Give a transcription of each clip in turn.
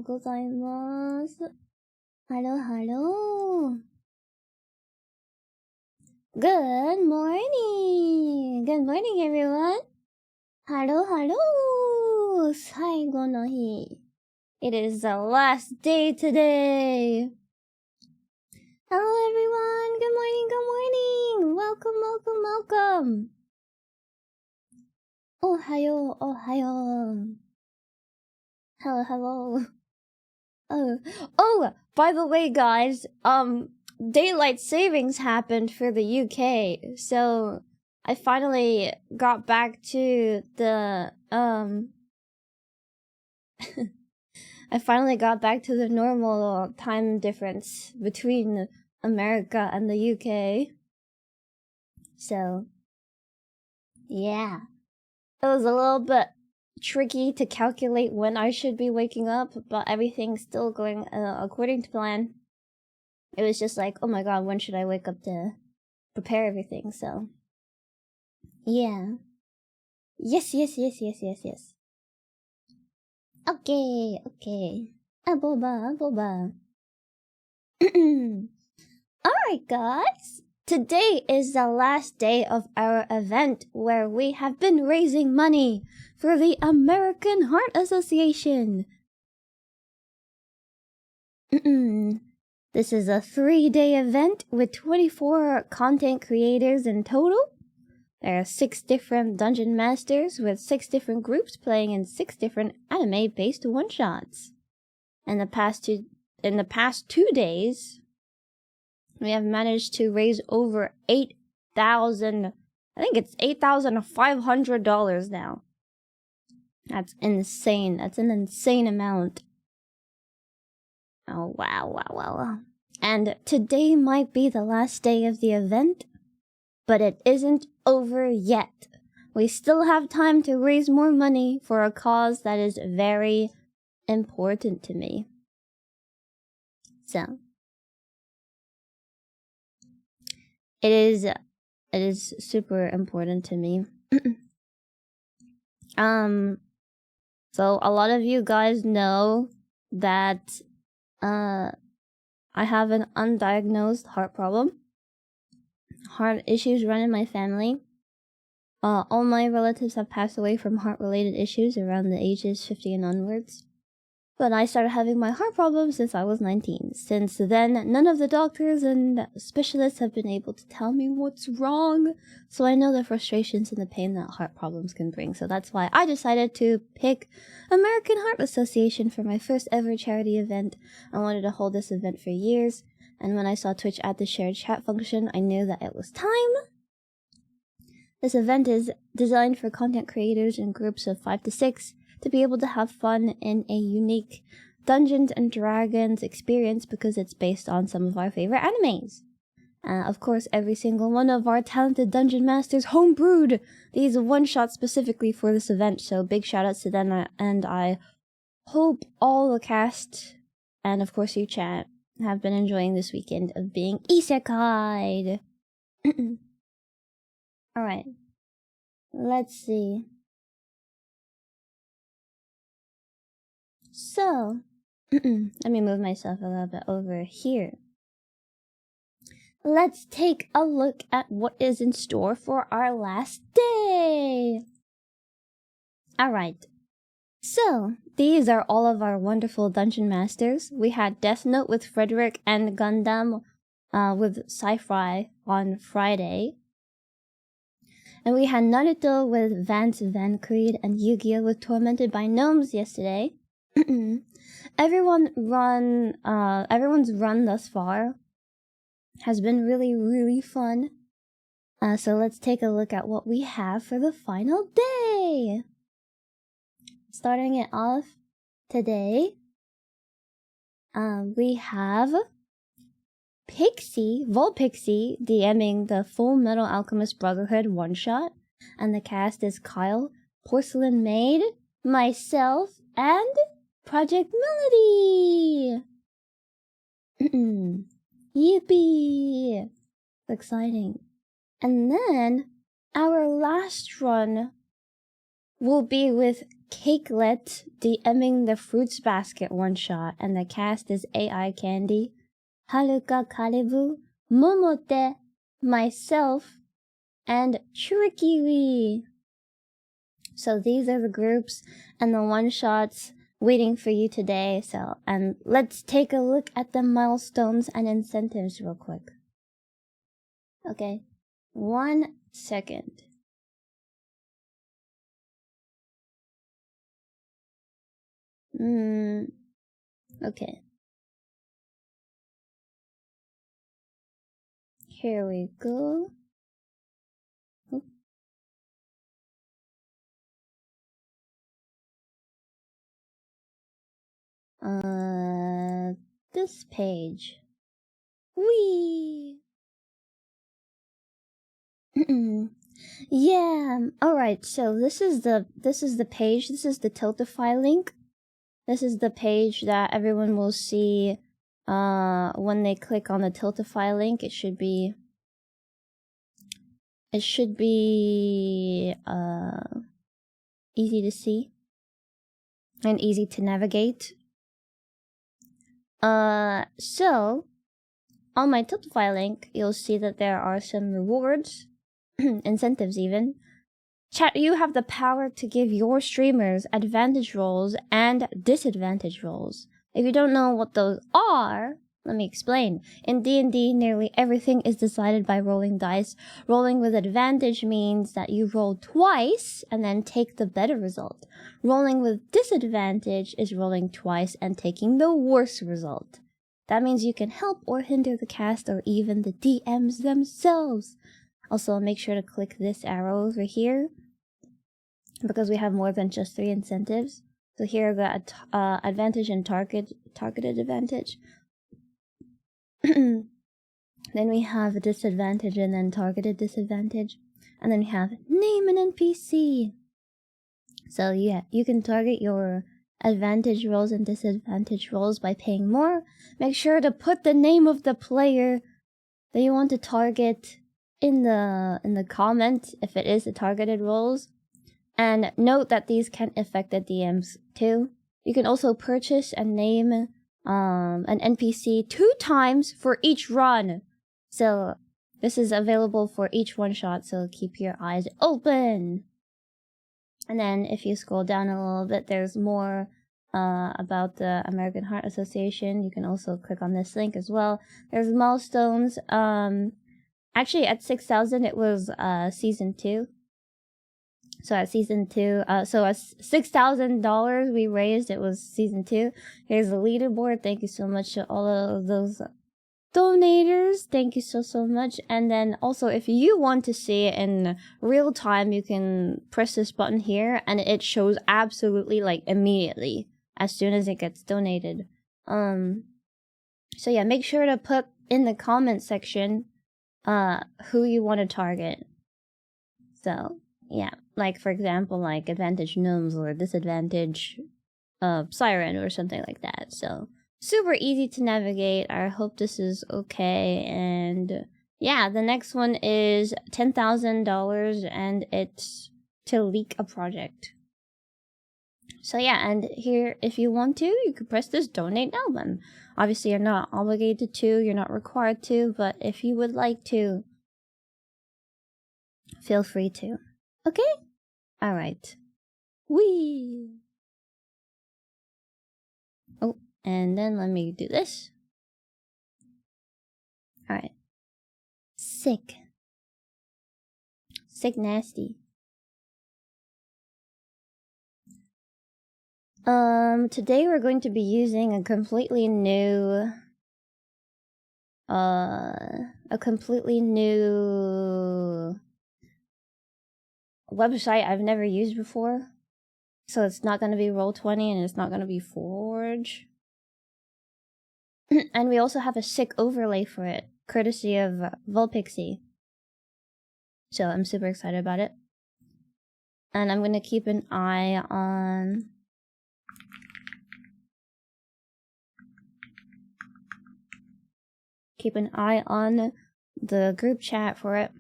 gozaimasu. Hello, hello. Good morning. Good morning, everyone. Hello, hello. Saigo no hi. It is the last day today. Hello, everyone. Good morning, good morning. Welcome, welcome, welcome. Ohayo, ohayo. Hello, hello. Oh, by the way, guys, daylight savings happened for the UK, so I finally got back to the, I finally got back to the normal time difference between America and the UK. So, yeah. It was a little bit tricky to calculate when I should be waking up, but everything's still going according to plan. It was just like, oh my god, when should I wake up to prepare everything, so. Yeah. Yes. Okay. Aboba. Alright, guys. Today is the last day of our event where we have been raising money for the American Heart Association. This is a 3-day event with 24 content creators in total. There are 6 different dungeon masters with 6 different groups playing in 6 different anime-based one-shots. In the past 2 days, we have managed to raise over $8,000. I think it's $8,500 now. That's insane. That's an insane amount. Oh, wow. And today might be the last day of the event, but it isn't over yet. We still have time to raise more money for a cause that is very important to me. So, it is super important to me. So a lot of you guys know that I have an undiagnosed heart problem. Heart issues run in my family. All my relatives have passed away from heart-related issues around the ages 50 and onwards. But I started having my heart problems since I was 19. Since then, none of the doctors and specialists have been able to tell me what's wrong. So I know the frustrations and the pain that heart problems can bring. So that's why I decided to pick American Heart Association for my first ever charity event. I wanted to hold this event for years. And when I saw Twitch add the shared chat function, I knew that it was time. This event is designed for content creators in groups of 5 to 6 to be able to have fun in a unique Dungeons and Dragons experience because it's based on some of our favorite animes. Of course, every single one of our talented dungeon masters homebrewed these one-shots specifically for this event, so big shoutouts to them, and I hope all the cast, and of course you chat, have been enjoying this weekend of being isekai'd. Alright, let's see. So, let me move myself a little bit over here. Let's take a look at what is in store for our last day. Alright, so these are all of our wonderful dungeon masters. We had Death Note with Frederick and Gundam with Sci-Fi on Friday. And we had Naruto with Vance Van Creed and Yu-Gi-Oh! With Tormented by Gnomes yesterday. Everyone's run thus far has been really fun. So let's take a look at what we have for the final day. Starting it off today, we have Volpixie DMing the Full Metal Alchemist Brotherhood one-shot, and the cast is Kyle, Porcelain Maid, myself, and Project Melody! Yippee! Exciting. And then, our last run will be with Cakelet DMing the Fruits Basket one-shot, and the cast is AI Candy, Haruka Karibu, Momote, myself, and Churikiwi. So these are the groups and the one-shots waiting for you today. So, and let's take a look at the milestones and incentives real quick. Okay, 1 second. Okay. Here we go. This page. Whee! Yeah. All right. So this is the page. This is the Tiltify link. This is the page that everyone will see when they click on the Tiltify link. It should be easy to see and easy to navigate. So on my Tiltify link, you'll see that there are some rewards, incentives even. Chat, you have the power to give your streamers advantage rolls and disadvantage rolls. If you don't know what those are, let me explain. In D&D, nearly everything is decided by rolling dice. Rolling with advantage means that you roll twice and then take the better result. Rolling with disadvantage is rolling twice and taking the worse result. That means you can help or hinder the cast or even the DMs themselves. Also, make sure to click this arrow over here, because we have more than just 3 incentives. So here are the advantage and targeted advantage. Then we have a disadvantage and then targeted disadvantage. And then we have name an NPC. So yeah, you can target your advantage rolls and disadvantage rolls by paying more. Make sure to put the name of the player that you want to target in the comment if it is the targeted rolls. And note that these can affect the DMs too. You can also purchase and name an NPC 2 times for each run. So this is available for each one shot, so keep your eyes open. And then if you scroll down a little bit, there's more about the American Heart Association. You can also click on this link as well. There's milestones. Actually at 6,000 it was season 2. So at season 2, so at $6,000 we raised, it was season 2. Here's the leaderboard. Thank you so much to all of those donators. Thank you so much. And then also, if you want to see it in real time, you can press this button here, and it shows absolutely like immediately as soon as it gets donated. So yeah, make sure to put in the comment section who you want to target. So yeah, like for example, like advantage gnomes or disadvantage Saiiren or something like that. So super easy to navigate. I hope this is okay. And yeah, the next one is $10,000 and it's to leak a project. So yeah, and here, if you want to, you could press this donate now button. Obviously, you're not obligated to, you're not required to, but if you would like to, feel free to. Okay? Alright. Whee! Oh, and then let me do this. Alright. Sick. Sick nasty. Today we're going to be using a completely new website I've never used before. So it's not going to be Roll20 and it's not going to be Forge. And we also have a sick overlay for it, courtesy of Vulpixie. So I'm super excited about it. And I'm going to keep an eye on the group chat for it.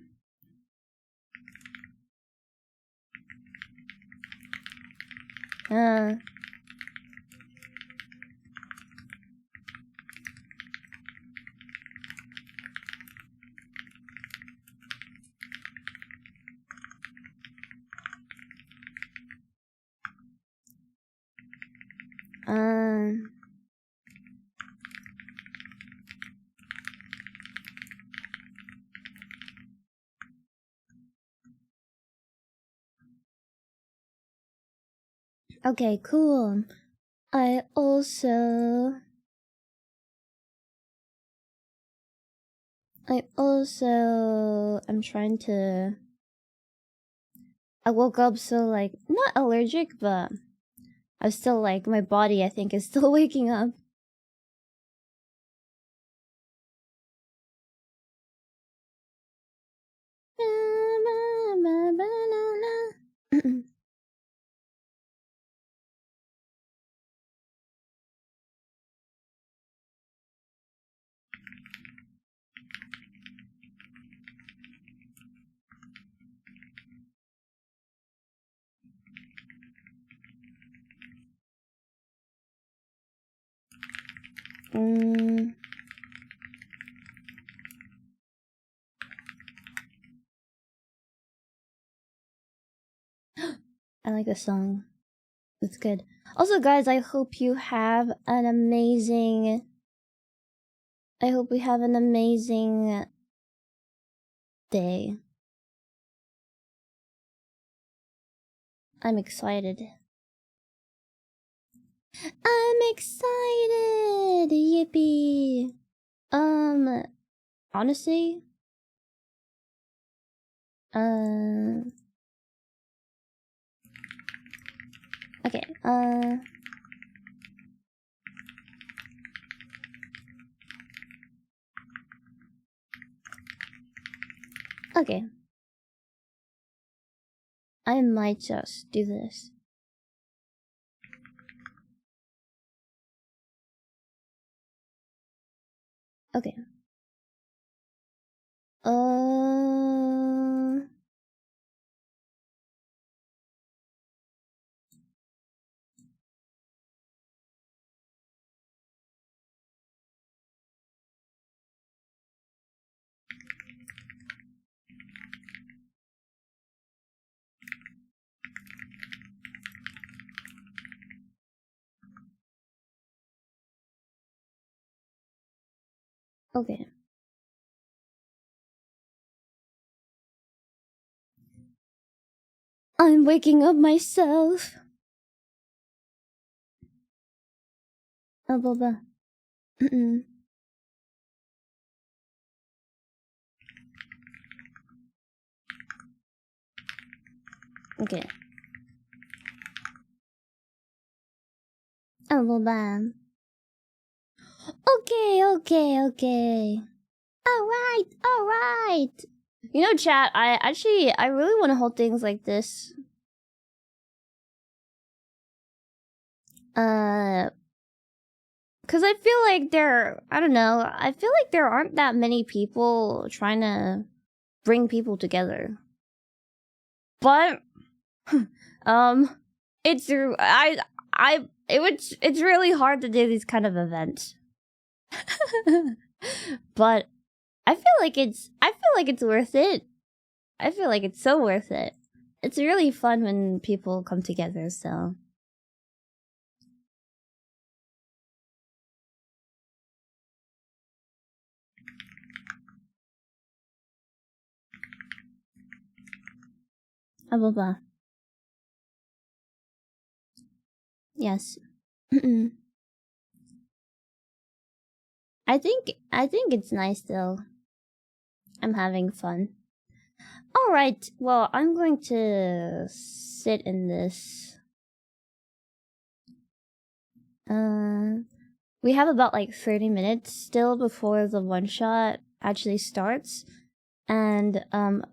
Okay, cool. I also I'm trying to. I woke up so like not allergic, but I'm still like my body I think is still waking up. I like the song. It's good. Also, guys, I hope you have an amazing. I hope we have an amazing day. I'm excited. I'm excited! Yippee! Honestly, okay, okay. I might just do this. Okay. Okay. I'm waking up myself. Oh, Boba. Okay. Oh, Boba. Okay. Alright. You know, chat, I really want to hold things like this. Cause I feel like I don't know, I feel like there aren't that many people trying to bring people together. But, it's really hard to do these kind of events. But I feel like it's worth it. I feel like it's so worth it. It's really fun when people come together, so. Blah blah. Yes. I think it's nice though. I'm having fun. Alright, well, I'm going to sit in this. We have about like 30 minutes still before the one shot actually starts. And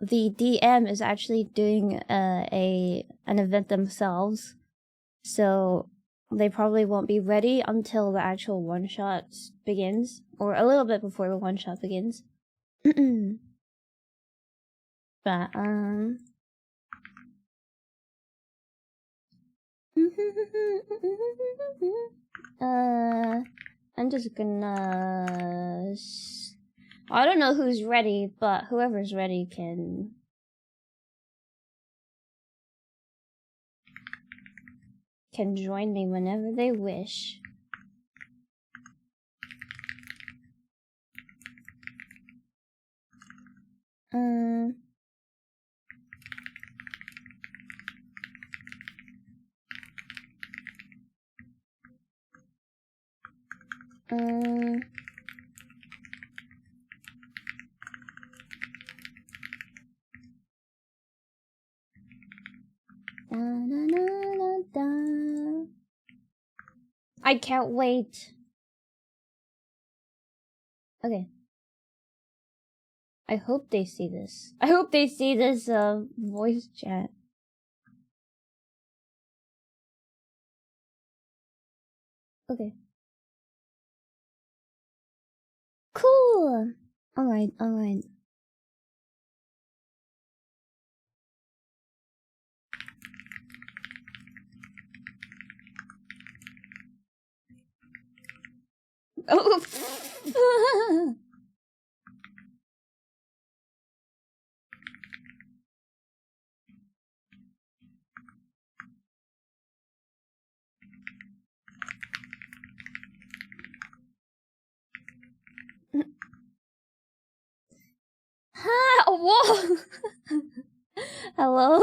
the DM is actually doing an event themselves. So they probably won't be ready until the actual one shot begins, or a little bit before the one shot begins. But I'm just gonna... I don't know who's ready, but whoever's ready can join me whenever they wish. I can't wait. Okay. I hope they see this. I hope they see this voice chat. Okay. Cool. Alright, alright. Oh. Hi. Whoa. Hello.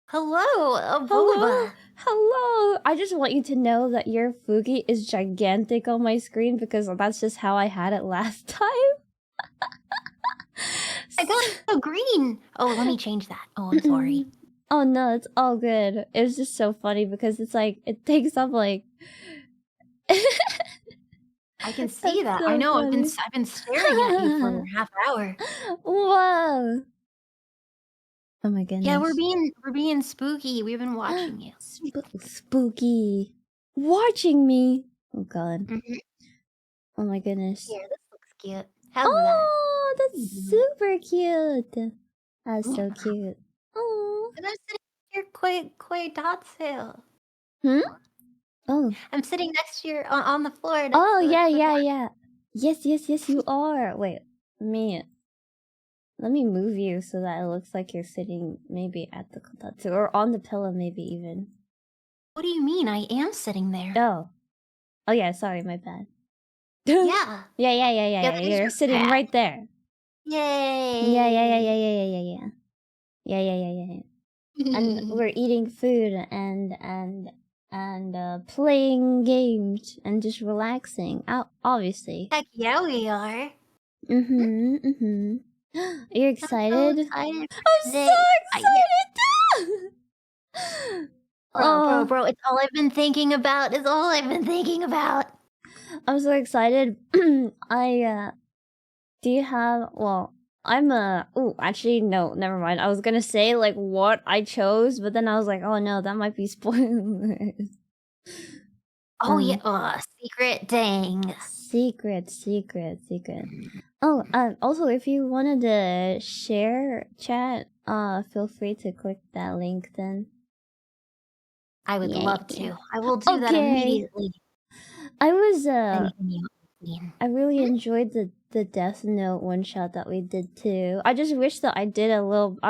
Hello, Hello. Hello. I just want you to know that your Fugi is gigantic on my screen because that's just how I had it last time. I got so green. Oh, let me change that. Oh, I'm sorry. Oh no, it's all good. It was just so funny because it's like it takes up like I can see that. so I know. funny. I've been staring at you for half an hour. Whoa. Oh my goodness. Yeah, we're being spooky. We've been watching you. Spooky. Watching me. Oh god. Oh my goodness. Here, this looks cute. How's that? Oh, that's super cute. That's so cute. Oh. And I'm sitting here quite docile. Oh. I'm sitting next to you on the floor. Oh yeah. Yes, you are. Wait, let me move you so that it looks like you're sitting maybe at the kotatsu or on the pillow maybe even. What do you mean? I am sitting there. Oh yeah, sorry, my bad. Yeah. Yeah, you're sitting right there. Yay. Yeah. And we're eating food and playing games and just relaxing. Obviously. Heck yeah, we are. Are you excited? I'm so excited too! Bro, it's all I've been thinking about. It's all I've been thinking about. I'm so excited. Do you have, well, actually, no, never mind. I was gonna say, like, what I chose, but then I was like, oh no, that might be spoilers. Oh, yeah, secret, dang. Secret. Oh, also, if you wanted to share chat, feel free to click that link then. I would love to. I will do that immediately. I really enjoyed the Death Note one shot that we did too. I just wish that I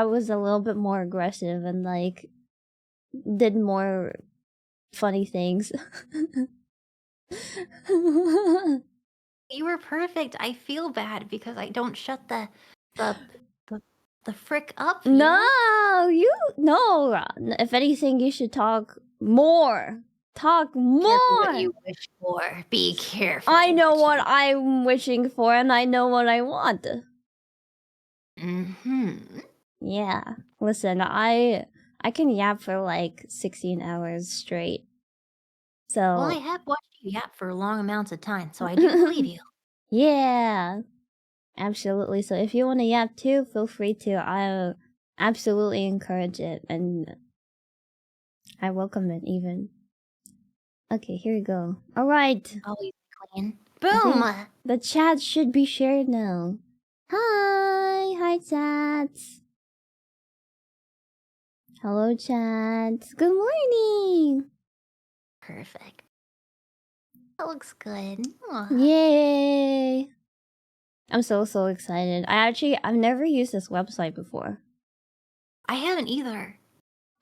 was a little bit more aggressive and like did more funny things. You were perfect. I feel bad because I don't shut the frick up. No. If anything, you should talk more. Careful what you wish for. Be careful. I know what I'm wishing for, and I know what I want. Yeah. Listen, I can yap for like 16 hours straight. So. Well, I have watched you yap for long amounts of time, so I do believe you. Yeah. Absolutely. So if you want to yap too, feel free to. I absolutely encourage it, and I welcome it even. Okay, here we go. All right. Always clean. Boom! The chat should be shared now. Hi chats. Hello, chat. Good morning. Perfect. That looks good. Aw. Yay. I'm so excited. I've never used this website before. I haven't either.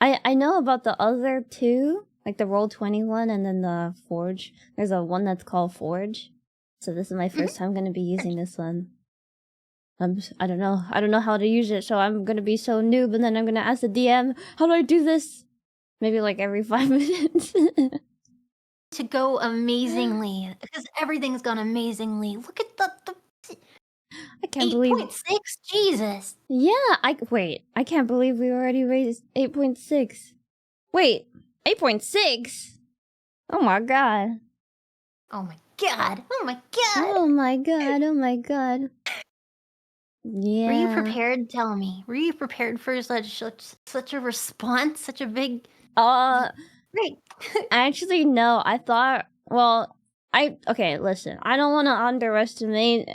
I know about the other two, like the Roll20 one and then the Forge. There's a one that's called Forge. So this is my first time gonna be using this one. I don't know how to use it, so I'm gonna be so noob, and then I'm gonna ask the DM, how do I do this? Maybe like every 5 minutes. To go amazingly, because everything's gone amazingly. Look at the I can't believe 8.6. Jesus. Yeah, I can't believe we already raised 8.6. Wait, 8.6? Oh my god. Oh my god. Oh my god. Oh my god. Oh my god. Yeah. Were you prepared? Tell me. Were you prepared for such a response? Such a big Great. Actually no, I thought okay, listen. I don't want to underestimate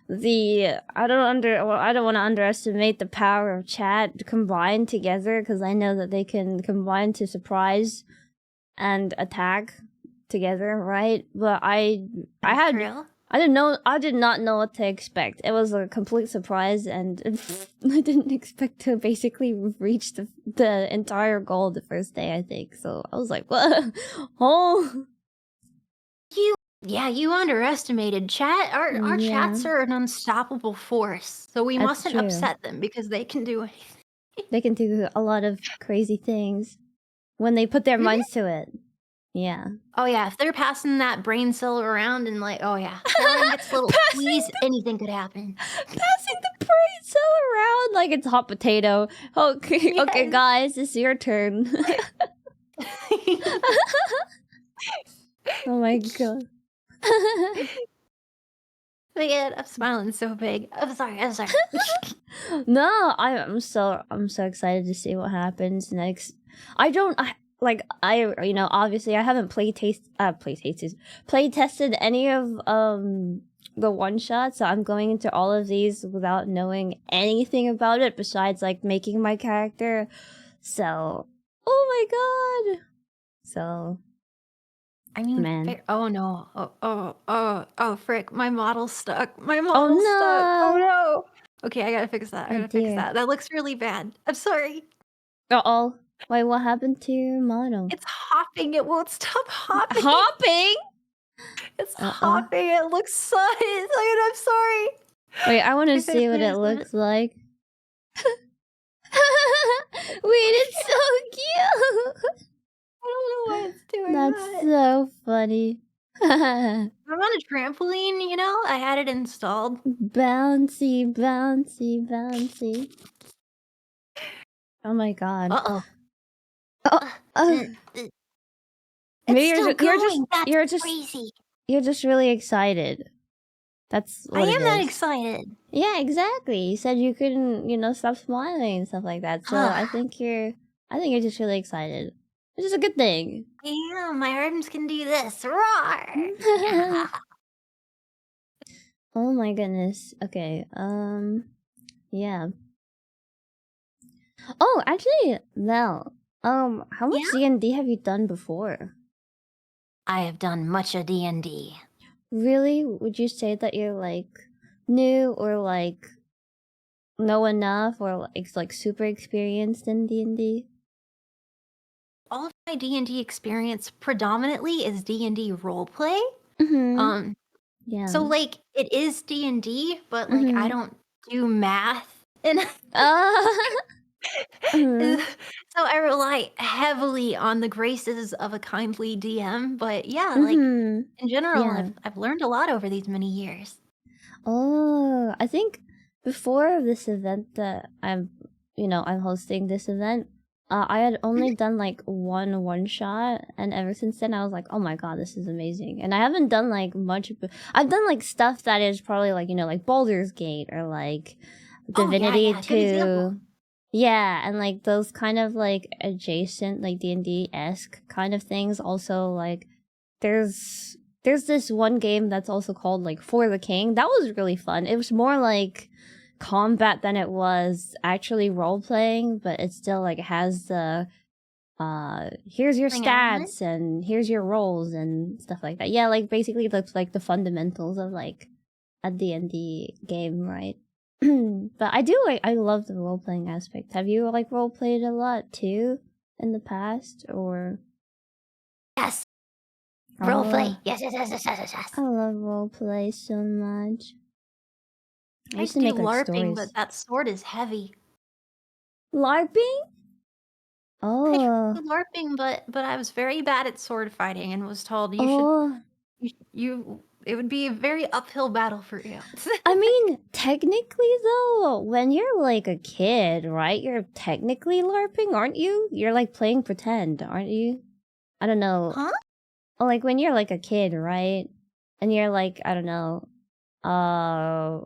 I don't want to underestimate the power of chat combined together, because I know that they can combine to surprise and attack together, right? But I did not know what to expect. It was a complete surprise, and I didn't expect to basically reach the entire goal the first day, I think. So I was like, what? Oh. You underestimated chat. Our chats are an unstoppable force, so we mustn't upset them, because they can do anything. They can do a lot of crazy things when they put their minds to it. Yeah. Oh yeah, if they're passing that brain cell around and like, oh yeah, someone gets a little squeeze, anything could happen. Passing the brain cell around like it's hot potato. Okay, Yes. Okay, guys, it's your turn. Oh my god. Man, I'm smiling so big. I'm sorry. No, I'm so excited to see what happens next. Obviously I haven't play tested any of the one shots, so I'm going into all of these without knowing anything about it besides like making my character. So, oh my god. So, I mean, man. Oh no. Oh frick, my model's stuck. My model's stuck. Oh no. Okay, I gotta fix that. That looks really bad. I'm sorry. Uh-oh. Wait, what happened to your model? It's hopping. It won't stop hopping. Hopping? It's hopping. It looks so... I'm sorry. Wait, I want to see what it looks like. Wait, it's so cute. I don't know why it's doing That's so funny. I'm on a trampoline, you know? I had it installed. Bouncy, bouncy, bouncy. Oh my god. Maybe you're just really excited. That's what I am that excited. Yeah, exactly. You said you couldn't, stop smiling and stuff like that. So I think you're just really excited. Which is a good thing. Yeah, my arms can do this. Roar! Oh my goodness. Okay. Yeah. Oh, actually, Mel. How much D&D have you done before? I have done much of D&D. Really? Would you say that you're like new or like know enough or like super experienced in D&D? All of my D&D experience predominantly is D&D roleplay. Yeah. So like it is D&D, but like I don't do math and so I rely heavily on the graces of a kindly DM. But yeah, like in general, I've learned a lot over these many years. Oh, I think before this event that I'm hosting this event, I had only done like one shot, and ever since then I was like, oh my god, this is amazing. And I haven't done like much. I've done like stuff that is probably like like Baldur's Gate or like Divinity 2. Yeah, and like those kind of like adjacent like D&D-esque kind of things. Also like there's this one game that's also called like For the King. That was really fun. It was more like combat than it was actually role playing, but it still like has the here's your stats and here's your roles and stuff like that. Yeah, like basically that's like the fundamentals of like a D&D game, right? But I love the role playing aspect. Have you like role played a lot too in the past, or? Yes. Role play. Yes. I love role play so much. I used to do LARPing, but that sword is heavy. LARPing? I tried LARPing, but I was very bad at sword fighting and was told it would be a very uphill battle for you. I mean, technically though, when you're like a kid, right? You're technically LARPing, aren't you? You're like playing pretend, aren't you? I don't know. Huh? Like when you're like a kid, right? And you're like, I don't know,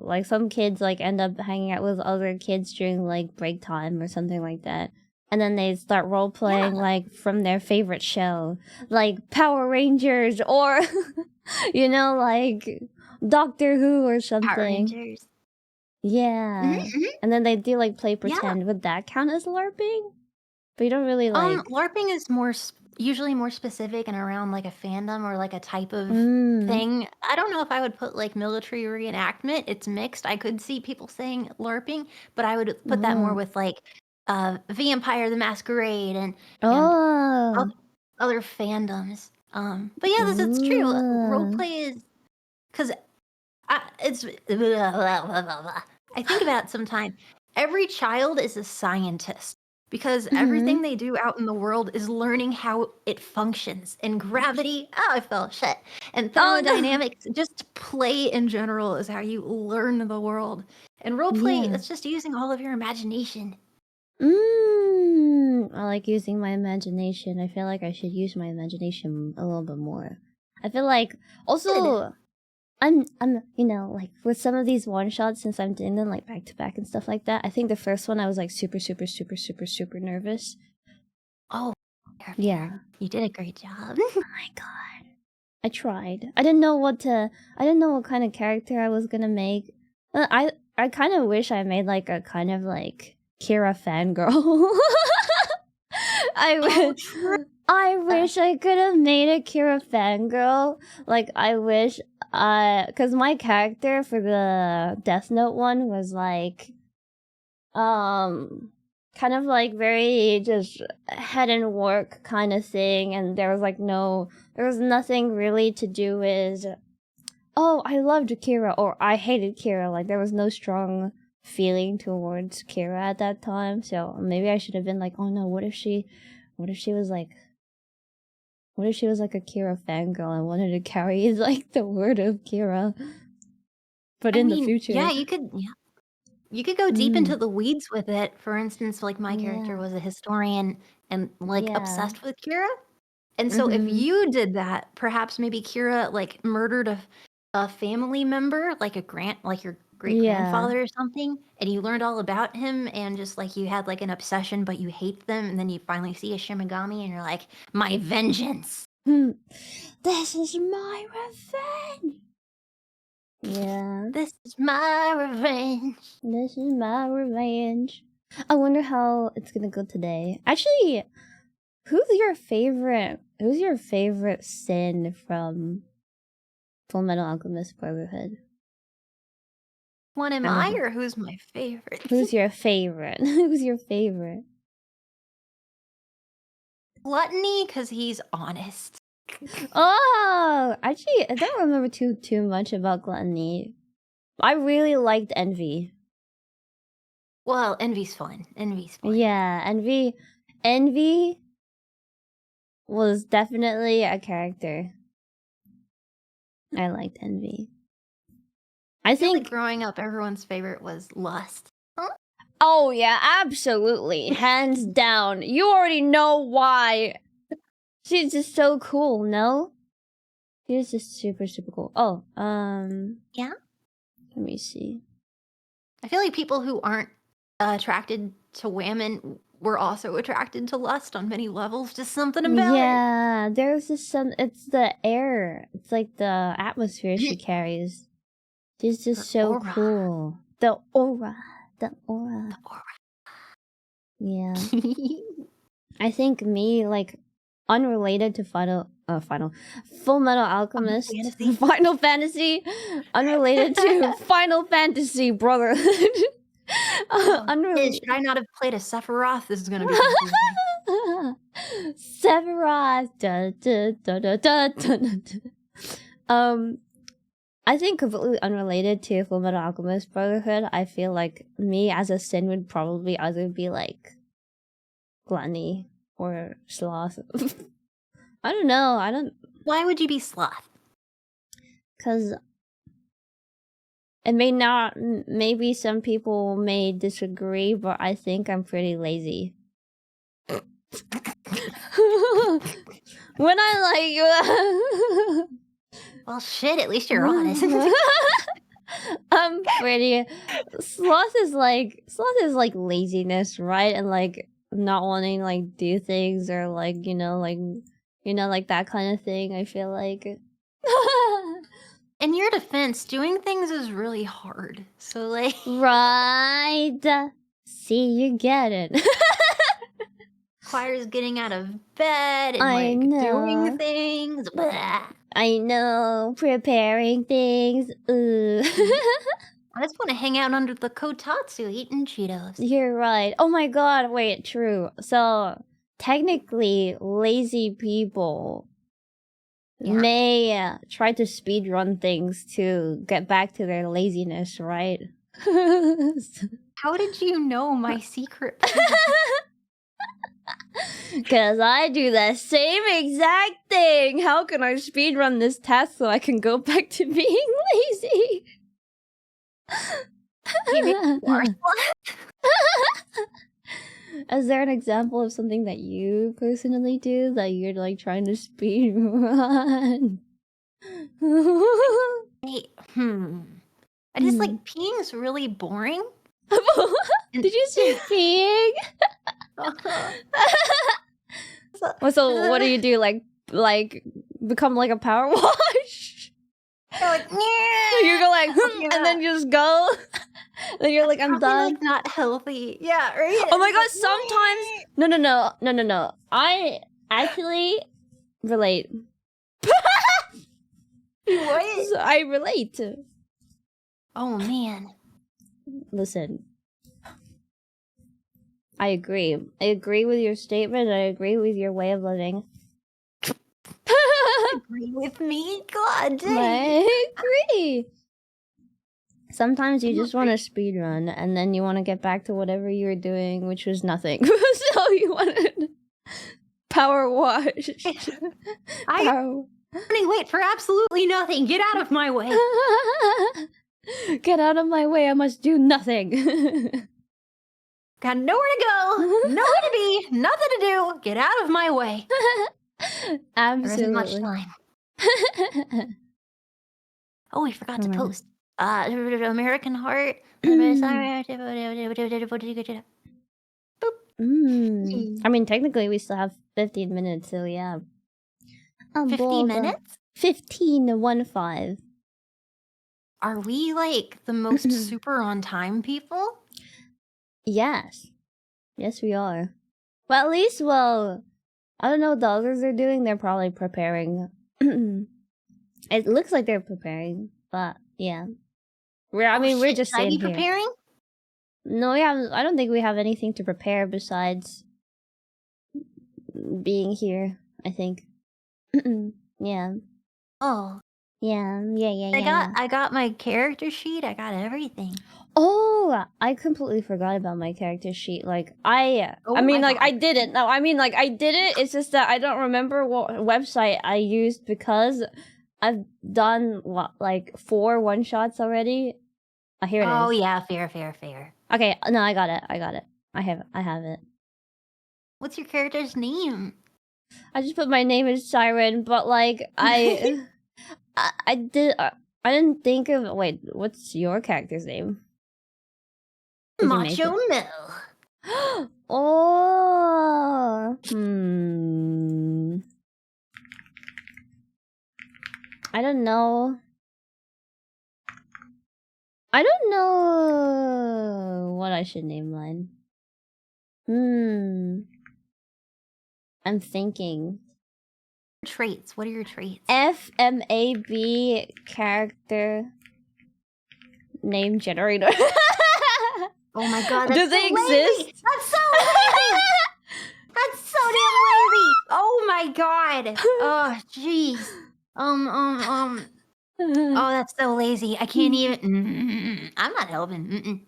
like some kids like end up hanging out with other kids during like break time or something like that. And then they start role playing like from their favorite show, like Power Rangers or, you know, like Doctor Who or something. Power Rangers. Yeah. And then they do like play pretend. Would that count as LARPing? But you don't really like. LARPing is usually more specific and around like a fandom or like a type of thing. I don't know if I would put like military reenactment. It's mixed. I could see people saying LARPing, but I would put that more with like Vampire the Masquerade and other fandoms. But yeah, it's true. Roleplay is because it's. I think about it sometimes. Every child is a scientist because everything they do out in the world is learning how it functions. And gravity, I fell shit. And thermodynamics, just play in general is how you learn the world. And roleplay, it's just using all of your imagination. I like using my imagination. I feel like I should use my imagination a little bit more. I feel like also I'm you know, like with some of these one shots, since I'm doing them like back to back and stuff like that, I think the first one I was like super nervous. Oh yeah, you did a great job. Oh my god, I tried. I didn't know what kind of character I was gonna make. I kind of wish I made like a kind of like Kira fangirl. I wish I could have made a Kira fangirl. Like, I wish, cause my character for the Death Note one was like, kind of like very just head and work kind of thing, and there was nothing really to do with, oh, I loved Kira, or I hated Kira. Like, there was no strong feeling towards Kira at that time, so maybe I should have been like, oh no, what if she was like a Kira fangirl and wanted to carry like the word of Kira? But in the future. Yeah, you could go deep into the weeds with it. For instance, like my character was a historian and like obsessed with Kira. And so if you did that, perhaps maybe Kira like murdered a family member, like your great grandfather or something, and you learned all about him, and just like you had like an obsession, but you hate them, and then you finally see a Shimigami, and you're like, my vengeance. This is my revenge. Yeah. This is my revenge. This is my revenge. I wonder how it's gonna go today. Actually, who's your favorite sin from Full Metal Alchemist Brotherhood? One am I, or who's my favorite? Who's your favorite? Who's your favorite? Gluttony, because he's honest. Oh, actually, I don't remember too much about Gluttony. I really liked Envy. Well, Envy's fun. Yeah, Envy was definitely a character. I liked Envy. I think like growing up, everyone's favorite was Lust. Huh? Oh yeah, absolutely, hands down. You already know why. She's just so cool, no? She's just super cool. Oh, yeah. Let me see. I feel like people who aren't attracted to women were also attracted to Lust on many levels. Just something about it. Yeah, there's just it's the air. It's like the atmosphere she carries. She's just so cool. The aura. The aura. Yeah. I think me, like, unrelated to Full Metal Alchemist, Final Fantasy, unrelated to Final Fantasy Brotherhood. Should I not have played a Sephiroth? This is gonna be confusing. Sephiroth. I think completely unrelated to Full Metal Alchemist Brotherhood. I feel like me as a Sin would probably either be like Gluttony or Sloth. I don't know. Why would you be Sloth? Because it may not. Maybe some people may disagree, but I think I'm pretty lazy. When I like. Well, shit. At least you're honest. I'm pretty. Sloth is like laziness, right? And like not wanting to like do things or like like that kind of thing. I feel like. In your defense, doing things is really hard. So like. Right. See, you get it. Requires getting out of bed and doing things. Blah. I know, preparing things. I just want to hang out under the kotatsu eating Cheetos. You're right. Oh my god, wait, true. So, technically, lazy people may try to speedrun things to get back to their laziness, right? How did you know my secret? Because I do the same exact thing. How can I speedrun this task so I can go back to being lazy? Is there an example of something that you personally do that you're like trying to speedrun? Wait, I just like peeing's really boring. Did you say peeing? So what do you do? Like become like a power wash? You're like, you go like, and then you just go. Then you're like, I'm done. Like, not healthy. Yeah, right. Oh my god! Sometimes, no. I actually relate. What? So I relate. Oh man. Listen. I agree. I agree with your statement. I agree with your way of living. Agree with me? God dang. I agree. Sometimes you just want to speedrun, and then you want to get back to whatever you were doing, which was nothing. So you wanted power wash. I wait for absolutely nothing. Get out of my way. Get out of my way. I must do nothing. Got nowhere to go, nowhere to be, nothing to do. Get out of my way. Absolutely. There isn't much time. Oh, we forgot to post. American Heart. Boop. I mean, technically, we still have 15 minutes, so yeah. 15 minutes? 15. Are we like the most super on time people? Yes. Yes, we are. Well, at least, I don't know what the others are doing. They're probably preparing. It looks like they're preparing, but yeah. We're just sitting here. Preparing? No, I don't think we have anything to prepare besides being here, I think. Yeah. Oh. Yeah. I got my character sheet. I got everything. Oh, I completely forgot about my character sheet. Like, I did it. No, I did it. It's just that I don't remember what website I used because I've done, 4 one-shots already. Here it is. Oh, yeah. Fair. Okay, no, I got it. I have it. What's your character's name? I just put my name as Saiiren, but, I didn't think of... Wait, what's your character's name? Macho Mill. Oh. I don't know. I don't know what I should name mine. I'm thinking. Traits. What are your traits? Fmab character name generator. Oh my god, that's Do so they lazy. exist? That's so lazy. That's so damn lazy. Oh my god. Oh jeez. Oh, that's so lazy. I can't even. I'm not helping.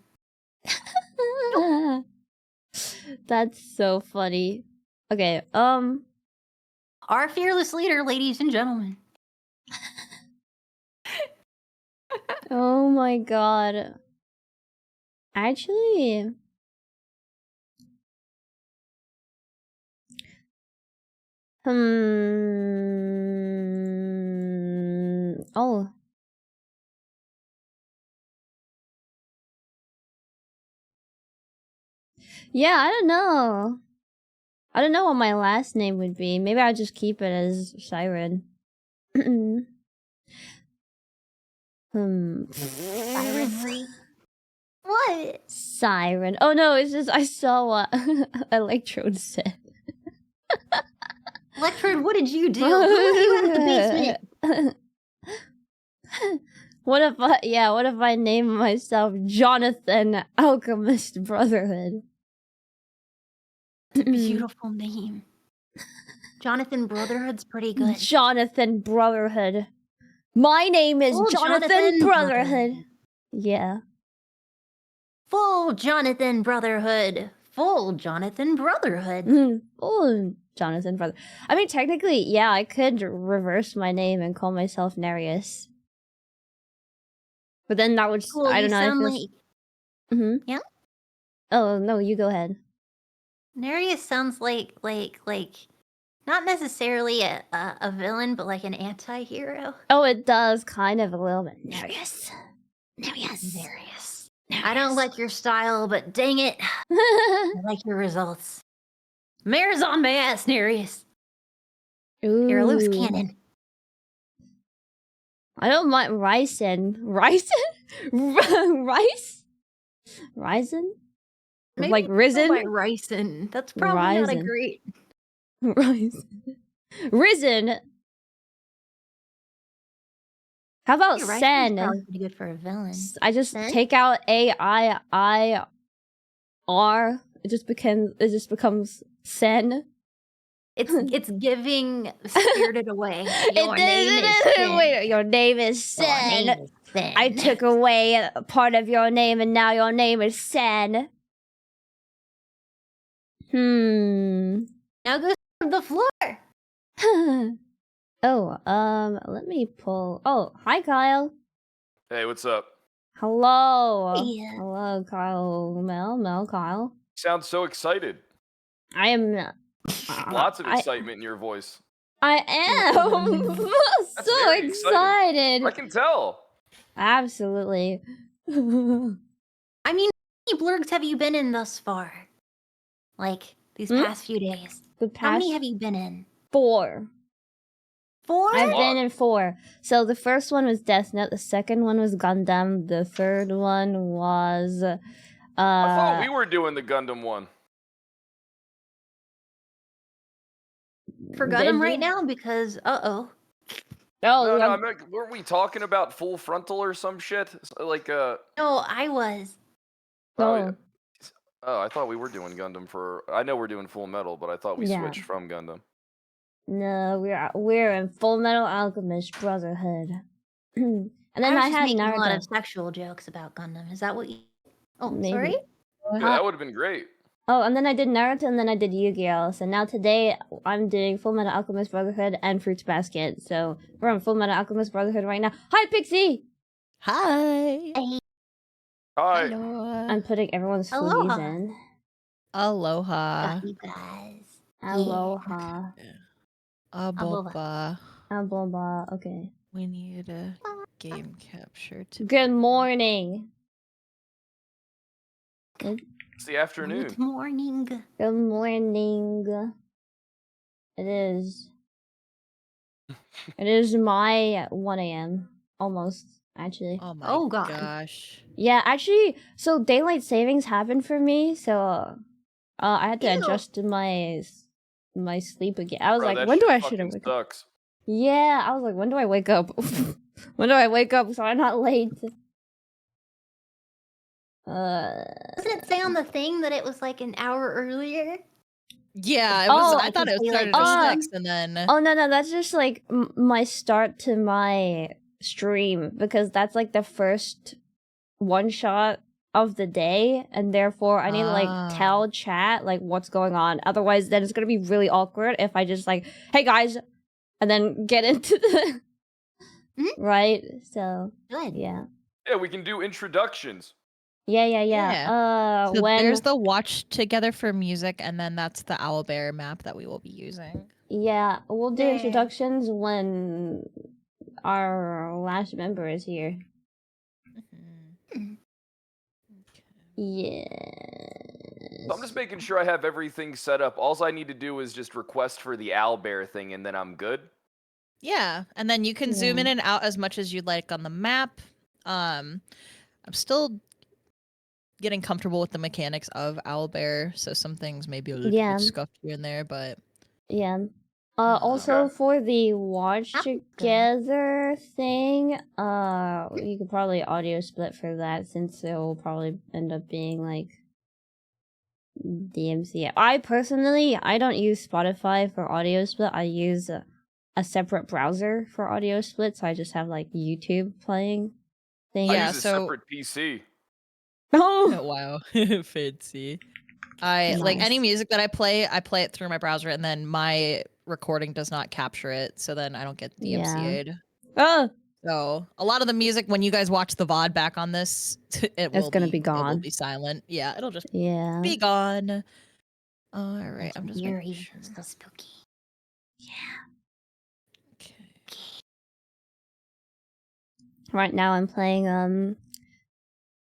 That's so funny. Okay, Our fearless leader, ladies and gentlemen. oh my god. Actually, oh. Yeah, I don't know. I don't know what my last name would be. Maybe I'll just keep it as Saiiren. Saiiren. What? Saiiren. Oh no, it's just I saw what Electrode said. Electrode, what did you do? Who let you out of the basement? What if I name myself Jonathan Alchemist Brotherhood? Beautiful name. Jonathan Brotherhood's pretty good. Jonathan Brotherhood. My name is Jonathan Brotherhood. Yeah. Full Jonathan Brotherhood. Full Jonathan Brotherhood. Full Jonathan Brother. I mean, technically, yeah, I could reverse my name and call myself Nereus. But then that would, Cool, I don't know. Sound like... Yeah? Oh, no, you go ahead. Nereus sounds like not necessarily a villain, but like an anti-hero. Oh, it does kind of a little bit. Nereus. I don't like your style, but dang it, I like your results. Mare's on my ass, Nereus. You're a loose cannon. I don't mind Ryzen. Rice? Ryzen? Maybe like Risen? By Ryzen. That's probably not a great... Ryzen. Risen! How about Ryzen's Sen? probably pretty good for a villain. I just take out A-I-I-R. It just becomes Sen. It's giving Spirited Away. Your name is Sen. Wait, your name is Sen. I took away a part of your name and now your name is Sen. Now go to the floor. Let me pull. Oh, hi, Kyle. Hey, what's up? Hello. Yeah. Hello, Kyle. Mel, Kyle. Sounds so excited. I am. Lots of excitement in your voice. I am so excited. I can tell. Absolutely. I mean, how many blurgs have you been in thus far? Like, these past few days. How many have you been in? 4. 4? I've been in 4. So the first one was Death Note, the second one was Gundam, the third one was I thought we were doing the Gundam one. For Gundam right now, because No, I mean, weren't we talking about Full Frontal or some shit? Like No, I was. Oh, I thought we were doing Gundam for... I know we're doing Full Metal, but I thought we switched from Gundam. No, we're in Full Metal Alchemist Brotherhood. And then I had making Naruto. a lot of sexual jokes about Gundam. Is that what you... Oh, Maybe. sorry? Yeah, that would have been great. Oh, and then I did Naruto, and then I did Yu-Gi-Oh! So now today, I'm doing Full Metal Alchemist Brotherhood and Fruits Basket. So we're on Full Metal Alchemist Brotherhood right now. Hi, Pixie! Hi! Hi! Hello. I'm putting everyone's footies in. Aloha. You guys. Aloha. Aboba. Aboba, okay. We need a game capture to... Good morning. It's the afternoon. Good morning. Good morning. It is. It is my 1 a.m. Almost. actually. Oh my Oh, God. gosh. Yeah, actually, so daylight savings happened for me, so I had to Ew. adjust to my sleep again. I was Bro, like, that when do shit I should have fucking wake up? sucks. Yeah, I was like, when do I wake up? When do I wake up so I'm not late? Doesn't it say on the thing that it was like an hour earlier? Yeah, it was. Oh, I thought it daylight started at saving. 6, and then Oh no, that's just like my start to my stream because that's like the first one shot of the day, and therefore I need to like tell chat like what's going on. Otherwise, then it's gonna be really awkward if I just like, hey guys, and then get into the right. So Good. yeah, Yeah, we can do introductions. yeah. So When there's the watch together for music, and then that's the owlbear map that we will be using. yeah, we'll do Yeah. introductions when our last member is here. Yes. So I'm just making sure I have everything set up. All I need to do is just request for the owlbear thing, and then I'm good. Yeah, and then you can zoom Yeah. in and out as much as you'd like on the map. I'm still getting comfortable with the mechanics of owlbear, so some things may be a little Yeah. bit scuffed here and there, but Yeah. Also Okay. for the watch That's good. together thing, you could probably audio split for that since it will probably end up being like DMC. I personally, I don't use Spotify for audio split. I use a separate browser for audio split, so I just have like YouTube playing thing. I Yeah, use a so- separate PC. Oh, wow, fancy. Like any Nice. music that I play it through my browser, and then my recording does not capture it, so then I don't get DMCA'd. Oh, So a lot of the music, when you guys watch the VOD back on this, it will gonna be It will gone. be silent. Yeah, it'll just yeah. be gone. All right, It's I'm just eerie. making sure. It's so spooky. Okay. Right now I'm playing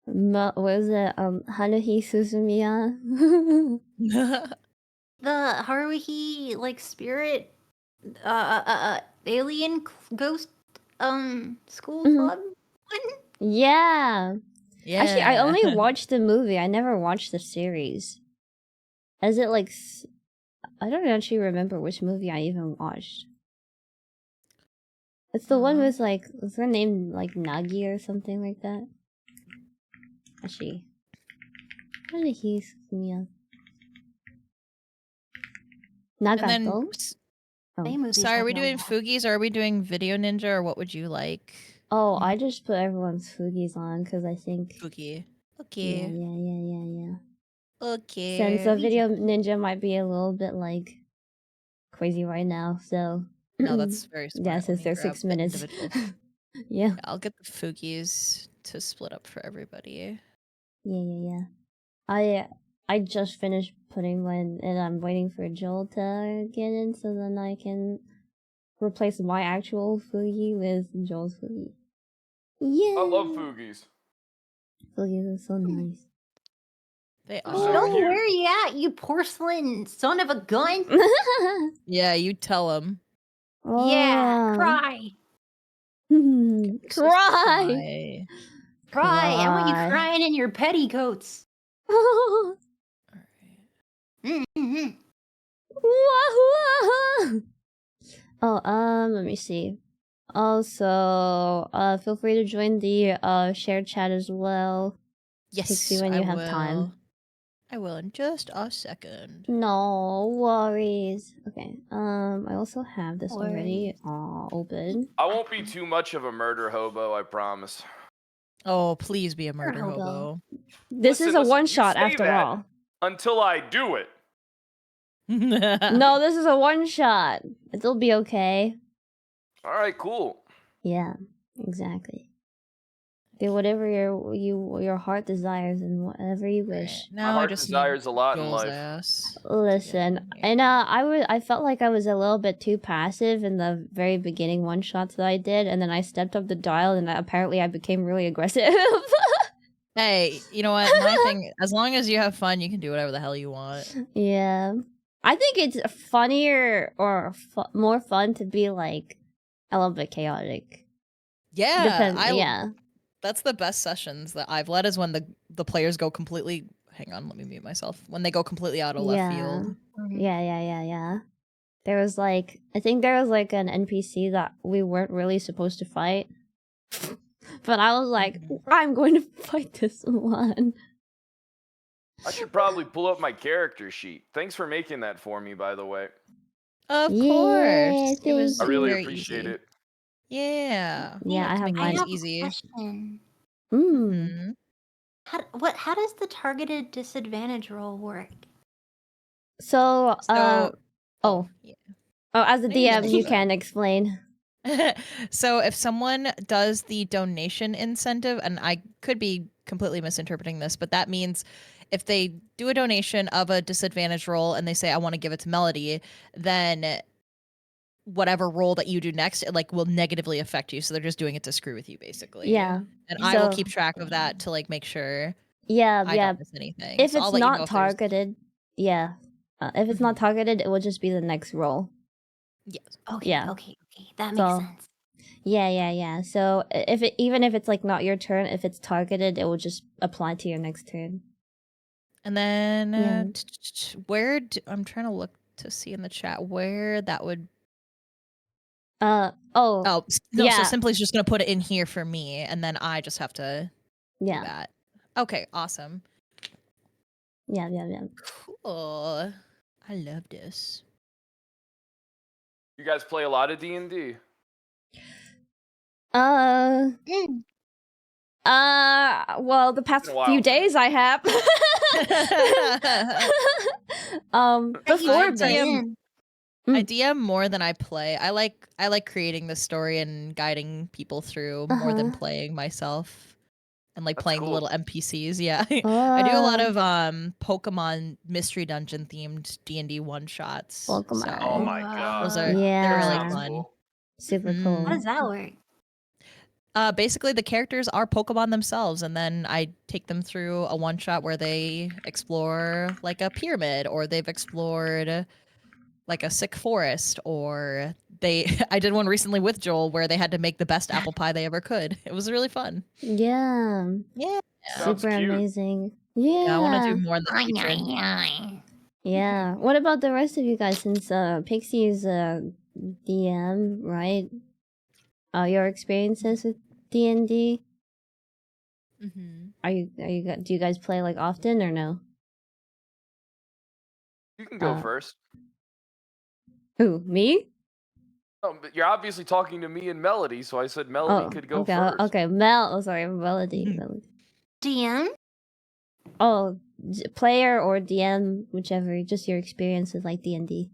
what is it? Haruhi Suzumiya. The Haruhi like spirit alien ghost school Mhm. club one? Yeah. Yeah. Actually, I only watched the movie. I never watched the series. Is it like I don't actually remember which movie I even watched. It's the one with like, was her name like Nagi or something like that? Actually, Haruhi Suzumiya. And then, Nagato? Oh. They movies sorry, are have we no doing map. Fugies or are we doing Video Ninja, or what would you like? Oh, I just put everyone's Fugies on because I think. Fugi. Yeah, Okay. yeah. Okay. Since the Video Ninja might be a little bit like crazy right now, so. No, that's very smart. Yeah, Let since me they're grab 6 the minutes. individuals. Yeah. Yeah, I'll get the Fugies to split up for everybody. Yeah. I just finished putting mine, and I'm waiting for Joel to get in, so then I can replace my actual Fugi with Joel's Fugi. Yeah. I love Fugies. Fugies are so nice. They They're are. so No, cute. where are you at, you porcelain son of a gun? Yeah, you tell them. Yeah, Oh. cry. Cry. Cry. I want you Cry. crying in your petticoats. All right. Mm-hmm. Oh, let me see. Also, feel free to join the shared chat as well. Yes, Pixie, when I you have will. time. I will in just a second. No worries. Okay. I also have this already open. I won't be too much of a murder hobo, I promise. Oh, please be a murder Hobo. hobo. This is a Listen, one you shot say after that all. Until I do it. No, this is a one shot. It'll be okay. All right, cool. Yeah, exactly. Do whatever your heart desires and whatever you wish. Now My I heart just desires need a lot in Joel's life. ass. Listen, and I felt like I was a little bit too passive in the very beginning one shots that I did, and then I stepped up the dial, and apparently I became really aggressive. Hey, you know what? My thing, as long as you have fun, you can do whatever the hell you want. Yeah, I think it's funnier or more fun to be like a little bit chaotic. Yeah, Yeah. that's the best sessions that I've led is when the players go completely. Hang on, let me mute myself. When they go completely out of left field. Yeah. There was like, I think there was like an NPC that we weren't really supposed to fight. But I was like, I'm going to fight this one. I should probably pull up my character sheet. Thanks for making that for me, by the way. Of Yeah, course. It was I really very appreciate easy. it. Yeah. Yeah, I To have make I mine. things have easy. a question. Mm. How does the targeted disadvantage roll work? So, So oh, yeah. as a Maybe DM, you that's can explain. So if someone does the donation incentive, and I could be completely misinterpreting this, but that means if they do a donation of a disadvantage roll and they say I want to give it to Melody, then whatever roll that you do next, it like will negatively affect you. So they're just doing it to screw with you, basically. Yeah. And I will So- keep track of that to like make sure Yeah, I don't miss anything. If So I'll it's let you know not if there's- targeted, yeah. If it's not targeted, it will just be the next roll. Yes. Okay, Yeah. okay. That makes So- sense. Yeah. So even if it's like not your turn, if it's targeted, it will just apply to your next turn. And then Yeah. I'm trying to look to see in the chat where that would. Oh, no, yeah. so Simply's just gonna put it in here for me, and then I just have to do that. Okay, awesome. Yeah. Cool. I love this. You guys play a lot of D&D? Well, the past Been a while few for me. days I have. Before this. I DM more than I play. I like creating the story and guiding people through more than playing myself. And like That's playing cool. the little NPCs, yeah. I do a lot of Pokemon Mystery Dungeon themed D&D one shots. Pokemon. So Oh my god. those are they're Yeah. really Sounds fun. cool. Super Mhm. cool. How does that work? Basically, the characters are Pokemon themselves, and then I take them through a one shot where they explore like a pyramid, or they've explored like a sick forest, or I did one recently with Joel where they had to make the best apple pie they ever could. It was really fun. Yeah. Yeah. Sounds Super cute. amazing. Yeah, I want to Yeah. do more in the future. Yeah. What about the rest of you guys? Since Pixie is a DM, right? Your experiences with D&D? Mm-hmm. Do you guys play like often or no? You can go first. Who? Me? Oh, but you're obviously talking to me and Melody, so I said Melody could go okay, first. Okay, sorry, Melody. DM? Oh, player or DM, whichever. Just your experience with like D&D.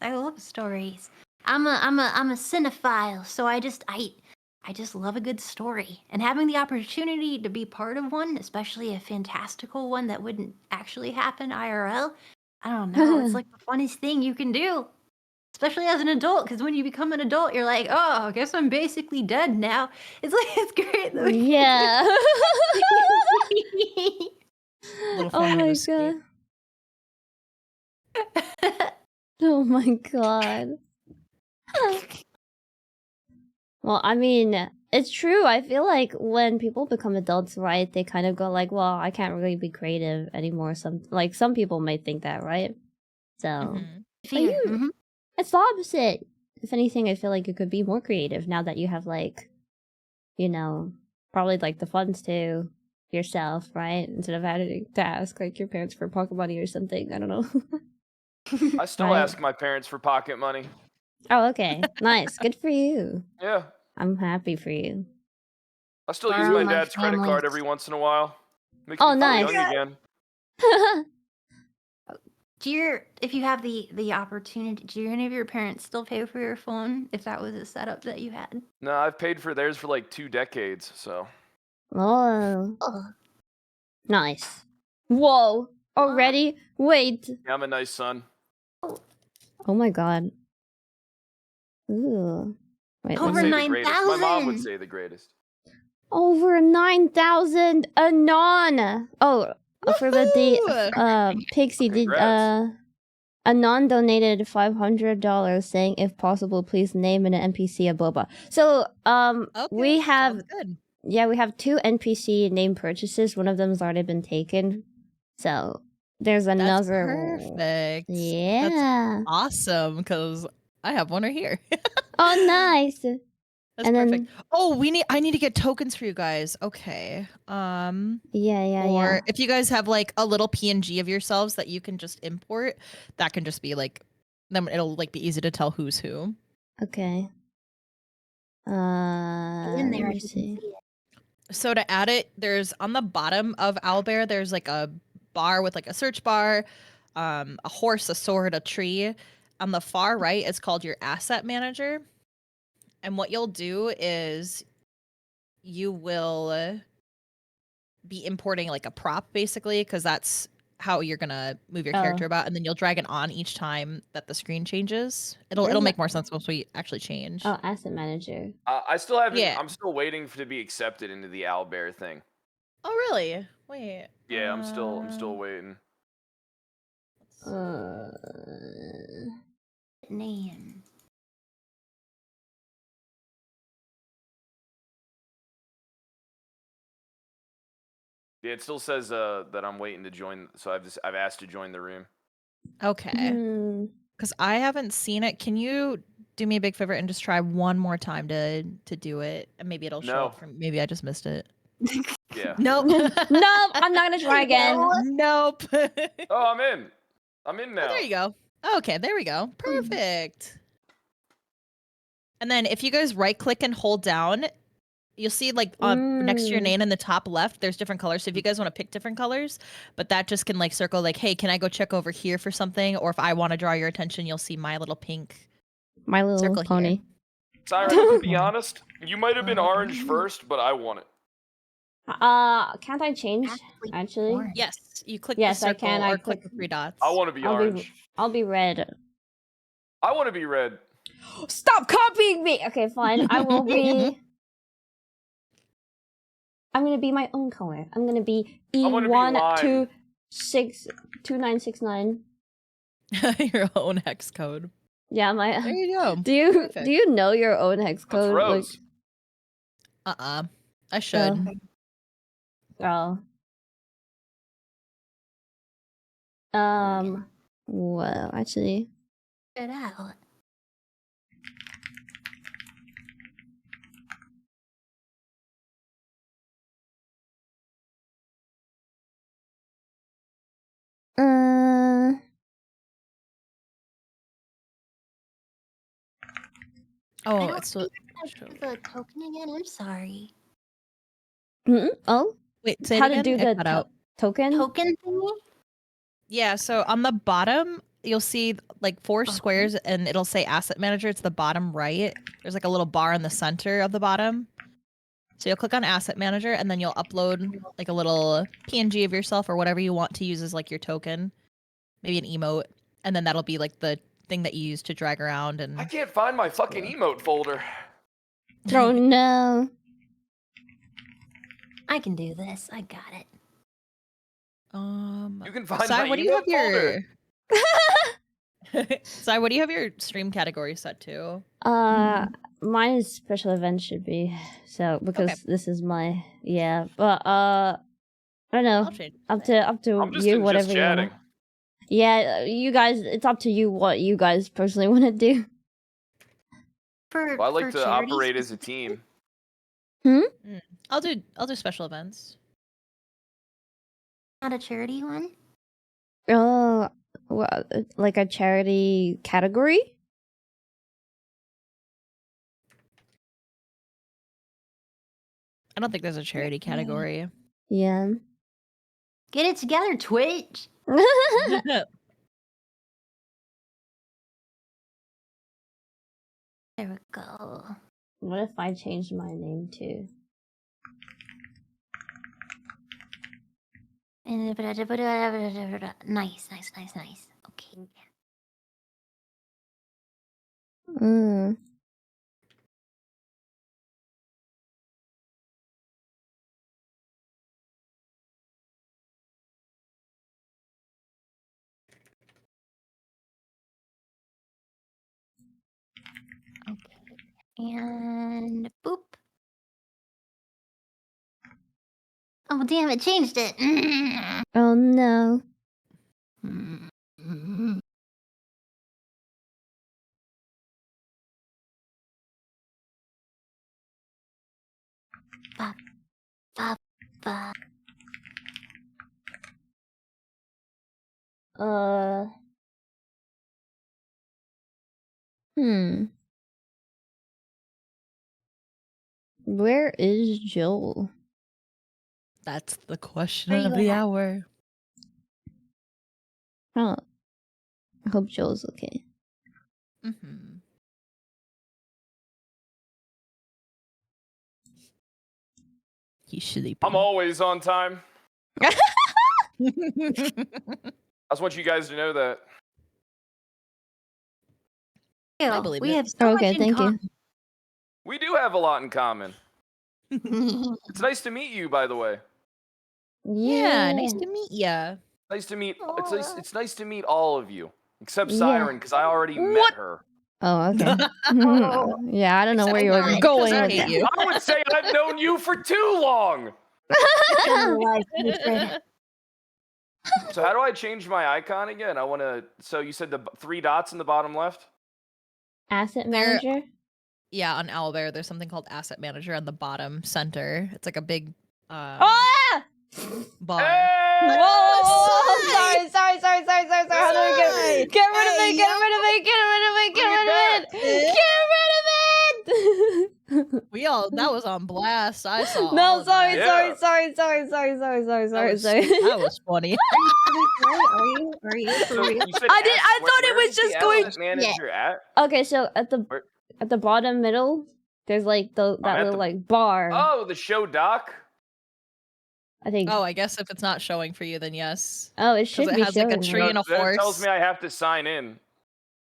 I love stories. I'm a cinephile, so I just love a good story. And having the opportunity to be part of one, especially a fantastical one that wouldn't actually happen IRL, I don't know. It's like the funniest thing you can do. Especially as an adult, because when you become an adult, you're like, oh, I guess I'm basically dead now. It's like, it's great. That we Yeah. Little Oh fun my to see. god. Oh my god. Well, I mean, it's true. I feel like when people become adults, right, they kind of go like, well, I can't really be creative anymore. Some people might think that, right? So, Fear. it's the opposite. If anything, I feel like you could be more creative now that you have like, you know, probably like the funds to yourself, right? Instead of having to ask like your parents for pocket money or something. I don't know. I still Right. ask my parents for pocket money. Oh, okay. Nice. Good for you. Yeah. I'm happy for you. I still use Borrow my my dad's credit card family's- every once in a while. Makes Oh, me feel nice. young again. If you have the opportunity, do any of your parents still pay for your phone if that was a setup that you had? No, I've paid for theirs for like 2 decades, so. Oh, Oh, nice. Whoa. Already? Wait. Yeah, I'm a nice son. Oh my god. Ooh. Wait, Over Would say the greatest. My mom would 9,000. say the greatest. over 9,000 anon. Oh, for the Woohoo! Pixie did Congrats. A non-donated $500 saying, if possible, please name an NPC a boba. So, Okay, we have, sounds good. yeah, we have 2 NPC name purchases. One of them's already been taken. So, there's That's another. perfect. Yeah. That's awesome because I have one right here. Oh, nice. That's And perfect. then, Oh, I need to get tokens for you guys. Okay. yeah. If you guys have like a little PNG of yourselves that you can just import, that can just be like, then it'll like be easy to tell who's who. Okay. In there, Let me if you can see. see it. So to add it, there's on the bottom of Owlbear, there's like a bar with like a search bar, a horse, a sword, a tree. On the far right, it's called your asset manager. And what you'll do is you will be importing like a prop basically, because that's how you're gonna move your character about, and then you'll drag it on each time that the screen changes. It'll make more sense once we actually change. Oh, asset manager. I still haven't. Yeah. I'm still waiting to be accepted into the owlbear thing. Oh really? Wait. Yeah, I'm still waiting. Name. Yeah, it still says that I'm waiting to join. So I've asked to join the room. Okay. Because I haven't seen it. Can you do me a big favor and just try one more time to do it? And maybe it'll show up from. Maybe I just missed it. Yeah. Nope. Nope, I'm not gonna try again. Nope. Oh, I'm in. I'm in now. Oh, there you go. Okay, there we go. Perfect. And then if you guys right click and hold down, you'll see like next to your name in the top left, there's different colors. So if you guys want to pick different colors, but that just can like circle like, hey, can I go check over here for something? Or if I want to draw your attention, you'll see my little pink My Little circle Pony. Saiiren, to be honest, you might have been orange first, but I won it. Can't I change? Actually, Orange. Yes, you click Yes, the I circle can. I or click click- the 3 dots. I want to be orange. I'll be red. I want to be red. Stop copying me. Okay, fine. I will be. I'm gonna be my own color. I'm gonna be gonna be lime. E12629. Your own hex code. Yeah, my. There you go. Do you Perfect. do you know your own hex What's code? rose? I should. Oh. Well, actually. Get out. Oh, I don't it's still. think the token again. I'm sorry. Oh, Wait, say how it to again? do It the cut out. token? Token thingy? Yeah, so on the bottom, you'll see like 4 squares and it'll say asset manager. It's the bottom right. There's like a little bar in the center of the bottom. So you'll click on asset manager and then you'll upload like a little PNG of yourself or whatever you want to use as like your token. Maybe an emote. And then that'll be like the thing that you use to drag around and I can't find my fucking emote folder. Oh no. I can do this. I got it. You can find Sai, my what do you have emote folder. Sai, what do you have your stream category set to? Mine is special events should be so because Okay. this is my but I don't know. I'll change Up it. to I'm just you, in whatever just you chatting. want. Yeah, you guys. It's up to you what you guys personally want to do. For Well, I like for to charity operate as a team. I'll do special events. Not a charity one. Oh, well, like a charity category. I don't think there's a charity category. Yeah. Get it together, Twitch. There we go. What if I changed my name too? Nice. Okay. And boop. Oh damn! It changed it. Oh no. Ba, ba, ba. Where is Joel? That's the question Where you of the at? hour. Oh, I hope Joel's okay. Mm-hmm. He's sleeping. I'm always on time. I just want you guys to know that. I believe we it. have so Okay, much in thank you. common. We do have a lot in common. You. It's nice to meet you, by the way. Yeah, nice to meet ya. Nice to meet. It's nice to meet all of you, except Yeah. Saiiren, because I already met her. Oh, okay. Oh. Yeah, I don't know where you were Except going I with hate that. you. I would say I've known you for too long. So how do I change my icon again? I want to. So you said the 3 dots in the bottom left. Asset There- manager? Yeah, on Owlbear, there's something called Asset Manager on the bottom center. It's like a big Ah! bar. Hey! Whoa! Sorry. How do I Hey! get rid of Hey, it? Get rid of it! Get rid of it! Get Bring it rid of it! Get rid of it! That was on blast. I saw. all No, of sorry. that. That was funny. Are you So for real? you said I thought it where was is the just going- asset manager at? Okay, so at Where- the bottom middle, there's like that at little the- like bar. Oh, the show doc. I think. Oh, I guess if it's not showing for you, then yes. Oh, it should it be has, like, a showing. tree me. and a Then it tells horse. me I have to sign in.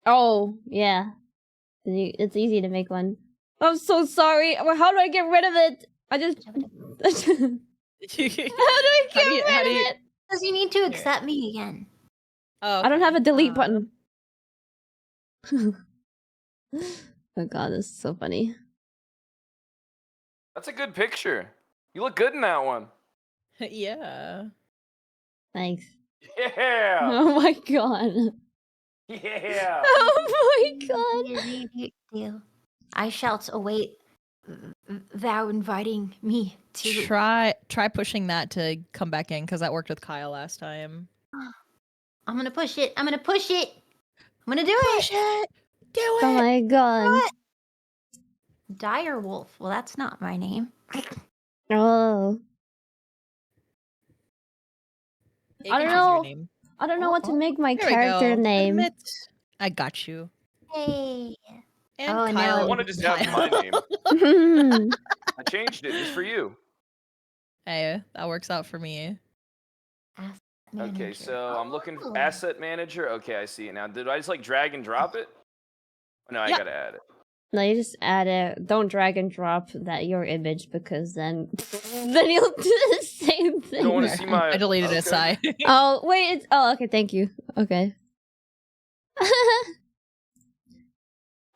Oh, yeah. It's easy to make one. I'm so sorry. Well, how do I get rid of it? I just. how do I get rid of it? Because you need to accept me again. Oh, I don't have a delete okay. button. Oh god, this is so funny. That's a good picture. You look good in that one. Yeah. Thanks. Yeah. Oh my god. Yeah. Oh my god. I shall await thou inviting me to. Try pushing that to come back in, because that worked with Kyle last time. I'm gonna push it. I'm gonna push it. I'm gonna do Push it. Do Oh it. my god. What? Dire Wolf. Well, that's not my name. Oh. It I can don't choose your know. name. I don't know what to make my There we character go. name. Admit. I got you. Hey. And Oh, and now Kyle. I it- wanted to just have my name. Hmm. I changed it just for you. Hey, that works out for me. Okay, Manager. so I'm looking for Oh. asset manager. Okay, I see it now. Did I just like drag and drop it? No, I Yeah. gotta add it. No, you just add it. Don't drag and drop your image because then you'll do the same thing. You don't want to There, see my. I deleted okay. it, Sai. Oh wait, it's okay. Thank you. Okay.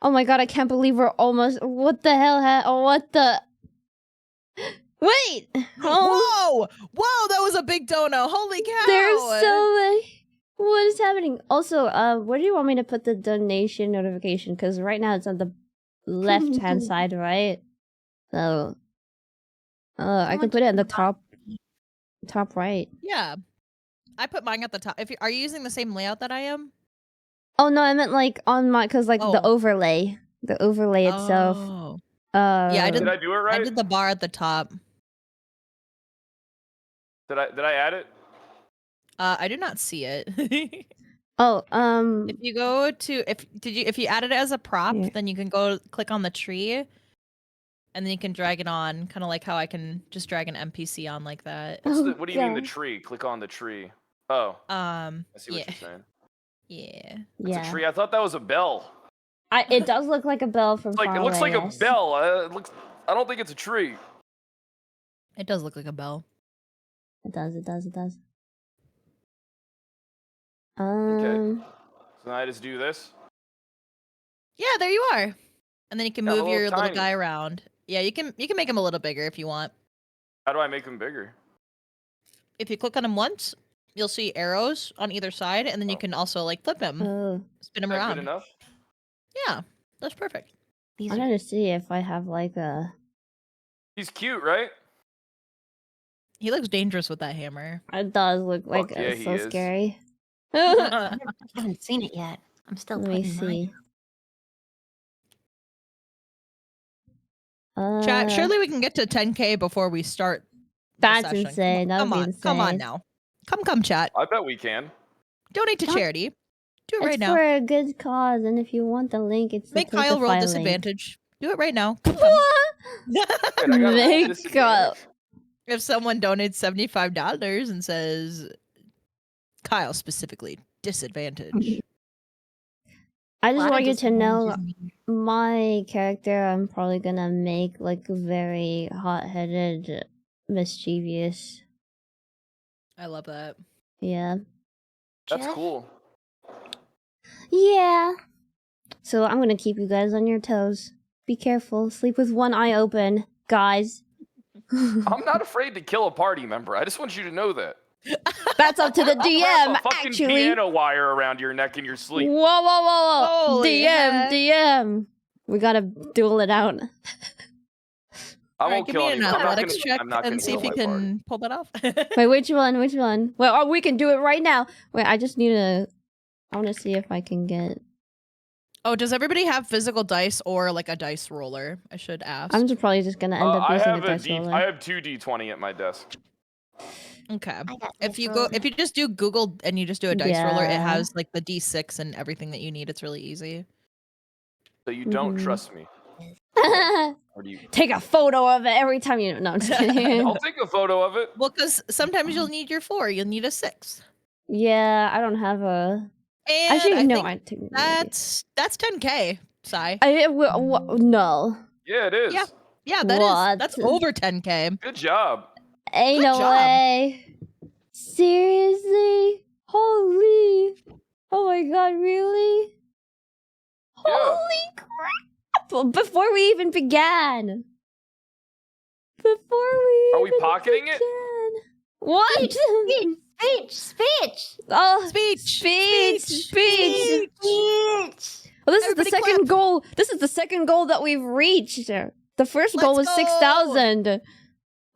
Oh my god, I can't believe we're almost. What the hell? What the? Wait. Oh, Whoa, that was a big dono. Holy cow! there's so many. What is happening? Also, where do you want me to put the donation notification? Because right now it's on the left hand side, right? So, I can put it in the top right. Yeah, I put mine at the top. Are you using the same layout that I am? Oh no, I meant like on my because like the Oh. overlay itself. Oh. Yeah, I did- Did I do it right? I did the bar at the top. Did I add it? I did not see it. Oh, If you go to if you added it as a prop, Yeah. then you can go click on the tree, and then you can drag it on, kind of like how I can just drag an NPC on like that. What do you mean the God. tree? Click on the tree. Oh, I see what Yeah, you're saying. yeah. It's Yeah, a tree. I thought that was a bell. it does look like a bell from It's like far it looks away, like a yes. bell. It looks. I don't think it's a tree. It does look like a bell. It does. Okay. So now I just do this. Yeah, there you are. And And then you can Yeah, I'm a move your little little tiny. guy around. Yeah, you can make him a little bigger if you want. How do I make him bigger? If you click on him once, you'll see arrows on either side, and then you can also like flip him, Oh, spin him Is that around. good enough? Yeah, that's perfect. These I'm are gonna see if I have like a. He's cute, right? He looks dangerous with that hammer. It does look like yeah, he so is. scary. I haven't seen it yet. I'm still Let me putting mine. see. Chat, surely we can get to 10K before we start. That's session. insane. That would be insane. Come on now. Come, chat. I bet we can. Donate to Don't- charity. Do it It's right now. for a good cause, and if you want the link, it's Make the Kyle roll Thintify disadvantage. Do it right now. Link. Wait, I gotta roll Make disadvantage? If someone donates $75 and says, Kyle specifically, disadvantage. I just A lot want of you to know disadvantages my character. I'm probably gonna make like very hot-headed, mischievous. I love that. Yeah. That's Jeff? cool. Yeah. So I'm gonna keep you guys on your toes. Be careful. Sleep with one eye open, guys. I'm not afraid to kill a party member. I just want you to know that. That's up to the I'll wrap DM, a fucking actually. piano wire around your neck in your sleep. Whoa. Holy DM, heck. DM. We gotta duel it out. I All won't give kill me an anyone. I'm not athletics gonna- check I'm not gonna and see if kill you my party. can pull that off. Wait, which one? Well, oh, we can do it right now. Wait, I just need to. I want to see if I can get. Oh, does everybody have physical dice or like a dice roller? I should ask. I'm just probably just gonna end up I using have a dice I roller. have 2 D20 at my desk. Okay. I got If this you roll. just do Google and you just do a dice roller, it Yeah. has like the D6 and everything that you need. It's really easy. So you don't Mhm. trust me, or do you? Take a photo of it every time you. No, I'm just kidding. I'll take a photo of it. Well, because sometimes you'll need your 4. You'll need a 6. Yeah, I don't have a. And Actually, I no, think I think that's 10K, Sai. no. Yeah, it is. Yeah. Yeah, that's What? over 10K. Good job. Ain't Good no job. way. Seriously? Holy. Oh my god, really? Yeah. Holy crap! Before we even began. Are we pocketing it? What? Speech! Oh, Speech. speech. Speech! Well, this Everybody is the second goal. This is the second goal that we've reached. The first goal was Let's go. 6,000.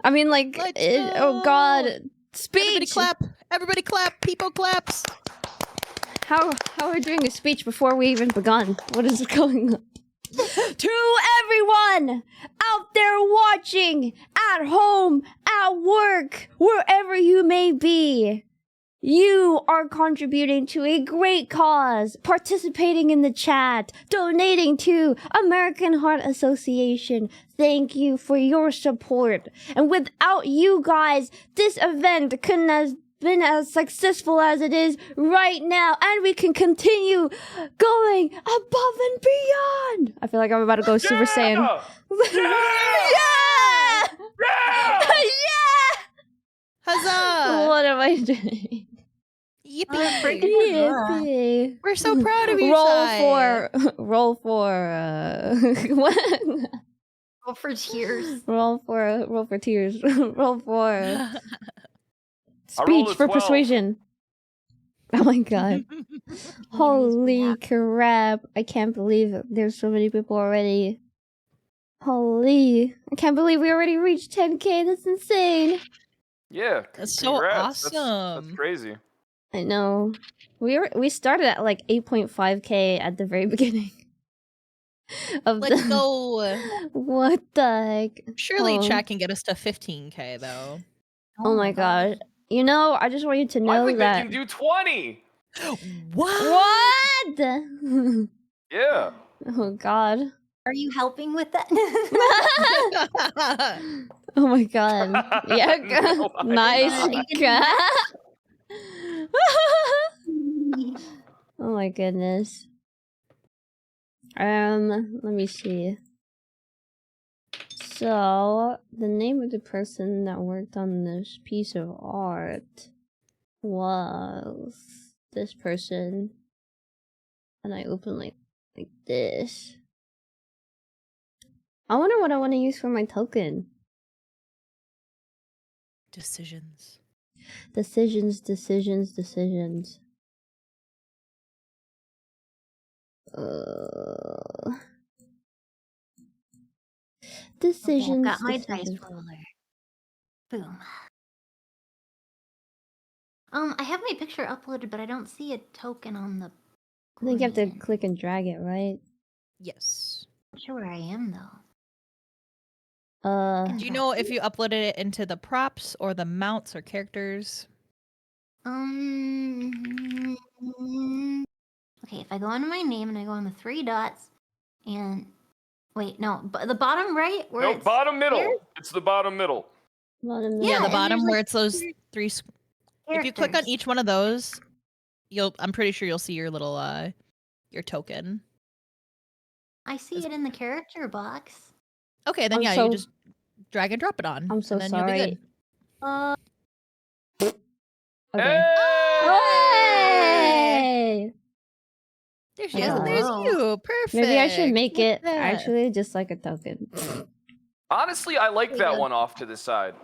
I mean, like, Let's oh god, go. speech. Everybody clap. Everybody clap. People claps. How are we doing a speech before we even begun? What is going on? To everyone out there watching, at home, at work, wherever you may be, you are contributing to a great cause, participating in the chat, donating to American Heart Association. Thank you for your support. And without you guys, this event couldn't have been as successful as it is right now, and we can continue going above and beyond. I feel like I'm about to go Super Saiyan. Yeah! Yeah! Yeah! Huzzah. What am I doing? Yippee. Yippee. We're so proud of you, Roll Sai. for what? Go for tears. roll for tears. Roll for I rolled speech a for 12. persuasion. Oh my god. Holy crap. I can't believe there's so many people already. Holy. I can't believe we already reached 10K. That's insane. Yeah. That's so congrats. That's awesome. crazy. I know. We started at like 8.5K at the very beginning. Let's go. What the heck? Surely Oh. chat can get us to 15K though. Oh my god. You know, I just want you to I know think that. they can do 20. What? Yeah. Oh god. Are you helping with that? Oh my god. Yeah. No, I'm Nice. not. Oh my goodness. Let me see. So, the name of the person that worked on this piece of art was this person. And I open like this. I wonder what I want to use for my token. Decisions. Decisions. Decisions. Okay, I've got my dice decisions. roller. Boom. I have my picture uploaded, but I don't see a token on the. I think you have to screen. click and drag it, right? Yes. Not sure where I am though. Do you know if you uploaded it into the props or the mounts or characters? Okay, if I go into my name and I go on the 3 dots, and wait, no, but the bottom right where No, it's bottom middle. here? It's the bottom middle. Yeah, the and bottom there's, where like, it's those three. If you click on characters. each one of those, I'm pretty sure you'll see your little your token. I see it in the character box. Okay, then I'm you so- just drag and drop it on. I'm so and then sorry. You'll be good. Okay. Hey! Hey! There she is. Oh. And there's you. Perfect. Maybe I should make Look it at that. actually just like a token. Honestly, I like that one off to the side.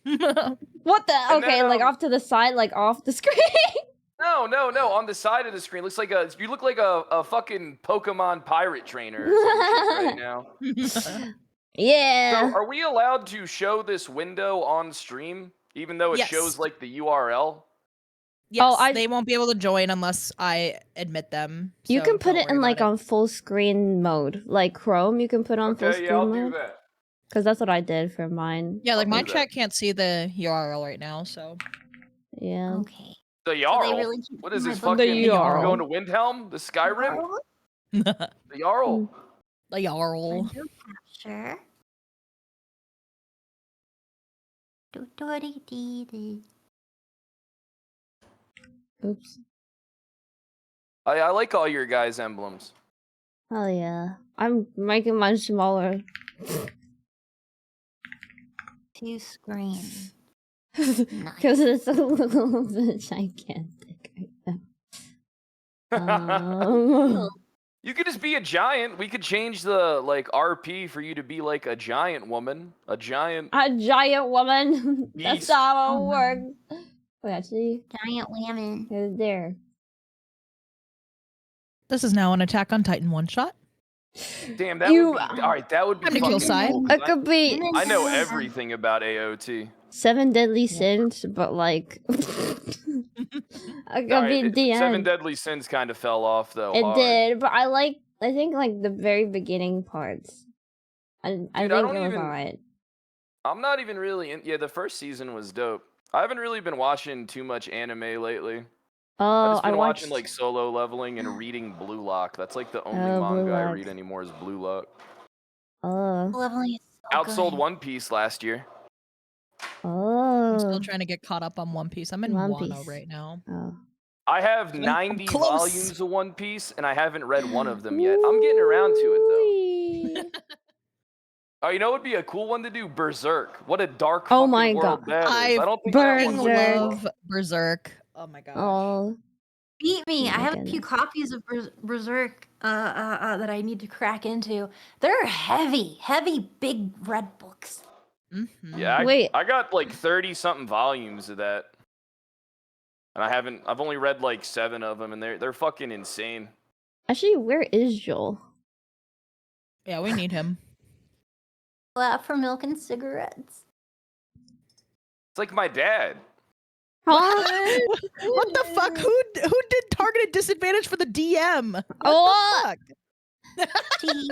What the? And Okay, then, like off to the side, like off the screen. No, on the side of the screen. Looks like you look like a fucking Pokemon pirate trainer or some shit right now. Yeah. So, are we allowed to show this window on stream, even though it Yes. shows like the URL? Yes, I- they won't be able to join unless I admit them. You so can put don't it worry in like about on full screen mode, like Chrome. You can put on full Okay, screen yeah, I'll do mode. that. Because that's what I did for mine. Yeah, like I'll my do that. chat can't see the URL right now, so. Yeah. Okay. The So they Jarl. really keep What is my this book- fucking? The Jarl. Going to Windhelm? The Skyrim? The The Jarl. Jarl. Window capture. Do-do-dee-dee-dee. Oops. I like all your guys' emblems. Oh yeah. I'm making mine smaller. Two screen. Because it's a little bit gigantic right now. You could just be a giant. We could change the like RP for you to be like a giant woman, a giant. A giant woman. That's Beast. not how it Oh, works. Wait, actually, Giant women. it's there. This is now an Attack on Titan one shot. Damn, that You- would be all right. That would be Time to kill fucking Sai. cool, It 'cause could be I know everything about AOT. 7 deadly sins, but like it could All be right, the Seven end. Deadly Sins kind of fell off though. It hard. did, but I think like the very beginning parts. I think I it don't was even- alright. I'm not even really in. Yeah, the first season was dope. I haven't really been watching too much anime lately. I've Oh, just I been watched watching like Solo Leveling and reading Blue Lock. That's like the only Oh, Blue manga I Lock. read anymore is Blue Lock. Leveling is so Outsold good. One Piece last year. I'm still Oh. trying to get caught up on One Piece. I'm in One Wano Piece. right now. Oh. I have I'm 90 close. volumes of One Piece, and I haven't read one of them yet. I'm getting around to it, though. Oh, you know what would be a cool one to do? Berserk. What a dark Oh fucking my world that is. I I don't think that I one's Berserk. love Berserk. Oh my gosh. Oh. Beat me. Oh I my have a few goodness. copies of Berserk that I need to crack into. They're heavy, big red books. Mhm. Yeah, Wait. I got like 30 something volumes of that. And I've only read like 7 of them, and they're fucking insane. Actually, where is Joel? Yeah, we need him. Out for milk and cigarettes. It's like my dad. Huh? What the fuck? Who did targeted disadvantage for the DM? What Oh, the fuck? Tea.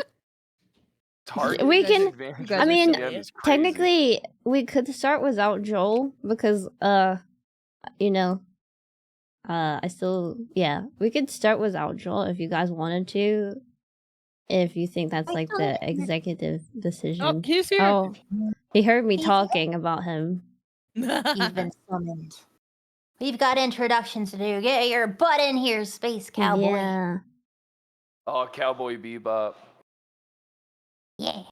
Target We can- disadvantage you for guys I are mean, DM is crazy. technically, we could start without Joel because, you know, I still, yeah, we could start without Joel if you guys wanted to. If you think that's I like thought the it- executive Oh, decision. he's here. Oh, he heard me He's talking about him. You've been summoned. We've got introductions to do. Get your butt in here, space cowboy. Yeah. Oh, Cowboy Bebop. Yeah.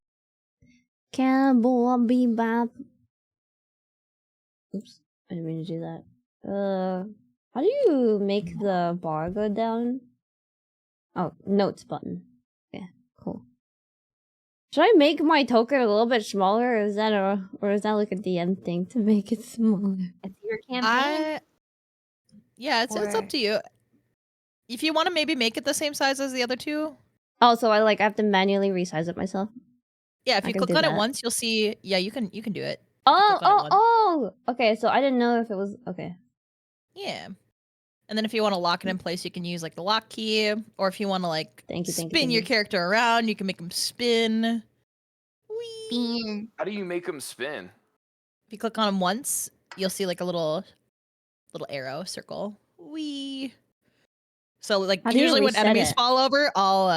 Cowboy Bebop. Oops, I didn't mean to do that. How do you make the bar go down? Oh, notes button. Yeah, cool. Should I make my token a little bit smaller, or is that like a DM thing to make it smaller? It's your campaign. Yeah, it's Or- up to you. If you want to maybe make it the same size as the other two. Oh, so I have to manually resize it myself. Yeah, if I you can click do on it that. once, you'll see. Yeah, you can do it. Oh, click on it oh. Okay, so I didn't know if it was okay. Yeah. And then if you want to lock it in place, you can use like the lock key, or if you want to like spin your character around, you can make them spin. Whee! Bean. How do you make them spin? If you click on them once, you'll see like a little arrow circle. Wee. So like How do you usually when reset enemies it? fall over, I'll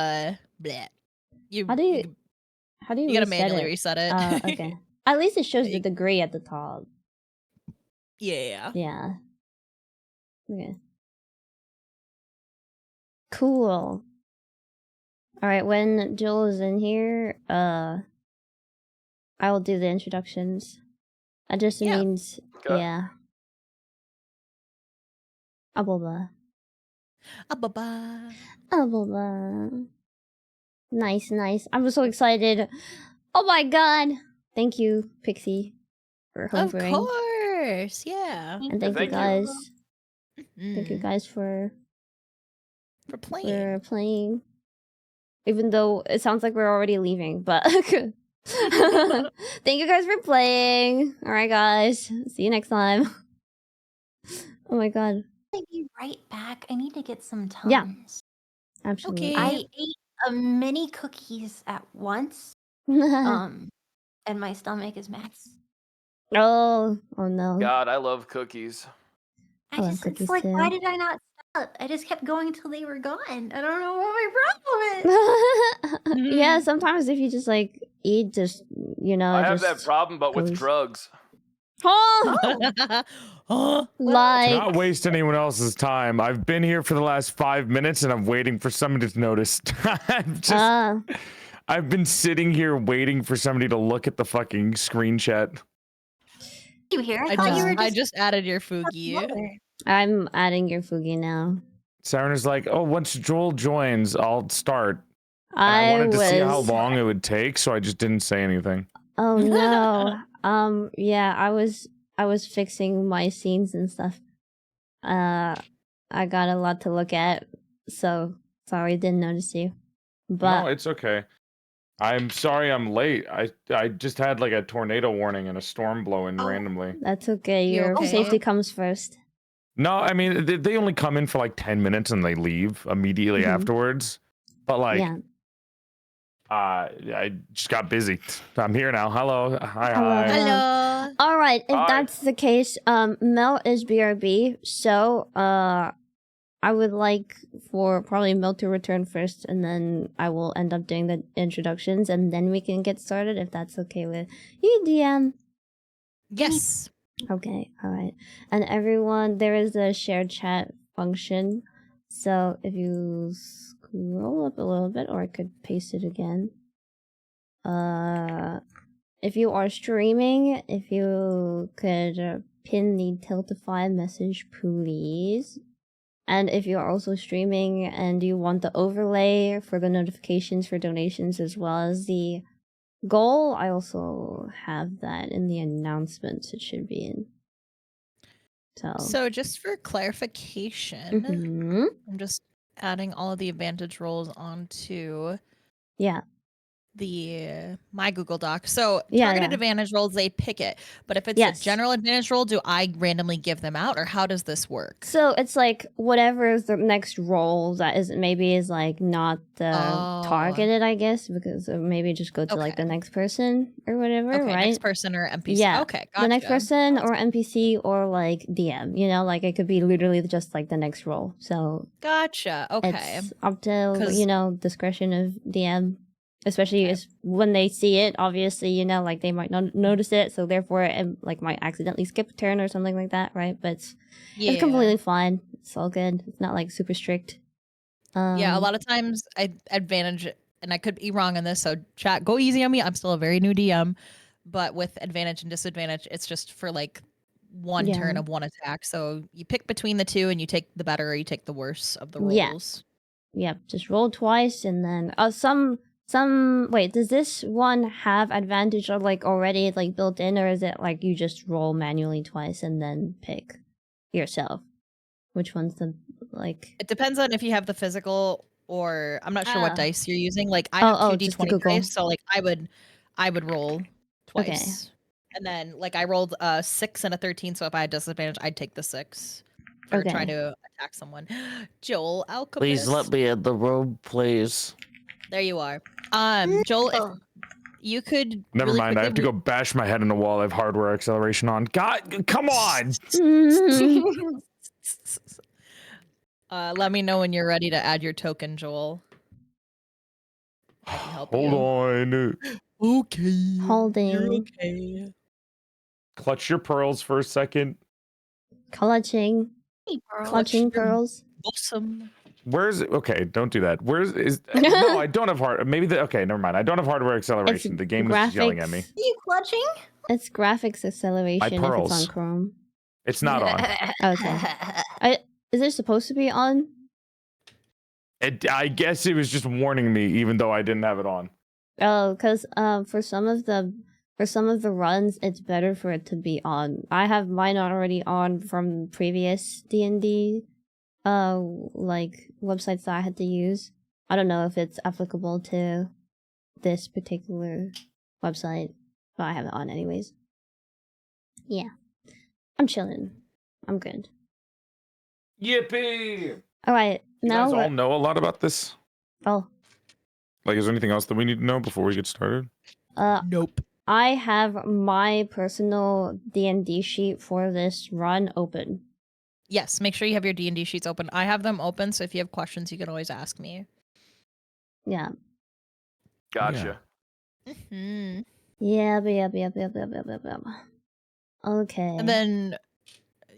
bleh. How do you you gotta reset manually it? reset it. Okay. At least it shows the Like- degree at the top. Yeah. Yeah. Okay. Cool. All right, when Jill is in here, I will do the introductions. That just Yeah. means Okay. yeah. Ababa. Ababa. Ababa. Nice, nice. I'm so excited. Oh my god. Thank you, Pixie, for Of homebrewing. course. Yeah. And thank you Thank you. guys. Thank you Mm. guys for For playing. Even though it sounds like we're already leaving, but thank you guys for playing. All right, guys. See you next time. Oh my god. I'll be right back. I need to get some Yeah. Tums. Absolutely. I ate many cookies at once. And my stomach is max. oh no. God, I love cookies. I love It's cookies like, too. why did I not stop? I just kept going till they were gone. I don't know what my problem is. Yeah, sometimes if you just like eat, just I have that problem, but with goes- drugs. Oh, Huh? To like not waste anyone else's time, I've been here for the last 5 minutes and I'm waiting for somebody to notice. I've been sitting here waiting for somebody to look at the fucking screen chat. You here? I thought you were just added your Fugi. I'm adding your Fugi now. Siren is like, oh, once Joel joins, I'll start. And I wanted to was. see how long it would take, so I just didn't say anything. Oh no. Yeah, I was fixing my scenes and stuff. I got a lot to look at, so sorry, didn't notice you. But No, it's okay. I'm sorry I'm late. I just had like a tornado warning and a storm blowing randomly. that's okay. You Your okay? safety comes first. No, I mean they only come in for like 10 minutes and they leave immediately Mhm. afterwards. But like Yeah. I just got busy. I'm here now. Hello. Hi. Hello. Hi. Hello. All right, if Hi. that's the case, Mel is BRB, so I would like for probably Mel to return first, and then I will end up doing the introductions, and then we can get started if that's okay with you, DM. Yes. Okay, all right. And everyone, there is a shared chat function, so if you scroll up a little bit, or I could paste it again. If you are streaming, if you could pin the Tiltify message, please. And if you are also streaming and you want the overlay for the notifications for donations as well as the goal, I also have that in the announcements. It should be in. So just for clarification, Mhm. I'm just adding all of the advantage rolls onto Yeah. the my Google Doc. So Yeah, targeted yeah. advantage rolls, they pick it. But if it's Yes. a general advantage roll, do I randomly give them out, or how does this work? So it's like whatever is the next role that is maybe is like not the Oh. targeted, I guess, because maybe just go to like Okay. the next person or whatever, Okay, right? next person or NPC. Yeah, Okay, the next gotcha. person or NPC or like DM, like it could be literally just like the next role. So Gotcha. Okay. it's up to 'Cause- discretion of DM, especially as when they see it. Obviously, like they might not notice it, so therefore it like might accidentally skip a turn or something like that, right? But it's completely fine. It's all good. It's not like super strict. Yeah, a lot of times I advantage, and I could be wrong on this, so chat, go easy on me. I'm still a very new DM, but with advantage and disadvantage, it's just for like one Yeah. turn of one attack. So you pick between the two, and you take the better or you take the worse of the Yeah. rolls. Yeah, just roll twice, and then some Wait, does this one have advantage or like already like built in, or is it like you just roll manually twice and then pick yourself? Which one's the like? It depends on if you have the physical or I'm not sure what Ah. dice you're using. Like I have two just the d20 Google. dice, so like I would roll twice. Okay. And then like I rolled a 6 and a 13, so if I had disadvantage, I'd take the 6 for trying to attack someone. Joel Alchemist. Please let me in the room, please. There you are. Joel, if you could Never really mind. I have to quickly go bash my head in the wall. I have hardware acceleration on. God, come on! let me know when you're ready to add your token, Joel. I can help Hold you. on. Okay. Holding. You're okay. Clutch your pearls for a second. Clutching. Clutching pearls. Awesome. Where's okay? Don't do that. No, I don't have hard. Maybe okay. Never mind. I don't have hardware acceleration. The game was just yelling at me. Are you clutching? It's graphics acceleration if it's pearls. on Chrome. It's not on. Okay. Is it supposed to be on? I guess it was just warning me, even though I didn't have it on. Oh, because for some of the runs, it's better for it to be on. I have mine already on from previous D&D like websites that I had to use. I don't know if it's applicable to this particular website, but I have it on anyways. Yeah. I'm chilling. I'm good. Yippee! Alright, You now guys all know a lot about this? Oh. Like, is there anything else that we need to know before we get started? Nope. I have my personal D&D sheet for this run open. Yes, make sure you have your D&D sheets open. I have them open, so if you have questions, you can always ask me. Yeah. Gotcha. Mm-hmm. Yeah. Okay. And then,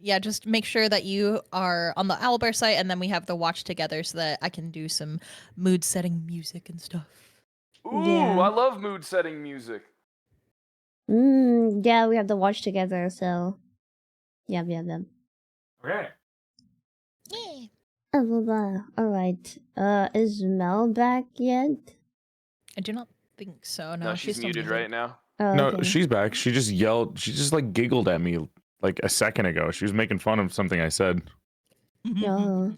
yeah, just make sure that you are on the Owlbear site, and then we have the watch together so that I can do some mood-setting music and stuff. Ooh, Yeah. I love mood setting music. Yeah, we have the watch together, so yeah. Okay. Yeah. Alright. Is Mel back yet? I do not think so. No, No, she's still muted right now. Oh, No, okay. she's back. She just yelled. She just like giggled at me like a second ago. She was making fun of something I said. Oh.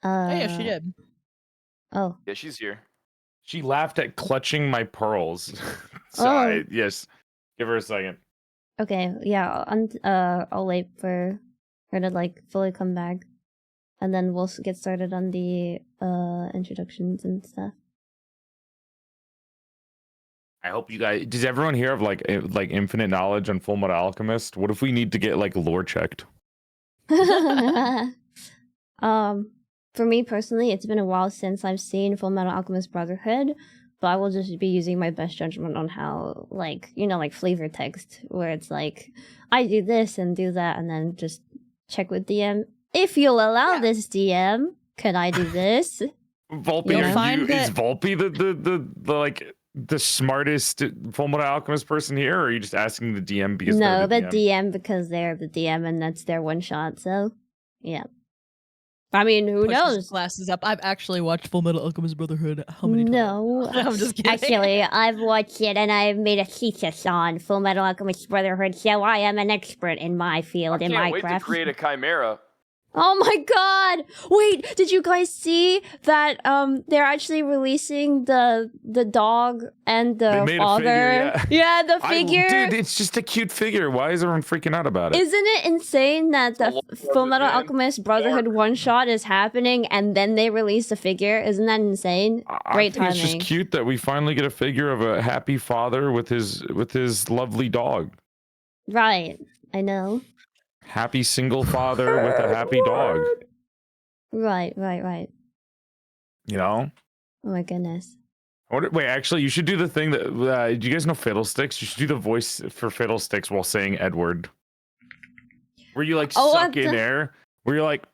Oh, yeah, she did. Oh. Yeah, she's here. She laughed at clutching my pearls. Yes. Give her a second. Okay, yeah, I'll wait for her to like fully come back, and then we'll get started on the introductions and stuff. I hope you guys. Does everyone here have like infinite knowledge on Full Metal Alchemist? What if we need to get like lore checked? For me personally, it's been a while since I've seen Full Metal Alchemist Brotherhood, but I will just be using my best judgment on how, like, like flavor text, where it's like, I do this and do that, and then just check with DM. If you'll allow this, DM, can I do this? Volpe, You'll find is Volpe the smartest Full Metal Alchemist person here, or are you just asking the DM because No, they're the the DM? DM because they're the DM and that's their one shot, so yeah. I mean, who Pushes knows? Glasses up. I've actually watched Full Metal Alchemist Brotherhood. How many times? No. I'm just kidding. Actually, I've watched it and I've made a thesis on Full Metal Alchemist Brotherhood, so I am an expert in my field, I in can't wait Minecraft. to create a chimera. Oh my god! Wait, did you guys see that they're actually releasing the dog and They the made a father? figure, yeah. The figure. Dude, it's just a cute figure. Why is everyone freaking out about it? Isn't it insane that the Lord Full Metal man. Alchemist Brotherhood Lord. one shot is happening and then they release the figure? Isn't that insane? I Great think timing. it's just cute that we finally get a figure of a happy father with his lovely dog. Right, I know. Happy single father with a happy dog. Right. You know? Oh my goodness. Wait, actually, you should do the thing that. Do you guys know Fiddlesticks? You should do the voice for Fiddlesticks while saying Edward. Where you like suck in air. Where you're like,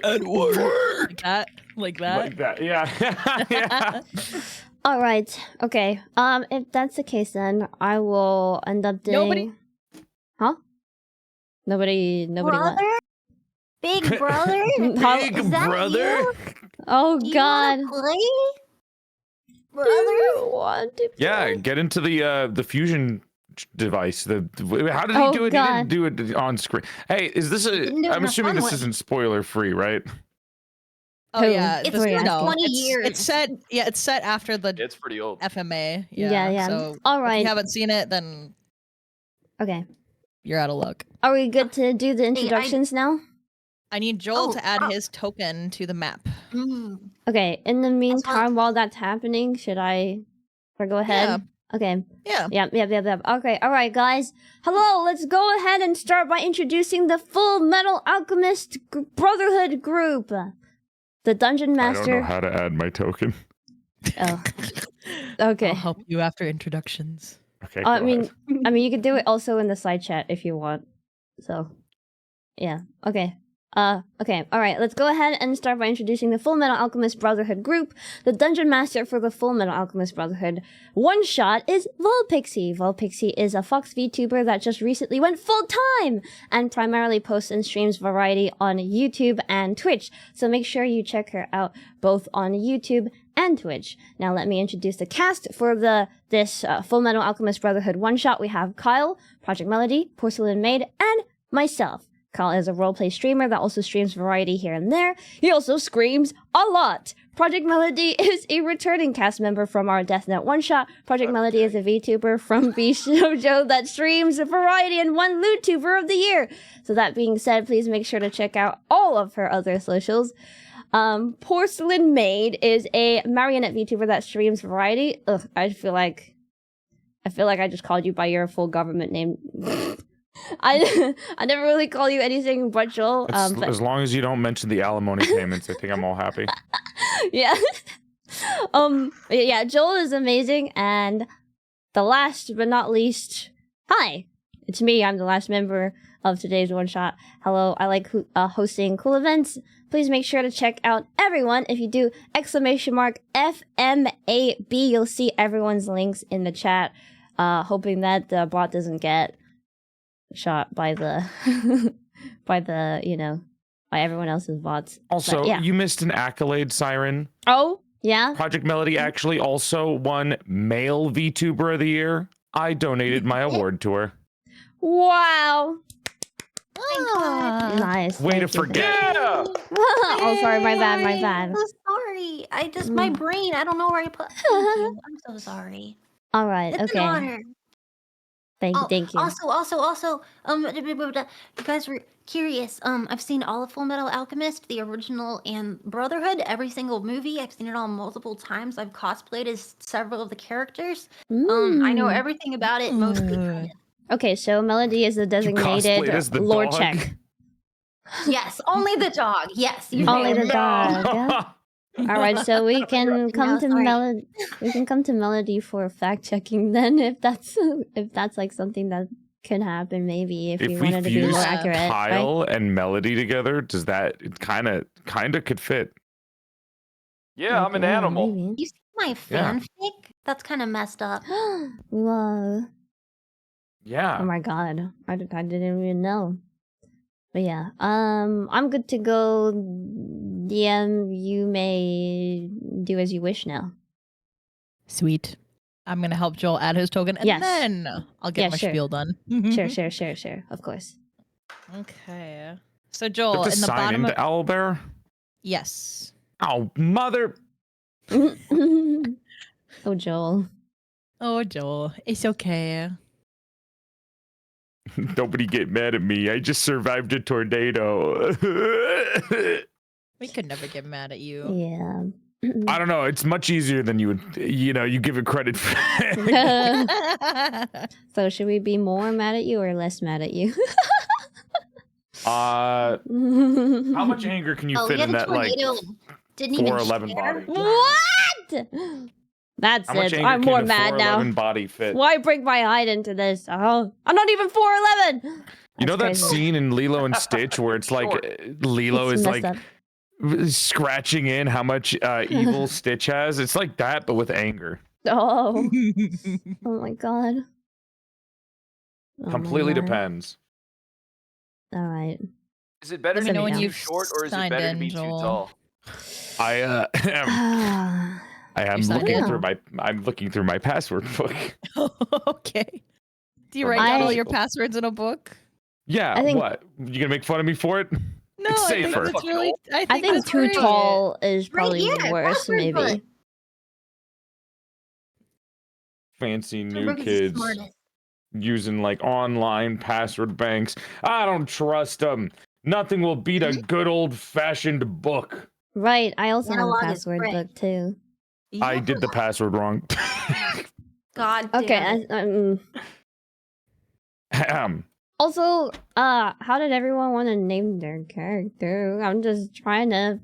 Edward. Like that? Like that, yeah. Yeah. All right. Okay. If that's the case, then I will end up doing. Nobody- Huh? Nobody. What? Brother? Big brother? How- Big Is that brother. you? Oh Do you God. wanna play? brother. Want to Yeah, play? get into the fusion device. How did he Oh, do it? God. He didn't do it on screen. Hey, is this a? Didn't do it I'm in a assuming fun this way. isn't spoiler free, right? Oh Who? yeah, It's Who are you been asking? 20 years. It's set. Yeah, it's set after the It's pretty old. FMA. Yeah, yeah. So All if right. you haven't seen it, then Okay. you're out of luck. Are we good to do the introductions now? I need Joel Oh, to add oh. his token to the map. Mm. Okay. In the well. meantime, while that's happening, should I go ahead? Okay. Yeah. Yep. Okay. All right, guys. Hello. Let's go ahead and start by introducing the Full Metal Alchemist Brotherhood group. The Dungeon I don't know Master. how to add my token. Oh. Okay. I'll help you after introductions. Okay. I go mean, ahead. you could do it also in the side chat if you want. So, yeah. Okay. Okay. All right. Let's go ahead and start by introducing the Full Metal Alchemist Brotherhood group. The Dungeon Master for the Full Metal Alchemist Brotherhood one shot is Volpixie. Volpixie is a Fox VTuber that just recently went full time and primarily posts and streams variety on YouTube and Twitch. So make sure you check her out both on YouTube and Twitch. Now let me introduce the cast for this Full Metal Alchemist Brotherhood one shot. We have Kyle, Project Melody, Porcelain Maid, and myself. Kyle is a roleplay streamer that also streams variety here and there. He also screams a lot. Project Melody is a returning cast member from our Death Note one-shot. Project Melody is a VTuber from Bishoujo that streams variety and won LootTuber of the Year. So that being said, please make sure to check out all of her other socials. Porcelain Maid is a marionette VTuber that streams variety. Ugh, I feel like I just called you by your full government name. I never really call you anything but Joel. But As long as you don't mention the alimony payments, I think I'm all happy. yeah. Yeah, Joel is amazing, and the last but not least, hi, it's me. I'm the last member of today's one shot. Hello, I like hosting cool events. Please make sure to check out everyone. If you do !FMAB, you'll see everyone's links in the chat. Hoping that the bot doesn't get shot by the by everyone else's bots. Also, But, yeah. you missed an accolade, Saiiren. Oh, yeah. Project Melody actually also won Male VTuber of the Year. I donated my award to her. Wow. Ah. Nice. Way to thank you. forget. Yeah. Oh, sorry, my bad. I'm so sorry. My brain, I don't know where I put. Thank you. I'm so sorry. All right, It's okay. an honor. Thank you. Also, you guys were curious. I've seen all of Full Metal Alchemist, the original and Brotherhood, every single movie. I've seen it all multiple times. I've cosplayed as several of the characters. I know Mm. everything about it, mostly. Mm. Okay, so Melody is the designated cosplayed as the lore dog? check. Yes, only the dog. Yes, you Only may the dog. All right, so we can come to sorry. Melody. We can come to Melody for fact checking then, if that's like something that could happen. Maybe if If you we wanted to be more fuse accurate, right? Kyle and Melody together, does that it kind of could fit? Yeah, I'm an Yeah, animal. maybe. You see my Yeah. fanfic? That's kind of messed up. Whoa! Yeah. Oh my god, I didn't even know. But yeah, I'm good to go. DM, you may do as you wish now. Sweet. I'm gonna help Joel add his token, and Yes. then I'll get Yeah, my sure. spiel done. Sure, of course. Okay. So You Joel, have to in the sign bottom into of Owlbear? yes. Oh, mother. Oh, Joel. Oh, Joel, it's okay. Nobody get mad at me. I just survived a tornado. We could never get mad at you. Yeah. I don't know. It's much easier than you would, you give it credit for. So should we be more mad at you or less mad at you? How much anger can you Oh, fit yeah, in the that, like, tornado didn't even 4'11" share. body? What? That's How much it. anger I'm can more a mad now. 4'11" body fit? Why bring my height into this? Oh, I'm not even 4'11. You know That's that crazy. scene in Lilo and Stitch where it's like Lilo It's is messed like up. scratching in how much evil Stitch has? It's like that, but with anger. Oh. Oh my god. Oh my Completely God. depends. All right. Is it better Let to me know be when too you've short or is it signed better to in, be Joel. too tall? I am I'm You signed looking through my password book. Okay. Do you For write my down all your physical. passwords in a book? Yeah. I think- What? You gonna make fun of me for it? No, It's I think safer. that's really. I I think that's too great. tall is probably yeah, worse, password book. maybe. Fancy The new book is the kids smartest. using like online password banks. I don't trust them. Nothing will beat a good old fashioned book. Right, I also have a Analog is password brick. book too. I Yeah. did the password wrong. God damn Okay, it. also, how did everyone want to name their character? I'm just trying to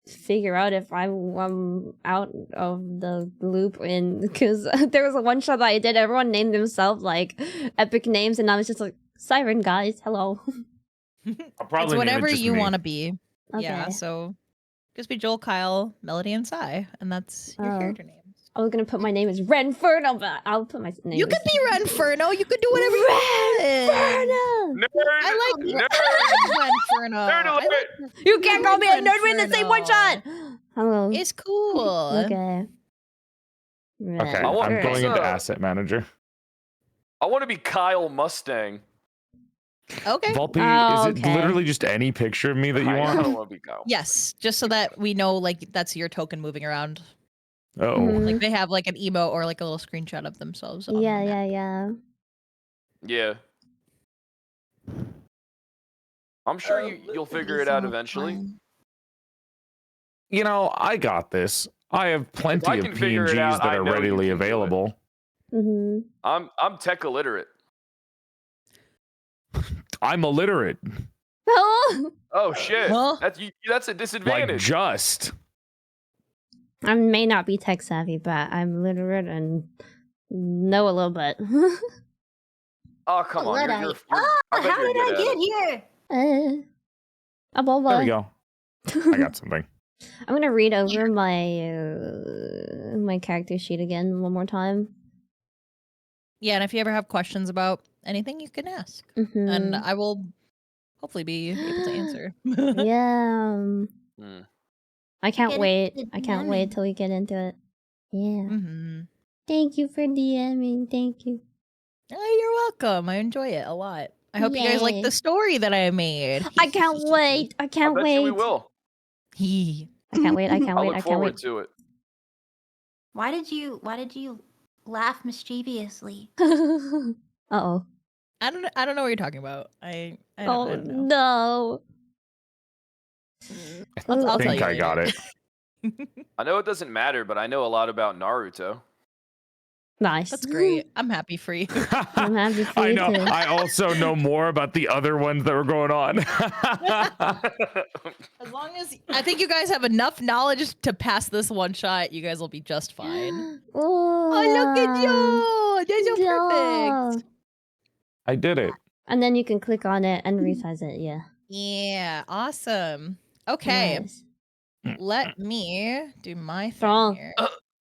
figure out if I'm out of the loop because there was a one shot that I did. Everyone named themselves like epic names, and I was just like, Saiiren, guys, hello. I'll It's probably name it whatever just you me. want to be. Yeah, Okay. so just be Joel, Kyle, Melody, and Sai, and that's your Oh. character names. I was gonna put my name as Renferno, but I'll put my name. You as could be Renferno. You could do whatever you want. Renferno. Nerd. I like Nerd. Renferno. Nerd I alert. like You can't call me a nerd in the Renferno. same one shot. Hello. It's cool. Okay. Okay, I want I'm going pizza. into asset manager. I want to be Kyle Mustang. Okay. Volpe, Oh, is it okay. literally just any picture of me that you I want? don't want to be Kyle. Yes, just so that we know, like, that's your token moving around. Oh, Mhm. Like, they have, like, an emote or, like, a little screenshot of themselves. On the Yeah, map. yeah. Yeah. I'm sure you'll figure it out eventually. you know, I got this. I have plenty I of can figure it PNGs out, that I are know you readily can do it. available. Mm-hmm. I'm tech illiterate. I'm illiterate. Oh, Oh shit. Huh? That's a Like disadvantage. just. I may not be tech savvy, but I'm literate and know a little bit. Oh come on. Luddite. You're Oh, I bet how you're did good I at get it. here? Abova. There we go. I got something. I'm gonna read over my my character sheet again one more time. Yeah, and if you ever have questions about anything, you can ask. Mm-hmm. And I will hopefully be able to answer. Yeah. Hmm. I can't Get wait. into I can't wait DMing. till we get into it. Yeah. Mm-hmm. Thank you for DMing. Thank you. Oh, you're welcome. I enjoy it a lot. I hope you guys like Yay. the story that I made. I can't wait. I I can't bet wait. you we will. He. I can't wait. I can't I wait. look I can't forward wait. to it. Why did you laugh mischievously? Uh-oh. I don't know what you're talking about. I Oh don't know. no. I'll I tell think you I got later. it. I know it doesn't matter, but I know a lot about Naruto. Nice. That's great. I'm happy for you. I'm happy for I you know. too. I also know more about the other ones that were going on. As long as I think you guys have enough knowledge to pass this one shot, you guys will be just fine. Oh, look at you! That's so perfect. I did it. And then you can click on it and resize it. Yeah. Yeah, awesome. Okay, Nice. let me do my thing Strong. here.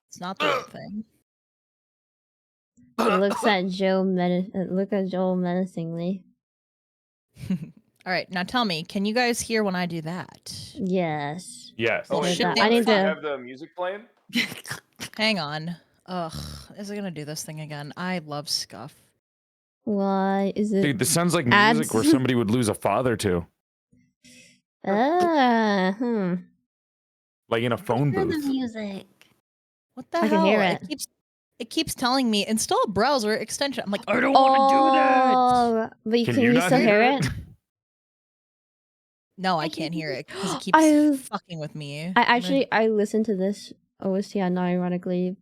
It's not the right thing. It looks at Joe. Look at Joel menacingly. All right, now tell me, can you guys hear when I do that? Yes. Yes. Oh, Shit, wait, that- you I need you to- have the music playing? Hang on. Ugh, is it gonna do this thing again? I love Scuff. Why is it? Dude, this sounds like Ads. music where somebody would lose a father to. Like in a phone Hear the booth. music. What the I hell? can hear it. It keeps telling me install browser extension. I'm like, I don't want to do that. Oh, but Can can you you not still hear hear it? No, I can't hear it because it keeps I- fucking with me. I listened to this OST unironically.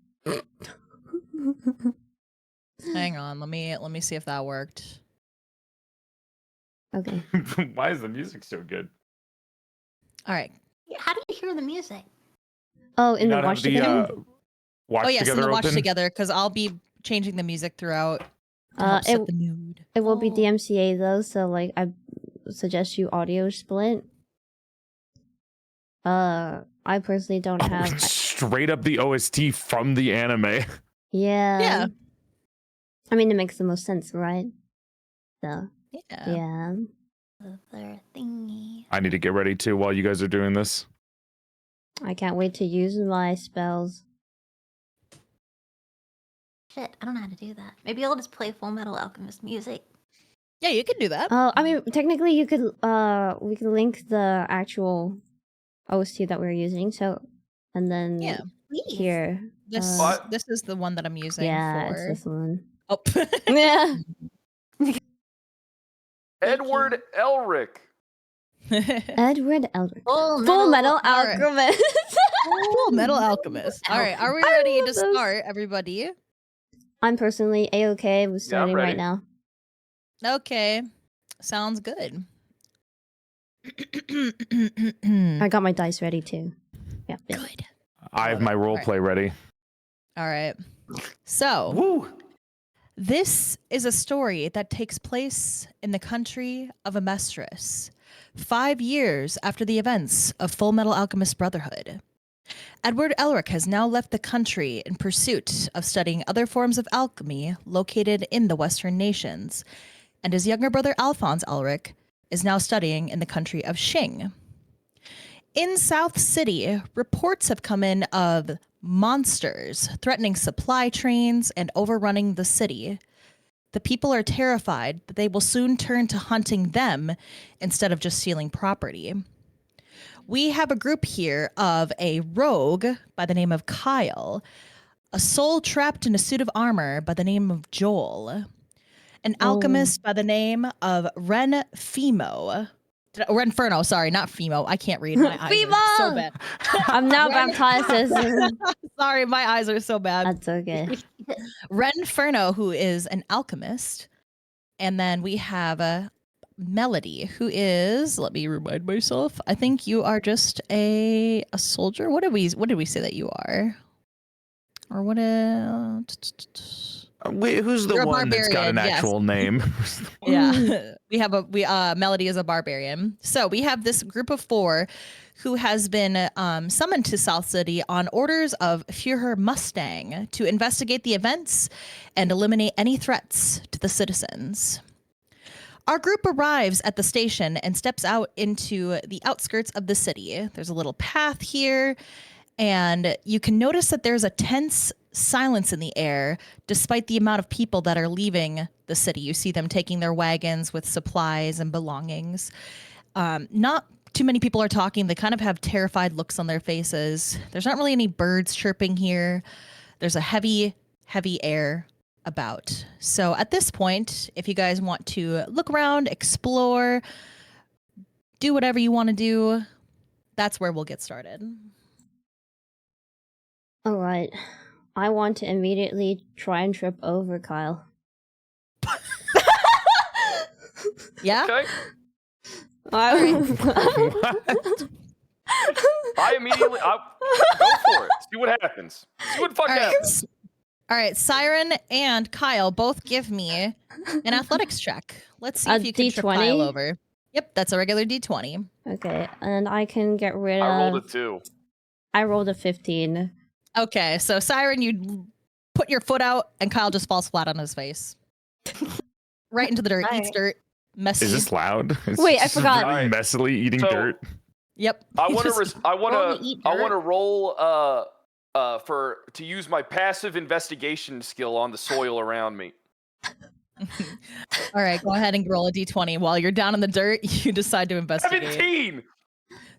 Hang on, let me see if that worked. Okay. Why is the music so good? All right. Yeah, how do you hear the music? Oh, in You the not watch have the together. watch Oh yes, in together the watch open? together because I'll be changing the music throughout to help set the mood. It will be Oh. DMCA though, so like I suggest you audio split. I personally don't have. Straight up the OST from the anime. Yeah. Yeah. I mean, it makes the most sense, right? So Yeah. yeah. Other thingy. I need to get ready too while you guys are doing this. I can't wait to use my spells. Shit, I don't know how to do that. Maybe I'll just play Full Metal Alchemist music. Yeah, you can do that. I mean, technically, you could. We could link the actual OST that we're using. So, and then Yeah. Please. here. This What? this is the one that I'm using Yeah, for. it's this one. Oh. Yeah. Edward Elric. Edward Elric. Full Metal Alright. Alchemist. Full Metal Alchemist. All right, are we I ready love to those. start, everybody? I'm personally A-okay with starting ready. right now. Okay, sounds good. I got my dice ready too. Yeah. Good. I have my role Alright. play ready. All right. So, Woo! this is a story that takes place in the country of Amestris, 5 years after the events of Full Metal Alchemist Brotherhood. Edward Elric has now left the country in pursuit of studying other forms of alchemy located in the Western nations, and his younger brother Alphonse Elric is now studying in the country of Xing. In South City, reports have come in of monsters threatening supply trains and overrunning the city. The people are terrified that they will soon turn to hunting them instead of just stealing property. We have a group here of a rogue by the name of Kyle, a soul trapped in a suit of armor by the name of Joel, an alchemist by the name of Renferno, sorry, not Femo. I can't read. My eyes are so bad. I'm now baptized as. Sorry, my eyes are so bad. That's okay. Renferno, who is an alchemist. And then we have a Melody, who is, let me remind myself, I think you are just a soldier. What did we say that you are? Or what Wait, who's the You're a one that's got an barbarian, yes. actual name? Yeah. Melody is a barbarian. So we have this group of 4 who has been summoned to South City on orders of Führer Mustang to investigate the events and eliminate any threats to the citizens. Our group arrives at the station and steps out into the outskirts of the city. There's a little path here, and you can notice that there's a tense silence in the air despite the amount of people that are leaving the city. You see them taking their wagons with supplies and belongings. Not too many people are talking. They kind of have terrified looks on their faces. There's not really any birds chirping here. There's a heavy, heavy air about. So at this point, if you guys want to look around, explore, do whatever you want to do, that's where we'll get started. All right. I want to immediately try and trip over Kyle. Yeah? Okay. What? I immediately go for it. See what happens. See what the fuck happens. All right, Saiiren and Kyle both give me an athletics check. Let's see A if you can trip D20? Kyle over. Yep, that's a regular D20. Okay, and I can get rid of. I rolled a 2. I rolled a 15. Okay, so Saiiren, you put your foot out, and Kyle just falls flat on his face. Right into the dirt, eats dirt, messy. Is this loud? It's Wait, I just forgot. Really messily eating So- dirt. Yep. I he want just- to. I want to eat to roll. To use my passive investigation skill on the soil around me. All right, go ahead and roll a D20. While you're down in the dirt, you decide to investigate. 17.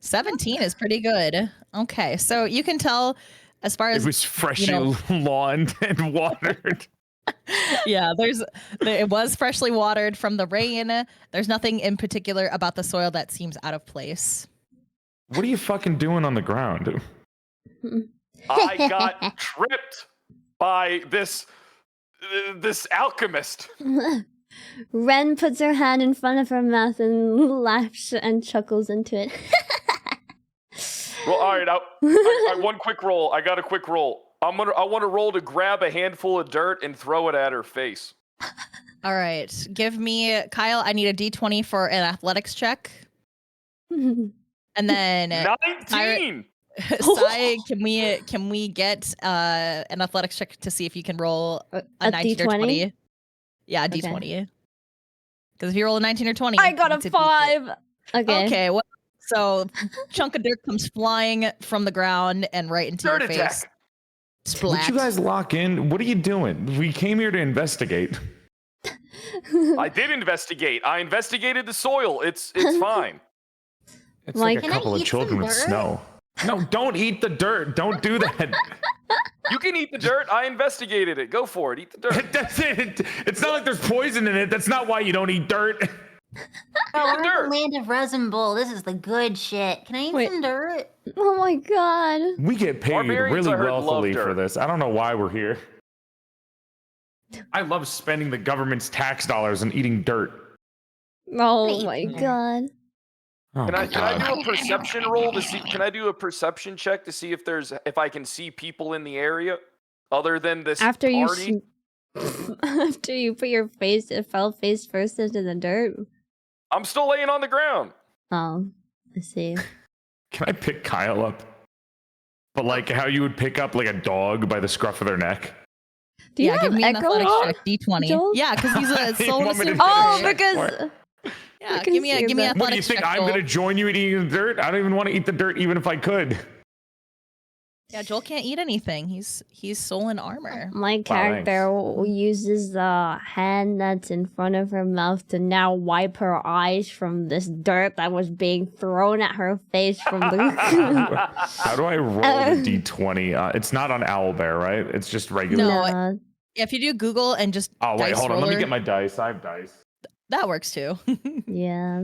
17 is pretty good. Okay, so you can tell as far as It was freshly lawned and watered. yeah, it was freshly watered from the rain. There's nothing in particular about the soil that seems out of place. What are you fucking doing on the ground? I got tripped by this alchemist. Ren puts her hand in front of her mouth and laughs and chuckles into it. Well, all right. I one quick roll. I got a quick roll. I want to roll to grab a handful of dirt and throw it at her face. All right, give me Kyle. I need a D20 for an athletics check, and then 19. Sai, can we get an athletics check to see if you can roll a 19 or D20? 20? Yeah, a D20. Because if you roll a 19 or 20, I got it's a 5. Okay. Okay, well, so chunk of dirt comes flying from the ground and right into Dirt your face. attack. Splat. you guys lock in? What are you doing? We came here to investigate. I did investigate. I investigated the soil. It's fine. It's like a Can I couple of eat children some with dirt? snow. No, don't eat the dirt. Don't do that. You can eat the dirt. I investigated it. Go for it. Eat the dirt. That's it. It's not like there's poison in it. That's not why you don't eat dirt. Oh, we're in dirt. the land of resin bowl. This is the good shit. Can I eat some dirt? Oh my god. We get paid Barbarians, really I heard, love wealthily for dirt. this. I don't know why we're here. I love spending the government's tax dollars and eating dirt. Oh my god. Oh Can my I God. do a perception roll to see? Can I do a perception check to see if I can see people in the area other than this After you party? after you put your face, it fell face first into the dirt. I'm still laying on the ground. Oh, I see. Can I pick Kyle up? But like how you would pick up like a dog by the scruff of their neck? Do you Yeah, have give me an echo? athletics check, D20. Joel? Yeah, because he's a You soul want me to Oh, check because for it? Yeah, can give me see an that. What do you athletics think? check, I'm Joel. gonna join you in eating the dirt? I don't even want to eat the dirt, even if I could. Yeah, Joel can't eat anything. He's soul in armor. my character uses the hand that's in front of her mouth to now wipe her eyes from this dirt that was being thrown at her face from the. How do I roll the d20? It's not on Owlbear, right? It's just regular. No. Nah. If you do Google and just Oh wait, dice hold on. Let me roller, get my dice. I have dice. that works too. Yeah,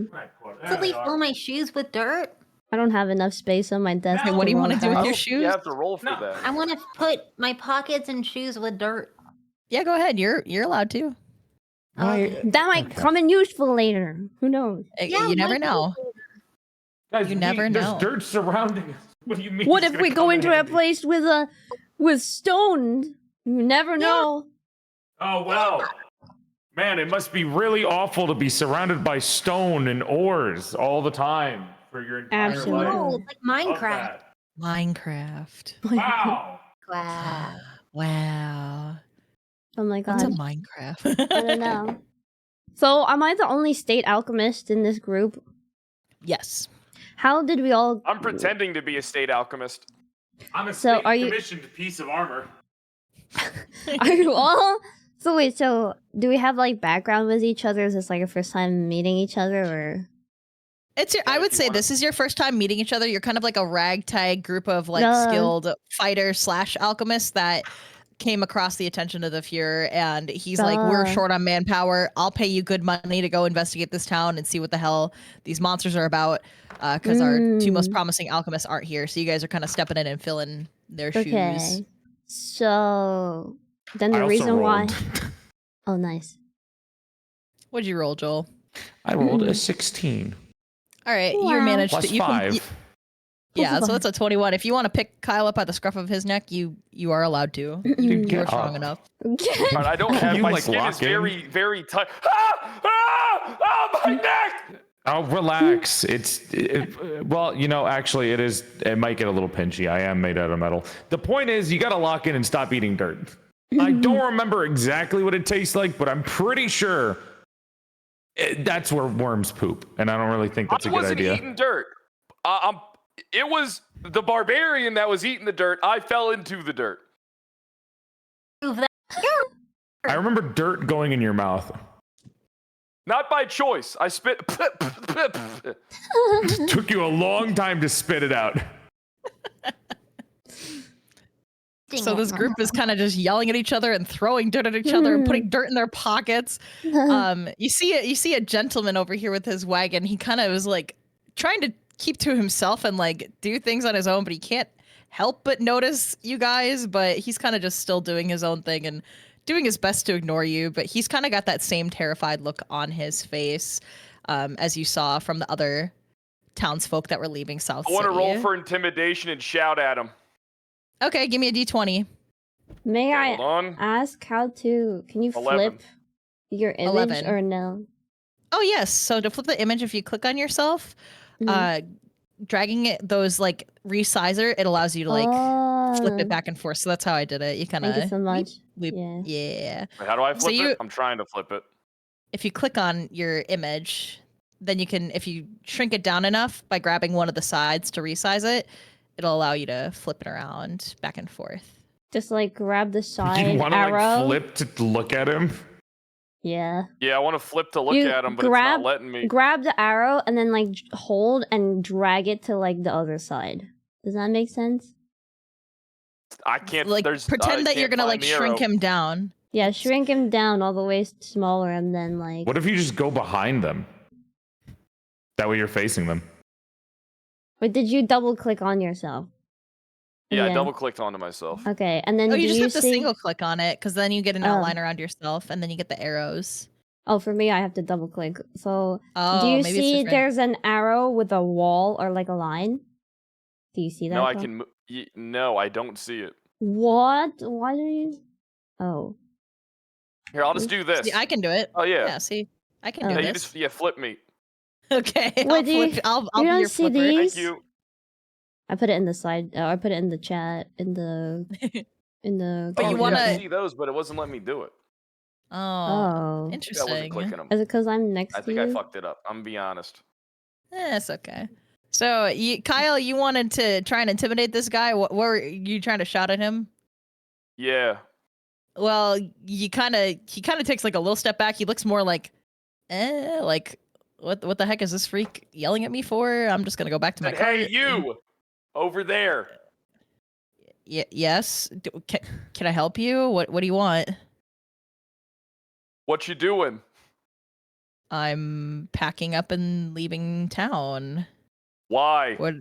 Fully fill my shoes with dirt? I don't have enough space on my desk. Hey, what do you want to do with I your don't think shoes? You have to roll for that. I want to put my pockets and shoes with dirt. Yeah, go ahead. You're allowed to. That might come in useful later. Who knows? Yeah, You never might be. know. Guys, You never know. There's dirt surrounding us. What do you mean? What it's if gonna we go come in into a handy? place with stone? You never know. Oh well. Man, it must be really awful to be surrounded by stone and ores all the time for your entire Absolutely. life. Oh, it's like Love Minecraft. that. Minecraft. Wow. Wow. Wow. Oh my What's a god. Minecraft? I don't know. So, am I the only state alchemist in this group? Yes. How did we all? I'm pretending to be a state alchemist. I'm a So, state are you- commissioned piece of armor. Are you all? So wait. So, do we have like background with each other? Is this like a first time meeting each other, or? It's your, I if would you say wanna- this is your first time meeting each other. You're kind of like a ragtag group of like No. skilled fighters / alchemists that came across the attention of the Fuhrer, and he's like, we're Duh. short on manpower. I'll pay you good money to go investigate this town and see what the hell these monsters are about, because our two most promising alchemists aren't here. So you guys are kind of stepping in and filling their Okay. shoes. So then I the also reason why. rolled. Oh, nice. What'd you roll, Joel? I rolled a 16 All right, Wow. you managed plus to. You 5. Yeah, so that's a 21. If you want to pick Kyle up by the scruff of his neck, you are allowed to. Dude, You get are strong up. enough. But I don't have You, my like, skin is lock in? very, very tight. Ah, my neck! Oh, relax. Well, you know, actually, it might get a little pinchy. I am made out of metal. The point is, you got to lock in and stop eating dirt. I don't remember exactly what it tastes like, but I'm pretty sure that's where worms poop. And I don't really think that's a I good wasn't idea. eating dirt. It was the barbarian that was eating the dirt. I fell into the dirt. Prove that. I remember dirt going in your mouth. Not by choice. I spit. Took you a long time to spit it out. So this group is kind of just yelling at each other and throwing dirt at each other and putting dirt in their pockets. You see a gentleman over here with his wagon. He kind of is like trying to keep to himself and like do things on his own, but he can't help but notice you guys. But he's kind of just still doing his own thing and doing his best to ignore you. But he's kind of got that same terrified look on his face as you saw from the other townsfolk that were leaving South I want to City. roll for intimidation and shout at him. Okay, give me a d20. May I Hold on. ask how to? Can you 11. flip your image 11. or no? Oh yes. So to flip the image, if you click on yourself, dragging it those like resizer, it allows you to like flip it back and forth. So that's how I did it. You kind of Thank you so much. Yeah. Yeah. Wait, how do I flip you- it? I'm trying to flip it. If you click on your image, then you can, if you shrink it down enough by grabbing one of the sides to resize it, it'll allow you to flip it around back and forth. Just like grab the You side want to arrow. like flip to look at him? Yeah. Yeah, I want to flip to look You at him, but grab- it's not letting me. Grab the arrow and then like hold and drag it to like the other side. Does that make sense? I can't. Like There's, pretend that can't you're gonna find like the shrink arrow. him down. Yeah, shrink him down all the way smaller and then like. What if you just go behind them? That way you're facing them. Wait, did you double click on yourself? Yeah, I Yeah. double clicked onto myself. Okay, and then Oh, do you just have to see... single click on it because then you get an Oh. outline around yourself, and then you get the arrows. Oh, for me, I have to double click. So, Oh, do you maybe it's see different. there's an arrow with a wall or like a line? Do you see that? No, I though? can. No, I don't see it. What? Why do you? Oh. Here, I'll just do this. See, I can do it. Oh yeah. Yeah, see, I can Oh. do Hey, you this. just flip me. Okay, Wait, I'll do you- flip. I'll you be don't your see flipper. these? Thank you. I put it in the side. I put it in the chat. In the. But you Oh, wanna- I see those, but it wasn't letting me do it. Oh, Oh. I interesting. wasn't clicking them. Is it because I'm next I to think you? I fucked it up. I'm gonna be honest. It's okay. So, Kyle, you wanted to try and intimidate this guy. What were you trying to shout at him? Yeah. Well, he kind of takes like a little step back. He looks more like, like what the heck is this freak yelling at me for? I'm just gonna go back to my And car. hey, you over there. Yes. Can I help you? What do you want? What you doing? I'm packing up and leaving town. Why? What?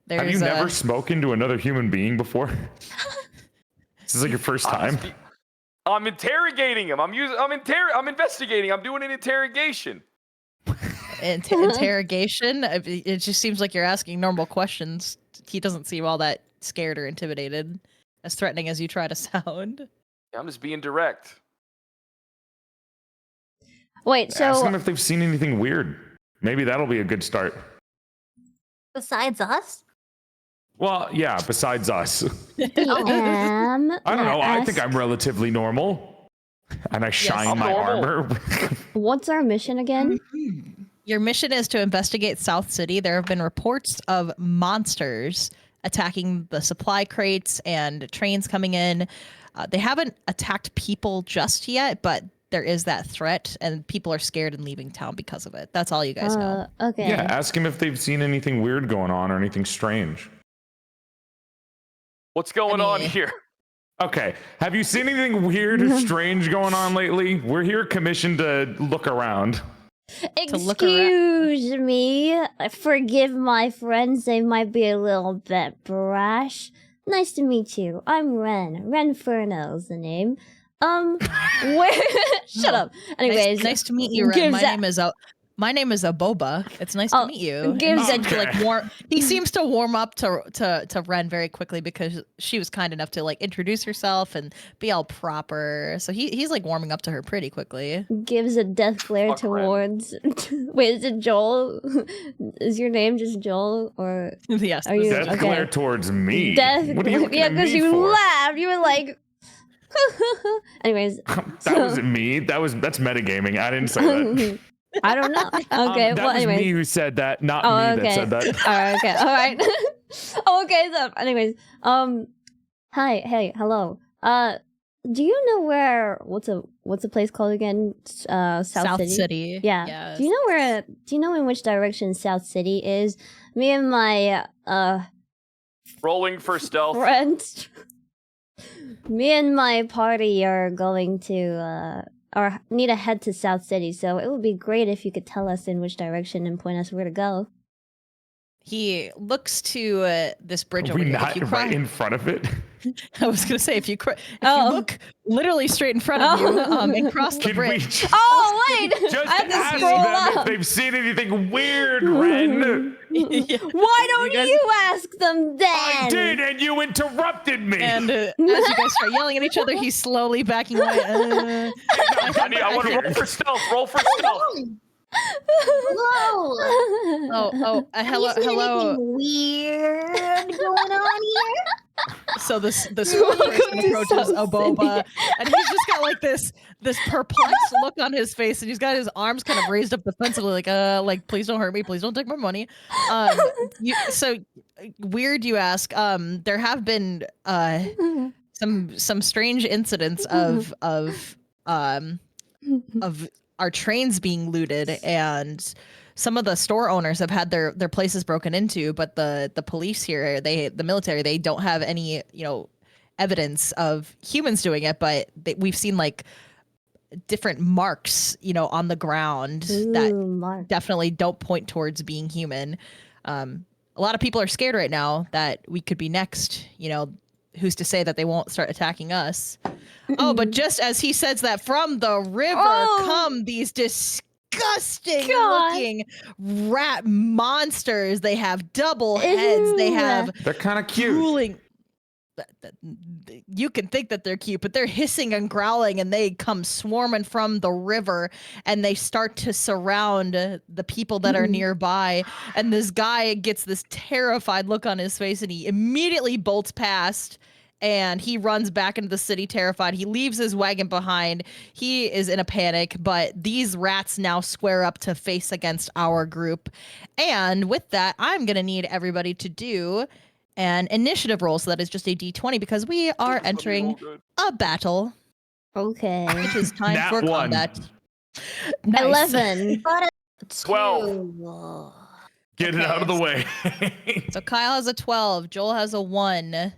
There's Have you never spoken to another human being before? This is like your first time. I'm interrogating him. I'm investigating. I'm doing an interrogation. interrogation? It just seems like you're asking normal questions. He doesn't seem all that scared or intimidated, as threatening as you try to sound. I'm just being direct. Wait, Ask so them if they've seen anything weird. Maybe that'll be a good start. Besides us? Well, yeah, besides us. I I don't know. I think I'm relatively normal. And I shine I'm my normal. armor. What's our mission again? Your mission is to investigate South City. There have been reports of monsters attacking the supply crates and trains coming in. They haven't attacked people just yet, but there is that threat, and people are scared and leaving town because of it. That's all you guys know. Okay. Yeah, ask him if they've seen anything weird going on or anything strange. What's going on here? Okay, have you seen anything weird or strange going on lately? We're here commissioned to look around. Excuse me. Forgive my friends. They might be a little bit brash. Nice to meet you. I'm Ren. Renferno's the name. Where? Shut up. Anyways, nice to meet you, Ren. My name is Aboba. It's nice to meet you. gives And a- he seems to warm up to Ren very quickly because she was kind enough to like introduce herself and be all proper. So he's like warming up to her pretty quickly. gives a death glare Fuck Ren. towards. Wait, is it Joel? Is your name just Joel or Yes. Are you- Death okay. glare towards me. death? What are you looking Yeah, at me because you for? laughed. You were like. Anyways, That wasn't me. That's metagaming. I didn't say that. I don't know. Okay, that well, was anyways. me who said that, not Oh, me okay. that said that. All right, okay, all right. Oh, okay, so anyways, hi, hey, hello. Do you know where? What's a place called again? South City. Yeah. Yes. Do you know in which direction South City is? Me and my Rolling for stealth. friends. Me and my party are going to or need to head to South City, so it would be great if you could tell us in which direction and point us where to go. He looks to this bridge Are over we here. If not you right cross- in front of it? I was gonna say if you Oh. look literally straight in front of you and cross the Can we bridge. just, Oh wait! just I have to ask scroll them if up. they've seen anything weird, Ren? Yeah. Why don't guys- you ask them then? I did, and you interrupted me. And as you guys start yelling at each other, he's slowly backing away. I want to roll for stealth. Roll for stealth. Hello. hello. Have you seen anything weird going on here? So this one person approaches Aboba, and he's just got like this perplexed look on his face, and he's got his arms kind of raised up defensively, like please don't hurt me, please don't take my money. So weird, you ask. There have been some strange incidents of our trains being looted, and some of the store owners have had their places broken into, but the police here, the military, they don't have any, evidence of humans doing it, but we've seen like different marks, on the ground that definitely don't point towards being human. A lot of people are scared right now that we could be next, who's to say that they won't start attacking us? Oh, but just as he says that, from the river come these disgusting looking rat monsters. They have double heads. They're kind of cute. Drooling. You can think that they're cute, but they're hissing and growling, and they come swarming from the river, and they start to surround the people that are nearby. And this guy gets this terrified look on his face, and he immediately bolts past, and he runs back into the city terrified. He leaves his wagon behind. He is in a panic, but these rats now square up to face against our group. And with that, I'm going to need everybody to do an initiative roll. So that is just a d20, because we are entering a battle. Okay. Which is time Nat for one. combat. Nice. 11. 12. Get it out of the way. So Kyle has a 12. Joel has a 1.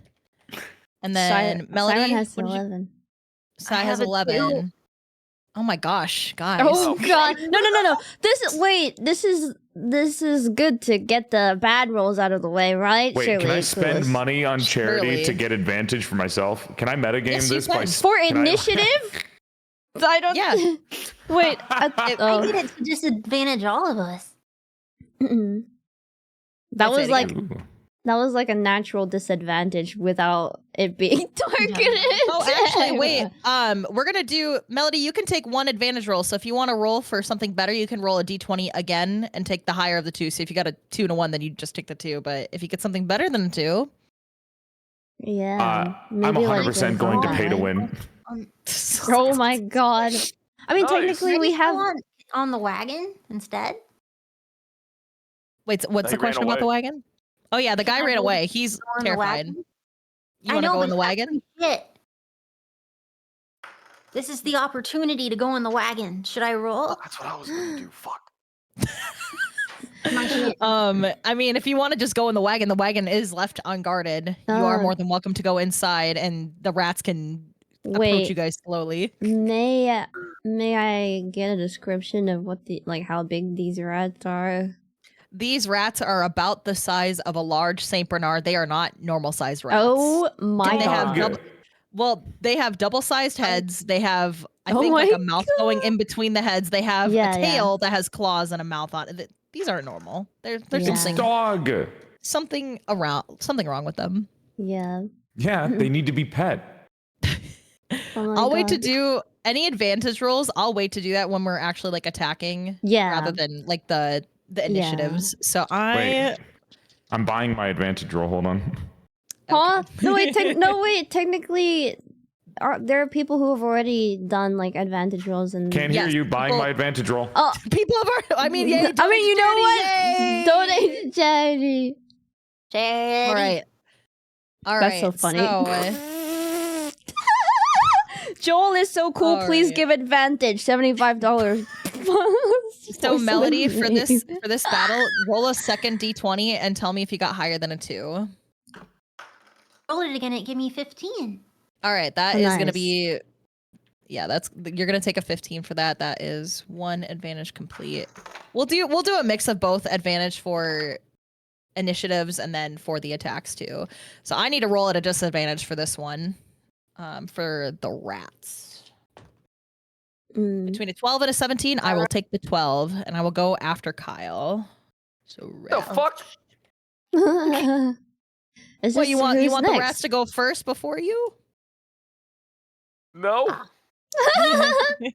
And then Melody Saiiren has what did you- 11. Sai I has have a 11. 2. Oh my gosh, guys. Oh god. No. This is good to get the bad rolls out of the way, right? Wait, Surely, can I spend Clueless. money on charity Surely. to get advantage for myself? Can I metagame Yes, you this can. For can I- initiative? I don't. Yeah. Wait. I need it to disadvantage all of us. that Let's was say it like again. that was like a natural disadvantage without it being targeted. Oh, actually, wait. We're gonna do Melody. You can take one advantage roll. So if you want to roll for something better, you can roll a d20 again and take the higher of the two. So if you got a 2 and a 1, then you just take the 2. But if you get something better than a 2, Yeah. I'm maybe 100% like going to pay to five. win. Oh my god. I mean, Nice. technically we Maybe have. go on the wagon instead. wait. So what's He the ran question about the wagon? Oh yeah, the guy Can I ran go away. He's Go on the terrified. wagon? You I want to know, go but in the that's wagon? some shit. This is the opportunity to go in the wagon. Should I roll? That's what I was gonna do. Fuck. My shit. I mean, if you want to just go in the wagon is left unguarded. You are more than welcome to go inside, and the rats can approach Wait. you guys slowly. May I get a description of what how big these rats are? These rats are about the size of a large Saint Bernard. They are not normal sized rats. Oh my They have god. they have double-sized heads. They have, I Oh think, my like a mouth going in between the heads. They have Yeah, a yeah. tail that has claws and a mouth on it. These aren't normal. There's Yeah. It's something dog. something wrong with them. Yeah. Yeah, they need to be pet. Oh my I'll wait to god. do any advantage rolls. I'll wait to do that when we're actually like attacking, Yeah. rather than like the initiatives. So Wait, I'm buying my advantage roll. Hold on. Huh? No wait. Technically, there are people who have already done like advantage rolls and. Can't hear Yes, you buying people- my advantage roll. Oh, people have already, I mean, yeah. I mean, you know what? Yay! Donate to charity. Charity. All right. All That's right. so funny. So, Joel is so cool. Please Alright. give advantage. $75. So Melody, for this battle, roll a second d20 and tell me if you got higher than a 2. Roll it again. It gave me 15. All right, that Oh, is gonna nice. be, yeah, you're gonna take a 15 for that. That is 1 advantage complete. We'll do a mix of both advantage for initiatives and then for the attacks too. So I need to roll at a disadvantage for this one, for the rats. Between a 12 and a 17, I will take the 12, and I will go after Kyle. So The rats. fuck? Is What this you want? You who's want the next? rats to go first before you? No.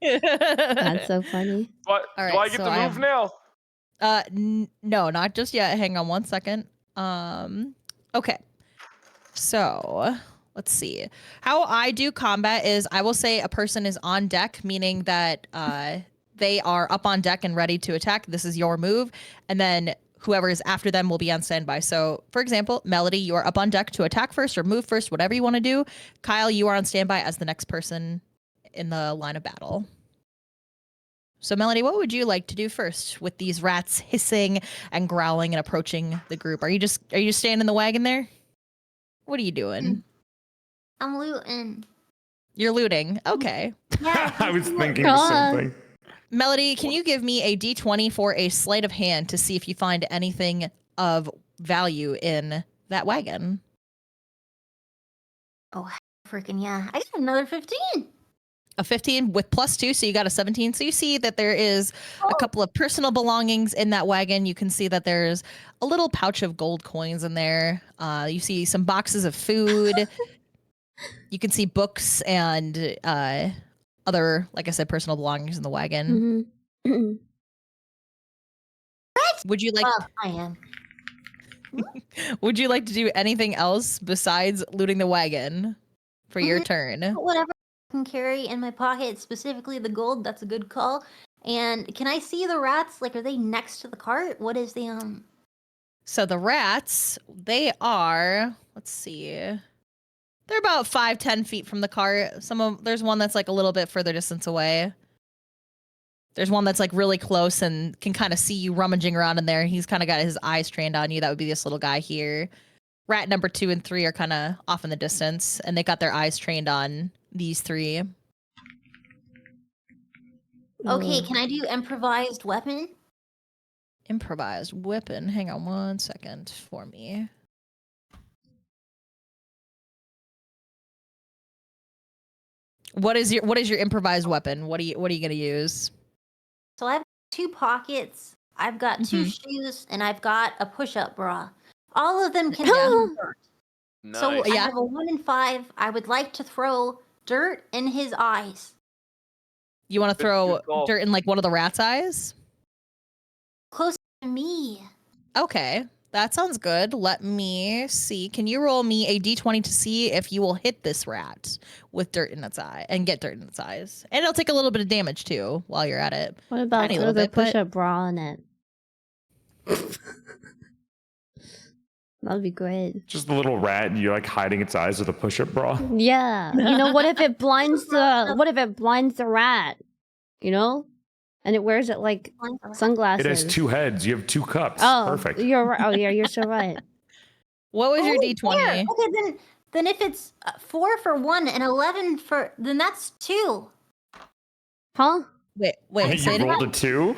That's so funny. What? All Do right, I get so the I move have- now? No, not just yet. Hang on one second. Okay. So let's see. How I do combat is I will say a person is on deck, meaning that they are up on deck and ready to attack. This is your move. And then whoever is after them will be on standby. So, for example, Melody, you are up on deck to attack first or move first, whatever you want to do. Kyle, you are on standby as the next person in the line of battle. So, Melody, what would you like to do first with these rats hissing and growling and approaching the group? Are you just staying in the wagon there? What are you doing? I'm looting. You're looting. Okay. Yeah. I was thinking the same thing. Melody, can you give me a d20 for a sleight of hand to see if you find anything of value in that wagon? Oh, freaking yeah. I got another 15. A 15 with +2, so you got a 17. So you see that there is a couple of personal belongings in that wagon. You can see that there's a little pouch of gold coins in there. You see some boxes of food. You can see books and other, like I said, personal belongings in the wagon. Mm-hmm. Would you like? I am. Would you like to do anything else besides looting the wagon for your turn? Whatever I can carry in my pocket, specifically the gold. That's a good call. And can I see the rats? Like, are they next to the cart? What is the So the rats, they are. Let's see. They're about 5-10 feet from the cart. There's one that's like a little bit further distance away. There's one that's like really close and can kind of see you rummaging around in there. He's kind of got his eyes trained on you. That would be this little guy here. Rat number 2 and 3 are kind of off in the distance, and they got their eyes trained on these 3. Okay, can I do improvised weapon? Improvised weapon. Hang on one second for me. What is your improvised weapon? What are you gonna use? So I have 2 pockets. I've got 2 shoes, and I've got a push-up bra. All of them can be dirt. Nice. So I Yeah. have a 1 in 5. I would like to throw dirt in his eyes. You want to Good throw call. dirt in like one of the rat's eyes? Close to me. Okay, that sounds good. Let me see. Can you roll me a d20 to see if you will hit this rat with dirt in its eye and get dirt in its eyes? And it'll take a little bit of damage too while you're at it. What about Tiny throw little the bit, but- push-up bra on it? That would be great. Just a little rat, and you're like hiding its eyes with a push-up bra. Yeah. You know, what if it blinds the rat? You know? And it wears it like sunglasses. It has 2 heads. You have 2 cups. Oh, Perfect. You're right. Oh, yeah, you're so right. What was your d20? There. Okay, then if it's 4 for 1 and 11 for, then that's 2. Huh? Wait, You rolled a 2?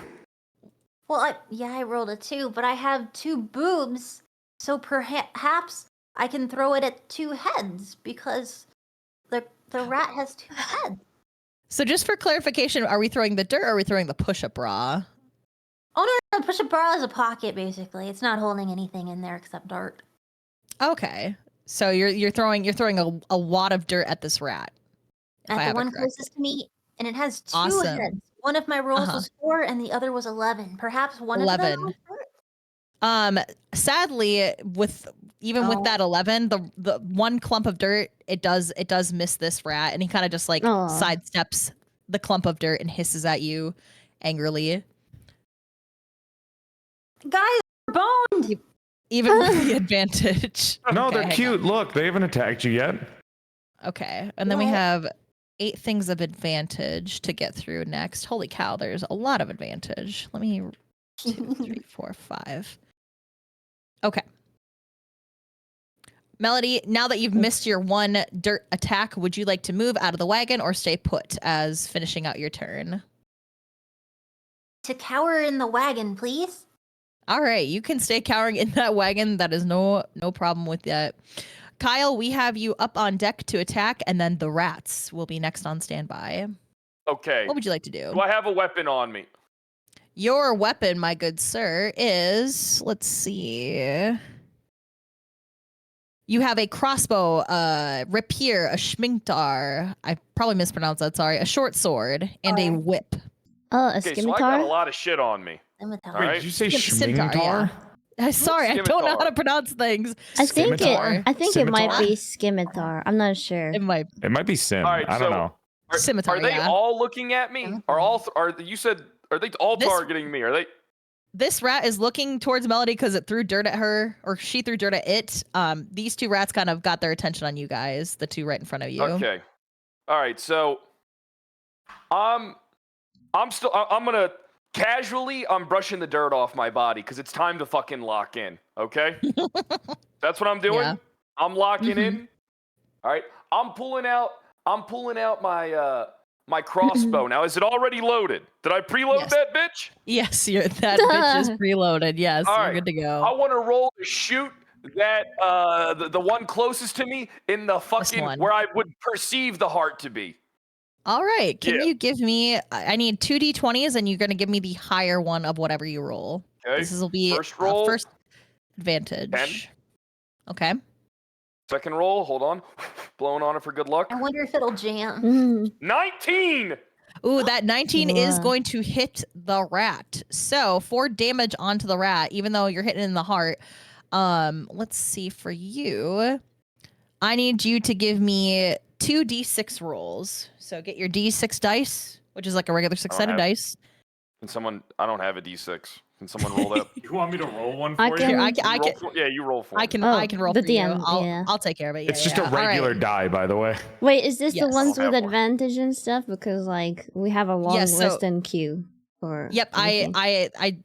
Well, I rolled a 2, but I have 2 boobs, so perhaps I can throw it at 2 heads because the rat has 2 heads. So just for clarification, are we throwing the dirt or are we throwing the push-up bra? Oh no, push-up bra is a pocket basically. It's not holding anything in there except dirt. Okay. So you're throwing a wad of dirt at this rat. if I At the have it one correctly. closest to me, and it has 2 Awesome. heads. One of my rolls Uh-huh. was 4, and the other was 11. Perhaps one 11. of them. Was dirt? Sadly, with that 11, the one clump of dirt, it does miss this rat, and he kind of just like Aw. sidesteps the clump of dirt and hisses at you angrily. Guys, we're boned. Even with the advantage. No, Okay, they're hang cute. Look, they haven't attacked you yet. on. Okay. And then we Well- have 8 things of advantage to get through next. Holy cow, there's a lot of advantage. Let me 2, 3, 4, 5. Okay. Melody, now that you've missed your 1 dirt attack, would you like to move out of the wagon or stay put as finishing out your turn? To cower in the wagon, please. All right, you can stay cowering in that wagon. That is no problem with that. Kyle, we have you up on deck to attack, and then the rats will be next on standby. Okay. What would you like to do? Do I have a weapon on me? Your weapon, my good sir, is, let's see. You have a crossbow, rapier, a schminktar. I probably mispronounced that, sorry. A short sword, and a whip. Oh, a Okay, so I got a scimitar? lot of shit on me. I'm with All Wait, right. did you say Scimitar, schminktar? Sorry, I don't know how to pronounce things. I think Scimitar? it might be scimitar. I'm not sure. It might. It might be Sim. All right, I don't know. Scimitar, Are they yeah. all looking at me? Are they all This- targeting me? Are they? This rat is looking towards Melody because it threw dirt at her, or she threw dirt at it. These two rats kind of got their attention on you guys, the two right in front of you. Okay. All right. So, I'm gonna casually. I'm brushing the dirt off my body because it's time to fucking lock in. Okay. That's what I'm doing. Yeah. I'm locking in. All right. I'm pulling out my my crossbow. Now, is it already loaded? Did I preload Yes. that bitch? Yes, that bitch is preloaded. Yes, All you're right. good to go. I want to roll to shoot that the one closest to me in the fucking one. where I would perceive the heart to be. All right, can Yeah. you give me? I need 2 d20s, and you're gonna give me the higher one of whatever you roll. Okay. This will be First roll. first advantage. 10. Okay. Second roll. Hold on. Blowing on it for good luck. I wonder if it'll jam. Mm. 19. Ooh, that 19 is Wow. going to hit the rat. So 4 damage onto the rat, even though you're hitting in the heart. Let's see for you. I need you to give me 2 d6 rolls. So get your d6 dice, which is like a regular 6-sided have- dice. Can someone? I don't have a D6. Can someone roll that? You want me to roll one I for can- you? Here, I You can. roll for- yeah, you roll for I me. can. Oh, I can roll the for you. DM, yeah. I'll take care of it. It's Yeah, just yeah. a All right. regular die, by the way. Wait, is this the Yes. ones I don't with have one. advantage and stuff? Because like we have a long Yes, so- list in queue for. Yep, everything.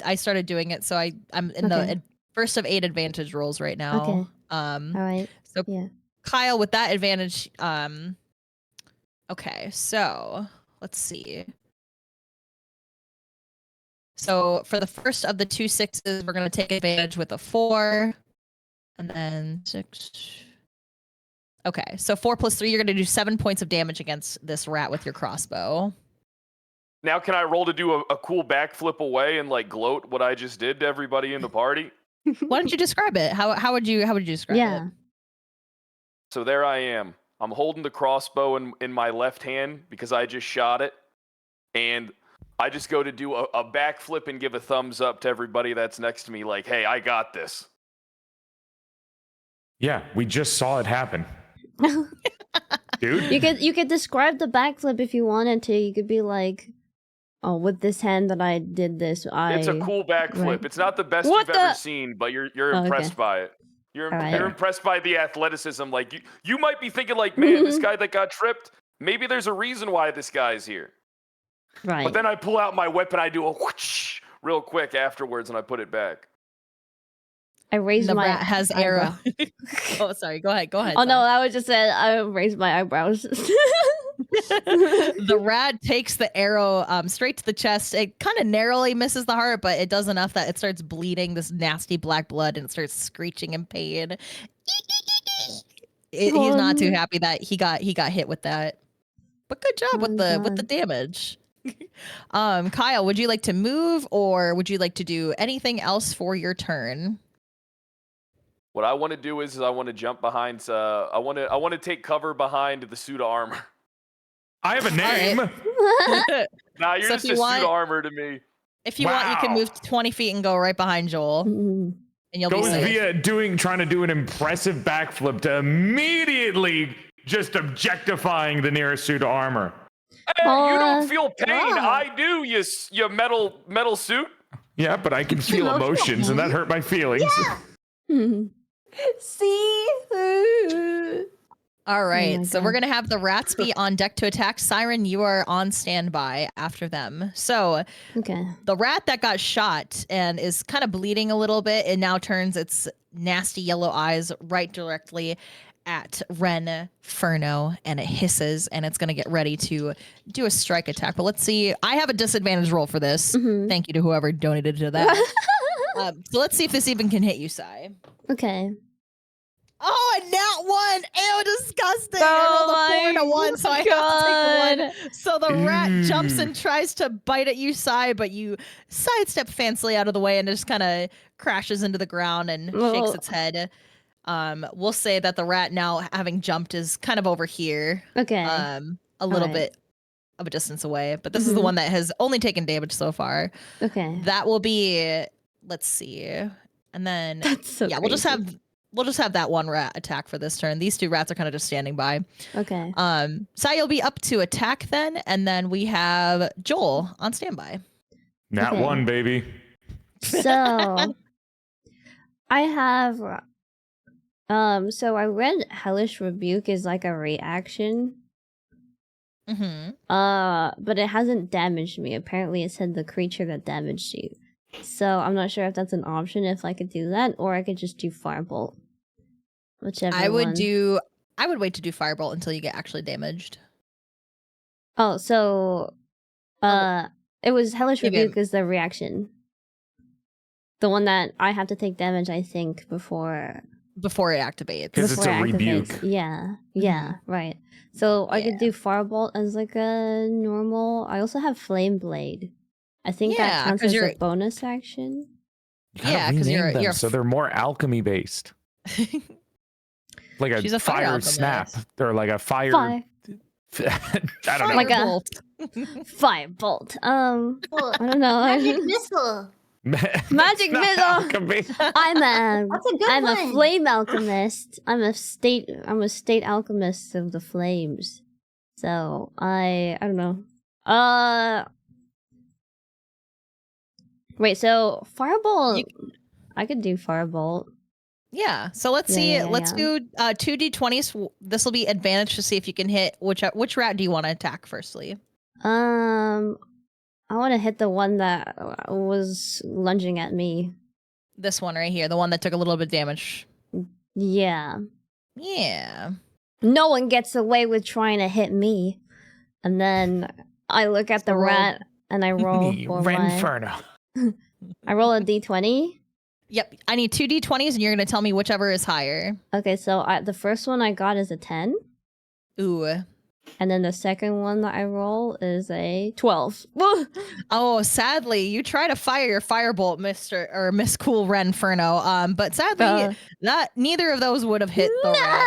I started doing it, so I'm in Okay. the first of 8 advantage rolls right now. Okay. All right. So Yeah. Kyle, with that advantage, okay, so let's see. So for the first of the 2 6s, we're gonna take advantage with a 4, and then 6. Okay, so 4 plus 3, you're gonna do 7 points of damage against this rat with your crossbow. Now, can I roll to do a cool backflip away and like gloat what I just did to everybody in the party? Why don't you describe it? How would you describe Yeah. it? So there I am. I'm holding the crossbow in my left hand because I just shot it. And I just go to do a backflip and give a thumbs up to everybody that's next to me, like, hey, I got this. Yeah, we just saw it happen. Dude. You could describe the backflip if you wanted to. You could be like, "Oh, with this hand that I did this, It's a cool backflip. right. It's not the best What you've ever the- seen, but you're Oh, impressed okay. by it. You're All right. you're impressed by the athleticism. Like you might be thinking, like, man, this guy that got tripped, maybe there's a reason why this guy's here. Right. But then I pull out my weapon, I do a whoosh real quick afterwards, and I put it back. I raised The my rat has arrow. eyebrow. Oh, sorry. Go ahead. Oh no, I was just saying I raised my eyebrows. The rat takes the arrow straight to the chest. It kind of narrowly misses the heart, but it does enough that it starts bleeding this nasty black blood and it starts screeching in pain. He's not too happy that he got hit with that. But good job with the damage. Kyle, would you like to move or would you like to do anything else for your turn? What I want to do is I want to jump behind. I want to take cover behind the suit of armor. I have a name. Nah, you're So just if you a suit want- of armor to me. If you want, you can Wow. move 20 feet and go right behind Joel, Mm. and you'll be Goes safe. via trying to do an impressive backflip to immediately just objectifying the nearest suit of armor. Hey, you don't feel pain. wow. I do. You metal suit. Yeah, but I can feel Emotional emotions, and that hurt my feelings. See? All right, my so we're God. gonna have the rats be on deck to attack. Saiiren, you are on standby after them. So Okay. the rat that got shot and is kind of bleeding a little bit, it now turns its nasty yellow eyes right directly at Ren Furno, and it hisses, and it's gonna get ready to do a strike attack. But let's see. I have a disadvantage roll for this. Mhm. Thank you to whoever donated to that. So let's see if this even can hit you, Sai. Okay. Oh, and that one! Ew, disgusting! Oh I rolled a 4 and a my 1, so I have to take the 1. So the rat jumps and tries to bite at you, Sai, but you sidestep fancily out of the way and it just kind of crashes into the ground and shakes Oh. its head. We'll say that the rat, now having jumped, is kind of over here, Okay. a little Alright. bit of a distance away. But this is the Mhm. one that has only taken damage so far. Okay. That will be, let's see. And then That's so we'll just crazy. have that one rat attack for this turn. These 2 rats are kind of just standing by. Okay. Sai, you'll be up to attack then, and then we have Joel on standby. Nat Okay. 1, baby. So I have so I read Hellish Rebuke is like a reaction. Mm-hmm. But it hasn't damaged me. Apparently it said the creature that damaged you. So I'm not sure if that's an option, if I could do that, or I could just do Firebolt. Whichever I would one. wait to do Firebolt until you get actually damaged. Oh, so it was Hellish Maybe Rebuke is the reaction. The one that I have to take damage, I think, before it activates. Because it's before a it activates. rebuke. Yeah, right. So I could do Firebolt as like a normal. I also have Flame Blade. I think that counts as a bonus action. You gotta rename them so they're more alchemy based. Like She's a fire fire snap. They're like a fire. Fire. I don't know. Like a Firebolt. I don't know. Magic missile. Magic missile. Alchemy. I'm a That's a good I'm one. a flame alchemist. I'm a state alchemist of the flames. So I don't know. Wait, so Firebolt I could do Firebolt. Yeah. So let's see. Let's do 2d20s. This will be advantage to see if you can hit which rat do you want to attack firstly? I want to hit the one that was lunging at me. This one right here, the one that took a little bit of damage. Yeah. Yeah. No one gets away with trying to hit me. And then I look at the rat and I roll for Renferno. I roll a d20. Yep. I need 2 d20s and you're going to tell me whichever is higher. Okay, so the first one I got is a 10. Ooh. And then the second one that I roll is a 12. Oh, sadly, you try to fire your firebolt, Miss Cool Renferno. But sadly, neither of those would have hit the rat.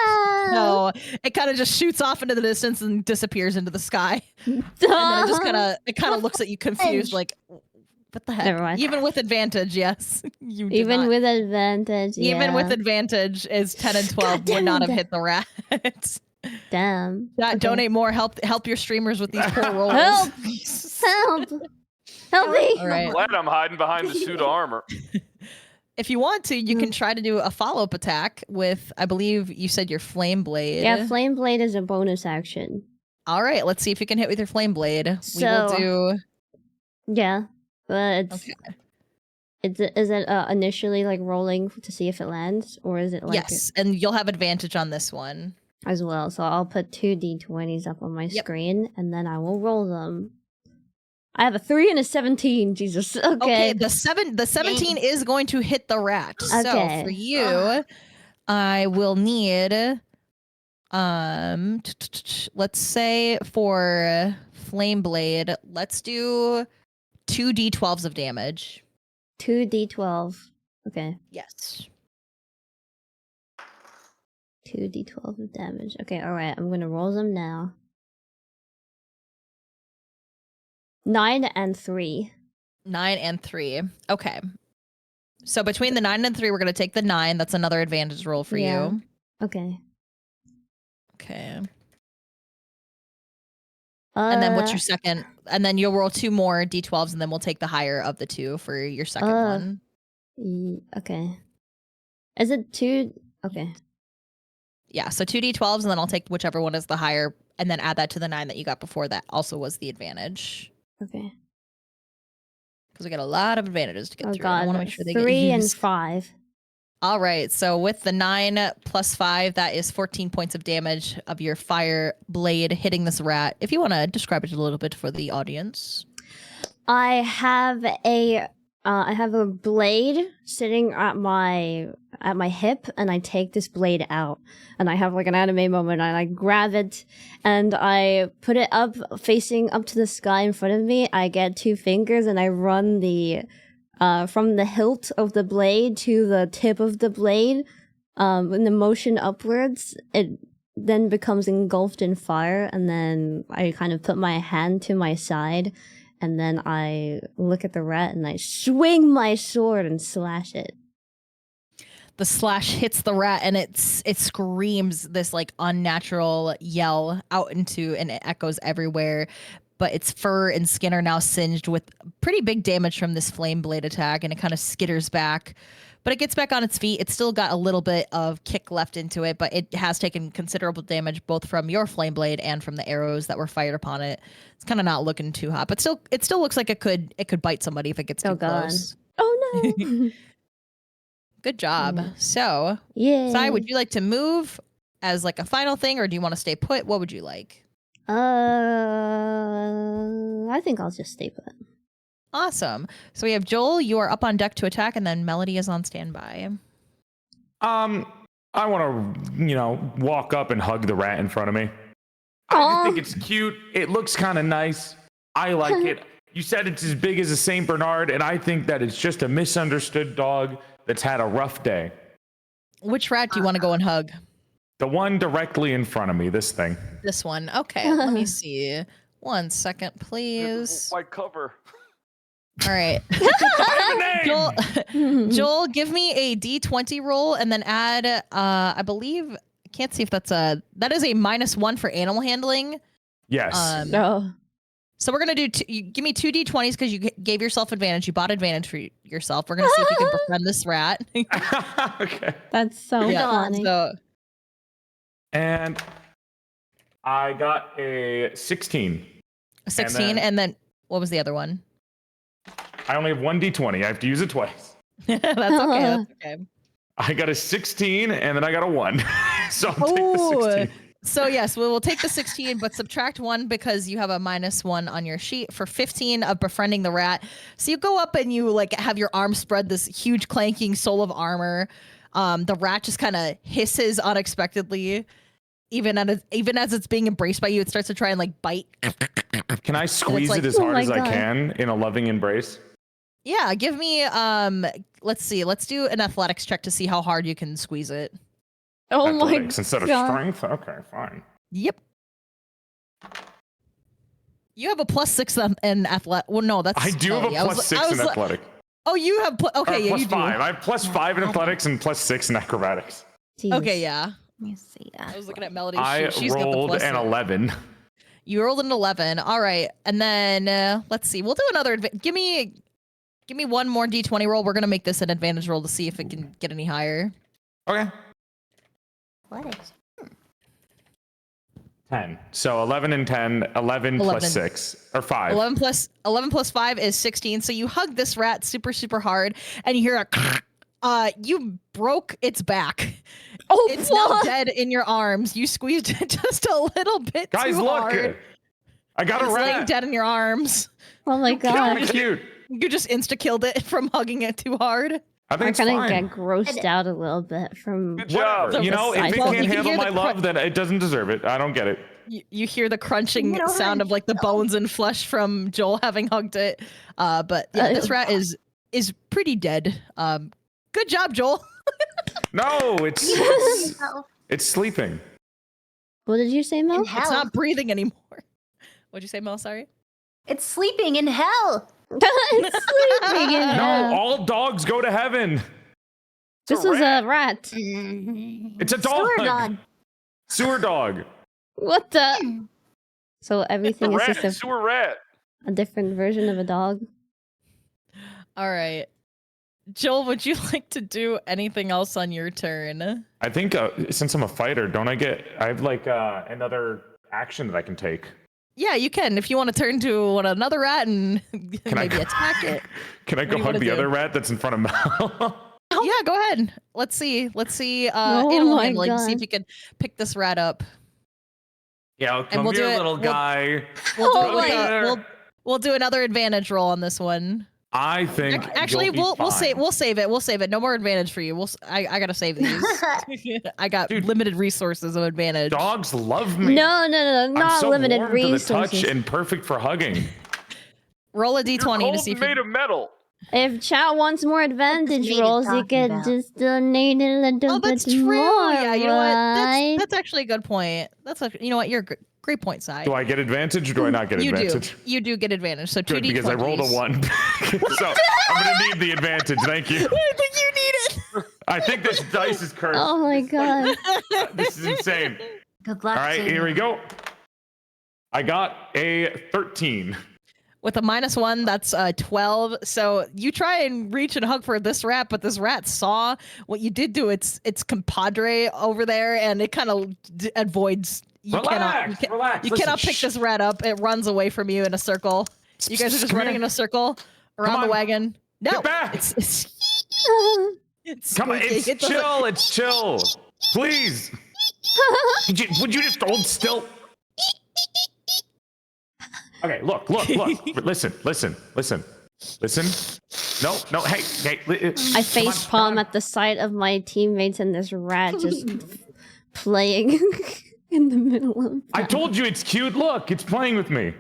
No, it kind of just shoots off into the distance and disappears into the sky. And then it kind of looks at you confused, like, what the heck? Never mind. Even with advantage, yes. Even with advantage, yeah. Even with advantage, is 10 and 12 would not have hit the rat. Damn. Donate more. Help your streamers with these poor rolls. Help me. All right. I'm glad I'm hiding behind the suit of armor. If you want to, you can try to do a follow-up attack with, I believe you said your Flame Blade. Yeah, Flame Blade is a bonus action. All right, let's see if you can hit with your Flame Blade. We will do... Yeah, but is it initially like rolling to see if it lands, or is it like... Yes, and you'll have advantage on this one. As well, so I'll put 2 d20s up on my screen, and then I will roll them. I have a 3 and a 17. Jesus. Okay. The 17 is going to hit the rat. Okay. So for you, I will need let's say for Flame Blade, let's do 2 d12s of damage. 2 d12. Okay. Yes. 2 d12 of damage. Okay, alright, I'm gonna roll them now. 9 and 3. 9 and 3. Okay. So between the 9 and 3, we're gonna take the 9. That's another advantage roll for you. Okay. Okay. And then what's your second? And then you'll roll 2 more d12s, and then we'll take the higher of the 2 for your second one. Okay. Is it 2? Okay. Yeah, so 2 d12s, and then I'll take whichever one is the higher, and then add that to the 9 that you got before that also was the advantage. Okay. Because we got a lot of advantages to get through. God. I want to make sure they 3 get and used. 5. All right, so with the 9 plus 5, that is 14 points of damage of your fire blade hitting this rat. If you want to describe it a little bit for the audience. I have a blade sitting at my hip, and I take this blade out, and I have like an anime moment. I like grab it and I put it up, facing up to the sky in front of me. I get 2 fingers and I run the from the hilt of the blade to the tip of the blade. In the motion upwards, it then becomes engulfed in fire, and then I kind of put my hand to my side. And then I look at the rat and I swing my sword and slash it. the slash hits the rat, and it screams this like unnatural yell out into, and it echoes everywhere. But its fur and skin are now singed with pretty big damage from this flame blade attack, and it kind of skitters back. But it gets back on its feet. It's still got a little bit of kick left into it, but it has taken considerable damage both from your flame blade and from the arrows that were fired upon it. It's kind of not looking too hot, but it still looks like it could bite somebody if it gets too close. Oh no. Good job. So, Yeah. Sai, would you like to move as like a final thing, or do you want to stay put? What would you like? I think I'll just stay put. Awesome. So we have Joel, you are up on deck to attack, and then Melody is on standby. I want to, walk up and hug the rat in front of me. I just think it's cute. It looks kind of nice. I like it. You said it's as big as a Saint Bernard, and I think that it's just a misunderstood dog that's had a rough day. Which rat do you want to go and hug? The one directly in front of me, this thing. This one. Okay, let me see. 1 second, please. My cover. All right. Joel, give me a D20 roll and then add, I believe, I can't see if that is a -1 for animal handling. Yes. No. So we're going to do, give me 2 D20s because you gave yourself advantage. You bought advantage for yourself. We're going to see if you can befriend this rat. Okay. That's so funny. So, and I got a 16. 16, and then what was the other one? I only have 1 D20. I have to use it twice. That's okay. That's okay. I got a 16, and then I got a 1. So I'll take the 16. So yes, we will take the 16, but subtract 1 because you have a -1 on your sheet for 15 of befriending the rat. So you go up and you like have your arm spread, this huge clanking soul of armor. The rat just kind of hisses unexpectedly. Even as it's being embraced by you, it starts to try and like bite. Can I squeeze like, it as hard as God. I can in a loving embrace? Yeah, give me let's see. Let's do an athletics check to see how hard you can squeeze it. Oh Athletics my instead of God. strength? Okay, fine. Yep. You have a +6 in athletic. Well, no, that's I do have a Melody. +6 in athletic. Oh, you have okay, Or yeah, you do. +5. I have +5 in athletics and +6 in acrobatics. Jeez. Okay, yeah. Let me see. I was looking at Melody. I She's got the rolled +6. an 11. You rolled an 11. All right, and then let's see. We'll do another. Give me one more D20 roll. We're gonna make this an advantage roll to see if it can get any higher. Okay. Athletics. 10. So 11 and 10. 11 plus 6. Or 5. 11 plus 5 is 16. So you hug this rat super, super hard, and you hear a you broke its back. Oh, It's what? now dead in your arms. You squeezed it just a little bit Guys, too look. hard. I got a It's laying rat. dead in your arms. Oh my Kind God. of cute. You just insta-killed it from hugging it too hard. I think I'm it's gonna fine. get grossed out a little bit from. Good job. Whatever. You know, if it Well, can't you can handle hear my the love, then it doesn't deserve it. I don't get it. You hear the crunching No, sound of like the bones and flesh from Joel having hugged it. But yeah, this rat is pretty dead. Good job, Joel. No, it's sleeping. What did you say, Mel? In It's hell. not breathing anymore. What'd you say, Mel? Sorry. It's sleeping in hell. It's sleeping in No, hell. all dogs go to heaven. This was a rat. It's a dog. Sewer dog. Sewer dog. What the? So everything is Rat, just sewer rat. a different version of a dog. All right. Joel, would you like to do anything else on your turn? I think since I'm a fighter, I have like another action that I can take. Yeah, you can. If you want to turn to another rat and Can I maybe go- attack it. Can I What go do you hug wanna the do? other rat that's in front of Mel? Yeah, go ahead. Let's see. Oh Animal my handling. See God. if you can pick this rat up. Yeah, And we'll do it- we'll- guy. We'll do, Oh my we'll do another advantage roll on this one. I think Actually, you'll be we'll fine. save it. No more advantage for you. I gotta save these. I got Dude. limited resources of advantage. Dogs love me. No, I'm not so limited warm to the touch resources. and perfect for hugging. Roll a You're d20 to cold see and if you made of metal. If chat wants more advantage Lady rolls, you talking could about. just donate a little Oh, bit that's true. more, Yeah, you know what? right? That's actually a good point. You know what? You're a great point, Si. Do I get advantage or do I not get You advantage? do. You do get advantage. So 2 Good, d20s. because I rolled a 1. So I'm gonna need the advantage. Thank you. I think you need it. I think this dice is cursed. Oh my god. This is insane. Good luck. All right, to here you. we go. I got a 13. With a -1, that's 12. So you try and reach and hug for this rat, but this rat saw what you did to its compadre over there, and it kind of avoids. Relax. You Listen, cannot pick this rat up. It runs away from you in a circle. You guys are just Come running here. in a circle around Come the on. wagon. No, Get back. it's Come on, squeaky. it's It doesn't- chill. It's chill. Please. Would you just hold still? Okay, look. Listen. No, hey. I face palm at the sight of my teammates and this rat just playing in the middle of. I told you it's cute. Look, it's playing with me.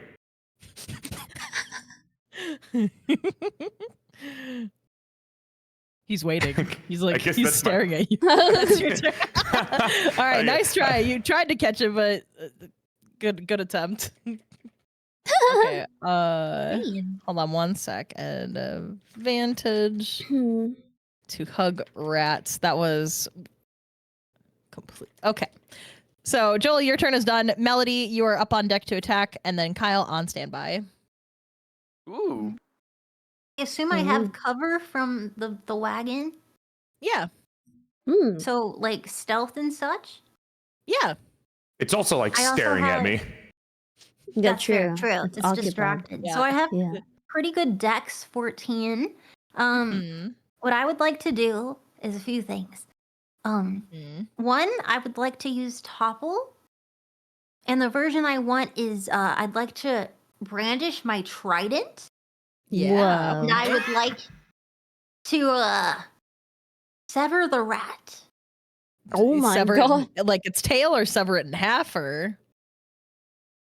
He's waiting. He's like, guess he's that's my- staring at you. That's your turn. All right, Okay. nice try. You tried to catch him, but good attempt. Okay. Hold on one sec. And advantage Hmm. to hug rats. That was complete. Okay. So Joel, your turn is done. Melody, you are up on deck to attack, and then Kyle on standby. Ooh. I assume I have cover from the wagon. Yeah. Hmm. So like stealth and such. Yeah. It's also like I also staring at have- me. Yeah, That's fair, true. true. It's It's occupied. distracted. Yeah. So I have Yeah. pretty good dex 14. Mm. What I would like to do is a few things. Mm. One, I would like to use topple, and the version I want is I'd like to brandish my trident, Yeah. Whoa. and I would like to sever the rat. Oh my Sever god. it, like its tail, or sever it in half, or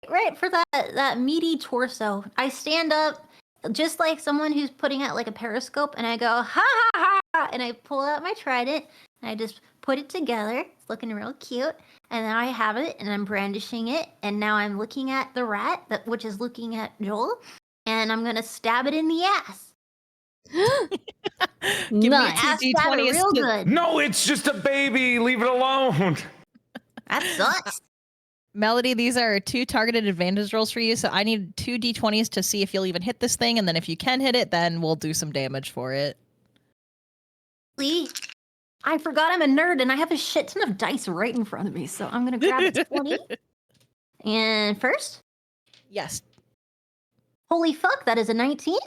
Right for that meaty torso. I stand up just like someone who's putting out like a periscope, and I go ha ha ha, and I pull out my trident and I just put it together. It's looking real cute, and then I have it and I'm brandishing it, and now I'm looking at the rat which is looking at Joel, and I'm gonna stab it in the ass. Give me Nice. Ass two stab it D20s real to- good. No, it's just a baby. Leave it alone. That sucks. Melody, these are 2 targeted advantage rolls for you, so I need 2 D20s to see if you'll even hit this thing, and then if you can hit it, then we'll do some damage for it. Lee, I forgot I'm a nerd and I have a shit ton of dice right in front of me, so I'm gonna grab a 20. And first, Yes. holy fuck, that is a 19.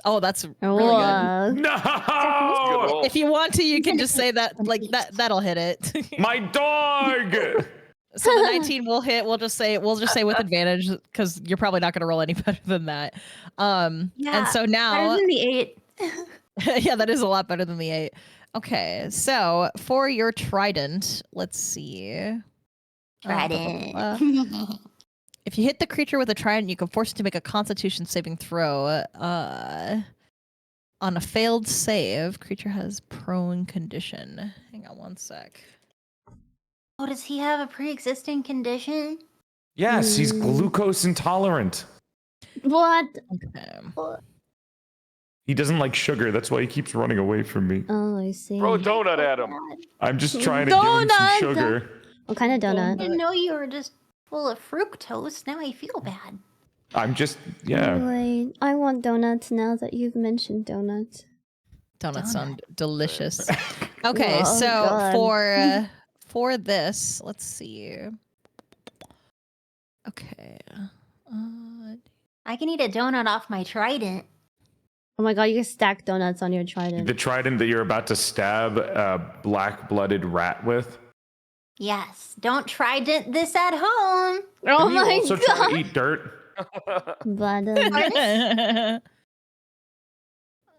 Oh, that's really good. Whoa. Good No, roll. If you want to, you can just say that, like that'll hit it. my dog. So the 19 will hit. We'll just say with advantage, because you're probably not going to roll any better than that. And so Better now, than the 8. yeah, that is a lot better than the 8. Okay, so for your trident, let's see. Trident. If you hit the creature with a trident, you can force it to make a Constitution saving throw. On a failed save, creature has prone condition. Hang on one sec. Oh, does he have a pre-existing condition? Yes, he's glucose intolerant. What? Okay. He doesn't like sugar. That's why he keeps running away from me. Oh, I see. Throw a donut at him. I'm just trying to give him some Donut! sugar. What kind of I donut? didn't know you were just full of fructose. Now I feel bad. I'm just, yeah. Wait, I want donuts now that you've mentioned donuts. Donuts sound delicious. Okay, Oh, so God. for this, let's see. Okay. I can eat a donut off my trident. Oh my god, you can stack donuts on your trident. The trident that you're about to stab a black-blooded rat with. Yes. Don't trident this at home. Oh Can you my also try god. to eat dirt? But,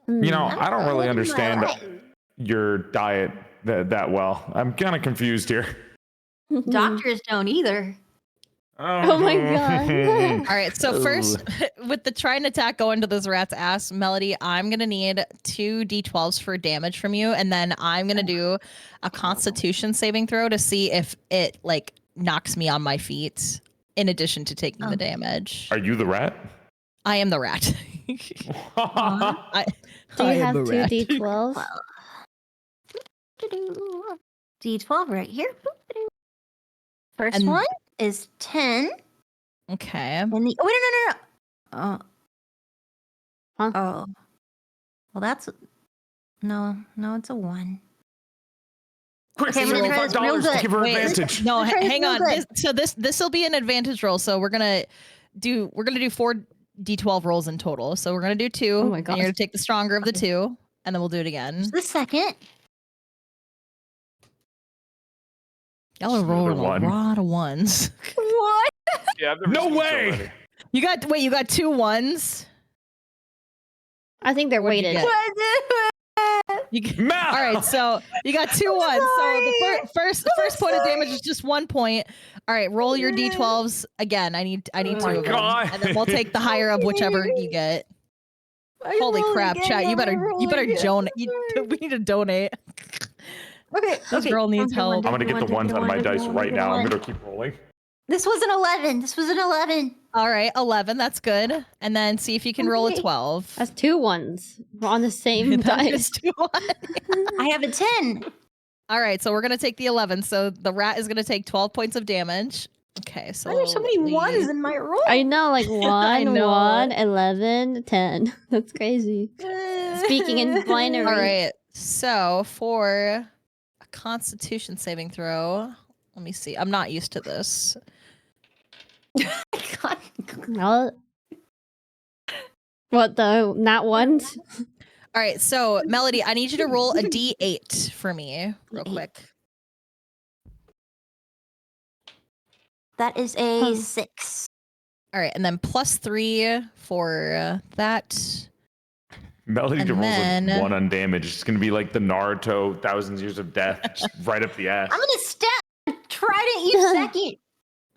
You know, I don't really What am I understand like? your diet that well. I'm kind of confused here. Doctors don't either. Oh my god. All right, so first, with the trident attack going to this rat's ass, Melody, I'm gonna need 2 d12s for damage from you, and then I'm gonna do a Constitution saving throw to see if it like knocks me on my feet, in addition to taking the damage. Are you the rat? I am the rat. Do you have 2 d12s? D12 right here. First And- one is 10. Okay. And the wait, no. Huh? Oh. Well, that's no, it's a 1. Quick, Okay, I'm send gonna me try this real $5 to good. give her Wait, advantage. No, Try this hang real on. good. This will be an advantage roll. So we're gonna do 4 d12 rolls in total. So we're gonna do 2. Oh my And gosh. you're gonna take the stronger of the 2, and then we'll do it again. The second. Y'all are rolling a Another 1. lot of 1s. What? Yeah, I've never No seen so way! many. You got 2 1s. I think they're What'd you weighted. get? Math! All right, so you got 2 1s. So the first point of damage is just 1 point. All right, roll your d12s again. I need 2 my of them, God. and then we'll take the higher of whichever you get. Holy crap, chat! You better donate. We need to donate. Okay. This girl needs help. I'm gonna get the ones out of my dice right now. I'm gonna keep rolling. This was an 11. All right, 11. That's good. And then see if you can roll a Okay. 12. That's 2 1s. We're on the same That dice. is 2 1. I have a 10. All right, so we're gonna take the 11. So the rat is gonna take 12 points of damage. Okay, so Why are there so many ones in my roll? I know, like 1, know. 1, 11, 10. That's crazy. Speaking in binary. All right, so for a Constitution saving throw, let me see. I'm not used to this. God. Well, what the not ones? All right, so Melody, I need you to roll a d8 for me, real quick. That is a Huh. 6. All right, and then +3 for that. Melody And rolls then- a 1 undamaged. It's gonna be like the Naruto Thousand Years of Death, just right up the ass. I'm gonna stab Trident you second.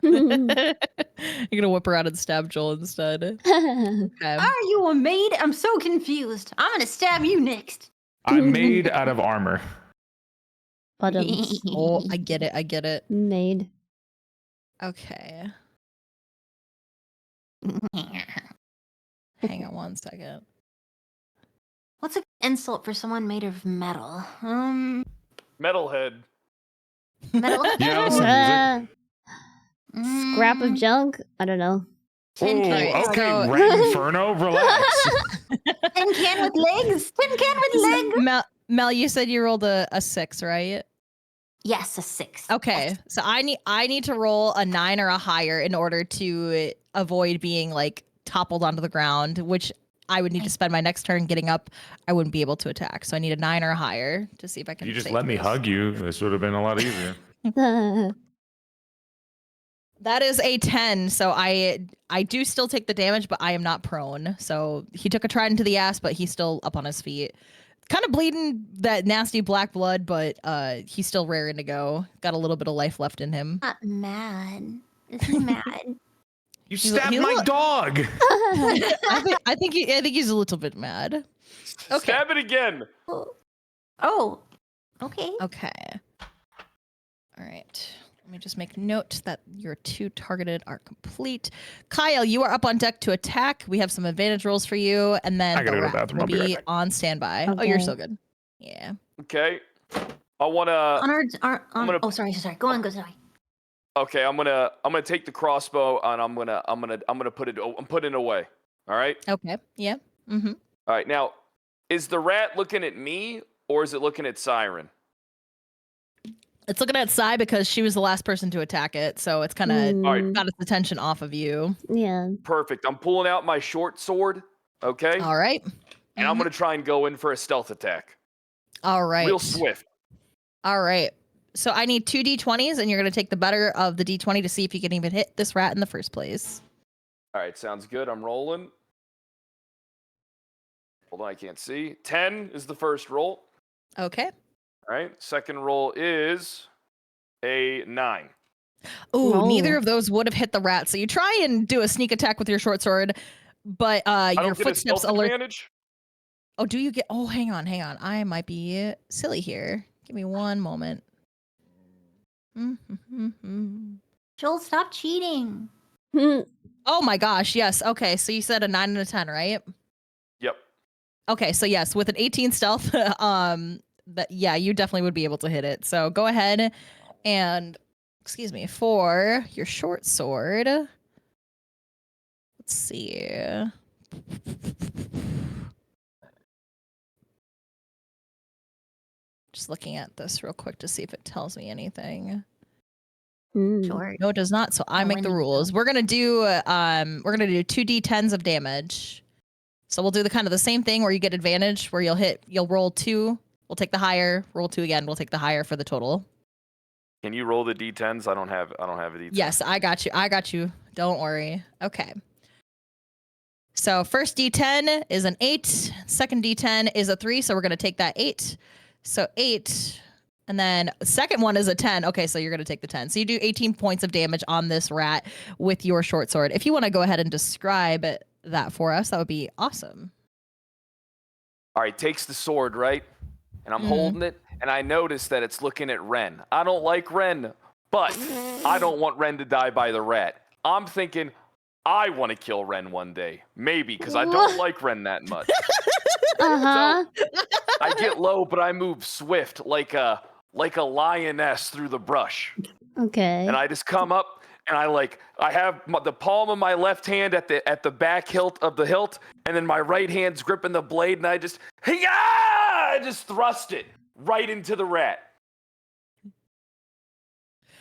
You're gonna whip her out and stab Joel instead. Okay. Are you a maid? I'm so confused. I'm gonna stab you next. I'm made out of armor. But Oh, I get it. made. Okay. Hang on 1 second. What's an insult for someone made of metal? Metalhead. Metal. Yeah, listen to Scrap of junk? I don't know. Tin Ooh, can. okay, so- Red Inferno, relax. Tin can with legs. Tin can with legs. Mel, you said you rolled a 6, right? Yes, a 6. Okay, Yes. so I need to roll a 9 or a higher in order to avoid being like toppled onto the ground, which I would need to spend my next turn getting up. I wouldn't be able to attack, so I need a 9 or higher to see if I can. You just save let me this. hug you. This would have been a lot easier. That is a 10, so I do still take the damage, but I am not prone. So he took a trident to the ass, but he's still up on his feet. Kind of bleeding that nasty black blood, but he's still raring to go. Got a little bit of life left in him. Not mad. Is he mad? You stabbed my look- dog. I think he's a little bit mad. Okay. Stab it again. Oh. Okay. Okay. All right. Let me just make note that your 2 targeted are complete. Kyle, you are up on deck to attack. We have some advantage rolls for you, and then I gotta the go to the rat bathroom. will I'll be right be back. on standby. Oh, you're Okay. so good. Yeah. Okay. I wanna. On our gonna- oh, sorry. Go on. Sorry. Okay, I'm gonna take the crossbow and I'm gonna put it. I'm putting it away. All right. Okay. Yeah. Mm-hmm. All right. Now, is the rat looking at me or is it looking at Saiiren? It's looking at Sai because she was the last person to attack it, so it's kind of Alright. got its attention off of you. Yeah. Perfect. I'm pulling out my short sword. Okay. All right. And I'm gonna try and go in for a stealth attack. All right. Real swift. All right. So I need 2 d20s, and you're going to take the better of the d20 to see if you can even hit this rat in the first place. All right. Sounds good. I'm rolling. Hold on. I can't see. 10 is the first roll. Okay. All right. Second roll is a 9. Ooh, Oh. neither of those would have hit the rat. So you try and do a sneak attack with your short sword, but I your don't get a footsteps stealth alert. advantage. Oh, do you get? Oh, hang on. I might be silly here. Give me one moment. Joel, stop cheating. Oh my gosh, yes. Okay, so you said a 9 and a 10, right? Yep. Okay, so yes, with an 18 stealth, that yeah, you definitely would be able to hit it. So go ahead and excuse me for your short sword. Let's see. Just looking at this real quick to see if it tells me anything. Short. No, it does not. So I make the rules. We're gonna do 2d10s of damage. So we'll do the kind of the same thing where you get advantage, where you'll roll 2. We'll take the higher, roll 2 again. We'll take the higher for the total. Can you roll the d10s? I don't have a d10. Yes, I got you. Don't worry. Okay. So first d10 is an 8. Second d10 is a 3. So we're gonna take that 8. So 8. And then second one is a 10. Okay, so you're going to take the 10. So you do 18 points of damage on this rat with your short sword. If you want to go ahead and describe that for us, that would be awesome. All right, takes the sword, right? And I'm holding it, and I notice that it's looking at Ren. I don't like Ren, but I don't want Ren to die by the rat. I'm thinking I want to kill Ren one day. Maybe, because I don't like Ren that much. Uh-huh. So I get low, but I move swift like a lioness through the brush. Okay. And I just come up, and I have the palm of my left hand at the back hilt of the hilt, and then my right hand's gripping the blade, and I just thrust it right into the rat.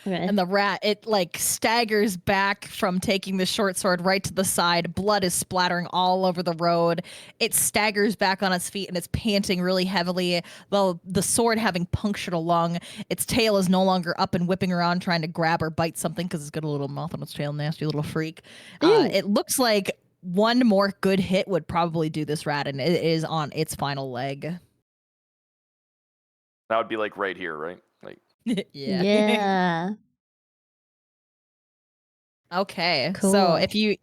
Okay. And the rat, it like staggers back from taking the short sword right to the side. Blood is splattering all over the road. It staggers back on its feet and it's panting really heavily. Well, the sword having punctured a lung, its tail is no longer up and whipping around trying to grab or bite something because it's got a little mouth on its tail, nasty little freak. It looks like one more good hit would probably do this rat, and it is on its final leg. That would be like right here, right? Like Yeah. Yeah. Okay. Cool. So if you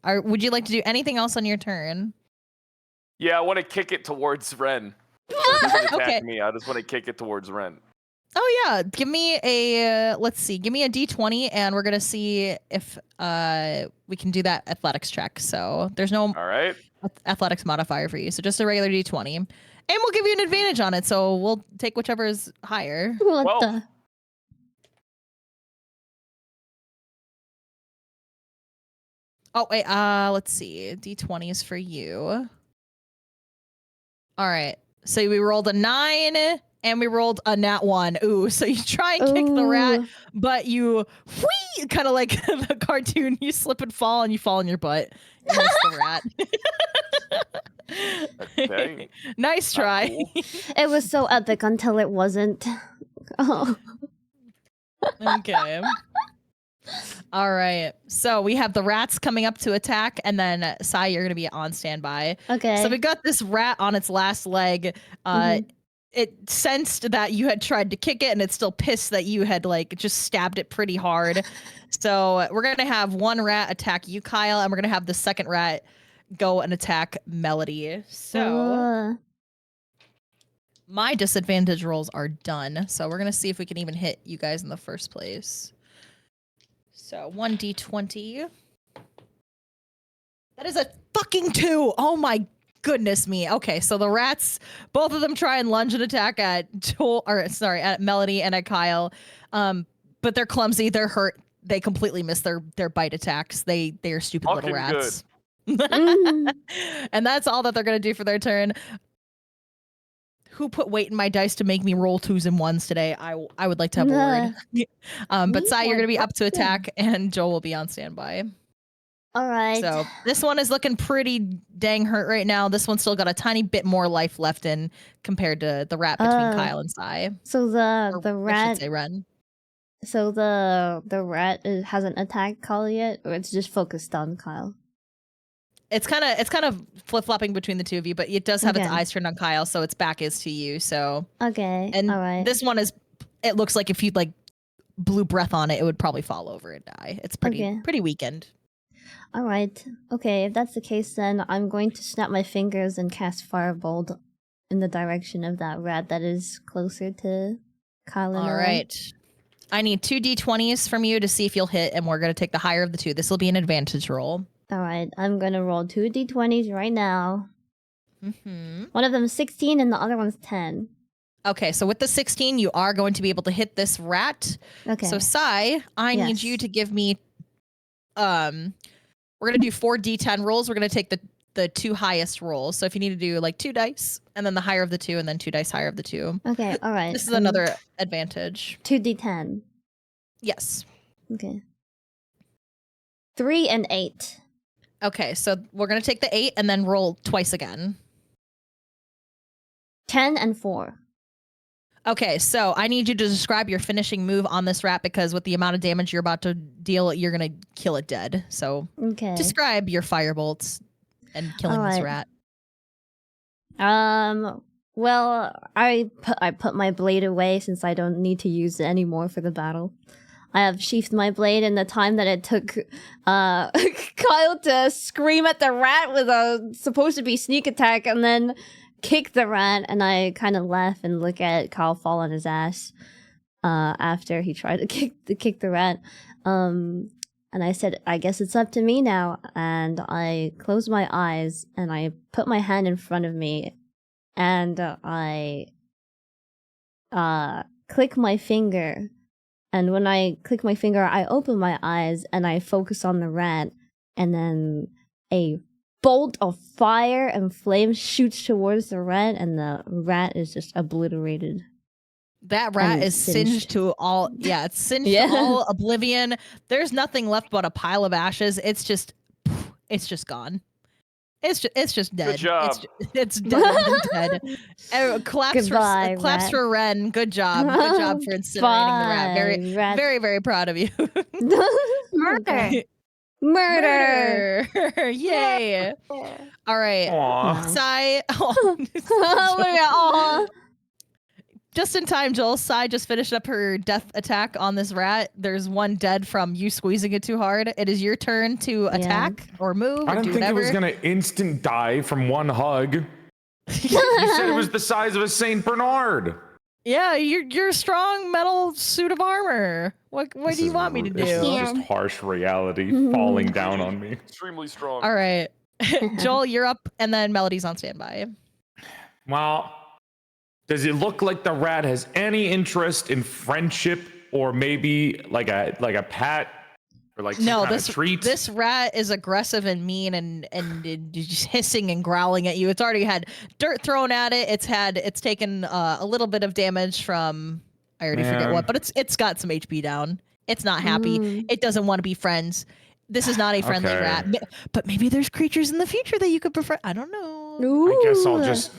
would you like to do anything else on your turn? yeah, I want to kick it towards Ren. He's gonna attack Okay. me. I just want to kick it towards Ren. Oh yeah, give me a let's see, give me a d20, and we're gonna see if we can do that athletics check. So there's no All right. athletics modifier for you, so just a regular d20, and we'll give you an advantage on it. So we'll take whichever is higher. What Well, the? Oh wait, let's see, d20 is for you. All right, so we rolled a 9. And we rolled a nat 1. Ooh, so you try and kick the rat, Ooh. but you kind of like the cartoon, you slip and fall and you fall in your butt. You miss the rat. Okay. Nice Not try. cool. It was so epic until it wasn't. Oh. Okay. All right. So we have the rats coming up to attack, and then Sai, you're going to be on standby. Okay. So we got this rat on its last leg. It sensed that you had tried to kick it, and it's still pissed that you had like just stabbed it pretty hard. So we're gonna have one rat attack you, Kyle, and we're gonna have the second rat go and attack Melody. So my disadvantage rolls are done. So we're gonna see if we can even hit you guys in the first place. So 1d20. That is a fucking 2. Oh my goodness me. Okay, so the rats, both of them try and lunge and attack at at Melody and at Kyle. But they're clumsy, they're hurt. They completely miss their bite attacks. They are stupid Fucking little rats. Mm. And that's all that they're gonna do for their turn. Who put weight in my dice to make me roll 2s and 1s today? I would like to have a word. But Sai, you're gonna be up to attack, and Joel will be on standby. All right. So this one is looking pretty dang hurt right now. This one's still got a tiny bit more life left in compared to the rat between Kyle and Sai. So the I should rat. say Ren. So the rat hasn't attacked Kyle yet, or it's just focused on Kyle. It's kind of flip flopping between the two of you, but it does have its Okay. eyes turned on Kyle, so its back is to you. So Okay. and all right. this one is. It looks like if you like blew breath on it, it would probably fall over and die. It's pretty weakened. All right. Okay, if that's the case, then I'm going to snap my fingers and cast Firebolt in the direction of that rat that is closer to Kyle and All I. right. I need 2 d20s from you to see if you'll hit, and we're going to take the higher of the two. This will be an advantage roll. All right. I'm going to roll 2 d20s right now. Mm-hmm. One of them is 16 and the other one's 10. Okay, so with the 16, you are going to be able to hit this rat. Okay. So Sai, I need you to give me we're gonna do 4 D10 rolls. We're gonna take the 2 highest rolls. So if you need to do like 2 dice, and then the higher of the 2, and then 2 dice higher of the 2. Okay, all right. This is another advantage. 2d10. Yes. Okay. 3 and 8. Okay, so we're gonna take the 8 and then roll twice again. 10 and 4. Okay, so I need you to describe your finishing move on this rat because with the amount of damage you're about to deal, you're gonna kill it dead. So describe your firebolts and killing this rat. Well, I put my blade away since I don't need to use it anymore for the battle. I have sheathed my blade, and the time that it took Kyle to scream at the rat with a supposed to be sneak attack and then kick the rat, and I kind of laugh and look at Kyle fall on his ass after he tried to kick the rat. And I said, I guess it's up to me now. And I closed my eyes and I put my hand in front of me and I click my finger. And when I click my finger, I open my eyes and I focus on the rat. And then a bolt of fire and flame shoots towards the rat, and the rat is just obliterated. That rat is singed to all. Yeah, it's singed to all oblivion. There's nothing left but a pile of ashes. It's just gone. It's just dead. Good job. It's dead. Claps for Ren. Good job. Good job for incinerating the rat. Very, very proud of you. Murder. Yay. All right. Sai. Just in time, Joel. Sai just finished up her death attack on this rat. There's one dead from you squeezing it too hard. It is your turn to attack or move. I didn't think it was going to instant die from one hug. You said it was the size of a Saint Bernard. Yeah, you're a strong metal suit of armor. What do you want me to do? This is just harsh reality falling down on me. Extremely strong. All right. Joel, you're up, and then Melody's on standby. Well, does it look like the rat has any interest in friendship or maybe like a pat or like some kind of treat? This rat is aggressive and mean and just hissing and growling at you. It's already had dirt thrown at it. It's taken a little bit of damage from I already forget what, but it's got some HP down. It's not happy. It doesn't want to be friends. This is not a friendly rat. But maybe there's creatures in the future that you could prefer. I don't know. Ooh. I guess I'll just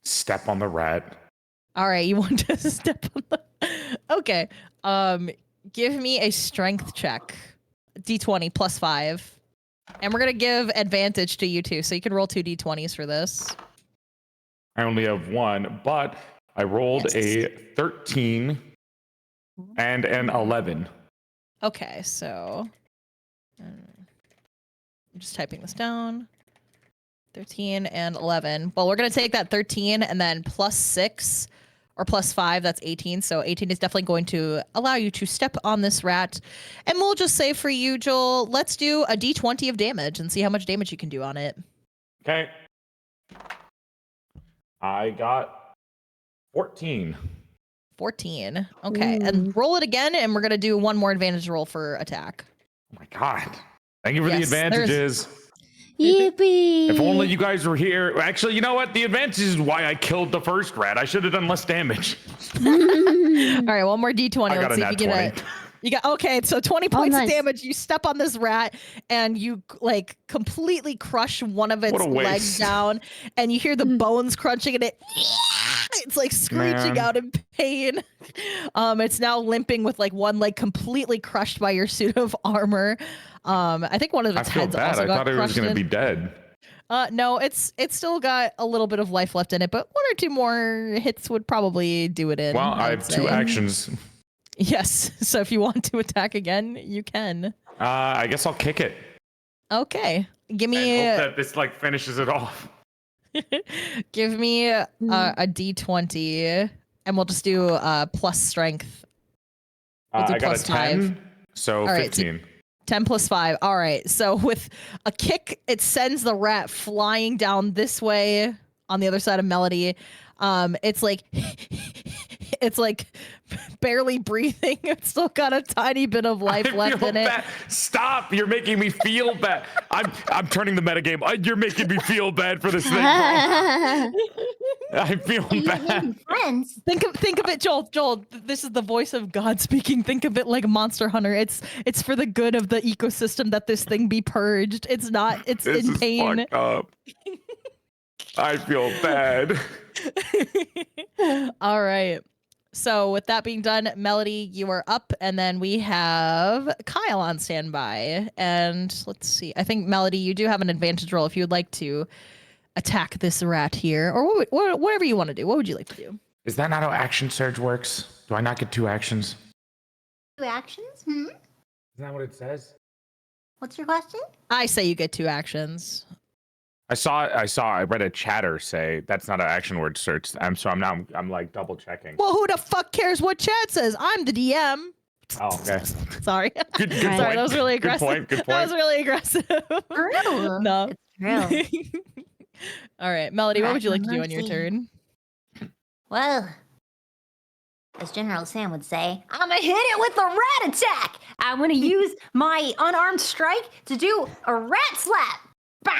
step on the rat. All right, you want to step on the... Okay. Give me a strength check. D20 plus 5. And we're going to give advantage to you too. So you can roll 2 D20s for this. I only have 1, but I rolled a 13 and an 11. Okay, so I'm just typing this down. 13 and 11. Well, we're going to take that 13 and then plus 6 or plus 5. That's 18. So 18 is definitely going to allow you to step on this rat. And we'll just say for you, Joel, let's do a D20 of damage and see how much damage you can do on it. Okay. I got 14. 14. Okay. And roll it again, and we're going to do one more advantage roll for attack. Oh my God. Thank you for the advantages. Yippee! If only you guys were here. Actually, you know what? The advantage is why I killed the first rat. I should have done less damage. All right, one more D20. I got Let's see if you get it. You got okay, so 20 points of damage. You step on this rat and you like completely crush one of its legs down, and you hear the bones crunching, and it's like screeching out in pain. It's now limping with like one leg completely crushed by your suit of armor. I think one of its heads also got crushed. I thought it was going to be dead. No, it's still got a little bit of life left in it, but 1 or 2 more hits would probably do it in. Well, I have 2 actions. Yes, so if you want to attack again, you can. I guess I'll kick it. Okay, give me. I hope that this like finishes it off. Give me a D20, and we'll just do plus strength. We'll do I got a 10, 5. so 15. 10 plus 5. All right. So with a kick, it sends the rat flying down this way on the other side of Melody. It's like it's like barely breathing. It's still got a tiny bit of life left in it. Bad. Stop! You're making me feel bad. I'm turning the metagame. You're making me feel bad for this thing, bro. I feel bad. Friends. Think of it, Joel. This is the voice of God speaking. Think of it like Monster Hunter. It's for the good of the ecosystem that this thing be purged. It's not. It's This in is pain. fucked up. I feel bad. All right. So with that being done, Melody, you are up, and then we have Kyle on standby. And let's see. I think Melody, you do have an advantage roll if you would like to attack this rat here, or whatever you want to do. What would you like to do? Is that not how action surge works? Do I not get 2 actions? 2 actions? Isn't that what it says? What's your question? I say you get 2 actions. I read a chatter say that's not an action word search. I'm like double checking. Well, who the fuck cares what chat says? I'm the DM. Oh, okay. Sorry. Good Sorry, point. That was really aggressive. Good point. That was really aggressive. True. No. It's true. All right, Melody, what would you like to do on your Mercy. turn? Well, as General Sam would say, I'm gonna hit it with a rat attack. I'm gonna use my unarmed strike to do a rat slap.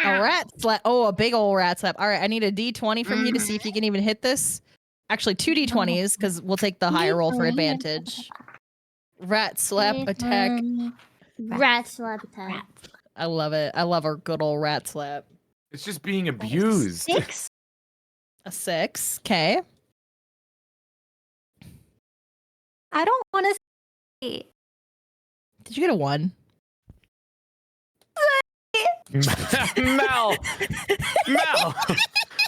A rat slap. Oh, a big old rat slap. All right, I need a D20 from you to see if you can even hit this. Actually, 2 D20s because we'll take the higher roll for advantage. Rat slap attack. Rat slap attack. I love it. I love our good old rat slap. It's just being abused. 6. A 6. Okay. I don't want to say. Did you get a 1? Mel,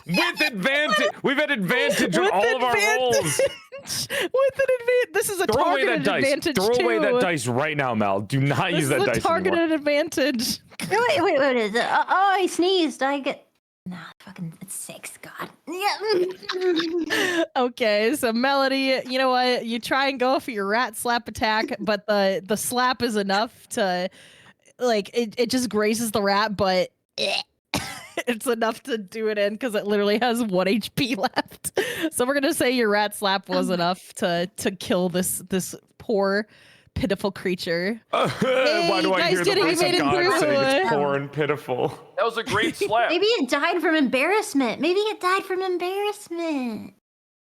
with advantage. We've had advantage on all of our rolls. With an advantage. This is a Throw away that targeted dice. advantage Throw away too. that dice right now, Mel. Do not This use is that a dice targeted anymore. advantage. Wait, what is it? Oh, I sneezed. I get. Nah, fucking, it's 6. God. Yeah. Okay, so Melody, you know what? You try and go for your rat slap attack, but the slap is enough to, like, it just grazes the rat, but it's enough to do it in because it literally has 1 HP left. So we're gonna say your rat slap was enough to kill this poor, pitiful creature. Why do I guys hear the did it. You voice made of it God through. saying it's poor and pitiful? That was a great slap. Maybe it died from embarrassment. Maybe it died from embarrassment.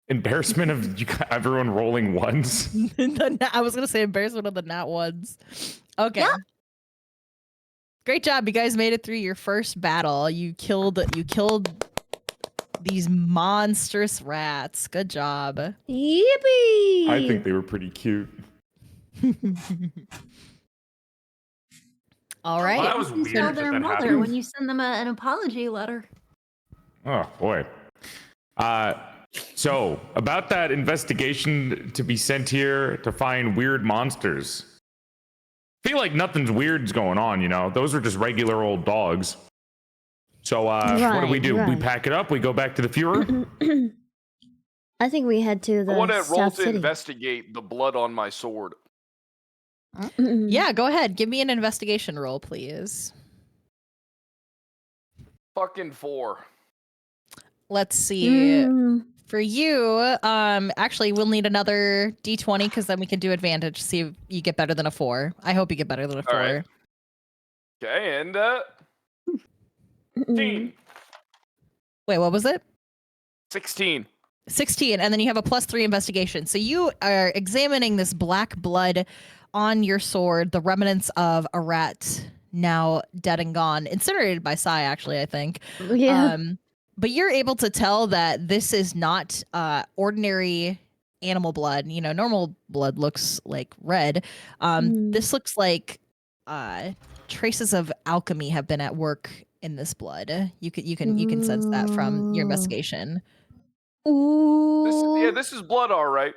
Embarrassment of everyone rolling ones. I was gonna say embarrassment of the nat ones. Okay. Yeah. Great job. You guys made it through your first battle. You killed these monstrous rats. Good job. Yippee! I think they were pretty cute. All right. Well, that was You weird tell that their that mother happened. when you send them an apology letter. Oh boy. So about that investigation to be sent here to find weird monsters. I feel like nothing's weird's going on, you know. Those are just regular old dogs. So what do we do? We Right. pack it up, we go back to the Fuhrer. I think we head to I the want to roll South to City. investigate the blood on my sword. Yeah, go ahead. Give me an investigation roll, please. Fucking 4. Let's see. Mm. For you, actually, we'll need another D20 because then we can do advantage. See if you get better than a 4. I hope you get better than a 4. All right. Okay, and 16. Wait, what was it? 16. 16, and then you have a +3 investigation. So you are examining this black blood on your sword, the remnants of a rat now dead and gone, incinerated by Sai, actually, I think. Yeah. But you're able to tell that this is not ordinary animal blood. You know, normal blood looks like red. This looks like traces of alchemy have been at work in this blood. You can sense that from your investigation. Ooh. This is blood, all right.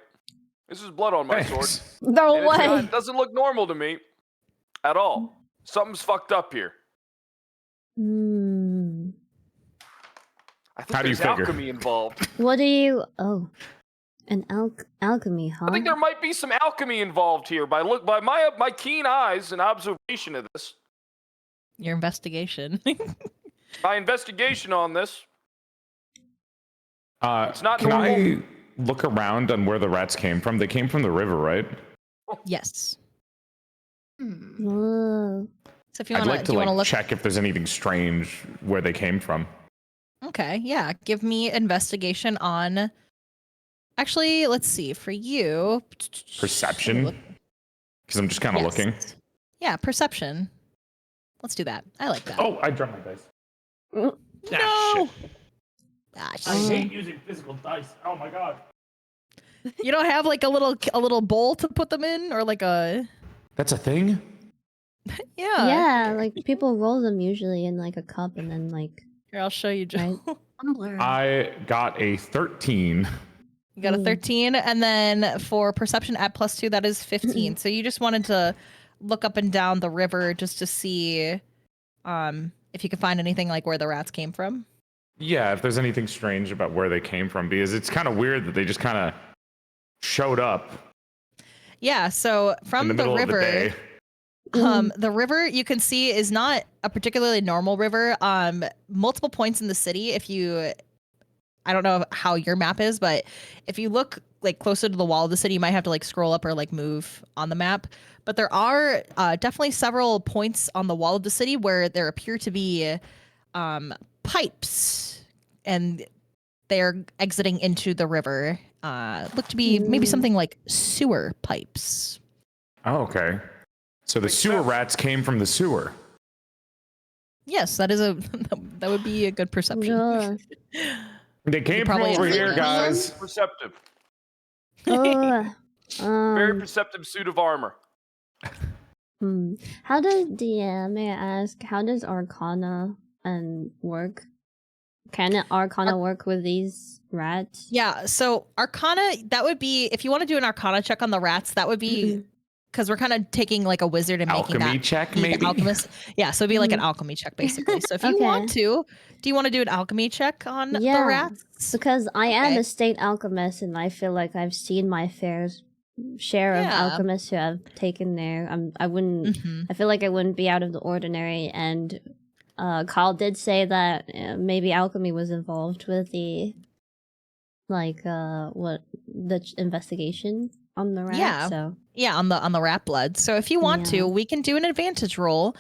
This is blood on my sword. No And way. it doesn't look normal to me at all. Something's fucked up here. I think How do you there's figure? alchemy involved. What do you? Oh, an alchemy, huh? I think there might be some alchemy involved here by my keen eyes and observation of this. Your investigation. My investigation on this. It's not Can normal. I look around on where the rats came from? They came from the river, right? Yes. Whoa. So if you I'd want like to, to look. check if there's anything strange where they came from. Okay, yeah. Give me investigation on. Actually, let's see. For you, Perception? Because I'm just kind of Yes. looking. Yeah, perception. Let's do that. I like that. Oh, I dropped my dice. Mm. No! Shit. Ah, I shit. hate using physical dice. Oh my god. You don't have like a little bowl to put them in, or like a That's a thing? Yeah, like people roll them usually in like a cup and then like. Here, I'll show you, Joe. Right. Tumblr. I got a 13. You got a 13, and then for perception at +2, that is 15. So you just wanted to look up and down the river just to see if you could find anything like where the rats came from. Yeah, if there's anything strange about where they came from, because it's kind of weird that they just kind of showed up Yeah, so from in the middle of the day. The river you can see is not a particularly normal river. Multiple points in the city. If you, I don't know how your map is, but if you look like closer to the wall of the city, you might have to like scroll up or like move on the map. But there are definitely several points on the wall of the city where there appear to be pipes, and they're exiting into the river. Look to be maybe something like sewer pipes. Oh, okay. So the sewer rats came from the sewer. Yes, that is that would be a good perception. Yeah. They came from probably over agree here, with guys. Perceptive. Oh, Very perceptive suit of armor. How does may I ask? How does Arcana work? Can Arcana work with these rats? Yeah, so Arcana, that would be, if you want to do an Arcana check on the rats, that would be, because we're kind of taking like a wizard and making Alchemy that check, the maybe? alchemist. Yeah, so it'd be like an alchemy check basically. So if you want to, do you want to do an alchemy check on the rats? Because I am a state alchemist, and I feel like I've seen my fair share of alchemists who have taken there. I wouldn't. I feel like I wouldn't be out of the ordinary. And Kyle did say that maybe alchemy was involved with the investigation on the rat. Yeah. So yeah, on the rat blood. So if you want to, we can do an advantage roll.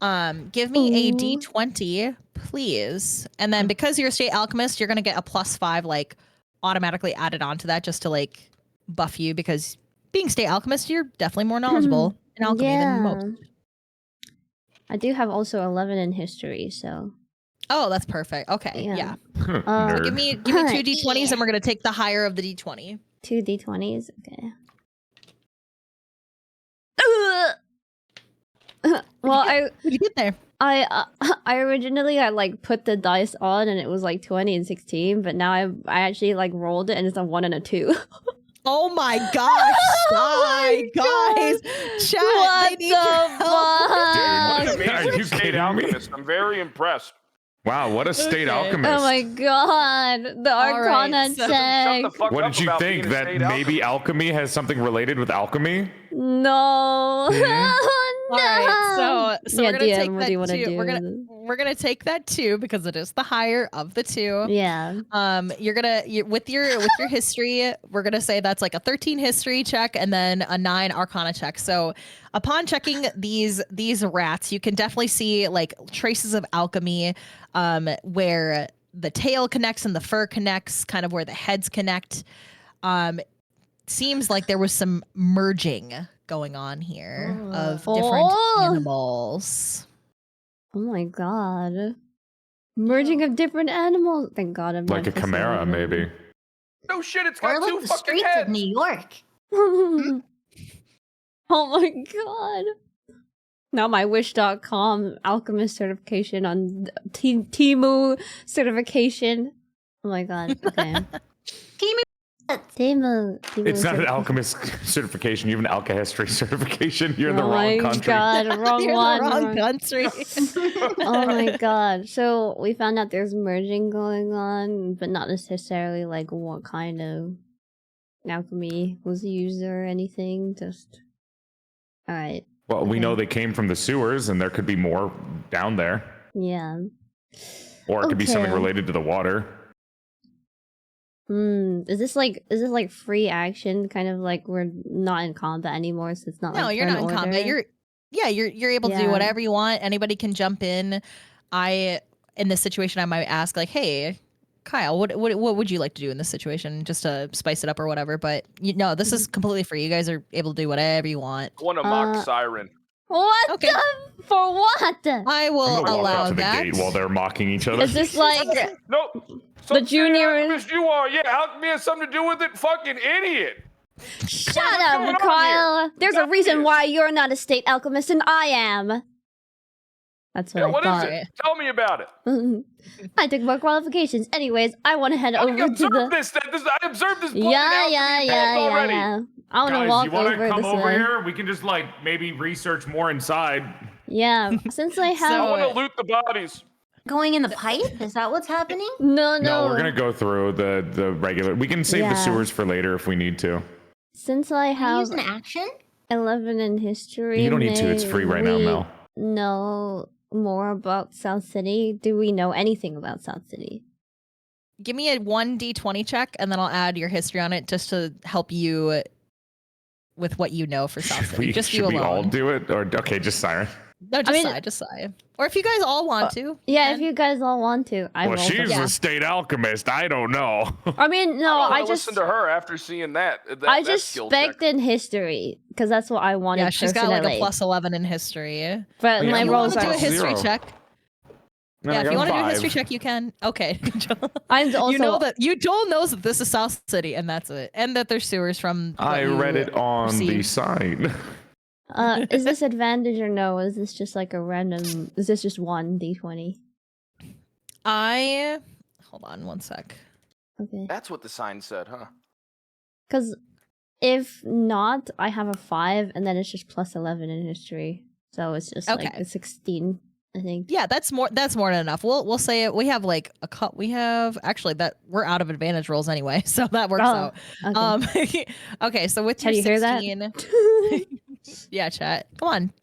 Give me a D20, please. And then because you're a state alchemist, you're gonna get a +5 like automatically added onto that just to like buff you, because being state alchemist, you're definitely more knowledgeable in alchemy than most. I do have also 11 in history, so. Oh, that's perfect. Okay, yeah. Nerd. Give me 2 D20s, and we're gonna take the higher of the D20. 2 D20s, okay. Well, you get there. I originally I like put the dice on and it was like 20 and 16, but now I actually like rolled it and it's a 1 and a 2. Oh my gosh! Hi, guys, chat. What they need your help. Dude, Are you state kidding me? alchemist. I'm very impressed. Wow, what a state alchemist. Oh my god, the Arcana Shut check. the fuck What up did you about think? being a That state maybe alchemy has something related with alchemy? No. All right, so Yeah, we're gonna DM, take what that do you wanna 2. do? We're gonna take that 2 because it is the higher of the 2. Yeah. With your history, we're gonna say that's like a 13 history check and then a 9 Arcana check. So upon checking these rats, you can definitely see like traces of alchemy, where the tail connects and the fur connects, kind of where the heads connect. Seems like there was some merging going on here of different animals. Oh my god. Merging of different animals. Thank god I'm Like not a chimera, maybe. No shit, it's Or got like 2 the fucking streets heads. of New York. Oh my god. Now my wish.com alchemist certification on Timu certification. Oh my god. Okay. Timu. It's not an alchemist certification. You have an alchemy certification. You're in the Oh wrong my country. god, wrong You're in one. the wrong country. Oh my god. So we found out there's merging going on, but not necessarily like what kind of alchemy was used or anything. Just alright. Well, we know they came from the sewers, and there could be more down there. Yeah. Or it could be something Okay. related to the water. Is this like free action? Kind of like we're not in combat anymore, so it's not No, like you're not in turn combat. order? You're able to do Yeah. whatever you want. Anybody can jump in. In this situation, I might ask like, "Hey, Kyle, what would you like to do in this situation, just to spice it up or whatever?" But this is completely free. You guys are able to do whatever you want. I want to mock Saiiren. What? Okay. For what? I I'm will gonna walk allow up to the that. gate while they're mocking each other. Is this like No. the junior? Alchemist you are. Yeah, alchemy has something to do with it. Fucking idiot. Shut going up, on Kyle. There's a Stop reason this. why you're not a state alchemist and I am. That's what Yeah, I what thought. is it? Tell me about it. I took more qualifications. Anyways, I want to head I over to observed the. this. I observed this. Yeah. Already. I want to Guys, walk you want over to come this over way. here? We can just like maybe research more inside. Yeah, since I have. I want to loot the bodies. Going in the pipe? Is that what's happening? No. No, we're gonna go through the regular. We can save the Yeah. sewers for later if we need to. Since I Can you have use an action? 11 in history. You don't need to. It's free right now, we Mel. Know more about South City? Do we know anything about South City? Give me a 1d20 check, and then I'll add your history on it just to help you with what you know for South City. Just you should we alone. all do it? Or okay, just Saiiren. No, I mean- just Sai. Or if you guys all want to. Yeah, then- if you guys all want to, I Well, will. she's Yeah. a state alchemist. I don't know. I mean, no, I I don't just. listen to her after seeing that. I that just skill check. spec'd in history because that's what I wanted. Yeah, she's got personally. like a plus 11 in history. But Yeah, my if you rolls want to are. do a history 0. check. No, Yeah, I if got you want to do a 5. history check, you can. Okay. I'm also. you know that Joel knows that this is South City, and that's it, and that there's sewers from. what I you read it on the received. side. Is this advantage or no? Is this just like a random? Is this just 1d20? Hold on one sec. Okay. That's what the sign said, huh? Because if not, I have a 5, and then it's just plus 11 in history. So it's just like Okay. a 16, I think. Yeah, that's more than enough. We'll say it. We have like a cut. We have actually that we're out of advantage rolls anyway, so that works Oh, out. okay. Okay, so with Can your you hear that? 16, yeah, chat. Come on,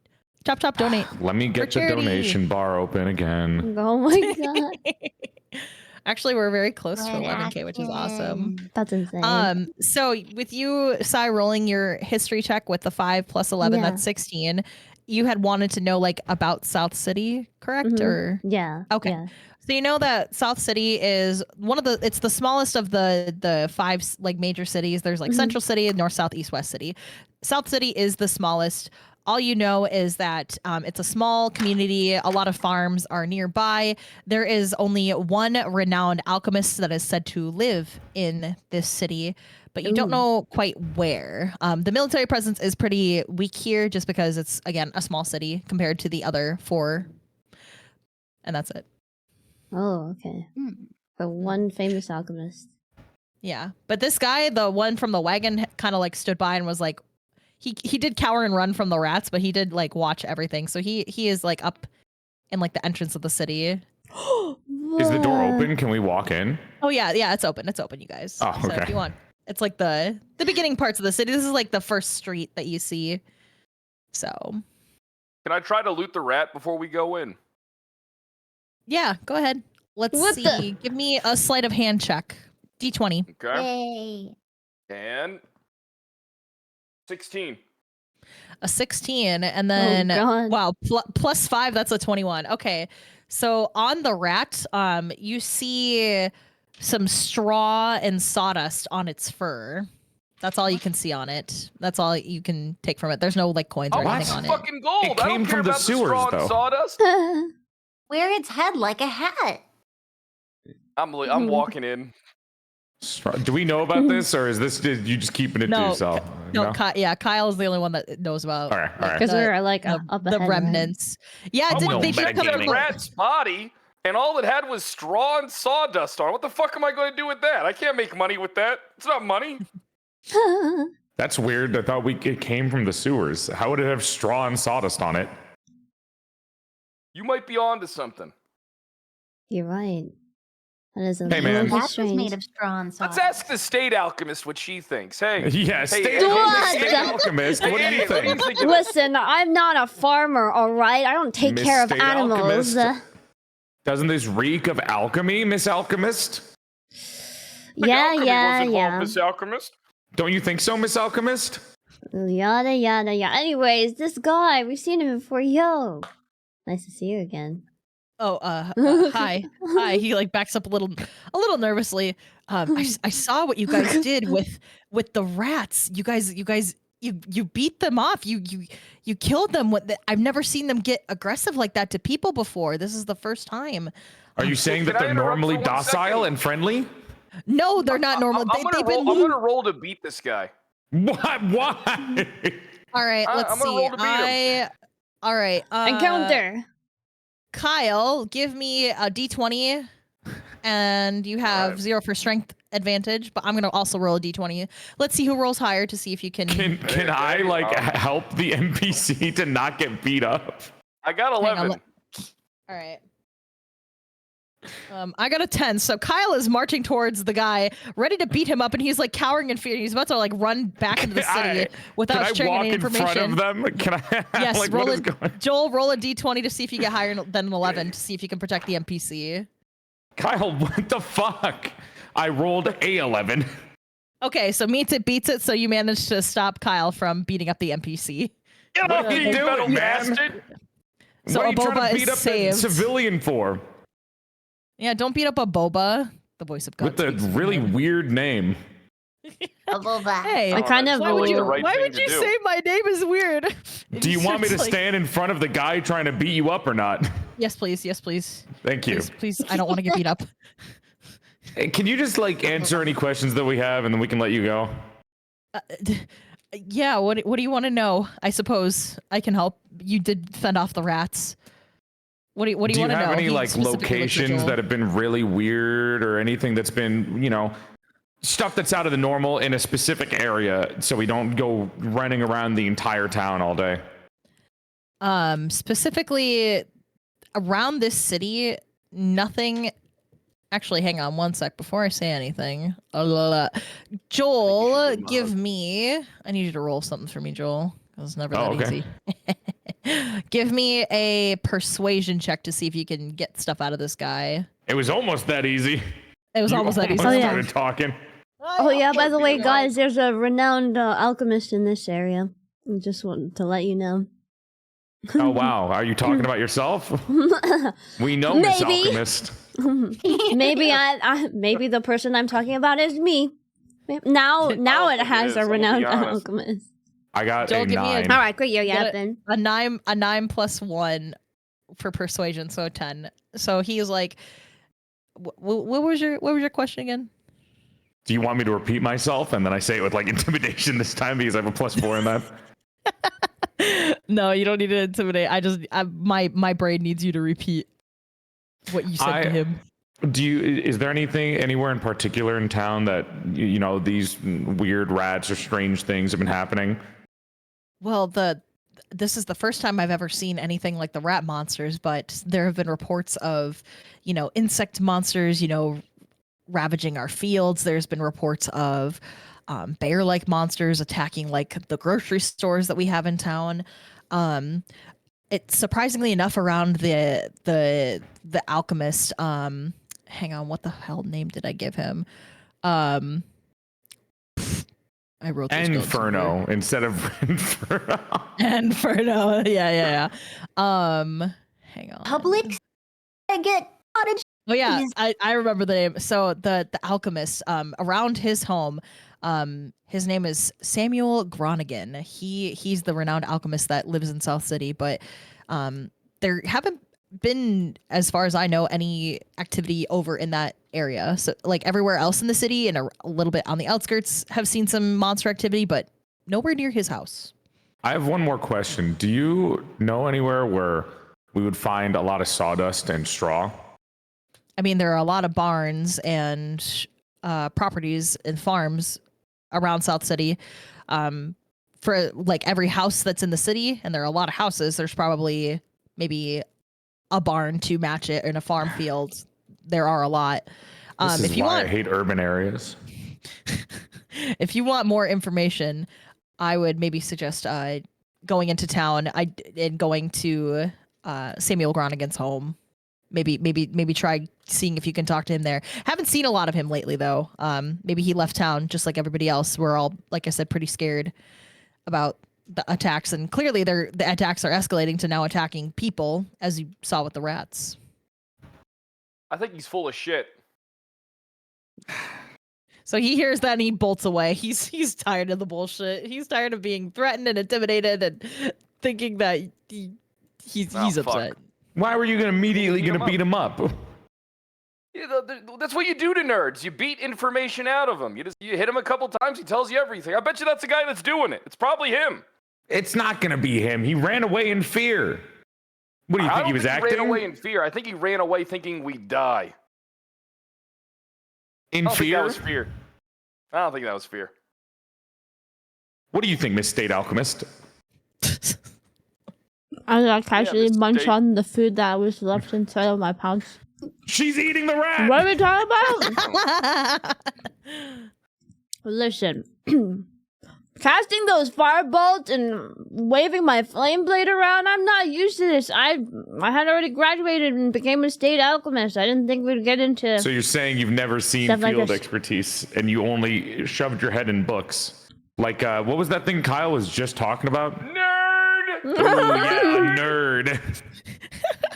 chop, donate. Let me get For the charity. donation bar open again. Oh my god. Actually, we're very close to 11K, which is awesome. That's insane. So with you, Sai, rolling your history check with the 5 plus 11, Yeah. that's 16. You had wanted to know like about South City, correct? Mhm. Or Yeah. okay. Yeah. so you know that South City is it's the smallest of the 5 like major cities. There's like Mhm. Central City, North, South, East, West City. South City is the smallest. All you know is that it's a small community. A lot of farms are nearby. There is only one renowned alchemist that is said to live in this city, but you don't Ooh. know quite where. The military presence is pretty weak here just because it's, again, a small city compared to the other 4. And that's it. Oh, okay. The one famous alchemist. Yeah. But this guy, the one from the wagon, kind of like stood by and was like, he did cower and run from the rats, but he did like watch everything. So he is like up in like the entrance of the city. Is the door open? Can we walk in? Oh yeah, it's open. It's open, you guys. Oh, So okay. if you want, it's like the beginning parts of the city. This is like the first street that you see. So Can I try to loot the rat before we go in? yeah, go ahead. Let's What see. the- Give me a sleight of hand check. D20. Okay. Yay. And 16. A 16, and then God. wow, plus 5. That's a 21. Okay, so on the rat, you see some straw and sawdust on its fur. That's all you can see on it. That's all you can take from it. There's no like coins or Oh, anything that's on it. fucking gold. It I came don't care from the about sewers, the straw and though. sawdust. Wear its head like a hat. I'm walking in. Do we know about this, or is this you just keeping it to No, yourself? No, yeah, Kyle's the only one that knows about All right, all right. Because the- we're like the, up the ahead, remnants. Yeah, I did, went they to did check come the from rat's body, and all it had was straw and sawdust on it. What the fuck am I going to do with that? I can't make money with that. It's not money. right? That's weird. I thought it came from the sewers. How would it have straw and sawdust on it? You might be onto something. You're right. That is a Hey, man. little bit That was strange. made of straw and Let's sawdust. ask the state alchemist what she thinks. Hey, Yeah, hey, state, What? state alchemist. What do you Idiot, think? of that? Listen, I'm not a farmer, all right? I don't take Miss care of State animals. Alchemist. Doesn't this reek of alchemy, Miss Alchemist? Yeah. Miss Alchemist. Don't you think so, Miss Alchemist? Yada. Anyways, this guy, we've seen him before. Yo, nice to see you again. Oh, hi. He like backs up a little nervously. I saw what you guys did with the rats. You guys you beat them off. You killed them. I've never seen them get aggressive like that to people before. This is the first time. Are you saying that they're normally docile and friendly? No, they're not normal. I'm gonna roll to beat this guy. What? Why? All right, let's I'm gonna see. roll to beat him. All right. Encounter. Kyle, give me a d20, and you have 0 for strength advantage. But I'm gonna also roll a d20. Let's see who rolls higher to see if you can. Can I like help the NPC to not get beat up? I got 11. All right. I got a 10. So Kyle is marching towards the guy, ready to beat him up, and he's like cowering in fear. He's about to like run back into the city without sharing any information. Can I walk in front of them? Can I? Yes. Like, Roll Joel, roll a d20 to see if you get higher than an 11 to see if you can protect the NPC. Kyle, what the fuck? I rolled a 11. Okay, so meets it, beats it. So you managed to stop Kyle from beating up the NPC. What are you doing, man? So what are you trying Aboba to beat is up saved. the civilian for? Yeah, don't beat up a boba. The voice of God. With the really weird name. Hey, I kind of. why would you do. say my name is weird? Do you want me to stand in front of the guy trying to beat you up or not? Yes, please. Yes, please. Thank you. Please. I don't want to get beat up. Hey, can you just like answer any questions that we have and then we can let you go? Yeah. What do you want to know? I suppose I can help. You did fend off the rats. What do you want to know? Do you have any like locations that have been really weird or anything that's been, you know, stuff that's out of the normal in a specific area so we don't go running around the entire town all day? Specifically around this city, nothing. Actually, hang on one sec before I say anything. Joel, give me. I need you to roll something for me, Joel. It's never that easy. Give me a persuasion check to see if you can get stuff out of this guy. It was almost that easy. It was almost that easy. Started talking. Oh yeah, by the way, guys, there's a renowned alchemist in this area. I just wanted to let you know. Oh wow, are you talking about yourself? We know Miss Alchemist. Maybe the person I'm talking about is me. Now it has a renowned alchemist. I got Joel, a give 9. All right, great. Yeah, then. A 9 plus 1 for persuasion, so 10. So he's like, what was your question again? Do you want me to repeat myself and then I say it with like intimidation this time because I have a +4 in that? No, you don't need to intimidate. My brain needs you to repeat what you said to him. Is there anything anywhere in particular in town that you know these weird rats or strange things have been happening? Well, this is the first time I've ever seen anything like the rat monsters, but there have been reports of, you know, insect monsters, you know, ravaging our fields. There's been reports of bear-like monsters attacking like the grocery stores that we have in town. It's surprisingly enough around the alchemist. Hang on, what the hell name did I give him? I wrote Inferno instead of Inferno. Inferno, yeah. Hang on. Public get cottage. Oh yeah, I remember the name. So the alchemist, around his home, his name is Samuel Groningen. He's the renowned alchemist that lives in South City, but there haven't been, as far as I know, any activity over in that area. So like everywhere else in the city and a little bit on the outskirts have seen some monster activity, but nowhere near his house. I have one more question. Do you know anywhere where we would find a lot of sawdust and straw? I mean, there are a lot of barns and properties and farms around South City. For like every house that's in the city, and there are a lot of houses, there's probably maybe a barn to match it in a farm field. There are a lot. This is why I hate urban areas. If you want more information, I would maybe suggest going into town and going to Samuel Groningen's home. maybe try seeing if you can talk to him there. Haven't seen a lot of him lately though. Maybe he left town just like everybody else. We're all, like I said, pretty scared about the attacks, and clearly the attacks are escalating to now attacking people, as you saw with the rats. I think he's full of shit. So he hears that and he bolts away. He's tired of the bullshit. He's tired of being threatened and intimidated and thinking that he's upset. Why were you immediately going to beat him up? Yeah, that's what you do to nerds. You beat information out of him. You hit him a couple times, he tells you everything. I bet you that's the guy that's doing it. It's probably him. It's not going to be him. He ran away in fear. What do you think he was acting? He ran away in fear. I think he ran away thinking we'd die. In fear? That was fear. I don't think that was fear. What do you think, Miss State Alchemist? I like casually munch on the food that was left inside of my pouch. She's eating the rat! What are we talking about? Listen. Casting those firebolts and waving my flame blade around, I'm not used to this. I had already graduated and became a state alchemist. I didn't think we'd get into... So you're saying you've never seen field expertise and you only shoved your head in books? Like, what was that thing Kyle was just talking about? Nerd! Ooh, yeah, nerd.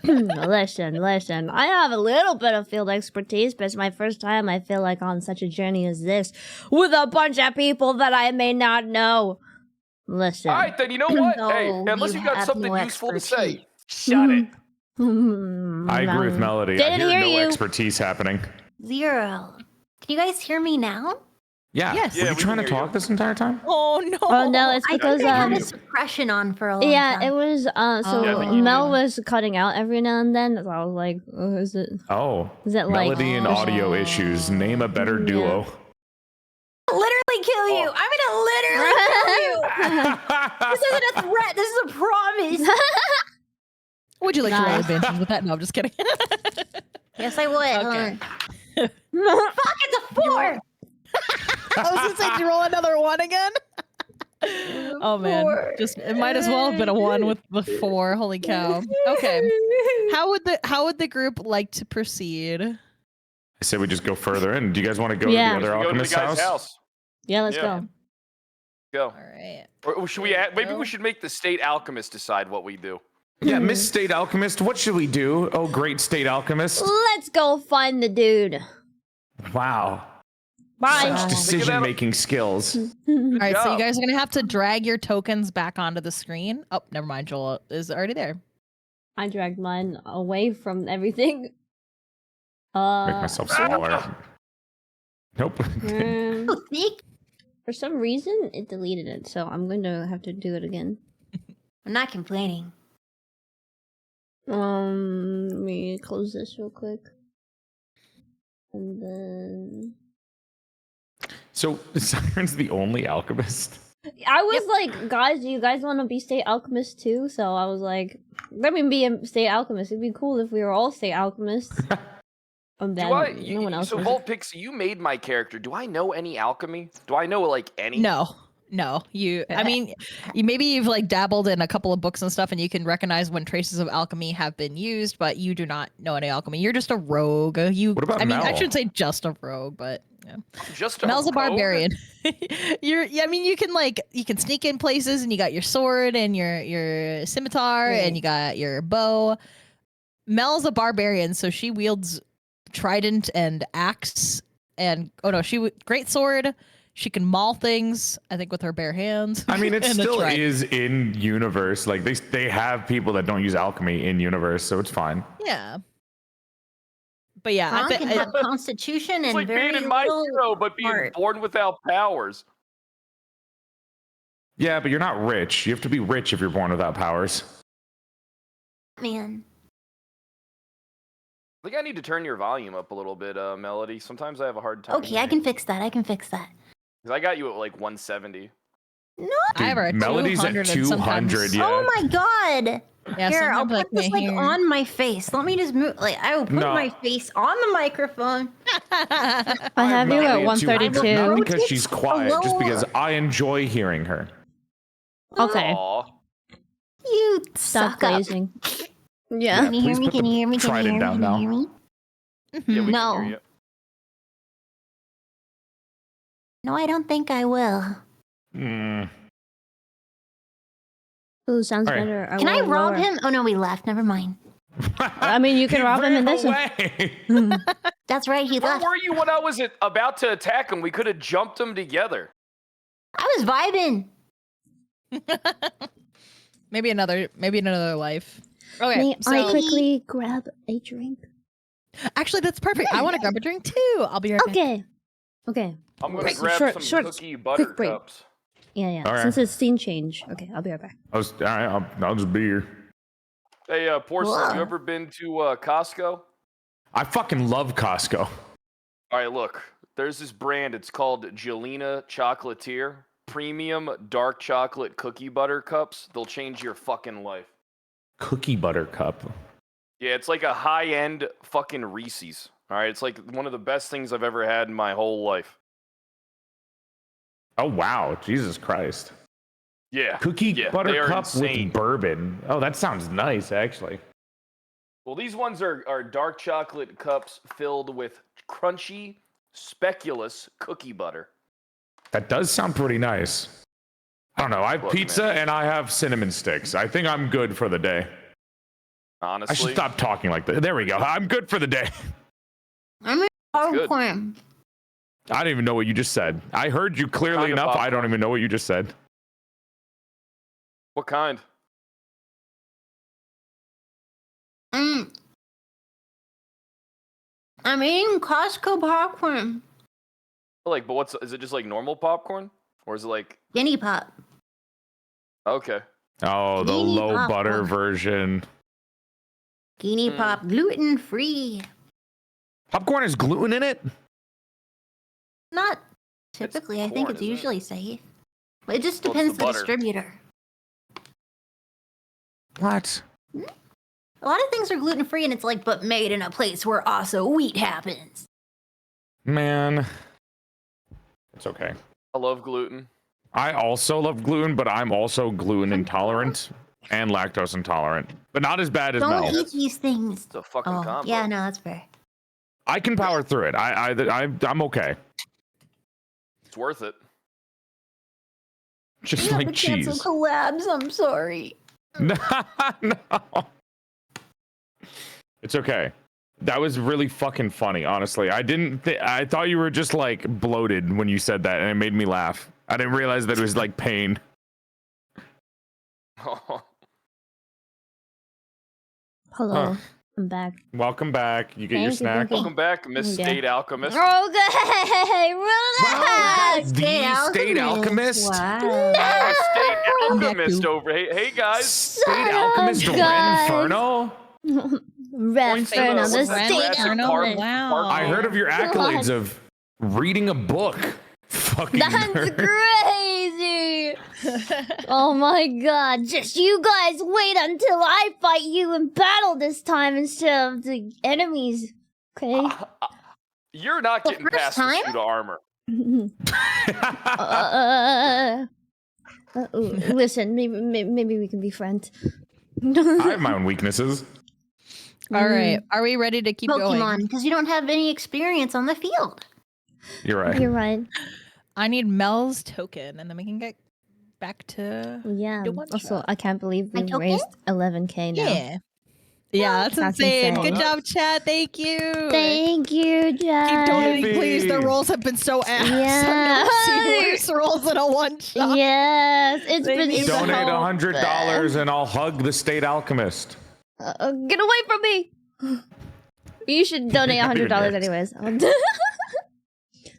Listen. I have a little bit of field expertise, but it's my first time I feel like on such a journey as this with a bunch of people that I may not know. Listen. All right, then you know what? No, hey, unless you got something no useful to expertise. say, shut it. I agree with Melody. Didn't I hear hear no you. expertise happening. 0. Can you guys hear me now? Yeah. Yes. Were Yeah, you we trying to can hear talk you. this entire time? Oh no! Oh no, it's because I had a suppression on for a long yeah, time. it was so Yeah, but you Mel did. was cutting out every now and then. So I was like, oh, is it Oh. like Melody and audio issues. Name a better Yeah. duo. Literally kill you. I'm gonna literally kill you. This isn't a threat. This is a promise. Would you like to roll Nice. advantage with that? No, I'm just kidding. Yes, I would. Okay. Fuck, it's a 4. I was gonna say, did you roll another 1 again? Oh man, 4. just it might as well have been a 1 with the 4. Holy cow. Okay, how would the group like to proceed? I said we just go further in. Do you guys want to go Yeah. to the other Go to the alchemist's guy's house. Yeah, let's Yeah. go. Go. All right. Or should we? Maybe we should make the state alchemist decide what we do. Yeah, Miss State Alchemist, what should we do? Oh, great State Alchemist. Let's go find the dude. Wow. Bye. Such decision-making skills. All right, so you job. guys are gonna have to drag your tokens back onto the screen. Oh, never mind. Joel is already there. I dragged mine away from everything. Make myself smaller. Nope. um, Sneak. for some reason, it deleted it, so I'm going to have to do it again. I'm not complaining. Let me close this real quick. And then... So, Saiiren's the only alchemist? I was like, guys, do you guys want to be state alchemists too? So I was like, let me be a state alchemist. It'd be cool if we were all state alchemists. And then no one else So was. Volt Pixie, you made my character. Do I know any alchemy? Do I know like any? No. I mean, you've like dabbled in a couple of books and stuff, and you can recognize when traces of alchemy have been used, but you do not know any alchemy. You're just a rogue. What about I Mel? shouldn't say just a rogue, but yeah. Just a Mel's a rogue? barbarian. You can sneak in places, and you got your sword and your scimitar, and you got your bow. Mel's a barbarian, so she wields trident and axe, and great sword. She can maul things, I think, with her bare hands. I mean, it and a still trident. is in universe. Like they have people that don't use alchemy in universe, so it's fine. Yeah. But yeah, Kronk can have constitution It's and like very being in My little Hero, but being heart. born without powers. Yeah, but you're not rich. You have to be rich if you're born without powers. Man. I think I need to turn your volume up a little bit, Melody. Sometimes I have a hard time. Okay, I can fix that. 'Cause I got you at like 170. No. I have her at Melody's at 200 and sometimes- 200. Yeah. Oh my god. Yeah, Here, I'll sometimes put this my like hair- on my face. Let me just move. Like I will put No. my face on the microphone. I have you at Melody 132. Not because Rotate she's quiet, just lower. because I enjoy hearing her. Okay. Aw. You Stop suck up. glazing. Yeah. Can you hear please me? put Can the you hear me? Can you trident hear me? down Can now. you hear me? Yeah, we No. can hear you. No, I don't think I will. Mm. Ooh, sounds All right. better. Can I will rob lower. him? Oh no, we left. Never mind. I mean, you can He rob him in ran this one. away. That's right, he Where left. were you when I was about to attack him? We could have jumped him together. I was vibing. Maybe another life. Okay, May I so quickly grab a drink? actually that's perfect. I want to grab a drink too. I'll be right back. Okay. Okay. I'm gonna Right, grab short- some short- cookie butter quick break. cups. Yeah. All right. Since it's scene change. Okay, I'll be right back. All right, I'll just be here. Hey, Porcelain, you Whoa. ever been to Costco? I fucking love Costco. All right, look. There's this brand. It's called Gelina Chocolatier. Premium dark chocolate cookie butter cups. They'll change your fucking life. Cookie butter cup. Yeah, it's like a high-end fucking Reese's. All right, it's like one of the best things I've ever had in my whole life. Oh wow, Jesus Christ. Yeah. Cookie yeah, butter they are cup insane. with bourbon. Oh, that sounds nice, actually. Well, these ones are dark chocolate cups filled with crunchy, speculous cookie butter. That does sound pretty nice. I don't know. I have Look, pizza man. and I have cinnamon sticks. I think I'm good for the day. Honestly, I should stop talking like that. There we go. I'm good for the day. I'm in good. popcorn. I don't even know what you just said. I heard you clearly kind of enough. I don't popcorn? even know what you just said. What kind? I'm eating Costco popcorn. Like, but is it just like normal popcorn? Or is it like, Guinea pop. okay. Oh, the Teeny low butter popcorn. version. Guinea pop, gluten free. Popcorn has gluten in it? Not typically. I think corn, it's isn't it? usually safe. It just Well, it's depends the the butter. distributor. What? A lot of things are gluten free, and it's like, but made in a place where also wheat happens. Man. It's okay. I love gluten. I also love gluten, but I'm also gluten intolerant and lactose intolerant. But not as bad as Don't Mel. eat these things. It's a fucking Oh, combo. yeah, no, that's fair. I can power through it. I'm okay. It's worth it. Just like cheese. collabs. I'm sorry. No. It's okay. That was really fucking funny, honestly. I thought you were just like bloated when you said that, and it made me laugh. I didn't realize that it was like pain. Hello. Huh. I'm back. Welcome back. You get your Thank you, snack. thank you. Welcome back, Miss Yeah. State Alchemist. Okay, relax. The State Alchemist? Wow. Hey, State I'm back Alchemist too. over. Hey guys. State Alchemist Renferno? Renferno, the What's that state Jurassic Renferno? Park- Wow. Park I heard of your accolades of reading a book. Fucking That's nerd. crazy. Oh my god. Just you guys wait until I fight you in battle this time instead of the enemies. Okay? You're not The getting first past time? the suit of armor. Listen, maybe we can be friends. I have my own weaknesses. All right. Are we ready to keep going? Pokemon, because you don't have any experience on the field. You're right. You're right. I need Mel's token, and then we can get back to Yeah. Do one Also, shot. I can't believe My we token? raised 11K now. yeah. Yeah, that's That's insane. insane. Good job, chat. Thank you. Thank you, Keep Jack. donating, Yippee. please. The rolls have been so ass. Yeah. I've never seen worse rolls in a one shot. Yes, it's They been need so Donate help. $100 and I'll hug the State Alchemist. Get away from me! You should donate $100 anyways.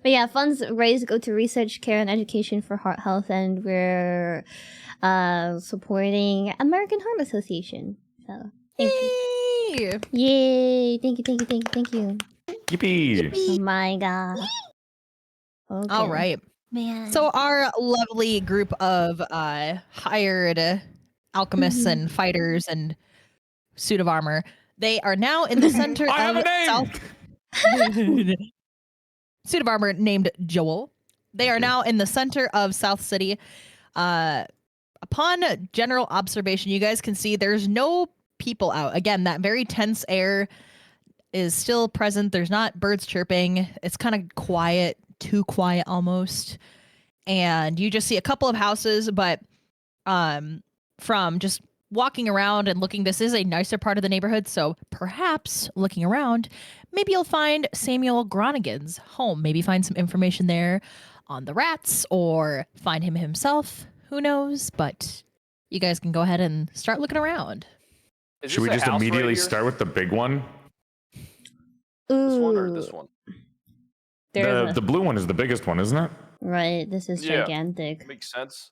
But yeah, funds raised go to research, care, and education for heart health, and we're supporting American Heart Association. So thank you. Yay. Yay! Thank you. Yippee. Oh my god. Okay. All right. Man. So our lovely group of hired alchemists and fighters and suit of armor, they are now in the center I have of a name! South suit of armor named Joel. They are now in the center of South City. Upon general observation, you guys can see there's no people out. Again, that very tense air is still present. There's not birds chirping. It's kind of quiet, too quiet almost. And you just see a couple of houses, but from just walking around and looking, this is a nicer part of the neighborhood. So perhaps looking around, maybe you'll find Samuel Groningan's home. Maybe find some information there on the rats or find him himself. Who knows? But you guys can go ahead and start looking around. Should we just immediately start with the big one? Ooh. This one or this one? The blue one is the biggest one, isn't it? Right, this is gigantic. Makes sense.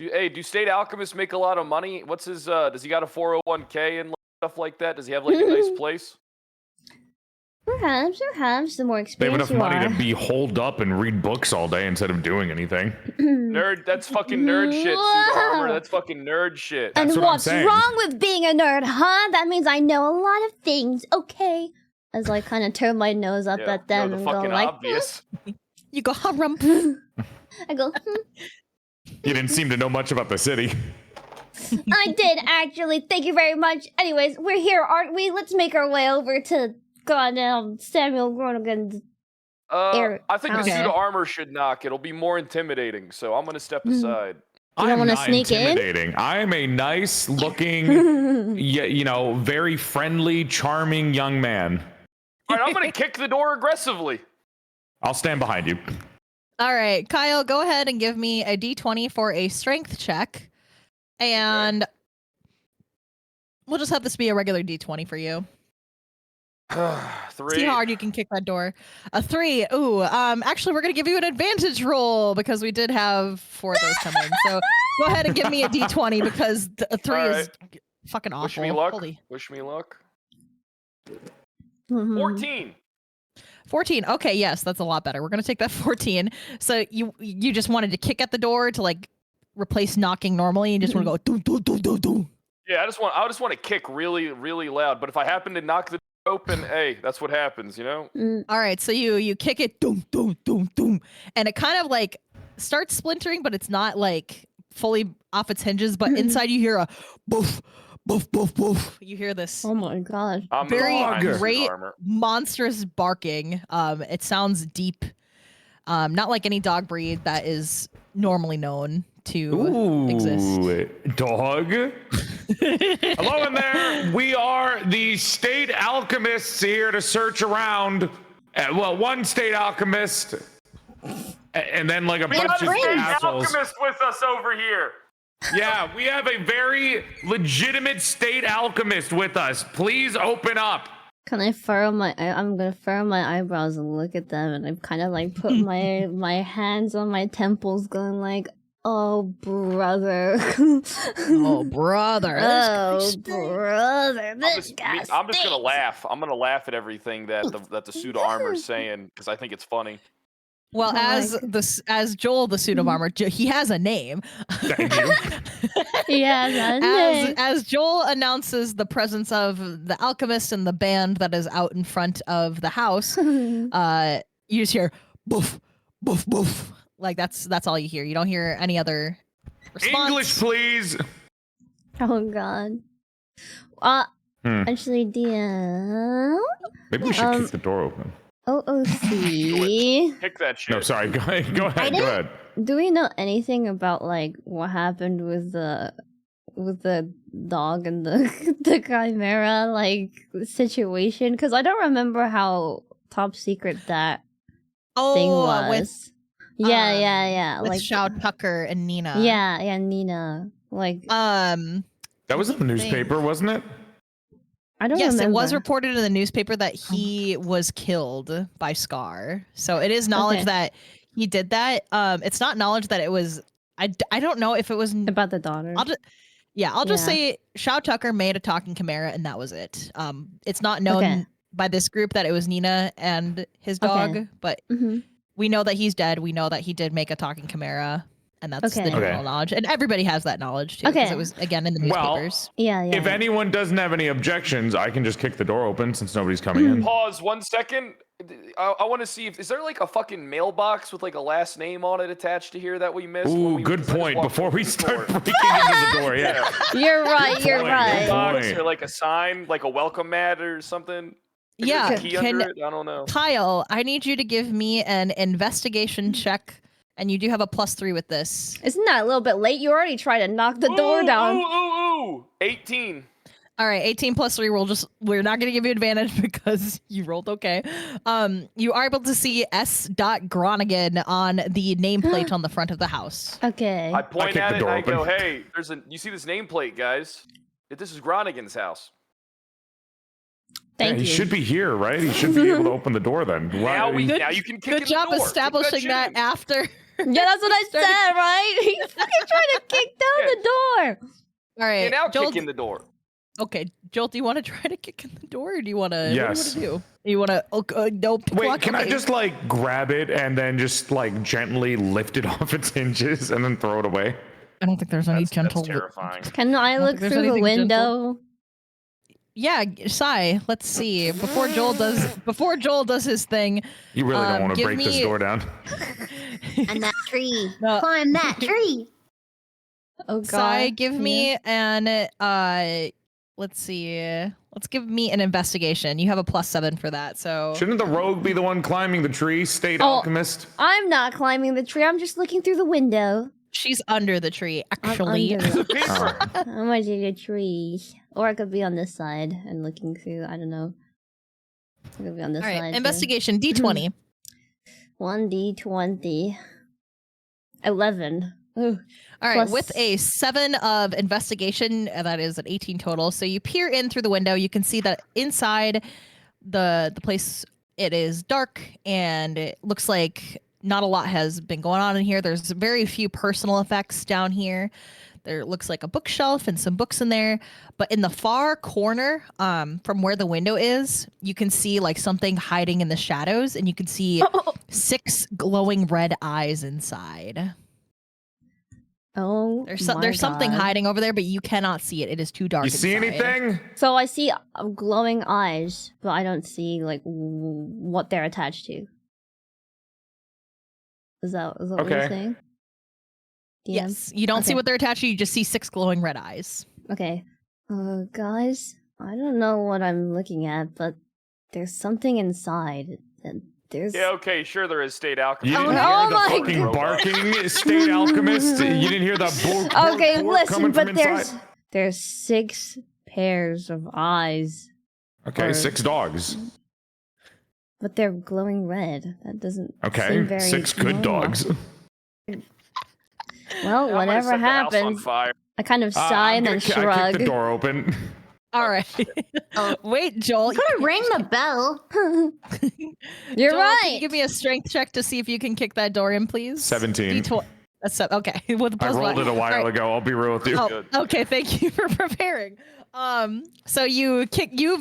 Do state alchemists make a lot of money? What's his, does he got a 401k and stuff like that? Does he have like a nice place? Perhaps some more experience. They have enough money to be holed up and read books all day instead of doing anything. Nerd, that's fucking nerd shit, Suit Armor. That's fucking nerd shit. And That's what what's I'm saying. wrong with being a nerd, huh? That means I know a lot of things, okay? As I kind of turn my nose up at them the and go fucking like, obvious. You go, rump. I go, You didn't seem to know much about the city. I did actually. Thank you very much. Anyways, we're here, aren't we? Let's make our way over to goddamn Samuel Groningan's I think the Okay. suit of armor should knock. It'll be more intimidating, so I'm gonna step aside. You don't I'm wanna not sneak in? intimidating. I am a nice looking, very friendly, charming young man. All right, I'm gonna kick the door aggressively. I'll stand behind you. All right, Kyle, go ahead and give me a d20 for a strength check. And we'll just have this be a regular d20 for you. 3. See how hard you can kick that door. A 3. Ooh, actually, we're going to give you an advantage roll because we did have 4 of those come in. So go ahead and give me a d20 because a 3 is fucking awful. Wish me luck. Holy. Wish me luck. Mhm. 14. 14. Okay, yes, that's a lot better. We're going to take that 14. So you just wanted to kick at the door to like replace knocking normally and just want to go doo doo doo doo doo. Yeah, I just want to kick really, really loud. But if I happen to knock the door open, hey, that's what happens, you know? All right, so you kick it, doom, doom, doom, doom, and it kind of like starts splintering, but it's not like fully off its hinges. But inside you hear a boof, boof, boof, boof. You hear this Oh my god. I'm very behind the suit great, armor. monstrous barking. It sounds deep, not like any dog breed that is normally known to exist. Dog. Hello in there. We are the state alchemists here to search around. Well, one state alchemist, and then like a bunch of assholes. Alchemist with us over here. Yeah, we have a very legitimate state alchemist with us. Please open up. Can I furrow I'm gonna furrow my eyebrows and look at them, and I kind of like put my hands on my temples, going like, "Oh brother, Oh brother, oh brother, this guy I'm just gonna stinks." laugh. I'm gonna laugh at everything that the suit of armor is saying because I think it's funny. Well, as Joel, the suit of armor, he has a name. Thank you. Yeah, As Joel announces the presence of the alchemist and the band that is out in front of the house, you just hear boof, boof, boof. Like that's all you hear. You don't hear any other response. English, please. Oh god. Actually, DM. Maybe we should kick the door open. OOC. Kick that shit. No, sorry. Go ahead. Go ahead. Do we know anything about like what happened with the dog and the chimera like situation? Because I don't remember how top secret that thing was. Yeah. With Like Shao Tucker and Nina. Yeah, Nina. Like That was in the newspaper, wasn't it? I don't yes, remember. it was reported in the newspaper that he was killed by Scar. So it is knowledge that he did that. It's not knowledge that it was. I don't know if it was about the daughter. I'll just say Shao Tucker made a talking chimera and that was it. It's not known by this group that it was Nina and his dog, but we know that he's dead. We know that he did make a talking chimera. And that's the general knowledge. And everybody has that knowledge, too. Because it was, again, in the newspapers. Yeah. If anyone doesn't have any objections, I can just kick the door open since nobody's coming in. Pause 1 second. I want to see if is there like a fucking mailbox with like a last name on it attached to here that we missed. Ooh, good point. Before we start breaking into the door, yeah. You're right. You're Point, right. point. Or like a sign, like a welcome mat or something. Like Yeah, there's a key under it? I don't know. Kyle, I need you to give me an investigation check, and you do have a +3 with this. Isn't that a little bit late? You already tried to knock the door down. Ooh. 18. All right, 18 + 3. We're not going to give you advantage because you rolled okay. You are able to see S. Groningen on the nameplate on the front of the house. Okay. I point kick at the it door and I open. go, "Hey, you see this nameplate, guys? This is Groningen's house." Thank He you. should be here, right? He should be able to open the door then. Now you can kick Good in job the door. establishing Kick that shit in. after. Yeah, that's what I said, right? He fucking tried to kick down the door. All right, Yeah, now Joel. kick in the door. Okay, Joel, do you want to try to kick in the door, or do you want to? Yes. What do you want to do? You want to? No. Wait, can I just like grab it and then just like gently lift it off its hinges and then throw it away? I don't think there's any gentle. That's terrifying. Can I don't look think there's through the anything window? Yeah, Sai. Let's see. Before Joel does his thing. You really don't want to give break this me- door down. And that tree. No. Climb that tree. Oh god. Sai, give Yeah. me an let's see. Let's give me an investigation. You have a +7 for that. So Shouldn't the rogue be the one climbing the tree, state Oh. alchemist? I'm not climbing the tree. I'm just looking through the window. she's under the tree, I'm actually. under it. Paper. I'm under the tree. Or I could be on this side and looking through. I don't know. I could be on this All right, side. too. investigation D20. 1d20. 11. Ooh. All right, Plus- with a 7 of investigation, that is an 18 total. So you peer in through the window. You can see that inside the place, it is dark, and it looks like not a lot has been going on in here. There's very few personal effects down here. There looks like a bookshelf and some books in there. But in the far corner, from where the window is, you can see like something hiding in the shadows, and you can see 6 glowing red eyes inside. Oh, There's my something God. hiding over there, but you cannot see it. It is too dark. You see inside. anything? So I see glowing eyes, but I don't see like what they're attached to. Is that what Okay. you're saying? DM? Yes, you don't see Okay. what they're attached to. You just see 6 glowing red eyes. Okay. Guys, I don't know what I'm looking at, but there's something inside. And there's Yeah, okay, sure there is state alchemist. You Oh, didn't no. hear Oh the my fucking God. barking, state alchemist? You didn't hear that bull? Okay, listen, coming but from there's inside? 6 pairs of eyes, Okay, or- 6 dogs. but they're glowing red. That doesn't seem Okay, very 6 good normal. dogs. Well, I'm gonna whatever set the house on happens, fire. I kind of sigh and then I kick shrug. the door open. All right. Wait, Joel. I'm gonna ring the bell. You're Joel, right. Can you give me a strength check to see if you can kick that door in, please? 17. That's okay. With I plus rolled one. it a while All right. ago. I'll be real with you. Oh, Good. okay. Thank you for preparing. So you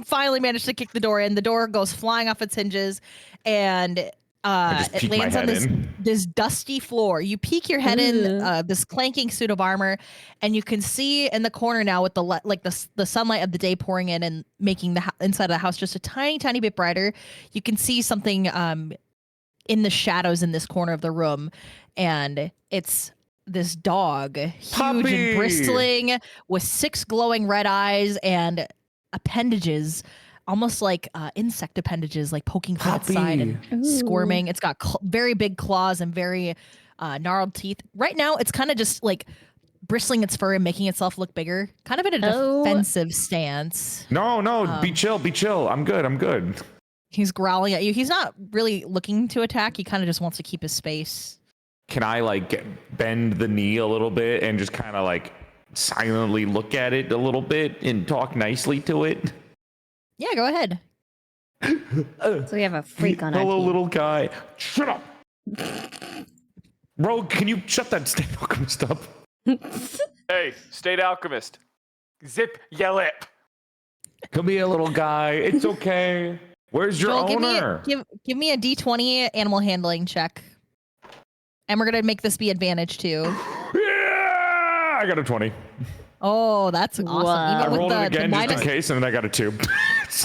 finally managed to kick the door in. The door goes flying off its hinges, and just it peek my lands on head this dusty floor. You peek your head in Ugh. this clanking suit of armor, and you can see in the corner now with the sunlight of the day pouring in and making the inside of the house just a tiny bit brighter. You can see something in the shadows in this corner of the room, and it's this dog, huge Puppy! and bristling, with 6 glowing red eyes and appendages, almost like insect appendages, like poking from its side and Ooh. squirming. It's got very big claws and very gnarled teeth. Right now, it's kind of just like bristling its fur and making itself look bigger, kind of in a Oh. defensive stance. No, be chill, be chill. I'm good. He's growling at you. He's not really looking to attack. He kind of just wants to keep his space. Can I like bend the knee a little bit and just kind of like silently look at it a little bit and talk nicely to it? Yeah, go ahead. So we have a freak on our Hello, team. little guy. Shut up. Rogue, can you shut that state alchemist up? Hey, state alchemist. Zip your lip. Come here, little guy. It's okay. Where's your Joel, owner? give me a D20 animal handling check. And we're gonna make this be advantage too. Yeah! I got a 20. Oh, that's awesome. Wow. I Even with rolled it the again just minus, in case, and then I got a 2.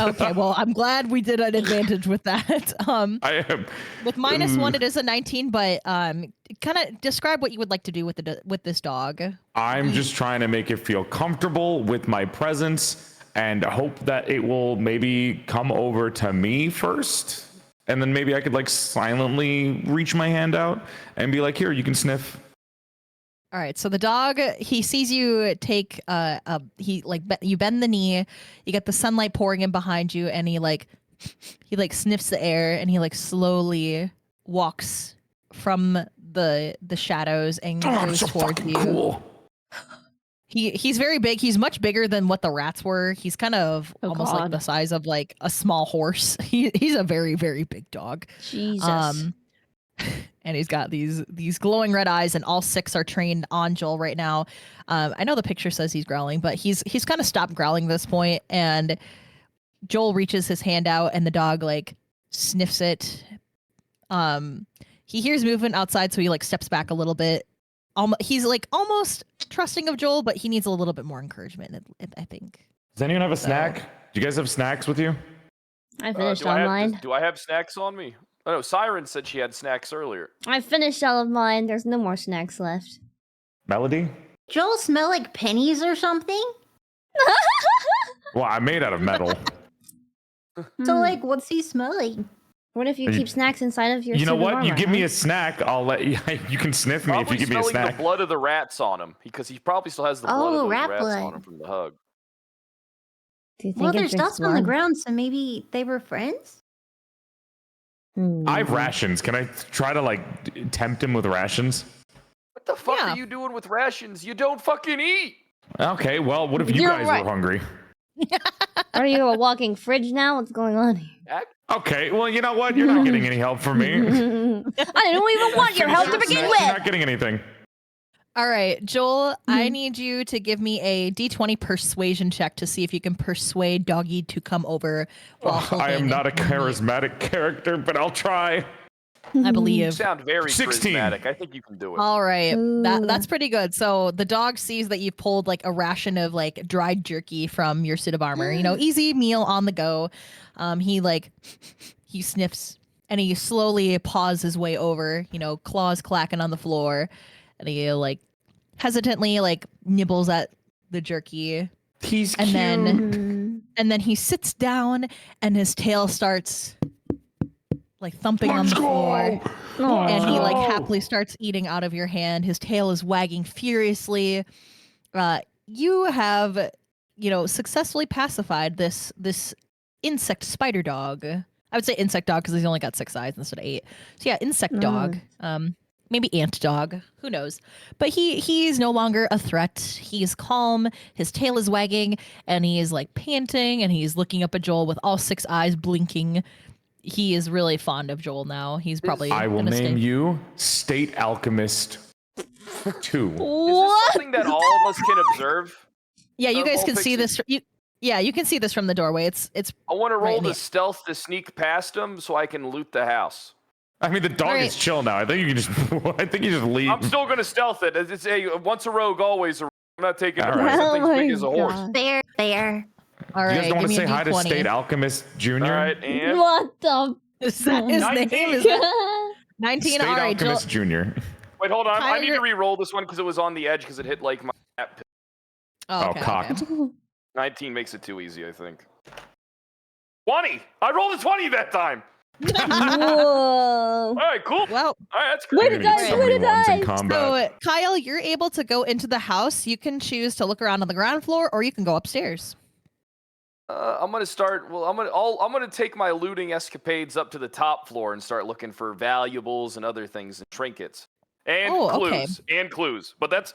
Okay, well, I'm glad we did an advantage with that. I am. With -1, it is a 19, but kind of describe what you would like to do with this dog. I'm just trying to make it feel comfortable with my presence and hope that it will maybe come over to me first. And then maybe I could like silently reach my hand out and be like, here, you can sniff. All right, so the dog, he sees you take you bend the knee, you get the sunlight pouring in behind you, and he sniffs the air, and he like slowly walks from the shadows and goes so towards fucking you. cool. He's very big. He's much bigger than what the rats were. He's kind of almost like the size of like a small horse. He's a very, very big dog. Jesus. And he's got these glowing red eyes, and all 6 are trained on Joel right now. I know the picture says he's growling, but he's kind of stopped growling at this point, and Joel reaches his hand out, and the dog like sniffs it. He hears movement outside, so he like steps back a little bit. He's like almost trusting of Joel, but he needs a little bit more encouragement, I think. Does anyone have a snack? Do you guys have snacks with you? I finished all mine. Do I have snacks on me? Oh, no, Saiiren said she had snacks earlier. I finished all of mine. There's no more snacks left. Melody? Joel smell like pennies or something? Well, I'm made out of metal. So, like, what's he smelling? What if you keep snacks inside of your You know suit of what? You armor, give me huh? a snack, I'll let you. You can sniff me if you give me a smelling snack. the blood of the rats on him, because he probably still has the blood of those rat rats blood. on him from the hug. Do you think Well, it there's drinks dust on the blood? ground, so maybe they were friends? I have rations. Can I try to like tempt him with rations? What the fuck Yeah. are you doing with rations? You don't fucking eat! Okay, well, what if you You're guys right. were hungry? Are you a walking fridge now? What's going on here? Okay, well, you know what? You're not getting any help from me. I don't even want your help to begin You're with. not getting anything. All right, Joel, I need you to give me a D20 persuasion check to see if you can persuade Doggy to come over. While I am holding not a me. charismatic character, but I'll try. I You believe. sound very 16. charismatic. I think you can do it. All right, Ooh. that's pretty good. So the dog sees that you've pulled like a ration of like dried jerky from your suit of armor. You know, easy meal on the go. He sniffs and he slowly paws his way over. You know, claws clacking on the floor, and he like hesitantly like nibbles at the jerky. He's And cute. then and then he sits down and his tail starts like thumping on the floor. Aw. And he like happily starts eating out of your hand. His tail is wagging furiously. You have, successfully pacified this insect spider dog. I would say insect dog because he's only got 6 eyes instead of 8. So yeah, insect dog. Maybe ant dog. Who knows? But he's no longer a threat. He's calm. His tail is wagging, and he is like panting, and he's looking up at Joel with all 6 eyes blinking. He is really fond of Joel now. He's probably. I will gonna name stay. you State Alchemist 2. Is this something that all of us can observe? Yeah, you Of guys all can see pixels? this. You can see this from the doorway. It's I want to roll Right, the yeah. stealth to sneak past him so I can loot the house. I mean, the dog Alright. is chill now. I think you can just. I think you just leave. I'm still gonna stealth it. It's once a rogue, always a rogue. I'm not taking All it. right. Something's Oh big my as a horse. God. Fair. all You right. guys don't want give to me say a hi to D20. State Alchemist Jr.? All right, and What the? Is that his 19. name? Is that 19? State All right, Joel. Alchemist Jr. wait, hold on. I need to Tiger- re-roll this one because it was on the edge because it hit like my map. Oh, okay, cocked. okay. 19 makes it too easy, I think. 20. I rolled a 20 that time. Whoa. All right, cool. Well, All right, that's Way great. to guys, So way many to ones in guys. combat. so Kyle, you're able to go into the house. You can choose to look around on the ground floor, or you can go upstairs. I'm gonna start. Well, I'm gonna take my looting escapades up to the top floor and start looking for valuables and other things and trinkets and clues and clues. But that's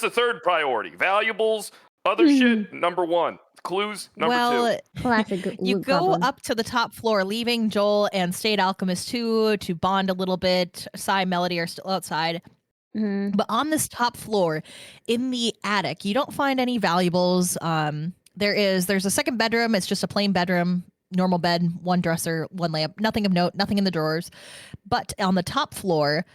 the third priority. Valuables, other shit. Number 1. Clues. Number 2. Classic. You loot go goblin. up to the top floor, leaving Joel and State Alchemist 2 to bond a little bit. Sai, Melody are still outside. Mhm. But on this top floor, in the attic, you don't find any valuables. There's a second bedroom. It's just a plain bedroom, normal bed, 1 dresser, 1 lamp, nothing of note, nothing in the drawers. But on the top floor,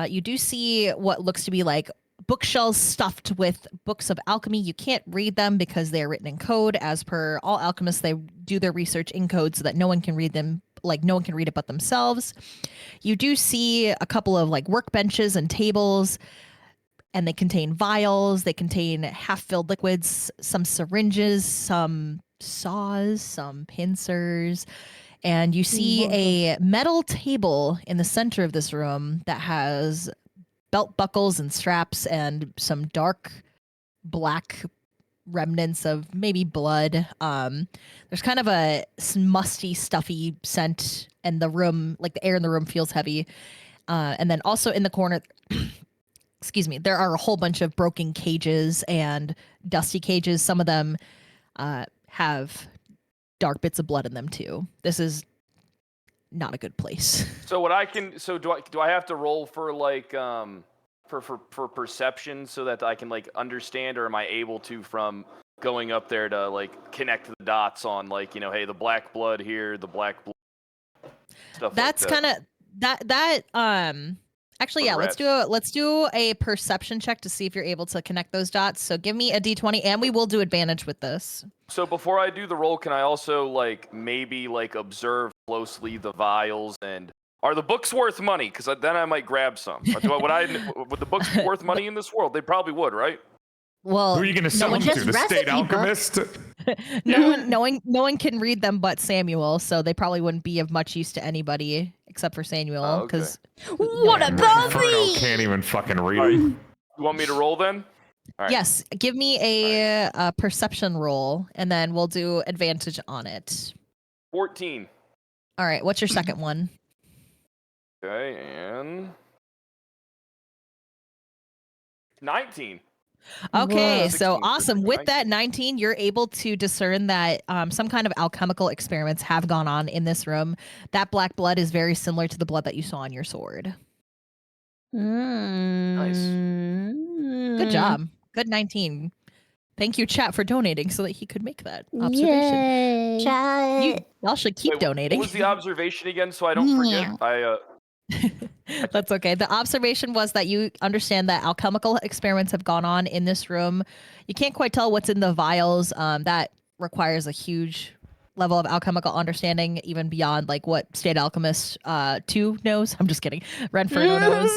you do see what looks to be like bookshelves stuffed with books of alchemy. You can't read them because they are written in code. As per all alchemists, they do their research in code so that no one can read them, like no one can read it but themselves. You do see a couple of like workbenches and tables, and they contain vials, they contain half-filled liquids, some syringes, some saws, some pincers, and you see a metal table in the center of this room that has belt buckles and straps and some dark black remnants of maybe blood. There's kind of a musty, stuffy scent, and the room, like the air in the room, feels heavy. And then also in the corner, excuse me, there are a whole bunch of broken cages and dusty cages. Some of them have dark bits of blood in them too. This is not a good place. So what I can, so do I have to roll for like for perception so that I can like understand, or am I able to from going up there to like connect the dots on like, you know, hey, the black blood here, the black blood stuff. That's like kind of that actually, yeah, let's do a perception check to see if you're able to connect those dots. So give me a d20, and we will do advantage with this. So before I do the roll, can I also like maybe like observe closely the vials, and are the books worth money? Because then I might grab some. Would the books be worth money in this world? They probably would, right? Well, who are you going to sell them to? The state alchemist? no one can read them but Samuel, so they probably wouldn't be of much use to anybody except for Samuel. Because what about Inferno can't even fucking read All right. them. You want me to roll then? All right. Yes, give me a perception roll, and then we'll do advantage on it. 14. All right, what's your second one? Okay, and 19. Okay, Whoa. so 16, awesome. With 19. that 19, you're able to discern that some kind of alchemical experiments have gone on in this room. That black blood is very similar to the blood that you saw on your sword. Nice. Good job. Good 19. Thank you, chat, for donating so that he could make that observation. Yay. Chat. Y'all should keep Wait, donating. What was the observation again, so I don't forget? That's okay. The observation was that you understand that alchemical experiments have gone on in this room. You can't quite tell what's in the vials. That requires a huge level of alchemical understanding, even beyond like what State Alchemist 2 knows. I'm just kidding. Renferno knows.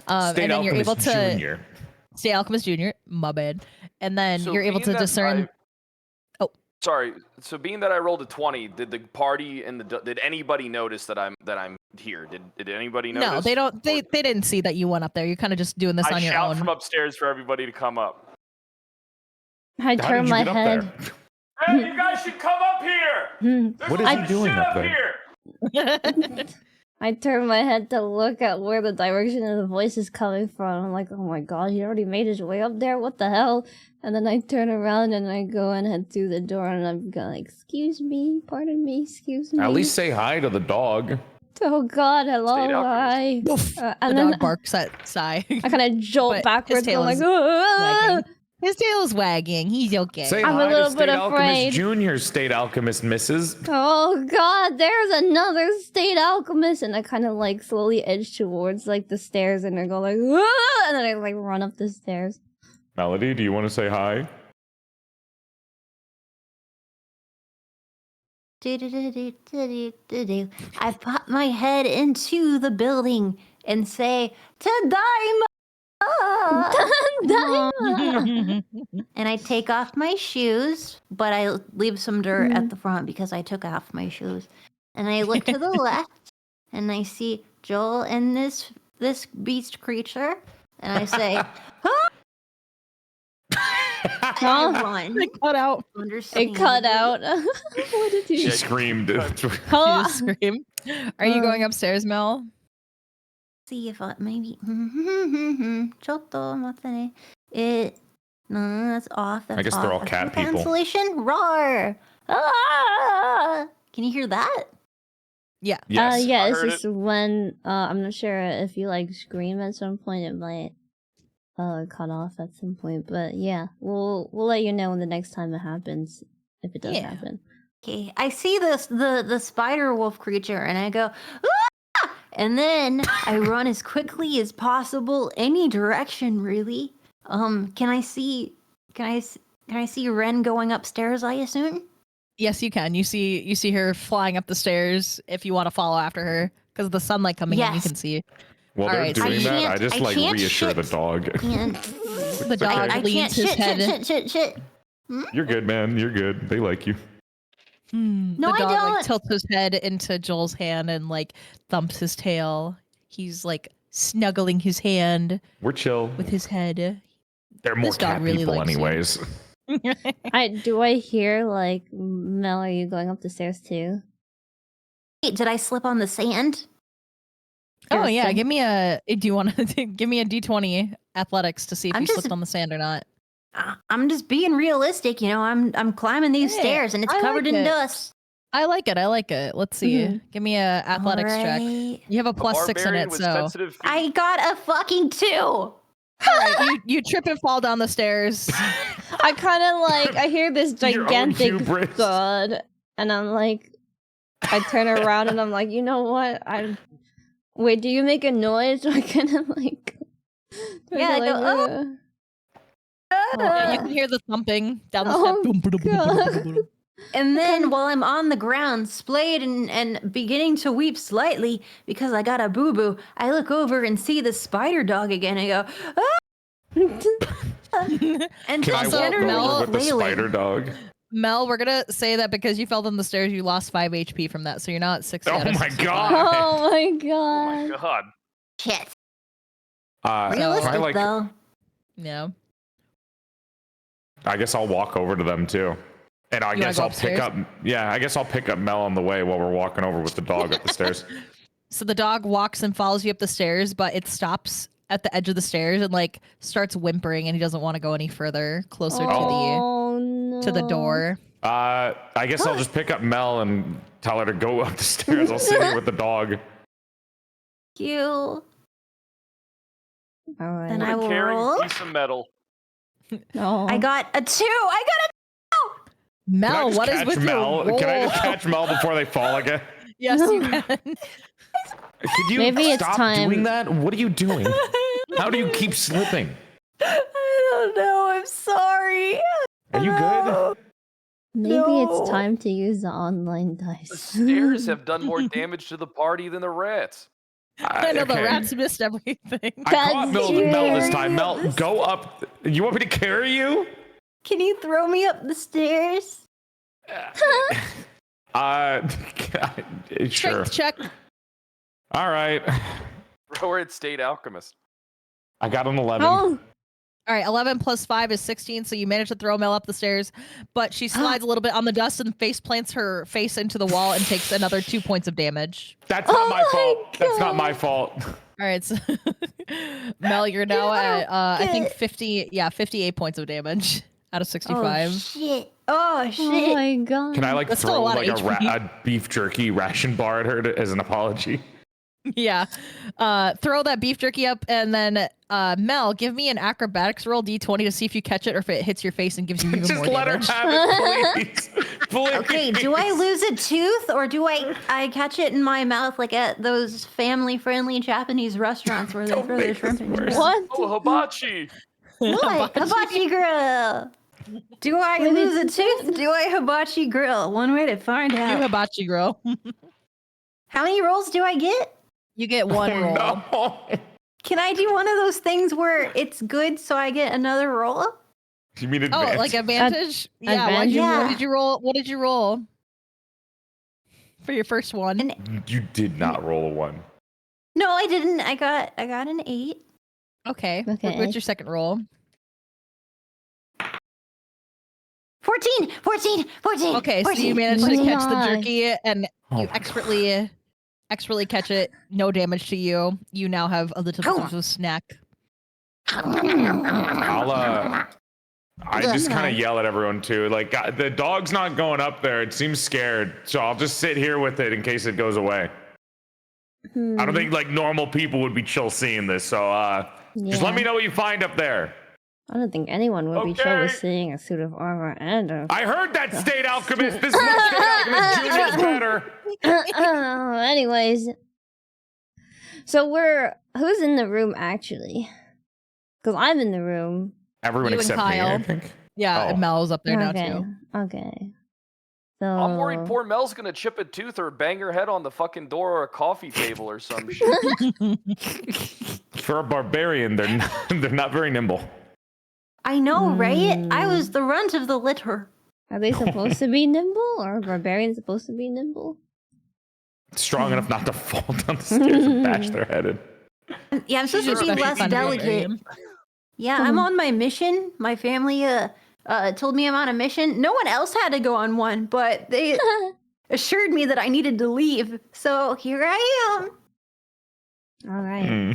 And then you're able to Junior. State Alchemist Junior. My bad. And then So you're able being to that discern. Sorry. So being that I rolled a 20, did the party did anybody notice that I'm here? Did anybody notice? No, they don't. They didn't see that you went up there. You're kind of just doing this I on your shout own. from upstairs for everybody to come up. I How did turn you my get up head. there? Hey, you guys should come up here. There's What a is lot he of doing shit up there? here. I turn my head to look at where the direction of the voice is coming from. I'm like, oh my god, he already made his way up there? What the hell? And then I turn around and I go and head through the door, and I'm going like, excuse me, pardon me, excuse me. At least say hi to the dog. Oh god, hello, State hi. The And then dog barks at Sai. I kind of jolt But backwards. his tail I'm like, is "Ah!" wagging. His tail is wagging. He's okay. Say I'm a hi little to bit State afraid. Alchemist Junior, State Alchemist Mrs. Oh god, there's another State Alchemist, and I kind of like slowly edge towards like the stairs, and I go like, "Ah!" And then I like run up the stairs. Melody, do you want to say hi? I pop my head into the building and say, Tadaima! And I take off my shoes, but I leave some dirt at the front because I took off my shoes. And I look to the left, and I see Joel and this beast creature, and I say, Oh, run. It cut out. it cut out. What did She you? screamed. She just screamed. Are you going upstairs, Mel? See if I maybe. Chotto matane. No, that's off. That's I guess they're all off. cat people. Cancellation. Roar. Ah! Can you hear that? Yeah. Yes. Yeah, I it's heard just when I'm not sure if you like scream at some point, it might cut off at some point. But yeah, we'll let you know when the next time it happens, if it does happen. Okay, I see the spider wolf creature, and I go, ah! And then I run as quickly as possible, any direction, really. Can I see Ren going upstairs, I assume? Yes, you can. You see her flying up the stairs if you want to follow after her because of the sunlight coming in. You can see. While All they're right, doing that, I can't- just I like can't reassure the shit. dog. The dog I leans can't his head. shit. You're good, man. You're good. They like you. No, the I dog like don't. tilts his head into Joel's hand and like thumps his tail. He's like snuggling his hand We're chill. with his head. They're more This dog cat really people, likes you. anyways. Do I hear like Mel? Are you going up the stairs too? Wait, did I slip on the sand? Oh yeah, Seriously? give me a. Do you want to give me a D20 athletics to see if I'm you just- slipped on the sand or not? I'm just being realistic, I'm climbing these Hey, stairs and it's I covered like in it. dust. I like it. Let's see. Mhm. Give me a athletics check. Alright. You have a plus 6 in Barbarian it, with so sensitive feet. I got a fucking 2. all right, you trip and fall down the stairs. I kind of like I hear this Your own gigantic hubris. thud, and I'm like, I turn around and I'm like, you know what? Wait. Do you make a noise? I kind of like. Yeah, I go, oh. Yeah, you can hear the thumping down the Oh, step. And then while I'm on the ground, splayed and beginning to weep slightly because I got a boo-boo, I look over and see the spider dog again. I go, ah! And Can I just Also, walk generally over with the flailing. spider dog? Mel, we're gonna say that because you fell down the stairs, you lost 5 HP from that, so you're not 60 Oh out of my 65. God. Oh my Oh god. my god. Shit. Can Realistic I like? though. Yeah. I guess I'll walk over to them too, and I You wanna guess go I'll pick upstairs? up. Yeah, I guess I'll pick up Mel on the way while we're walking over with the dog up the stairs. So the dog walks and follows you up the stairs, but it stops at the edge of the stairs and like starts whimpering, and he doesn't want to go any further closer Oh no. to the door. I guess I'll just pick up Mel and tell her to go up the stairs. I'll sit here with the dog. You. All right. Then What I a will caring roll. piece of metal. Oh. I got a 2. I got Can I Mel, just what is catch with Mel? your Can I just roll? catch Mel before they fall again? Yes, you can. Could you Maybe it's stop time. doing that? What are you doing? How do you keep slipping? I don't know. I'm sorry. Are you good? Maybe No. it's time to use the online The dice. stairs have done more damage to the party than the rats. I know the Okay. rats missed everything. I caught Mel this time. Mel, go up. You want me to carry you? Can you throw me up the stairs? Sure. Strength check. All right. Throw her at State Alchemist. I got an 11. Oh, All right, 11 plus 5 is 16, so you manage to throw Mel up the stairs, but she slides a little bit on the dust and face plants her face into the wall and takes another 2 points of damage. That's not Oh my my fault. That's not my fault. All right, so Mel, you're now at I think Okay. 58 points of damage out of Oh 65. shit. Oh oh shit. my god. Can I like That's still a throw lot like of HP. a beef jerky ration bar at her as an apology? Yeah. Throw that beef jerky up, and then Mel, give me an acrobatics roll D20 to see if you catch it or if it hits your face and gives you even Just more let damage. her have it, please. Please. Okay, do I lose a tooth or do I catch it in my mouth like at those family-friendly Japanese restaurants where they Don't throw their make shrimp this in? worse. What? Oh, hibachi! What? Hibachi grill. Do I lose a tooth? Do I hibachi grill? One way to find You out. hibachi girl. How many rolls do I get? You get one roll. No. Can I do one of those things where it's good so I get another roll? You mean Oh, advance? like advantage? Yeah. advantage roll? What did you roll? What did you roll for your first one? And- You did not roll a 1. No, I didn't. I got an 8. Okay. Okay. What's your second roll? 14. Okay, so 14, you managed to 14. catch the Nice. jerky and Oh you my expertly catch it. No damage to you. You now have a little bit of a snack. I just kind of yell at everyone too. Like, the dog's not going up there. It seems scared. So I'll just sit here with it in case it goes away. I don't think like normal people would be chill seeing this. So just let me know what you find up there. I don't think anyone would be chill with Okay. seeing a suit of armor and a. I heard that, State Alchemist. This is State Alchemist Jr.'s better. Anyways, So who's in the room actually? Because I'm in the room. Everyone You and except me, I Kyle. think. Yeah, Oh. and Mel's up there now Okay. too. Okay. So I'm worried poor Mel's gonna chip a tooth or bang her head on the fucking door or a coffee table or some shit. For a barbarian, they're not very nimble. I know, right? I was the runt of the litter. Are they supposed to be nimble, or are barbarians supposed to be nimble? Strong enough not to fall down the stairs and bash their head in. Yeah, I'm supposed to be Especially less fun delicate. barbarian. Yeah, I'm on my mission. My family told me I'm on a mission. No one else had to go on one, but they assured me that I needed to leave. So here I am. All right. Hmm.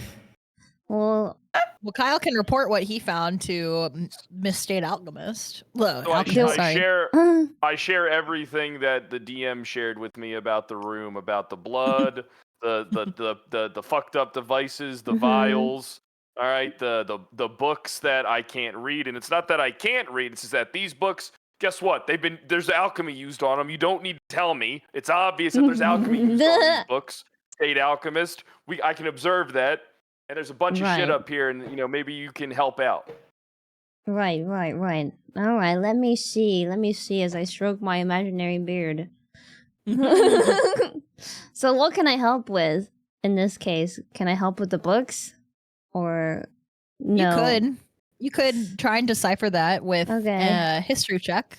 Well, Well, Kyle can report what he found to Miss State Alchemist. Look, So Alchemist, sorry. I share everything that the DM shared with me about the room, about the blood, the fucked up devices, the vials. All right, the books that I can't read, and it's not that I can't read. It's just that these books. Guess what? There's alchemy used on them. You don't need to tell me. It's obvious that there's alchemy used on these books. State Alchemist. I can observe that. And there's a bunch of shit Right. up here, and maybe you can help out. right. All right. Let me see as I stroke my imaginary beard. So, what can I help with in this case? Can I help with the books, or no? You could try and decipher that with Okay. a history check.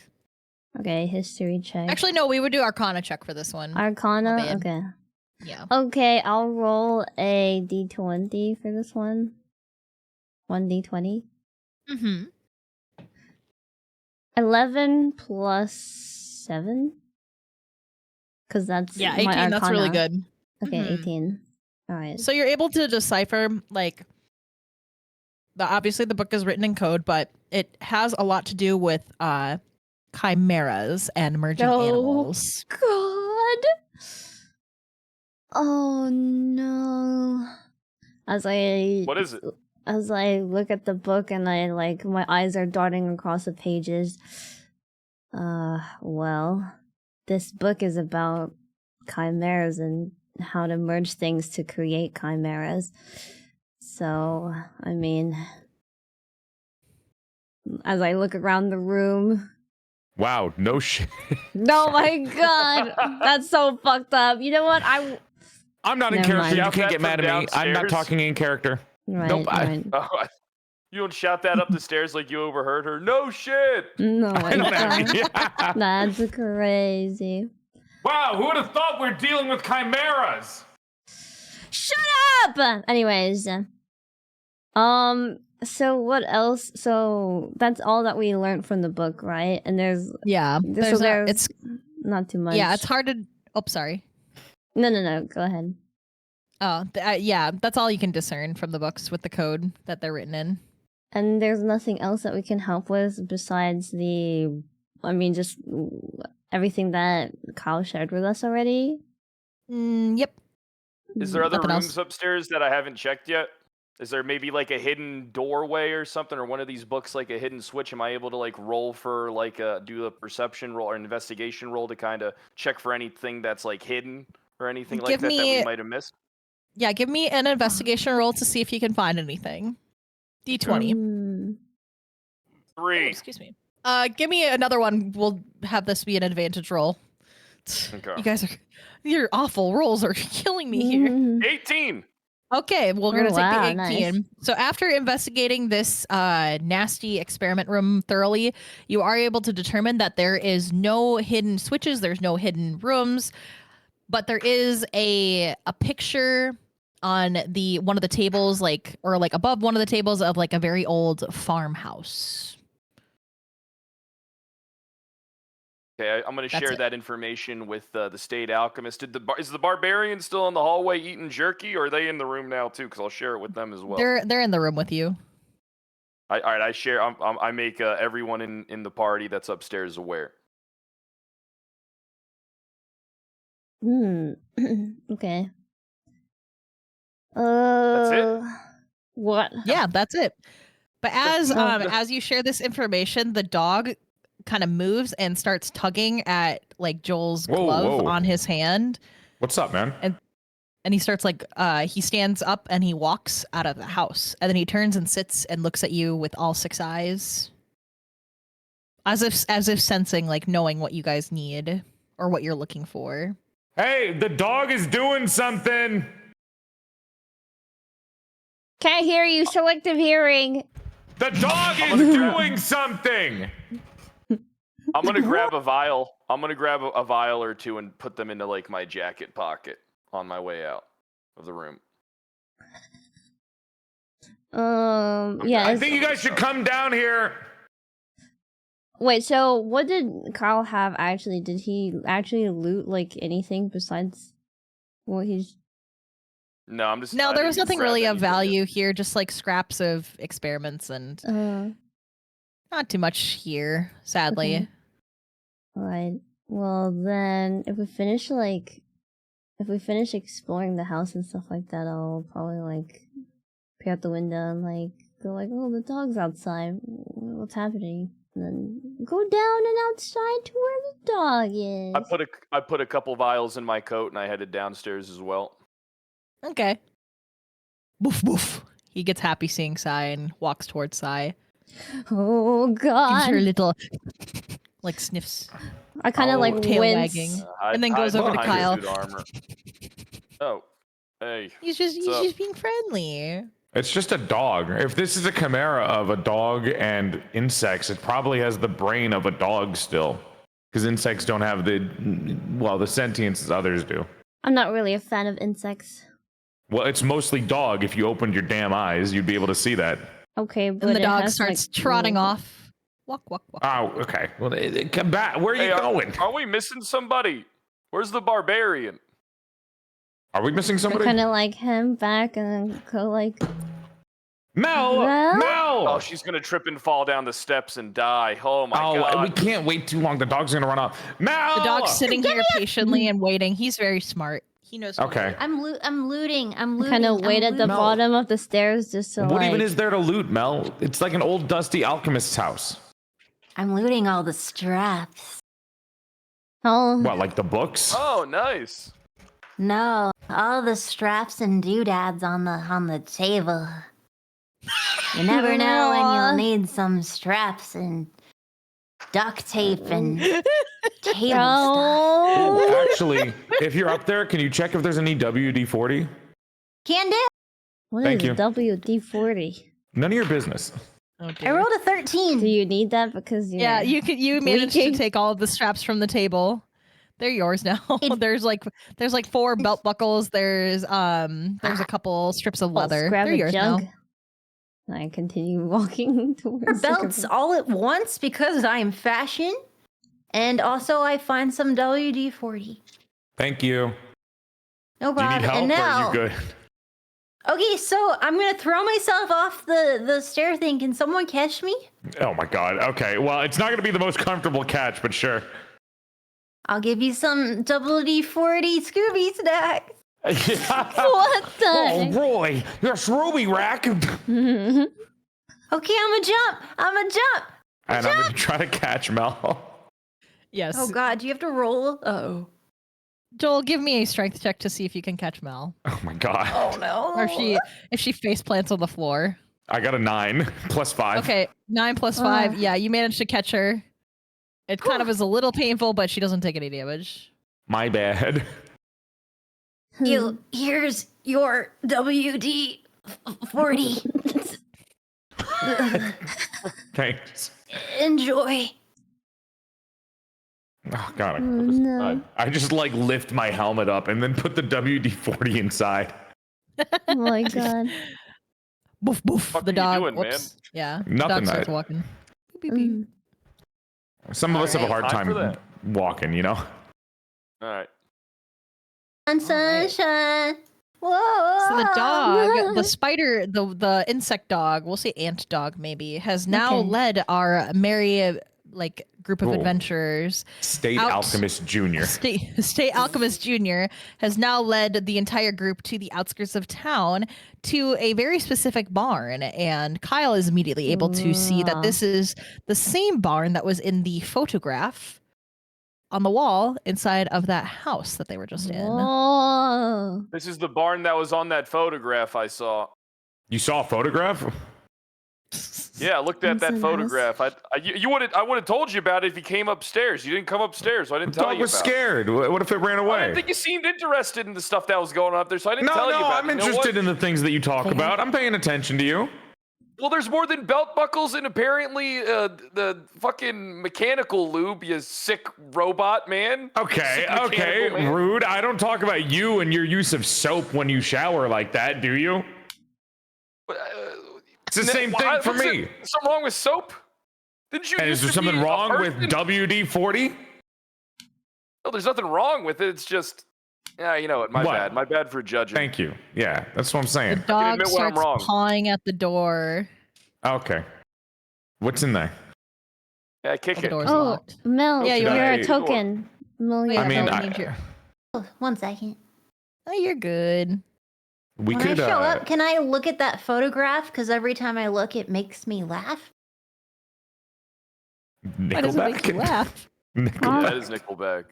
Okay, history check. Actually, no, we would do Arcana check for this one. Arcana. bad. Okay. Yeah. Okay, I'll roll a d20 for this one. 1d20. Mm-hmm. 11 plus 7. Because that's Yeah, my 18. That's really Arcana. good. Okay, Mhm. 18. All right. So you're able to decipher, like, obviously the book is written in code, but it has a lot to do with chimeras and emerging animals. God. Oh no. As I What is it? As I look at the book and my eyes are darting across the pages. Well, this book is about chimeras and how to merge things to create chimeras. So, I mean, as I look around the room. Wow, no shit. Oh my god, that's so fucked up. You know what? I'm not in Never character. mind. You Shout can't that get mad from at me. I'm not downstairs. talking in character. Right, Nope, right. Oh, you don't shout that up the stairs like you overheard her. No shit. No, my god. Yeah. That's crazy. Wow, who would have thought we're dealing with chimeras? Shut up! Anyways. So what else? So that's all that we learned from the book, right? And there's It's not too much. yeah, it's hard to. Oh, sorry. No. Go ahead. Oh, yeah, that's all you can discern from the books with the code that they're written in. And there's nothing else that we can help with besides just everything that Kyle shared with us already. Yep. Is there other Nothing rooms else. upstairs that I haven't checked yet? Is there maybe like a hidden doorway or something, or one of these books like a hidden switch? Am I able to like roll for do a perception roll or an investigation roll to kind of check for anything that's like hidden or anything like that we might have missed? Yeah, give me an investigation roll to see if you can find anything. D20. 3. Oh, excuse me. Give me another one. We'll have this be an advantage roll. Okay. You guys your awful rolls are killing me here. 18. Okay, well, we're Oh, gonna take wow, the 18. nice. So after investigating this nasty experiment room thoroughly, you are able to determine that there is no hidden switches, there's no hidden rooms, but there is a picture on one of the tables, or above one of the tables of like a very old farmhouse. Okay, I'm going to That's share it. that information with the state alchemist. Is the barbarian still in the hallway eating jerky, or are they in the room now too? Because I'll share it with them as well. They're in the room with you. All right, I share. I make everyone in the party that's upstairs aware. Okay. That's it? What? Yeah, that's it. But as you share this information, the dog kind of moves and starts tugging at like Joel's glove whoa. on his hand. What's up, man? And he starts like he stands up and he walks out of the house, and then he turns and sits and looks at you with all 6 eyes, as if sensing, like, knowing what you guys need or what you're looking for. Hey, the dog is doing something. Can't hear you. Selective hearing. The dog is doing something. I'm gonna grab a vial. I'm gonna grab a vial or two and put them into like my jacket pocket on my way out of the room. Yeah. I think you guys should come down here. Wait, so what did Kyle have actually? Did he actually loot like anything besides what he's? No, I'm just. No, I there didn't was nothing grab really of anything. value here, just like scraps of experiments and not too much here, sadly. Okay. Alright. Well then, if we finish exploring the house and stuff like that, I'll probably like peer out the window and like go like, oh, the dog's outside. What's happening? And then go down and outside to where the dog is. I put a couple vials in my coat and I headed downstairs as well. Okay. Woof woof. He gets happy seeing Sai and walks towards Sai. Oh god. Gives her a little like sniffs. I kind of like tail wince. wagging. And then goes over to behind Kyle. suit armor. Oh, hey. He's just being friendly. It's just a dog. If this is a chimera of a dog and insects, it probably has the brain of a dog still. Because insects don't have the sentience as others do. I'm not really a fan of insects. Well, it's mostly dog. If you opened your damn eyes, you'd be able to see that. Okay, but And the it dog has, starts like, trotting off. Walk, walk, walk. Oh, okay. Well, come back. Where are you going? Are we missing somebody? Where's the barbarian? Are we missing somebody? kind of like him back and then go like. Mel! Mel? Mel! Oh, she's gonna trip and fall down the steps and die. Oh my god. We can't wait too long. The dog's gonna run off. Mel! The dog's sitting here patiently and waiting. He's very smart. He knows. what to Okay. do. I'm looting. Kind of wait at the Mel. bottom of the stairs just to What like. even is there to loot, Mel? It's like an old dusty alchemist's house. I'm looting all the straps. Oh. What, like the books? Oh, nice. No, all the straps and doodads on the table. You never know when Aw. you'll need some straps and duct tape and cable stuff. No. Oh, actually, if you're up there, can you check if there's any WD-40? Can do. What Thank is you. WD-40? None of your business. Oh, I dear. rolled a 13. Do you need that because you're... Yeah, you managed to leaking? take all of the straps from the table. They're yours now. there's like 4 belt buckles. There's a couple strips of leather. Let's grab They're a yours jug. now. I continue walking towards the Belts all at once because I am fashion. And also I find some WD-40. Thank you. No Do you problem. need help And or now, are you good? okay, so I'm gonna throw myself off the stair thing. Can someone catch me? Oh my god. Okay. Well, it's not going to be the most comfortable catch, but sure. I'll give you some WD-40 Scooby snacks. What the Oh, heck? Roy. Yes, Ruby Rack. And Okay, I'm a jump. I'm going to try to catch Mel. Yes. Oh god, do you have to roll? Oh. Joel, give me a strength check to see if you can catch Mel, Oh my god. Oh no. or if she face plants on the floor. I got a 9 plus 5. Okay, 9 plus 5. Yeah, you managed to catch her. It kind of is a little painful, but she doesn't take any damage. My bad. Here's your WD-40. Thanks. Enjoy. Oh god. No. I just like lift my helmet up and then put the WD-40 inside. Oh my god. Boof boof. Fuck The are you dog. doing, man? Whoops. Yeah. The Nothing, dog starts I- walking. Beep, beep, beep. Mm. Some of us have a hard Time for time that. walking, you know? All right. Sunshine. Whoa. So the dog, the spider, the insect dog, we'll say ant dog maybe, has now Okay. led our merry group of Cool. adventurers. State Out. Alchemist Jr. State Alchemist Jr. has now led the entire group to the outskirts of town to a very specific barn. And Kyle is immediately able to see that this is the same barn that was in the photograph on the wall inside of that house that they were just in. Whoa. This is the barn that was on that photograph I saw. You saw a photograph? Yeah, I looked at that Inside photograph. I would have told you about it if you came upstairs. You didn't come upstairs, so I didn't The tell dog you was about it. scared. What if it ran I away? didn't think you seemed interested in the stuff that was going on up there, so I didn't tell you No, about I'm it. You know interested what? in the things that you talk about. I'm paying attention to you. Well, there's more than belt buckles and apparently the fucking mechanical lube, you sick robot man. Okay, Sick okay, mechanical man. rude. I don't talk about you and your use of soap when you shower like that, do you? It's the same thing for me. Something wrong with soap? Didn't you? And is used there to be something a wrong with person? WD-40? No, there's nothing wrong with it. It's just, yeah, you know what? My What? bad. My bad for judging. Thank you. Yeah, that's what I'm The saying. dog admit when I'm starts wrong. pawing at the door. Okay. What's in there? Yeah, kick Oh, the it. door's Oh, locked. Mel, Yeah, you're you're a right. token. Mel, Yeah, I mean, Mel, I- need you. Oh, 1 second. Oh, you're good. We When could. I show up, can I look at that photograph? Because every time I look, it makes me laugh. Why does it make you Nickelback. laugh? Nickelback. That is Nickelback.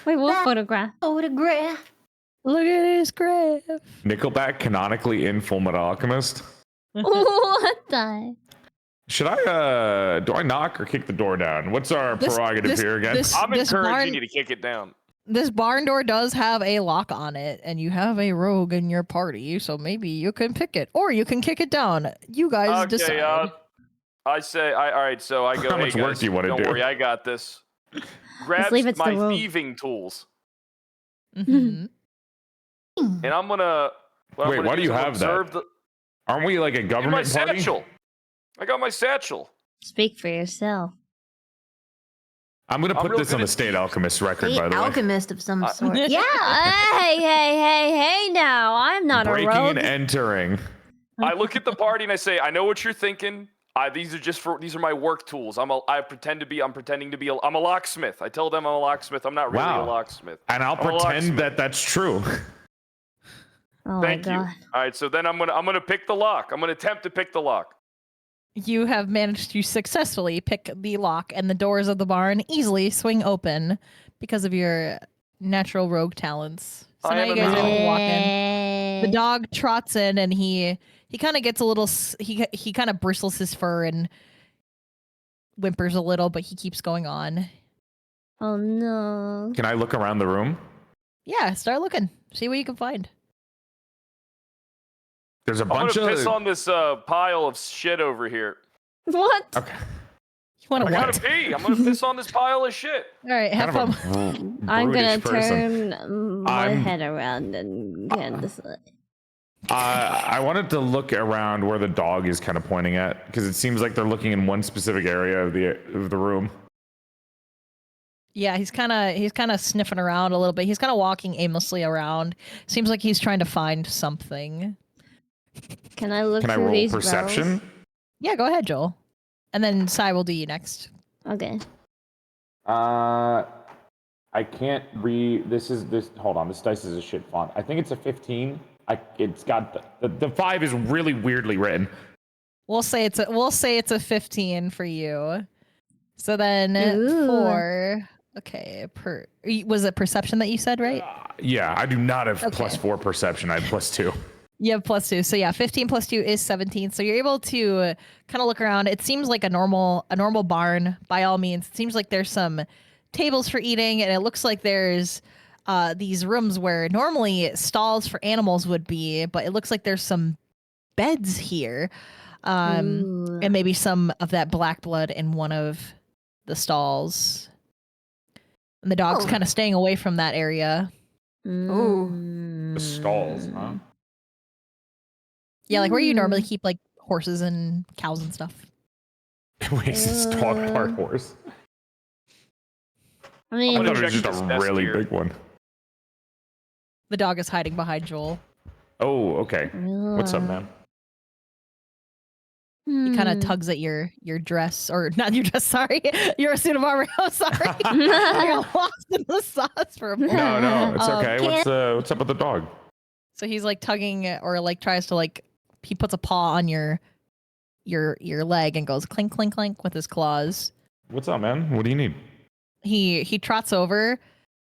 Wait, what That- photograph? Photograph. Look at his graph. Nickelback canonically in Full Metal Alchemist. What the? Should I do I knock or kick the door down? What's our prerogative here again? I'm This encouraging barn, you to kick it down. this barn door does have a lock on it, and you have a rogue in your party, so maybe you can pick it, or you can kick it down. You guys decide. all right, so I go, How hey much work guys, do you wanna don't do?" worry, I got this. Grabs leave it to my the rogue. thieving tools, Mhm. and I'm gonna. what I'm Wait, gonna why do is you I'm gonna have that? observe the- Aren't we like a in my government party? satchel. I got my satchel. Speak for yourself. I'm gonna I'm put real this on good the at State Alchemist record, The by the way. alchemist of some sort. Yeah. hey now. I'm not Breaking a rogue. and entering. I look at the party and I say, I know what you're thinking. These are my work tools. I'm a locksmith. I tell them I'm a locksmith. I'm not really Wow. a locksmith. And I'll I'm a pretend locksmith. that that's true. Oh Thank my you. god. All right, so then I'm gonna pick the lock. I'm gonna attempt to pick the lock. You have managed to successfully pick the lock, and the doors of the barn easily swing open because of your natural rogue talents. So I now am you a guys are able to rogue. walk in. The dog trots in, and he kind of gets a little. He kind of bristles his fur and whimpers a little, but he keeps going on. Oh no. Can I look around the room? Yeah, start looking. See what you can find. There's a I'm bunch gonna of. piss on this pile of shit over here. What? Okay. You want I to gotta what? pee. I'm gonna piss on this pile of shit. All right, have Kind of fun. a I'm gonna brutish person. turn my I'm- head around and get this. I wanted to look around where the dog is kind of pointing at because it seems like they're looking in one specific area of the room. Yeah, he's kind of sniffing around a little bit. He's kind of walking aimlessly around. Seems like he's trying to find something. Can I look Can I through roll these perception? Yeah, go ahead, Joel. And then Sai will do you next. rows? Okay. I can't read. This. Hold on. This dice is a shit font. I think it's a 15. It's got the 5 is really weirdly written. We'll say it's a 15 for you. So then Ooh. 4. Okay, was it perception that you said, right? Yeah, I do not have Okay. +4 perception. I have +2. You have +2. So yeah, 15 + 2 is 17. So you're able to kind of look around. It seems like a normal barn by all means. It seems like there's some tables for eating, and it looks like there's these rooms where normally stalls for animals would be, but it looks like there's some beds here. Ooh. And maybe some of that black blood in one of the stalls. And the dog's Oh. kind of staying away from that area. Mm. The stalls, huh? Yeah, like where you normally keep like horses and cows and stuff. Wait, is this dog part horse? I I mean, gonna thought it was check just this a nest really here. big one. The dog is hiding behind Joel. Oh, okay. What's up, ugh. man? He kind of Hmm. tugs at your dress, or not your dress, sorry. Your suit of armor. I'm sorry. I got lost in the sauce for a moment. No, it's okay. Can't- What's up with the dog? So he's like tugging or like tries to like, he puts a paw on your leg and goes clink, clink, clink with his claws. What's up, man? What do you need? he trots over.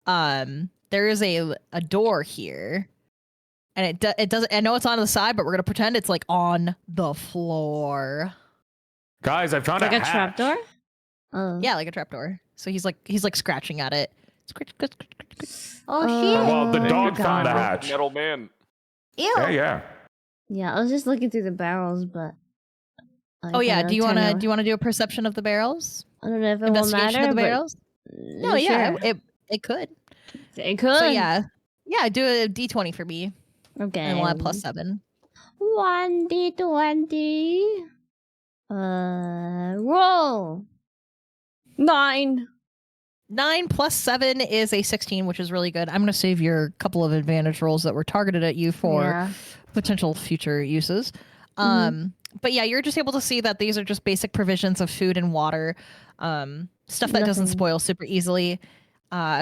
There is a door here, and it doesn't. I know it's on the side, but we're gonna pretend it's like on the floor. Guys, I found Like a a hatch. trapdoor? Oh. Yeah, like a trapdoor. So he's like scratching at it. Scratch, scratch, scratch, scratch. Oh Oh, shit! Well, the my dog found the God. hatch. Metal man. Ew. Yeah. Yeah, I was just looking through the barrels, but. Oh yeah, do you want to do a perception of the barrels? I don't know if it will Investigation matter, of the but barrels? No, yeah, sure. it could. It could. So yeah, do a d20 for me, Okay. and we'll have +7. 1d20. Roll. 9. 9 plus 7 is a 16, which is really good. I'm gonna save your couple of advantage rolls that were targeted at you for Yeah. potential future uses. But yeah, you're just able to see that these are just basic provisions of food and water, stuff that doesn't Nothing. spoil super easily.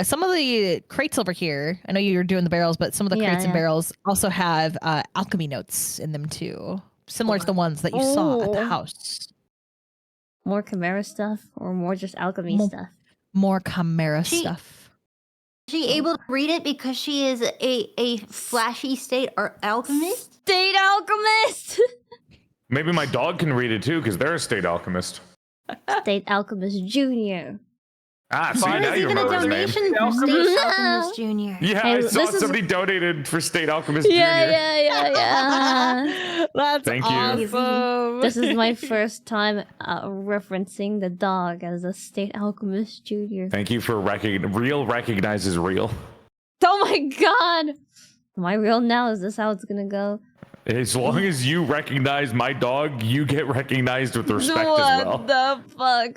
Some of the crates over here, I know you're doing the barrels, but some of the crates and barrels also have alchemy notes in them too, similar to the ones that you saw at the Oh. house. More Chimera stuff or more just alchemy stuff? More chimera She- stuff. Is she able to read it because she is a flashy state alchemist? State alchemist! Maybe my dog can read it too, because they're a state alchemist. State alchemist junior. Ah, see, Fine. now There's you even a remember his name. donation for State Alchemist Junior. Yeah, Hey, I saw this is- somebody donated for State Alchemist Yeah, Junior. yeah. That's Thank you. awesome. This is my first time referencing the dog as a state alchemist junior. Thank you for real recognizes real. Oh my god! Am I real now? Is this how it's gonna go? As long as you recognize my dog, you get recognized with respect What as well. the fuck?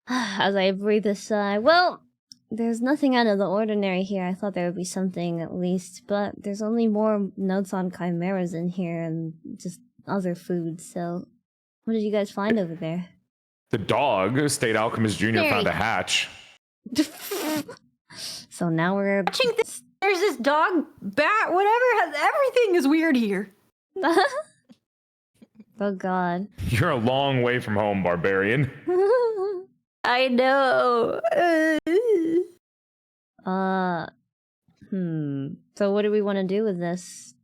As I breathe a sigh. Well, there's nothing out of the ordinary here. I thought there would be something at least, but there's only more notes on chimeras in here and just other food, so what did you guys find over there? The dog, State Alchemist Junior, found a hatch. So now we're Watching this, there's this dog, bat, whatever. Everything is weird here. Oh god. You're a long way from home, barbarian. I know. So what do we want to do with this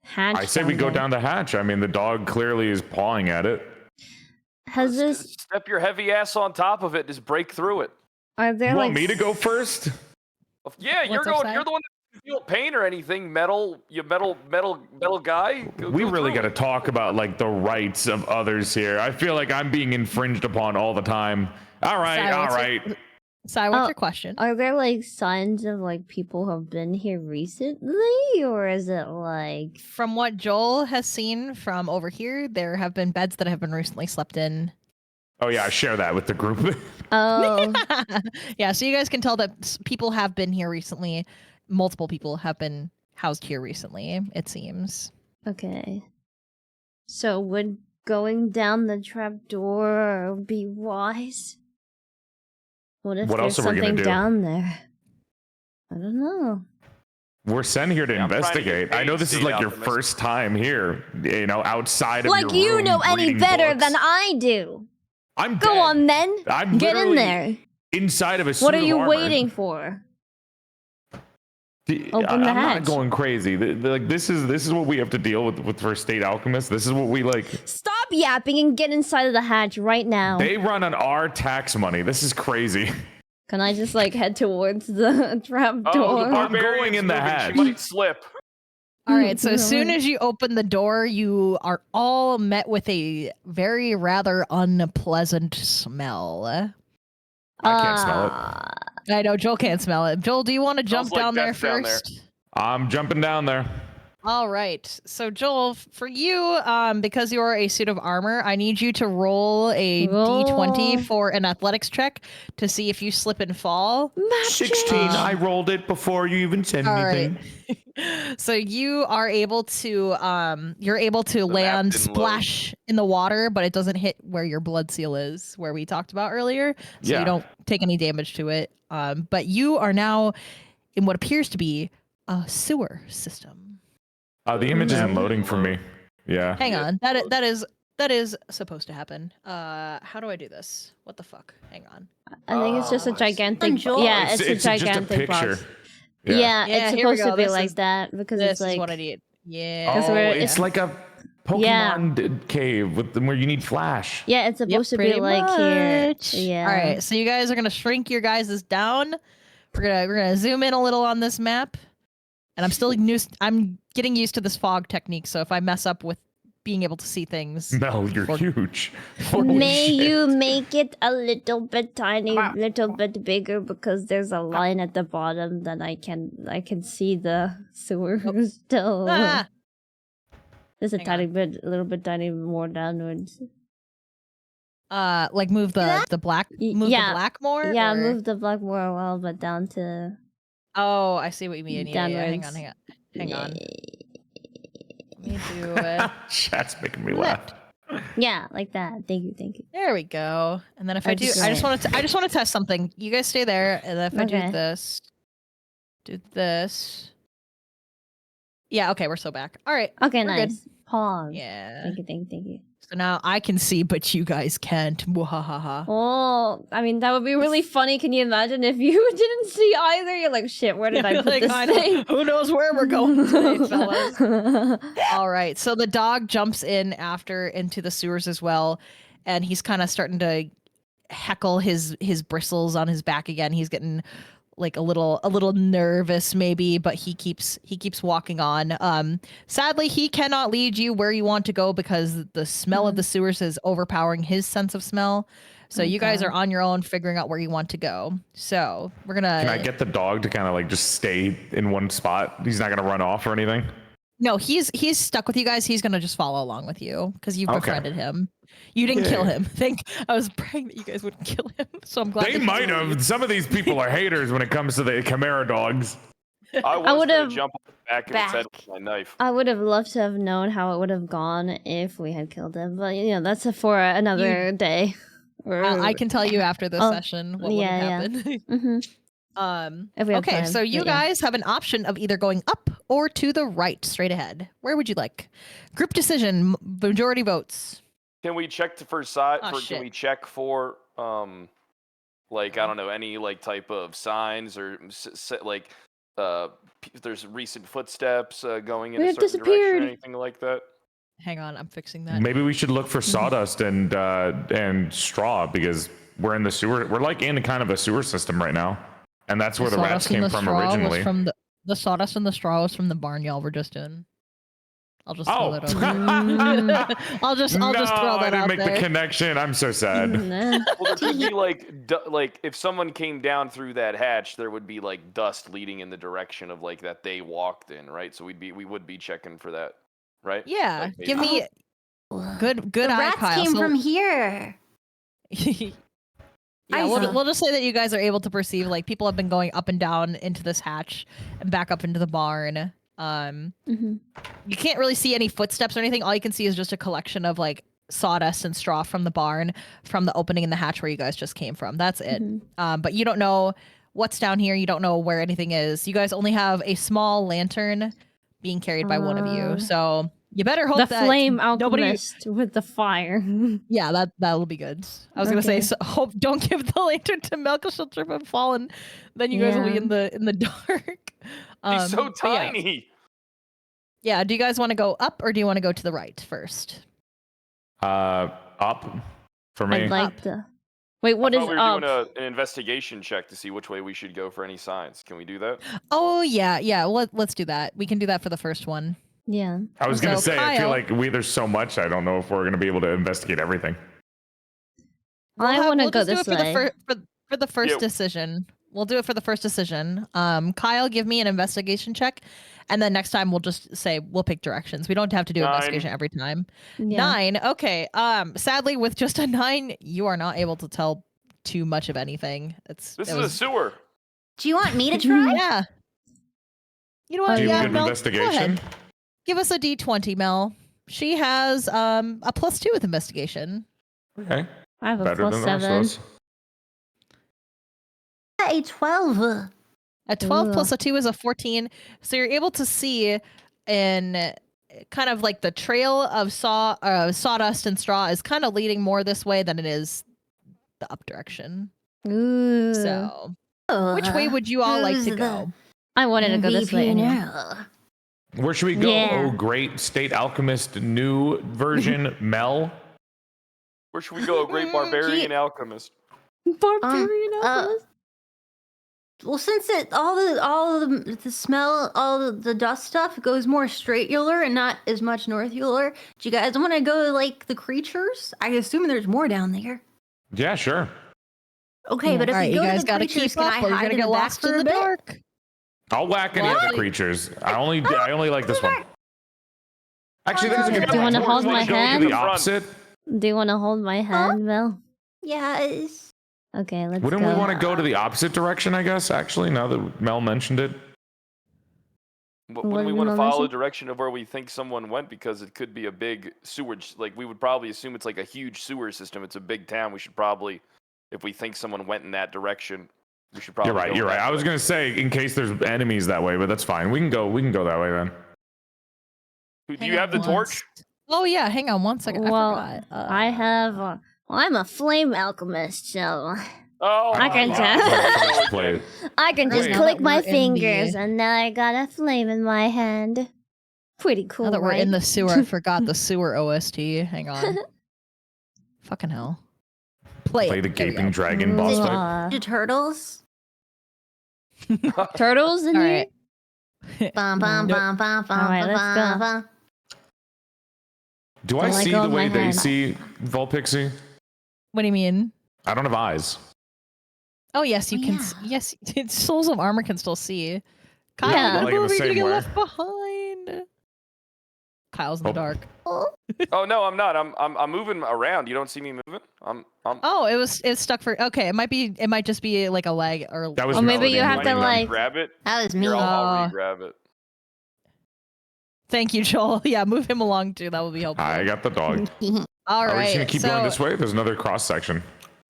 hatch? I say we go down the hatch. I mean, the dog clearly is pawing at it. Has this? Step your heavy ass on top of it. Just break through it. Are there You like want me to go first? Yeah, you're What's going. upside? You're the one that doesn't feel pain or anything. Metal guy. We really got got to talk about like the rights of others here. I feel like I'm being infringed upon all the time. All right, Sorry, all what's right. Sai, what's Oh. your question? Are there like signs of like people who have been here recently, or is it like? From what Joel has seen from over here, there have been beds that have been recently slept in. Oh yeah, I share that with the group. Oh, Yeah, so you guys can tell that people have been here recently. Multiple people have been housed here recently, it seems. okay. So would going down the trapdoor be wise? What if What there's else are we gonna something do? down there? I don't know. We're sent here to Yeah, I'm trying to get investigate. I paid, know this is State like your Alchemist. first time here, you know, outside of Like your you room know any reading better books. than I do. I'm Go dead. on then. I'm Get in literally there. inside of a suit What are of you armor. waiting for? Open the I'm not hatch. going crazy. Like this is what we have to deal with for State Alchemists. This is what we like. Stop yapping and get inside of the hatch right now. They run on our tax money. This is crazy. Can I just like head towards the trap Oh, door? the barbarian's going in the moving. hatch. She might slip. All right, so as No soon way. as you open the door, you are all met with a very rather unpleasant smell. I can't smell it. I know Joel can't smell it. Joel, do you want to jump Smells like down there death down there. first? I'm jumping down there. All right. So Joel, for you, because you are a suit of armor, I need you to roll a Roll. d20 for an athletics check to see if you slip and fall. 16. I rolled it before you even said All anything. right. So you are able to you're able to land didn't load. splash in the water, but it doesn't hit where your blood seal is, where we talked about earlier. So Yeah. you don't take any damage to it. But you are now in what appears to be a sewer system. The image isn't loading for me. Yeah. Hang on. That is supposed to happen. How do I do this? What the fuck? Hang on. I think it's just a Oh, I see. gigantic. Enjoy. Yeah, it's a just a gigantic picture. box. Yeah. Yeah, Yeah, it's here we supposed go. to be This like is- that because This it's like is what I need. Yeah. Because Oh, we're- it's like a Yeah. Pokemon cave with where you need flash. yeah, it's supposed to be pretty like here. much. Yeah. All right, so you guys are gonna shrink your guys' down. We're gonna zoom in a little on this map, and I'm getting used to this fog technique. So if I mess up with being able to see things, Mel, you're For- huge. May Holy you shit. make it a little bit tiny, Ah. little bit bigger because there's a line at the bottom that I can see the sewer still. Ah! There's a Hang on. little bit tiny more downwards. Like move the black, move yeah. the black more. Yeah, or- move the block more a while, but down to Oh, I see what you mean. Yeah, hang on, downwards. hang on. Let me do it. Chat's making me laugh. Yeah, like that. Thank you. There we go. And then if I That's do, I just great. want to test something. You guys stay there, and then if I Okay. do this. Yeah. Okay, we're so back. All right. Okay, We're good. nice. Pause. Yeah. Thank you. So now I can see, but you guys can't. Mwahaha. Oh, I mean, that would be really funny. Can you imagine if you didn't see either? You're like, shit, where did I put Like, this I know. thing? Who knows where we're going today, fellas? All right. So the dog jumps in into the sewers as well, and he's kind of starting to heckle his bristles on his back again. He's getting like a little nervous maybe, but he keeps walking on. Sadly, he cannot lead you where you want to go because the smell of the sewers is overpowering his sense of smell. So you guys are on your own figuring out where you want to go. So we're gonna. Can I get the dog to kind of like just stay in one spot? He's not gonna run off or anything. No, he's stuck with you guys. He's gonna just follow along with you because you've Okay. befriended him. You didn't Yeah. kill him. I was praying that you guys wouldn't kill him. So I'm glad They that you might didn't. have. Some of these people are haters when it comes to the Chimera dogs. I was would've- gonna jump on the back of its head with my knife. I would have loved to have known how it would have gone if we had killed him, but that's for another day. I can tell you after this Oh, session what yeah, would have happened. hmm If we have Okay, time, so you but yeah. guys have an option of either going up or to the right, straight ahead. Where would you like? Group decision, majority votes. Can we check for side? Oh, Can shit. we check for like I don't know, any like type of signs or like there's recent footsteps going in We a have certain direction disappeared. or anything like that? Hang on, I'm fixing that. Maybe we should look for sawdust and straw because we're in the sewer. We're like in kind of a sewer system right now, and that's where the rats sawdust and came the from straw was originally. from the sawdust and the straw was from the barn y'all were just in. I'll just throw Oh, that out. I'll just no, throw I that didn't out make there. the connection. I'm so sad. Nah. Well, there could be like if someone came down through that hatch, there would be like dust leading in the direction of like that they walked in, right? So we would be checking for that, right? Yeah, Like, give maybe- me good The eye, rats Kyle. came So- from here. yeah, I we'll, saw. we'll just say that you guys are able to perceive like people have been going up and down into this hatch and back up into the barn. Mhm. You can't really see any footsteps or anything. All you can see is just a collection of like sawdust and straw from the barn from the opening in the hatch where you guys just came from. That's it. Mhm. But you don't know what's down here. You don't know where anything is. You guys only have a small lantern being carried by one of you. So you better hope The that flame nobody. alchemist with the fire. Yeah, that'll be good. I was gonna say, Okay. so hope don't give the lantern to Milk, 'cause she'll trip and fall, and then you guys will be Yeah. in the dark. He's so but yeah. tiny. Yeah. Do you guys want to go up or do you want to go to the right first? Up for me. I'd like to. Wait, what I is thought we were up? doing an investigation check to see which way we should go for any signs. Can we do that? Oh yeah. Let's do that. We can do that for the first one. Yeah. I was gonna So, say, I feel Kyle- like there's so much. I don't know if we're gonna be able to investigate everything. I want to we'll go just do this it way. for the first Yeah. decision. We'll do it for the first decision. Kyle, give me an investigation check, and then next time we'll just say we'll pick directions. We don't have to do 9. investigation every time. Yeah. 9. Okay. Sadly, with just a 9, you are not able to tell too much of anything. This is a sewer. Do you want me to try? Yeah. You know what? Oh, Do you yeah, have Mel, go investigation? ahead. Give us a D20, Mel. She has a +2 with investigation. Okay. I have a Better than the rest of +7. us. A 12. A 12 Ooh. plus a 2 is a 14. So you're able to see in kind of like the trail of sawdust and straw is kind of leading more this way than it is the up direction. Ooh. So, which way would you all like to go? I wanted to go this way. Anyway. now? Where should we go? Yeah. Oh, great state alchemist, new version, Mel. Where should we go? Great barbarian alchemist. Barbarian alchemist. Well, since all the smell, all the dust stuff goes more straightular and not as much northular, do you guys want to go like the creatures? I assume there's more down there. Yeah, sure. Okay, but if Alright, we you go guys to the gotta creatures, keep can up I or you're hide gonna in get the back lost for in a the bit? dark. I'll whack any of the creatures. I only like this one. Actually, there's a good Do you wanna point. hold Wanna my go to hand? the opposite? Do you want to hold my hand, Mel? Yes. Okay, let's Wouldn't go. we want to go to the opposite direction, I guess, actually, now that Mel mentioned it? Wouldn't we want to follow the direction of where we think someone went, because it could be a big sewage, like we would probably assume it's like a huge sewer system. It's a big town. We should probably, if we think someone went in that direction, we should probably You're right. I was going to say, in case there's enemies that way, but that's fine. We can go that way then. Do you have the torch? Oh yeah, hang on one second. Well, I forgot. I have. Well, I'm a flame alchemist, so Oh, I can my tell. God. Play. I can just Wait. click my Now that we're in the- fingers, and now I got a flame in my hand. Pretty cool, Now that we're right? in the sewer, I forgot the sewer OST. Hang on. Fucking hell. Play Play it. the There we gaping go. dragon boss fight. The turtles. Turtles in All here? right. Bum, bum, bum, bum, bum, Alright, let's bum, go. bum. Do I Let see go the of way my they hand. see Volpixie? What do you mean? I don't have eyes. Oh yes, you Oh, can. yeah. Yes, Souls of Armor can still see. Kyle, Yeah. you're Like in the moving, you're same gonna get way. left behind. Kyle's in the Oh. dark. Oh no, I'm not. I'm moving around. You don't see me moving? I'm Oh, it's stuck for. Okay, it might just be like a lag or. That was Or maybe Melody you have moving to them. like. grab it. That was me. Here, I'll Uh, re-grab it. Thank you, Joel. Yeah, move him along too. That would be helpful. I got the dog. All Are we right. just gonna keep so going this way? There's another cross section.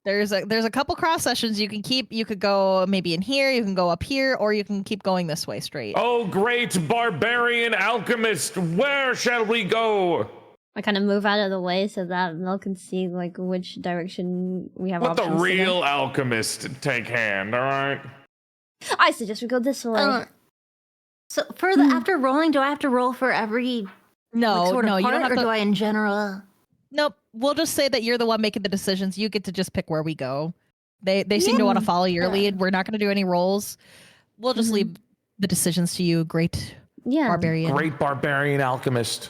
there's a couple cross sessions you can keep. You could go maybe in here. You can go up here, or you can keep going this way straight. Oh, great barbarian alchemist, where shall we go? I kind of move out of the way so that Mel can see like which direction we have Let the options to go. real alchemist take hand, all right? I suggest we go this way. So for the after rolling, do I have to roll for every No, like, sort of no, part, you don't have or to. do I in general? Nope. We'll just say that you're the one making the decisions. You get to just pick where we go. They seem to want to follow your lead. We're not going to do any rolls. We'll just leave the decisions to you, great Yeah. barbarian. Great barbarian alchemist.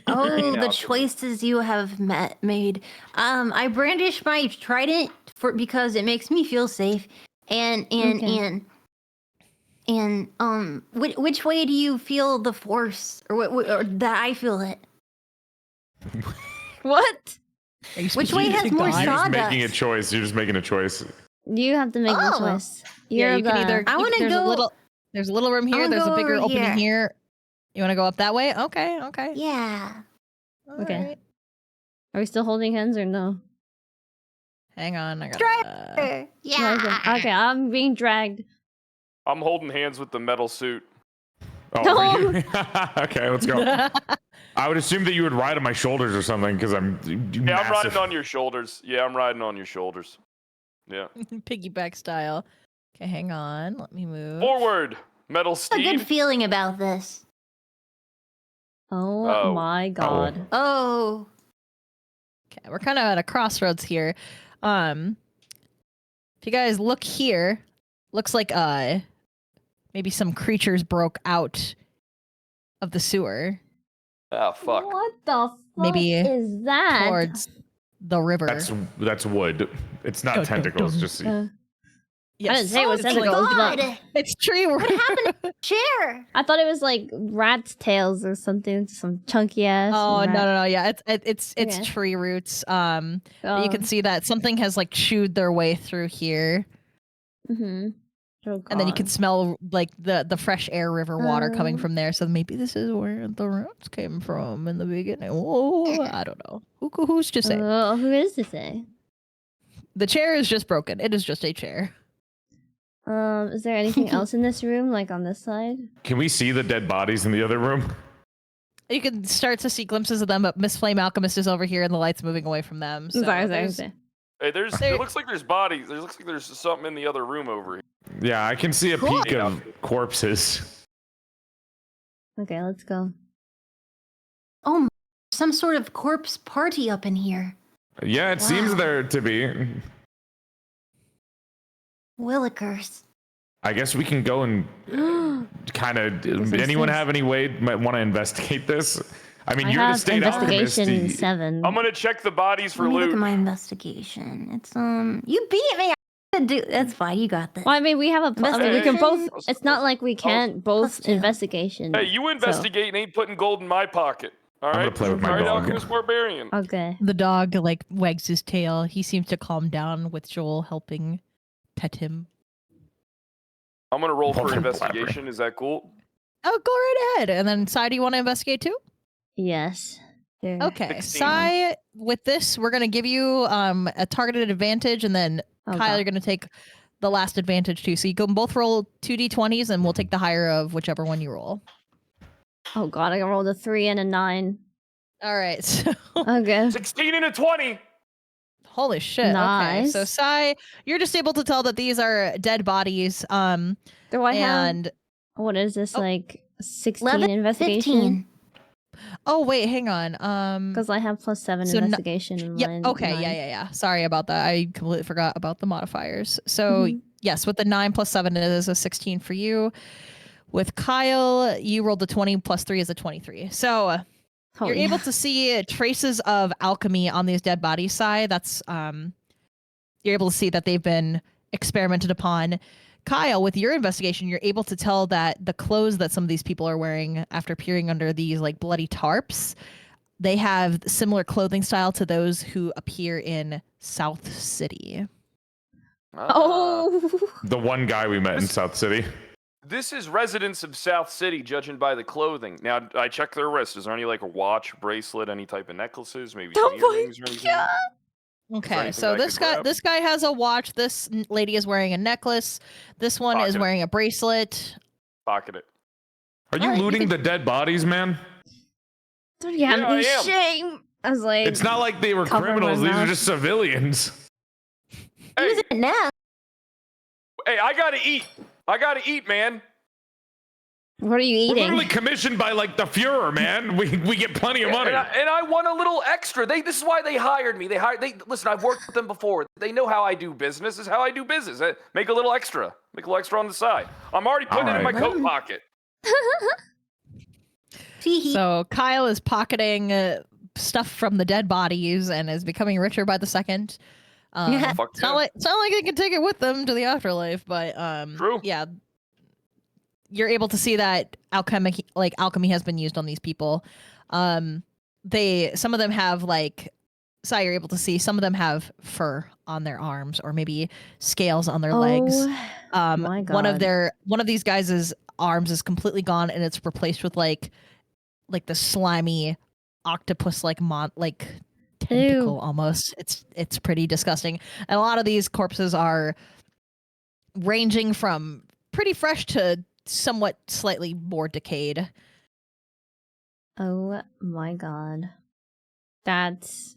Oh, the choices you have made. I brandish my trident because it makes me feel safe. And which way do you feel the force, or that I feel it? What? Are you Which way speaking has to more God? You're just sawdust? making a choice. You're just making a choice. You have to make the Oh. choice. Yeah, You're you can the- either. I wanna there's go- a little. There's a little room here. wanna There's a go bigger over opening here. here. You want to go up that way? Okay. Okay. Yeah. Okay. Alright. Are we still holding hands or no? Hang on. I got. Yeah. Okay, I'm being dragged. I'm holding hands with the metal suit. Oh, No. for you? Okay, let's go. I would assume that you would ride on my shoulders or something because I'm Yeah, I'm riding on your shoulders. Yeah, I'm riding on your shoulders. Yeah. Piggyback style. Okay, hang on. Let me move. Forward, metal A steed. good feeling about this. Oh, Oh. my god. Oh. Okay, we're kind of at a crossroads here. If you guys look here, looks like maybe some creatures broke out of the sewer Ah, fuck. What the fuck Maybe is that? towards the river. That's wood. It's not Dun, dun, tentacles. dun. Just I Yes. didn't say it was Oh, tentacles, but God. It's tree root. What happened to chair? I thought it was like rat's tails or something, some chunky ass. Oh no! Yeah, it's Okay. tree roots. But you Oh. can see that something has like chewed their way through here, Mm-hmm. Oh, and then you can God. smell like the fresh air river water coming Oh. from there. So maybe this is where the roots came from in the beginning. Oh, I don't know. Who's to say? Who is to say? The chair is just broken. It is just a chair. Is there anything else in this room, like on this side? Can we see the dead bodies in the other room? You can start to see glimpses of them, but Miss Flame Alchemist is over here, and the light's moving away from them. So Sorry. there's- Hey, it looks like there's bodies. It looks like there's something in the other room over here. Yeah, I can see a Cool. peak of corpses. Okay, let's go. Oh, some sort of corpse party up in here. Yeah, it seems Wow. there to be. Willikers. I guess we can go and kind of. This Anyone is- have any way might want to investigate this? I mean, I you're the have state alchemist. investigation 7. I'm gonna check the bodies for Let me look at loot. my investigation. It's you beat me. That's fine. You got this. Well, I mean, we have a. I mean, we can both. Investigation? It's not like we can't both +2. investigation. Hey, you investigate and ain't putting gold in my pocket. All I'm right. gonna play with my All right, dog. Alchemist Barbarian. Okay. The dog like wags his tail. He seems to calm down with Joel helping pet him. I'm gonna roll for Blabber. investigation. Is that cool? Oh, go right ahead. And then Sai, do you want to investigate too? Yes. There. Okay. 16. Sai, with this, we're gonna give you a targeted advantage, and then Oh, Kyle, God. you're gonna take the last advantage too. So you can both roll 2d20s, and we'll take the higher of whichever one you roll. Oh God, I rolled a 3 and a 9. All right. So Okay. 16 and a 20. holy shit. Okay. So Nice. Sai, you're just able to tell that these are dead bodies. Do I have? And What is this, Oh. like 16 11, investigation? 15. oh wait, hang on. Because I have +7 So no- investigation. And Yep. mine Okay. 9. Yeah. Sorry about that. I completely forgot about the modifiers. So Mhm. yes, with the 9 + 7 it is a 16 for you. With Kyle, you rolled a 20 + 3 is a 23. So Oh, you're yeah. able to see traces of alchemy on these dead bodies side. That's you're able to see that they've been experimented upon. Kyle, with your investigation, you're able to tell that the clothes that some of these people are wearing after peering under these like bloody tarps, they have similar clothing style to those who appear in South City. Oh. The one guy we met in This- South City. This is residents of South City, judging by the clothing. Now, I checked their wrists. Is there any, like, a watch, bracelet, any type of necklaces, maybe Oh some my earrings or anything? God. Okay, anything so I could this guy grab? this guy has a watch. This lady is wearing a necklace. This one is Pocket it. wearing a bracelet. Pocket it. Are you Alright, you looting can- the dead bodies, man? Don't you have Yeah, any I am. shame? I was like, It's not like they were Cover my criminals. These are mouth. just civilians. He Hey, was in a nest. hey, I gotta eat. I gotta eat, man. what are you We're eating? literally commissioned by like the Fuhrer, man. We get plenty of money. And I want a little extra. This is why they hired me. Listen, I've worked with them before. They know how I do business. This is how I do business. Make a little extra. Make a little extra on the side. I'm already putting it in my Alright. coat pocket. Tee-hee. So Kyle is pocketing stuff from the dead bodies and is becoming richer by the second. Yeah. Fuck It's not yeah. like they can take it with them to the afterlife, but True. yeah, you're able to see that alchemy has been used on these people. Some of them have Sai, you're able to see some of them have fur on their arms or maybe scales on their legs. my One of God. these guys' arms is completely gone and it's replaced with like the slimy octopus tentacle almost. It's pretty disgusting. And a lot of these corpses are ranging from pretty fresh to somewhat slightly more decayed. Oh my God. That's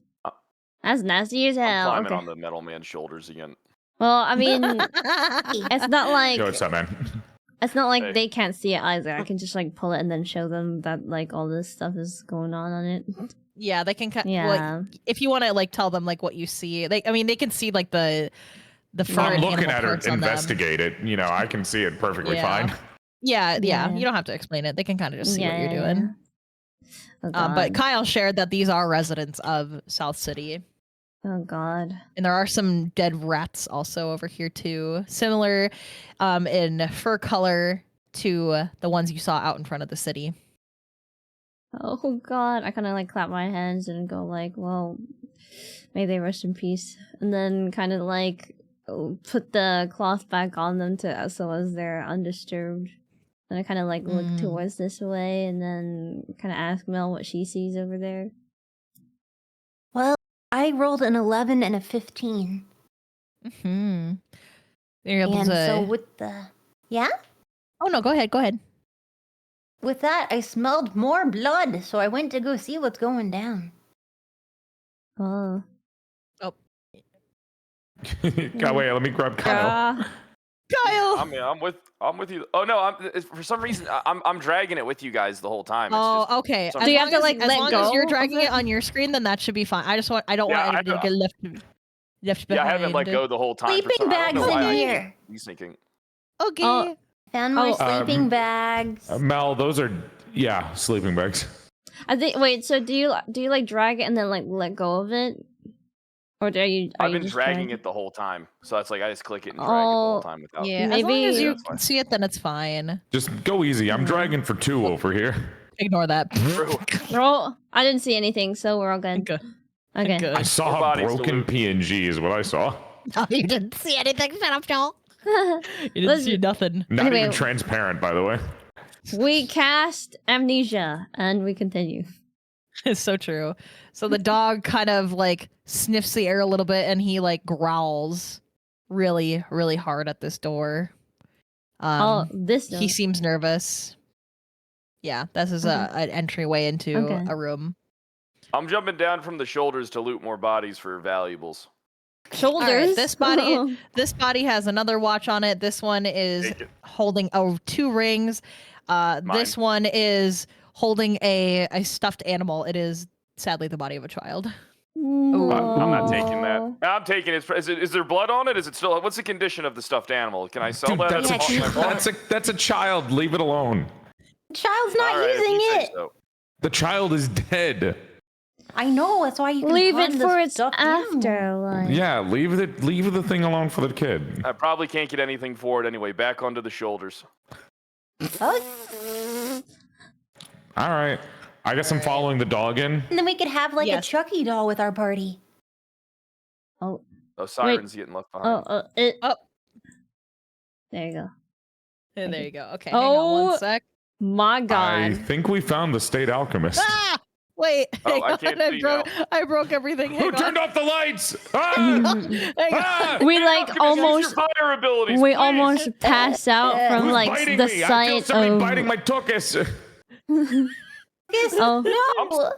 nasty as I'm hell. climbing Okay. on the metal man's shoulders again. Well, I mean, it's not like Yo, what's up, man? it's not like Hey. they can't see it either. I can just like pull it and then show them that like all this stuff is going on it. Yeah, they can Yeah. if you want to tell them what you see. They can see the fur I'm and looking animal at her, parts on them. investigate it. You know, I can see it perfectly Yeah. fine. Yeah, Yeah. you don't have to explain it. They can kind of just see what you're Yeah. doing. Oh But God. Kyle shared that these are residents of South City. Oh God. And there are some dead rats also over here too, similar in fur color to the ones you saw out in front of the city. Oh God. I kind of like clap my hands and go like, well, may they rest in peace. And then kind of like put the cloth back on them so as they're undisturbed. And I kind of like look Mm. towards this way and then kind of ask Mel what she sees over there. Well, I rolled an 11 and a 15. Hmm. You're able And to. so with the... Yeah? Oh no, go ahead. With that, I smelled more blood, so I went to go see what's going down. Oh. God, wait, let me grab Kyle. Kyle. I'm with you. Oh no, for some reason I'm dragging it with you guys the whole time. It's Oh, just, okay. so Do you have to, like, as let long go as you're of dragging it? it on your screen, then that should be fine. I don't want anybody to get left behind. yeah, I haven't let go the whole time. Sleeping bags in here. He's thinking. Okay. Found more sleeping bags. Mel, those are sleeping bags. I think. Wait. So do you like drag it and then like let go of it, or are you? I've been dragging it the whole time, so that's like I just click it and drag it the whole time without. Yeah, Maybe- as long as you That's fine. can see it, then it's fine. Just go easy. I'm dragging for 2 over here. Ignore that. True. Oh, I didn't see anything, so we're all good. Good. Okay. Good. I saw More a bodies to broken loot. PNG is what I saw. Oh, you didn't see anything. Shut up, Joel. You didn't Let's- see nothing. Not Anyway. even transparent, by the way. We cast amnesia and we continue. It's so true. So the dog kind of like sniffs the air a little bit and he like growls really, really hard at this door. This. He seems nervous. Yeah, this is an entryway into Okay. a room. I'm jumping down from the shoulders to loot more bodies for valuables. Shoulders. Alright, this body has another watch on it. This one is Take it. holding 2 rings. This one is holding a stuffed animal. It is sadly the body of a child. No. I'm not taking that. I'm taking it. Is there blood on it? Is it still? What's the condition of the stuffed animal? Can I sell Dude, that? that's a child. Leave it alone. Child's not All right, if using you say it. so. The child is dead. I know. That's why you can Leave find it the for its stuffed animal. afterlife. Yeah, leave the thing alone for the kid. I probably can't get anything for it anyway. Back onto the shoulders. Oh, All right. I guess I'm following the dog in. and then we could have like Yes. a Chucky doll with our party. Oh. Oh, Sairen's getting left behind. It. Oh. There you go. And there you go. Okay, hang on one sec. My I God. think we found the state alchemist. Ah! Wait, Oh, hang I on, can't see I broke everything. Who Hang turned on. off the lights? Ah! Hang on. Ah! We Hey, like Alchemist, use your almost. fire abilities, We please. almost pass out from Who's like biting the me? I feel sight somebody of. biting my tuchus. Oh. No.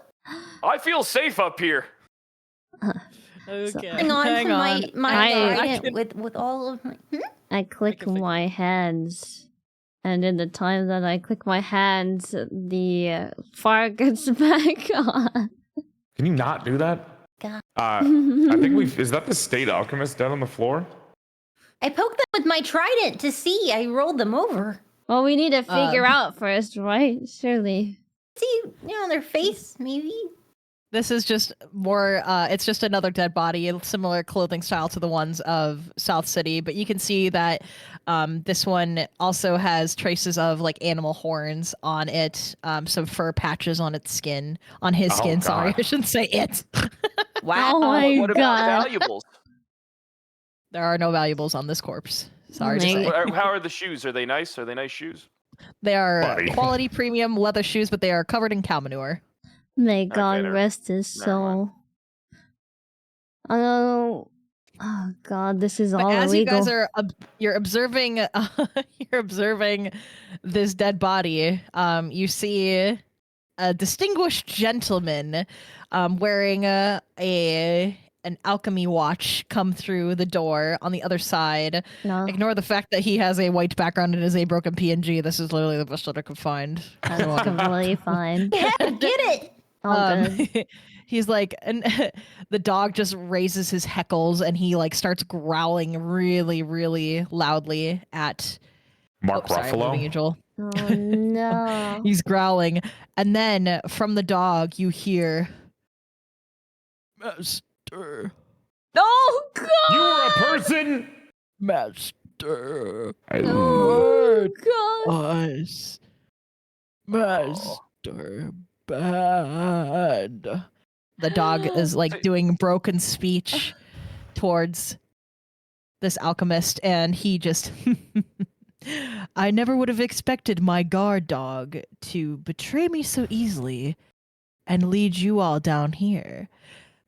I feel safe up here. Okay. Hang on hang to on. my I trident with all of my. I click can fix my hands, and in the time that I click my hands, the fire gets back on. Can you not do that? God. I think is that the state alchemist dead on the floor? I poked them with my trident to see. I rolled them over. Well, we need to figure out first, right? Surely. See, on their face, maybe. This is just more, it's just another dead body, a similar clothing style to the ones of South City, but you can see that this one also has traces of like animal horns on it, some fur patches on its skin, on his Oh, skin, sorry, God. I shouldn't say it. Oh my What about God. valuables? There are no valuables on this corpse. Sorry to my- say. How are the shoes? Are they nice? Are they nice shoes? They are Buddy. quality premium leather shoes, but they are covered in cow manure. May God never- rest his never mind. soul. Oh God, this is But all as illegal. you guys are you're observing you're observing this dead body, you see a distinguished gentleman wearing an alchemy watch come through the door on the other side. No, Ignore the fact that he has a white background and is a broken PNG. This is literally the best that I could find. that's completely fine. Yeah, get it. All good. He's like, and the dog just raises his heckles and he like starts growling really, really loudly at Mark sorry, I'm moving you, Ruffalo. Joel. Oh no. He's growling, and then from the dog you hear, Master, Oh God. You were a person. Master, Oh God. us, Master, bad. The dog is like doing broken speech towards this alchemist, and he just. I never would have expected my guard dog to betray me so easily and lead you all down here.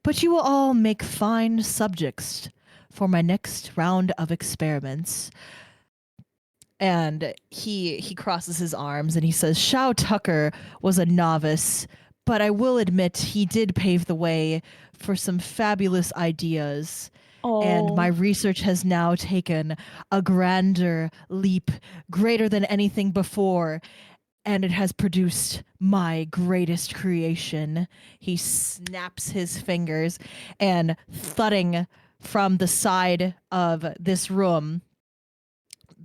But you will all make fine subjects for my next round of experiments. And he crosses his arms and he says, Shao Tucker was a novice, but I will admit he did pave the way for some fabulous ideas. And my research has now taken a grander leap, greater than anything before, and it has produced my greatest creation. He snaps his fingers, and thudding from the side of this room,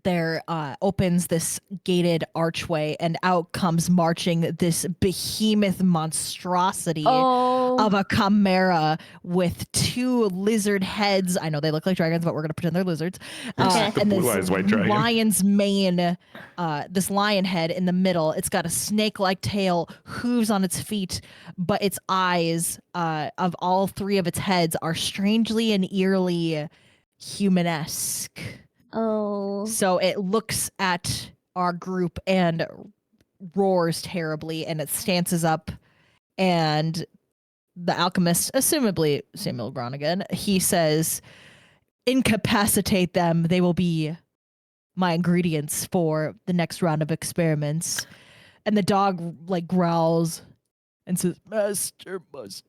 there opens this gated archway, and out comes marching this behemoth monstrosity of a chimera with 2 lizard heads. I know they look like dragons, but we're gonna pretend they're lizards. Okay. The And blue this eyes white dragon. lion's mane, this lion head in the middle. It's got a snake-like tail, hooves on its feet, but its eyes, of all 3 of its heads, are strangely and eerily humanesque. Oh. So it looks at our group and roars terribly, and it stances up, and the alchemist, assumably Samuel Groningen, he says, "Incapacitate them. They will be my ingredients for the next round of experiments." And the dog like growls and says, "Master must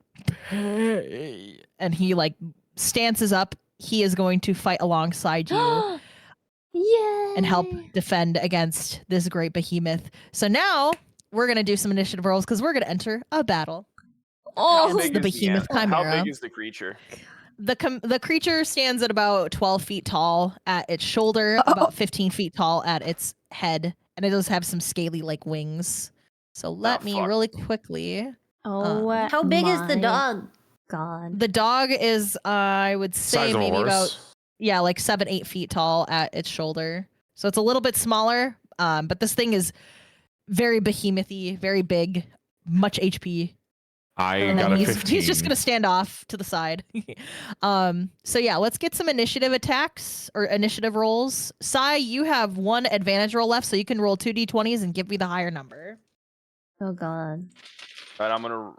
pay." And he like stances up. He is going to fight alongside you. Yay! And help defend against this great behemoth. So now we're gonna do some initiative rolls because we're gonna enter a battle. How It's big the is behemoth How chimera. big is the creature? The creature stands at about 12 feet tall at its shoulder, about 15 feet tall at its head, and it does have some scaly like wings. So let me fuck. really quickly. Oh, How big is the my dog? God. The dog is, I would say, Size of a maybe horse. about like 7-8 feet tall at its shoulder. So it's a little bit smaller, but this thing is very behemoth-y, very big, much HP. I And got then a 15. he's just gonna stand off to the side. So yeah, let's get some initiative attacks or initiative rolls. Sai, you have 1 advantage roll left, so you can roll 2 d20s and give me the higher number. Oh God. All right, I'm gonna.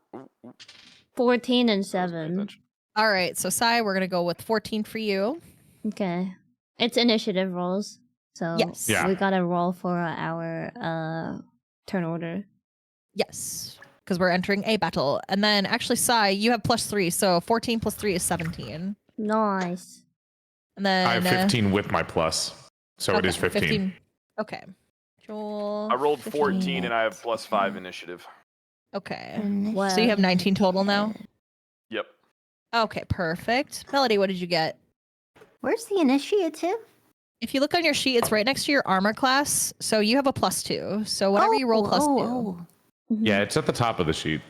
14 and Pay 7. attention. All right, so Sai, we're gonna go with 14 for you. Okay. It's initiative rolls. So Yes. Yeah. we gotta roll for our turn order. Yes, because we're entering a battle. And then actually, Sai, you have +3, so 14 plus 3 is 17. Nice. And then I have 15 with my plus, so it is 15. Okay. Joel. I rolled 15. 14 and I have +5 initiative. Okay. Wow. So you have 19 total now? Yep. Okay, perfect. Melody, what did you get? Where's the initiative? If you look on your sheet, it's right next to your armor class. So you have a +2. So whatever you roll +2. Mhm. Yeah, it's at the top of the sheet.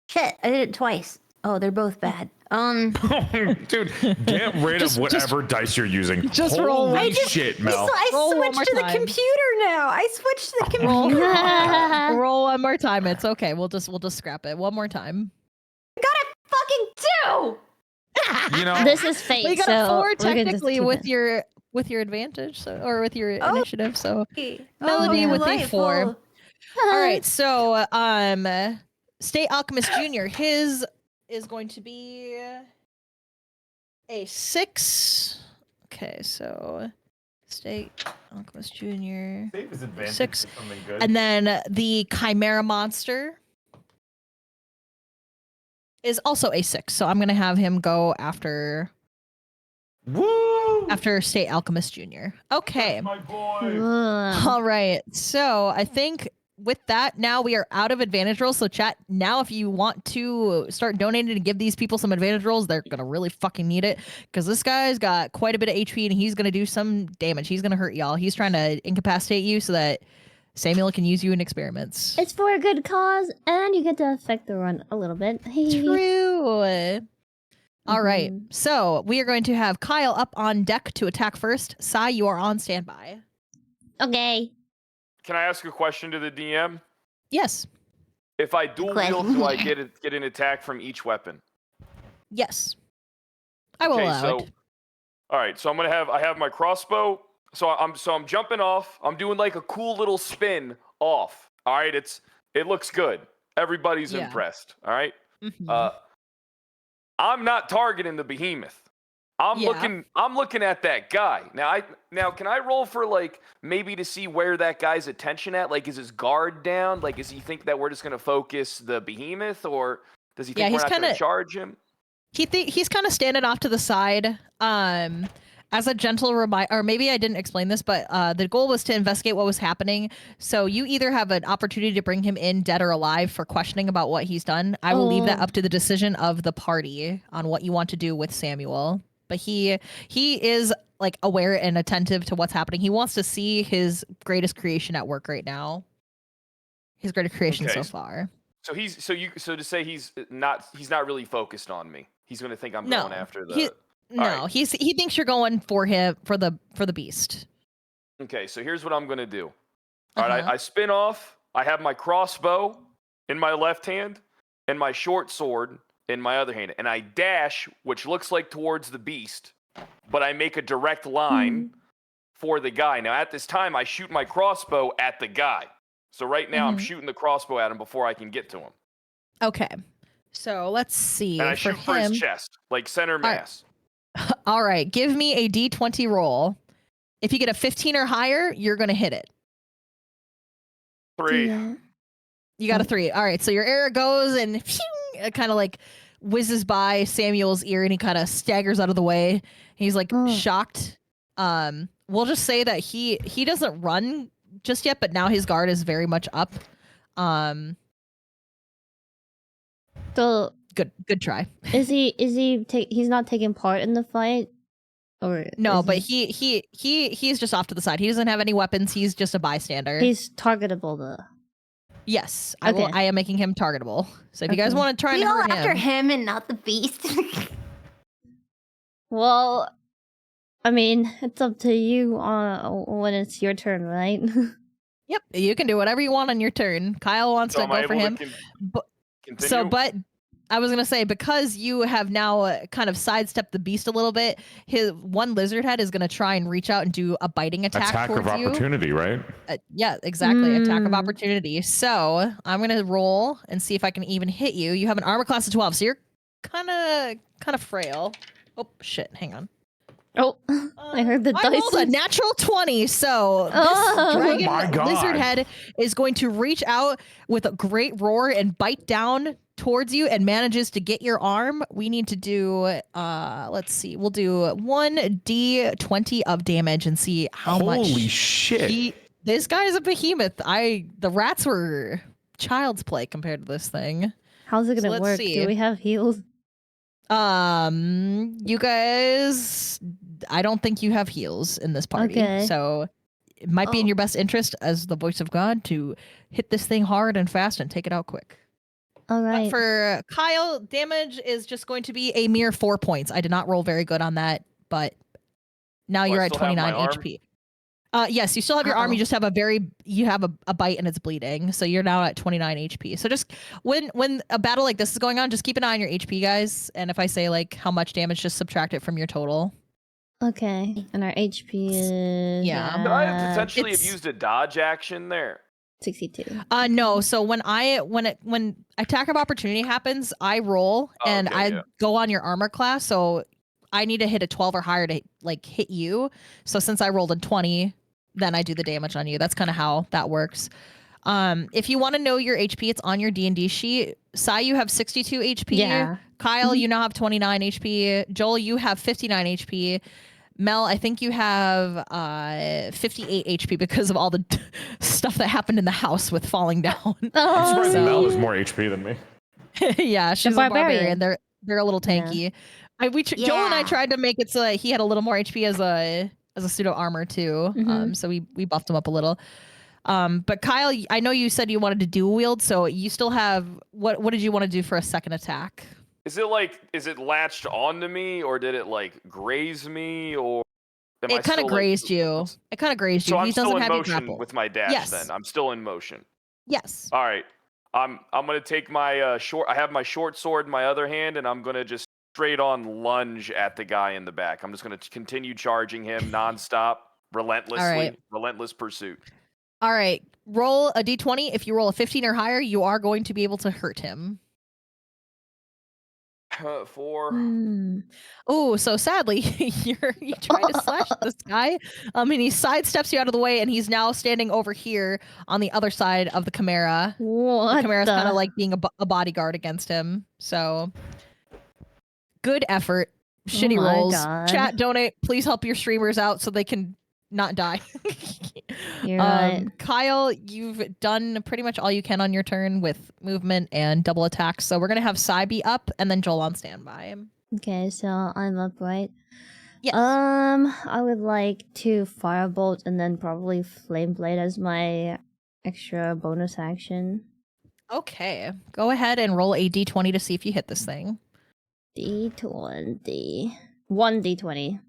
Shit, I did it twice. Oh, they're both bad. Dude, get rid of whatever dice you're using. just Holy roll one. shit, Mel. I Roll one switched more to the time. computer now. I switched to the Roll. computer. Roll one more time. It's okay. We'll just scrap it. One more time. Fucking 2. You know, This is fate. Well, you got so a 4 we're gonna just technically keep with it. your advantage, so, or with your initiative. So Melody Melody with a 4. Oh. All right, so State Alchemist Jr. His is going to be a 6. Okay, so State Alchemist Jr. 6. And then the Chimera Monster is also a 6. So I'm gonna have him go after State Alchemist Jr. Okay. Ugh. All right. So I think with that, now we are out of advantage rolls. So chat, now if you want to start donating to give these people some advantage rolls, they're going to really fucking need it because this guy's got quite a bit of HP and he's going to do some damage. He's going to hurt y'all. He's trying to incapacitate you so that Samuel can use you in experiments. It's for a good cause, and you get to affect the run a little bit. True. All right. Mhm. So we are going to have Kyle up on deck to attack first. Sai, you are on standby. Okay. Can I ask a question to the DM? Yes. If I dual wield, do I get an attack from each weapon? Yes. I will Okay, allow so it. all right, so I have my crossbow. So I'm jumping off. I'm doing like a cool little spin off. All right, it looks good. Everybody's Yeah. impressed. All right. Mhm. I'm not targeting the behemoth. I'm Yeah. looking at that guy. Now can I roll for like maybe to see where that guy's attention at? Like, is his guard down? Like, does he think that we're just gonna focus the behemoth, or does he think Yeah, we're he's not gonna kinda- charge him? He's kind of standing off to the side. As a gentle reminder, or maybe I didn't explain this, but the goal was to investigate what was happening. So you either have an opportunity to bring him in dead or alive for questioning about what he's done. I will leave that up to the decision of the party on what you want to do with Samuel. But he is like aware and attentive to what's happening. He wants to see his greatest creation at work right now. His greatest creation so far. So to say he's not really focused on me. He's going to think I'm going after the. He thinks you're going for him for the beast. Okay, so here's what I'm gonna do. All right, I spin off. I have my crossbow in my left hand and my short sword in my other hand, and I dash, which looks like towards the beast, but I make a direct line for the guy. Now, at this time, I shoot my crossbow at the guy. So right now, I'm shooting the crossbow at him before I can get to him. Okay, so let's see. And I shoot for his chest, like center mass. All right, give me a D20 roll. If you get a 15 or higher, you're going to hit it. 3. You got a 3. All right, so your arrow goes and it kind of like whizzes by Samuel's ear and he kind of staggers out of the way. He's like shocked. We'll just say that he doesn't run just yet, but now his guard is very much up. So good try. He's not taking part in the fight, or no? But he's just off to the side. He doesn't have any weapons. He's just a bystander. He's targetable though. Yes, I am making him targetable. So if you guys want to try and go hurt after him and not the beast. Well, I mean, it's up to you when it's your turn, right? Yep, you can do whatever you want on your turn. Kyle wants to go for him. But I was going to say, because you have now kind of sidestepped the beast a little bit, his one lizard head is going to try and reach out and do a biting attack towards you. Attack of opportunity, right? Yeah, exactly. Attack of opportunity. So I'm going to roll and see if I can even hit you. You have an armor class of 12, so you're kind of frail. Oh, shit. Hang on. Oh, I heard the dice. I rolled a natural 20, so this dragon lizard head is going to reach out with a great roar and bite down towards you and manages to get your arm. We need to do, let's see, we'll do 1d20 of damage and see how much. Holy shit. This guy's a behemoth. The rats were child's play compared to this thing. How's it gonna work? Do we have heals? You guys, I don't think you have heals in this party. Okay. So it might be in your best interest as the voice of God to hit this thing hard and fast and take it out quick. All right. But for Kyle, damage is just going to be a mere 4 points. I did not roll very good on that, but now you're at 29 HP. Yes, you still have your arm. You just have a bite and it's bleeding. So you're now at 29 HP. So just when a battle like this is going on, just keep an eye on your HP, guys. And if I say like how much damage, just subtract it from your total. Okay. And our HP is Could I have potentially have used a dodge action there? 62. No. So when attack of opportunity happens, I roll and I go on your armor class. So I need to hit a 12 or higher to like hit you. So since I rolled a 20, then I do the damage on you. That's kind of how that works. If you want to know your HP, it's on your D&D sheet. Sai, you have 62 HP. Yeah. Kyle, you now have 29 HP. Joel, you have 59 HP. Mel, I think you have 58 HP because of all the stuff that happened in the house with falling down. I'm surprised Mel has more HP than me. Yeah, she's a barbarian. They're a little tanky. Yeah. Joel and I tried to make it so that he had a little more HP as a pseudo armor too. So we buffed him up a little. But Kyle, I know you said you wanted to dual wield, so you still have what did you want to do for a second attack? Is it latched onto me, or did it like graze me, or it kind of grazed you? It kind of grazed you. So he I'm still in have motion with my dash. Then I'm still in motion. Yes. All right. I'm gonna take my short. I have my short sword in my other hand, and I'm gonna just straight on lunge at the guy in the back. I'm just gonna continue charging him nonstop, relentlessly, relentless pursuit. All right. Roll a d20. If you roll a 15 or higher, you are going to be able to hurt him. 4. Oh, so sadly, you try to slash this guy. And he sidesteps you out of the way, and he's now standing over here on the other side of the Chimera. What? The Chimera's kind of like being a bodyguard against him. So Good effort. Shitty my rolls. God. Chat, donate. Please help your streamers out so they can not die. You're right. Kyle, you've done pretty much all you can on your turn with movement and double attacks. So we're gonna have Sai be up and then Joel on standby. Okay, so I'm up, right? Yes. I would like to firebolt and then probably flame blade as my extra bonus action. Okay. Go ahead and roll a d20 to see if you hit this thing. D20. 1d20.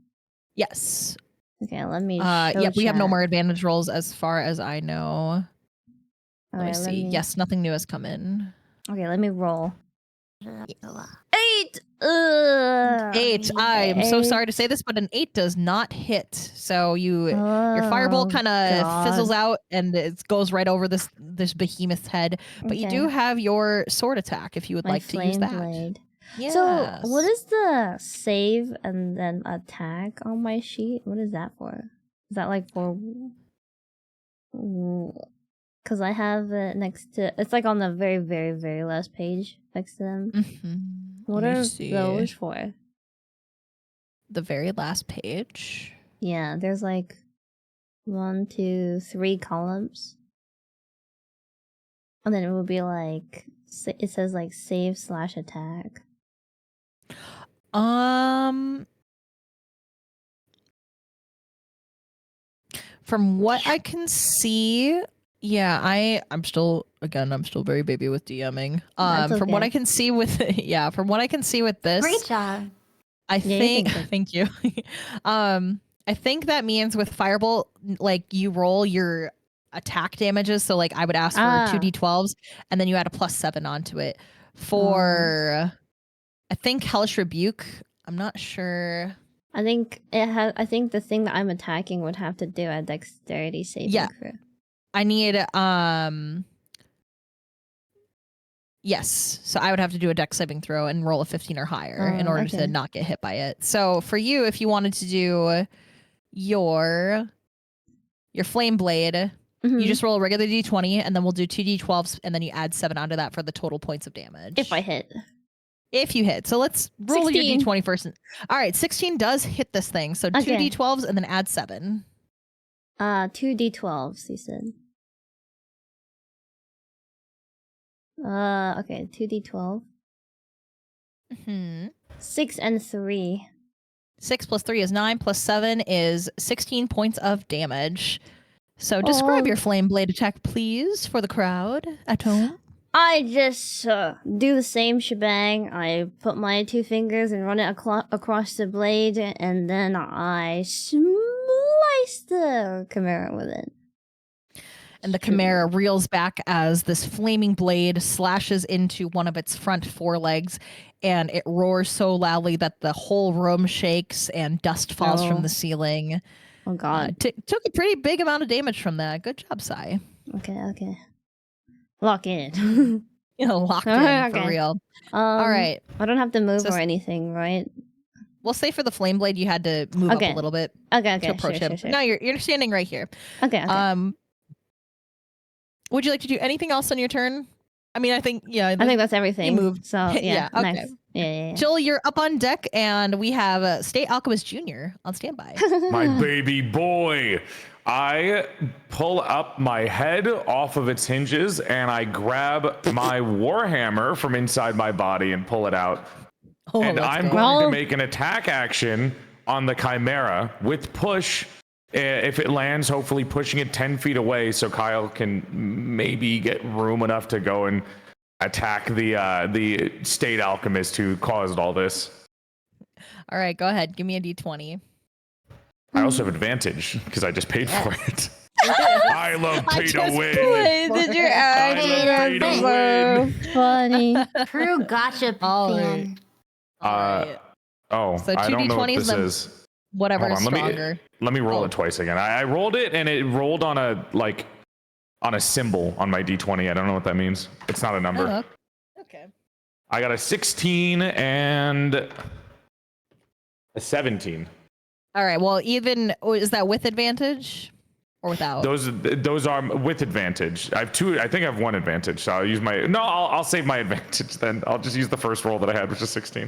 Yes. Okay, let me Yep, we have no chat. more advantage rolls as far as I know. Let me Alright, see. Yes, nothing new has come in. Okay, let me roll. 8! 8. I'm so 8. sorry to say this, but an 8 does not hit. So your firebolt kind of fizzles out and it goes right over this behemoth's head. But you do have your sword attack if you would my like to use that. blade. Yes. So, what is the save and then attack on my sheet? What is that for? Is that like for... Because I have it next to... It's like on the very, very, very last page next to them. What Let me are see. those for? The very last page. Yeah, there's like 1, 2, 3 columns. And then it will be like... It says like save/attack. From what I can see, yeah, I'm still very baby with DMing. That's From what okay. I can see with from what I can see with this, Great job. I Yeah, you think can click. thank you. I think that means with Firebolt, like you roll your attack damages. So like I would ask for 2d12s and then you add a +7 onto it. For I think Hellish Rebuke, I'm not sure. I think it has. I think the thing that I'm attacking would have to do a dexterity saving throw. I need yes. So I would have to do a dex saving throw and roll a 15 or higher in order to not get hit by it. So for you, if you wanted to do your flame blade, you just roll a regular d20 and then we'll do 2d12s and then you add 7 onto that for the total points of damage. If I hit. If you hit. So let's roll 16. your d20 first. All right, 16 does hit this thing. So 2 d12s and then add 7. 2 d12s, he said. Okay, 2 d12. 6 and 3. 6 plus 3 is 9, plus 7 is 16 points of damage. So describe your flame blade attack, please, for the crowd at home. I just do the same shebang. I put my 2 fingers and run it across the blade, and then I slice the chimera with it. And the chimera reels back as this flaming blade slashes into one of its front forelegs, and it roars so loudly that the whole room shakes and dust falls from the ceiling. Oh god. Took a pretty big amount of damage from that. Good job, Sai. Okay. Lock in. Locked in for real. All right. I don't have to move or anything, right? We'll say for the flame blade, you had to move up a little bit to approach him. Sure. No, you're standing right here. Okay. Would you like to do anything else on your turn? I mean, I think I think that's everything. You moved. So Okay. Nice. Yeah. Jill, you're up on deck, and we have State Alchemist Jr. on standby. My baby boy. I pull up my head off of its hinges, and I grab my warhammer from inside my body and pull it out. And I'm going to make an attack action on the chimera with push. If it lands, hopefully pushing it 10 feet away so Kyle can maybe get room enough to go and attack the state alchemist who caused all this. All right, go ahead. Give me a d20. I also have advantage because I just paid for it. I love pay to win. Did you actually? So funny. True gotcha fan. So I don't know what 2d20s, this is. Whatever is stronger. Let me roll it twice again. I rolled it and it rolled on a symbol on my d20. I don't know what that means. It's not a number. Oh, okay. I got a 16 and a 17. All right. Well, is that with advantage or without? Those are with advantage. I have 2. I think I have 1 advantage. So I'll use my. No, I'll save my advantage then. I'll just use the first roll that I had, which is 16.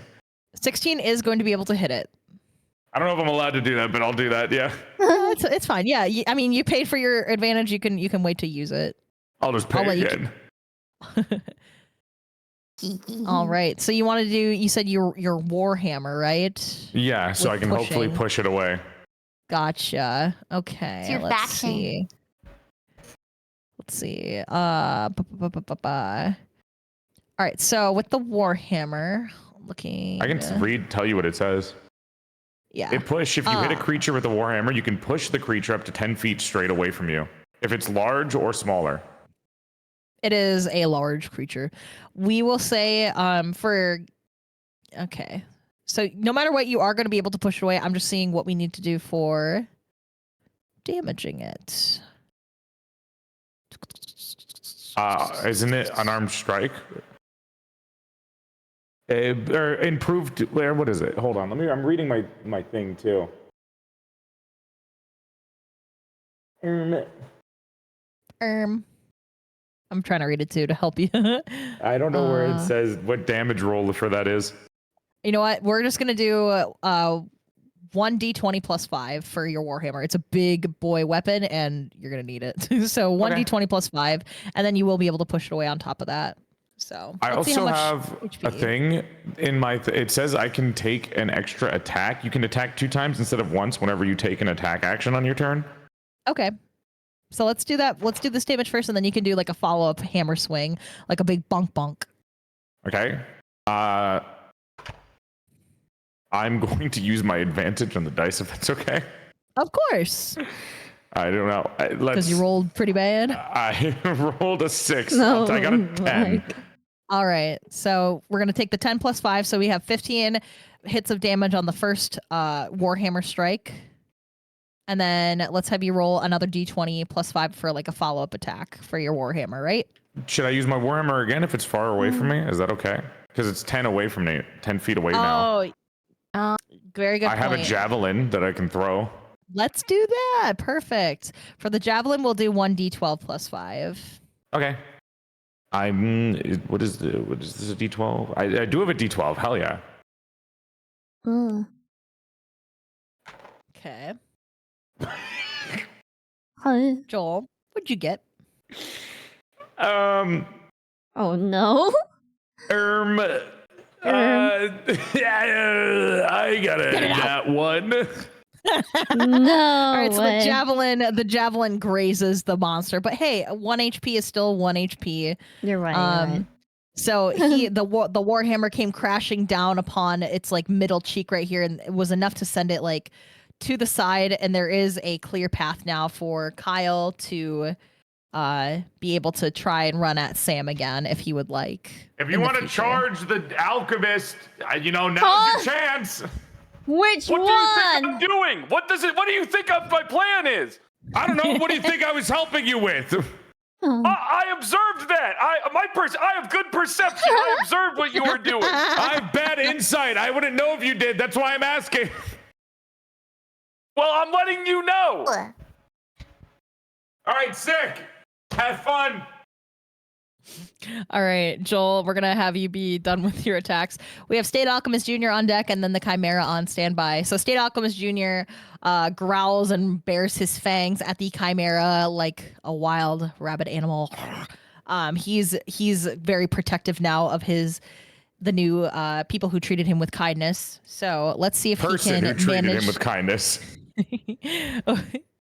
16 is going to be able to hit it. I don't know if I'm allowed to do that, but I'll do that. Yeah. It's fine. Yeah, I mean, you paid for your advantage. You can wait to use it. I'll just pay again. All right. So you want to do? You said your Warhammer, right? Yeah. So With I can hopefully pushing. push it away. Gotcha. Okay. It's your let's faction. see. Let's see. All right. So with the Warhammer, looking. I can tell you what it says. Yeah. If you hit a creature with a Warhammer, you can push the creature up to 10 feet straight away from you. If it's large or smaller. It is a large creature. We will say okay. So no matter what, you are going to be able to push it away. I'm just seeing what we need to do for damaging it. Isn't it unarmed strike? Or improved. What is it? Hold on. I'm reading my thing too. I'm trying to read it too to help you. I don't know where it says what damage roll for that is. You know what? We're just gonna do 1d20 plus 5 for your Warhammer. It's a big boy weapon, and you're gonna need it. So 1d20 plus 5, and then you will be able to push it away on top of that. So I also have HP. a thing in my. It says I can take an extra attack. You can attack 2 times instead of once whenever you take an attack action on your turn. Okay. So let's do that. Let's do this damage first, and then you can do like a follow-up hammer swing, like a big bonk. Okay. I'm going to use my advantage on the dice if that's okay. Of course. I don't know. Because you rolled pretty bad. I rolled a 6. No, I got a 10. All right. So we're going to take the 10 plus 5. So we have 15 hits of damage on the first Warhammer strike. And then let's have you roll another d20 plus 5 for like a follow-up attack for your Warhammer, right? Should I use my Warhammer again if it's far away from me? Is that okay? Because it's 10 away from me, 10 feet away now. Oh, very good I have a point. javelin that I can throw. Let's do that. Perfect. For the javelin, we'll do 1d12 plus 5. Okay. What is this, a d12? I do have a d12. Hell yeah. Okay. Hi. Joel, what'd you get? Oh no. I got that one. No. All right, so the javelin grazes the monster, but hey, 1 HP is still 1 HP. You're right. You're right. So the Warhammer came crashing down upon its like middle cheek right here, and it was enough to send it like to the side. And there is a clear path now for Kyle to be able to try and run at Sam again if he would like. If you want to charge the alchemist, now's your chance. Which What one? do you think I'm doing? What do you think my plan is? I don't know. What do you think I was helping you with? I observed that. I have good perception. I observed what you were doing. I have bad insight. I wouldn't know if you did. That's why I'm asking. Well, I'm letting you know. All right, sick. Have fun. All right, Joel, we're going to have you be done with your attacks. We have State Alchemist Jr. on deck and then the Chimera on standby. So State Alchemist Jr. Growls and bares his fangs at the Chimera like a wild rabid animal. He's very protective now of the new people who treated him with kindness. So let's see if he can who treated manage... him with kindness.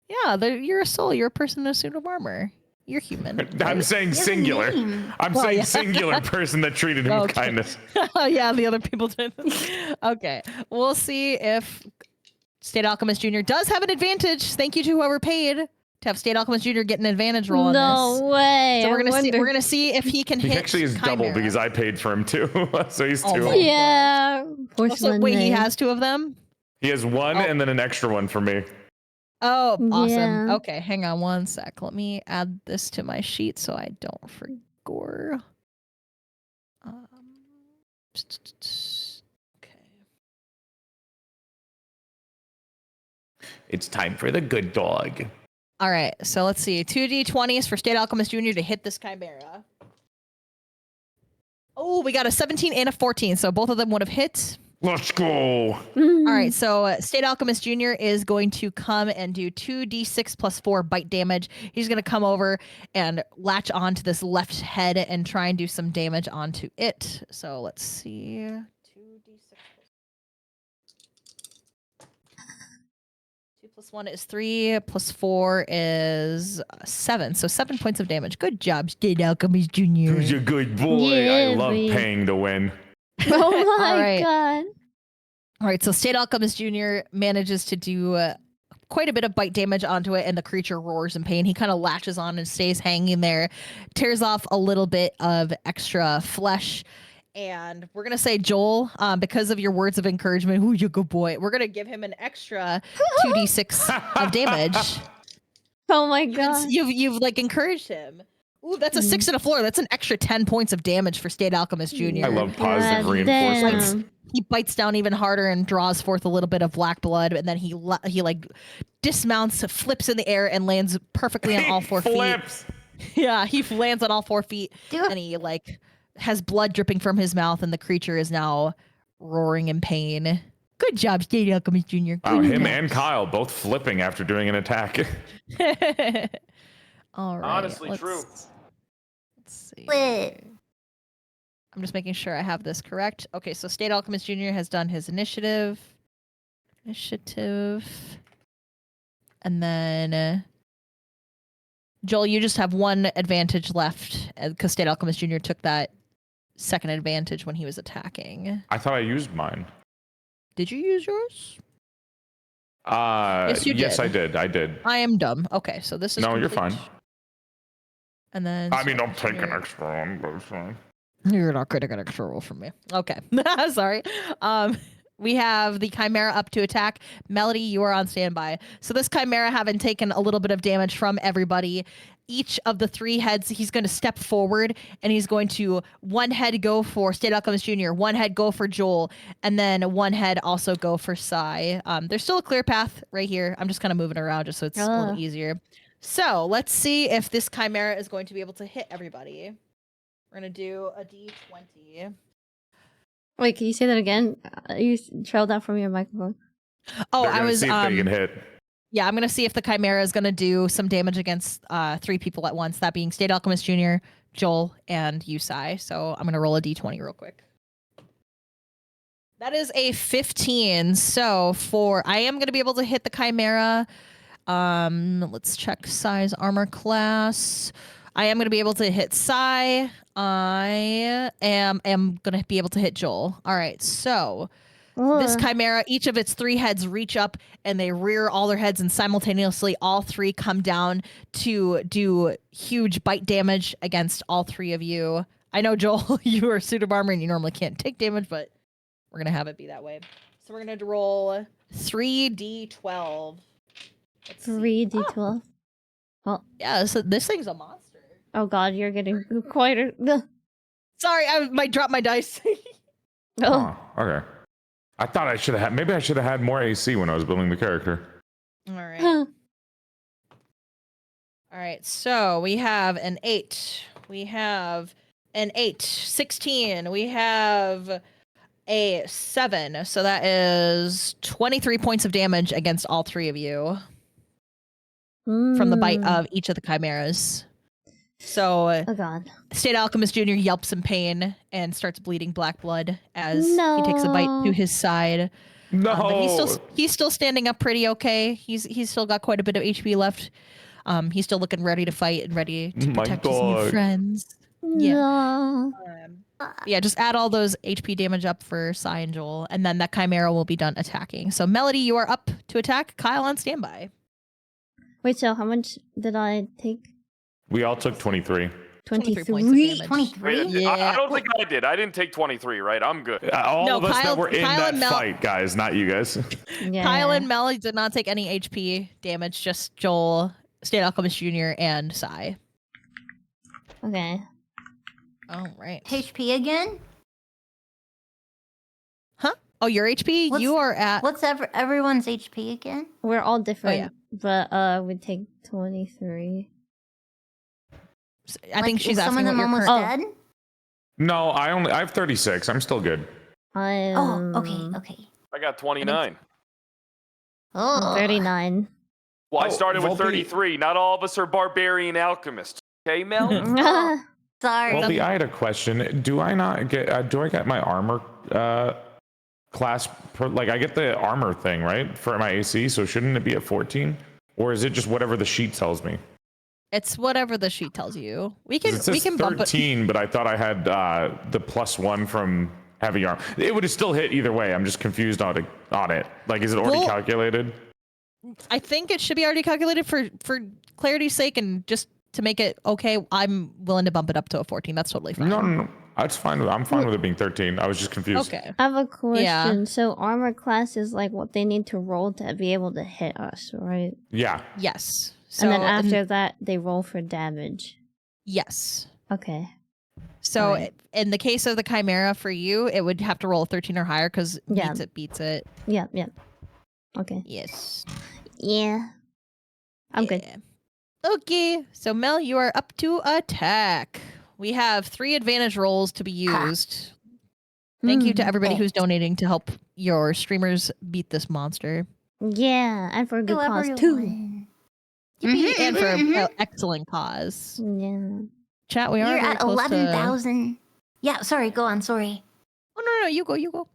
Yeah, you're a soul. You're a person in a suit of armor. You're human. I'm saying singular. I'm saying singular person that treated him with kindness. Yeah, the other people did. Okay, we'll see if State Alchemist Jr. does have an advantage. Thank you to whoever paid to have State Alchemist Jr. get an advantage roll on this. No way. So we're gonna see if he can hit. He actually is Chimera. double because I paid for him too. So he's 2. Yeah. Also, wait, he has 2 of them? He has 1 and then an extra one for me. Oh, awesome. Yeah. Okay, hang on one sec. Let me add this to my sheet so I don't forget. Okay. It's time for the good dog. All right, so let's see. 2d20s for State Alchemist Jr. to hit this Chimera. Oh, we got a 17 and a 14, so both of them would have hit. Let's go. All right, so State Alchemist Jr. is going to come and do 2d6 plus 4 bite damage. He's going to come over and latch onto this left head and try and do some damage onto it. So let's see. 2d6 2 plus 1 is 3, plus 4 is 7. So 7 points of damage. Good job, State Alchemist Jr. Who's a good boy? Yeah, I love boy. paying to win. Oh my All right. god. All right, so State Alchemist Jr. manages to do quite a bit of bite damage onto it, and the creature roars in pain. He kind of latches on and stays hanging there, tears off a little bit of extra flesh. And we're going to say, Joel, because of your words of encouragement, who's a good boy, we're going to give him an extra 2d6 of damage. Oh my god. You've like encouraged him. Ooh, that's a 6 and a 4. That's an extra 10 points of damage for State Alchemist Jr. I love positive God reinforcements. damn. He bites down even harder and draws forth a little bit of black blood, and then he like dismounts, flips in the air, and lands perfectly on all 4 Flips. feet. Yeah, he lands on all 4 feet, and he like has blood dripping from his mouth, and the creature is now roaring in pain. Good job, State Alchemist Jr. Wow, him and Kyle both flipping after doing an attack. All right. Honestly, true. Let's see. Wait. I'm just making sure I have this correct. Okay, so State Alchemist Jr. has done his initiative. And then Joel, you just have one advantage left because State Alchemist Jr. took that second advantage when he was attacking. I thought I used mine. Did you use yours? Yes, you did. I did. I did. I am dumb. Okay, so this is No, you're complete. fine. And then I mean, I'll take an extra one, but it's fine. You're not getting an extra roll from me. Okay. Sorry. We have the Chimera up to attack. Melody, you are on standby. So this Chimera, having taken a little bit of damage from everybody, each of the 3 heads, he's going to step forward, and he's going to one head go for State Alchemist Jr., one head go for Joel, and then one head also go for Sai. There's still a clear path right here. I'm just kind of moving around just so it's a little easier. So let's see if this Chimera is going to be able to hit everybody. We're going to do a D20. Wait, can you say that again? You trailed out from your microphone. Oh, They're I gonna was see if they can hit. Yeah, I'm going to see if the Chimera is going to do some damage against 3 people at once, that being State Alchemist Jr., Joel, and Sai. So I'm going to roll a D20 real quick. That is a 15. So I am going to be able to hit the Chimera. Let's check Sai's armor class. I am going to be able to hit Sai. I am going to be able to hit Joel. All right, so this Chimera, each of its 3 heads reach up and they rear all their heads, and simultaneously all 3 come down to do huge bite damage against all 3 of you. I know, Joel, you are suit of armor and you normally can't take damage, but we're going to have it be that way. So we're going to roll 3d12. 3d12. Oh. Yeah, so this thing's a monster. Oh god, you're getting quite a... Sorry, I might drop my dice. Oh. Oh, okay. I thought I should have had. Maybe I should have had more AC when I was building the character. All right. All right. So we have an 8. We have an 8. 16. We have a 7. So that is 23 points of damage against all 3 of you from the bite of each of the chimeras. So Oh god. State Alchemist Jr. yelps in pain and starts bleeding black blood as he takes a bite to his side. No. But he's still standing up pretty okay. He's still got quite a bit of HP left. He's still looking ready to fight and ready to protect his new friends. Yeah. No. Yeah, just add all those HP damage up for Sai and Joel, and then that Chimera will be done attacking. So Melody, you are up to attack. Kyle on standby. Wait, so how much did I take? We all took 23. 23 points of damage. 23? Wait, I don't think I did. I didn't take 23, right? I'm good. All No, of us Kyle- that were in Kyle that and Mel- fight, guys, not you guys. Yeah. Kyle and Melody did not take any HP damage, just Joel, State Alchemist Jr., and Sai. Okay. All right. HP again? Huh? Oh, your HP? What's- You are at... What's everyone's HP again? We're all different. yeah. But we take 23. I think she's is some asking of what them your almost current... dead? No, I have 36. I'm still good. Oh, okay. I got 29. Oh, 39. Well, I Oh, started with Volpe- 33. Not all of us are barbarian alchemists. Okay, Mel? sorry. Well, I had a question. Do I not get? Do I get my armor class? I get the armor thing right for my AC. So shouldn't it be at 14, or is it just whatever the sheet tells me? It's whatever the sheet tells you. We 'Cause can it says we can bump it. 13, but I thought I had the +1 from heavy armor. It would have still hit either way. I'm just confused on it. Like, is it already calculated? I think it should be already calculated for clarity's sake, and just to make it okay, I'm willing to bump it up to a 14. That's totally fine. No. That's fine. I'm fine with it being 13. I was just confused. Okay. I have a question. Yeah. So armor class is like what they need to roll to be able to hit us, right? Yeah. Yes. So, And then after that, they roll for damage. yes. Okay. So Alright. in the case of the Chimera, for you, it would have to roll a 13 or higher because Yeah. beats it. Yeah. Okay. Yes. Yeah. I'm good. Yeah. Okay. So Mel, you are up to attack. We have 3 advantage rolls to be used. Thank you to everybody who's donating to help your streamers beat this monster. Yeah, and for a good cause too. Yippee, and for an excellent cause. Yeah. Chat, we are You're very at close 11,000. Yeah, sorry, go on, sorry. Oh, no, you go. You.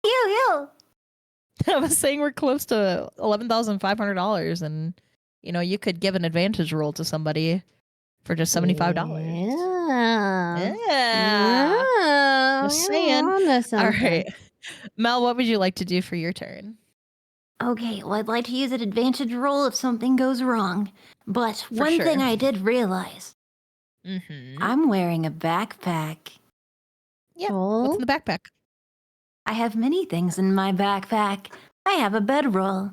I was saying we're close to $11,500, and you could give an advantage roll to somebody for just $75. Yeah. Yeah. Just saying. All All right. Mel, what would you like to do for your turn? Okay, well, I'd like to use an advantage roll if something goes wrong. But one sure. thing I did realize, Mm-hmm. I'm wearing a backpack. Yeah. What's in the backpack? I have many things in my backpack. I have a bedroll.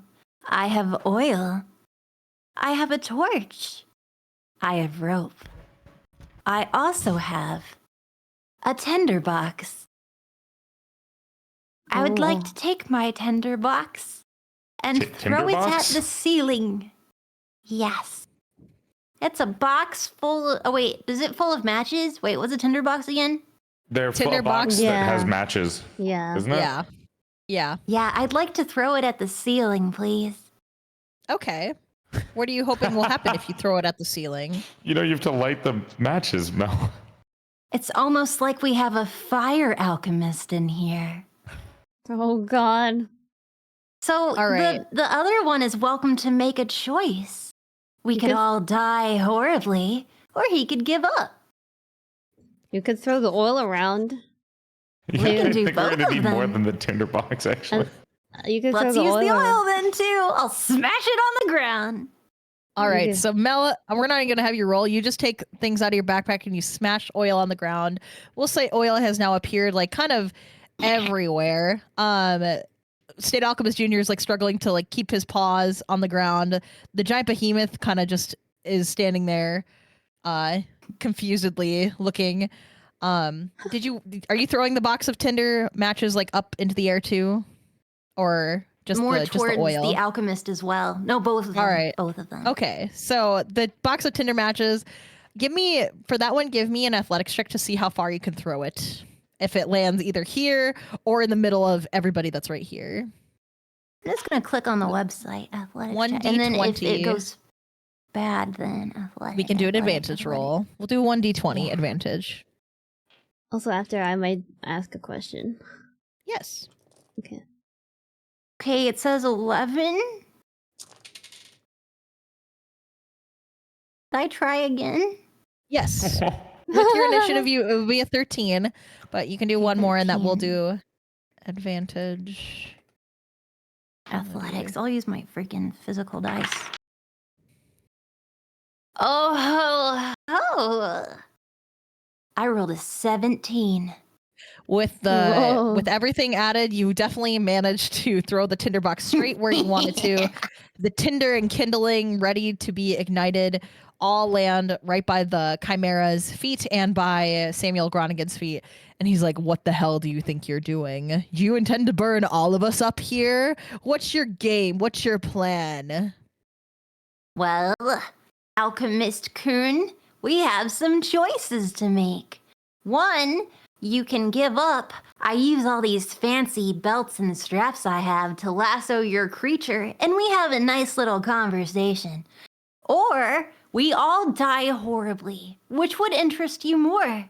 I have oil. I have a torch. I have rope. I also have a tinderbox. I would like to take my tinderbox and throw it at tinderbox? the ceiling. Yes. It's a box full. Oh, wait. Is it full of matches? Wait, what's a tinderbox again? They're a Tinderbox? box that has matches, Yeah. isn't it? Yeah. Yeah. Yeah, I'd like to throw it at the ceiling, please. Okay. What are you hoping will happen if you throw it at the ceiling? You have to light the matches, Mel. It's almost like we have a fire alchemist in here. Oh God. So All right. the other one is welcome to make a choice. We could all die horribly, or he could give up. You could throw the oil around. Yeah, can I do think we're both gonna of need more them. than the tinderbox, actually. You could Let's throw use the the around. oil then too. I'll smash it on the ground. All right. Okay. So Mel, we're not even going to have you roll. You just take things out of your backpack and you smash oil on the ground. We'll say oil has now appeared kind of everywhere. State Alchemist Jr. is struggling to keep his paws on the ground. The giant behemoth kind of just is standing there, confusedly looking. Are you throwing the box of tinder matches up into the air too, or just More just towards the oil? the alchemist as well. No, both of them. All right. Both of them. Okay, so the box of tinder matches. Give me an athletics check to see how far you can throw it. If it lands either here or in the middle of everybody that's right here. I'm just gonna click on the website, athletics. 1d20. And then if it goes bad, then athletics. We can do an advantage roll. We'll do 1d20 Yeah. advantage. Also, after I might ask a question. Yes. Okay. Okay, it says 11. Did I try again? Yes. With your initiative, it would be a 13, but you can do one more, and that will 13. do advantage. Athletics. I'll use my freaking physical dice. Oh. I rolled a 17. With everything added, you definitely managed to throw the tinderbox straight where you wanted to. The tinder and kindling ready to be ignited all land right by the Chimera's feet and by Samuel Groningan's feet. And he's like, what the hell do you think you're doing? Do you intend to burn all of us up here? What's your game? What's your plan? Well, Alchemist Kuhn, we have some choices to make. One, you can give up. I use all these fancy belts and straps I have to lasso your creature, and we have a nice little conversation. Or we all die horribly. Which would interest you more?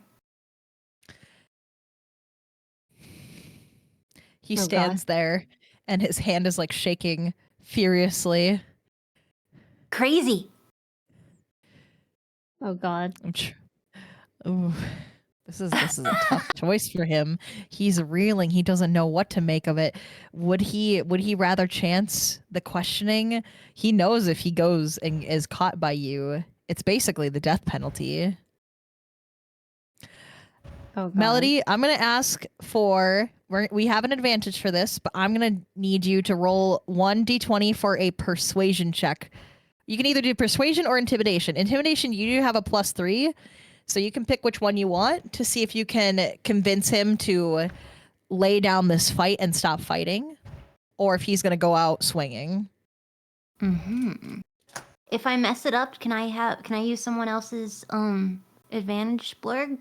He stands there, and his hand is like shaking furiously. Crazy. Oh God. Ooh, this is a tough choice for him. He's reeling. He doesn't know what to make of it. Would he rather chance the questioning? He knows if he goes and is caught by you, it's basically the death penalty. Oh God. Melody, I'm going to ask for, we have an advantage for this, but I'm going to need you to roll 1d20 for a persuasion check. You can either do persuasion or intimidation. Intimidation, you do have a +3, so you can pick which one you want to see if you can convince him to lay down this fight and stop fighting, or if he's going to go out swinging. If I mess it up, can I use someone else's advantage blurg?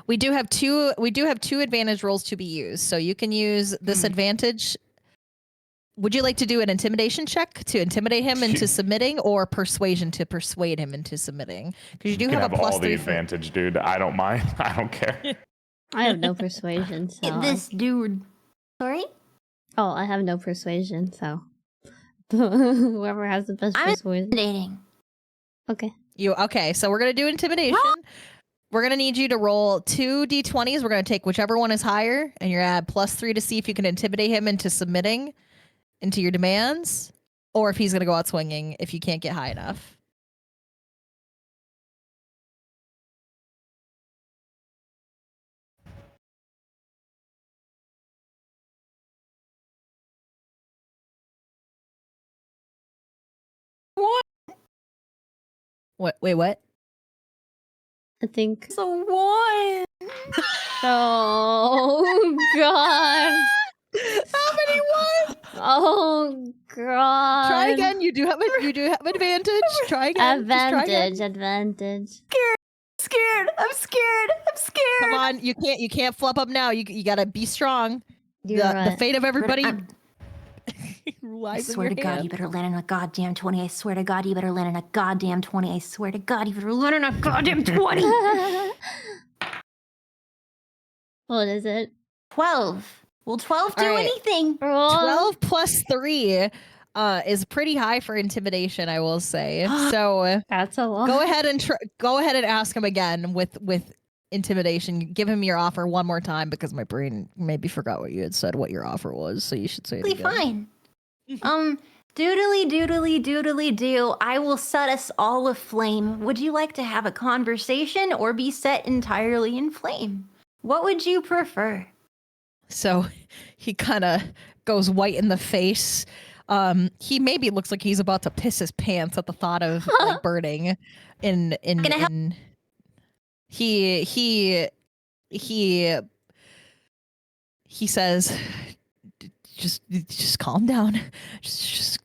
We do have two advantage rolls to be used, so you can use this advantage. Would you like to do an intimidation check to intimidate him into submitting, or persuasion to persuade him into submitting? Because you do can have a all the +3 advantage, dude. I don't mind. I don't care. I have no persuasion, so This dude. Sorry? Oh, I have no persuasion, so whoever has the best I'm persuasion. intimidating. Okay. Okay, so we're gonna do intimidation. We're gonna need you to roll 2 d20s. We're gonna take whichever one is higher, and you're at +3 to see if you can intimidate him into submitting into your demands, or if he's gonna go out swinging if you can't get high enough. What? Wait, what? I think. So what? Oh God. How many won? Oh God. Try again. You do have advantage. Try again. Just try again. Advantage. I'm scared. Come on, you can't flub up now. You gotta be strong. You're The right. fate of everybody I lies in swear your to God, hand. you better land on a goddamn 20. I swear to God, you better land on a goddamn 20. I swear to God, you better land on a goddamn 20. What is it? 12. Will 12 do All right. anything? 12 plus 3 is pretty high for intimidation, I will say. So That's a lot. go ahead and ask him again with intimidation. Give him your offer one more time, because my brain maybe forgot what you had said, what your offer was. So you should say it again. Fine. Doodly do. I will set us all aflame. Would you like to have a conversation or be set entirely in flame? What would you prefer? So he kind of goes white in the face. He maybe looks like he's about to piss his pants at the thought of like, burning. He says, just calm down. Just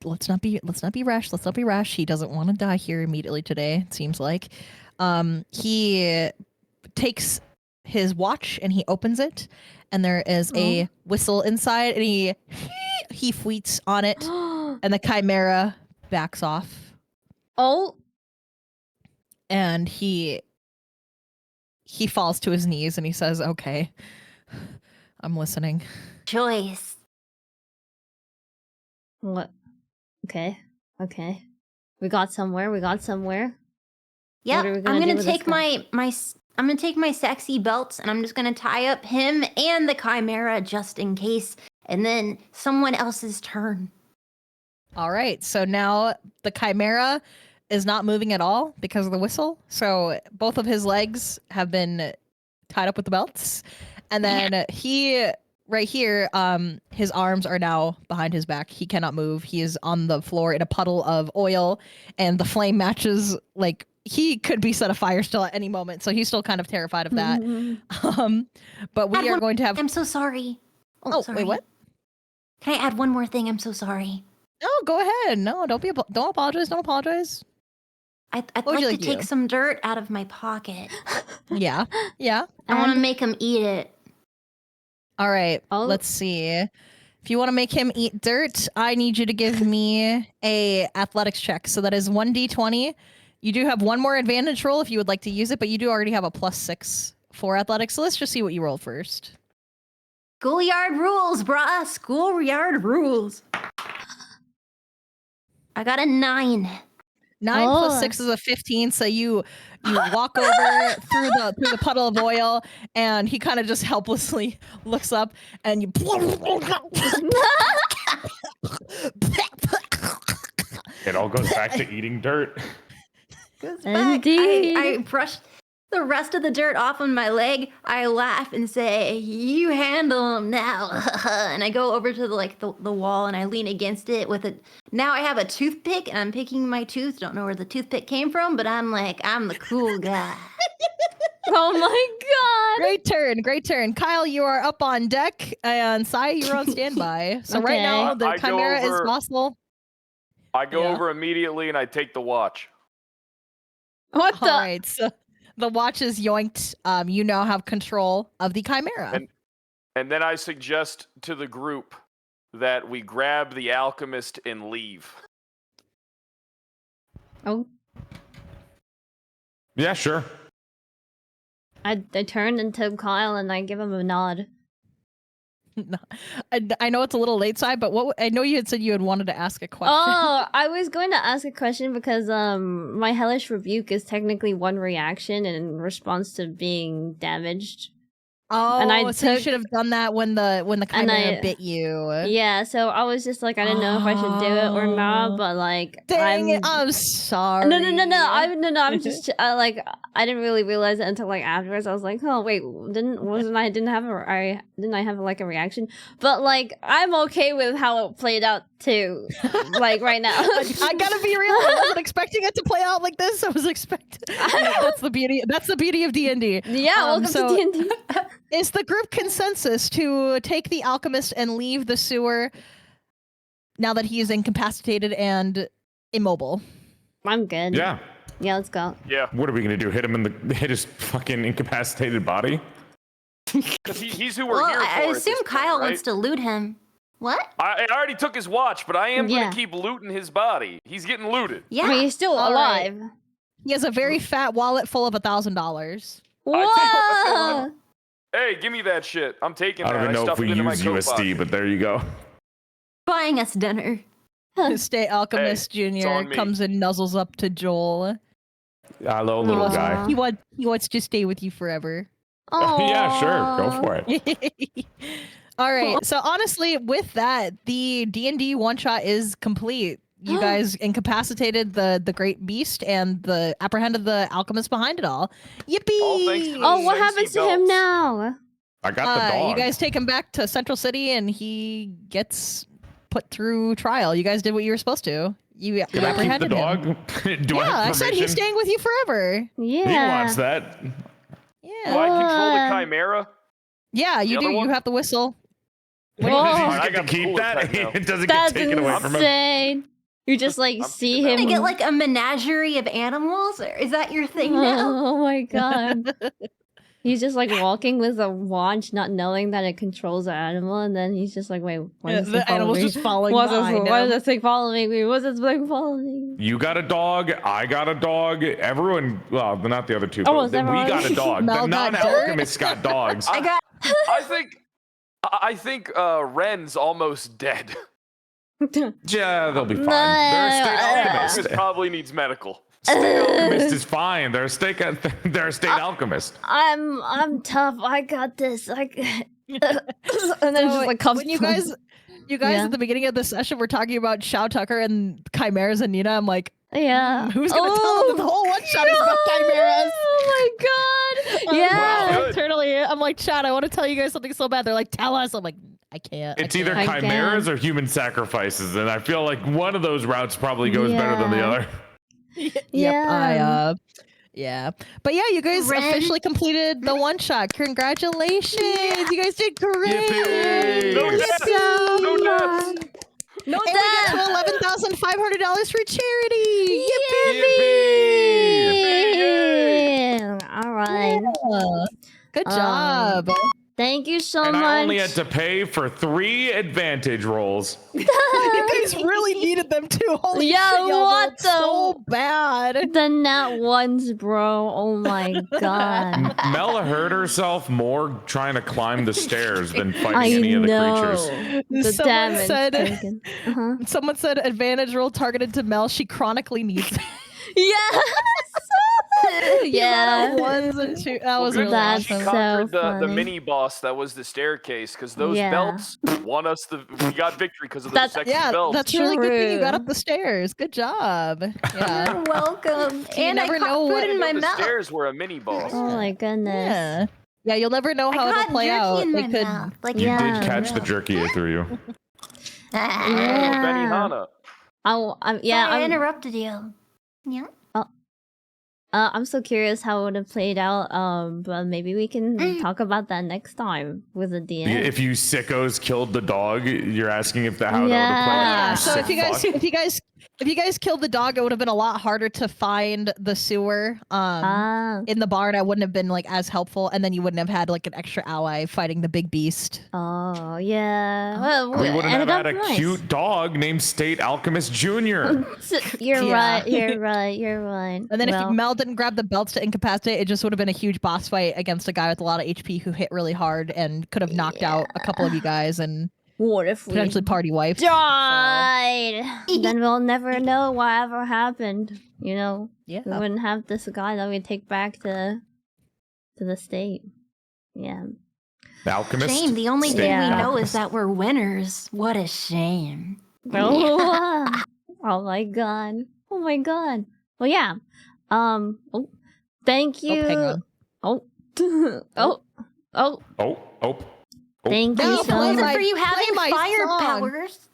let's not be rash. Let's not be rash. He doesn't want to die here immediately today, it seems like. He takes his watch and he opens it, and there is a whistle inside, and he fleets on it, and the chimera backs off. Oh. And he falls to his knees and he says, "Okay, I'm listening." Choice. What? Okay. We got somewhere. Yep. What are we gonna I'm do gonna with take this I'm gonna take my sexy belts and I'm just gonna tie up him and the chimera just in case, and then someone else's turn. All right. So now the chimera is not moving at all because of the whistle. So both of his legs have been tied up with the belts. And then he right here, his arms are now behind his back. He cannot move. He is on the floor in a puddle of oil, and the flame matches, like he could be set afire still at any moment. So he's still kind of terrified of that. But we are going to have I'm so sorry. Sorry. Wait, what? Can I add one more thing? I'm so sorry. No, go ahead. No, don't apologize. Don't apologize. I'd would like you to like to take do? some dirt out of my pocket. Yeah. Yeah. I want to And- make him eat it. All right. Oh. Let's see. If you want to make him eat dirt, I need you to give me a athletics check. So that is 1d20. You do have one more advantage roll if you would like to use it, but you do already have a +6 for athletics. So let's just see what you roll first. Schoolyard rules, bruh. Schoolyard rules. I got a 9. 9 Oh. plus 6 is a 15. So you walk over through the puddle of oil, and he kind of just helplessly looks up, and you. It all goes back to eating dirt. Indeed. I brush the rest of the dirt off on my leg. I laugh and say, "You handle him now." And I go over to the wall and I lean against it with it. Now I have a toothpick and I'm picking my tooth. Don't know where the toothpick came from, but I'm the cool guy. Oh my god. Great turn. Kyle, you are up on deck, and Sai, you're on standby. So right Okay. now, the I go Chimera is over- possible. I go Yeah. over immediately and I take the watch. What the? All right, so the watch is yoinked. You now have control of the Chimera. And then I suggest to the group that we grab the alchemist and leave. Oh, Yeah, sure. I turned and to Kyle and I give him a nod. I know it's a little late, Sai, but I know you had said you had wanted to ask a question. Oh, I was going to ask a question because my hellish rebuke is technically one reaction in response to being damaged. Oh, and I so you took- should have done that when the Chimera bit you. Yeah, so I was just like, I didn't know if I should do it or not, but like, Dang it! I'm sorry. No. I'm just I didn't really realize it until like afterwards. I was like, oh wait, didn't I have like a reaction? But like, I'm okay with how it played out too. Like right now, I gotta be real. I wasn't expecting it to play out like this. I was expecting. That's the beauty. That's the beauty of D&D. Yeah, welcome so- to D&D. Is the group consensus to take the alchemist and leave the sewer now that he is incapacitated and immobile? I'm good. Yeah. Yeah, let's go. Yeah, What are we gonna do? Hit his fucking incapacitated body? because he's who we're Well, here for. I at this assume point, Kyle right? wants to loot him. What? I already took his watch, but I am Yeah. going to keep looting his body. He's getting looted. Yeah. I mean, he's still All right. alive. He has a very fat wallet full of $1,000. Whoa! Hey, give me that shit. I'm taking I that. don't even know stuffed if we it into my use coat USD, pocket. but there you go. Buying us dinner. State Alchemist it's Jr. on me. comes and nuzzles up to Joel. Hello, little Aw. guy. He wants to stay with you forever. Yeah, sure. Go Aw. for it. All right. So honestly, with that, the D&D one shot is complete. You guys incapacitated the great beast and apprehended the alchemist behind it all. Yippee! All thanks to the Oh, what Sensi happens to him belts. now? I got the dog. You guys take him back to Central City, and he gets put through trial. You guys did what you were supposed to. You Can I keep the apprehended him. dog? Do I Yeah, I have said permission? he's staying with you forever. Yeah. He wants that. Do Yeah. I control the Uh, Chimera? Yeah, you The do. other You one? have the whistle. Does he Whoa. just I get to got keep cool that? with that now. It doesn't That's get taken away from him. insane. You just like I'm see keeping that him. I get like a menagerie of animals? Or is that your thing now? Oh my god. He's just like walking with a watch, not knowing that it controls the animal, and then he's just like, wait, why is this The thing animal's following me? just following Why is behind him. this thing following me? What's this thing following me? You got a dog. I got a dog. Everyone, well, not the other two, but Almost we everyone. got a dog. Mel The got non-alchemists got dogs. I got I think Ren's almost dead. Yeah, they'll be fine. No, They're a state I- alchemist. Alchemist probably needs medical. State alchemist is fine. They're a state alchemist. I'm tough. I got this. And then just like comes when you guys Yeah. at the beginning of the session were talking about Shao Tucker and chimeras and Nina, I'm like, yeah. who's gonna tell them that the whole one shot is about chimeras? Oh my god. Yeah. Wow. Internally, I'm like, Chad, I want to tell you guys something so bad. They're like, tell us. I'm like, I can't. It's I either can't. I chimeras can. or human sacrifices, and I feel like one of those routes probably goes better than the Yeah. other. Yep, yeah. But yeah, you guys Ren? officially completed the one shot. Congratulations. You guys did great. Yippee! No Thank deaths! you so No deaths! much. No, and we got to $11,500 for charity. Yippee! Yippee! Yeah. All right. Good job. Thank you so And much. I only had to pay for 3 advantage rolls. You guys really needed them too. Holy Yeah, shit, y'all what rolled so bad. The nat ones, bro. Oh my god. Mel hurt herself more trying to climb the stairs than fighting I any of the know. creatures. The Someone damage said- taken. Someone said advantage roll targeted to Mel. She chronically needs it. Yes. Yeah. Ones and two. That was good really thing That's she awesome. conquered so the funny. mini boss that was the staircase, because those Yeah. belts won us we got victory because of those That's- sexy Yeah, belts. that's really good that you got True. up the stairs. Good job. Yeah. You're welcome. You And I never caught know food what- in my the mouth. stairs were a mini boss. Oh my goodness. Yeah. Yeah, you'll never know how I it'll caught play jerky out. in They my could. mouth. Like You Yeah. did catch the jerky it threw you. Yeah. Benihana. I interrupted you. Yeah. I'm so curious how it would have played out. But maybe we can talk about that next time with the DM. If you sickos killed the dog, you're asking if how that would have played Yeah. out. you So sick if you guys killed the dog, it would have been a lot harder to find the sewer. In the barn, I wouldn't have been like as helpful, and then you wouldn't have had like an extra ally fighting the big beast. Oh yeah. Well, We wouldn't have ended had up a nice. cute dog named State Alchemist Jr. You're Yeah. right. You're right. You're right. And then Well, if Mel didn't grab the belts to incapacitate, it just would have been a huge boss fight against a guy with a lot of HP who hit really hard and could have knocked out a couple of you guys and what if we potentially party wiped. died? Then we'll never know what ever happened. You know, Yeah. we wouldn't have this guy that we take back to the state. Yeah. The Alchemist. Shame. The only thing Yeah. we know is that we're winners. What a shame. Oh, oh my god. Oh my god. Well, yeah. Oh, thank you. Oh, hang on. Oh. Oh, oh. Thank No, you It's so play much. my- for you play having my fire song. powers.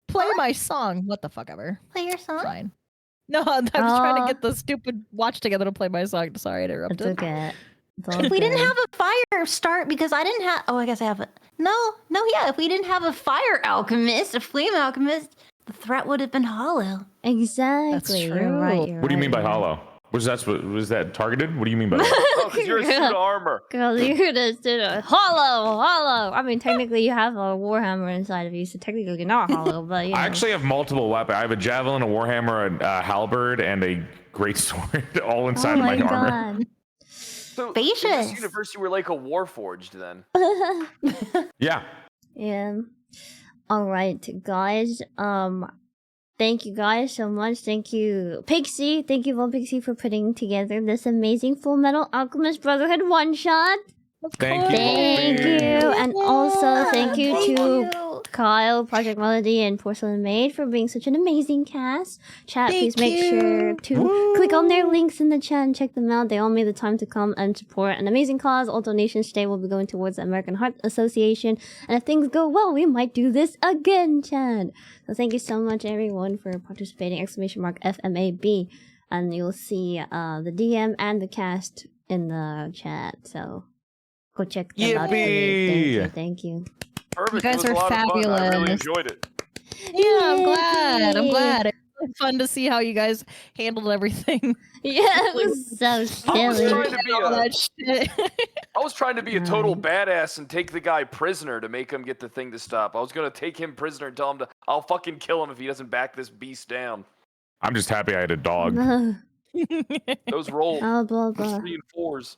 Play my song. What the fuck ever. Play your song. Fine. No, I was trying to get the stupid watch together to play my song. Sorry, I It's interrupted. okay. It's all If we didn't good. have a fire start, because I didn't have. Oh, I guess I have it. No, yeah. If we didn't have a fire alchemist, a flame alchemist, the threat would have been hollow. Exactly. You're right. true. You're What do you mean by right, hollow? Was that targeted? What do you mean by that? Oh, because you're a suit of armor. Girl, you're just hollow. I mean, technically, you have a warhammer inside of you, so technically, you're not hollow. But you know. I actually have multiple weapons. I have a javelin, a warhammer, a halberd, and a great sword, all inside of my armor. So in Spacious. this universe, you were like a warforged then. God. Yeah. Yeah. All right, guys. Thank you guys so much. Thank you, Pixie. Thank you, Von Pixie, for putting together this amazing Full Metal Alchemist Brotherhood one shot. Thank you. Thank Wolfie. you, and also thank you Thank to you. Kyle, Project Melody, and Porcelain Maid for being such an amazing cast. Chat, please make sure to click on their links in the chat and check them out. They all made the time to come and support an amazing cause. All donations today will be going towards the American Heart Association. And if things go well, we might do this again, Chad. So thank you so much, everyone, for participating. !FMAB. And you'll see the DM and the cast in the chat. So go check them out. Yippee! Thank you. Perfect. You guys it was are a lot of fun. I really fabulous. enjoyed it. Yeah, I'm glad. I'm Yay. glad. It's really fun to see how you guys handled everything. Yeah, it was so I was silly. trying to be All a, that shit. I was trying to be a total badass and take the guy prisoner to make him get the thing to stop. I was gonna take him prisoner and tell him I'll fucking kill him if he doesn't back this beast down. I'm just happy I had a dog. Those rolls, Oh, blah, blah. 3 and 4s.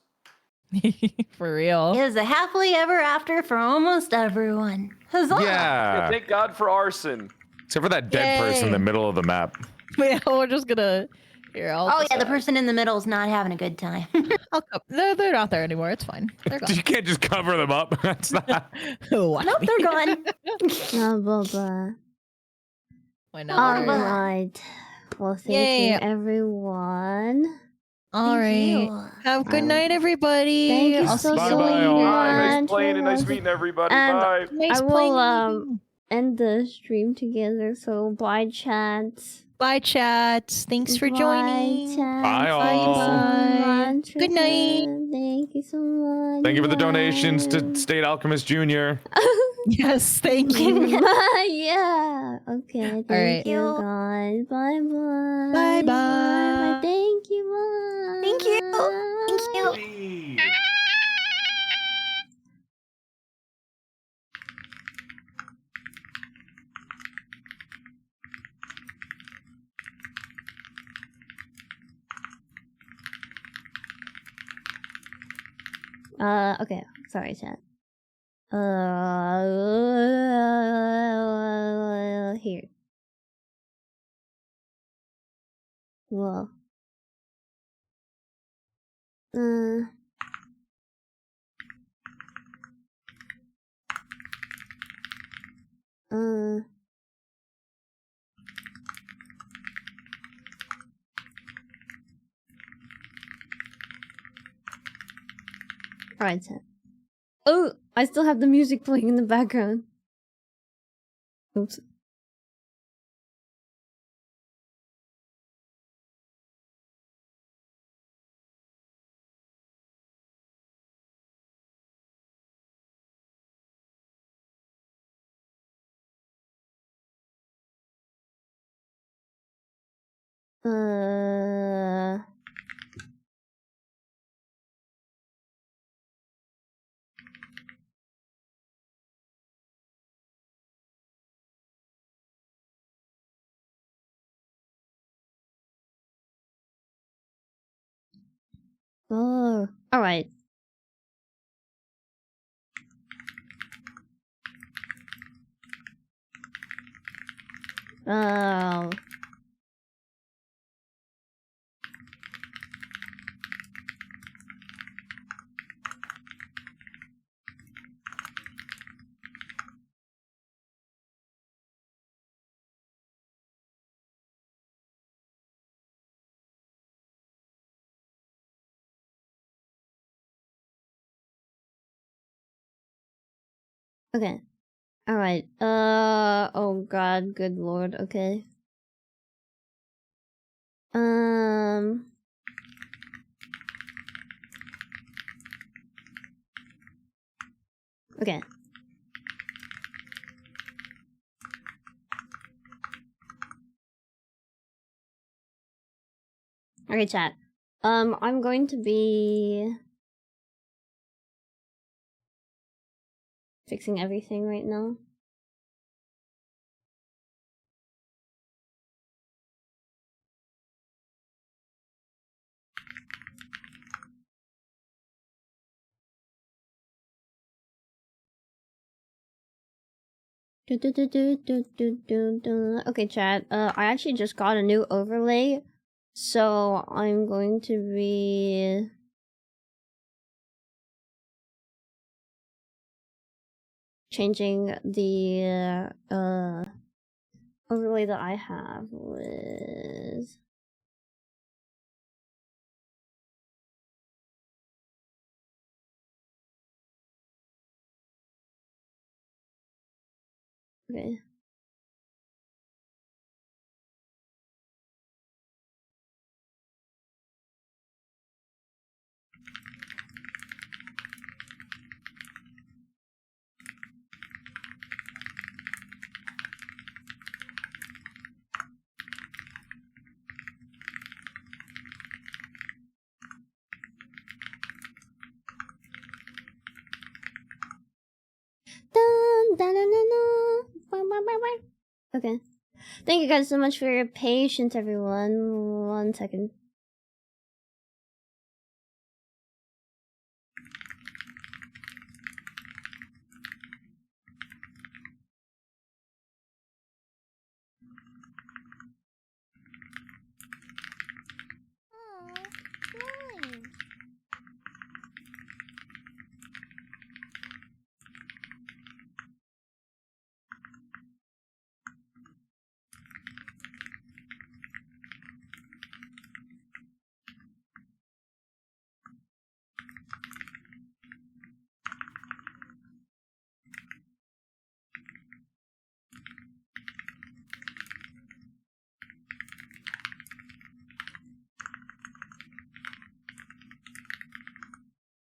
For real. It was a happily ever after for almost everyone. Huzzah! Yeah, Yeah. thank God for arson. Except for that dead person in the Yay. middle of the map. Yeah, we're just gonna. Here, I'll Oh yeah, the decide. person in the middle is not having a good time. I'll co- they're not there anymore. It's fine. They're gone. You can't just cover them up. That's not. Why? Nope, they're gone. Oh, blah, blah. Why All not? blah. right. Well, thank Yay. you, everyone. All Thank right. you. Have a good Um, night, everybody. Thank you I'll so, see Bye so bye, much. all. Bye. Nice playing and nice Everyone. meeting everybody. And Bye. Nice I will, playing. end the stream together, so bye, chat. Bye, chat. Thanks for joining. Bye, chat. Bye, Thank you so all. much for Good night. coming. Thank you so much. Thank you for the donations to Bye. State Alchemist Jr. Yes, thank you. Yeah. Okay. Thank right. you, guys. Bye, bye. Bye, bye. Thank you. Bye. Thank you. Thank you. Hey. Okay. Sorry, chat. Here. Well. Alright, chat. Oh, I still have the music playing in the background. Oops. Oh, alright. Oh. Okay. Alright. Oh god, good lord, okay. Okay. Okay, chat. I'm going to be fixing everything right now. Okay, chat. I actually just got a new overlay, so I'm going to be changing the overlay that I have with okay. Okay. Thank you guys so much for your patience, everyone. 1 second.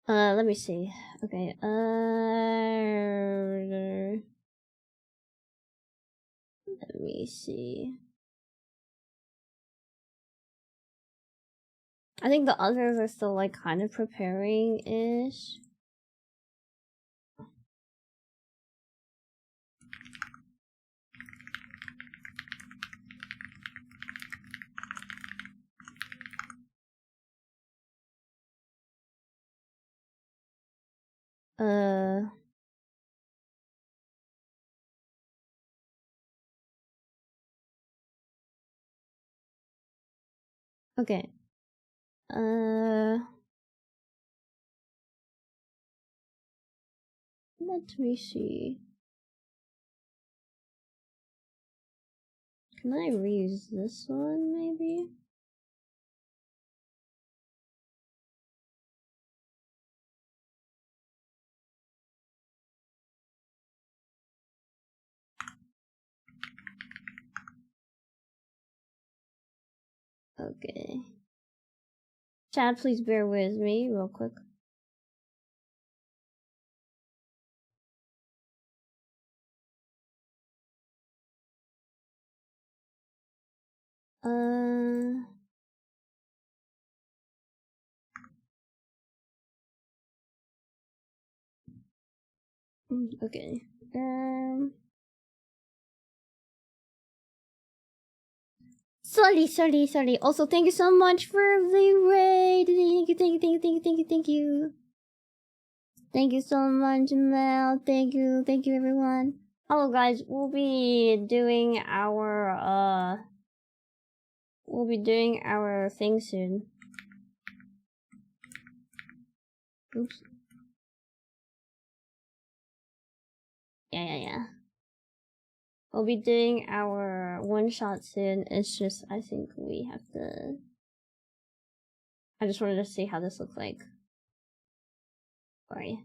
Let me see. Okay, let me see. I think the others are still like kind of preparing-ish. Okay. Let me see. Can I reuse this one, maybe? Okay. Chat, please bear with me real quick. Okay. Sorry. Also, thank you so much for the raid. Thank you. Thank you so much, Mel. Thank you, everyone. Hello, guys. We'll be doing our thing soon. Oops. Yeah. We'll be doing our one-shot soon. It's just, I think we have to... I just wanted to see how this looks like. Sorry.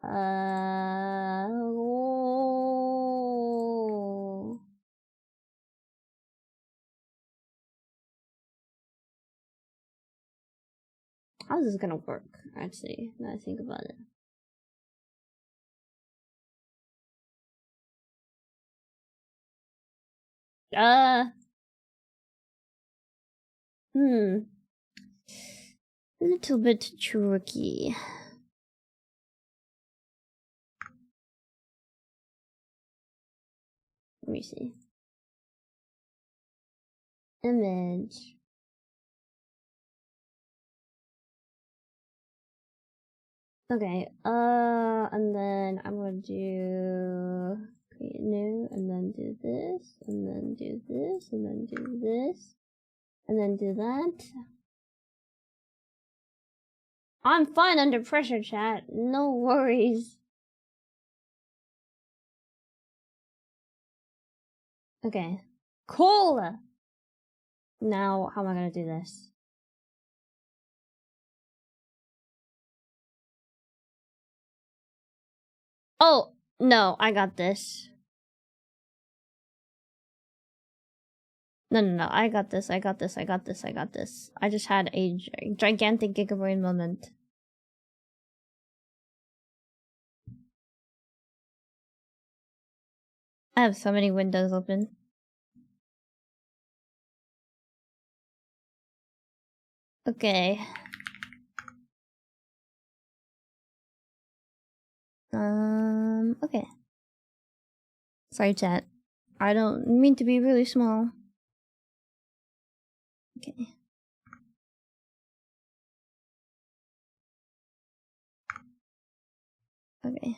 Oh. How's this gonna work, actually, now I think about it? A little bit tricky. Let me see. Image. Okay, and then I'm gonna do create new, and then do this, and then do this, and then do this, and then do that. I'm fine under pressure, chat. No worries. Okay. Cool! Now, how am I gonna do this? Oh, no, I got this. No, I got this. I just had a gigantic gigabrain moment. I have so many windows open. Okay. Okay. Sorry, chat. I don't mean to be really small. Okay. Okay.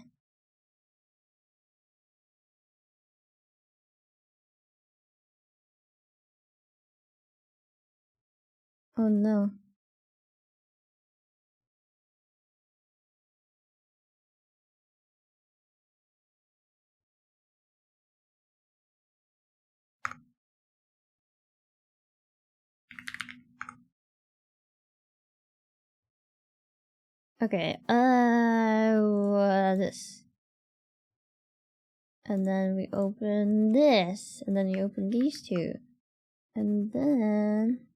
Oh no. Okay, this. And then we open this, and then you open these two. And then...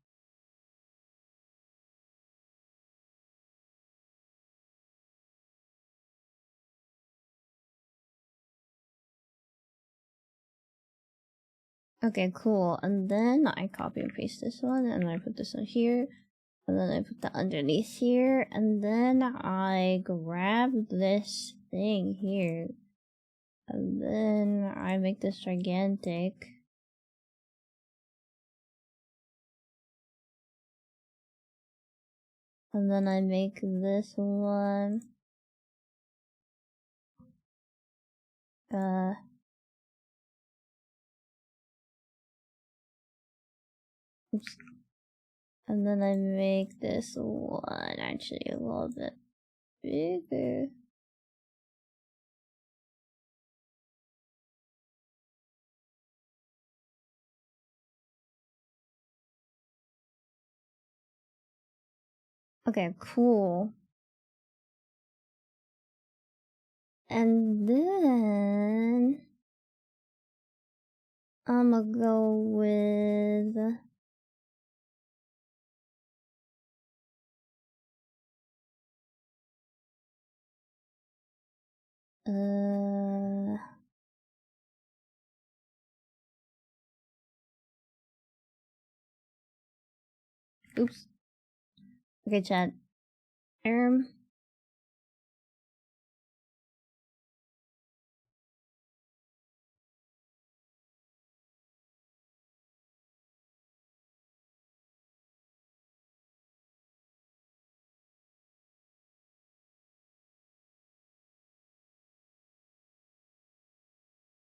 Okay, cool. And then I copy and paste this one, and I put this on here. And then I put that underneath here, and then I grab this thing here. And then I make this gigantic. And then I make this one. Oops. And then I make this one actually a little bit bigger. Okay, cool. And then I'm gonna go with oops. Okay, chat.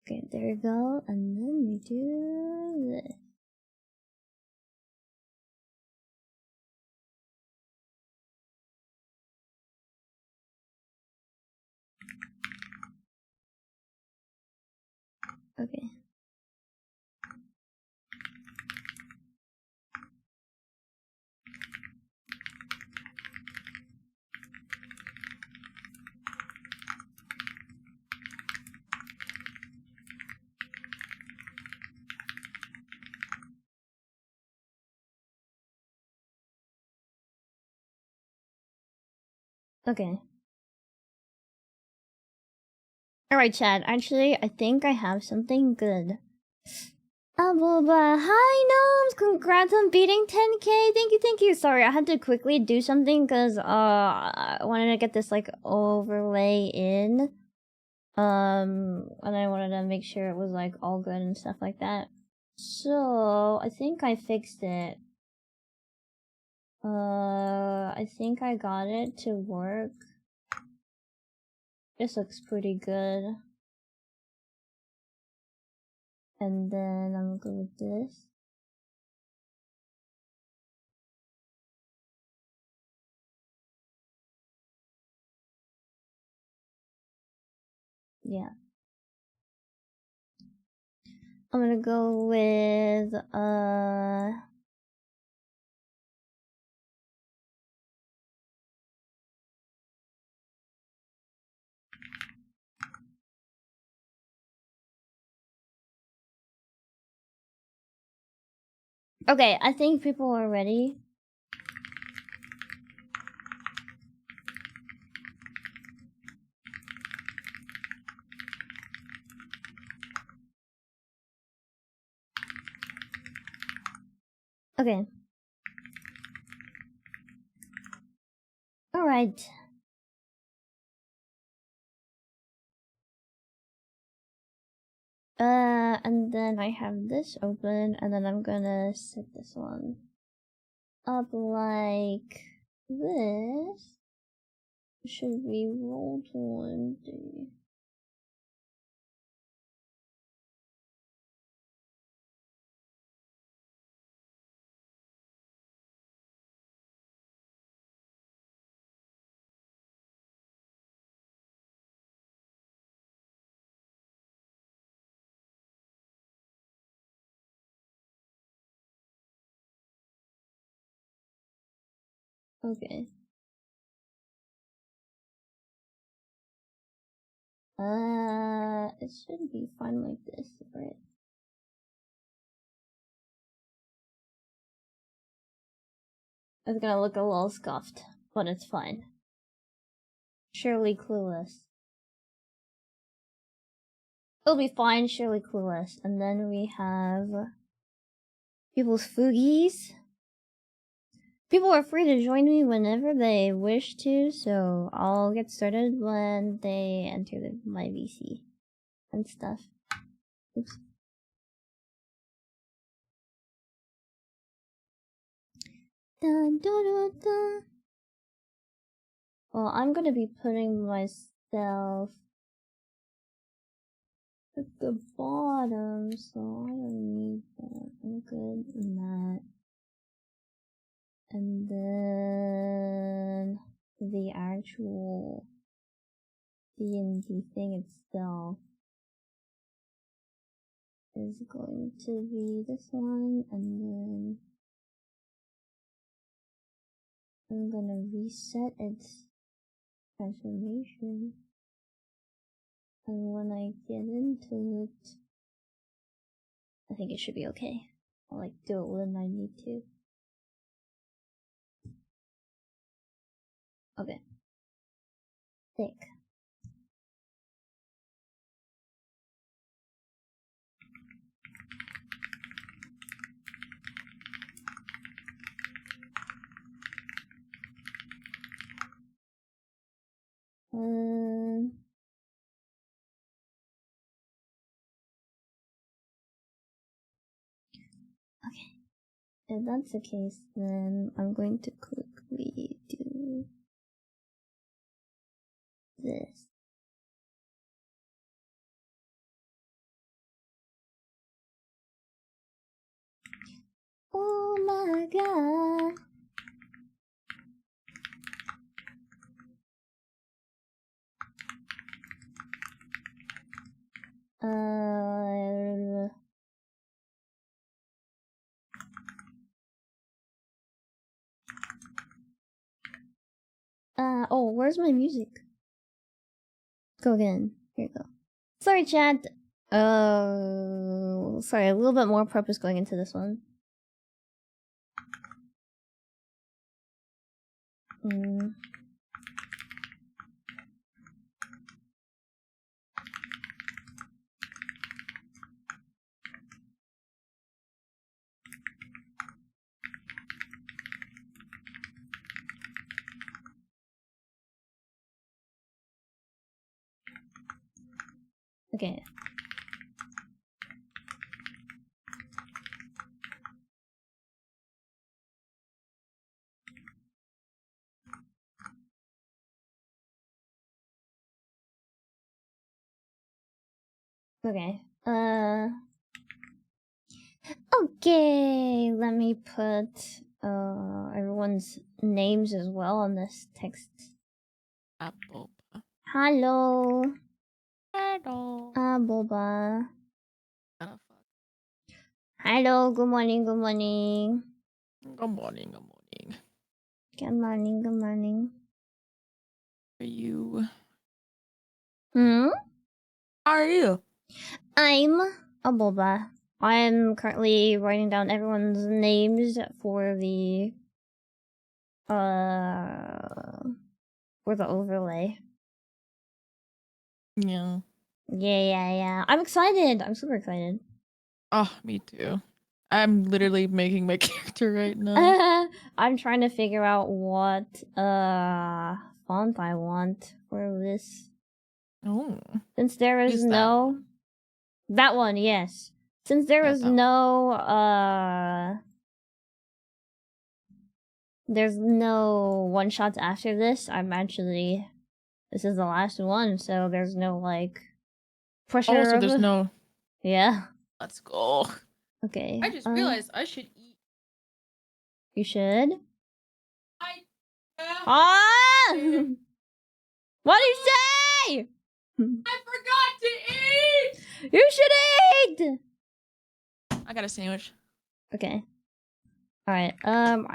Okay, there we go. And then we do this. Okay. Okay. Alright, Chad. Actually, I think I have something good. Hi, Gnomes! Congrats on beating 10k! Thank you! Sorry, I had to quickly do something because, I wanted to get this, like, overlay in. And I wanted to make sure it was, like, all good and stuff like that. So, I think I fixed it. I think I got it to work. This looks pretty good. And then I'm gonna go with this. Yeah. I'm gonna go with, okay, I think people are ready. Okay. Alright. And then I have this open, and then I'm gonna set this one up like this. Should be roll20. Okay. It should be fine like this, right? It's gonna look a little scuffed, but it's fine. Surely clueless. It'll be fine, surely clueless. And then we have people's foogies. People are free to join me whenever they wish to, so I'll get started when they enter my VC and stuff. Oops. Dun, dun, dun, dun. Well, I'm gonna be putting myself at the bottom, so I don't need that. I'm good in that. And then the actual D&D thing itself is going to be this one, and then I'm gonna reset its transformation. And when I get into it, I think it should be okay. I'll like do it when I need to. Okay. Thick. Okay. If that's the case, then I'm going to quickly do this. Oh my god. Oh, where's my music? Go again. Here you go. Sorry, chat. Sorry, a little bit more purpose going into this one. Okay. Okay. Okay, let me put everyone's names as well on this text. Apple. Hello. Hello. Boba. Oh, fuck. Hello, good morning, good morning. Good morning, good morning. Good morning, good morning. Are you? Hmm? Are you? I'm a Boba. I'm currently writing down everyone's names for the overlay. Yeah. Yeah. I'm excited. I'm super excited. Oh, me too. I'm literally making my character right now. I'm trying to figure out what font I want for this. Oh. Since there is Use that no that one, yes. Since there is no there's no one shots after this, this is the last one, so there's no like pressure. Oh, so there's no. Yeah. Let's go. Okay. I just realized I should eat. You should. Yeah. Ah! What do you say? I forgot to eat. You should eat. I got a sandwich. Okay. Alright, I'm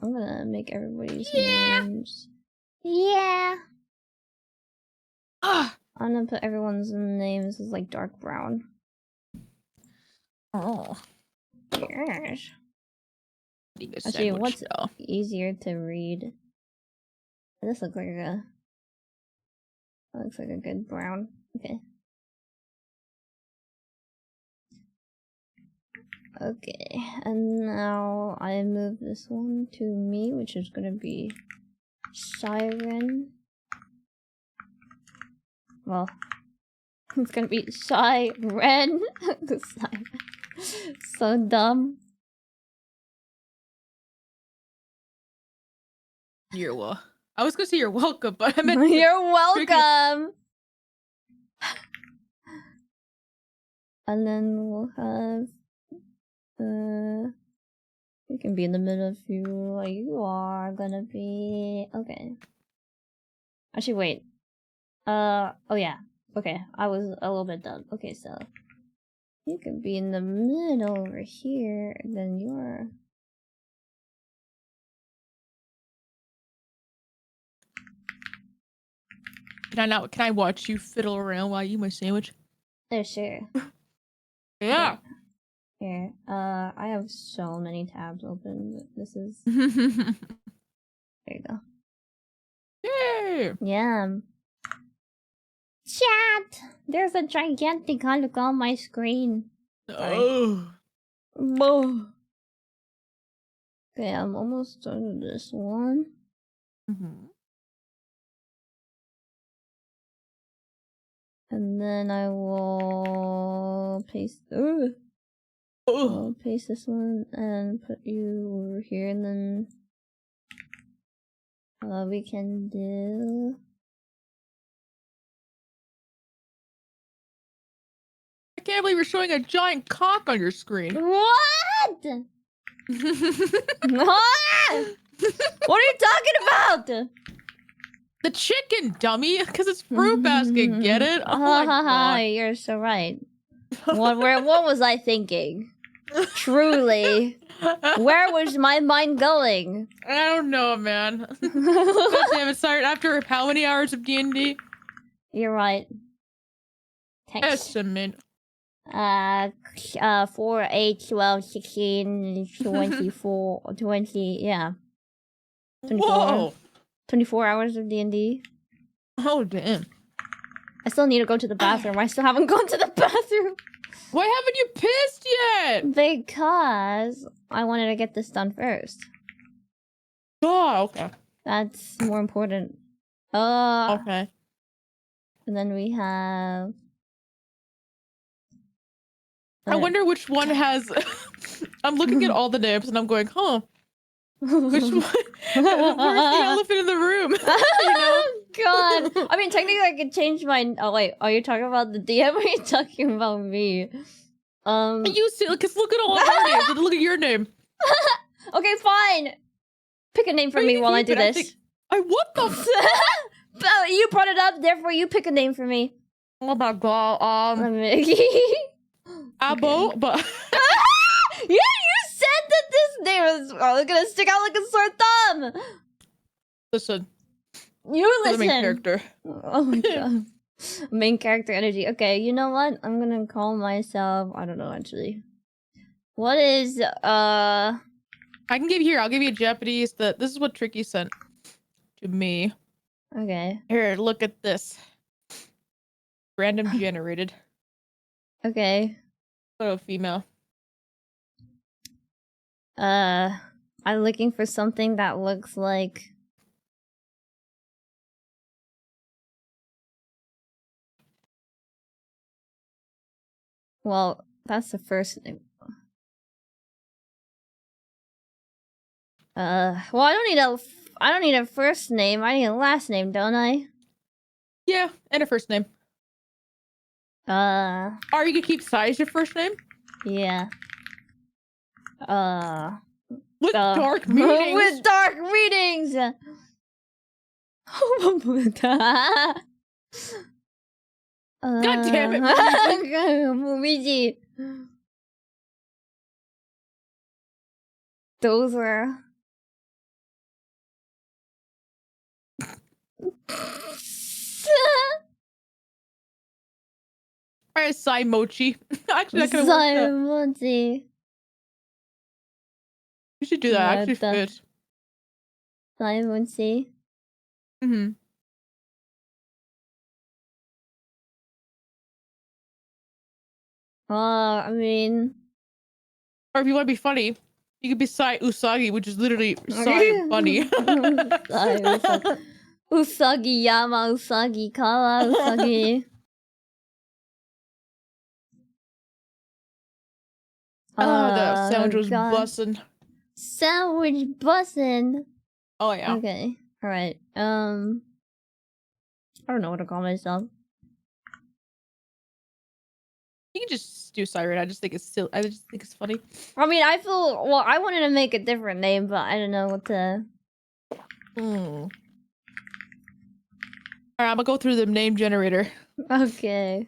gonna make everybody's names. Yeah. Ah. I'm gonna put everyone's names as like dark brown. Oh. Yes. Actually, Actually, what's easier to read? This looks like that looks like a good brown. Okay. Okay, and now I move this one to me, which is gonna be Saiiren. Well, it's gonna be Saiiren. So dumb. You're well. I was gonna say you're welcome, but I meant You're welcome. And then we'll have you can be in the middle if you are gonna be okay. Actually, wait. Oh yeah. Okay, I was a little bit dumb. Okay, so you can be in the middle over here, and then you're. Can I watch you fiddle around while I eat my sandwich? Oh sure. Yeah. Here. I have so many tabs open. This is. Yay! There you go. Yeah. Chat! There's a gigantic look on my screen. Oh. Whoa. Okay, I'm almost done with this one. And then I will paste. I'll paste this one and put you over here, and then we can do. I can't believe you're showing a giant cock on your screen. What? What? What are you talking about? The chicken, dummy, because it's fruit basket. Get it? Oh my god! You're so right. What was I thinking? Truly, where was my mind going? I don't know, man. God damn it! Sorry. After how many hours of D&D? You're right. Thanks. Estimate. 4, 8, 12, 16, 24, 20, yeah. 24. Whoa! 24 hours of D&D. Oh damn! I still need to go to the bathroom. I still haven't gone to the bathroom. Why haven't you pissed yet? Because I wanted to get this done first. Oh, okay. That's more important. Okay. And then we have... I wonder which one has... I'm looking at all the names and I'm going, huh? Which one? Where's the elephant in the room? You know? God. I mean, technically I could change my... Oh, wait. Are you talking about the DM or are you talking about me? You see, because look at all of our names and look at your name. Okay, fine. Pick a name for me while I do this. What the But you brought it up, therefore you pick a name for me. Oh my god, Abo, but... Yeah, you said that this name is gonna stick out like a sore thumb. Listen. You listen. The main character. Oh my god. Main character energy. Okay, you know what? I'm gonna call myself... I don't know, actually. What is, I can give you here. I'll give you a Japanese. This is what Tricky sent to me. Okay. Here, look at this. Random generated. Okay. Photo female. I'm looking for something that looks like... Well, that's the first name. Well, I don't need a first name. I need a last name, don't I? Yeah, and a first name. Are you gonna keep Sai's your first name? Yeah. With dark meanings. With dark meanings. God damn it, Momiji. Those were... Alright, Sai Mochi. Actually, that could work. Mochi. You should do that. Actually fit. Sai Mochi. Mm-hmm. I mean... Or if you want to be funny, you could be Sai Usagi, which is literally Sai Bunny. Usagi Yama, Usagi Kawa, Usagi. The sandwich was bussin'. Sandwich bussin'. Oh yeah. Okay. Alright, I don't know what to call myself. You can just do Saiiren. I just think it's still. I just think it's funny. I mean, I feel well. I wanted to make a different name, but I don't know what to. Alright, I'm gonna go through the name generator. Okay.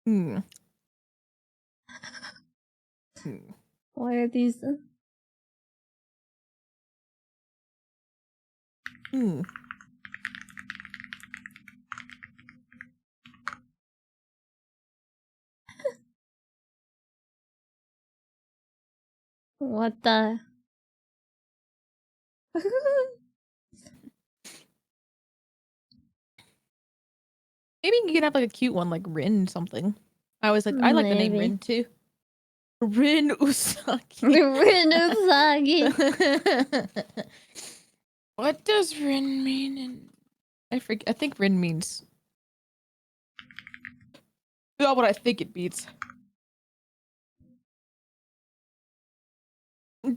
Hmm. Why are these? Hmm. What the? Maybe you can have like a cute one, like Rin something. I always like. I like the name Maybe. Rin too. Rin Usagi. Rin Usagi. What does Rin mean? I forget. I think Rin means. Not what I think it means.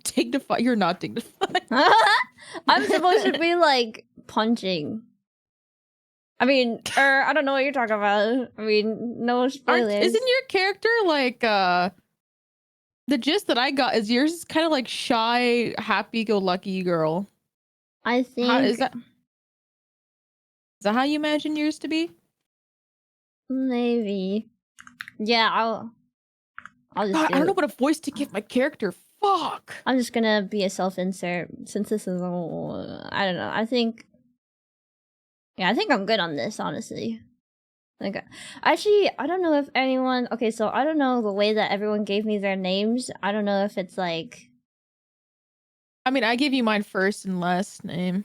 Dignify. You're not dignified. I'm supposed to be like punching. I mean, I don't know what you're talking about. I mean, no spoilers. Isn't your character like the gist that I got is yours is kind of like shy, happy-go-lucky girl. I think How is that? Is that how you imagine yours to be? maybe. Yeah, I'll just God, do I don't know it. what a voice to give my character. Fuck. I'm just gonna be a self-insert since this is I don't know. I think I think I'm good on this, honestly. Like, actually, I don't know if anyone. Okay, so I don't know the way that everyone gave me their names. I don't know if it's like I mean, I gave you mine first and last name.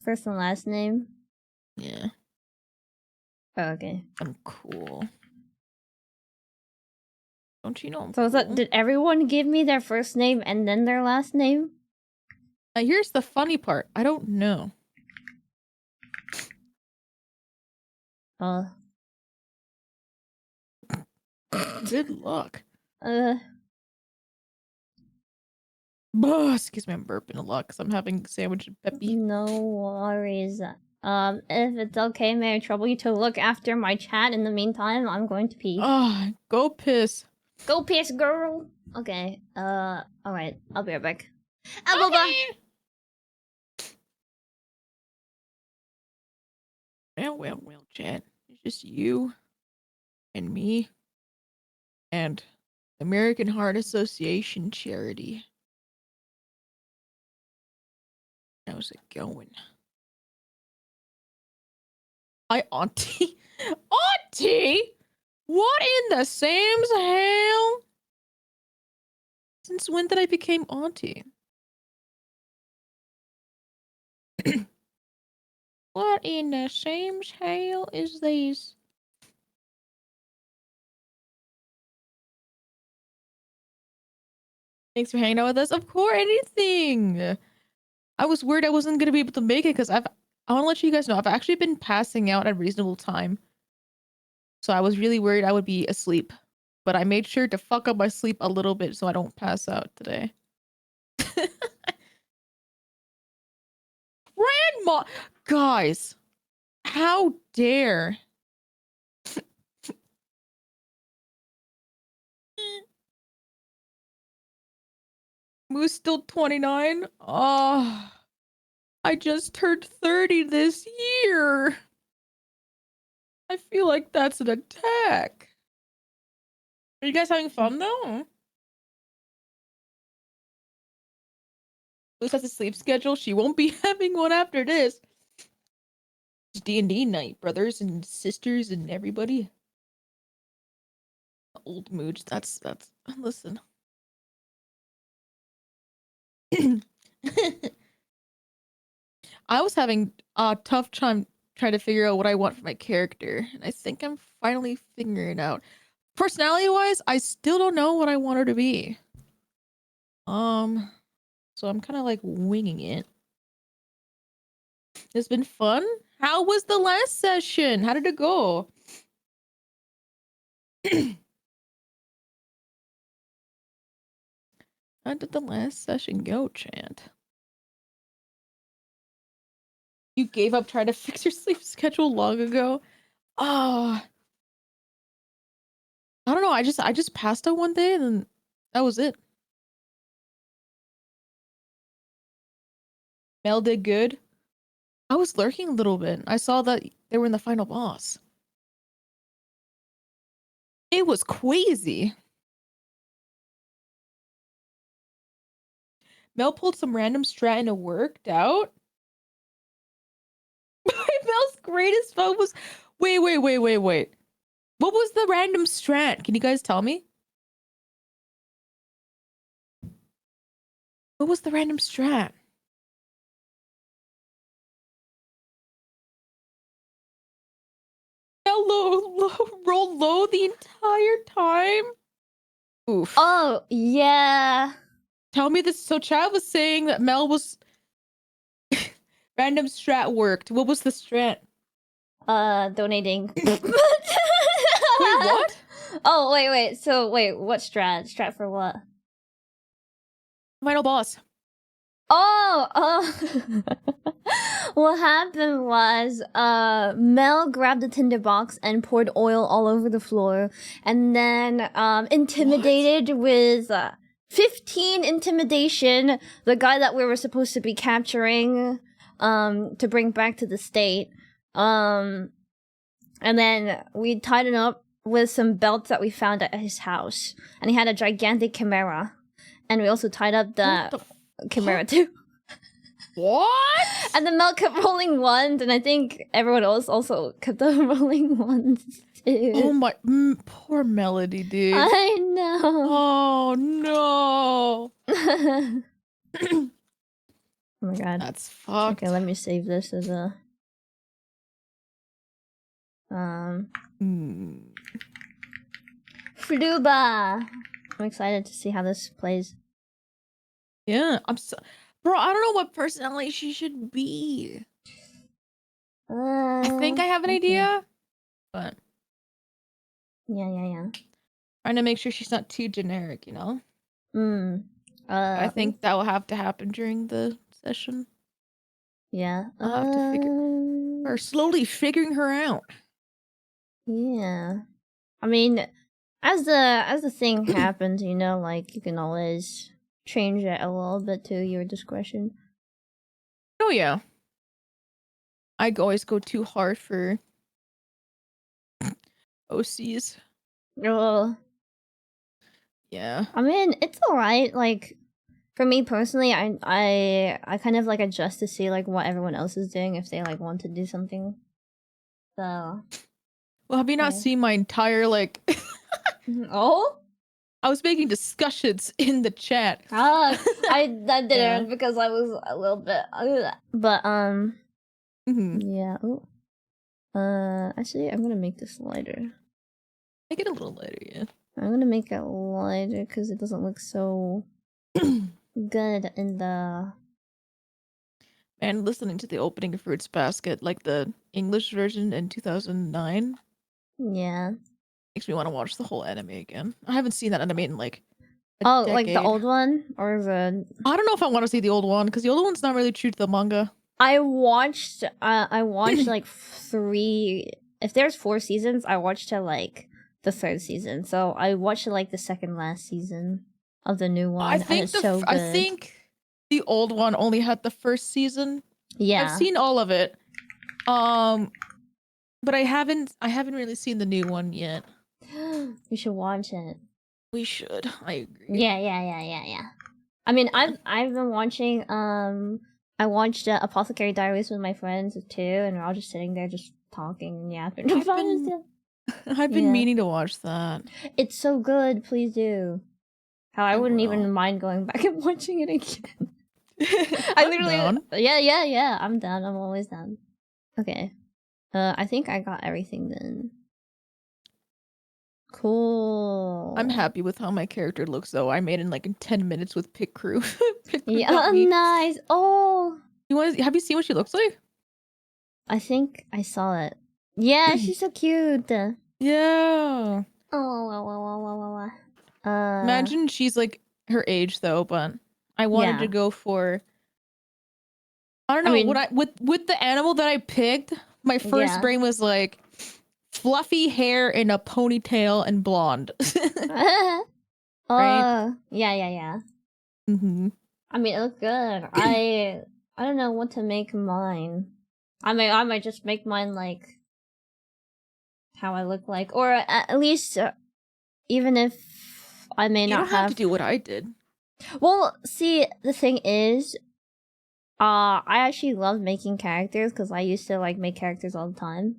first and last name. Yeah. Oh, okay. I'm cool. Don't you know I'm So cool? is that, did everyone give me their first name and then their last name? Here's the funny part. I don't know. Good luck. Excuse me, I'm burping a lot because I'm having a sandwich and peppy. No worries. If it's okay, may I trouble you to look after my chat in the meantime? I'm going to pee. Ah, go piss. Go piss, girl! Okay, alright, I'll be right back. Okay. Well, Chad. It's just you and me and American Heart Association charity. How's it going? Hi, Auntie. Auntie? What in the Sam's hell? Since when did I become Auntie? What in the Sam's hell is this? Thanks for hanging out with us. Of course, anything. I was worried I wasn't gonna be able to make it because I want to let you guys know I've actually been passing out at a reasonable time. So I was really worried I would be asleep. But I made sure to fuck up my sleep a little bit so I don't pass out today. Grandma! Guys, how dare. Moose still 29? Oh, I just turned 30 this year. I feel like that's an attack. Are you guys having fun though? Moose has a sleep schedule. She won't be having one after this. It's D&D night, brothers and sisters and everybody. Old moods. That's listen. I was having a tough time trying to figure out what I want for my character, and I think I'm finally figuring it out. Personality wise, I still don't know what I want her to be. So I'm kind of like winging it. It's been fun. How was the last session? How did it go? How did the last session go, Chant? You gave up trying to fix your sleep schedule long ago. Oh, I don't know. I just passed out one day and then that was it. Mel did good. I was lurking a little bit. I saw that they were in the final boss. It was crazy. Mel pulled some random strat and it worked out. Mel's greatest spell was wait. What was the random strat? Can you guys tell me? What was the random strat? Mel rolled low the entire time. Oof. Oh, yeah. Tell me this. So Chad was saying that Mel was random strat worked. What was the strat? Donating. Wait, what? Oh, wait. So, what strat? Strat for what? Final boss. Oh. What happened was, Mel grabbed the tinderbox and poured oil all over the floor, and then, intimidated with, 15 intimidation, the guy that we were supposed to be capturing, to bring back to the state. And then we tied him up with some belts that we found at his house, and he had a gigantic chimera, and we also tied up the chimera too. What? And then Mel kept rolling ones, and I think everyone else also kept on rolling ones too. Oh my, poor Melody, dude. I know. Oh no. Oh my god. That's fucked. Okay, let me save this as a Fluba. I'm excited to see how this plays. Yeah, bro, I don't know what personality she should be. I think I have an idea, but yeah. trying to make sure she's not too generic, you know? I I think that will have to happen during the session. Yeah. I'll have to figure slowly figuring her out. Yeah. I mean, as the thing happens, you know, like you can always change it a little bit to your discretion. Oh yeah. I always go too hard for OCs. Oh. Yeah. I mean, it's alright. Like, for me personally, I kind of like adjust to see like what everyone else is doing if they like want to do something. So. Well, have you not seen my entire like? Oh. I was making discussions in the chat. I didn't because I was a little bit, but yeah. Oh. Actually, I'm gonna make this lighter. Make it a little lighter, yeah. I'm gonna make it lighter because it doesn't look so good in the. And listening to the opening of Fruits Basket, like the English version in 2009. Yeah. Makes me want to watch the whole anime again. I haven't seen that anime in like a decade. decade. Like the old one or the. I don't know if I want to see the old one because the old one's not really true to the manga. I watched like 3. If there's 4 seasons, I watched to like the 3rd season. So I watched like the second last season of the new one. I think and it's so good. I think the old one only had the first season. Yeah, I've seen all of it. But I haven't really seen the new one yet. We should watch it. We should. I agree. Yeah. I mean, I've been watching. I watched Apothecary Diaries with my friends too, and we're all just sitting there just talking and yapping. I've been meaning to watch that. It's so good. Please do. How I wouldn't even mind going back and watching it again. I literally. Down. Yeah. I'm down. I'm always down. Okay. I think I got everything then. Cool. I'm happy with how my character looks, though. I made it in like in 10 minutes with Pick Crew. Yeah, nice. Oh. Have you seen what she looks like? I think I saw it. Yeah, she's so cute. Yeah. Oh. Imagine she's like her age, though, but I wanted to go for I don't know. I mean- what I with the animal that I picked, my first Yeah. brain was like fluffy hair in a ponytail and blonde. Oh, yeah. Mm-hmm. I mean, it looks good. I don't know what to make mine. I might just make mine like how I look like, or at least even if I may You not don't have to do what I did. Well, see, the thing is, I actually love making characters because I used to like make characters all the time.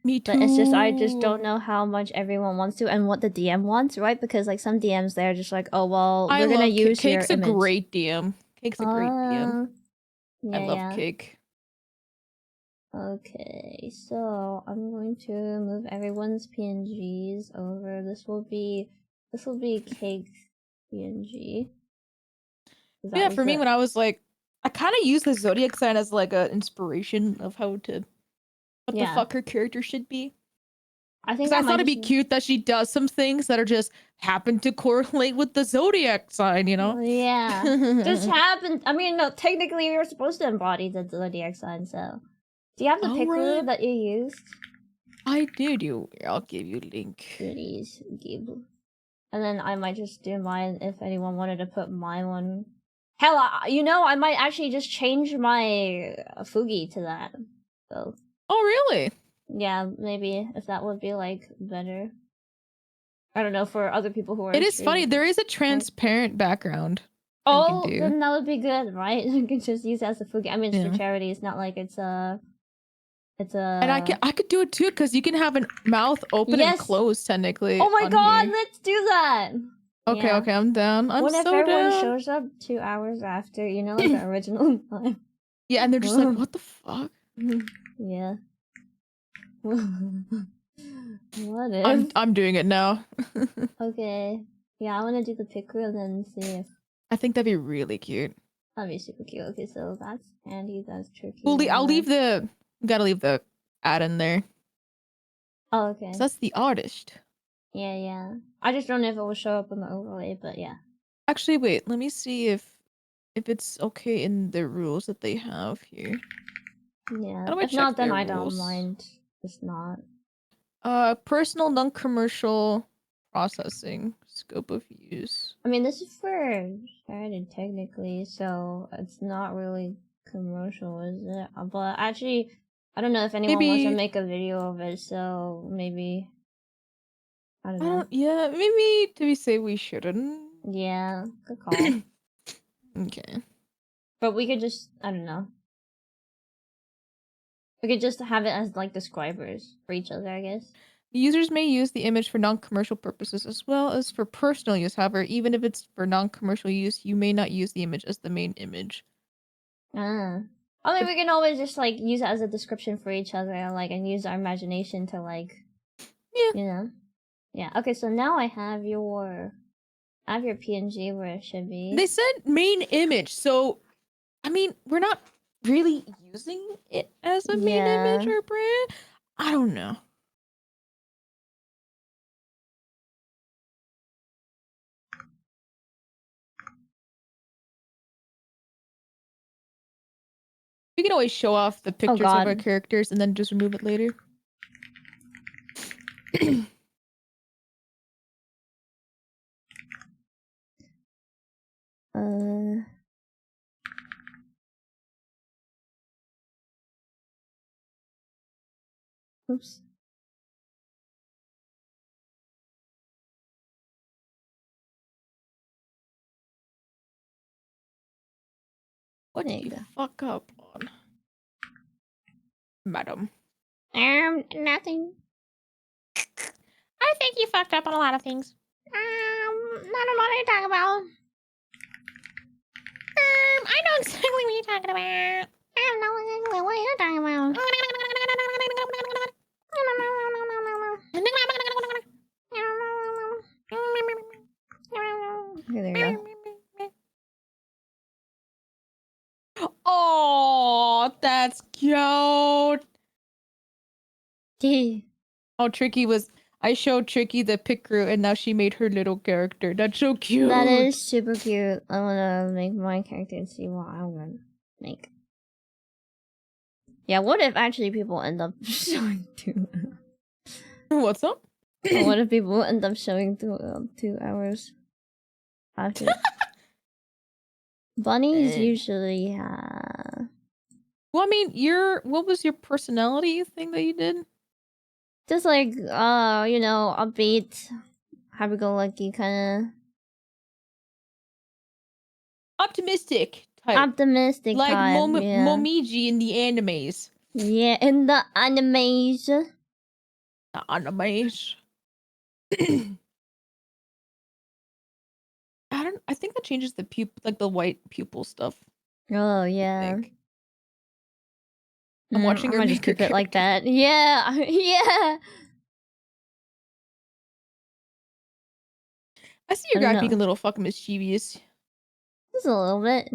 Me too. But it's just I just don't know how much everyone wants to and what the DM wants, right? Because like some DMs they're just like, oh well, we're gonna use Cake's your a image. great DM. Cake's a great DM. Yeah, I love yeah. Cake. Okay, so I'm going to move everyone's PNGs over. This will be Cake's PNG. Yeah, for me, when I was like, I kind of used the zodiac sign as like an inspiration of what the fuck her character should be. I think Because I thought it'd be cute that she does some things that are just happen to correlate with the zodiac sign, you know? Yeah, just happened. I mean, no, technically we were supposed to embody the zodiac sign. So, do you have the Oh, picker right. that you used? I did. I'll give you a link. Please give. And then I might just do mine if anyone wanted to put my one. Hell, I might actually just change my Fugi to that. So. Oh, really? Yeah, maybe if that would be like better. I don't know for other people who are. It is funny. There is a transparent background. Oh, then that would be good, right? You can just use it as a Fugi. I mean, it's for Yeah. charity. It's not like it's a. And I could do it too because you can have a mouth open and closed technically. Oh my god, here. let's do that. Okay, Yeah. okay, I'm down. I'm what if so everyone down. shows up 2 hours after, like the original time? Yeah, and they're just like, what the fuck? Yeah. What if? I'm doing it now. Okay. Yeah, I want to do the picker and then see if. I think that'd be really cute. That'd be super cute. Okay, so that's Andy, that's Tricky. I'll leave the. Gotta leave the ad in there. Oh, okay. So that's the artist. Yeah. I just don't know if it will show up on the overlay, but yeah. Actually, wait. Let me see if it's okay in the rules that they have here. Yeah. How do I If not, check then their I don't rules? mind. It's not. Personal non-commercial processing scope of use. I mean, this is for charity technically, so it's not really commercial, is it? But actually, I don't know if anyone wants to make a video of it, so maybe. I don't know. Yeah, maybe to be safe, we shouldn't. Yeah, good call. Okay. But we could just, I don't know. We could just have it as like describers for each other, I guess. Users may use the image for non-commercial purposes as well as for personal use. However, even if it's for non-commercial use, you may not use the image as the main image. I mean, we can always just like use it as a description for each other, and use our imagination to Yeah. Yeah. Okay, so now I have your PNG where it should be. They said main image, so I mean, we're not really using it as a main image or brand. I don't know. We can always show off the pictures of our characters and then just remove it later. Oops. What did you fuck up on, madam? Nothing. I think you fucked up on a lot of things. I don't know what you're talking about. I know exactly what you're talking about. I don't know exactly what you're talking about. Okay, there we go. Oh, that's cute. Oh, Tricky was. I showed Tricky the pick crew, and now she made her little character. That's so cute. That is super cute. I wanna make my character and see what I wanna make. Yeah, what if actually people end up showing 2? What's up? What if people end up showing 2 hours after? Bunnies usually Well, I mean, what was your personality thing that you did? just like upbeat, happy-go-lucky kind Optimistic of type. optimistic Like type. Yeah. Momiji in the animes. Yeah, in the animation. The animes. I think that changes the like the white pupil stuff. Oh I yeah. think. I'm watching I her might make just her keep it like character. that. Yeah, yeah. I see your I don't guy being know. a little fucking mischievous. Just a little bit.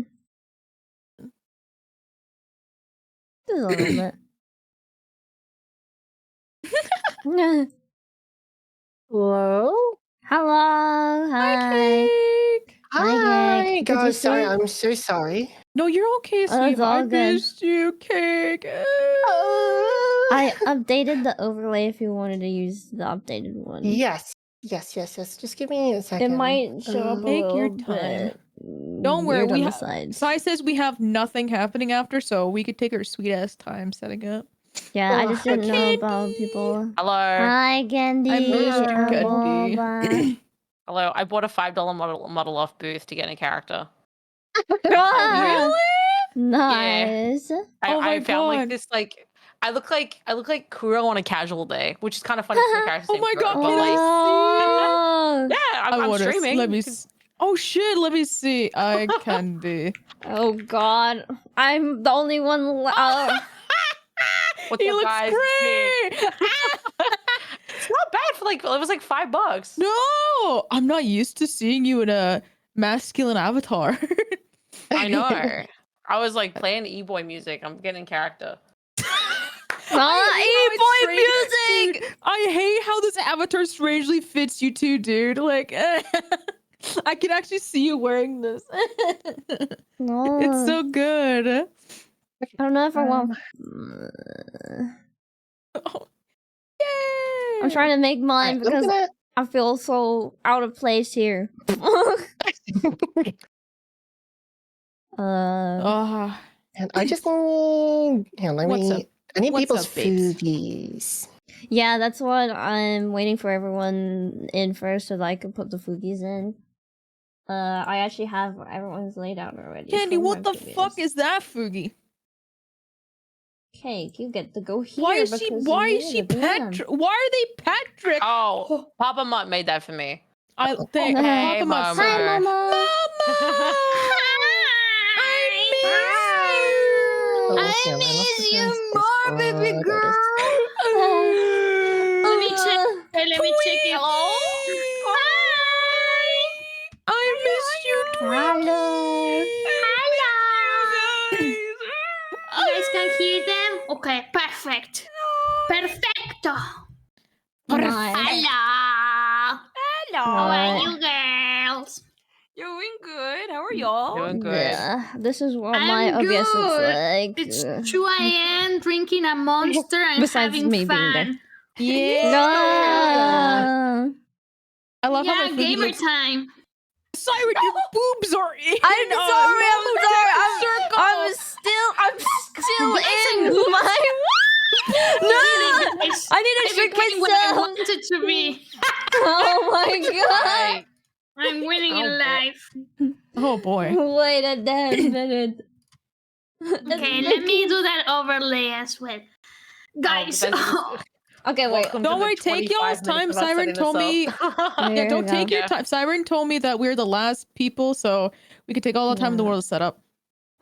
Just a little bit. Hello? Hello. Hi. Cake. Hi, Cake. Did you guys. Sorry, see? I'm so sorry. No, you're okay, Oh, sweetie. it's all I good. missed you, Cake. I updated the overlay if you wanted to use the updated one. Yes. Just give me a It second. might show up a Take your little time. bit Don't worry, weird on we the sides. Sai says we have nothing happening after, so we could take our sweet ass time setting up. Yeah, I just didn't know Candy. about people. Hello. Hi, Candy. I miss you, Candy. Boba. Hello. I bought a $5 model off booth to get in a character. Ah, nice. Oh my I found like God. this like I look like Kuro on a casual day, which is kind of funny because my character's Oh named my Kuro, God, but can like, Oh, yeah, I'm wanna streaming. Let me. You can- Oh shit! Let me see. I Candy. oh God. I'm the only one. What's He up, looks guys? great. It's not bad for like it was like $5. No, I'm not used to seeing you in a masculine avatar. I know. I was like playing e-boy music. I'm getting in character. E-boy music! Dude, I hate how this avatar strangely fits you too, dude. Like, I can actually see you wearing this. No, It's so good. I don't know if I want. Oh, yay! I'm trying to make mine I'm because gonna- I feel so out of place here. Oh, And I just need. Here, let What's me. up? I need What's people's up, babes? foodies. Yeah, that's what I'm waiting for everyone in first so that I can put the foogies in. I actually have everyone's laid out already. Candy, for what my the Fugies. fuck is that, Fugi? Cake? You get to go here. Why is she? because Why you is she need them. Patrick? Why are they Patrick? Oh, Papa Mutt made that for me. I think Hey, Papa Mutt. Mama. Hi, Mama. I miss you more, baby girl. Let me check. Let me check it. I miss you, Hello. You guys can hear them? Okay, perfect. Perfecto. Nice. Hello. How are you girls? Doing good. How are y'all? Doing good. Yeah, this is what I'm my OBS looks good. like. It's 2 a.m. drinking a monster and Besides having me being fun. there. Yeah. No. I love how Yeah, my Fugi gamer looks. time. Siren, your boobs are in. I'm sorry. I'm still in my. No, I need to trick What I myself. wanted to be. Oh my god. Right. I'm winning Oh, in boy. life. Oh boy. Wait a damn minute. Okay, let me do that overlay as well. Guys, Okay, wait. Welcome Don't to the worry, take 25 y'all's time. minutes of us Siren setting this told me. up. Here Yeah, we don't take go. your time. Siren told me that we're the last people, so we could take all the time in the Yeah. world to set up.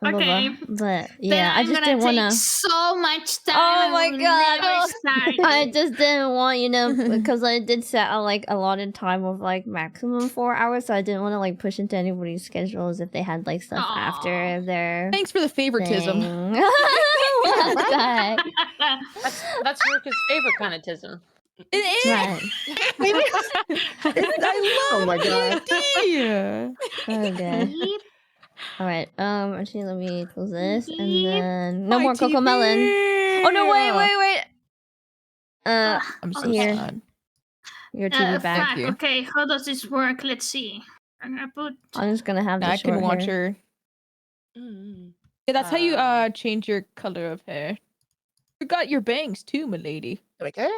Okay. But then yeah, I I'm just gonna didn't take want to. so much time. Oh I my will God. never start. I just didn't want, because I did set a allotted time of maximum 4 hours, so I didn't want to push into anybody's schedules if they had stuff Aw. after their Thanks for the favoritism. thing. What the heck? That's Ruka's favorite kind of tism. It is. Right. I love Oh my god. it. Okay. All right. Actually, let me close this, and Beep. then no My more Coco Melon. Oh no! Wait. I'm so Okay. sad. Your TV back. Fuck. you. Okay, how does this work? Let's see. I'm gonna put. I'm just gonna have the I can short watch hair. her. Yeah, that's how you change your color of hair. Forgot your bangs too, milady. There we go.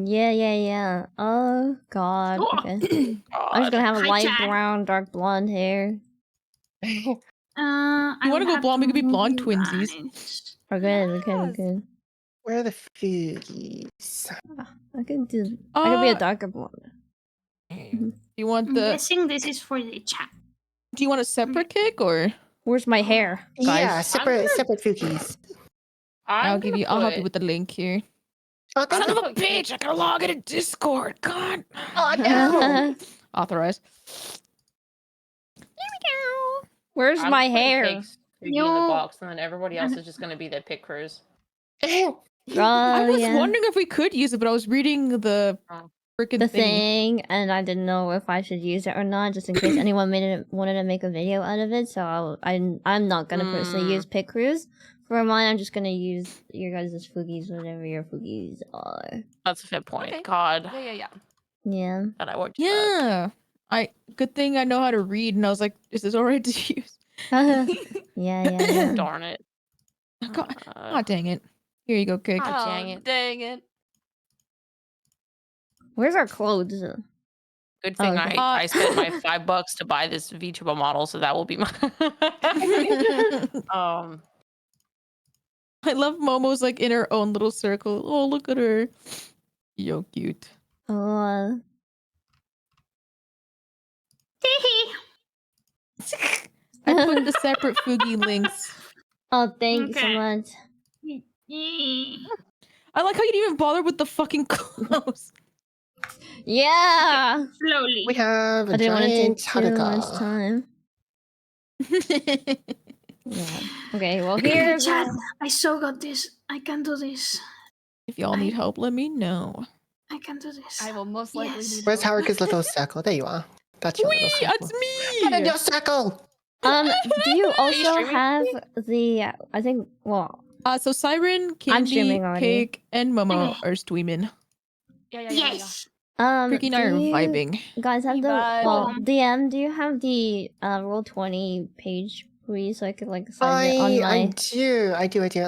Yeah. Oh god. Oh. Okay. I'm just gonna have a Hi, light Chad. brown, dark blonde hair. You wanna go blonde? We could be blonde twinsies. We're good. Where are the foogies? I could do. I could be a darker blonde. You want I'm the? guessing this is for the chat. Do you want a separate cake or? Where's my hair, guys? Yeah, separate foogies. I'll help you with the link here. Oh, thank you. a bitch! I gotta log into Discord. God. Oh no. Authorize. Where's I'm my putting hair? cakes in the box, and then everybody else is just gonna be the pick crews. I was wondering if we could use it, but I was reading the freaking the thing. thing, and I didn't know if I should use it or not, just in case anyone wanted to make a video out of it. So I'm not gonna personally use Pit Crews. For mine, I'm just gonna use your guys' foogies, whatever your foogies are. That's a fair point. Okay. God. Yeah. Yeah. That I worked. Yeah. Good thing I know how to read, and I was like, is this alright to use? Yeah. Darn it. God dang it. Here you go, cake. Oh, dang it. Dang it. Where's our clothes? Good thing okay. I spent my $5 to buy this VTuber model, so that will be my. I love Momo's like in her own little circle. Oh, look at her. Yo, cute. Oh. I put the separate Fugi links. Oh, thank you so much. I like how you didn't even bother with the fucking clothes. Yeah. Slowly. We have a I didn't want to giant take too much Haruka. time. Yeah. Okay, well here. Chat, I so got this. I can do this. If y'all need help, let me know. I can do this. I will most likely need Where's help. Haruka's little circle? There you are. That's your little circle. It's me! Get in your circle! Do you also streaming? have the? I think. Well, So Saiiren, I'm Candy, streaming already. Cake, and Momo are streaming. Yeah. Yes. Ricky and I are do you vibing. guys have the? Vibe. Well, DM. Do you have the Roll20 page, please, so I could like size it on my? I do.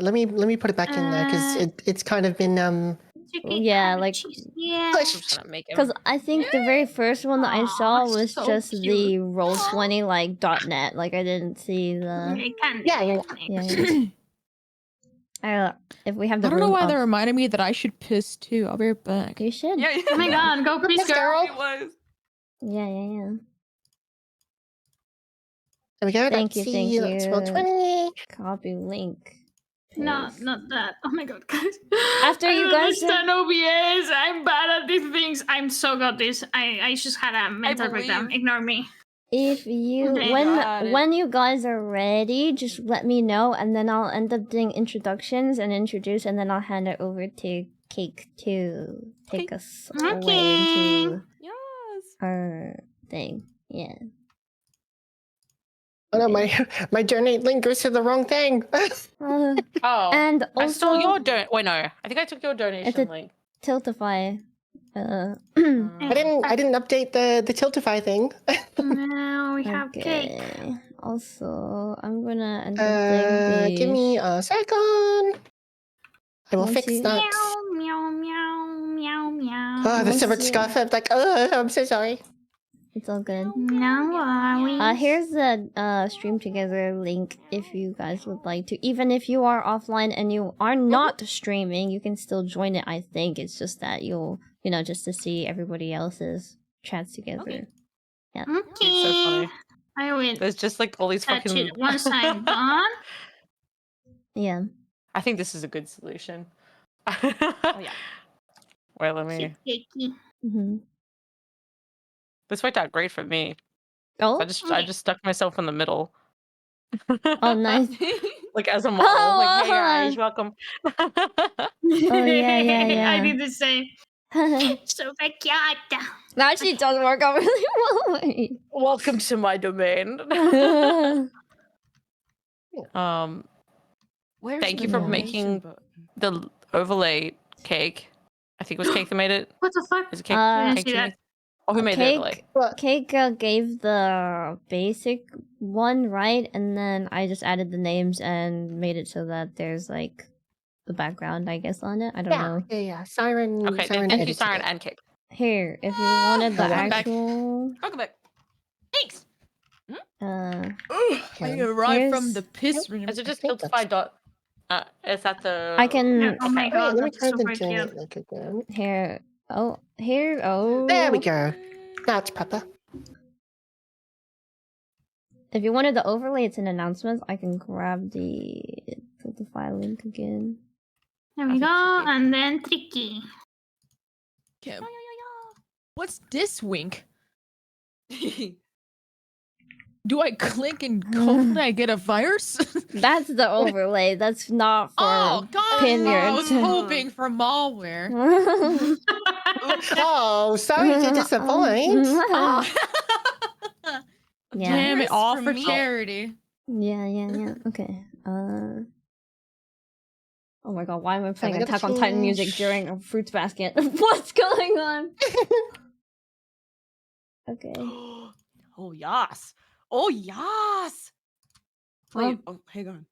Let me put it back in there because it's kind of been Yeah, like Yeah. pushed. because I think the very first one that I saw was so just cute. the Roll20 like .net. Like I didn't see the. It can be. Yeah. If we have the I don't know room why up- that reminded me that I should piss too. I'll be right back. You should. Yeah. Oh my god, go please, girl. It was. Yeah. There we go. Thank Let's you, see. thank Let's you. roll 20. Copy link. No, Paste. not that. Oh my god, guys. After I you don't guys understand OBS. I'm bad at these things. I'm so good at this. I just had a mental breakdown. believe. Ignore me. If you Okay. Got it. when you guys are ready, just let me know, and then I'll end up doing introductions and introduce, and then I'll hand it over to Cake to take us away into Yes. her thing. Yeah. Oh no, my donate link goes to the wrong thing. Uh, Oh. and I also stole your Wait, no. I think I took your It's donation a- link. Tiltify. I didn't update the Tiltify thing. Now we have cake. Okay. Also, I'm gonna end up Give me a second. I will Once fix you- that. Meow, meow, meow. Oh, there's so much Once you- stuff. I'm like, oh, I'm so sorry. It's all good. No worries. Here's the stream together link if you guys would like to. Even if you are offline and you are not streaming, you can still join it. I think it's just that you'll, just to see everybody else's chats together. Okay. Yeah. Okay. It's so funny. I will There's just like all these touch fucking. it once I'm done. Yeah. I think this is a good solution. Oh yeah. Wait, let me. Cakey. Mm-hmm. This worked out great for me. Oh. I just stuck myself in the middle. Oh, nice. Like as a model. Like, hey guys, welcome. Oh yeah. I did the same. So vecchiata. That actually does work out really well. Welcome to my domain. Thank you for making the overlay cake. I think it was Cake that made it. What the fuck? Is it Cake? Didn't Cake see that. Jimmy? Oh, who made the overlay? Cake gave the basic one, right? And then I just added the names and made it so that there's like the background, I guess, on it. I don't know. Yeah. Saiiren. Okay, Saiiren thank you, edited Saiiren it. and Cake. Here, if you wanted the Welcome back. actual, Welcome back. Thanks. I arrived from the piss room. Is it just built to find dot? Is that the? I can. Oh my Wait, god, let me that's try the super donate cute. link again. Here. Oh, here. Oh. There we go. That's Peppa. If you wanted the overlay, it's in announcements. I can grab the file link again. There we go, and then Tricky. Okay. What's this wink? Do I click and hopefully I get a virus? That's the overlay. That's not for Oh god! pin I was your. hoping for malware. Oh, sorry to disappoint. Yeah. Damn it! All for me. charity. Yeah. Okay. Oh my god, why am I playing we gotta Attack on Titan music change- during a fruits basket? What's going on? Okay. Oh yas. Oh yas. Wait. Oh, hang on.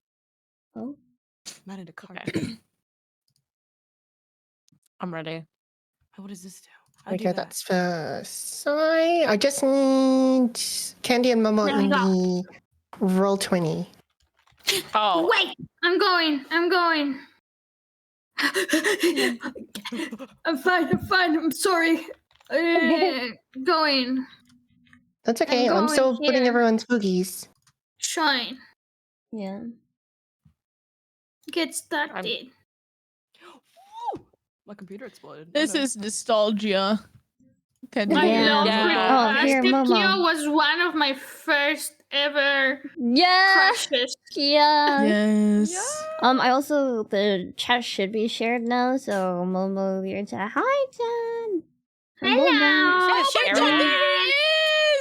Oh. Not in the card. Okay. I'm ready. What does this do? How do Okay, that? that's for Sai. I just need Candy and Momo There we in go. the Roll20. Oh, Wait, I'm going. I'm fine. I'm sorry. Going. That's okay. I'm going still putting here. everyone's boogies. Shine. Yeah. Get started. My computer exploded. This Okay. is nostalgia. I Yeah. love Yeah. Oh, here, Kyo Momo. was one of my first ever Yeah. crushes. Yeah. Yes. I also the chat should be shared now, so Momo, your chat. Hi, Chan. Hello. Share There it. it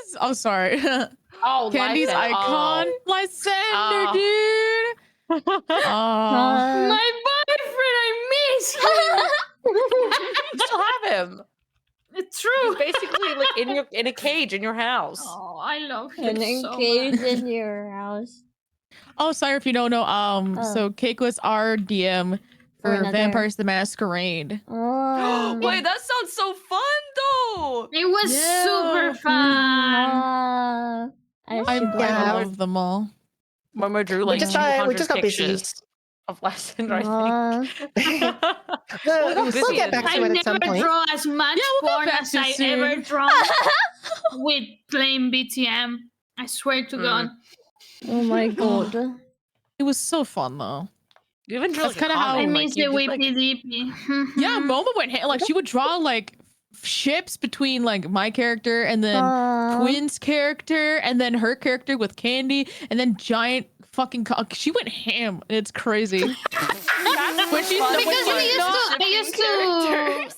is. Oh, sorry. Oh, Candy's Lysen. icon. Lysander, Oh. dude. Oh. My boyfriend, I miss him. You still have him. It's true. He's basically like in a cage in your house. Oh, I love him An so engage much. in your house. Oh, sorry if you don't know. So Cake was our DM for another- Vampires the Masquerade. Oh. Wait, that sounds so fun though. It was Yeah. super fun. I Yeah. love them all. Momo drew like just 200 got busy. pictures of Lysander, I think. We'll get back I to it at never some point. draw as much we'll get porn back as to it I soon. ever drawn with playing BTM. I swear to God. Oh my god. It was so fun though. You even drew That's like a kinda how- I comic, miss like, the you did, whippy like, dippy. Yeah, Momo went like she would draw like ships between like my character and then Twin's character and then her character with Candy and then giant fucking she went ham. It's crazy. When she's Because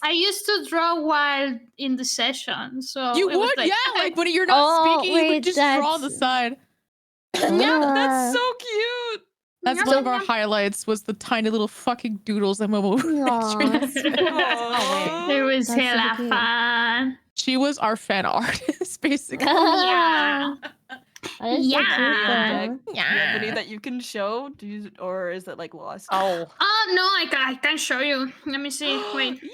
I used to draw while in the session. So you it was would, yeah, like when you're not Oh, speaking, you wait, would just draw on the that's- side. Yeah, that's so cute. That's one of our highlights was the tiny little fucking doodles that Momo Aw. it was That's hella super cute. fun. She was our fan artist, basically. Yeah. That is so cute, Yeah. though. Do you have any that you can show? Do you, or is it like lost? Oh, Oh no, I can show you. Let me see. Wait. Yes.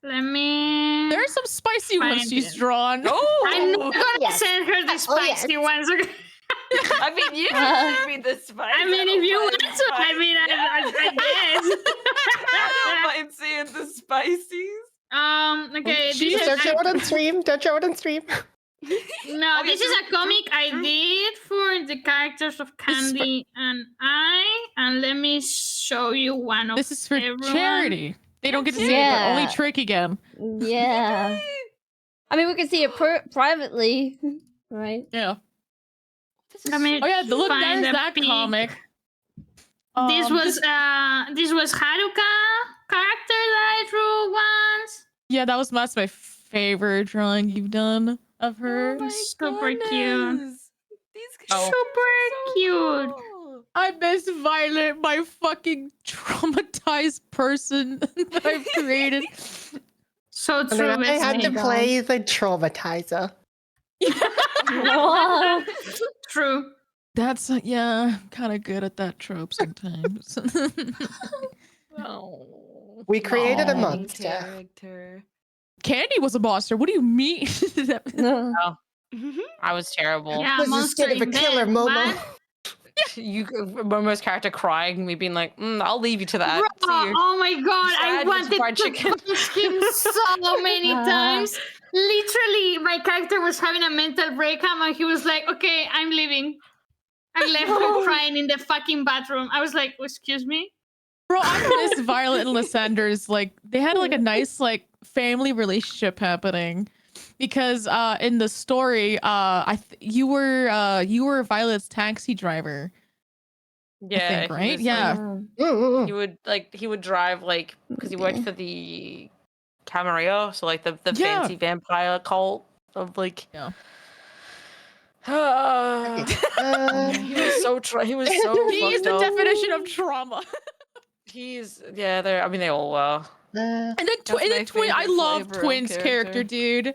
Let me. There's some spicy ones Find she's it. drawn. Oh, I'm not gonna Yes. send her the spicy ones. I mean, you can give me the spice. I mean, if you want to, I mean, I guess. I don't mind seeing the spices. Okay. She This is Don't show it on stream. Don't show it on stream. no, this is a comic I did for the characters of Candy and I. And let me show you one of This is for everyone. charity. They don't get to see it, Yeah. but only Trick again. Yeah. I mean, we can see it privately, right? Yeah. Let me Oh yeah, look, find there's the that pic. comic. This was Haruka character that I drew once. Yeah, that's my favorite drawing you've done of her. Oh my Super cute. goodness. Super cute. I miss Violet, my fucking traumatized person that I've created. So And true. then I Miss had to me. play the traumatizer. True. That's yeah, kind of good at that trope sometimes. Oh. We created a Main monster. character. Candy was a monster. What do you mean? No. I was terrible. Yeah, Was monster instead of a in killer, bed. Momo. What? You, Momo's character crying, me being like, I'll leave you to that. Bro, See you. oh my god, I Sad, fried wanted to chicken. punch him so many times. Literally, my character was having a mental breakdown and he was like, okay, I'm leaving. I left her crying in the fucking bathroom. I was like, excuse me? Bro, I miss Violet and Lysander's. Like, they had like a nice like family relationship happening, because in the story, you were Violet's taxi driver. Yeah, I think, he right? was, Yeah. he would drive like because he worked for the Camarillo, so like the Yeah. fancy vampire cult of like. Yeah. He was so he was so He is fucked the up. definition of trauma. He's I mean they all were. And then That's my Twin. I favorite love flavor of Twin's character, character. dude.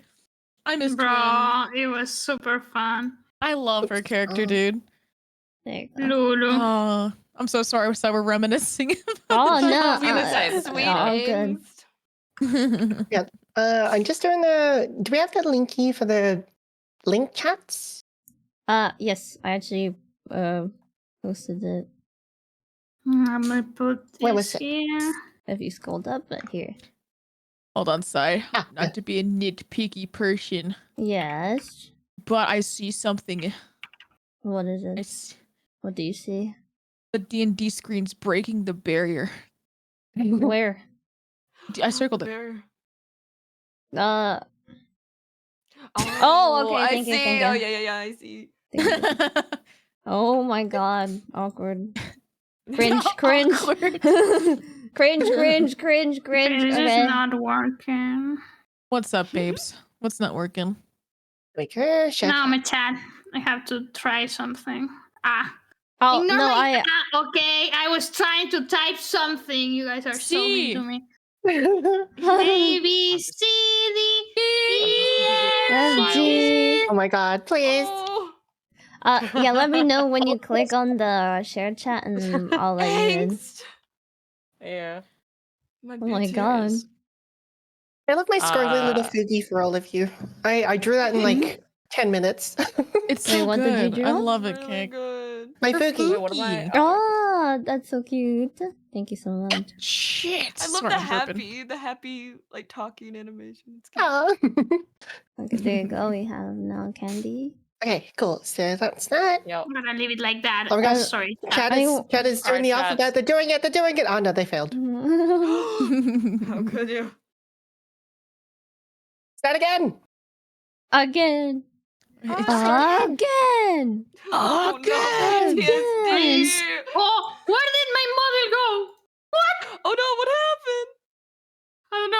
I miss Twin. Bro, it was super fun. I love her character, dude. There you go. Lulu. Oh, I'm so sorry. So we're reminiscing. Oh no, I was gonna say, sweet all good. About Yeah. I'm just doing the. Do we have the linky for the link chats? Yes, I actually posted it. I'm gonna put Where was this it? here. If you scrolled up, but here. Hold on, Sai. Ah, Not yeah. to be a nitpicky person, Yes. but I see something. What is it? It's What do you see? the D&D screen's breaking the barrier. Where? I circled it. Bear. Oh, okay, I thank you, see. thank Oh you. yeah, I see. Thank you. Oh my god, awkward. Cringe, cringe. Awkward. cringe. Okay, this Okay. is not working. What's up, babes? What's not working? Wait, chef. Now I'm a chat. I have to try something. Oh Ignore no, my okay. I was trying to type something. You guys are so mean to me. A B C D E F G. Oh my god, please. Oh, yeah, let me know when you click on the share chat and I'll let you in. angst. Yeah. Oh my god. I love my scribbly little Uh, figgy for all of you. I drew that in like 10 minutes. It's Wait, so what good. did you I draw? love it, Really Cake. good. My You're foogie. Wait, what am I? Oh, that's so cute. Thank you so much. Shit. I love Sorry, I'm burping. the happy like talking animation. It's cute. Aw. Okay, there you go. We have now Candy. Okay, cool. So that's that. Yep. I'm gonna leave it like that. Oh my gosh. Sorry. Chat is doing Alright, the chat. alphabet. They're doing it. They're doing it. Oh no, they failed. How could you? Start again. Again. Again. Oh Again. no! PTSD. Oh, where did my model go? What? Oh no! What happened? I don't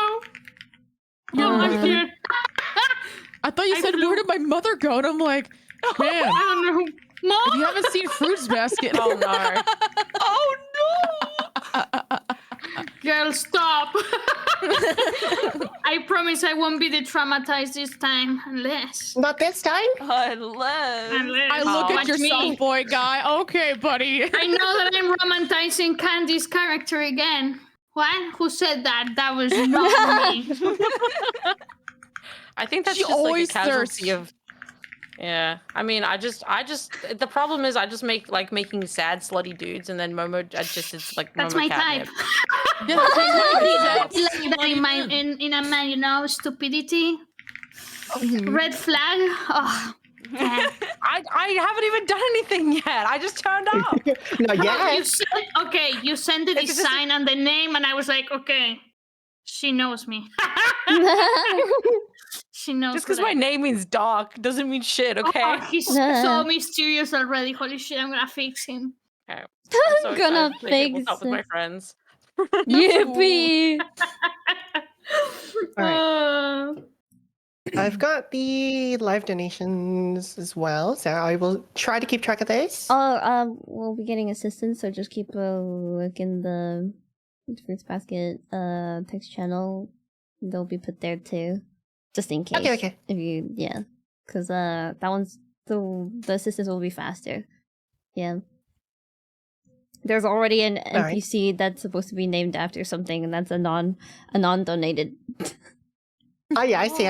know. Oh, I'm here. I thought you I said, flew- where did my mother go? And I'm like, man, I don't know. if you Mom? haven't seen Fruits Basket. Oh no. Oh no! Girl, stop. I promise I won't be traumatized this time. Unless. Not this time. Unless. I look at Watch your me. soft boy guy. Okay, buddy. I know that I'm romanticizing Candy's character again. What? Who said that? That was not me. I think that's She just like a always casualty thirsts. of. Yeah, I mean, I just. The problem is, I just making sad slutty dudes, and then Momo. It's like That's Momo my catnip. type. Yeah, I like that in a man, you know, stupidity. Red flag. Oh, man. I haven't even done anything yet. I just turned up. No, You yeah. you sent the It's just a- design and the name, and I was like, okay, she knows me. She knows. Just because that my I- name means dark doesn't mean shit. Okay. Oh, he's so mysterious already. Holy shit! I'm gonna fix him. Okay. I'm gonna excited to play fix tabletop with my it. friends. Yippee! All right. I've got the live donations as well, so I will try to keep track of those. Oh, we'll be getting assistance, so just keep a look in the Fruits Basket text channel. They'll be put there too, just in case. Okay. If you, yeah, because that one's the assistance will be faster. Yeah. There's already an NPC that's supposed to be named after something, and that's a non-donated. Oh yeah, I see.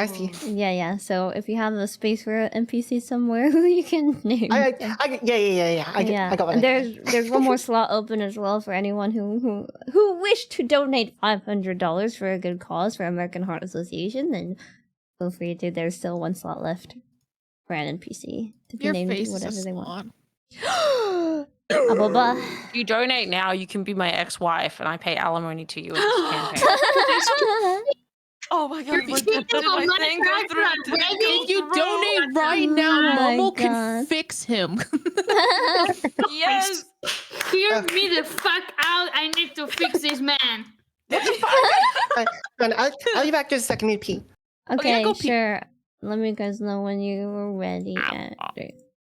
Yeah. So if you have a space for an NPC somewhere, you can name. Yeah. I got one. And there's one more slot open as well for anyone who wish to donate $500 for a good cause for American Heart Association. Then feel free to. There's still one slot left for an NPC to be named whatever they want. If you donate now, you can be my ex-wife, and I pay alimony to you in this campaign. Oh my god, did my thing go through? If you donate right now, Momo can fix him. Yes! Hear me the fuck out. I need to fix this man. I'll be back just a second, need to pee. Okay, go pee. sure. Let me guys know when you are ready.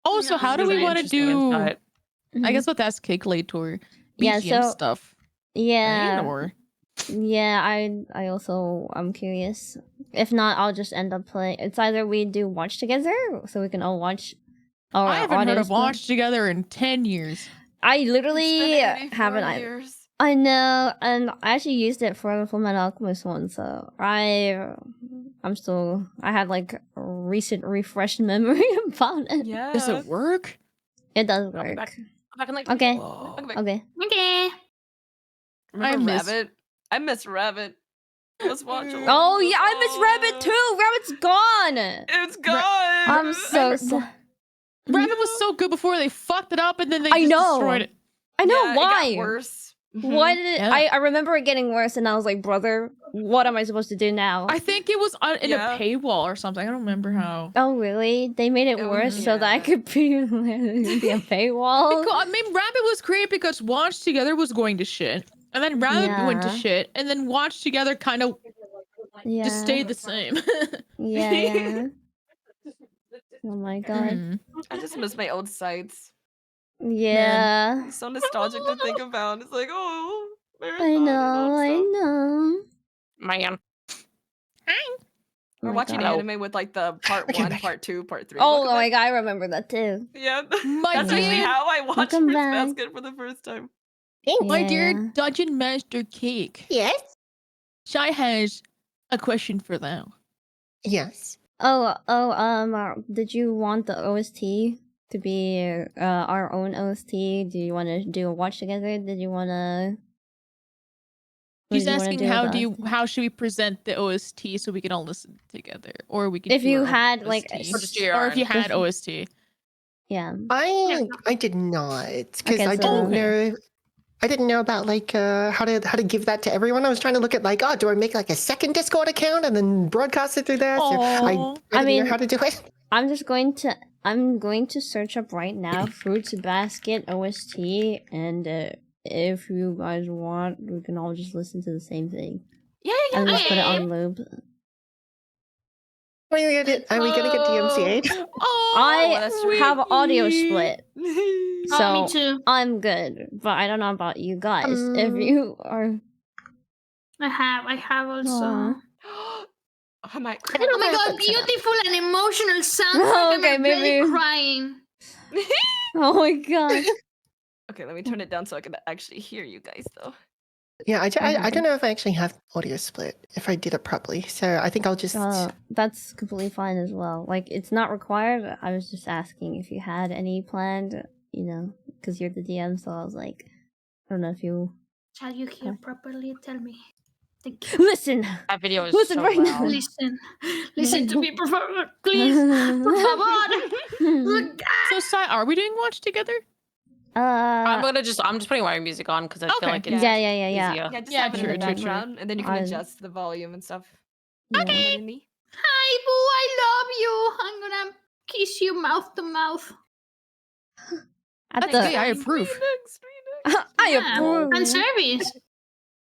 Oh, so how do we want to do? I guess with that's calculator. BGM stuff. Yeah. Right? Or... Yeah, I also I'm curious. If not, I'll just end up playing. It's either we do watch together, so we can all watch. Or I haven't heard of watch together in 10 years. I literally haven't. I know, and I actually used it for the Fullmetal Alchemist one, so I had like a recent refreshed memory about it. Yeah. Does it work? It does work. Back in like Okay. Okay. Remember Rabbit? I miss Rabbit. Let's watch it. Oh yeah, I miss Rabbit too. Rabbit's gone. It's gone. I'm so sad. Rabbit was so good before they fucked it up and then they just destroyed it. I know why. It got worse. Why did it? I remember it getting worse, and I was like, brother, what am I supposed to do now? I think it was in a paywall or something. I don't remember how. Oh really? They made it worse so that I could be a paywall. I mean, Rabbit was created because Watch Together was going to shit, and then Rabbit went to shit, and then Watch Together kind of just stayed the same. Yeah. Oh my god. I just miss my old sites. Yeah. It's so nostalgic to think about. It's like, oh, I know. Man. We're watching anime with like the part 1, part 2, part 3. Oh my god, I remember that too. Yeah, that's actually how I watched Fruits Basket for the first time. My dear Dungeon Master Cake. Yes? Shai has a question for them. Yes. Did you want the OST to be our own OST? Do you want to do a watch together? Did you want to? She's asking how should we present the OST so we can all listen together, or we can if do you our had OST. like or if you had OST. Yeah. I did not because I didn't know. I didn't know about like how to give that to everyone. I was trying to look at like, do I make like a second Discord account and then broadcast it through there? So I didn't know how to do it. I'm going to search up right now Fruits Basket OST, and if you guys want, we can all just listen to the same thing. Yeah. And just put it on loop. Are we gonna get DMCA'd? I have audio split. So me too. I'm good, but I don't know about you guys. If you are, I have also. Oh my god, beautiful and emotional sounds. Okay, maybe crying. Oh my god. Okay, let me turn it down so I can actually hear you guys though. Yeah, I don't know if I actually have audio split if I did it properly. So I think I'll just. That's completely fine as well. Like it's not required. I was just asking if you had any planned. You know, because you're the DM, so I was like, I don't know if you. Shall you hear properly? Tell me. Listen. That video is listen so right loud. now. Listen to me, please. Por favor. So, Sai, are we doing watch together? I'm just putting my music on because I feel like it's yeah. Yeah, just have it in the background, and then you can adjust the volume and stuff. Okay. Hi, boo. I love you. I'm gonna kiss you mouth to mouth. I approve. I approve. And service.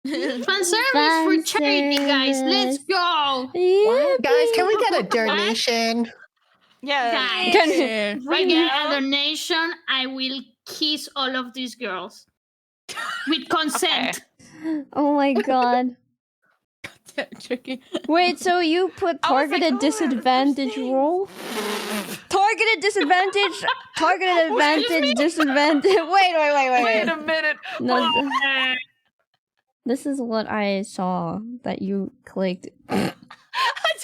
Fan service for charity, guys. Let's go. Yeah, Guys, can we get a donation? Yeah. Guys, if I get a donation, I will kiss all of these girls with consent. Oh my god. Tricky. Wait, so you put targeted disadvantage roll? Targeted disadvantage, targeted advantage, disadvantage. Wait. Wait a minute. No, this is what I saw that you clicked.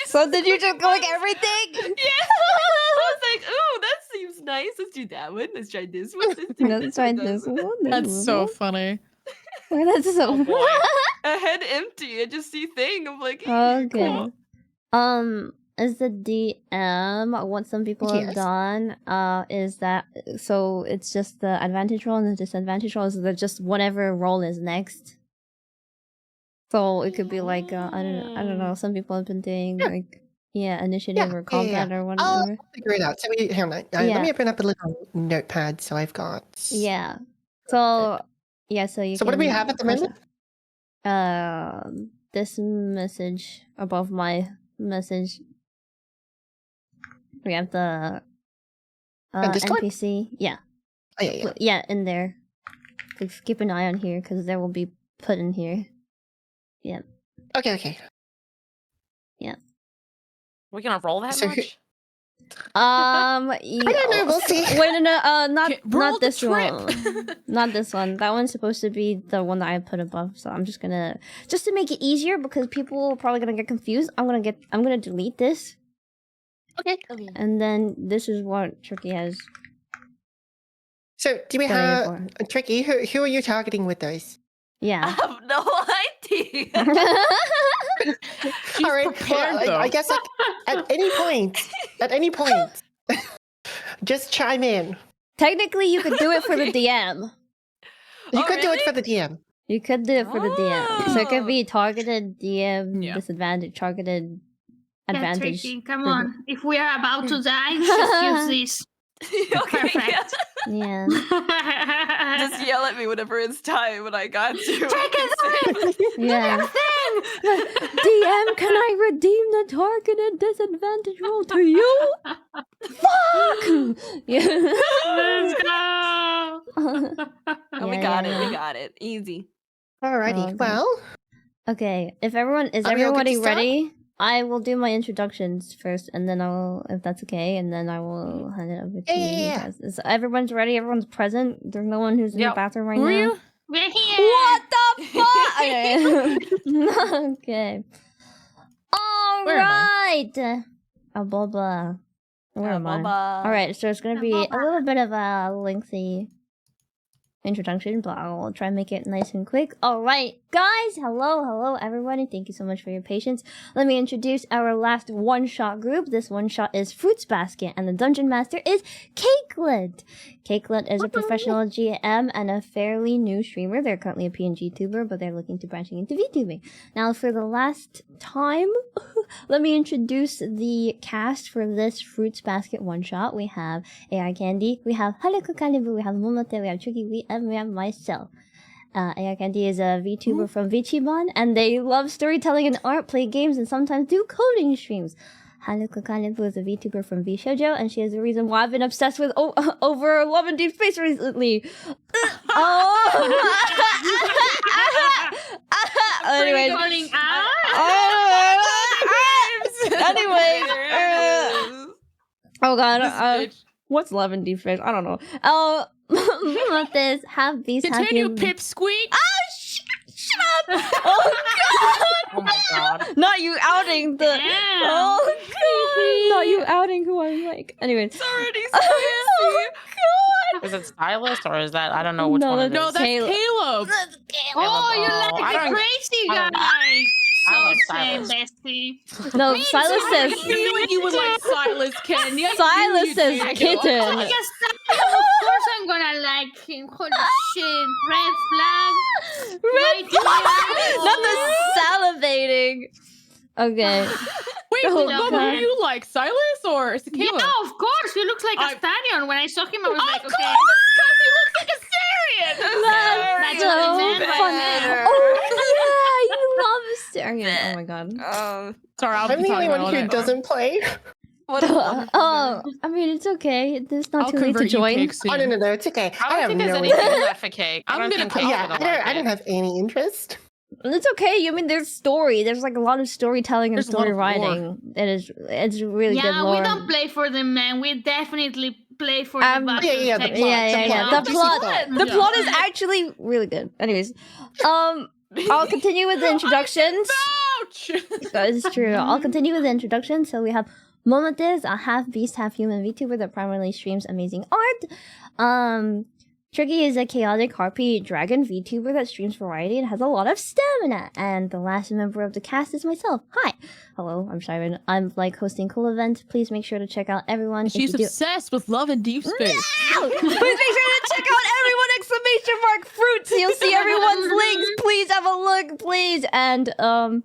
So did you just click everything? Yeah. I was like, ooh, that seems nice. Let's do that one. Let's try this one. Let's try this one. That's so funny. That's so Oh boy. A head empty. I just see thing. I'm like, okay. Is the DM what some people have done? Is that so? It's just the advantage roll and the disadvantage roll. Is that just whatever roll is next? So it could be like I don't know. Some people have been doing like initiative or combat or whatever. I'll figure it out. So hang on. Let me open up a little notepad. So I've got. Yeah. So so you. So what do we have at the moment? This message above my message. We have the NPC. Yeah. Oh, yeah. Yeah, in there. So keep an eye on here because there will be put in here. Yeah. Okay. Yeah. We're gonna roll that much? I don't know. We'll see. Wait, no, not this trip. one. Not this one. That one's supposed to be the one that I put above. So I'm just to make it easier because people are probably gonna get confused. I'm gonna delete this. Okay. And then this is what Tricky has. So do we have Tricky? Who are you targeting with those? Yeah. I have no idea. All right. Well, I guess at any point, just chime in. Technically, you could do it for the DM. You could do it for the DM. You could do it for the DM. So it could be targeted DM disadvantage, targeted advantage. Tricky, come on. If we are about to die, just use this. Okay, Perfect. Yeah. Just yell at me whenever it's time when I got you. Take it! Yeah. DM, can I redeem the targeted disadvantage roll to you? Fuck! Yeah. Let's go! We got it. Easy. Alrighty. Okay. Well. Okay. If everybody ready? I will do my introductions first, and then if that's okay, and then I will hand it over to you guys. Is everyone's ready? Everyone's present? There's no one who's in the bathroom right now? You? We're here! What the fuck? Okay. Alright! Blah blah. Where am I? Alright, so it's gonna be a little bit of a lengthy introduction, but I'll try and make it nice and quick. Alright, guys! Hello, everybody. Thank you so much for your patience. Let me introduce our last one-shot group. This one-shot is Fruits Basket, and the Dungeon Master is Cakelet. Cakelet is a professional GM and a fairly new streamer. They're currently a PNG tuber, but they're looking to branching into VTubing. Now, for the last time, let me introduce the cast for this Fruits Basket one-shot. We have AI Candy, we have Haruka Kalibu, we have Momote, we have Chuki, and we have myself. AI Candy is a VTuber from Vichiban, and they love storytelling and art, play games, and sometimes do coding streams. Haruka Kalibu is a VTuber from VShoujo, and she is the reason why I've been obsessed with over Love and Deep Space recently. Anyways. Oh god. What's Love and Deep Space? I don't know. What this? Have these Continue, happy... Pipsqueak. Shut up! Oh god! Oh my god. Not you outing the... Oh god! Not you outing who I'm like. Anyway. It's already so Oh god! Is it Stylist or is that? I don't know which one it is. No, that's Caleb. Oh, you like the crazy guy! So same, bestie. No, Silas says... I knew you would like Silas, Kenny. Silas says kitten. Oh, yes, of course I'm gonna like him. Holy shit. Red flag. Red flag! Not the salivating. Okay. Wait, Oh, what God. do you like, Silas or Caleb? Yeah, of course. He looks like a stallion. When I saw him, I was like, okay. Because he looks like a Saiiren. That's so That's funny. Oh are you? Oh my god. Sorry, I'll I'm be the only talking one about who it. doesn't play. What a wonderful Oh, I mean, it's okay. It's not I'll too late to convert you, join. Cake, soon. Oh no, it's okay. I I don't have think there's no anything interest. left for Cake. I I'm don't gonna think put- Cake's Yeah, gonna like I don't it. have any interest. It's okay. I mean, there's story. There's like a lot of storytelling and There's a lot story of lore. writing. It's really good Yeah, lore. we don't play for the man. We definitely play for the Yeah, yeah, the text. plot, yeah. the The plot. plot, Yeah. the plot is actually really good. Anyways, I'll continue with the introductions. Ouch! That is true. I'll continue with the introduction. So we have Momotiz, a half beast, half human VTuber that primarily streams amazing art. Tricky is a chaotic harpy dragon VTuber that streams variety and has a lot of stamina. And the last member of the cast is myself. Hi. Hello, I'm Saiiren. I'm like hosting cool events. Please make sure to check out everyone. She's obsessed with love and deep space. No! Please make sure to check out everyone! Exclamation mark fruits. You'll see everyone's links. Please have a look, please. And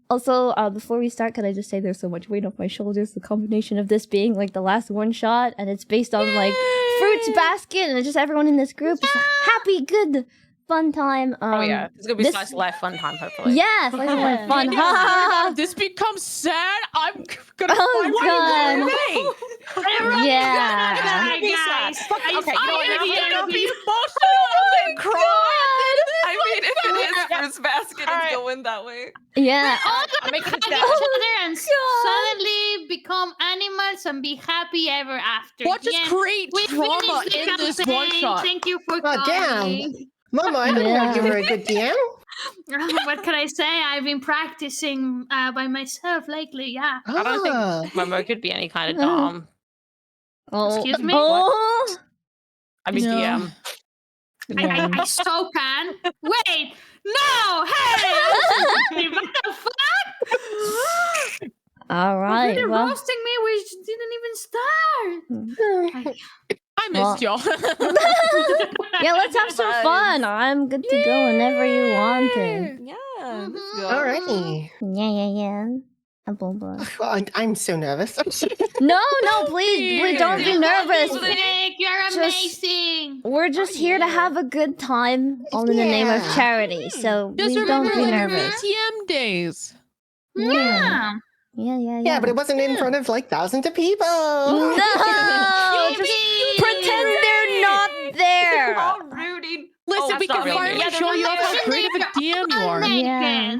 also, before we start, can I just say there's so much weight off my shoulders. The combination of this being like the last one shot, and it's based on like Fruits Basket, and it's just everyone in this group. It's a happy, good, fun time. Oh yeah, it's gonna be this- slice of life fun time hopefully. Yes, like Yeah. fun. If this becomes sad, I'm gonna Oh, find God. Yeah. Yeah. Guys, Okay, you know what, now I'm gonna be Oh emotional and cry. I mean, if it is Fruits Basket, All right. it's going that way. Yeah. all I'm making hug it each down. other and suddenly become animals and be happy ever after. What just Yeah. create We trauma finished the in this campaign. one shot? Thank you for Oh, coming. damn. Mama, I didn't know you Yeah. were a good DM. What can I say? I've been practicing by myself lately. Yeah. I don't Ah. think Momo could be any kind of dom. Oh. Excuse me? Oh. I mean No. DM. I so can. Wait. No. Hey. What the fuck? All right. You're Well. roasting me. We didn't even start. I missed y'all. Yeah, let's have some fun. I'm good to go whenever you want it. Yeah, let's go. Alrighty. Yeah. A boba. Well, I'm so nervous. No, please don't be nervous. Nick, you're Just- amazing. We're just here to have a good time, all in the name of Yeah. charity. So Just please don't remember be like nervous. TM days. Yeah. Yeah, but it wasn't in front of like thousands of people. No, just pretend they're not there. All rooting. Listen, that's we not can real finally news. show you off how creative a DM you are. Yeah.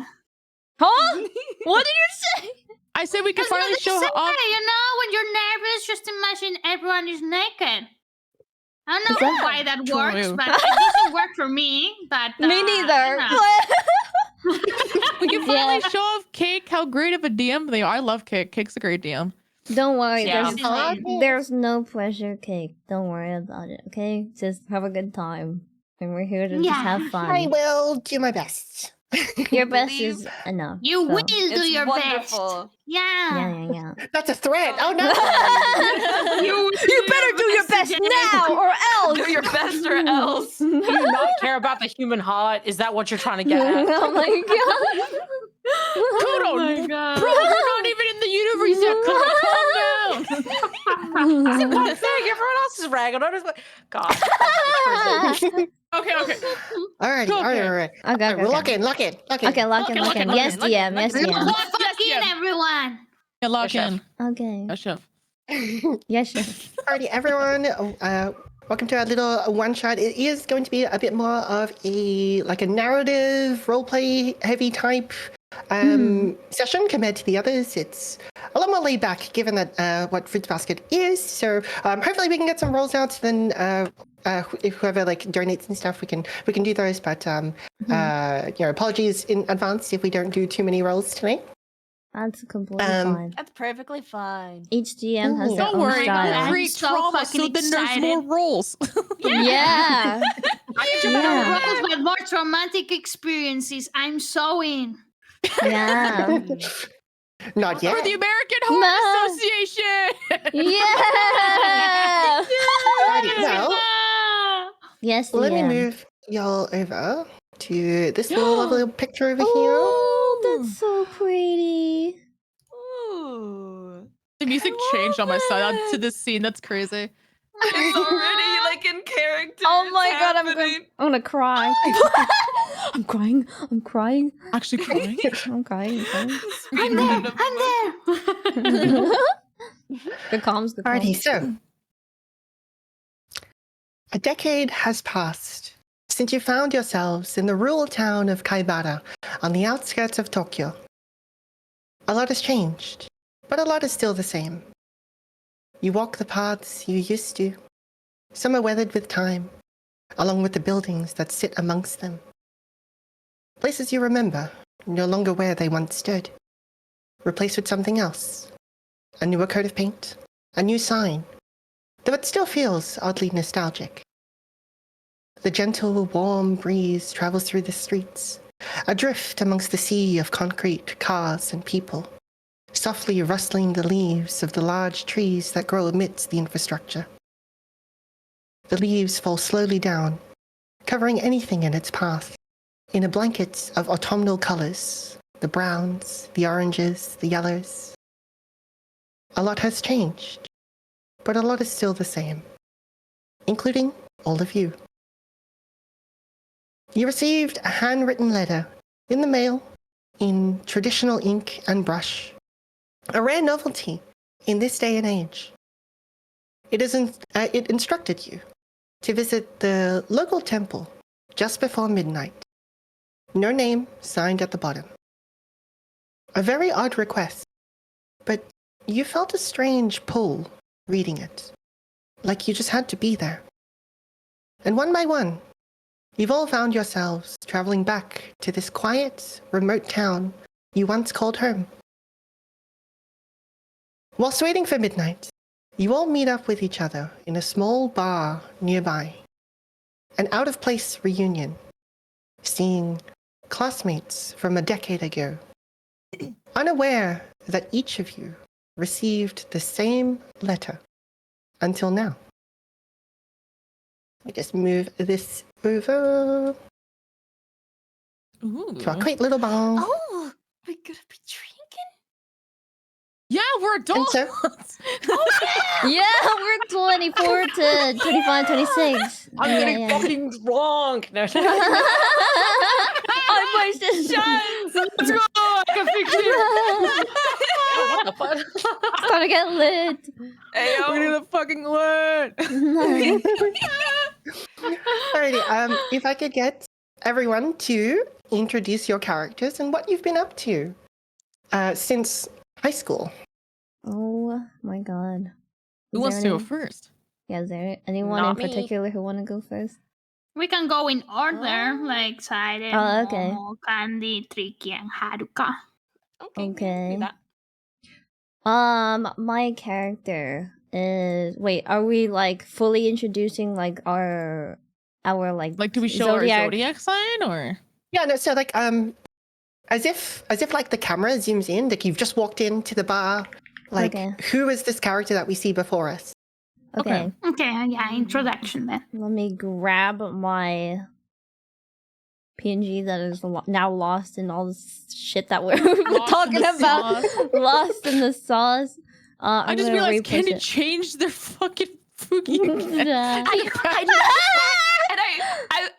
Huh? What did you say? I said we can finally show Say, off. you know, when you're nervous, just imagine everyone is naked. I don't Is know that why that works, true? but it doesn't work for me. But Me neither. you know. We can finally show off Cake how great of a DM they are. I love Cake. Cake's a great DM. Don't worry. Yeah. There's no pressure, Cake. Don't worry about it. Okay, just have a good time, and we're here to just Yeah. have fun. I will do my best. Your best Believe is enough. You so. will do It's your best. wonderful. Yeah. Yeah. That's a threat. Oh no. You better do your best now, or else. Do your best or else. Do you not care about the human heart? Is that what you're trying to get at? Oh my god. Kudo, my god. bro, we're not even in the universe yet. Kudo, calm down. See one thing, everyone else is ragging on us. God. Okay. Alrighty, all right. Okay. We're lock in. Okay, lock in. Yes, DM. Yes, DM. Fuck in, everyone. Yeah, lock Yes, in. Okay. Yeah, chef. Yes, chef. Alrighty, everyone. Welcome to our little one shot. It is going to be a bit more of a narrative roleplay heavy type session compared to the others. It's a lot more laid back given that what Fruits Basket is. So hopefully we can get some rolls out. Then if whoever like donates and stuff, we can do those. But apologies in advance if we don't do too many rolls tonight. That's completely fine. That's perfectly fine. Each GM has their Don't own worry, style. I'm create so trauma so fucking then there's excited. more rolls. Yeah. Yeah. Rolls with more traumatic experiences. I'm so in. Yeah. Not yet. For the American Heart No. Association. Yeah. Alrighty, well, Yes, let me DM. move y'all over to this little picture over here. Oh, that's so pretty. Ooh. The music changed on my side to this scene. That's crazy. It's already like back in character. Oh my It's god, happening. I'm gonna cry. I'm crying. I'm crying. Actually crying? I'm crying. I'm there. I'm there. Good comms. Good Alrighty, comms. so a decade has passed since you found yourselves in the rural town of Kaibara on the outskirts of Tokyo. A lot has changed, but a lot is still the same. You walk the paths you used to. Some are weathered with time, along with the buildings that sit amongst them. Places you remember, no longer where they once stood. Replaced with something else. A newer coat of paint, a new sign, though it still feels oddly nostalgic. The gentle, warm breeze travels through the streets, adrift amongst the sea of concrete, cars, and people, softly rustling the leaves of the large trees that grow amidst the infrastructure. The leaves fall slowly down, covering anything in its path, in a blanket of autumnal colors, the browns, the oranges, the yellows. A lot has changed, but a lot is still the same, including all of you. You received a handwritten letter in the mail in traditional ink and brush, a rare novelty in this day and age. It instructed you to visit the local temple just before midnight. No name signed at the bottom. A very odd request, but you felt a strange pull reading it, like you just had to be there. And one by one, you've all found yourselves traveling back to this quiet, remote town you once called home. Whilst waiting for midnight, you all meet up with each other in a small bar nearby. An out-of-place reunion, seeing classmates from a decade ago, unaware that each of you received the same letter until now. I just move this over to our quaint little bar. Oh, we're gonna be drinking? Yeah, we're adults. So, Yeah, we're 24 to 25, 26. I'm Yeah, getting yeah. fucking drunk. No, I wasted. Let's go. I can fix it. what the fuck? It's gonna get lit. We're gonna fucking learn. alrighty, if I could get everyone to introduce your characters and what you've been up to since high school. Oh my god. Who wants to go first? Yeah, is there anyone Not in me. particular who want to go first? We can go in order, like Saiiren, Oh, okay. Momo, Candy, Tricky, and Haruka. Okay. Do that. My character is. Wait, are we like fully introducing like our like? Like, do we show our zodiac sign or? Yeah, no, so like as if like the camera zooms in, like you've just walked into the bar. Like, Okay. who is this character that we see before us? Okay. Okay, yeah, introduction then. Let me grab my PNG that is now lost in all this shit that we're talking about. Lost in the sauce. I just realized Candy changed their fucking Fugi. I and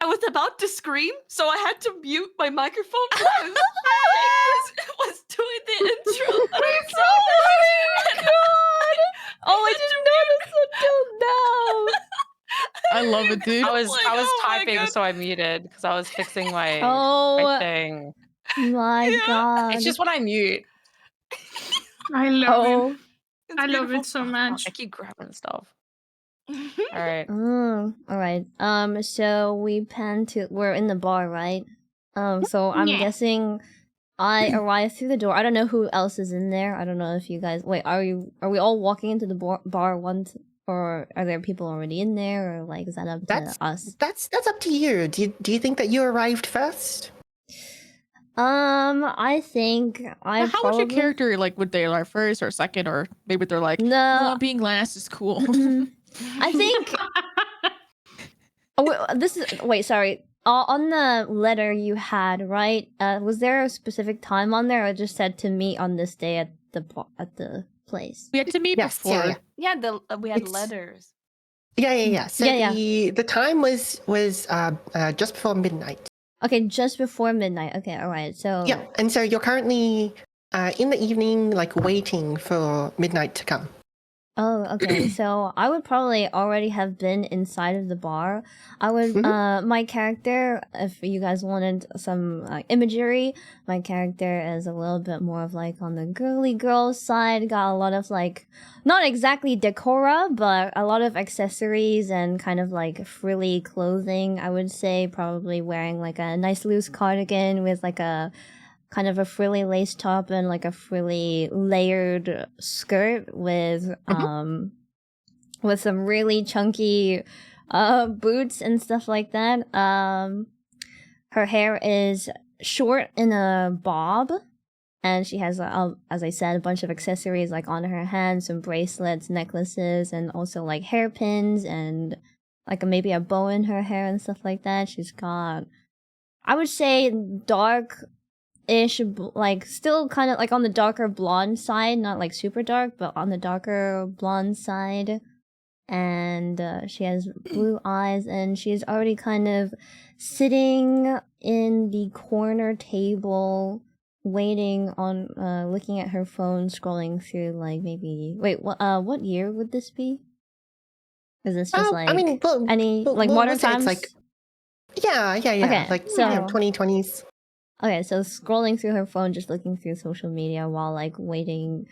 I was about to scream, so I had to mute my microphone because I was doing the intro. I'm so sorry. Oh, I didn't notice until now. I love it, dude. I was Like, oh my typing, God. so I muted because I was fixing my Oh thing. my god. It's just when I mute. I love it. It's I love beautiful. it so much. I keep grabbing stuff. All right. All right. So we're in the bar, right? So I'm Yeah. guessing I arrived through the door. I don't know who else is in there. I don't know if you guys. Wait, are we all walking into the bar once, or are there people already in there, or like is that up to us? That's up to you. Do you think that you arrived first? I think I. How was your character like? Would they arrive first or second, or maybe they're like, No, "Oh, being last is cool." I think. Sorry. On the letter you had, right? Was there a specific time on there, or just said to meet on this day at the place? We had to meet Yes, before. yeah. Yeah, we had It's- letters. Yeah. So Yeah. the time was just before midnight. Okay, just before midnight. Okay, all right. So Yeah, and so you're currently in the evening, like waiting for midnight to come. Oh, okay. So I would probably already have been inside of the bar. I would, my character, if you guys wanted some imagery, my character is a little bit more of like on the girly girl side. Got a lot of like, not exactly decora, but a lot of accessories and kind of like frilly clothing. I would say probably wearing like a nice loose cardigan with like a kind of a frilly lace top and like a frilly layered skirt with some really chunky boots and stuff like that. Her hair is short in a bob, and she has as I said, a bunch of accessories like on her hands, some bracelets, necklaces, and also like hairpins and like maybe a bow in her hair and stuff like that. She's got, I would say, dark ish, like still kind of like on the darker blonde side, not like super dark, but on the darker blonde side. And she has blue eyes, and she's already kind of sitting in the corner table, waiting on, looking at her phone, scrolling through like maybe. Wait, what year would this be? Is this just like any modern times? Like, yeah. Okay, like so 2020s. Okay, so scrolling through her phone, just looking through social media while like waiting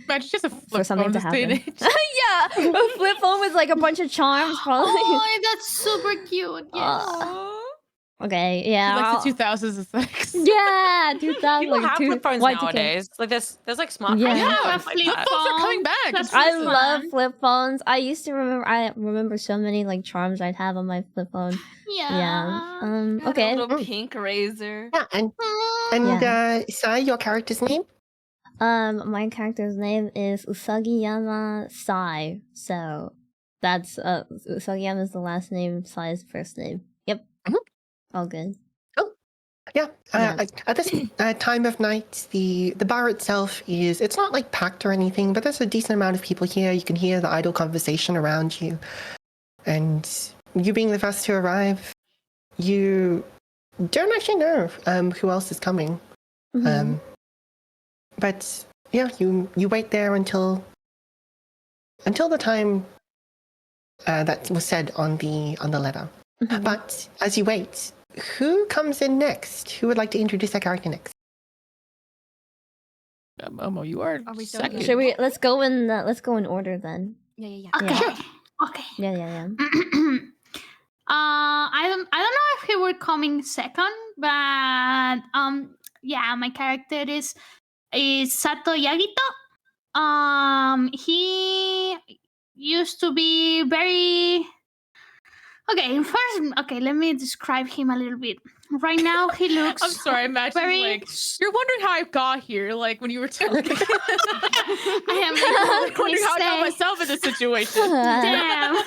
for something to happen. Yeah, a flip phone with like a bunch of charms, probably. Oh, that's super cute. Yes. Okay, yeah. Like the 2000s aesthetics. Yeah, 2000. People have flip phones Y2K. nowadays. Like there's like smartphones. Yeah. Yeah, and stuff like flip that. phone. Those are coming back. That's I really love fun. flip phones. I remember so many like charms I'd have on my flip phone. Yeah. Okay. A little pink razor. Yeah, and Sai, your character's name? My character's name is Usagiyama Sai. So that's Usagiyama is the last name, Sai is the first name. Yep. All good. Yeah. At this time of night, the bar itself it's not like packed or anything, but there's a decent amount of people here. You can hear the idle conversation around you. And you being the first to arrive, you don't actually know who else is coming. But yeah, you wait there until the time that was said on the letter. But as you wait, who comes in next? Who would like to introduce their character next? Momo, you are we second. Should we let's go in order then. Yeah. Okay. Yeah. I don't know if he were coming second, but yeah, my character is Sato Yagito. He used to be very okay, let me describe him a little bit. Right now he looks I'm sorry, Max. very Like, you're wondering how I got here, like when you were talking. I am like, wondering how I got myself in this situation. Damn.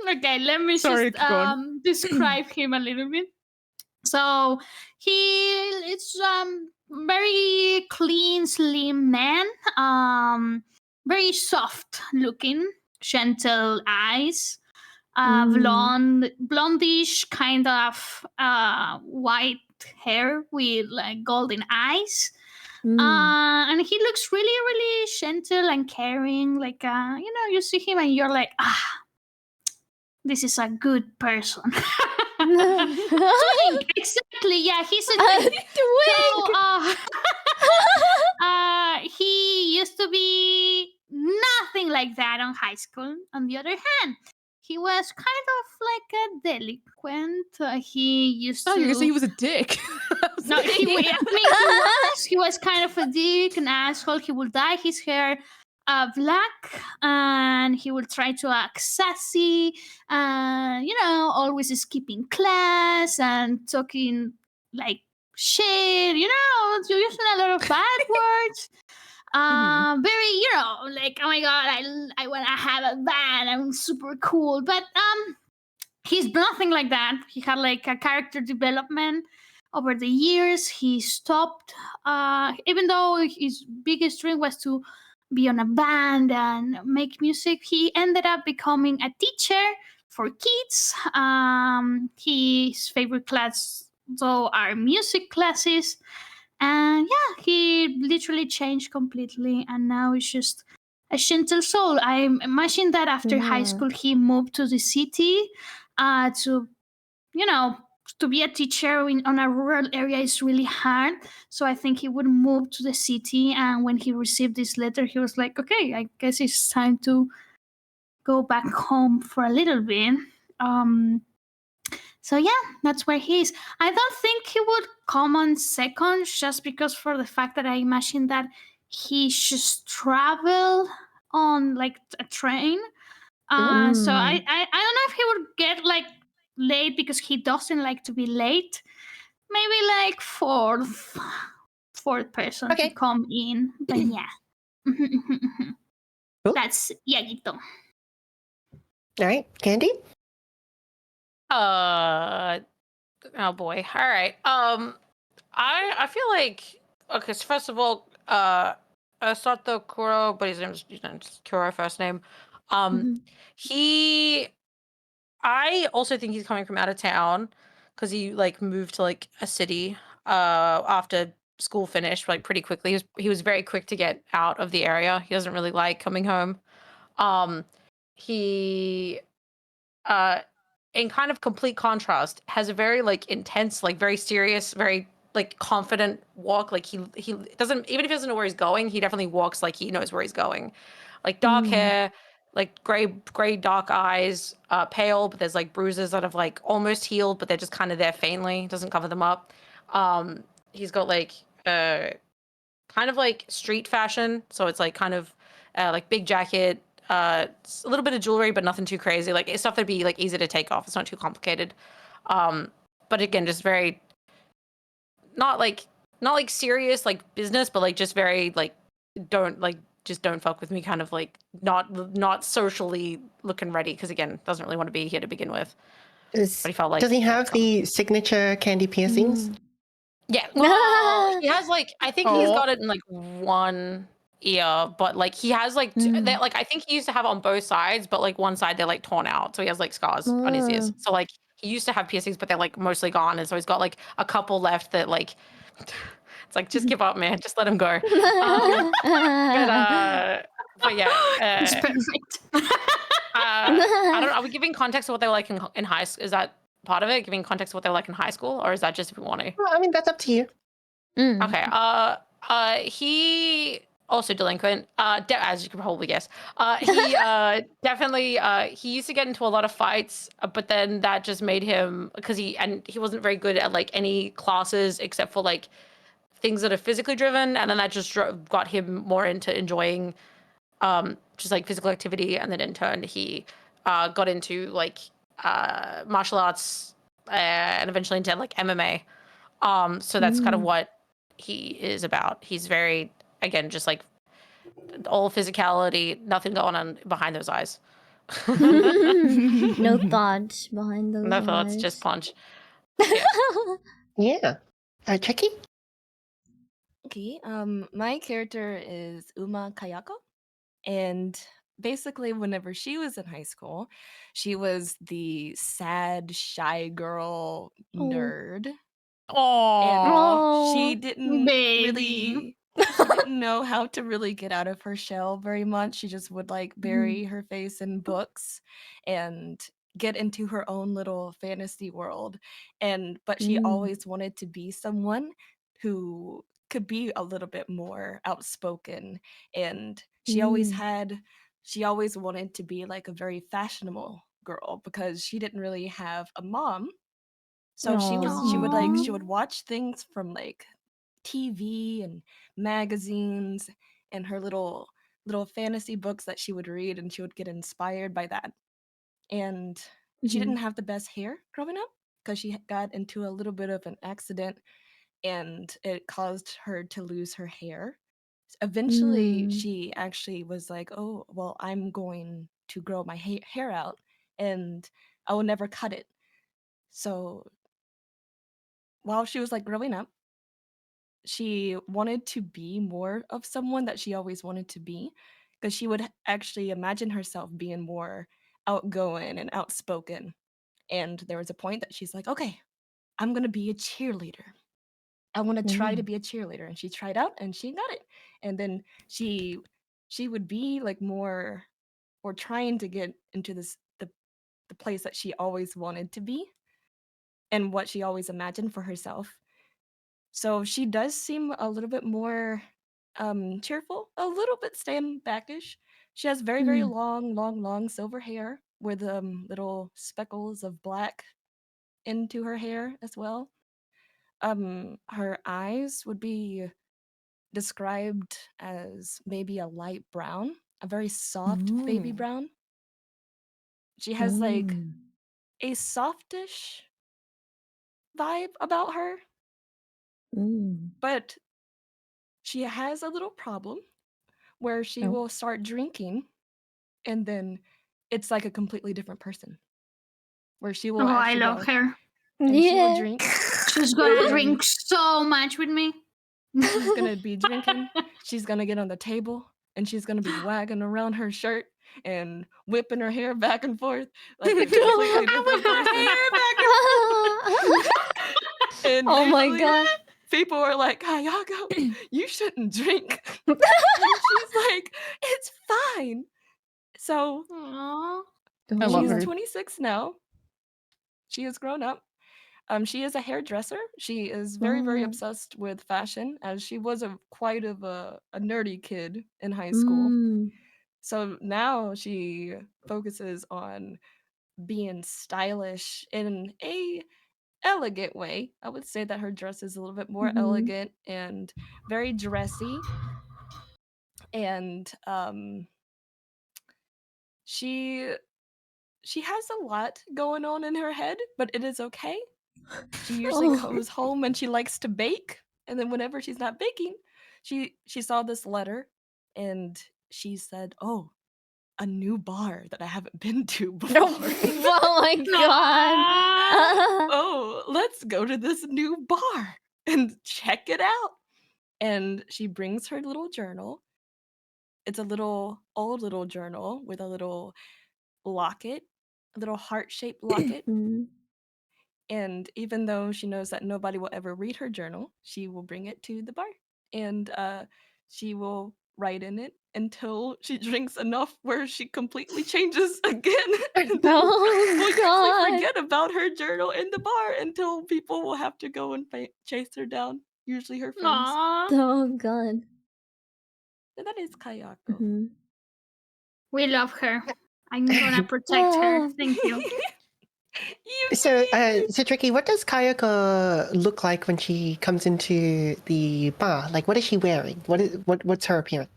Okay, let me Sorry, just keep going. describe him a little bit. So it's very clean, slim man. Very soft looking, gentle eyes. Blondish kind of white hair with like golden eyes. And he looks really, really gentle and caring. Like, you see him and you're like, this is a good person. Exactly, yeah, he's a twink. He used to be nothing like that on high school. On the other hand, he was kind of like a delinquent. He used to. You're gonna say he was a dick. No, he was kind of a dick, an asshole. He would dye his hair black, and he would try to act sassy, always skipping class and talking like shit, using a lot of bad words. Very, like, oh my god, I want to have a band, I'm super cool. But he's nothing like that. He had like a character development over the years. He stopped, even though his biggest dream was to be on a band and make music. He ended up becoming a teacher for kids. His favorite class though are music classes, and yeah, he literally changed completely, and now he's just a gentle soul. I imagine that after high school he moved to the city to, you know, to be a teacher on a rural area is really hard. So I think he would move to the city. And when he received this letter, he was like, okay, I guess it's time to go back home for a little bit. So yeah, that's where he is. I don't think he would come on second just because for the fact that I imagine that he just travel on like a train. So I don't know if he would get like late because he doesn't like to be late. Maybe like fourth person to come in. But yeah. That's Yagito. All right, Candy? Oh boy. All right. I feel like, okay, so first of all, Sato Kuro, but his name's Kuro first name. He I also think he's coming from out of town because he like moved to like a city after school finished like pretty quickly. He was very quick to get out of the area. He doesn't really like coming home. He in kind of complete contrast has a very like intense, like very serious, very like confident walk. Like he doesn't, even if he doesn't know where he's going, he definitely walks like he knows where he's going. Like dark hair, like gray dark eyes, pale, but there's like bruises that have like almost healed, but they're just kind of there faintly, doesn't cover them up. He's got like kind of like street fashion, so it's like kind of like big jacket, a little bit of jewelry, but nothing too crazy. Like it's stuff that'd be like easy to take off. It's not too complicated. But again, just very not like serious like business, but like just very like don't fuck with me kind of like not socially looking ready, because again doesn't really want to be here to begin with. But he felt like Does he have the signature candy piercings? Yeah, well, he has like I think he's got it in like one ear, but like he has like they like I think he used to have it on both sides, but like one side they're like torn out, so he has like scars on his ears. So like he used to have piercings, but they're like mostly gone, and so he's got like a couple left that like it's like just give up, man, just let him go. But yeah, it's perfect. I don't know. Are we giving context to what they were like in high school? Is that part of it? Giving context to what they were like in high school, or is that just if we want to? Well, I mean, that's up to you. Okay. He also delinquent. As you can probably guess. He definitely. He used to get into a lot of fights, but then that just made him because he wasn't very good at like any classes except for like things that are physically driven, and then that just got him more into enjoying just like physical activity, and then in turn he got into like martial arts and eventually into like MMA. So that's kind of what he is about. He's very, again, just like all physicality, nothing going on behind those eyes. No thoughts behind those No eyes. thoughts, just punch. Yeah. Chucky? Okay, my character is Uma Kayako, and basically whenever she was in high school, she was the sad, shy girl nerd. And she didn't really she didn't know how to really get out of her shell very much. She just would like bury her face in books and get into her own little fantasy world. But she always wanted to be someone who could be a little bit more outspoken, and she always wanted to be like a very fashionable girl because she didn't really have a mom. So she would watch things from like TV and magazines and her little fantasy books that she would read, and she would get inspired by that. And she didn't have the best hair growing up because she got into a little bit of an accident and it caused her to lose her hair. Eventually she actually was like, oh well, I'm going to grow my hair out and I will never cut it. So while she was like growing up, she wanted to be more of someone that she always wanted to be, because she would actually imagine herself being more outgoing and outspoken. And there was a point that she's like, okay, I'm going to be a cheerleader. I want to try to be a cheerleader. And she tried out and she got it. And then she would be like more, or trying to get into the place that she always wanted to be and what she always imagined for herself. So she does seem a little bit more cheerful, a little bit stand backish. She has very, very long silver hair with little speckles of black into her hair as well. Her eyes would be described as maybe a light brown, a very soft baby brown. She has like a softish vibe about her, but she has a little problem where she will start drinking and then it's like a completely different person. Where she will I actually love her. and she will drink. She's gonna drink so much with me. She's gonna be drinking. She's gonna get on the table and she's gonna be wagging around her shirt and whipping her hair back and forth like a completely different person. And Oh my usually god. people are like, Kayako, you shouldn't drink. And she's like, it's fine. So I love her. she's 26 now. She has grown up. She is a hairdresser. She is very, very obsessed with fashion, as she was quite of a nerdy kid in high school. So now she focuses on being stylish in a elegant way. I would say that her dress is a little bit more elegant and very dressy. And she has a lot going on in her head, but it is okay. She usually goes home and she likes to bake, and then whenever she's not baking, she saw this letter and she said, "Oh, a new bar that I haven't been to before." Oh my god. Oh, let's go to this new bar and check it out. And she brings her little journal. It's a little old little journal with a little locket, a little heart-shaped locket. And even though she knows that nobody will ever read her journal, she will bring it to the bar. And she will write in it until she drinks enough where she completely changes again. And then we'll usually forget about her journal in the bar until people will have to go and chase her down, usually her friends. Oh god. And that is Kayako. We love her. I'm gonna protect her. Thank you. So Tricky, what does Kayako look like when she comes into the bar? Like, what is she wearing? What's her appearance?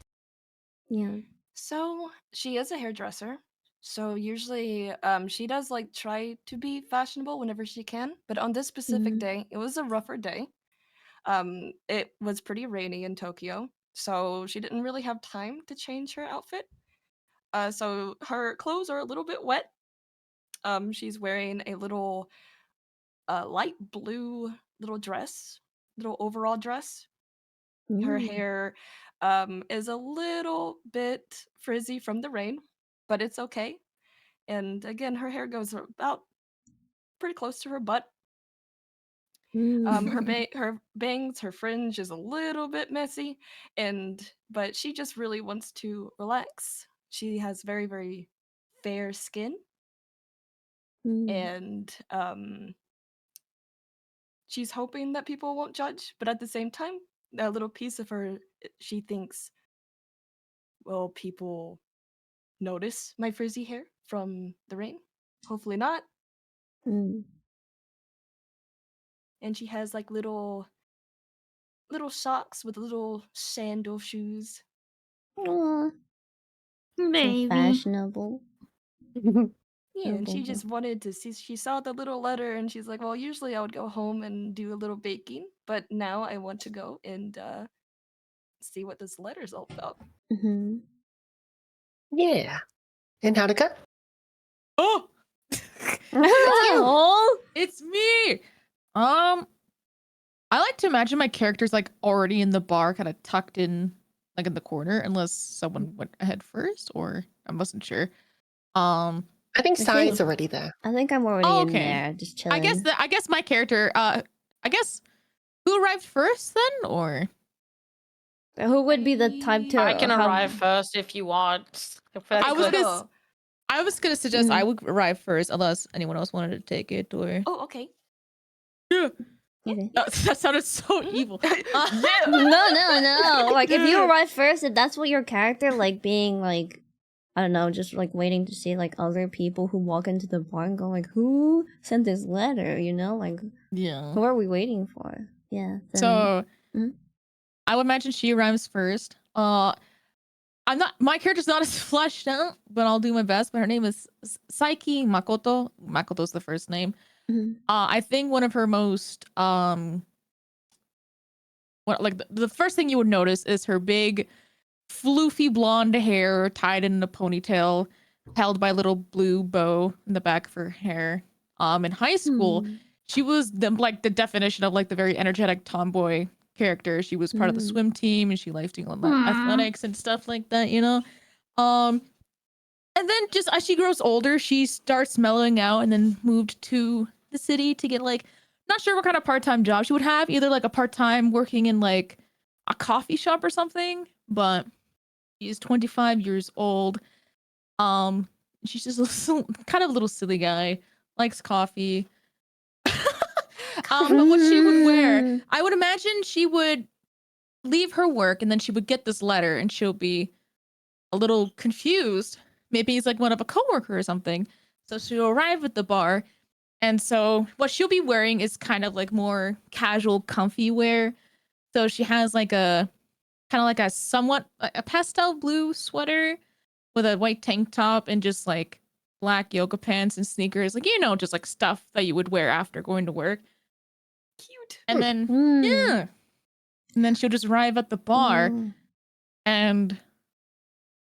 Yeah. So she is a hairdresser. So usually she does like try to be fashionable whenever she can. But on this specific day, it was a rougher day. It was pretty rainy in Tokyo. So she didn't really have time to change her outfit. So her clothes are a little bit wet. She's wearing a little light blue little dress, little overall dress. Her hair is a little bit frizzy from the rain, but it's okay. And again, her hair goes about pretty close to her butt. Her bangs, her fringe is a little bit messy, but she just really wants to relax. She has very, very fair skin, and she's hoping that people won't judge, but at the same time, a little piece of her, she thinks, will people notice my frizzy hair from the rain? Hopefully not. And she has like little socks with little sandal shoes. Aww. Baby. So fashionable. Yeah, and she just wanted to see. She saw the little letter and she's like, well, usually I would go home and do a little baking, but now I want to go and see what this letter's all about. Yeah. And how'd it go? Oh! Oh! It's me. I like to imagine my character's like already in the bar, kind of tucked in, like in the corner, unless someone went ahead first, or I wasn't sure. I think Sai's already there. I think I'm already in there, just chilling. I guess my character. I guess who arrived first then, or who would be the type to? I can arrive first if you want. I was gonna suggest I would arrive first, unless anyone else wanted to take it, or. Oh, okay. Yeah. Okay. That sounded so evil. No. Like if you arrive first, if that's what your character like being like, I don't know, just like waiting to see like other people who walk into the bar and go like, who sent this letter? You know, like who are we waiting for? Yeah. Then, so I would imagine she arrives first. My character's not as fleshed out, but I'll do my best. But her name is Saiki Makoto. Makoto's the first name. I think one of her most the first thing you would notice is her big floofy blonde hair tied in a ponytail, held by a little blue bow in the back of her hair. In high school, she was the definition of like the very energetic tomboy character. She was part of the swim team and she liked doing athletics and stuff like that, you know. And then just as she grows older, she starts mellowing out and then moved to the city to get like, not sure what kind of part-time job she would have, either like a part-time working in like a coffee shop or something, but she's 25 years old. She's just kind of a little silly guy, likes coffee. But what she would wear, I would imagine she would leave her work and then she would get this letter and she'll be a little confused. Maybe he's like one of a coworker or something. So she'll arrive at the bar. And so what she'll be wearing is kind of like more casual, comfy wear. So she has like a kind of like a pastel blue sweater with a white tank top and just like black yoga pants and sneakers. Like, you know, just like stuff that you would wear after going to work. Cute. And then, yeah. And then she'll just arrive at the bar and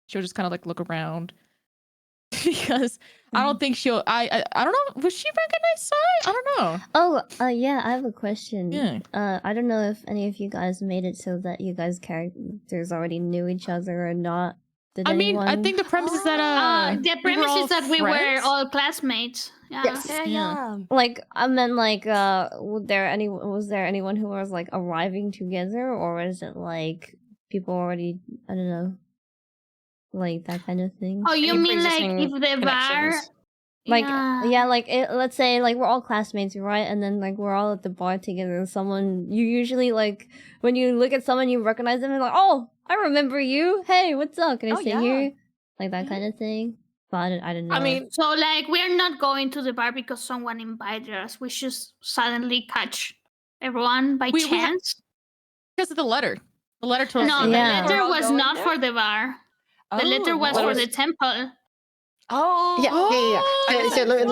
she'll just kind of like look around. Because I don't think she'll. I don't know. Will she recognize Sai? I don't know. Oh, yeah. I have a question. Yeah. I don't know if any of you guys made it so that you guys characters already knew each other or not. Did anyone? I think the premise is that the premise is that we were all classmates. Yeah. Yes. Yeah. Like I meant like was there anyone who was like arriving together, or was it like people already, I don't know, like that kind of thing? Oh, you mean like if the bar, like like let's say like we're all classmates, right? And then like we're all at the bar together, and someone you usually like when you look at someone you recognize them and like, oh, I remember you. Hey, what's up? Can I sit here? Like that kind of thing. But I didn't know. I mean, so like we're not going to the bar because someone invited us. We just suddenly catch everyone by chance. Because of the letter. The letter told us. No, the letter was not for the bar. The letter was for the temple. Oh. Yeah. So let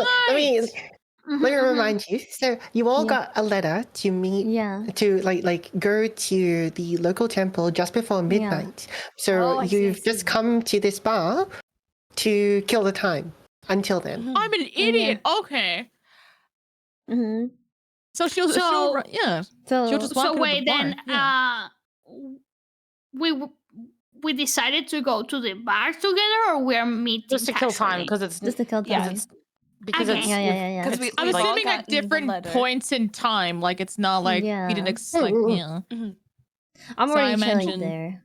me remind you. So you all got a letter to meet. To like go to the local temple just before midnight. So you've just come to this bar to kill the time until then. I'm an idiot. Okay. So she'll just walk wait, to the bar. Then we decided to go to the bar together, or we're meeting just to kill time because it's just to kill time. Because it's Because I'm assuming at different points in time. Like it's not like we didn't expect. I'm already chilling there.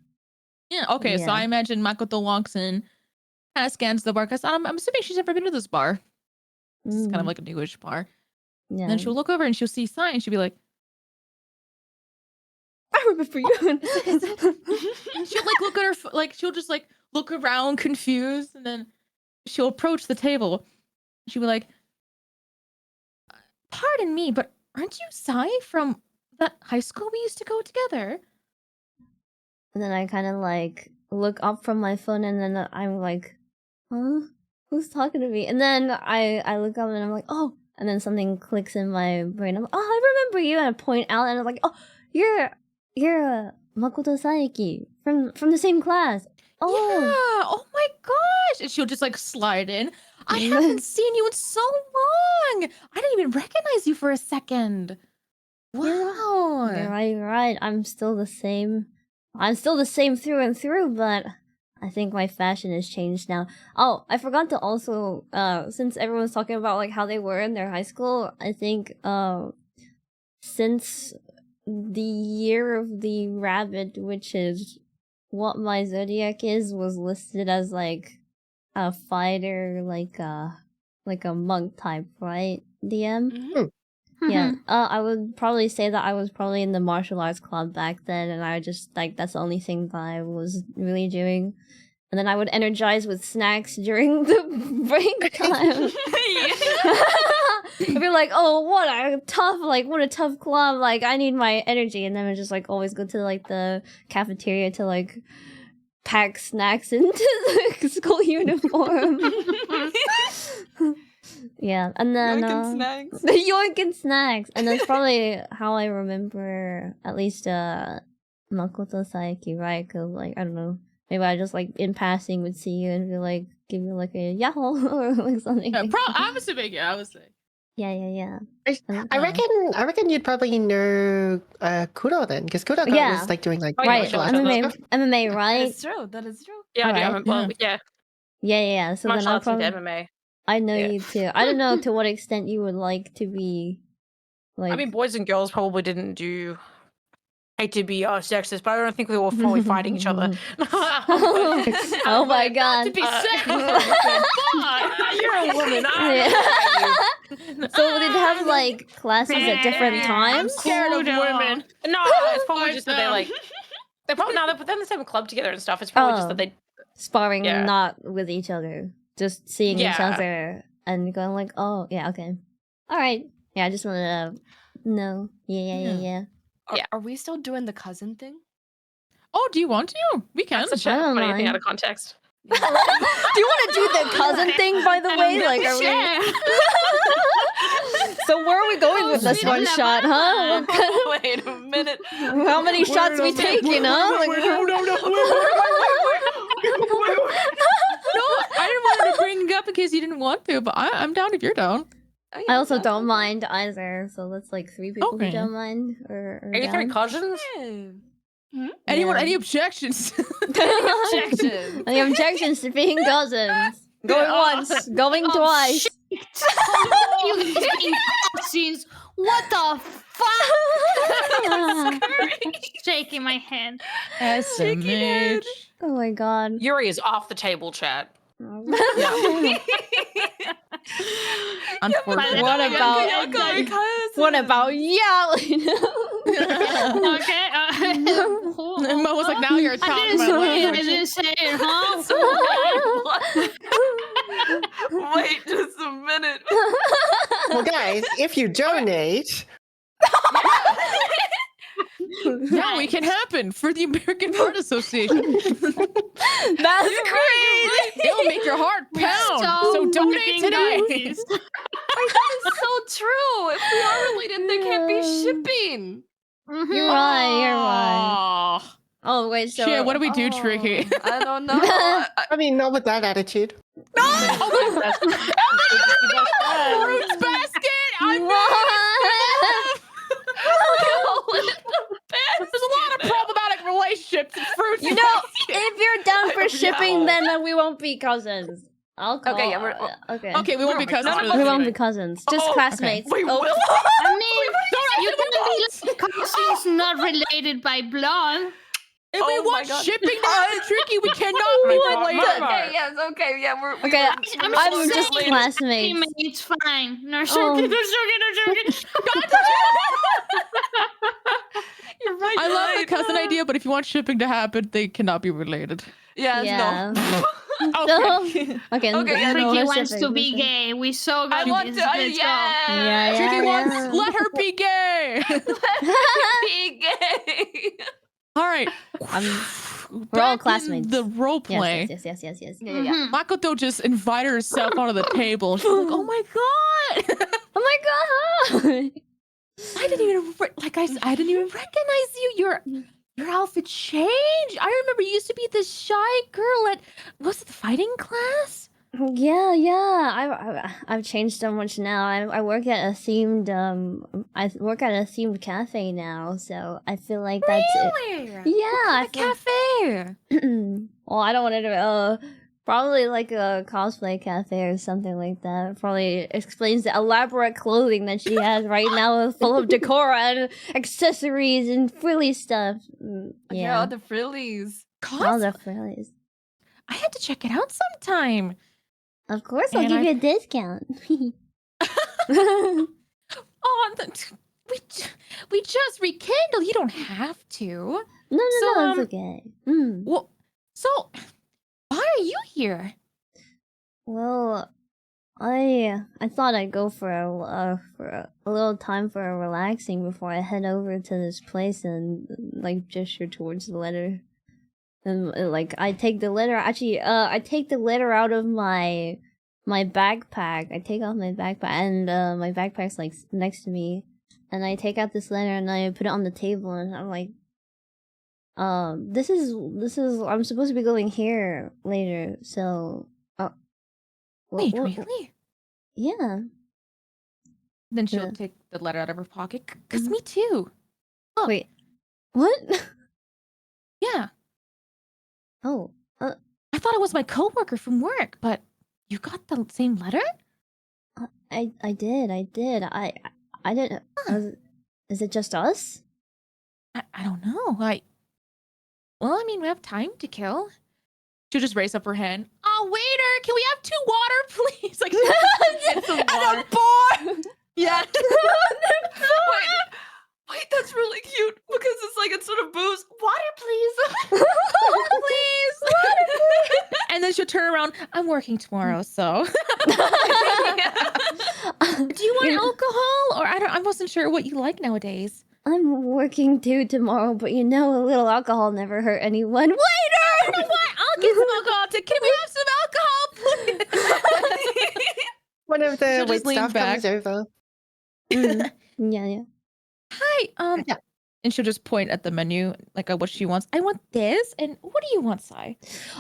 Yeah. Okay. So I imagine Makoto walks in, kind of scans the bar because I'm assuming she's never been to this bar. It's kind of like a newish bar. Yeah. And then she'll look over and she'll see Sai and she'll be like, I remember you. She'll like look at her, like she'll just like look around confused, and then she'll approach the table. She'll be like, "Pardon me, but aren't you Sai from that high school we used to go together?" And then I kind of like look up from my phone, and then I'm like, "Huh? Who's talking to me?" And then I look up, and I'm like, "Oh!" And then something clicks in my brain. I'm like, "Oh, I remember you!" And I point out, and I'm like, "Oh, you're Makoto Saiki from the same class." Oh, yeah. Oh my gosh! And she'll just like slide in. I haven't seen you in so long. I didn't even recognize you for a second. Wow. You're right. I'm still the same. I'm still the same through and through, but I think my fashion has changed now. Oh, I forgot to also, since everyone's talking about like how they were in their high school, I think since the year of the rabbit, which is what my zodiac is, was listed as like a fighter, like a monk type, right? DM. Mhm. Yeah, I would probably say that I was probably in the martial arts club back then, and I just, like, that's the only thing that I was really doing. And then I would energize with snacks during the break time. I'd be like, oh, what a tough club, like, I need my energy. And then I just, like, always go to, like, the cafeteria to, like, pack snacks into the school uniform. Yeah, and then Yoinkin' snacks. the yoinkin' snacks, and that's probably how I remember at least Makoto Saiki, right? Cause like I don't know, maybe I just like in passing would see you and be like, give you like a yahoo or like something. Yeah, I was assuming, yeah, I was saying. Yeah. I reckon you'd probably know Kuro then, because Kuro was like doing like right martial arts and stuff. MMA, right? That's true. That is true. Yeah, I do. Alright. Well, yeah. Yeah. So Martial then I'll arts into probably MMA. I know Yeah. you too. I don't know to what extent you would like to be. Like, I mean, boys and girls probably didn't do. Hate to be sexist, but I don't think we were fully fighting each other. oh my god! To be sexist, You're a woman. So would it have like classes at different times? I'm scared of women. No, it's probably just that they like. They probably no, they're in the same club together and stuff. It's probably just that they sparring, Yeah. not with each other, just seeing each Yeah. other and going like, oh yeah, okay, all right, yeah. I just wanted to know. Yeah. Are we still doing the cousin thing? Oh, do you want to? We can. That's such a I don't funny thing mind. out of context. Do you want to do the cousin thing, by the way? Like, are we... So where are we going with this one shot, huh? Wait a minute. How many shots we taking, huh? Like, No, I didn't want to bring it up in case you didn't want to, but I'm down if you're down. I also don't mind either, so that's like 3 people Okay. who don't mind. Or 83 down. cousins? Anyone? Yeah. Any objections? Objections. Any objections to being cousins? Going once, going twice. Scenes. What the fuck? Shaking my head. SMH. Oh my god. Yuri is off the table, chat. Unfortunately. What about yelling? Okay. Mo was like, now you're I talking didn't about say it. I language. didn't say it, huh? Wait just a minute. Well, guys, if you donate, Now we can happen for the American Heart Association. That's crazy. It'll make your heart pound. So donate today. Wait, that is so true. If we are related, there can't be shipping. You're right. Oh wait, so Shit, what do we do, Tricky? I don't know. I mean, not with that attitude. Fruits basket. There's a lot of problematic relationships in fruits. You know, if you're down for shipping, then we won't be cousins. I'll call. Okay, yeah, okay. Okay, we won't be cousins. We won't be cousins. Just classmates. Wait, Oh. will? I mean, you can be cousins not related by blood. If we Oh my want God. shipping to happen, Tricky, we cannot be related. Okay, yes, okay, yeah, we're Okay, I'm I'm saying just classmates. It's fine. No, Oh. joking. You're right. I love the cousin idea, but if you want shipping to happen, they cannot be related. Yes, Yeah. no. Okay. Okay, yeah, Ricky no wants to shipping, be no gay. We so got I want this. to. Let's go. Yeah. Tricky wants, let her be gay. Be gay. All right. We're all Back in classmates. The role play. Yes. Mhm. Makoto just invited herself onto the table. She's like, "Oh my god, Oh my god. I didn't even I didn't even recognize you. Your outfit changed. I remember you used to be this shy girl at was it the fighting class? Yeah. I've changed so much now. I work at a themed cafe now, so I feel like that's Really? it. Yeah, What kind of cafe? well, I don't want to. Probably like a cosplay cafe or something like that. Probably explains the elaborate clothing that she has right now, full of decor and accessories and frilly stuff. Yeah, all the frillies. All the frillies. I had to check it out sometime. Of course, I'll give you a discount. Oh, we just rekindled. You don't have to. No, it's okay. Well, so why are you here? Well, I thought I'd go for a little time for a relaxing before I head over to this place and like gesture towards the letter. And like I take the letter. Actually, I take the letter out of my backpack. I take off my backpack, and my backpack's like next to me. And I take out this letter and I put it on the table, and I'm like, this is I'm supposed to be going here later, so. Wait, really? Yeah. Then she'll take the letter out of her pocket. Cause me too. Look. Wait, what? Yeah. Oh. I thought it was my coworker from work, but you got the same letter? I did. I didn't. Is it just us? I don't know. Well, I mean, we have time to kill. She'll just raise up her hand. Oh, waiter, can we have 2 water, please? Like, And a bar. Yeah. Wait, that's really cute because it's like instead of booze, water, please. Please, water, please. And then she'll turn around. I'm working tomorrow, so. Do you want alcohol, or I wasn't sure what you like nowadays. I'm working too tomorrow, but you know, a little alcohol never hurt anyone. Waiter! You know what? I'll get some alcohol. Can we have some alcohol, please? One of the She'll wait just lean staff back. comes over. Yeah. Hi. Yeah. And she'll just point at the menu, like what she wants. I want this, and what do you want, Sai?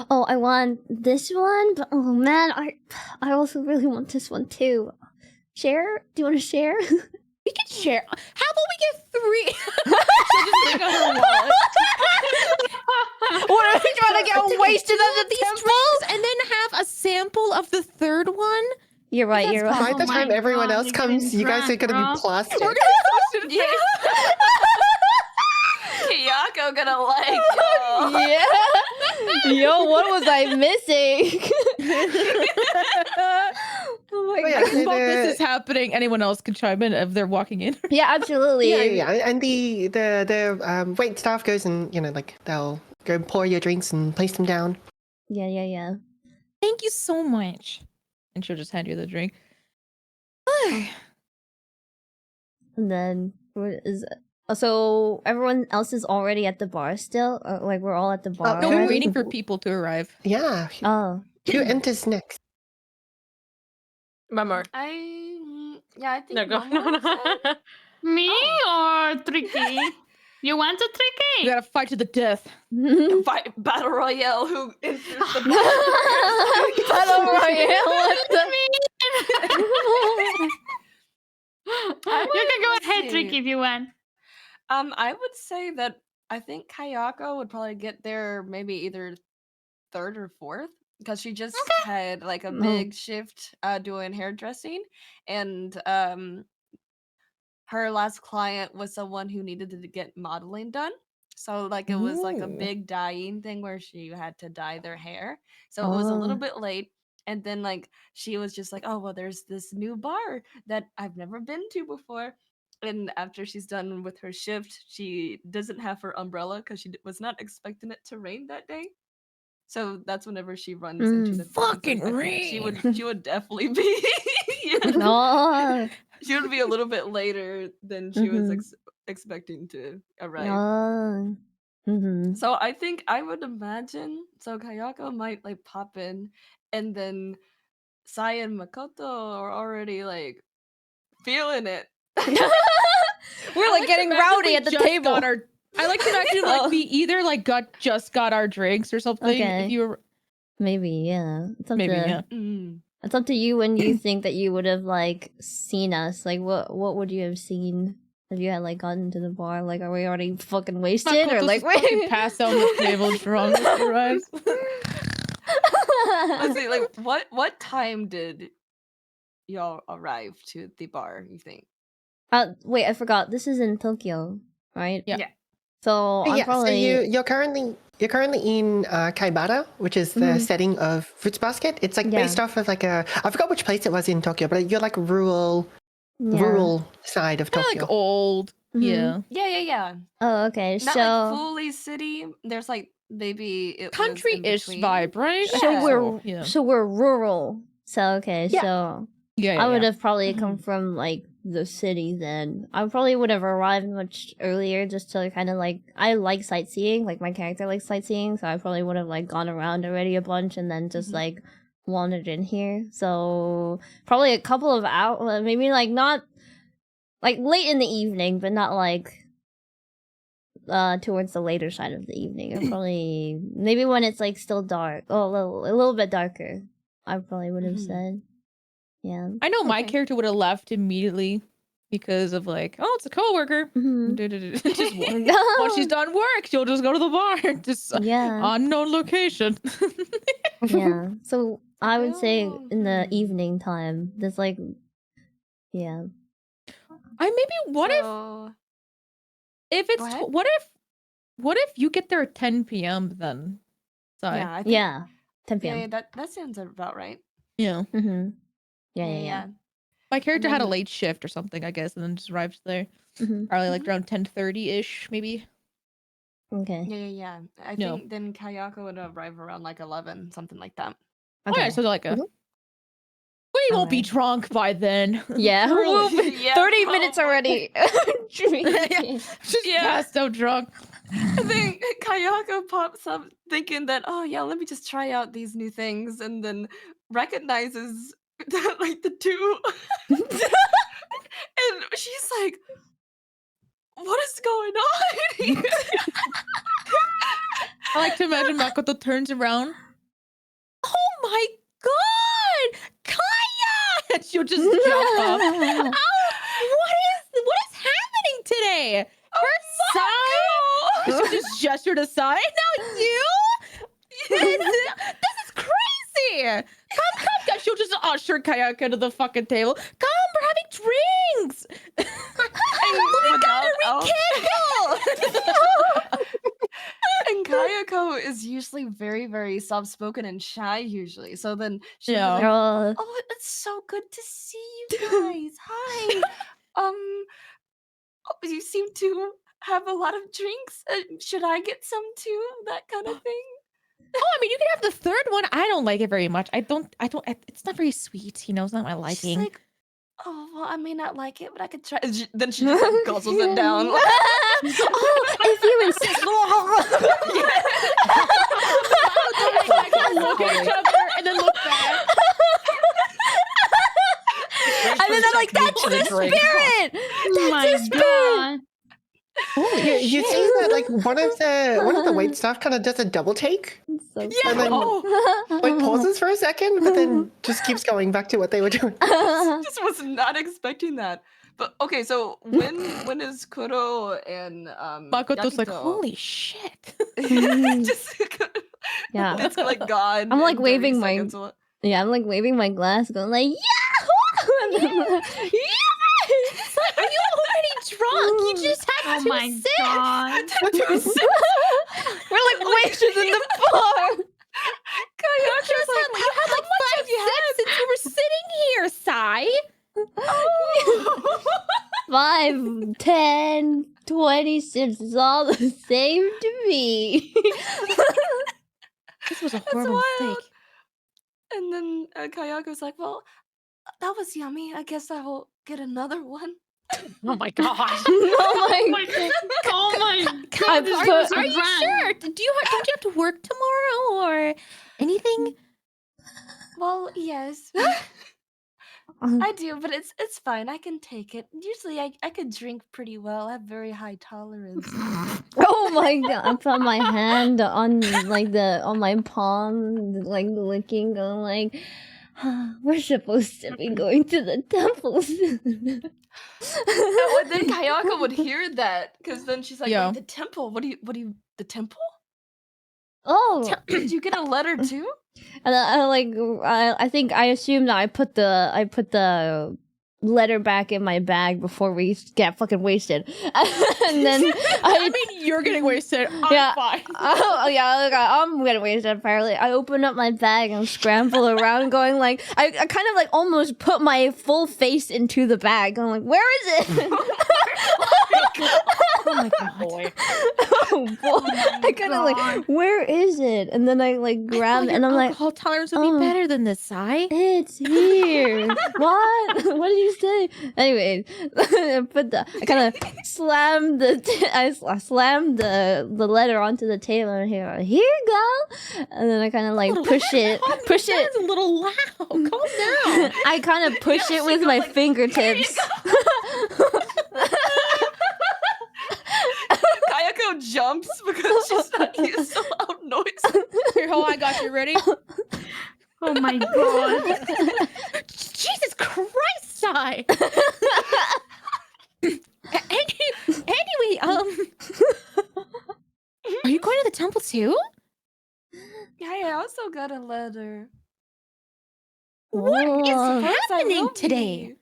Oh, I want this one, but oh man, I also really want this one too. Share? Do you want to share? We can share. How about we get 3? She'll just bring out her wallet. What are we trying to get wasted at the these temple? drinks and then have a sample of the 3rd one? You're right. You're right. By the time everyone else comes, you guys are gonna be plastered. We're gonna be Kayako gonna like. Yeah. Yo, what was I missing? Oh my yeah, god. While this is happening, anyone else can chime in if they're walking in. Yeah, absolutely. Yeah. And the wait staff goes and like they'll go pour your drinks and place them down. Yeah. Thank you so much. And she'll just hand you the drink. And then so everyone else is already at the bar still? Like we're all at the bar? No, we're waiting for people to arrive. Yeah. Oh. Who enters next? Mama. I think No, go. Momo said- Me or Tricky? You want a We Tricky? gotta fight to the death. Fight battle royale. Who enters the Battle Royale. What the? You can go ahead, see. Tricky, if you want. I would say that I think Kayako would probably get there maybe either 3rd or 4th because she just had like a big shift doing hairdressing, and her last client was someone who needed to get modeling done. So like it was like a Ooh. big dyeing thing where she had to dye their hair. So it was a little bit late. And then like she was just like, oh well, there's this new bar that I've never been to before. And after she's done with her shift, she doesn't have her umbrella because she was not expecting it to rain that day. So that's whenever she runs into the fucking I think rain. She would definitely be. Oh. She would be a little bit later than she was expecting to arrive. Oh. So I think I would imagine Kayako might like pop in, and then Sai and Makoto are already like feeling it. We're like getting rowdy at the table. I like to imagine like we either like just got our drinks or something. Okay. If you were, Maybe, yeah. It's up Maybe, to, yeah. It's up to you when you think that you would have like seen us. Like, what would you have seen if you had like gotten to the bar? Like, are we already fucking wasted, or like fucking pass out on the table drunk when she arrives? Let's see, like what time did y'all arrive to the bar? You think? Wait, I forgot. This is in Tokyo, right? Yeah. So I'm Yeah, probably so you're currently in Kaibara, which is the setting of Fruits Basket. It's like based off of like I forgot which place it was in Tokyo, but you're like rural side of Tokyo. Like old. Yeah. Yeah. Oh, okay. Not so like fully city. There's like maybe it country-ish was in vibe, right? Yeah. So we're rural. So okay, so I would have probably come from like the city then. I probably would have arrived much earlier just to kind of like, I like sightseeing, like my character likes sightseeing, so I probably would have like gone around already a bunch and then just like wandered in here. So probably a couple of hours, maybe like not like late in the evening, but not like towards the later side of the evening. Or probably maybe when it's like still dark, a little bit darker, I probably would have said. Yeah. I know my character would have left immediately because of like, oh, it's a coworker. Just once she's done work, she'll just go to the bar. Just unknown location. Yeah. So I would say in the evening time, there's like, yeah. What if it's what if you get there at 10 p.m. then? Sorry. Yeah, I think, 10 p.m. Yeah, that sounds about right. Yeah. Yeah. My character had a late shift or something, I guess, and then just arrived there. Probably like around 10:30-ish, maybe. Okay. Yeah. I think then Kayako would arrive around like 11, something like that. Okay. Oh, yeah, so like we won't be drunk by then. Yeah, we'll be 30 minutes already. Just passed out drunk. I think Kayako pops up thinking that, oh yeah, let me just try out these new things, and then recognizes that like the two and she's like, what is going on? I like to imagine Makoto turns around. Oh my god! Kaya! And she'll just jump up. Oh, what is happening today? Her sign? She'll just gesture to sign. Now you? This is crazy! Come, guys. She'll just usher Kayako to the fucking table. Come, we're having drinks! We gotta rekindle! And Kayako is usually very, very soft-spoken and shy usually. So then she'll be like, oh, it's so good to see you guys. Hi. You seem to have a lot of drinks. Should I get some too? That kind of thing. Oh, I mean, you can have the third one. I don't like it very much. I don't. It's not very sweet. You know, it's not my liking. She's like, oh, well, I may not like it, but I could try. Then she just like guzzles it down. If you insist. Look at each other and then look back. And then they're like, that's the spirit! That's the spirit! Oh, you see that like one of the wait staff kind of does a double take, and then like pauses for a second, but then just keeps going back to what they were doing. Just was not expecting that. But okay, so when is Kuro and Makoto's like, holy shit! Just yeah, it's like gone. I'm like waving my I'm like waving my glass, going like Are you already drunk? You just had Oh my god. We're like wasted in the bar. You had like 5 sips since you were sitting here, Sai. 5, 10, 20 sips is all the same to me. This was a horrible mistake. And then Kayako's like, well, that was yummy. I guess I will get another one. Oh my god. Oh my god. Are you sure? Don't you have to work tomorrow or anything? Well, yes. I do, but it's fine. I can take it. Usually, I could drink pretty well. I have very high tolerance. Oh my god! I put my hand on on my palm, like licking, going like, "We're supposed to be going to the temple soon." And then Kayako would hear that, because then she's like, Yeah. "Wait, the temple? What do you? The temple? Oh, Did you get a letter too?" and I think I assumed that I put the letter back in my bag before we get fucking wasted, and then I mean, you're getting wasted. I'm fine. Oh yeah, I'm getting wasted. Apparently, I open up my bag and scramble around, going like I kind of like almost put my full face into the bag. I'm like, where is it? Oh my god. Boy. Oh boy! I kind of like, where is it? And then I like grab it, and I'm like, alcohol tolerance would be better than this, Sai. it's here. What? What did you say? Anyway, I kind of slammed I slammed the letter onto the table, and here you go. And then I kind of like push it. That's a little loud. Calm down. I kind of push it with my fingertips. Kayako jumps because she's not used to loud noise. Here, hold on, I got you. Ready? Oh my god. Jesus Christ, Sai. Anyway, are you going to the temple too? Yeah, I also got a letter. What is Whoa. happening today?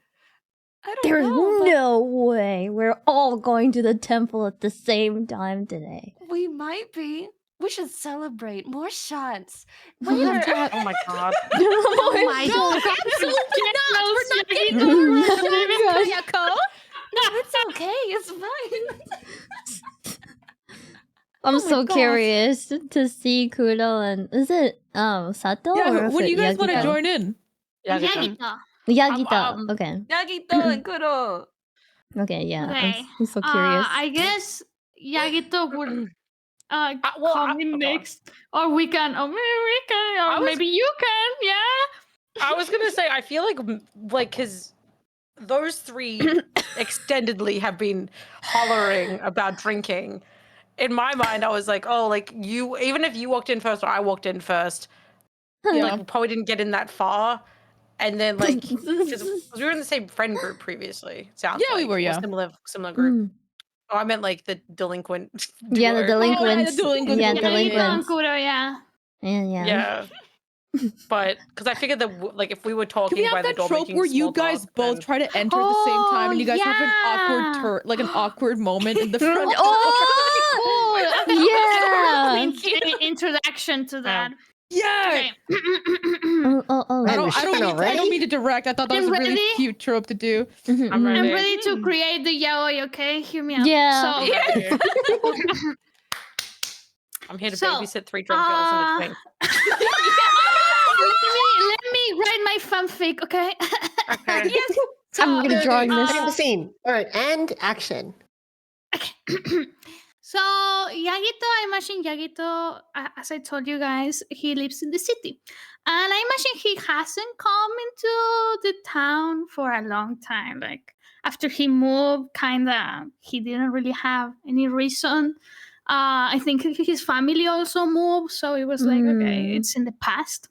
I don't There's know. but no way we're all going to the temple at the same time today. We might be. We should celebrate. More shots. Oh my god. Oh my No, god. absolutely not. We're We're not getting getting over Kayako. No, it's okay. It's fine. I'm my so gosh. curious to see Kuro and is it Sato or Yeah, is when it do you guys want to Yagito? join in? Yagito. Yagito. Okay. Yagito and Kuro. Okay. Yeah. Okay. I'm so curious. I guess Yagito would come in okay. next, or we can, or maybe we can, or maybe you can. Yeah. I was gonna say, I feel like because those three extendedly have been hollering about drinking. In my mind, I was like, oh, like you, even if you walked in first or I walked in first, like we probably didn't get in that far. And then like, because we were in the same friend group previously. Sounds Yeah, we like, were, or yeah. similar group. Mm. Oh, I meant like the delinquent. Yeah, the duo. delinquents. the delinquent Yeah, duo. Yagito and delinquents. Kuro, yeah. Yeah. Yeah. But because I figured that like if we were talking Can we by have the that door trope making where you small guys talk, both then- try to enter at the same time and you guys have an yeah. awkward an awkward moment in the front? Oh, yeah. Introduction to that. Yeah. Okay. Oh. Man, we're shipping I already? don't mean to direct. I thought that was a really Ready? cute trope to do. Mhm, I'm mhm. ready. I'm ready to create the yaoi, okay? Hear me out. Yeah. So, I'm here to So, babysit 3 drunk girls in a twink. let me write my fanfic, okay? Okay. Yes. I'm gonna draw this. Setting the scene. All right, and action. So Yagito, I imagine Yagito, as I told you guys, he lives in the city. And I imagine he hasn't come into the town for a long time. Like after he moved, he didn't really have any reason. I think his family also moved, so it was like, okay, it's in the past.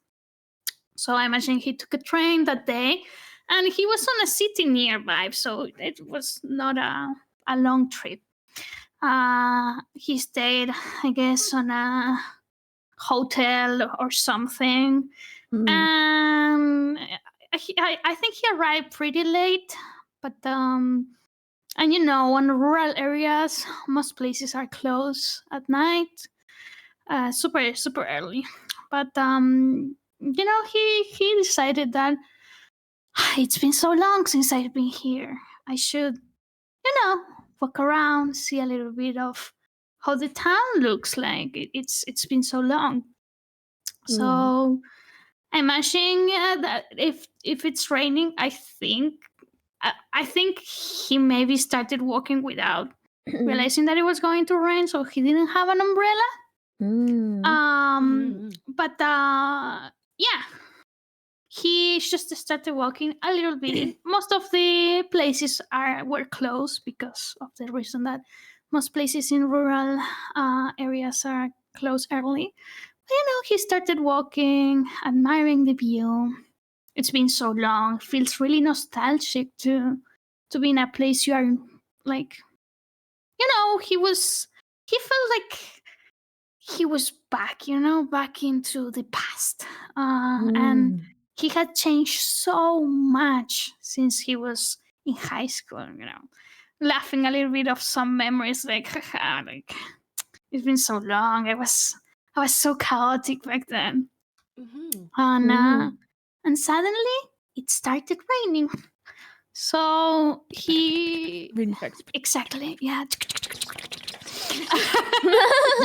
So I imagine he took a train that day, and he was on a city nearby, so it was not a long trip. He stayed, I guess, on a hotel or something. And I think he arrived pretty late, but and you know, on rural areas, most places are closed at night, super early. But you know, he decided that it's been so long since I've been here. I should, you know, walk around, see a little bit of how the town looks like. It's been so long. So I'm imagining that if it's raining, I think he maybe started walking without realizing that it was going to rain, so he didn't have an umbrella. But yeah, he just started walking a little bit. Most of the places were closed because of the reason that most places in rural areas are closed early. But, he started walking, admiring the view. It's been so long. It feels really nostalgic to be in a place you are like. He felt like he was back, back into the past. And he had changed so much since he was in high school, laughing a little bit of some memories like, haha, like it's been so long. I was so chaotic back then. And suddenly it started raining. So he Rain effects. exactly, yeah.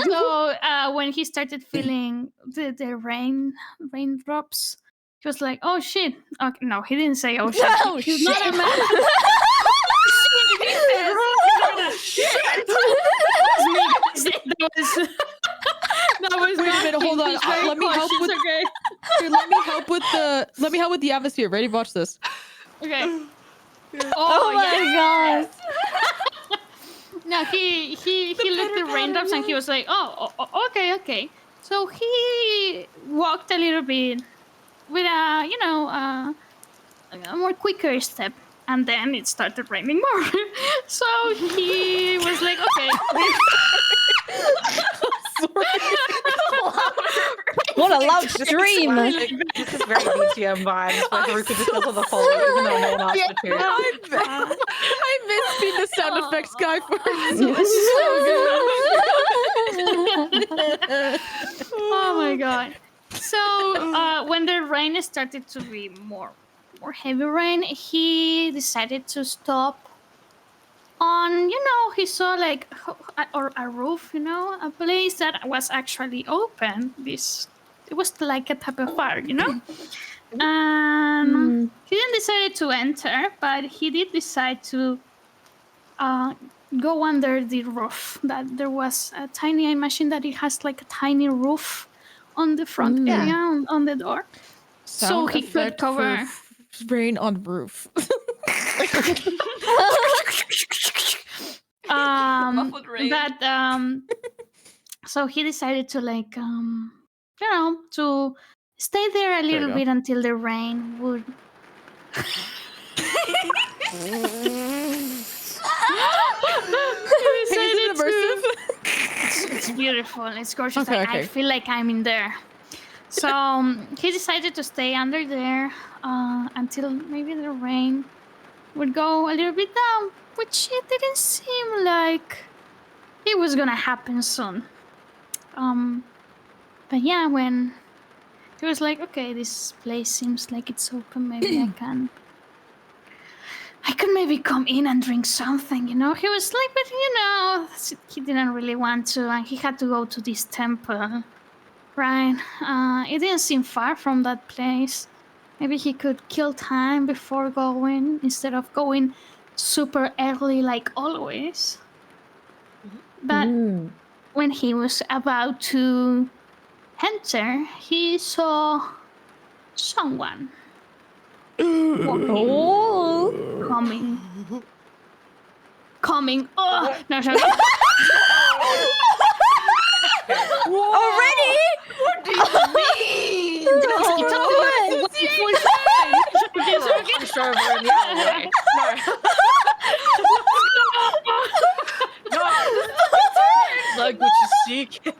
So when he started feeling the raindrops, he was like, "Oh shit!" Okay, no, he didn't say, "Oh shit." Oh, He's shit. not a man. That was Wait a minute, hold on. Let me help with. Okay. Here, let me help with the atmosphere. Ready? Watch this. Okay. Oh my god. No, he looked at the raindrops and he was like, "Oh, okay." So he walked a little bit with a more quicker step, and then it started raining more. So he was like, "Okay." What a loud scream! This is very BTM vibes. Like Haruka just goes on the phone, even though no one asked her to. I miss being the sound effects guy for Oh my god. So when the rain started to be more heavy rain, he decided to stop on, he saw like a roof, a place that was actually open. It was like a type of bar, and he didn't decide to enter, but he did decide to go under the roof. That there was a tiny, I imagine that it has like a tiny roof on the front area on the door. So he could cover rain on roof. Muffled rain. That so he decided to to stay there a little bit until the rain would It's beautiful. It's gorgeous. Okay, I feel like I'm in there. So he decided to stay under there until maybe the rain would go a little bit down, which it didn't seem like it was gonna happen soon. But yeah, when he was like, okay, this place seems like it's open, maybe I could maybe come in and drink something, He was like, but he didn't really want to, and he had to go to this temple, right? It didn't seem far from that place. Maybe he could kill time before going, instead of going super early like always. But when he was about to enter, he saw someone walking, coming. Oh no! Already? What do you mean? Like what you seek. God,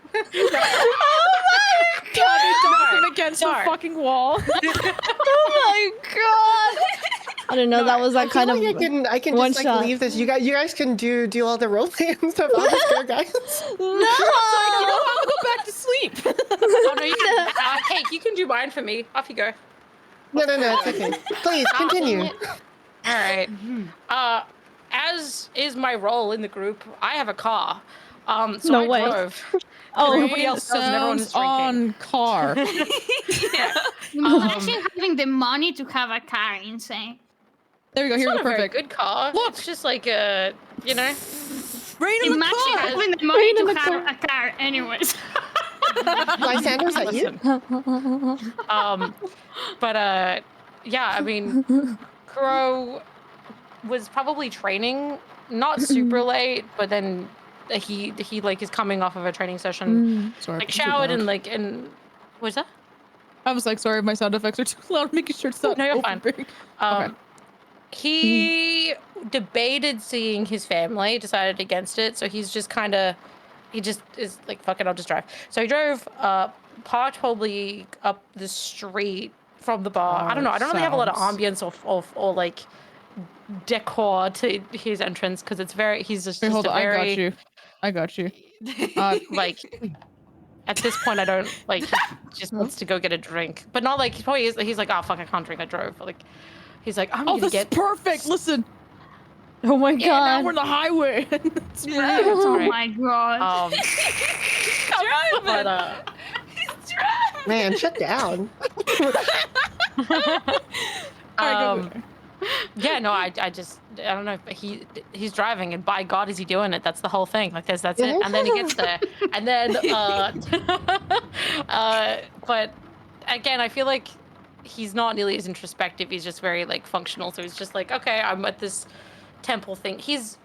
they dumped him against the fucking wall. Oh my god! I didn't know that was that kind of. I can one just shot. leave this. You guys can do all the role play and stuff. I'll just go, guys. No! I'll go back to sleep. Oh, no, you can, hey, you can do mine for me. Off you go. No, it's okay. Please continue. All right. As is my role in the group, I have a car. So No I way. drove. Oh, Nobody else does, and everyone is drinking. on car. Imagine having the money to have a car, insane. There we go. It's Here's not a a very perfect. good car. Look. It's just like Rain in the Imagine car. having the money to have a car, anyways. Lysander, is that you? But yeah, I mean, Kuro was probably training not super late, but then he like is coming off of a training session, Sorry, like I'm so showered loud. and what's that? I was like, sorry, my sound effects are too loud, making sure it's not No, you're fine. overbearing. Okay. He debated seeing his family, decided against it, so he's just kind of, he just is like, fuck it, I'll just drive. So he drove, parked probably up the street from the bar. I don't know. I don't really have a lot of ambience or like decor to his entrance because it's very. He's just, Wait, hold a on, very. I got you. Like at this point, I don't like. He just wants to go get a drink, but not like he's probably. He's like, oh fuck, I can't drink. I drove. Like he's like, I'm gonna this get is perfect. Listen. Oh my Yeah, now god. we're on the highway. It's great. Oh my god. But Man, shut down. Yeah, no, I don't know. He's driving, and by God, is he doing it? That's the whole thing. Like, that's it. And then he gets there, and then, but again, I feel like he's not nearly as introspective. He's just very like functional. So he's just like, okay, I'm at this temple thing. It's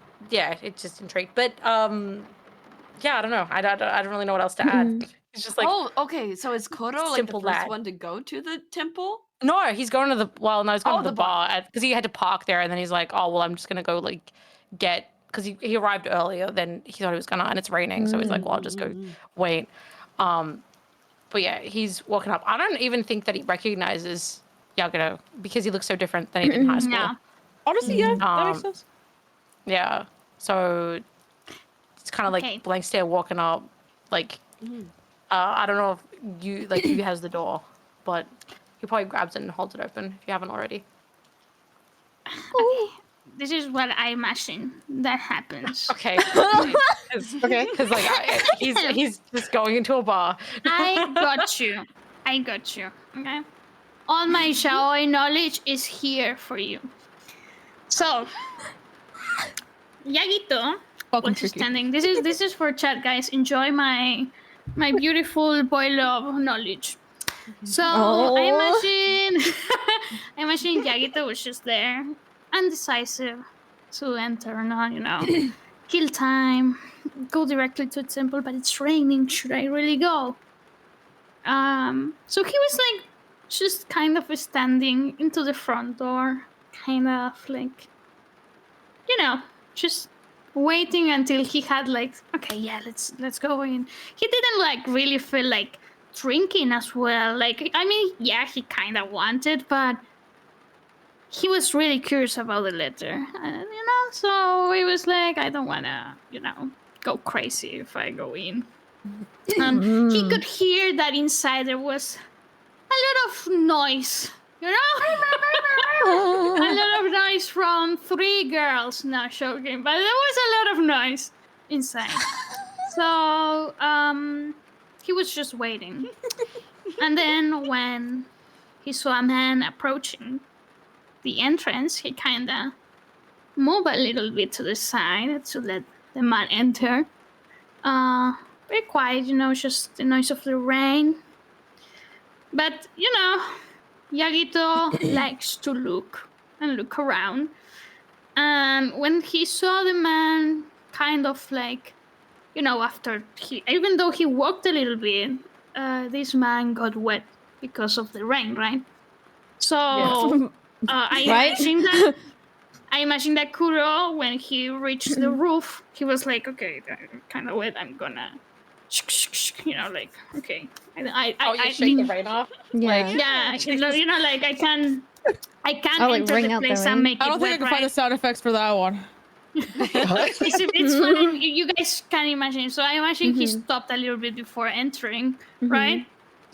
just intrigued. But yeah, I don't know. I don't really know what else to add. He's just like, oh, okay. So is Kodo like the simple first lad. one to go to the temple? No, he's going to the he's going to the the bar because he had to park there, and then he's like, oh well, I'm just gonna go like get because he arrived earlier than he thought he was gonna, and it's raining, so he's like, well, I'll just go wait. But yeah, he's walking up. I don't even think that he recognizes Yagito because he looks so different than he did in high school. Yeah. Honestly, yeah, that makes sense. Yeah, so it's kind of like blank stare walking up. Like, I don't know if you has the door, but he probably grabs it and holds it open if you haven't already. Okay. This is what I imagine that happens. Okay. Okay. Because like he's just going into a bar. I got you. Okay. All my yaoi knowledge is here for you. So, Yagito was standing. This is for chat, guys. Enjoy my beautiful boy love knowledge. So I imagine Yagito was just there, undecisive to enter or not, kill time, go directly to the temple, but it's raining. Should I really go? So he was like just kind of standing into the front door, kind of like, just waiting until he had like, okay, yeah, let's go in. He didn't like really feel like drinking as well. Like, I mean, yeah, he kind of wanted, but he was really curious about the letter, so he was like, I don't want to, go crazy if I go in. And he could hear that inside there was a lot of noise, a lot of noise from 3 girls. Not joking, but there was a lot of noise inside. So he was just waiting. And then when he saw a man approaching the entrance, he kind of moved a little bit to the side to let the man enter. Very quiet, just the noise of the rain. But, Yagito likes to look around. And when he saw the man kind of like, after even though he walked a little bit, this man got wet because of the rain, right? So I imagine that Kuro, when he reached the roof, he was like, okay, kind of wet, I'm gonna, like, okay. I shake the rain off? Yeah. Like, like I can like, enter bring the out the place rain. and make it I don't think I wet, can find the sound effects for that one. It's funny. You guys can imagine. So I imagine he stopped a little bit before entering, right?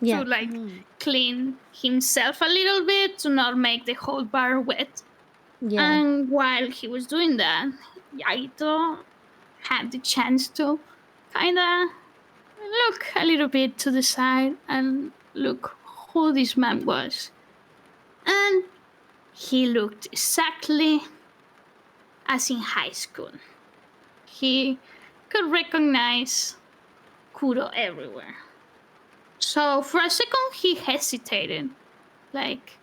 Yeah. To like clean himself a little bit to not make the whole bar wet. Yeah. And while he was doing that, Yagito had the chance to kind of look a little bit to the side and look who this man was. And he looked exactly as in high school. He could recognize Kuro everywhere. So for a second he hesitated, like,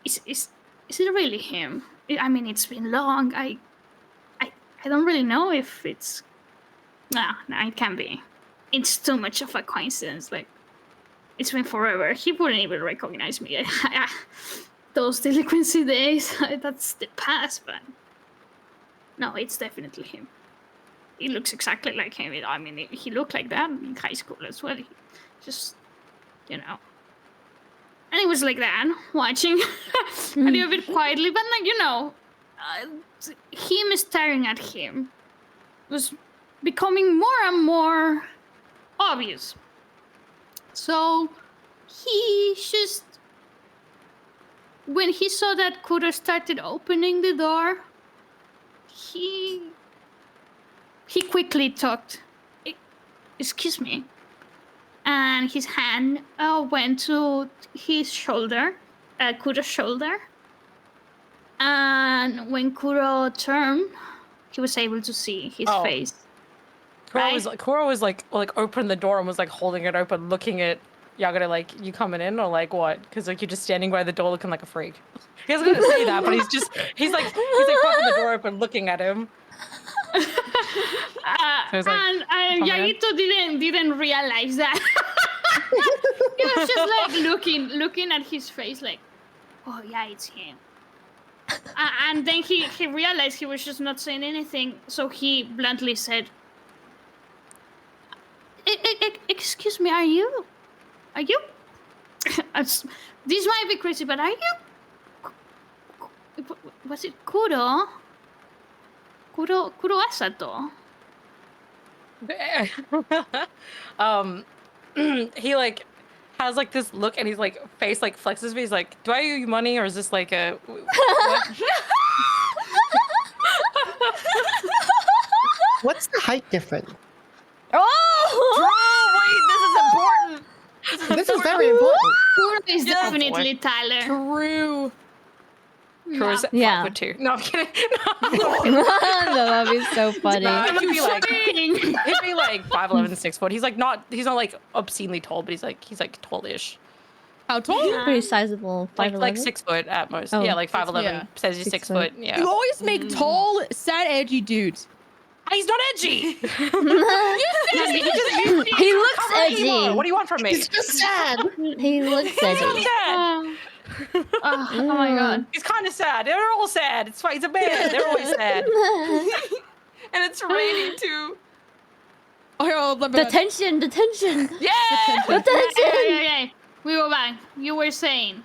is it really him? I mean, it's been long. I don't really know if it's. No, it can't be. It's too much of a coincidence. Like, it's been forever. He wouldn't even recognize me. Those delinquency days, that's the past, but no, it's definitely him. He looks exactly like him. I mean, he looked like that in high school as well. He just, you know. And he was like that, watching a little bit quietly, but like, you know, him staring at him was becoming more and more obvious. So he just, when he saw that Kuro started opening the door, he quickly talked, excuse me. And his hand went to his shoulder, Kuro's shoulder. And when Kuro turned, he was able to see his face. Kuro was like opened the door and was like holding it open, looking at Yagura like, you coming in or like what? Because like you're just standing by the door looking like a freak. He wasn't gonna say that, but he's like popping the door open, looking at him. So like, and Yagito didn't realize that. He was just like looking at his face, like, oh yeah, it's him. And then he realized he was just not saying anything, so he bluntly said, "Excuse me, are you? This might be crazy, but are you? Was it Kuro Asato?" He like has like this look and he's like face like flexes me. He's like, do I owe you money or is this like a What's the height difference? Oh! Wait, this is important. This is very important. Kuro is definitely Tyler. True. Kuro's 5'2". No, I'm kidding. No, that'd be so funny. He'd be like 5'11", 6 foot. He's not like obscenely tall, but he's like tallish. How tall? He's pretty sizable. 5'11"? Like 6 foot at most. Oh. Yeah, like 5'11". Yeah. Says he's 6 foot. Yeah. You always make tall, sad, edgy dudes. He's not edgy. He looks edgy. What do you want from me? It's just sad. He looks edgy. He's sad. Oh my god. He's kind of sad. They're all sad. It's fine. He's a man. They're always sad. And it's raining too. The tension. Yeah! The tension. Okay. We go back. You were saying.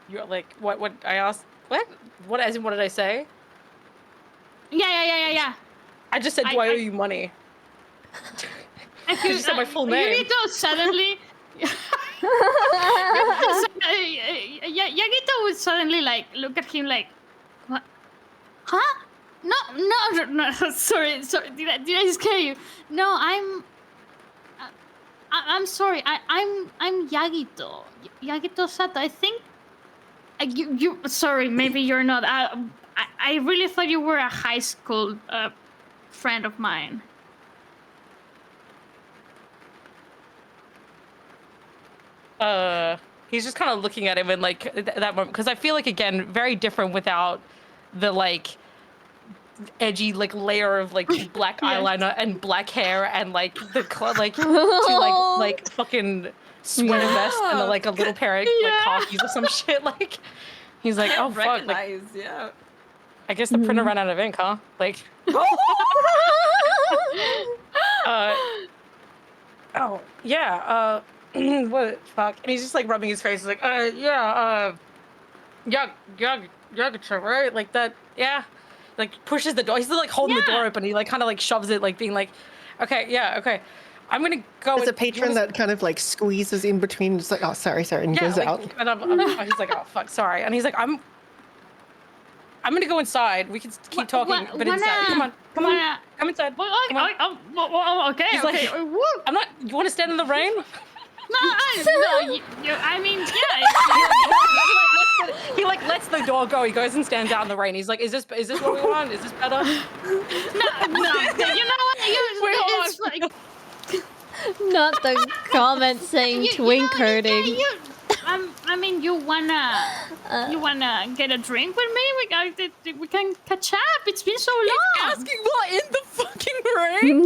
You're like, what I asked? What as in what did I say? Yeah. I just said, do I owe you money? I just said my full name. Yagito suddenly. Yagito would suddenly like look at him like, what? Huh? No. Sorry. Did I scare you? No, I'm sorry. I'm Yagito. Yagito Sato. I think. You. Sorry. Maybe you're not. I really thought you were a high school friend of mine. He's just kind of looking at him and like that moment because I feel like again very different without the like edgy like layer of like black eyeliner and black hair and like the two like fucking sweater vest and like a little pair of like khakis or some shit. Like he's like, oh fuck, like, yeah. I guess the printer ran out of ink, huh? Like oh yeah, what fuck? And he's just like rubbing his face. He's like, yeah, right? Like that, yeah. Like pushes the door. He's still like holding the door open. He like kind of like shoves it, like being like, okay, yeah, okay. I'm gonna go. There's a patron that kind of like squeezes in between, just like, oh, sorry, and goes like, out. And he's like, oh fuck, sorry. And he's like, I'm gonna go inside. We can keep talking, but inside. Come on, come inside. Okay. He's like, I'm not. You want to stand in the rain? I mean, yeah. He like lets the door go. He goes and stands out in the rain. He's like, is this what we want? Is this better? No. You know what? It's like got the comment saying twink hurting. I mean, you wanna get a drink with me? We can catch up. It's been so long. He's asking what in the fucking rain?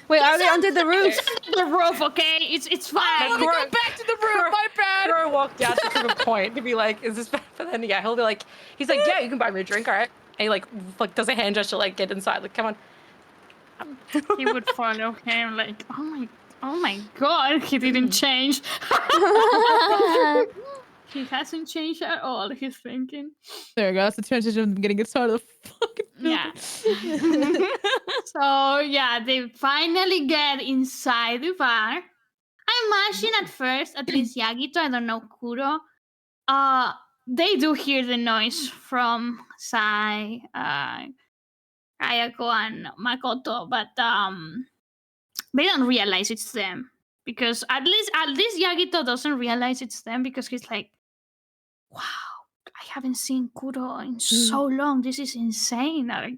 Wait, are they under the roof? The roof, okay? It's fine. I want to go back to the room. My bad. Kuro walked down to prove a point to be like, "Is this bad?" But then yeah, he'll be like, he's like, "Yeah, you can buy me a drink, all right?" And he like does a hand gesture, like get inside, like come on. He would follow him, like, oh my god, he didn't change. He hasn't changed at all. He's thinking. There you go. That's the transition of them getting inside of the fucking building. Yeah. So yeah, they finally get inside the bar. I imagine at first, at least Yagito, I don't know Kuro, they do hear the noise from Sai, Ayako, and Makoto, but they don't realize it's them. Because at least Yagito doesn't realize it's them because he's like, wow, I haven't seen Kuro in so long. This is insane. Like,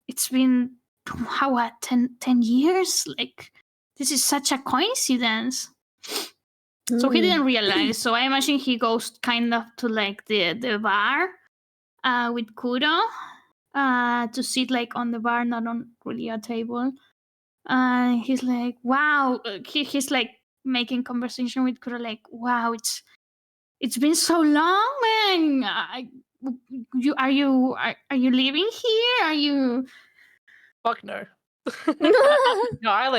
it's been, 10 years? Like, this is such a coincidence. So he didn't realize. So I imagine he goes kind of to like the bar with Kuro to sit like on the bar, not on really a table. He's like, wow. He's like making conversation with Kuro, like, wow, it's been so long, man. Are you living here? Are you? Fuck no. No, I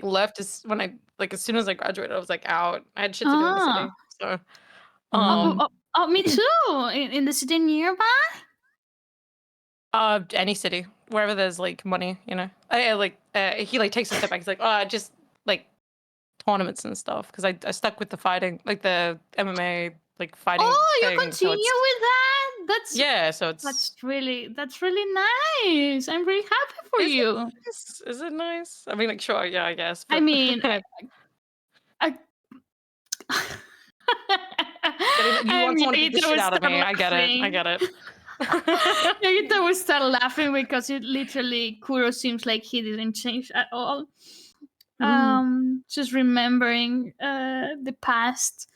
left as soon as I graduated, I was like out. I had shit to do in the city. So me too. In the city nearby? Any city. Wherever there's like money, you know. He like takes a step back, he's like, oh, just like tournaments and stuff. Because I stuck with the fighting, like the MMA like fighting. Oh, you thing, continue with that? That's really nice. I'm really happy for you. Is it nice? I mean, like, sure, yeah, I guess. I mean, you want someone to beat the shit out of me. I get it. Yagito would start laughing because it literally, Kuro seems like he didn't change at all. Just remembering the past.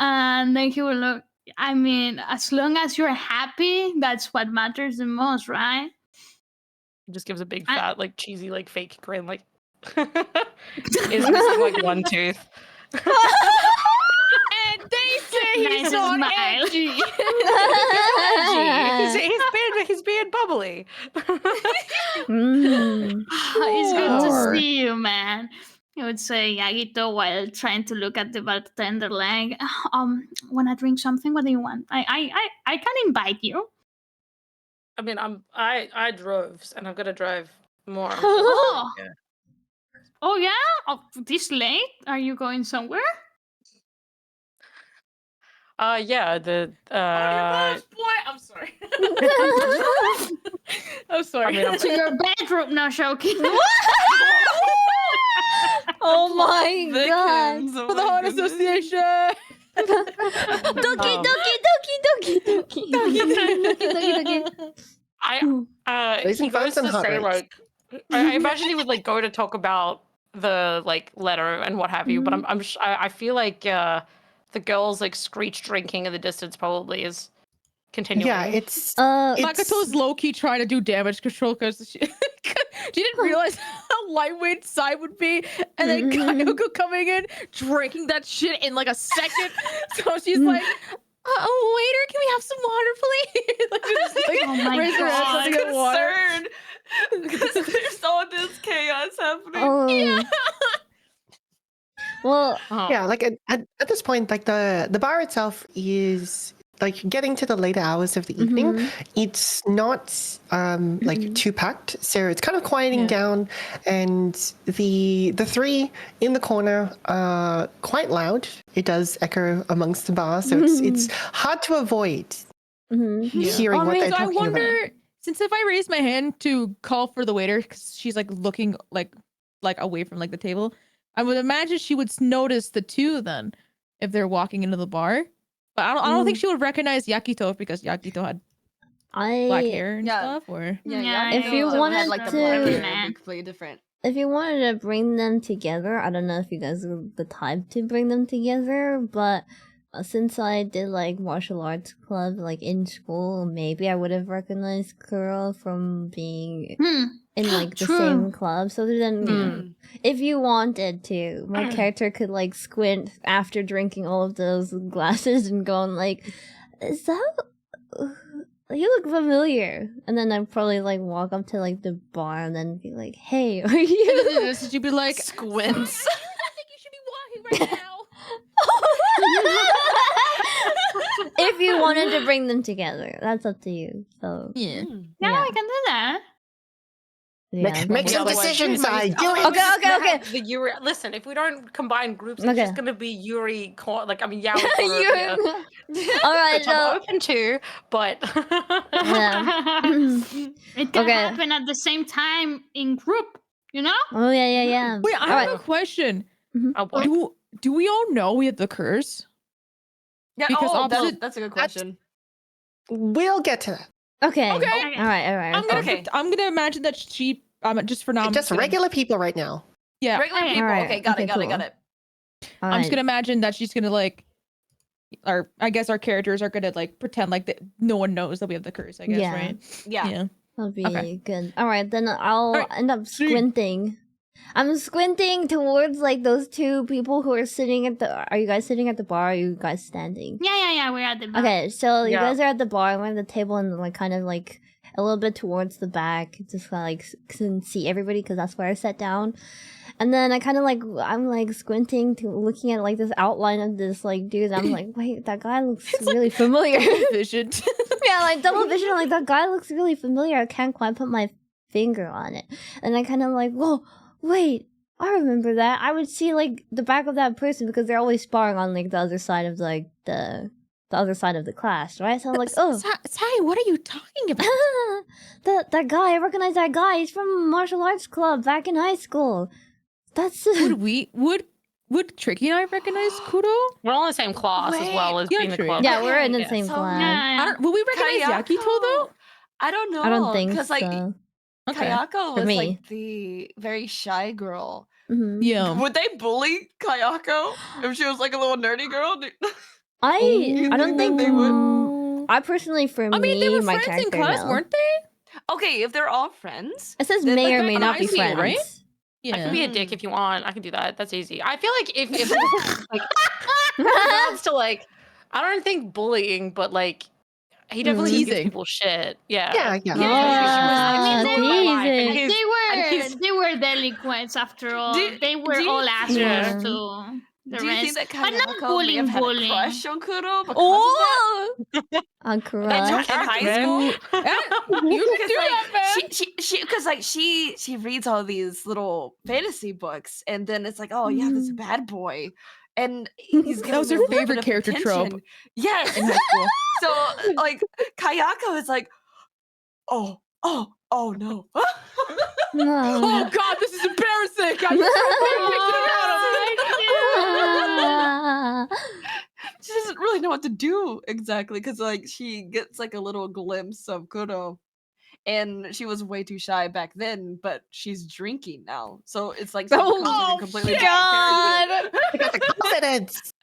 And then he will look, I mean, as long as you're happy, that's what matters the most, right? He just gives a big fat, like cheesy, like fake grin, like is missing like one tooth. And they say he's on edgy. He's being bubbly. It's good to see you, man. I would say Yagito while trying to look at the bartender leg. Wanna drink something? What do you want? I can invite you. I mean, I drove, and I'm gonna drive more. Oh, yeah. Oh yeah? Oh, this late? Are you going somewhere? Yeah, the I'm sorry. I'm sorry. I mean, To your bedroom, no joking. Oh my god. For the Heart Association. Doki. He goes to say like, I imagine he would like go to talk about the like letter and what have you, but I feel like the girls like screech drinking in the distance probably is continuing. Yeah, it's Makoto's low-key trying to do damage control because she didn't realize how lightweight Sai would be, and then Kayoko coming in drinking that shit in like a second. So she's like, waiter, can we have some water, please? Like, just, like, oh my raise her god, hands to get water. Because there's all this chaos happening. Oh. Yeah. Well, yeah, like at this point, like the bar itself is like getting to the later hours of the evening. It's not like too packed, so it's kind of quieting down, and the three in the corner are quite loud. It does echo amongst the bar, so it's hard to avoid hearing what they're talking about. Since if I raise my hand to call for the waiter, because she's like looking like away from like the table, I would imagine she would notice the two then if they're walking into the bar. But I don't think she would recognize Yakito because Yakito had black hair and Yeah. stuff, or Yeah, if you had wanted like the to- black hair, it'd be completely different. If you wanted to bring them together, I don't know if you guys are the type to bring them together, but since I did like martial arts club like in school, maybe I would have recognized Kuro from being in like the same club. So then, if you wanted to, my character could like squint after drinking all of those glasses and going like, "Is that? You look familiar." And then I'd probably like walk up to like the bar and then be like, "Hey, are you?" So you'd be like, Squints. I think you should be walking right now. If you wanted to bring them together, that's up to you. So Yeah. Yeah, I can do that. Make some decisions. I do it. Okay. The Yuri. Listen, if we don't combine groups, Okay. it's just gonna be Yuri. Like I mean, Yaoi. All right, which I'm open to, but It can happen at the same time in group, you know? Oh yeah. Wait, I have a question. Do we all know we have the curse? Yeah, Because that's a good question. We'll get to that. Okay. Okay. All right. I'm gonna imagine that she just for now. I'm Just regular people right now. Yeah. Regular people. Alright, Okay, got okay, it. cool. I'm just gonna imagine that she's gonna like, or I guess our characters are gonna like pretend like that no one knows that we have the curse. I guess, Yeah. right? Yeah. That'll be Okay. good. All right, then I'll Alright, end up squinting. I'm squinting towards like those two people who are sitting at the. Are you guys sitting at the bar? Or are you guys standing? Yeah, we're at the bar. Okay, so you Yeah. guys are at the bar. I'm at the table and like kind of like a little bit towards the back, just like can see everybody because that's where I sat down. And then I kind of like I'm like squinting to looking at like this outline of this like dude. I'm like, wait, that guy looks really familiar. Vision. Yeah, like double vision. I'm like that guy looks really familiar. I can't quite put my finger on it. And I kind of like, whoa, wait. I remember that. I would see like the back of that person because they're always sparring on like the other side of like the other side of the class, right? So I'm like, oh, Sai, what are you talking about? that guy. I recognize that guy. He's from martial arts club back in high school. That's would Tricky and I recognize Kuro? we're all in the same class as well as Yeah, being the true. club. yeah, we're in the Yeah. same So, class. Will we recognize Yakito though? I don't know. I don't think because like so. Okay. Kayako For was me. like the very shy girl. Mhm. Yeah. Would they bully Kayako if she was like a little nerdy girl? I don't think they would? I personally, for I mean, they me, were my friends in character, class, no. weren't they? Okay, if they're all friends. It says Then, may like, or may back in not be high school, friends. right? I can be a dick if you want. I can do that. That's easy. I feel like if like regards to like, I don't think bullying, but like he definitely gives Teasing. people shit. Yeah. Yeah. I mean, teasing. they were delinquents after all. they were do you- all assholes Yeah. to the Do you rest. think that But not Kayako may bullying, have had a bullying. crush on Kuro because Oh, a of crush. that? In high school? You can do that, man. She because like she reads all these little fantasy books and then it's like, oh yeah, this bad boy. And he's That was getting her a little favorite bit of character trope. attention. Yes. In high school. So like Kayako is like, oh no. No. Oh God, this is embarrassing. I She doesn't really know what to do exactly because like she gets like a little glimpse of Kuro. And she was way too shy back then, but she's drinking now. So it's like Oh, becomes a completely different God. character. I got the confidence.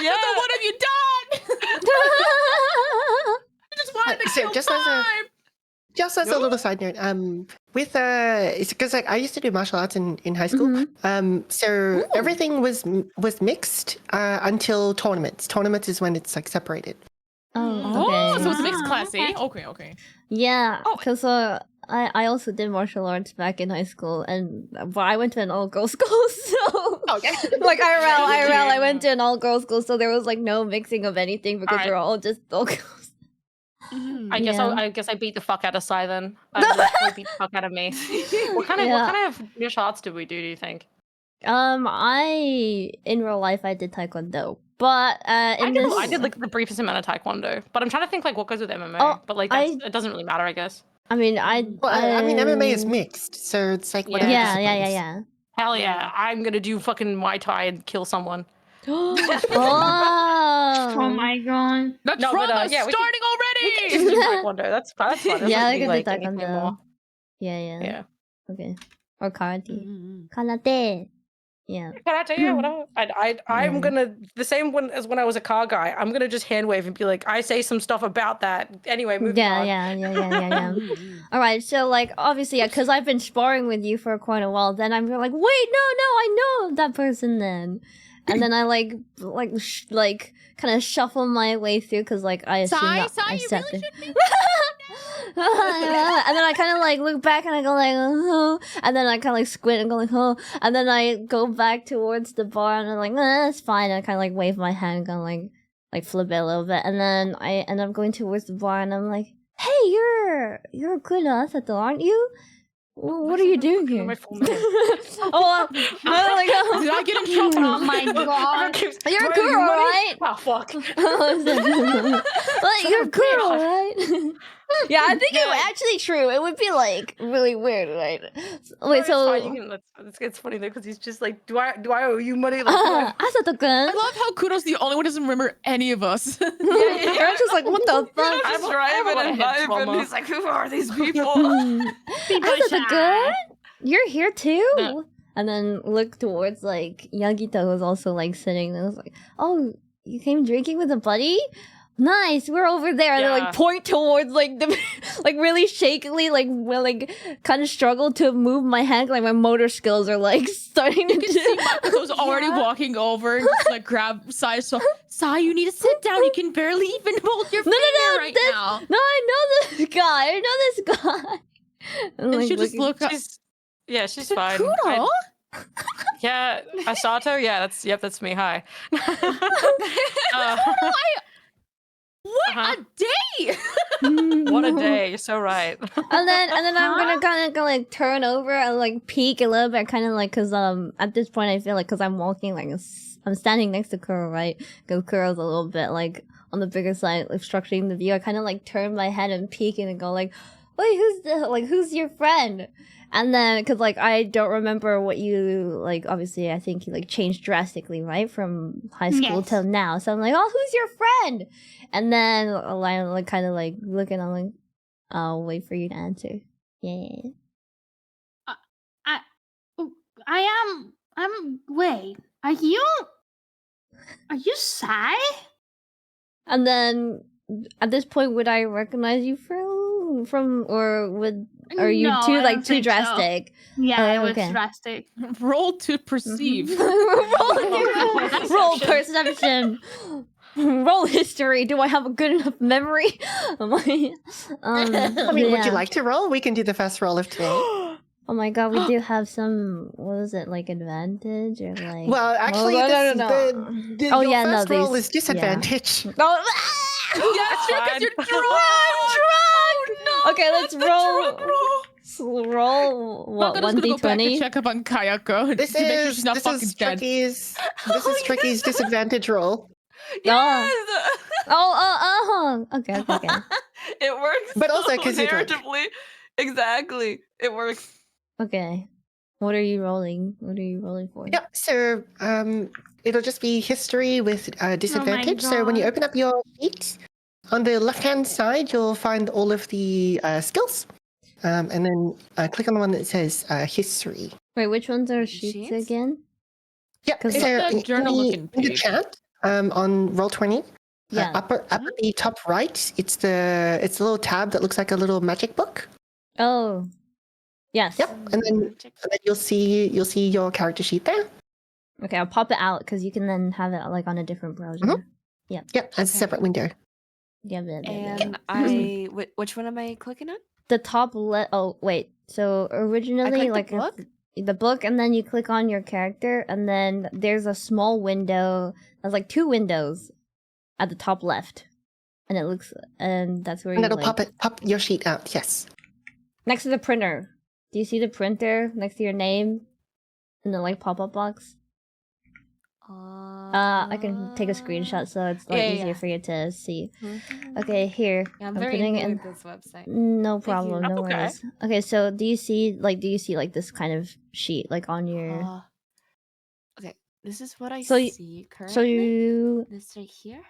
Yeah. What have you done? I just wanted to So kill just as a- time. Just as a little side note, with it's because like I used to do martial arts in high school. So everything was mixed until tournaments. Tournaments is when it's like separated. Oh, okay. Oh, so it's mixed class, eh? Okay. Yeah, because I also did martial arts back in high school, but I went to an all-girls school, so Okay. like IRL, I went to an all-girls school, so there was like no mixing of anything because Alright. we're all just all girls. I guess Yeah. I guess I beat the fuck out of Sai then. He beat the fuck out of me. What kind of martial arts did we do you think? I in real life I did taekwondo, but I did like the briefest amount of taekwondo, but I'm trying to think like what goes with MMA. Oh, but like it doesn't really matter, I guess. I mean Well, I mean MMA is mixed, so it's like whatever. Yeah. Hell yeah, I'm gonna do fucking Muay Thai and kill someone. Oh Oh, my god. The No, but, drama's yeah, we can- starting already. We can just do taekwondo. That's fine. Yeah, I Doesn't can mean, do like, anything taekwondo. more. Yeah. Yeah. Okay. Or karate. Mm-hmm. Karate. Yeah. Karate, yeah, whatever. I'm Yeah. gonna the same one as when I was a car guy. I'm gonna just hand wave and be like, I say some stuff about that. Anyway, moving on. Yeah. All right, so like obviously, because I've been sparring with you for quite a while, then I'm like, wait, no, I know that person then, and then I like kind of shuffle my way through because like I assume that I said this. And then I kind of like look back and I go like, oh, and then I kind of like squint and go like, oh, and then I go back towards the bar and I'm like, it's fine. And I kind of like wave my hand and go like flip it a little bit, and then I end up going towards the bar and I'm like, hey, you're a good Asato, aren't you? What are you doing here? Oh, I'm like, oh. Did I get in trouble? Oh my god. You're a girl, right? Oh fuck. Like, you're a girl, right? Yeah, I think it would actually true. It would be like really weird, right? Wait, so It's funny though because he's just like, do I owe you money? Like, Asato-kun. I love how Kudo's the only one who doesn't remember any of us. I'm just like, what the fuck? I'm just driving and vibing. He's like, who are these people? Asato-kun? You're here too? No. And then look towards like Yagito, who's also like sitting there. I was like, oh, you came drinking with a buddy? Nice, we're over there. And then like point towards like the like really shakily, like kind of struggle to move my hand, like my motor skills are like starting to see Makoto's already walking over and just like grab Sai. So Sai, you need to sit down. You can barely even hold your finger right now. No, I know this guy. And like, she just look up. She's fine. Kudo? Yeah, Asato. Yeah, that's me. Hi. What a day! What a day! You're so right. and then I'm gonna kind of like turn over and like peek a little bit, kind of like because at this point I feel like because I'm walking like I'm standing next to Kuro, right? Because Kuro's a little bit like on the bigger side, obstructing the view. I kind of like turn my head and peek and go like, wait, who's your friend? And then, cause like I don't remember what you like. Obviously, I think you like changed drastically, right, from high school till now. So I'm like, oh, who's your friend? And then I'm like kind of like looking. I'm like, I'll wait for you to answer. Yeah. Wait, are you Sai? And then at this point, would I recognize you from or are you too drastic? So. Yeah, it was drastic. Roll to perceive. Roll perception. Roll history. Do I have a good enough memory? I mean, would you like to roll? We can do the first roll of today. Oh my god, we do have some. What is it, like advantage or like? Well, actually, the first roll is disadvantage. Yeah. Oh, yeah, because you're drunk. No. Okay, let's roll. Roll what? 1d20. Check up on Kayako. This is Tricky's disadvantage roll. Yes. Okay. It works. But also because narratively, exactly, it works. Okay. What are you rolling? For? Yeah. So it'll just be history with disadvantage. So when you open up your sheet, on the left-hand side, you'll find all of the skills. And then click on the one that says history. Wait, which ones are sheets again? Yeah, so in the chat on Roll20, up at the top right, it's a little tab that looks like a little magic book. Oh, yes. Yep, and then you'll see your character sheet there. Okay, I'll pop it out because you can then have it like on a different browser. Mm-hmm. Yeah. Yep, as a separate window. Yeah. And which one am I clicking on? The top left. Oh wait. So originally, like the book, and then you click on your character, and then there's a small window. There's like two windows at the top left, and that's where. And it'll pop your sheet out. Yes. Next to the printer. Do you see the printer next to your name, in the like pop-up box? I can take a screenshot so it's easier for you to see. Okay, here. Yeah, I'm very new with this website. No problem, no worries. Okay, so do you see like this kind of sheet like on your? Okay, this is what I see currently. So you this right here.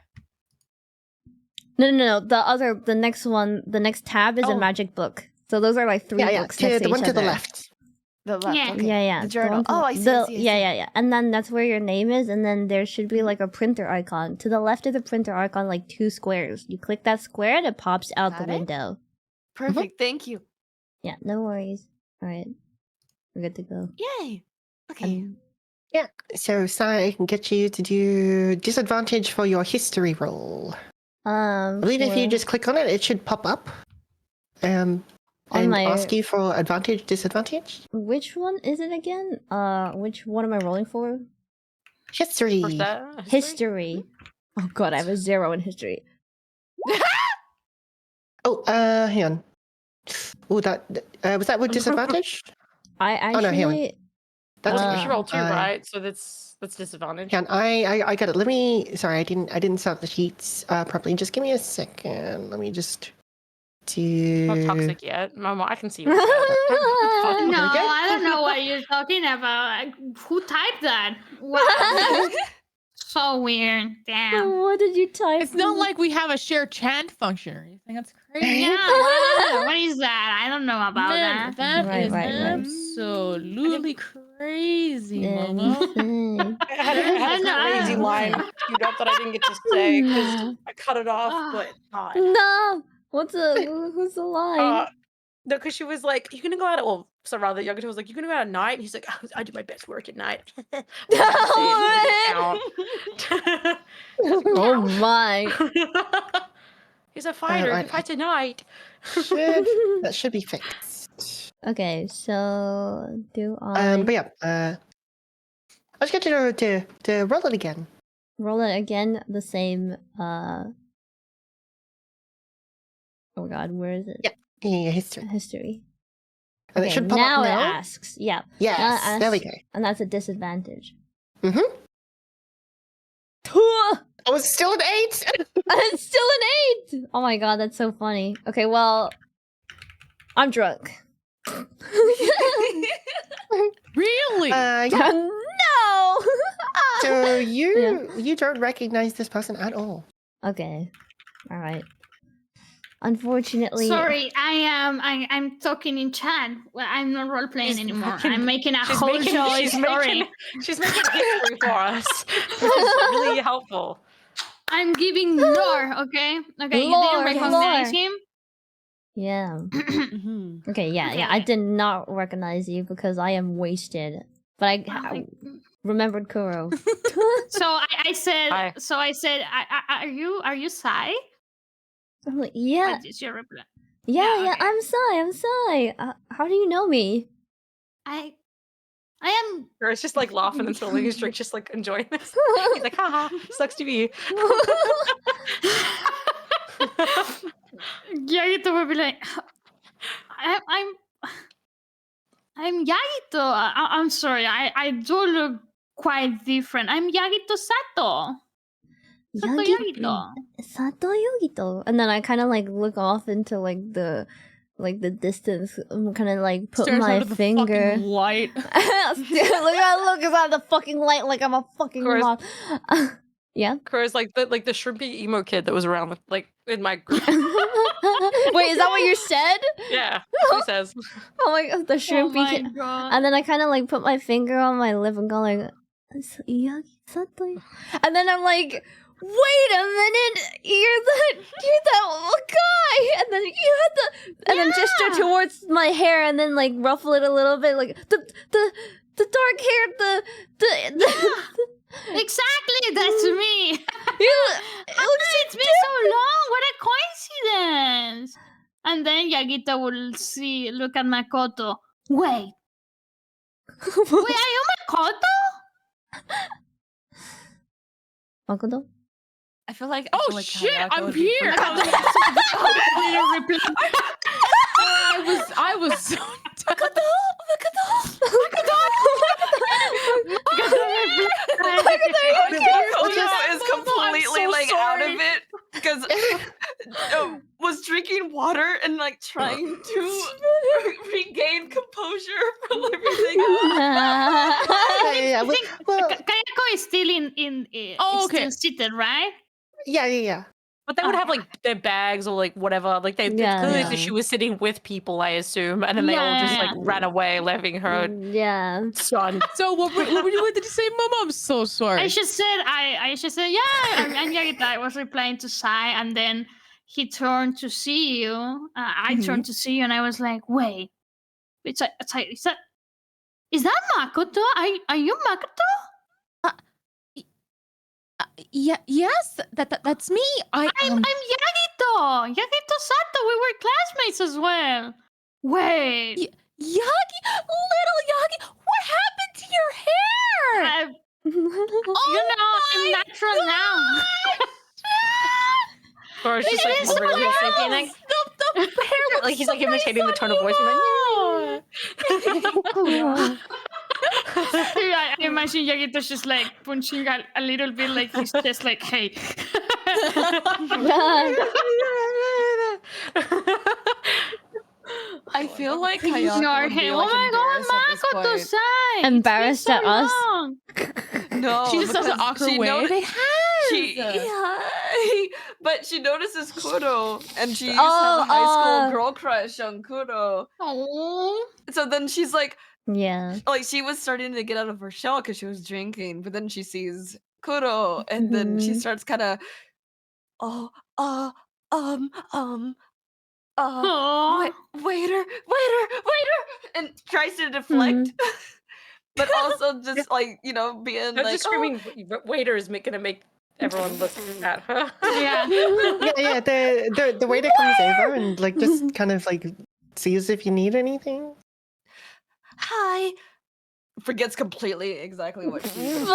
No. The next one, the next tab is a magic book. So those are like 3 books next to the each one to the other. left. The left. Yeah. Okay. Yeah. The the journal. one to Oh, the- I see. the- I see. Yeah. And then that's where your name is, and then there should be like a printer icon. To the left of the printer icon, like 2 squares. You click that square, and it pops out the Got it. window. Perfect. Thank you. Yeah, no worries. All right, we're good to go. Yay. Okay. Yeah. So, Sai, I can get you to do disadvantage for your history roll. I believe if you just click on it, it should pop up. And ask you for advantage, disadvantage. Which one is it again? Which one am I rolling for? History. History. Oh god, I have a 0 in history. Oh, hang on. Oh, that was that with disadvantage? I actually. Oh no, hang on. That's you should roll 2, right? So that's disadvantage. Hang on, I got it. Let me. Sorry, I didn't set up the sheets properly. Just give me a second. Let me just do. Not toxic yet, Mama. I can see you. No, I don't know what you're talking about. Who typed that? Wow. So weird. Damn. What did you type? It's not like we have a shared chant function or anything. That's crazy. Yeah, I don't know. What is that? I don't know about that. That is absolutely crazy, Mama. I had a crazy line queued up that I didn't get to say because I cut it off. But God. No. Who's the line? No, because she was like, "You gonna go out?" Well, so rather, Youngito was like, "You gonna go out at night?" And he's like, "I do my best work at night." Oh my! He's a fighter. Right. He fights at night. That should be fixed. Okay, so do I? But yeah, let's get you to roll it again. Roll it again. The same. Oh god, where is it? Yeah, history. History. And it should pop now up now. It asks. Yeah. Yes, now it asks, there we go. And that's a disadvantage. Mm-hmm. Oh, it's still an 8. It's still an 8. Oh my god, that's so funny. Okay, well, I'm drunk. Really? Yeah. No. So you don't recognize this person at all. Okay. All right. Unfortunately. Sorry, I'm talking in chat. Well, I'm not role playing anymore. making- I'm making a she's whole making- show she's story. She's making history for us, which is really helpful. I'm giving lore. Okay. Okay. You Lore, didn't recognize lore. him. Yeah. Okay. Yeah. I did not recognize you because I am wasted. But I remembered Kuro. So I said. Hi. So I said. Are you Sai? I'm like, yeah. What is your reply? Yeah. okay. I'm Sai. How do you know me? I am. Or it's just like laughing and filling his drink, just like enjoying this. He's like, haha, sucks to be. Yagito will be like, I'm Yagito. I'm sorry. I do look quite different. I'm Yagito Sato. Sato Yagito. Sato Yogito. And then I kind of like look off into like the distance. I'm kind of like put Stares my out of the finger. fucking light. Look at the fucking light like I'm a fucking Of course. moth. Yeah. Kuro's like the shrimpy emo kid that was around with, like in my group. Wait, is that what you said? Yeah, that's what he says. Oh my god, the Oh shrimpy my kid. god. And then I kind of like put my finger on my lip and go like, Sato. And then I'm like, wait a minute, you're that little guy. And then you had and then gesture towards my hair and then like ruffle it a little bit, like the dark hair, Exactly, that's me. It's been so long. What a coincidence! And then Yagita will look at Makoto. Wait, are you Makoto? Makoto? I feel like. Oh like shit! Kayako I'm would be here. pretty- I was so. Kono is completely like out of it because was drinking water and like trying to regain composure from everything. Yeah. Well, Kayako is still in Oh, okay. still seated, right? yeah. But they would have like their bags or like whatever. Like it's clearly that she was sitting with people, I assume, and then they all just like ran away, leaving her son. So what did you say, Mom? I'm so sorry. I just said and Yagita, I was replying to Sai, and then he turned to see you. I turned to see you, and I was like, wait, is that Makoto? Are you Makoto? Yes, that's me. I'm Yagito. Yagito Sato. We were classmates as well. Wait. Yagi, little Yagi, what happened to your hair? I'm natural now. Or it's just like really thinking, like, the hair looks like he's like imitating the tone of voice. I imagine Yagito's just like punching a little bit, like he's just like, hey. I feel like ignore him. Oh my god, Makoto-san! Embarrassed at us. No, she just does an awkward way. They have. But she notices Kuro, and she used to have a high school girl crush on Kuro. Oh. So then she's like, like she was starting to get out of her shell because she was drinking, but then she sees Kuro, and then she starts kind of, waiter, and tries to deflect. But also just like, being no, like, just screaming waiter is gonna make everyone listen at her. The waiter comes over and like just kind of like sees if you need anything. Hi. Forgets completely exactly what she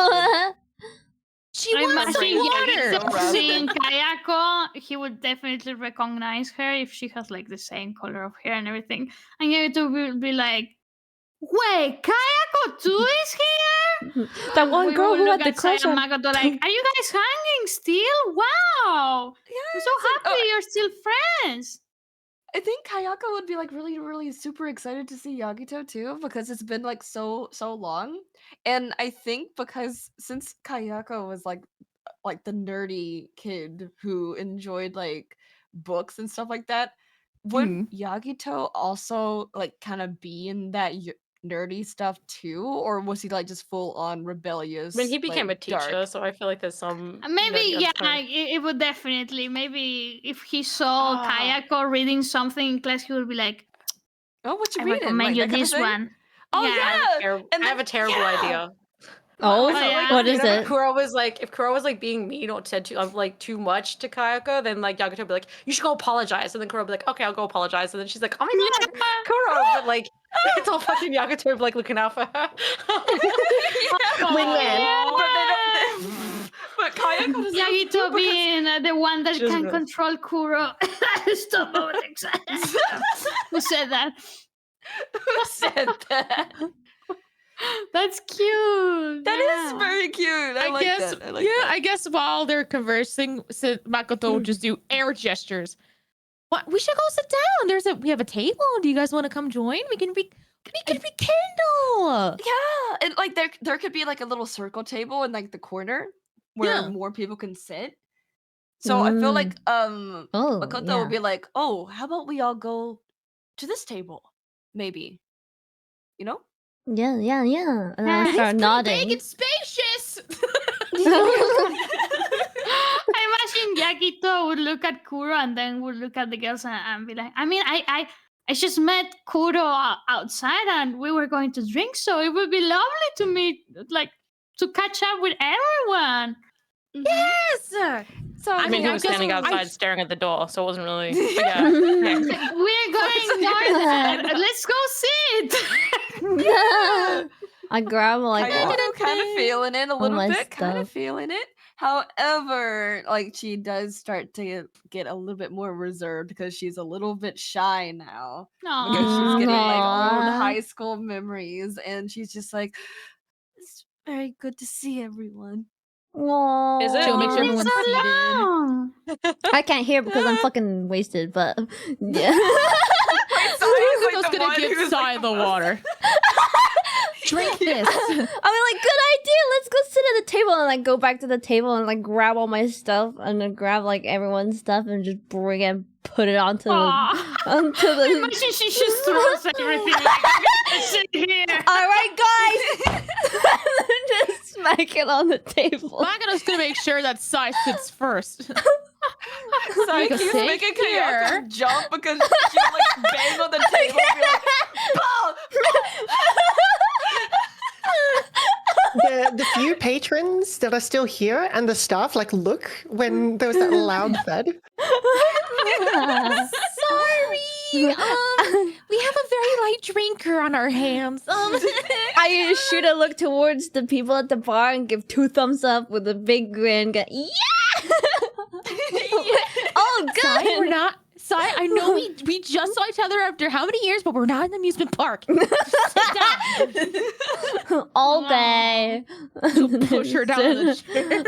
She wants some water. Seeing Kayako, he would definitely recognize her if she has like the same color of hair and everything. And Yagito will be like, wait, Kayako too is here? That one girl who had the crush on Makoto like, are you guys hanging still? Wow! I'm so happy you're still friends. I think Kayako would be like really, really super excited to see Yagito too, because it's been like so long. And I think because since Kayako was like the nerdy kid who enjoyed like books and stuff like that, would Yagito also like kind of be in that nerdy stuff too, or was he like just full on rebellious? I mean, he became like, a teacher, dark? so I feel like there's some Maybe it would definitely. Maybe if he saw Kayako reading something in class, he would be like, "Oh, what you I reading? recommend Like, you this one." Oh yeah. I have a terrible idea. What is it? If Kuro was like being mean or said too much to Kayako, then like Yagito would be like, you should go apologize, and then Kuro would be like, okay, I'll go apologize, and then she's like, oh my god, Kuro, but like it's all fucking Yagito like looking out for her. But Kayako doesn't. Yagito being the one that can control Kuro. Stop voting. Who said that? Who said that? That's cute. That is very cute. I like guess, that. I like that. I guess while they're conversing, Makoto will just do air gestures. What? We should go sit down. We have a table. Do you guys want to come join? We can rekindle. Yeah, and like there could be like a little circle table in like the corner where more people can sit. So I feel like Makoto would be like, oh, how about we all go to this table, maybe, you know? Yeah. And I start nodding. Big and spacious. I imagine Yagito would look at Kuro and then would look at the girls and be like, I mean, I just met Kuro outside and we were going to drink, so it would be lovely to meet, like, to catch up with everyone. Yes. So I mean, he was standing outside staring at the door, so it wasn't really. Yeah. We're going north. Let's go sit. I grab like kind of feeling it a little bit, kind of stuff. feeling it. However, like she does start to get a little bit more reserved because she's a little bit shy now. Because she's getting like old high school memories, and she's just like, "It's very good to see everyone." Aww. Is it? She'll make sure everyone's seated. I can't hear because I'm fucking wasted, but yeah. Makoto's gonna give Sai the water. Drink this. I mean, like, good idea. Let's go sit at the table and like go back to the table and like grab all my stuff and then grab like everyone's stuff and just bring it and put it onto the Imagine she just throws everything like sit here. Alright guys, just smack it on the table. Magato's gonna make sure that Sai sits first. Sai keeps making Kayako jump because she'll like bang on the table and be like, "Bow!" The few patrons that are still here and the staff like look when there was that loud thud. Sorry. We have a very light drinker on our hands. I shoot a look towards the people at the bar and give 2 thumbs up with a big grin. Go, yeah! Oh, good. Sai, we're not. Sai, I know we just saw each other after how many years, but we're not in the amusement park. All day. Push her down the chair.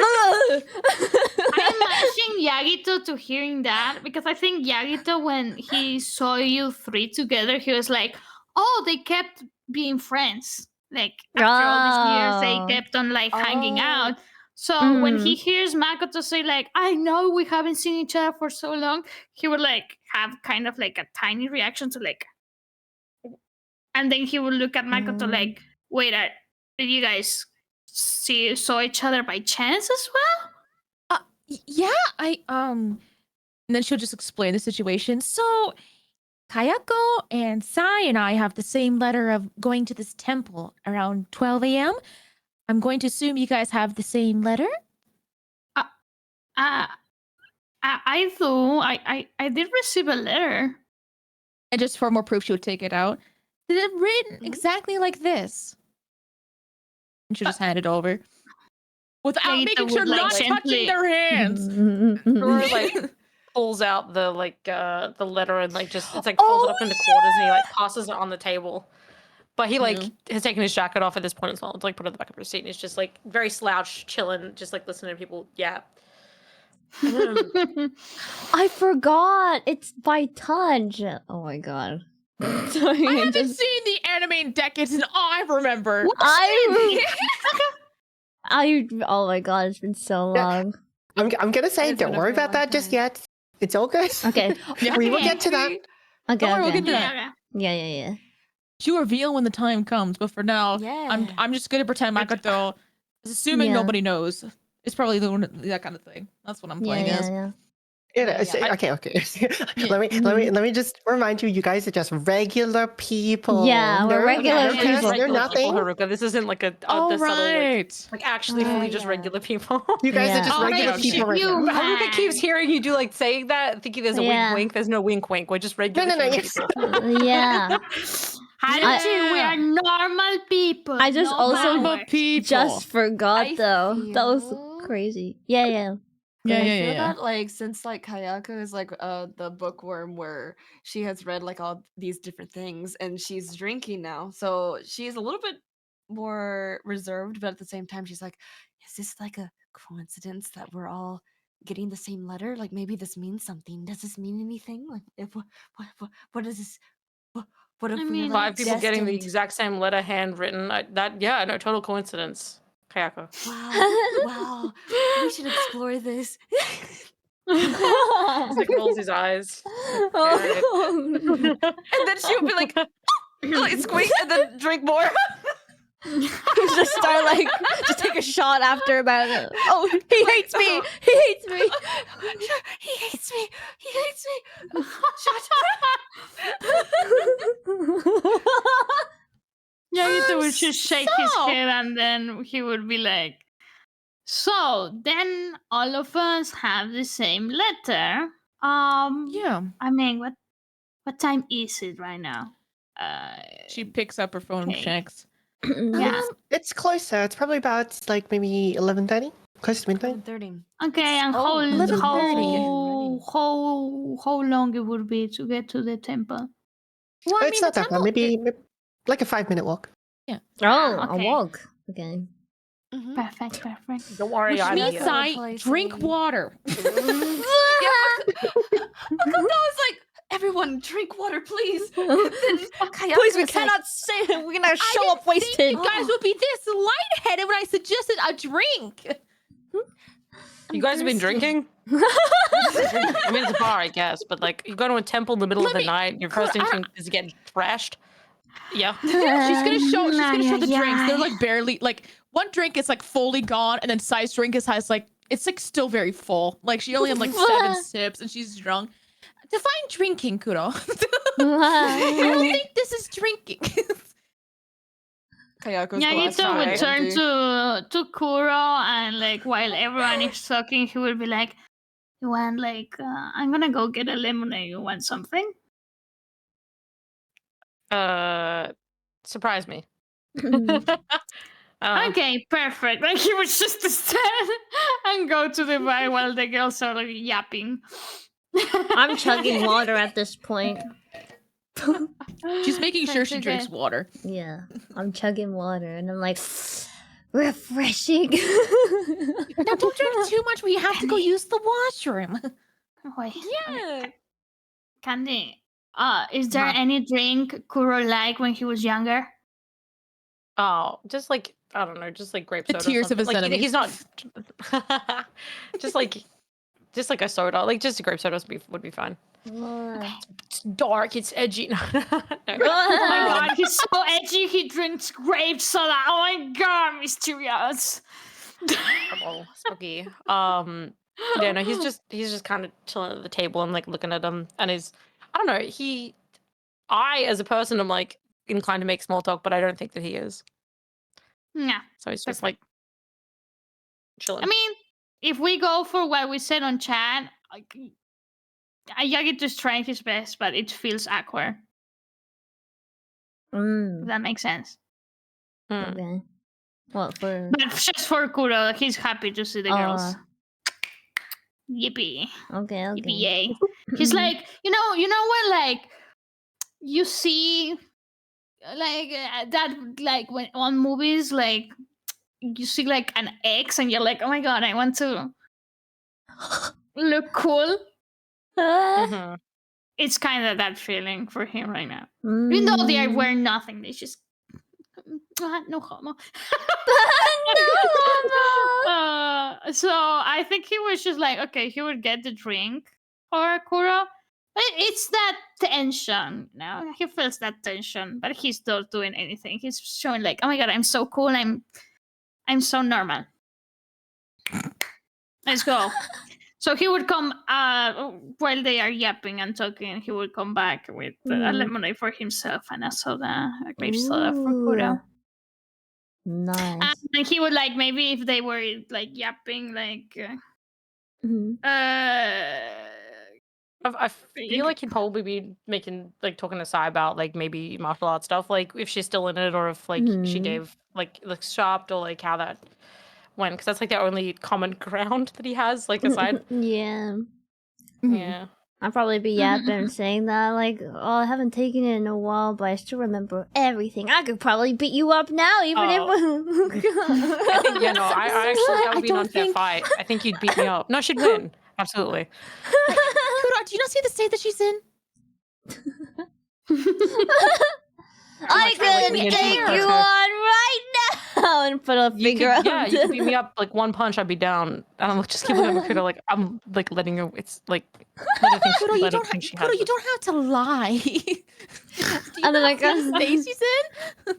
I'm imagining Yagito to hearing that because I think Yagito, when he saw you 3 together, he was like, "Oh, they kept being friends. Like after all these years, they kept on like hanging out." So when he hears Makoto say like, "I know we haven't seen each other for so long," he would like have kind of like a tiny reaction to like, and then he would look at Makoto like, "Wait, did you guys saw each other by chance as well?" Yeah, and then she'll just explain the situation. So, Kayako and Sai and I have the same letter of going to this temple around 12 a.m. I'm going to assume you guys have the same letter? I do. I did receive a letter. And just for more proof, she would take it out. Is it written exactly like this? And she'll just hand it over. Without making sure not touching their hands. Or like pulls out the the letter and like just it's like folded up into quarters and he like tosses it on the table. But he like has taken his jacket off at this point as well. It's like put it at the back of his seat and he's just like very slouched, chilling, just like listening to people. Yeah. I forgot. It's by touch. Oh my god. Sorry, I haven't seen the anime in decades and I remember. Oh my god, it's been so long. I'm gonna say don't worry about that just yet. It's all good. Okay. We will get to that. Okay, We'll get to that. Yeah. She'll reveal when the time comes, but for now, Yeah. I'm just gonna pretend Makoto is assuming nobody knows. It's probably that kind of thing. That's what I'm playing as. Okay. Let me just remind you, you guys are just regular people. Yeah, we're regular people. You're nothing. Haruka. This isn't like a Oh, subtle, right. like actually fully just regular people. You guys are just regular people right now. Haruka keeps hearing you do like saying that, thinking there's a wink wink. There's no wink wink. We're just regular people. Yeah. We are normal people. I just normal just forgot though. That was crazy. Yeah. I feel that like since like Kayako is like the bookworm where she has read like all these different things and she's drinking now, so she's a little bit more reserved, but at the same time she's like, is this like a coincidence that we're all getting the same letter? Like maybe this means something. Does this mean anything? Like if what is this? What if we 5 people getting the destined? exact same letter handwritten? No, total coincidence. Kayako. Wow, we should explore this. He like rolls his eyes. And then she would be like, squeak, and then drink more. Just start like, just take a shot after about it. Oh, he hates me. He hates me. He hates me. He hates me. Yagito would just shake his head and then he would be like, so then all of us have the same letter. Yeah. I mean, what time is it right now? She picks up her phone and checks. Yeah. It's closer. It's probably about like maybe 11:30, close to midnight. 11:30. Okay, and how long it would be to get to the temple? Well, it's not that bad. Maybe like a 5-minute walk. Yeah. Oh, a walk. Okay. Perfect. Don't worry, Which I'm means here. I drink water. Makoto was like, everyone drink water, please. Please, we cannot say we're gonna show up wasted. You guys would be this lightheaded when I suggested a drink. You guys have been drinking? I mean, it's a bar, I guess, but like, you go to a temple in the middle of the night, your first instinct is to get trashed. Yeah. She's gonna show the drinks. They're like barely, like, one drink is like fully gone, and then Sai's drink has like, it's like still very full. Like, she only had like 7 sips, and she's drunk. Define drinking, Kuro. I don't think this is drinking. Kayako's Yagito would turn to Kuro, and like while everyone is talking, he would be like, "You want like I'm gonna go get a lemonade. You want something?" Surprise me. Okay, perfect. Like he was just to stand and go to the bar while the girls are like yapping. I'm chugging water at this point. She's making sure she drinks water. Yeah, I'm chugging water, and I'm like, refreshing. Now don't drink too much. We have to go use the washroom. Wait, Yeah. Candy. Is there any drink Kuro liked when he was younger? Oh, just like, I don't know, just like grape The soda. tears of his like, enemies. He's not just like a soda, like just a grape soda would be fine. It's dark, it's edgy. No. Oh my god, he's so edgy. He drinks grape soda. Oh my god, mysterious. Oh, spooky. Yeah, no, he's just kind of chilling at the table and like looking at him, and I don't know, I as a person am like inclined to make small talk, but I don't think that he is. Yeah. So he's just like chilling. I mean, if we go for what we said on chat, like, Yagito's trying his best, but it feels awkward. If that makes sense. Okay. What for? But just for Kuro, he's happy to see the girls. Yippee. Okay. Yippee yay. He's like, you know what, like, you see, like, that, like, when on movies, like, you see, like, an X, and you're like, oh my god, I want to look cool. It's kind of that feeling for him right now. Even though they are wearing nothing, they just no homo. So I think he was just like, okay, he would get the drink for Kuro. But it's that tension, you know? He feels that tension, but he's not doing anything. He's showing like, oh my god, I'm so cool. I'm so normal. Let's go. So he would come while they are yapping and talking. He would come back with a lemonade for himself and a soda, a grape soda for Kuro. Nice. And he would like, maybe if they were like yapping, like I feel like he'd probably be talking to Sai about like maybe martial arts stuff, like if she's still in it, or if like she gave like shopped, or like how that went, because that's like the only common ground that he has, like aside. Yeah. Yeah. I'll probably be yapping saying that, like, oh, I haven't taken it in a while, but I still remember everything. I could probably beat you up now, even if... I think, yeah, no, I actually, that would be an unfair fight. I think you'd beat me up. No, she'd win. Absolutely. Kuro, do you not see the state that she's in? I could take you on right now and put a finger up. Yeah, you could beat me up like one punch, I'd be down. And I'm just keep looking at Kuro like I'm like letting her. It's like Kuro, you don't have to lie. And then like the state she's in.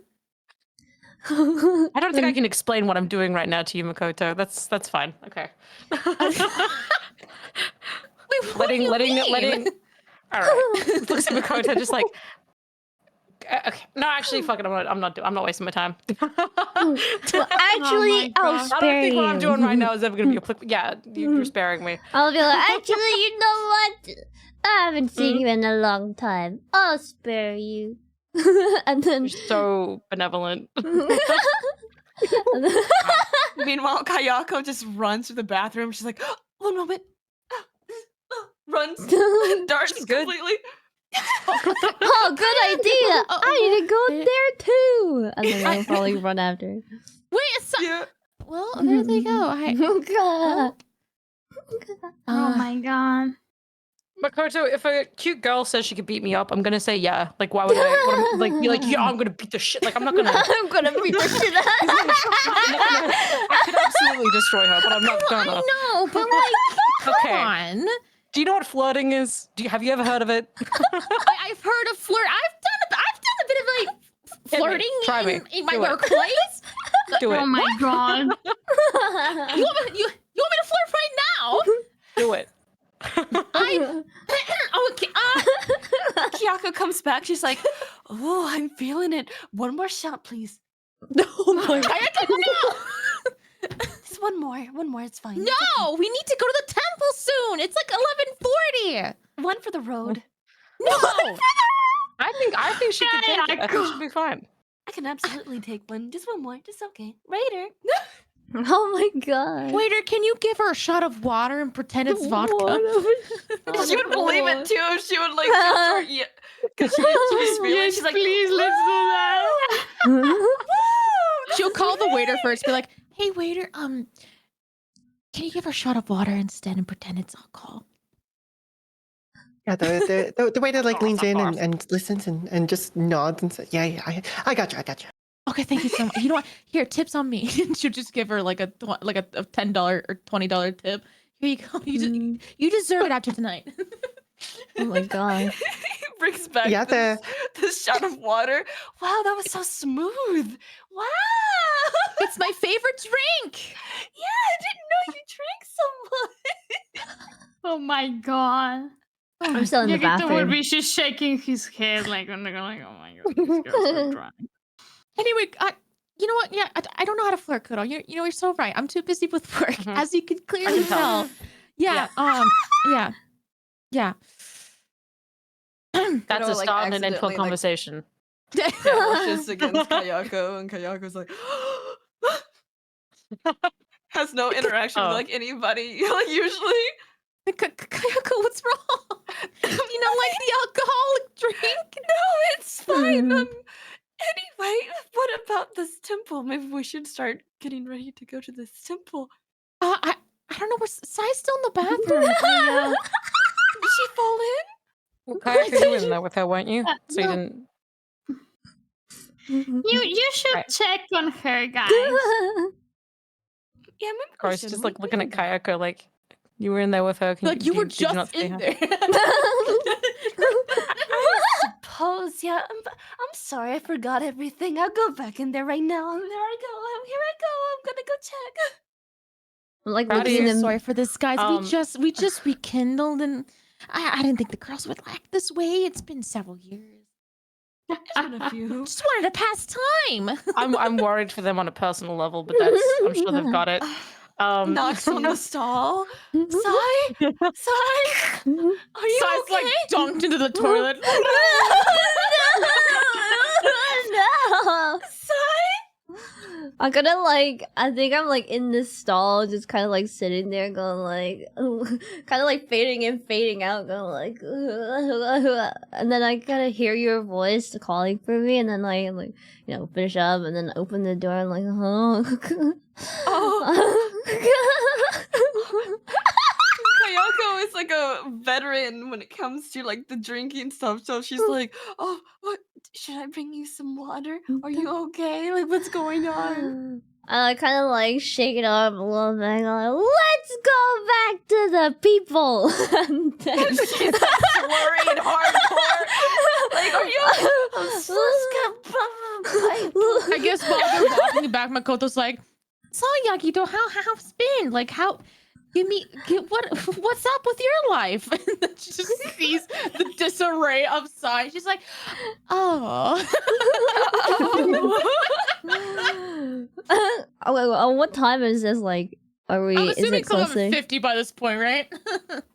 I don't think I can explain what I'm doing right now to you, Makoto. That's fine. Okay. Wait, letting. All right. Looks at Makoto just like. Okay. No, actually, fuck it. I'm not wasting my time. Well, actually, I'll spare you. I don't think what I'm doing right now is ever gonna be applicable. Yeah, you're sparing me. I'll be like, actually, you know what? I haven't seen you in a long time. I'll spare you. And then you're so benevolent. Meanwhile, Kayako just runs to the bathroom. She's like, one moment. Runs. Darts completely. Oh, good idea! I need to go there too. And then I'll probably run after. Wait, well, there they go. Oh god! Oh my god! Makoto, if a cute girl says she could beat me up, I'm gonna say yeah. Like, why would I? Be like, yeah, I'm gonna beat the shit. Like, I'm not gonna. I'm gonna beat the shit out. I could absolutely destroy her, but I'm not gonna. I know, but like, come on. Do you know what flirting is? Have you ever heard of it? I've heard of flirt. I've done a bit of like flirting in my workplace. Do it. Oh my god. You want me to flirt right now? Do it. Okay. Kyako comes back. She's like, "Oh, I'm feeling it. One more shot, please." Oh my god! Just one more. It's fine. No, we need to go to the temple soon. It's like 11:40. One for the road. No. I think she can take it. I think she'll be fine. I can absolutely take one. Just one more. Just okay. Raider. Oh my god. Waiter, can you give her a shot of water and pretend it's vodka? She would believe it too if she would like just start because she's feeling. She's like, please, let's do that. She'll call the waiter first, be like, "Hey waiter, can you give her a shot of water instead and pretend it's alcohol?" Yeah, the waiter like leans in and listens and just nods and says, "Yeah, I got you. Okay, thank you so much. You know what? Here, tips on me. And she'll just give her like a $10 or $20 tip. Here you go. You deserve it after tonight. Oh my god. brings back this shot of water. Wow, that was so smooth. Wow. It's my favorite drink. Yeah, I didn't know you drank so much. Oh my god. I'm still in the bathroom. Would be just shaking his head like, oh my god, this girl's so drunk. Anyway, you know what? Yeah, I don't know how to flirt, Kudo. You're so right. I'm too busy with work, as you can clearly tell. Yeah. Yeah. That's a start and into a conversation. Brushes against Kayako, and Kayako's like has no interaction with like anybody. Like usually. Kayako, what's wrong? You don't like the alcoholic drink? No, it's fine. Anyway, what about this temple? Maybe we should start getting ready to go to this temple. I don't know. Sai's still in the bathroom. Did she fall in? Well, Kayako, you were in there with her, weren't you? So you didn't. You should check on her, guys. Yeah, maybe. Of course, just like looking at Kayako, like you were in there with her. Like you were just in there. Suppose, yeah. I'm sorry, I forgot everything. I'll go back in there right now. There I go. Here I go. I'm gonna go check. Like sorry for this, guys. We just rekindled, and I didn't think the girls would act this way. It's been several years. It's been a few. Just wanted to pass time. I'm worried for them on a personal level, but I'm sure they've got it. Knocks on a stall. Sai? Are you Sai's okay? like dunked into the toilet. No. I'm gonna I think I'm in this stall, just kind of sitting there going kind of fading in, fading out, going and then I gotta hear your voice calling for me, and then finish up, and then open the door and Kayako is like a veteran when it comes to the drinking stuff, so she's like, "Oh, what? Should I bring you some water? Are you okay? What's going on?" I kind of shake it up a little bit, let's go back to the people. And then she's worried hardcore. Are you? I'm so scared. I guess while they're walking back, Makoto's like, "So Yagito, how's been? How you meet? What's up with your life?" And then she just sees the disarray of Sai. She's like, "Oh." What time is this? Are we? I'm assuming is it close? 50 by this point, right?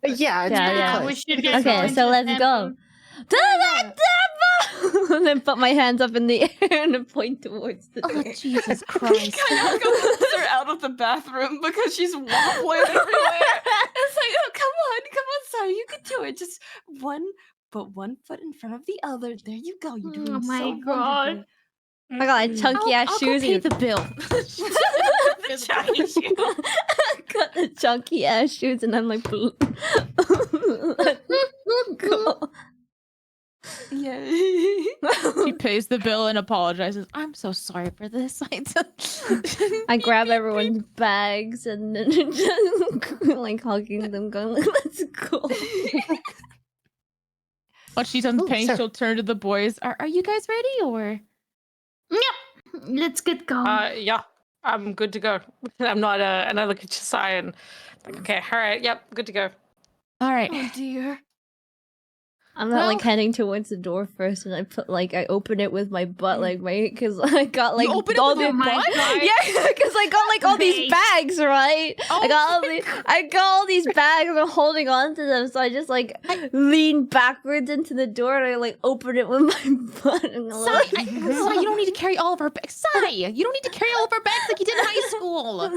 Yeah, it's pretty close. We should get Okay, so let's go to the temple. And then put my hands up in the air and point towards the door. Oh, Jesus Christ! Kayako pulls her out of the bathroom because she's wobbling everywhere. It's like, oh, come on, Sai, you can do it. Just put one foot in front of the other. There you go. You're doing Oh my so god. wonderful. I got chunky ass I'll shoes. go pay the bill. got the chunky ass shoes, and I'm like, let's go. Yeah. She pays the bill and apologizes. I'm so sorry for this. I grab everyone's bags and then just like hugging them, going, like, let's go. Once she's done paying, so- she'll turn to the boys. Are you guys ready or? Yep. Let's get going. Yeah, I'm good to go. I'm not. And I look at Josiah and like, okay, all right, yep, good to go. All right. Oh dear. I'm not like heading towards the door first, and I open it with my butt, like because I got like You open it all with the your butt? yeah, because I got like all these bags, right? I got all these bags, and I'm holding on to them, so I just like lean backwards into the door, and I like open it with my butt. And Sai, you don't need to carry all of our bags. Sai, you don't need to carry all of our bags like you did in high school.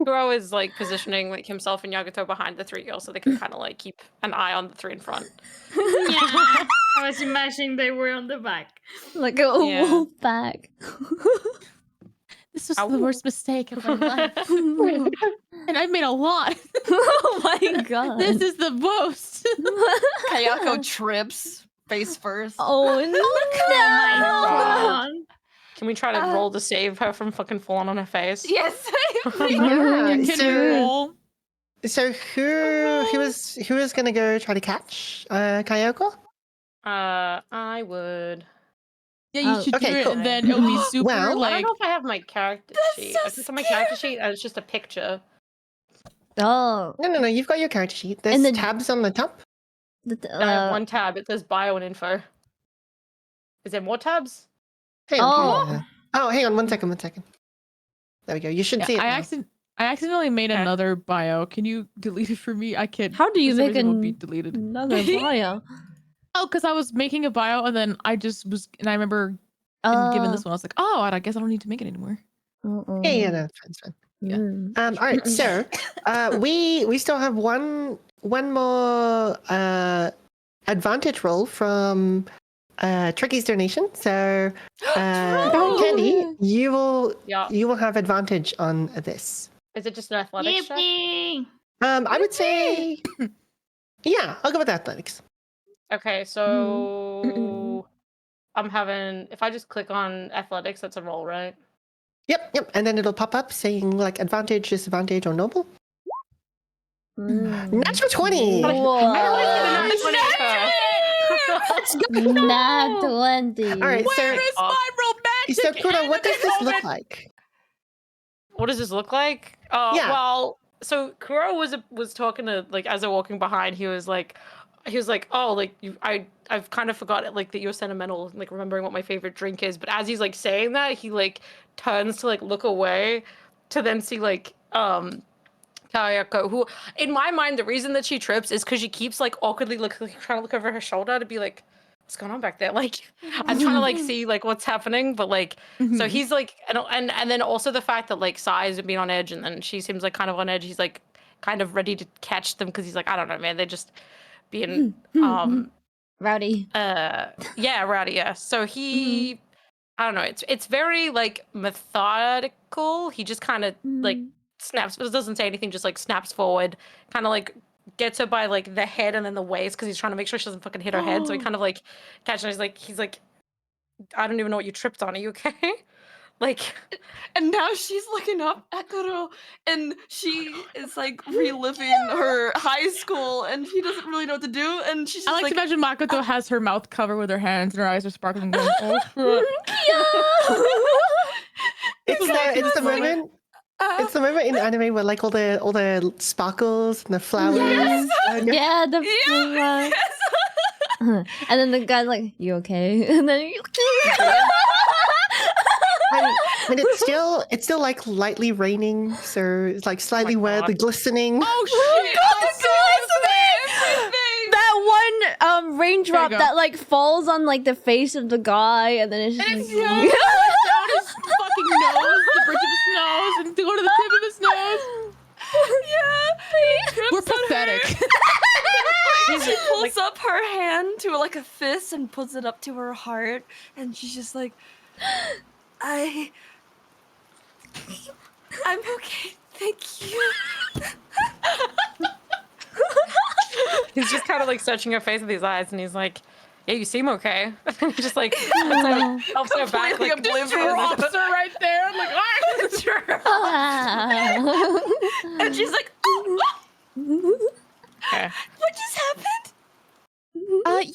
Kuro is like positioning like himself and Yagato behind the three girls so they can kind of like keep an eye on the three in front. Yeah, I was imagining they were on the back. Like a wolf bag. This was the worst mistake of my life. And I've made a lot. Oh my god. This is the most. Kayako trips face first. Oh no! Can we try to roll to save her from fucking falling on her face? Yes. Yeah. So who was gonna go try to catch Kayako? I would. Yeah, you should okay, do it, cool. and then it'll be super Well, I don't like. know if I have my character sheet. I think on my character sheet, it's just a picture. Oh. No. You've got your character sheet. There's And the- tabs on the top. I have one tab. It says bio and info. Is there more tabs? Hang on. Hang on. One second. There we go. You should see it. I accidentally made another bio. Can you delete it for me? I can't. How do you make it will be deleted? another bio? Oh, because I was making a bio and then I just was, and I remember getting given this one. I was like, oh, I guess I don't need to make it anymore. Yeah, no, it's fine. Yeah. All right. So, we still have one more advantage roll from Tricky's donation. So, Candy, you will have advantage on this. Is it just an athletics check? I would say, yeah, I'll go with athletics. Okay, so I'm having. If I just click on athletics, that's a roll, right? Yep. And then it'll pop up saying like advantage, disadvantage, or noble. Natural 20. Nat 20. All right, Where is my romantic so Kuro, what does this look element? like? What does this look like? Oh, Yeah. well, so Kuro was talking to like as they're walking behind. He was like, oh, like I've kind of forgot like that you're sentimental, like remembering what my favorite drink is. But as he's like saying that, he like turns to like look away, to then see like Kayako, who in my mind the reason that she trips is because she keeps like awkwardly trying to look over her shoulder to be like, what's going on back there? Like I'm trying to like see like what's happening, but like so he's like and then also the fact that like Sai's been on edge and then she seems like kind of on edge. He's like kind of ready to catch them because he's like, I don't know, man, they're just being rowdy. Yeah, rowdy. Yeah. So he, I don't know. It's very like methodical. He just kind of like snaps, but it doesn't say anything. Just like snaps forward, kind of like gets her by like the head and then the waist because he's trying to make sure she doesn't fucking hit her head. So he kind of like catches her. He's like, I don't even know what you tripped on. Are you okay? Like, and now she's looking up at Kuro, and she is like reliving her high school, and she doesn't really know what to do. And she's just I like to imagine Makoto has her mouth covered with her hands, and her eyes are sparkling. Going, oh, It's the moment. It's the moment in anime where like all the sparkles and the flowers. Yeah, the flowers. And then the guy's like, "You okay?" And then and it's still like lightly raining, so it's like slightly wet, the glistening. Oh shit! That one raindrop that like falls on like the face of the guy, and then it's just down his fucking nose, the bridge of his nose, and to go to the tip of his nose. Yeah, we're pathetic. She pulls up her hand to like a fist and puts it up to her heart, and she's just like, I'm okay, Thank you. He's just kind of like searching her face with his eyes, and he's like, "Yeah, you seem okay." And he just like helps her back, like Just drops her right there. I'm like, And she's like, Okay. what just happened?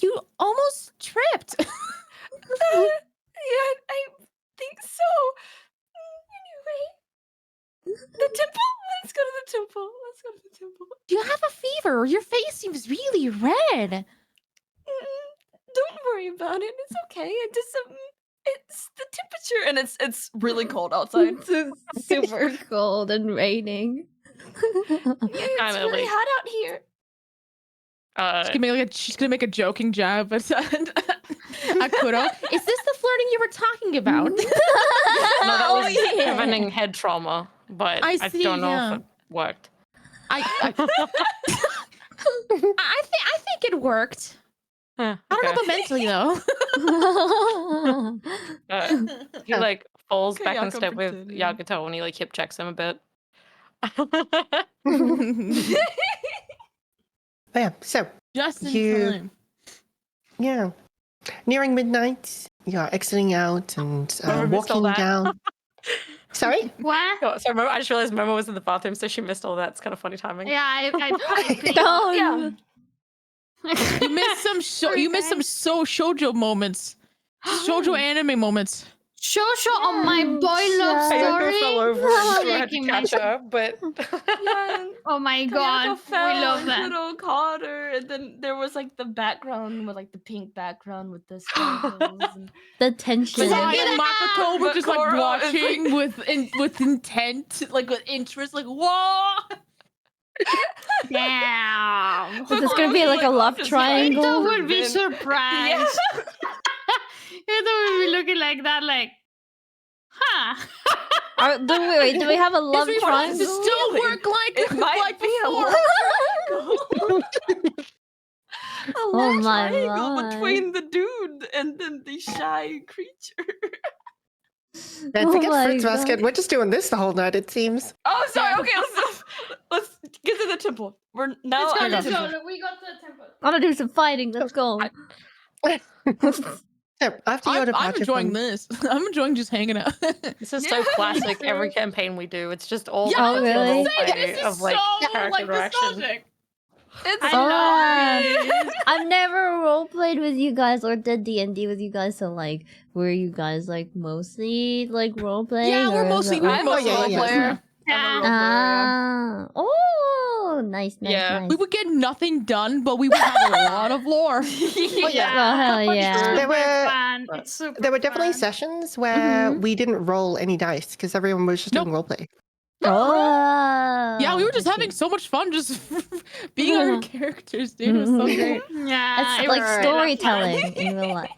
you almost tripped. Yeah, I think so. Anyway, the temple. Let's go to the temple. Let's go to the temple. Do you have a fever? Your face seems really red. Don't worry about it. It's okay. It's the temperature, and it's really cold outside. It's super cold and raining. It's really hot out here. She's gonna make a joking jab at Akuro. Is this the flirting you were talking about? No, that was preventing head trauma, but I don't know if it worked. I think it worked. Huh, I don't know about mentally though. He like falls back in Kayako step with pretending. Yagato when he like hip checks him a bit. But yeah, so Just in time. yeah, nearing midnight, you are exiting out and Remember missed all walking that? down. Sorry? What? Oh, so I just realized Momo was in the bathroom, so she missed all that. It's kind of funny timing. Yeah, I Oh, You missed some shoujo moments. Shoujo anime moments. Shosho on my boy love Kayako story. fell over and I had to Shaking my catch her, but Yeah, Oh my god, Kayako we fell love and that. Kuro caught her, and then there was like the background with like the pink background with the sparkles. And... the tension. Sai and Makoto were just like Koro is, watching with intent, like with interest, like whoa. Damn. Is this gonna be like a love Ito triangle? would be surprised. Ito would be looking like that, like, huh? Do we have a love Does triangle? it still work like it might be A Oh my triangle god. between the dude and then the shy creature. And Oh forget my Fruits Basket. God. We're just doing this the whole night, it seems. Oh, sorry. Okay, let's get to the temple. We're now Let's go, at the let's temple. go. We got to the temple. I wanna do some fighting. Let's go. So after your I'm departure enjoying from- this. I'm enjoying just hanging out. this is so classic. Every campaign we do, it's just all Yeah, I was kinds of gonna role say, play this is of like so character like direction. nostalgic. It's I've never role played with you guys or did D&D with you guys. So like, were you guys like mostly like role playing? Yeah, we're or is mostly it, like- I'm a yeah, role yeah. player. Yeah. Oh, nice, Yeah. nice. We would get nothing done, but we would have a lot of lore. Oh, hell yeah. There were- fun. It's super There were definitely fun. sessions where we didn't roll any dice because everyone was just Nope. doing roleplay. Oh, Yeah, we were just I having see. so much fun just being our characters, dude. It was so great. Yeah, It's it like was storytelling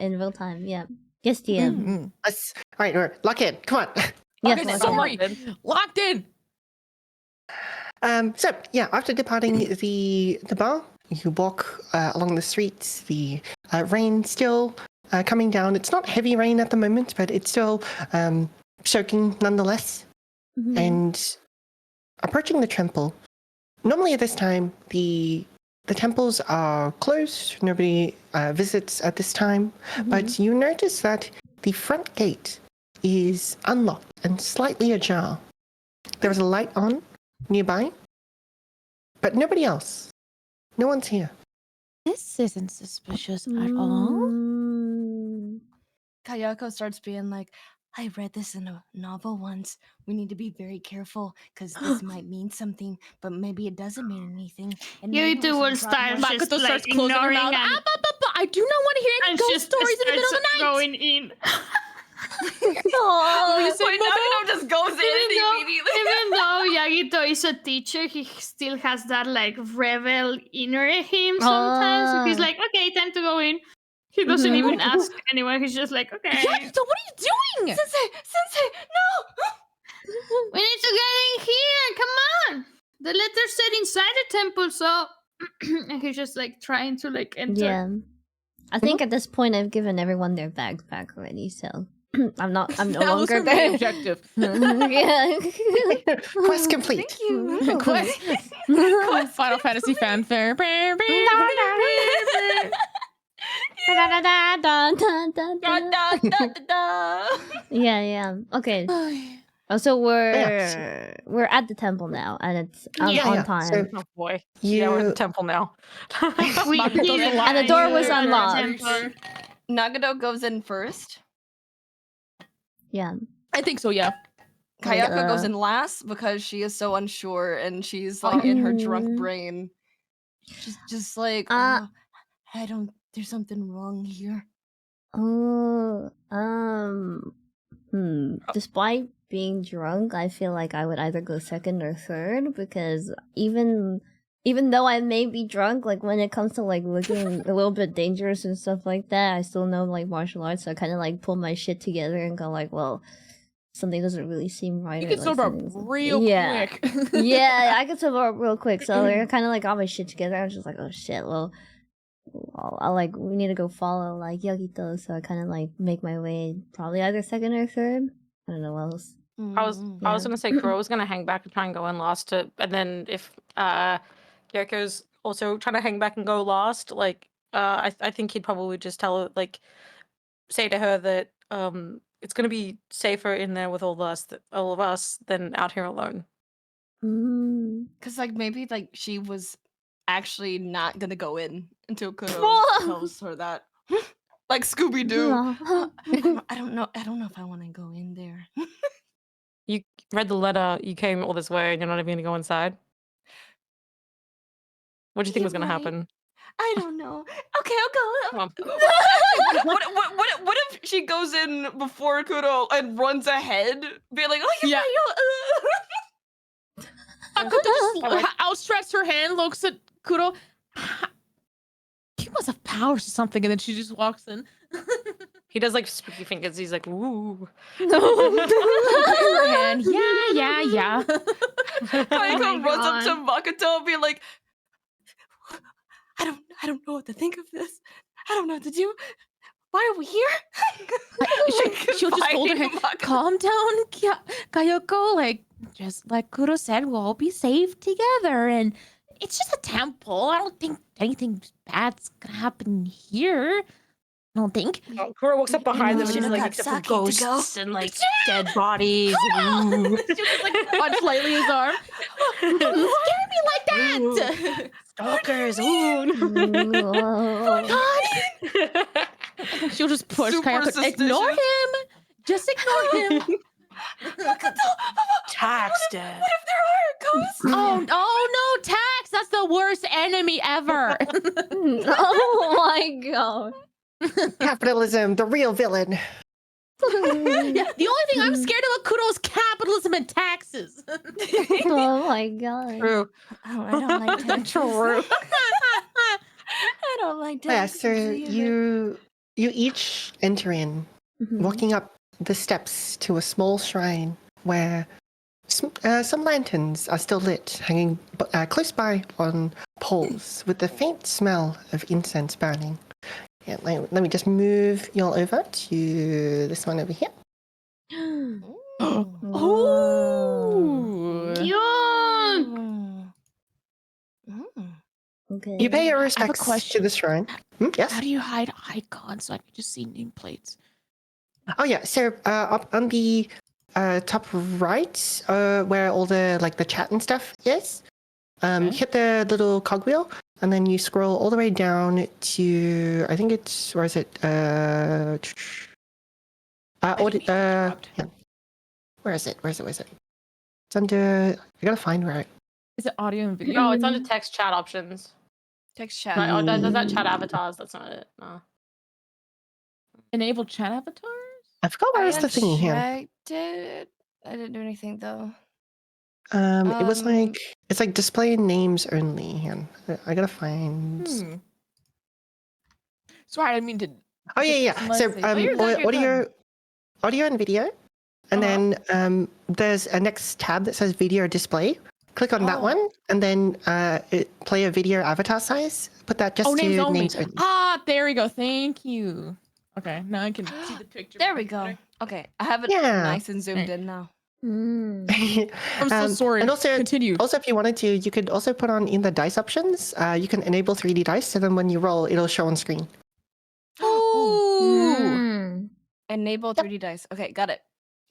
in real time. Yeah. Yes, DM. Mm-mm. Let's, all right, lock in. Come on. Yes, Okay, lock sorry. in. Locked in. So yeah, after departing the bar, you walk along the streets. The rain still coming down. It's not heavy rain at the moment, but it's still soaking nonetheless. Mhm. And approaching the temple. Normally at this time, the temples are closed. Nobody visits at this time. But you notice that the front gate is unlocked and slightly ajar. There is a light on nearby, but nobody else. No one's here. This isn't suspicious at all. Mm. Kayako starts being like, I read this in a novel once. We need to be very careful because this might mean something, but maybe it doesn't mean anything. And You maybe two we will should drop start more- just Makoto like starts closing her ignoring mouth. and, I do not want to hear any and ghost just stories in the middle of starts the night. going in. Oh, You say, Wait, now Momo? Kino just goes in immediately. Even though Yagito is a teacher, he still has that like rebel inner him sometimes. So he's Ah. like, okay, time to go in. He doesn't Mhm. even ask anyone. He's just like, okay. Yagito, what are you doing? Sensei, no! We need to get in here. Come on. The letter said inside the temple, so and he's just like trying to like enter. yeah. I think at this point I've given everyone their bags back already. So I'm no That was longer her main there. objective. Yeah. Quest complete. Thank you. Quest. Final Fantasy fanfare. Yeah. Okay. Oh, so we're at the temple now, and it's on time. So Oh boy. you, Yeah, we're at the temple now. And the door was unlocked. Nagado goes in first. Yeah. I think so, yeah. Kayako goes in last because she is so unsure and she's like in her drunk brain. Just like, oh, there's something wrong here. Despite being drunk, I feel like I would either go second or third, because even though I may be drunk, like when it comes to like looking a little bit dangerous and stuff like that, I still know like martial arts, so I kind of like pull my shit together and go like, well, something doesn't really seem right. You can sober up real quick. Yeah, I can sober up real quick, so I kind of like got my shit together. I was just like, oh shit, well, we need to go follow like Yagito, so I kind of like make my way probably either second or third. I don't know what else. I was gonna say Kuro was gonna hang back and try and go in last, and then if Yoko's also trying to hang back and go last, like I think he'd probably just tell her, like, say to her that it's gonna be safer in there with all of us than out here alone. Because like maybe like she was actually not gonna go in until Kuro tells her that. Like Scooby Doo. I don't know if I want to go in there. You read the letter, you came all this way, and you're not even gonna go inside? What do you think was gonna happen? I don't know. Okay, I'll go. Come on. What if she goes in before Kuro and runs ahead, being like, oh yeah. Akuto just outstretches her hand, looks at Kuro. He must have powers or something, and then she just walks in. He does like spooky fingers. He's like, ooh. Her hand. Yeah. Kayako runs up to Makoto and be like, I don't know what to think of this. I don't know what to do. Why are we here? She'll just hold her hand. Calm down, Kayako. Like, just like Kuro said, we'll all be safe together. And it's just a temple. I don't think anything bad's gonna happen here. I don't think. Kuro walks up behind them and she's like, except for ghosts and like dead bodies. She just like punch lightly his arm. Don't scare me like that. Stalkers. Oh God. She'll just push Kayako. Ignore him. Just ignore him. Tax dead. What if there are ghosts? Oh no, Tax! That's the worst enemy ever. Oh my god. Capitalism, the real villain. Yeah, the only thing I'm scared about Kuro is capitalism and taxes. Oh my god. True. Oh, I don't like taxes. True. I don't like Yeah, taxes. so you each enter in, walking up the steps to a small shrine where some lanterns are still lit, hanging close by on poles with the faint smell of incense burning. Yeah, let me just move y'all over to this one over here. Okay. You pay your I have a respects question. to the shrine. Yes? How do you hide icons so I can just see nameplates? Oh yeah, so up on the top right, where all the like the chat and stuff is, hit the little cogwheel, and then you scroll all the way down to, I think it's, where is it? Yeah. Where is it? It's under. I gotta find where it. Is it audio and video? No, it's under text chat options. Text chat. No, does that chat avatars? That's not it. No. Enable chat avatars? I forgot where is the thingy here. I didn't do anything though. It was like, it's like display names only. Here, I gotta find. Sorry, I didn't mean to. Oh yeah. So audio and video, and then there's a next tab that says video display. Click on that one, and then play a video avatar size. Put that just to names only. Ah, there we go. Thank you. Okay, now I can see the picture. There we go. Okay, I have it Yeah. nice and zoomed in now. I'm so sorry. And also, Continue. Also, if you wanted to, you could also put on in the dice options. You can enable 3D dice, so then when you roll, it'll show on screen. Ooh. Enable 3D dice. Okay, got it.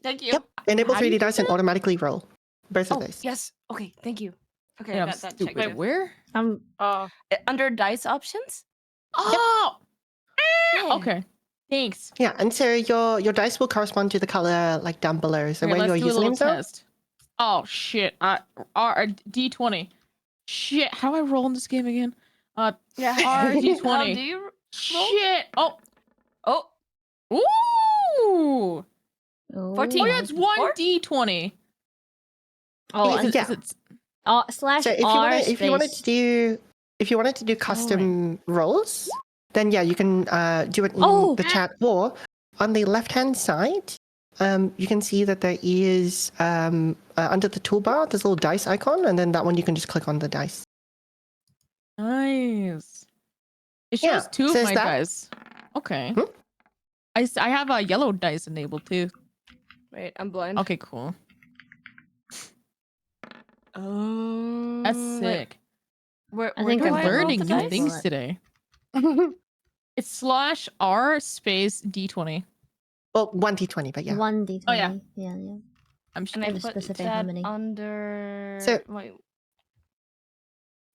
Thank you. Yep. Enable How do you 3D do dice and that? automatically roll both of those. Yes. Okay, thank you. Okay, Yeah, I I'm got that checked. stupid. Wait, where? Under dice options? Oh! Yeah. Okay. Thanks. Yeah, and so your dice will correspond to the color like down below. So Okay, where let's your do a little usernames are. test. Oh shit. D20. Shit. How do I roll in this game again? Yeah. R D20. How do you roll? Shit. Oh. Oh. Ooh. 14. Oh yeah, it's 1D20. Oh, Yeah. Is it slash So R if you wanted to do custom rolls, then yeah, you can do it in the chat, or on the left hand side, you can see that there is under the toolbar there's a little dice icon, and then that one you can just click on the dice. Nice. It shows Yeah, two of says my that. dice. Okay. I have a yellow dice enabled too. Wait, I'm blind. Okay, cool. Oh. That's sick. Where We're do I roll learning the new dice? things today. It's slash R space D20. Well, 1d20, but yeah. 1d20. Oh, yeah. Yeah. I'm And I to put specify how that many. under. So- Wait.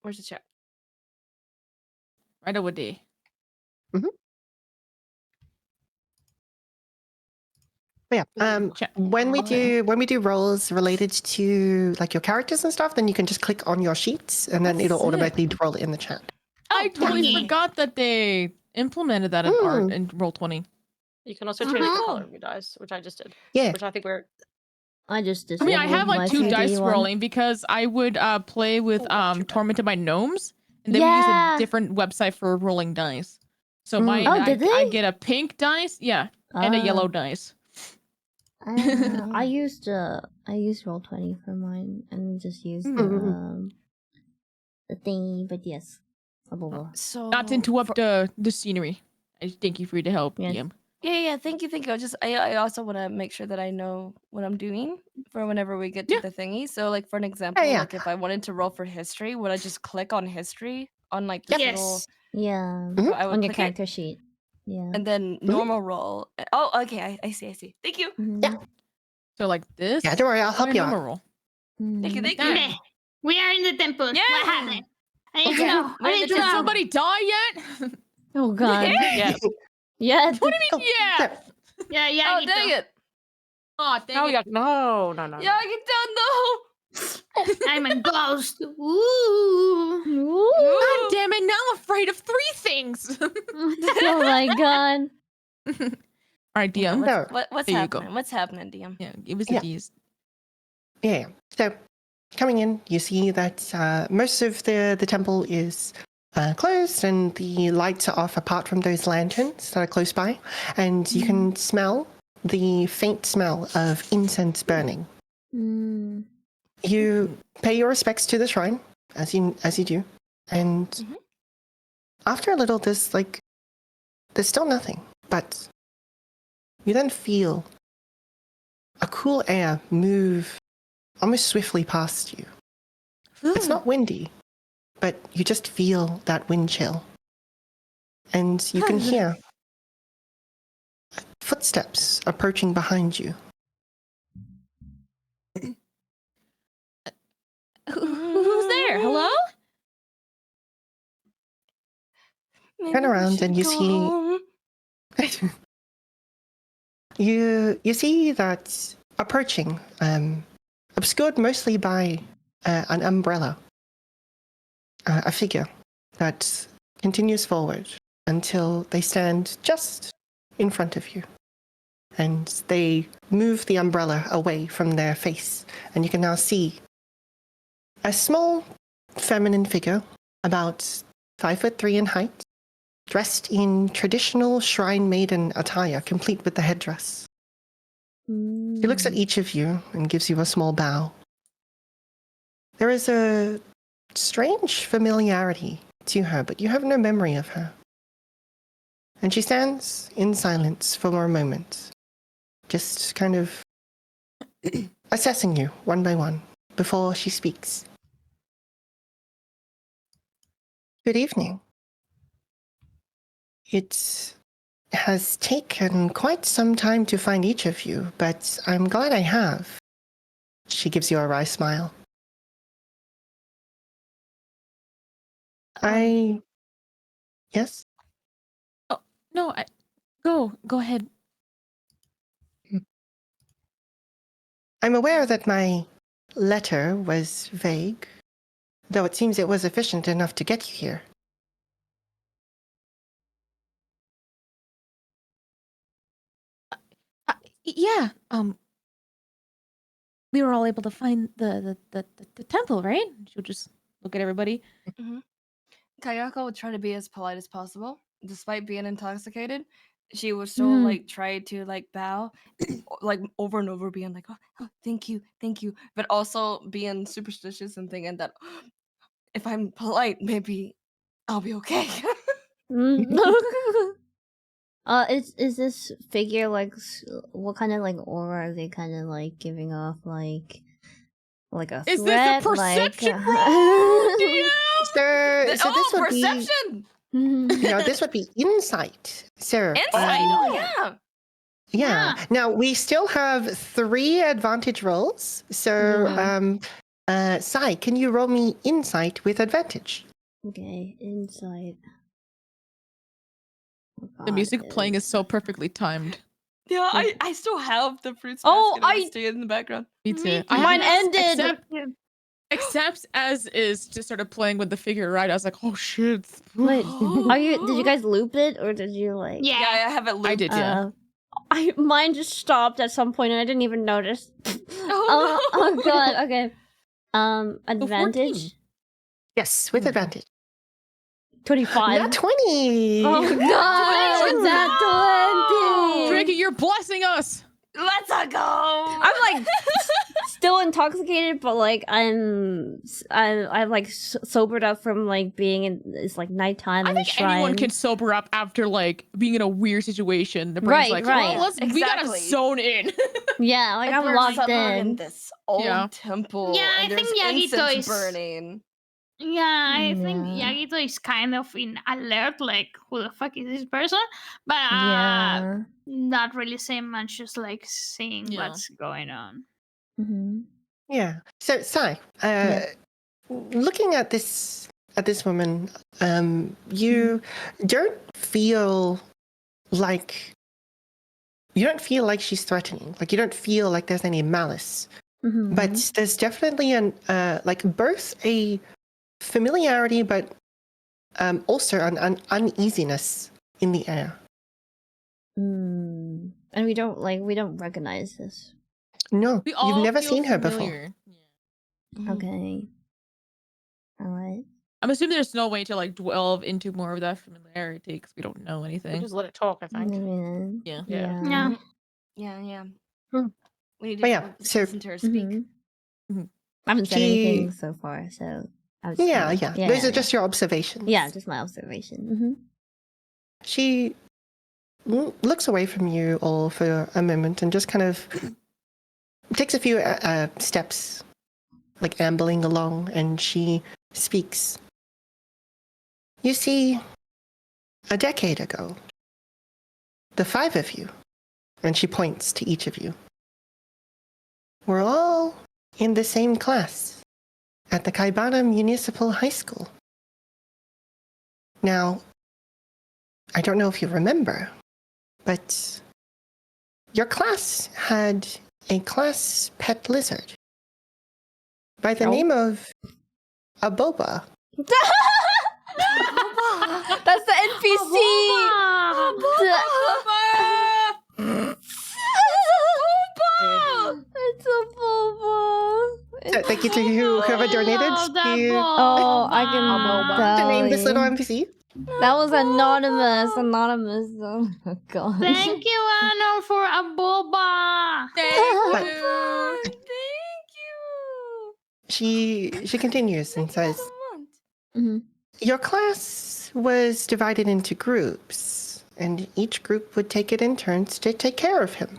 Where's the chat? right over there. But yeah, when we do roles related to like your characters and stuff, then you can just click on your sheets, and then it'll sick. automatically roll it in the chat. I totally forgot that they implemented that in art in Roll20. You can also change the color of your dice, which I just did. Yeah. Which I think we're. I just I mean, I have my like 2 3D dice one. rolling because I would play with Tormented by Gnomes, and they would use Yeah. a different website for rolling dice. So did I they? get a pink dice, and a yellow dice. I used Roll20 for mine and just used the thingy, but yes. Blah, blah, blah. So Not to interrupt the scenery. I thank you for the help, Yes. DM. Yeah, thank you. I also want to make sure that I know what I'm doing for whenever we get to the thingy. So, like for an example, yeah. like if I wanted to roll for history, would I just click on history on like this little? Yeah. So I would On your click it, character sheet. Yeah. and then normal roll. Oh, okay, I see. Thank you. Yeah. So like this. Yeah, don't worry, I'll help you out. Roll. Thank you. Okay. We are in the temple. Yeah. What happened? I need to Okay. know. We're in I need the to Did know. temple. somebody die yet? Oh god. Yes. Yeah. What do you mean? Yeah. Yeah, Oh, dang it. Oh, thank No, you. yeah, no. Yeah, I get down though. I'm a ghost. Ooh. God damn it! Now I'm afraid of 3 things. Oh my god. All right, DM. No. What's There you go. happening? What's happening, DM? Yeah, give us the Yeah. D's. Yeah. So coming in, you see that most of the temple is closed, and the lights are off apart from those lanterns that are close by, and you can smell the faint smell of incense burning. Mm. You pay your respects to the shrine, as you do, and after a little, there's still nothing, but you then feel a cool air move almost swiftly past you. It's not windy, but you just feel that wind chill. And you can hear footsteps approaching behind you. Who's there? Hello? Turn around and you see you see that approaching, obscured mostly by an umbrella, a figure that continues forward until they stand just in front of you. And they move the umbrella away from their face, and you can now see a small feminine figure, about 5'3" in height, dressed in traditional shrine maiden attire, complete with the headdress. She looks at each of you and gives you a small bow. There is a strange familiarity to her, but you have no memory of her. And she stands in silence for a moment, just kind of assessing you one by one before she speaks. Good evening. It has taken quite some time to find each of you, but I'm glad I have. She gives you a wry smile. Yes? Oh, no, go ahead. I'm aware that my letter was vague, though it seems it was efficient enough to get you here. Yeah, we were all able to find the temple, right? She'll just look at everybody. Mm-hmm. Kayako would try to be as polite as possible, despite being intoxicated. She would still like try to like bow, like over and over, being like, "Oh, thank you, but also being superstitious and thinking that if I'm polite, maybe I'll be okay. Is this figure like what kind of like aura are they kind of like giving off? Like a Is threat? this a perception like, roll? So this would perception! This would be insight. So Insight, yeah. Now we still have 3 advantage rolls. So Sai, can you roll me insight with advantage? Okay, insight. The music playing is so perfectly timed. Yeah, I still have the fruits basket in the background. Me too. Mine ended. Except as is just started playing with the figure, right? I was like, oh shit. Wait, did you guys loop it or did you like? Yeah, I have it looped. I did, yeah. Mine just stopped at some point and I didn't even notice. Oh god, okay. Advantage? Yes, with advantage. 25. Not 20. Oh god, that 20. Drake, you're blessing us. Let's go. I'm like still intoxicated, but like I'm like sobered up from like being in it's like nighttime in the shrine. Anyone can sober up after like being in a weird situation. The brain's like, well, we gotta zone in. Yeah, like I'm locked in this old temple. Yeah, and I think there's Yagito incense is burning. Yeah, I think Yagito is kind of in alert, like who the fuck is this person? But not really saying much, just like seeing what's going on. Yeah. So Sai, looking at this woman, you don't feel like she's threatening. Like you don't feel like there's any malice. But there's definitely both a familiarity, but also an uneasiness in the air. And we don't recognize this. No, you've never seen her before. Okay. All right. I'm assuming there's no way to like delve into more of that familiarity because we don't know anything. We just let it talk, I think. Yeah. Yeah. We need But to listen to her speak. I haven't said anything so far, so I was Those are just your observations. Yeah, just my observation. She looks away from you all for a moment and just kind of takes a few steps, like ambling along, and she speaks. You see, a decade ago, the 5 of you, and she points to each of you, were all in the same class at the Kaibana Municipal High School. Now, I don't know if you remember, but your class had a class pet lizard by the name of Aboba. That's the NPC. It's a boba. Thank you to whoever donated. I can to name this little NPC. That was anonymous. Oh my god. Thank you, Anna, for a boba. Thank you. She continues and says, your class was divided into groups, and each group would take it in turns to take care of him.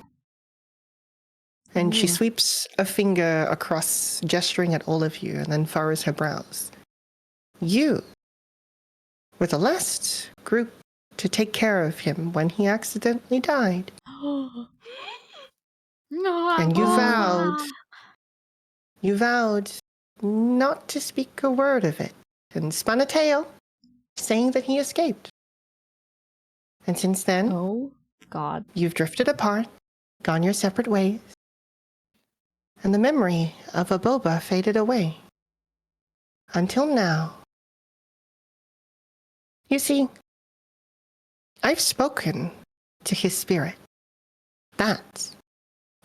And she sweeps a finger across, gesturing at all of you, and then furrows her brows. You were the last group to take care of him when he accidentally died. No, And you vowed not to speak a word of it, and spun a tale, saying that he escaped. And since then, oh God, you've drifted apart, gone your separate ways, and the memory of a boba faded away. Until now. You see, I've spoken to his spirit. That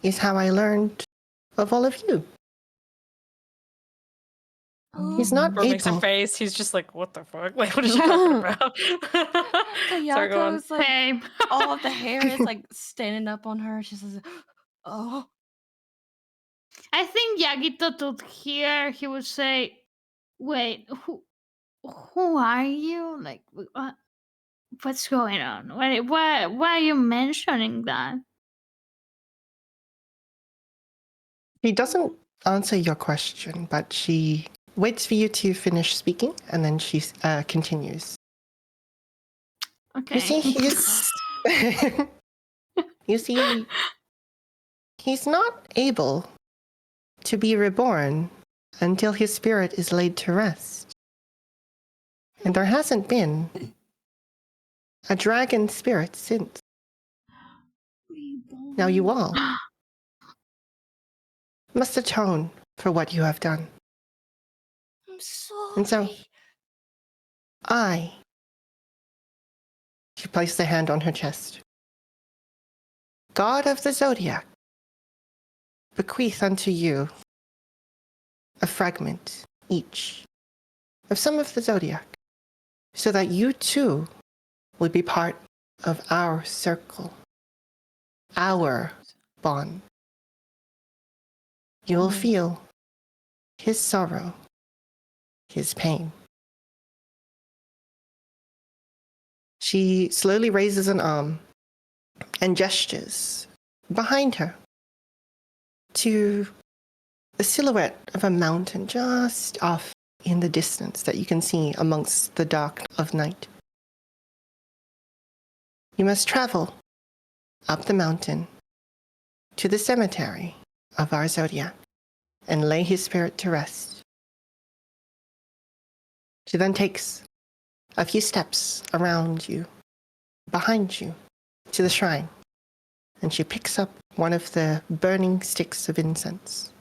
is how I learned of all of you. He's not Bro makes a able. face. He's just like, what the fuck? Like, what is she talking about? Sorry, go on. Kayako's like, Same. all of the hair is like standing up on her. She says, oh. I think Yagito would hear, he would say, wait, who are you? Like, what's going on? Why are you mentioning that? She doesn't answer your question, but she waits for you to finish speaking, and then she continues. Okay. You see, he's not able to be reborn until his spirit is laid to rest. And there hasn't been a dragon spirit since. Now you all must atone for what you have done. I'm sorry. And so, she placed a hand on her chest. God of the Zodiac, bequeath unto you a fragment each of some of the Zodiac, so that you too will be part of our circle, our bond. You will feel his sorrow, his pain. She slowly raises an arm and gestures behind her to the silhouette of a mountain just off in the distance that you can see amongst the dark of night. You must travel up the mountain to the cemetery of our Zodiac and lay his spirit to rest. She then takes a few steps around you, behind you, to the shrine, and she picks up one of the burning sticks of incense.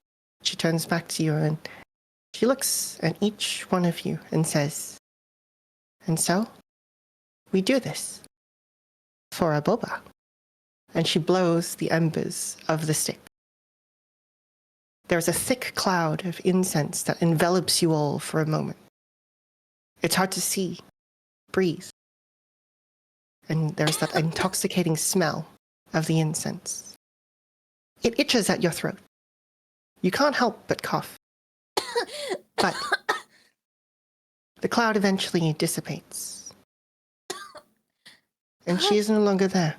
She turns back to you and she looks at each one of you and says, and so, we do this for a boba. And she blows the embers of the stick. There's a thick cloud of incense that envelops you all for a moment. It's hard to see, breathe. And there's that intoxicating smell of the incense. It itches at your throat. You can't help but cough. But the cloud eventually dissipates. And she is no longer there,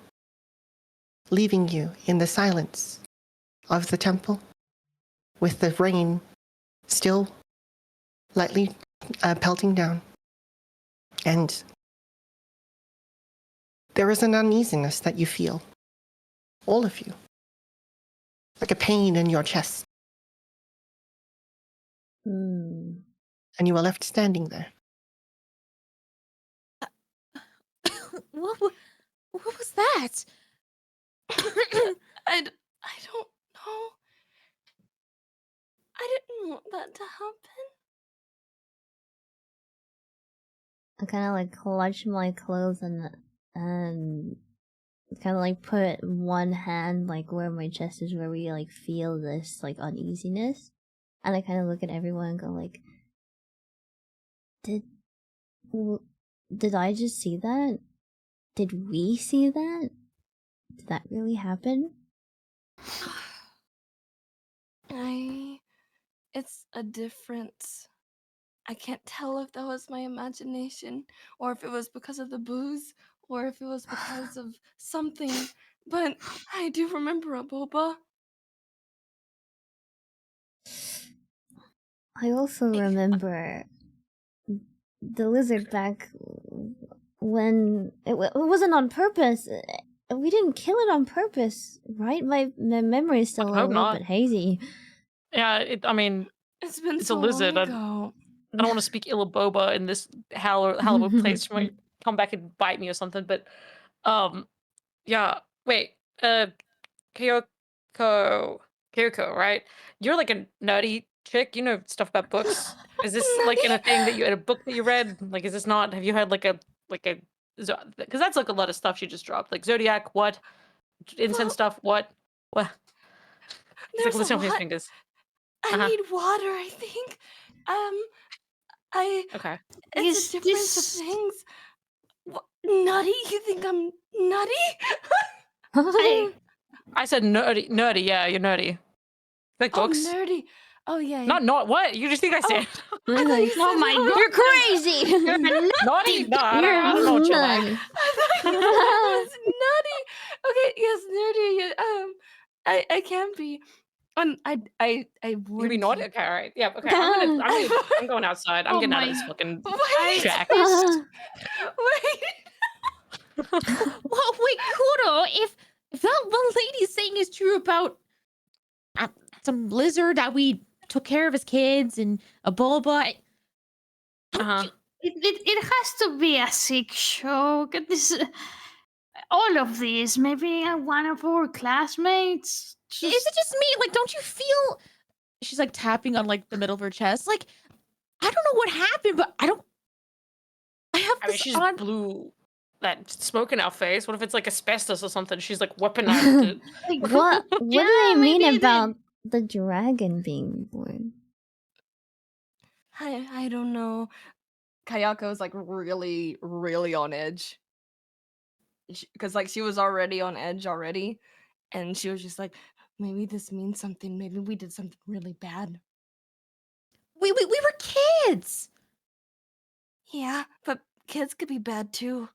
leaving you in the silence of the temple with the rain still lightly pelting down. And there is an uneasiness that you feel, all of you, like a pain in your chest. And you are left standing there. What was that? I don't know. I didn't want that to happen. I kind of like clutch my clothes and kind of like put one hand like where my chest is, where we like feel this like uneasiness, and I kind of look at everyone and go like, did I just see that? Did we see that? Did that really happen? It's a difference. I can't tell if that was my imagination or if it was because of the booze or if it was because of something, but I do remember a boba. I also remember the lizard back when it wasn't on purpose. We didn't kill it on purpose, right? My memory is still a little bit hazy. Yeah, I mean, it's been it's so a lizard. long ago. I don't want to speak ill of boba in this hallowed place. She might come back and bite me or something. But, yeah. Wait, Kyoko, right? You're like a nerdy chick. You know stuff about books. Is this like in a thing that you had a book that you read? Like, is this not? Have you had because that's like a lot of stuff she just dropped. Like Zodiac, what? Incense stuff, what? What? It's like There's listing a off his lot. fingers. I need water, I think. Okay. It's a difference of things. Nutty? You think I'm nutty? I said nerdy. Nerdy, yeah, you're nerdy. Like books? Nerdy. Oh yeah. Not what? You just think I said? I thought you said Oh my god, you're crazy! You're naughty? No, I You're don't know what you're like. nutty. I thought you said it was nutty. Okay, yes, nerdy. I can be. I You would be naughty? Okay, all right. Yeah, okay. I'm going outside. I'm Oh getting out of my- this fucking Wait. shack. Wait. Well, wait, Kuro, if that one lady's saying is true about some lizard that we took care of as kids and a bulba, It has to be a sick joke. This, all of these. Maybe one of our classmates. is it just me? Like, don't you feel? She's like tapping on like the middle of her chest. Like, I don't know what happened, but I have I mean, this she odd. just blew that smoke in our face. What if it's like asbestos or something? She's like weaponized it. What Yeah, do they mean maybe about the dragon being reborn? I don't know. Kayako's like really, really on edge. Because like she was already on edge already. And she was just like, maybe this means something. Maybe we did something really bad. We were kids. Yeah, but kids could be bad too.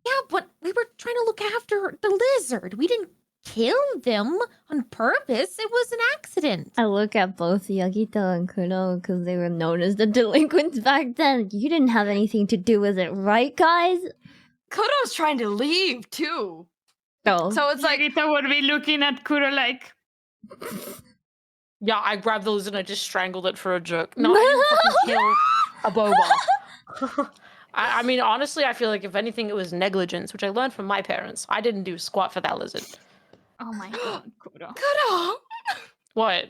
Yeah, but we were trying to look after the lizard. We didn't kill them on purpose. It was an accident. I look at both Yagito and Kuno because they were known as the delinquents back then. You didn't have anything to do with it, right, guys? Kodo's trying to leave too. No. So it's like Yagito would be looking at Kuro like. Yeah, I grabbed the lizard and I just strangled it for a joke. No, I didn't fucking kill a boba. I mean, honestly, I feel like if anything, it was negligence, which I learned from my parents. I didn't do squat for that lizard. Oh my god, Kuro. Kodo! What?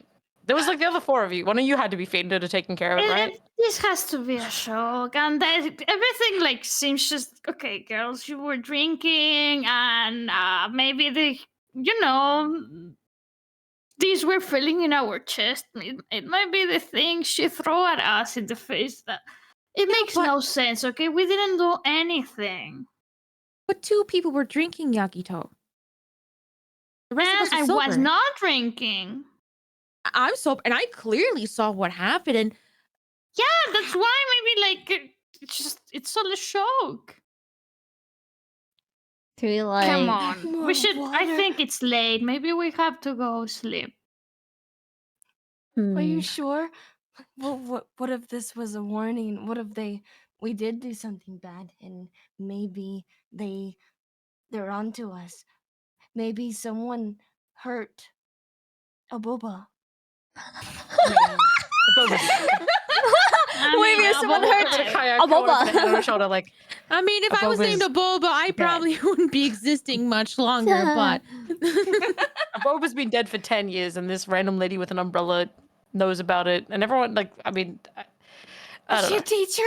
There was like the other four of you. One of you had to be feeding it or taking care of it, right? This has to be a joke, and everything like seems just okay. Girls, you were drinking, and maybe these were filling in our chest. It might be the thing she threw at us in the face. That it makes no sense. Okay, we didn't do anything. But two people were drinking Yagito. The rest of us And were I was sober. not drinking. I'm sober, and I clearly saw what happened. And yeah, that's why maybe it's all a joke. Come on, we should. I think it's late. Maybe we have to go sleep. Are you sure? Well, what if this was a warning? What if we did do something bad and maybe they're onto us? Maybe someone hurt a boba. Maybe someone hurt a boba. Shoulder, like, I mean, if I was named a Bulba, I probably wouldn't be existing much longer. But a boba's been dead for 10 years, and this random lady with an umbrella knows about it, and everyone like. I mean, I Is don't she know. a teacher?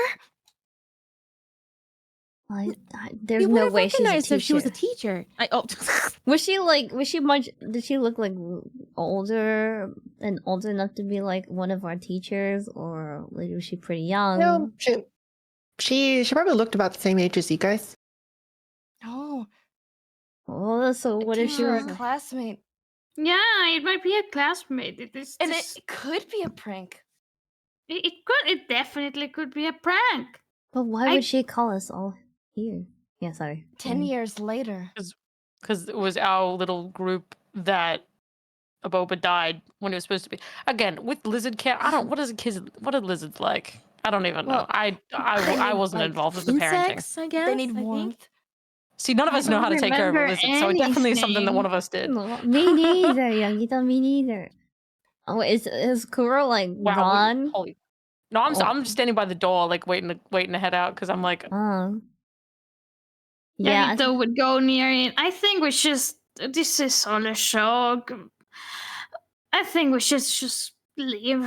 There's no way she's a teacher. if she was a teacher. Was she much? Did she look like older and old enough to be like one of our teachers, or like, was she pretty young? No, she probably looked about the same age as you guys. Oh. Oh, so what if she was a classmate? Yeah, it might be a classmate. It could be a prank. It definitely could be a prank. But why would she call us all here? Yeah, sorry. 10 years later. Because it was our little group that Aboba died when it was supposed to be. Again, with lizard care, I don't. What are lizards like? I don't even know. I wasn't involved with the parenting. Insects, I guess. They need warmth. See, none of us know how to take care of a lizard, so it definitely is something that one of us did. Me neither, Yagito. Me neither. Oh, is Kuro like gone? Holy. No, I'm just standing by the door, like waiting to head out because I'm like. Yeah, Yagito would go near it. I think we just. This is all a shock. I think we should just leave.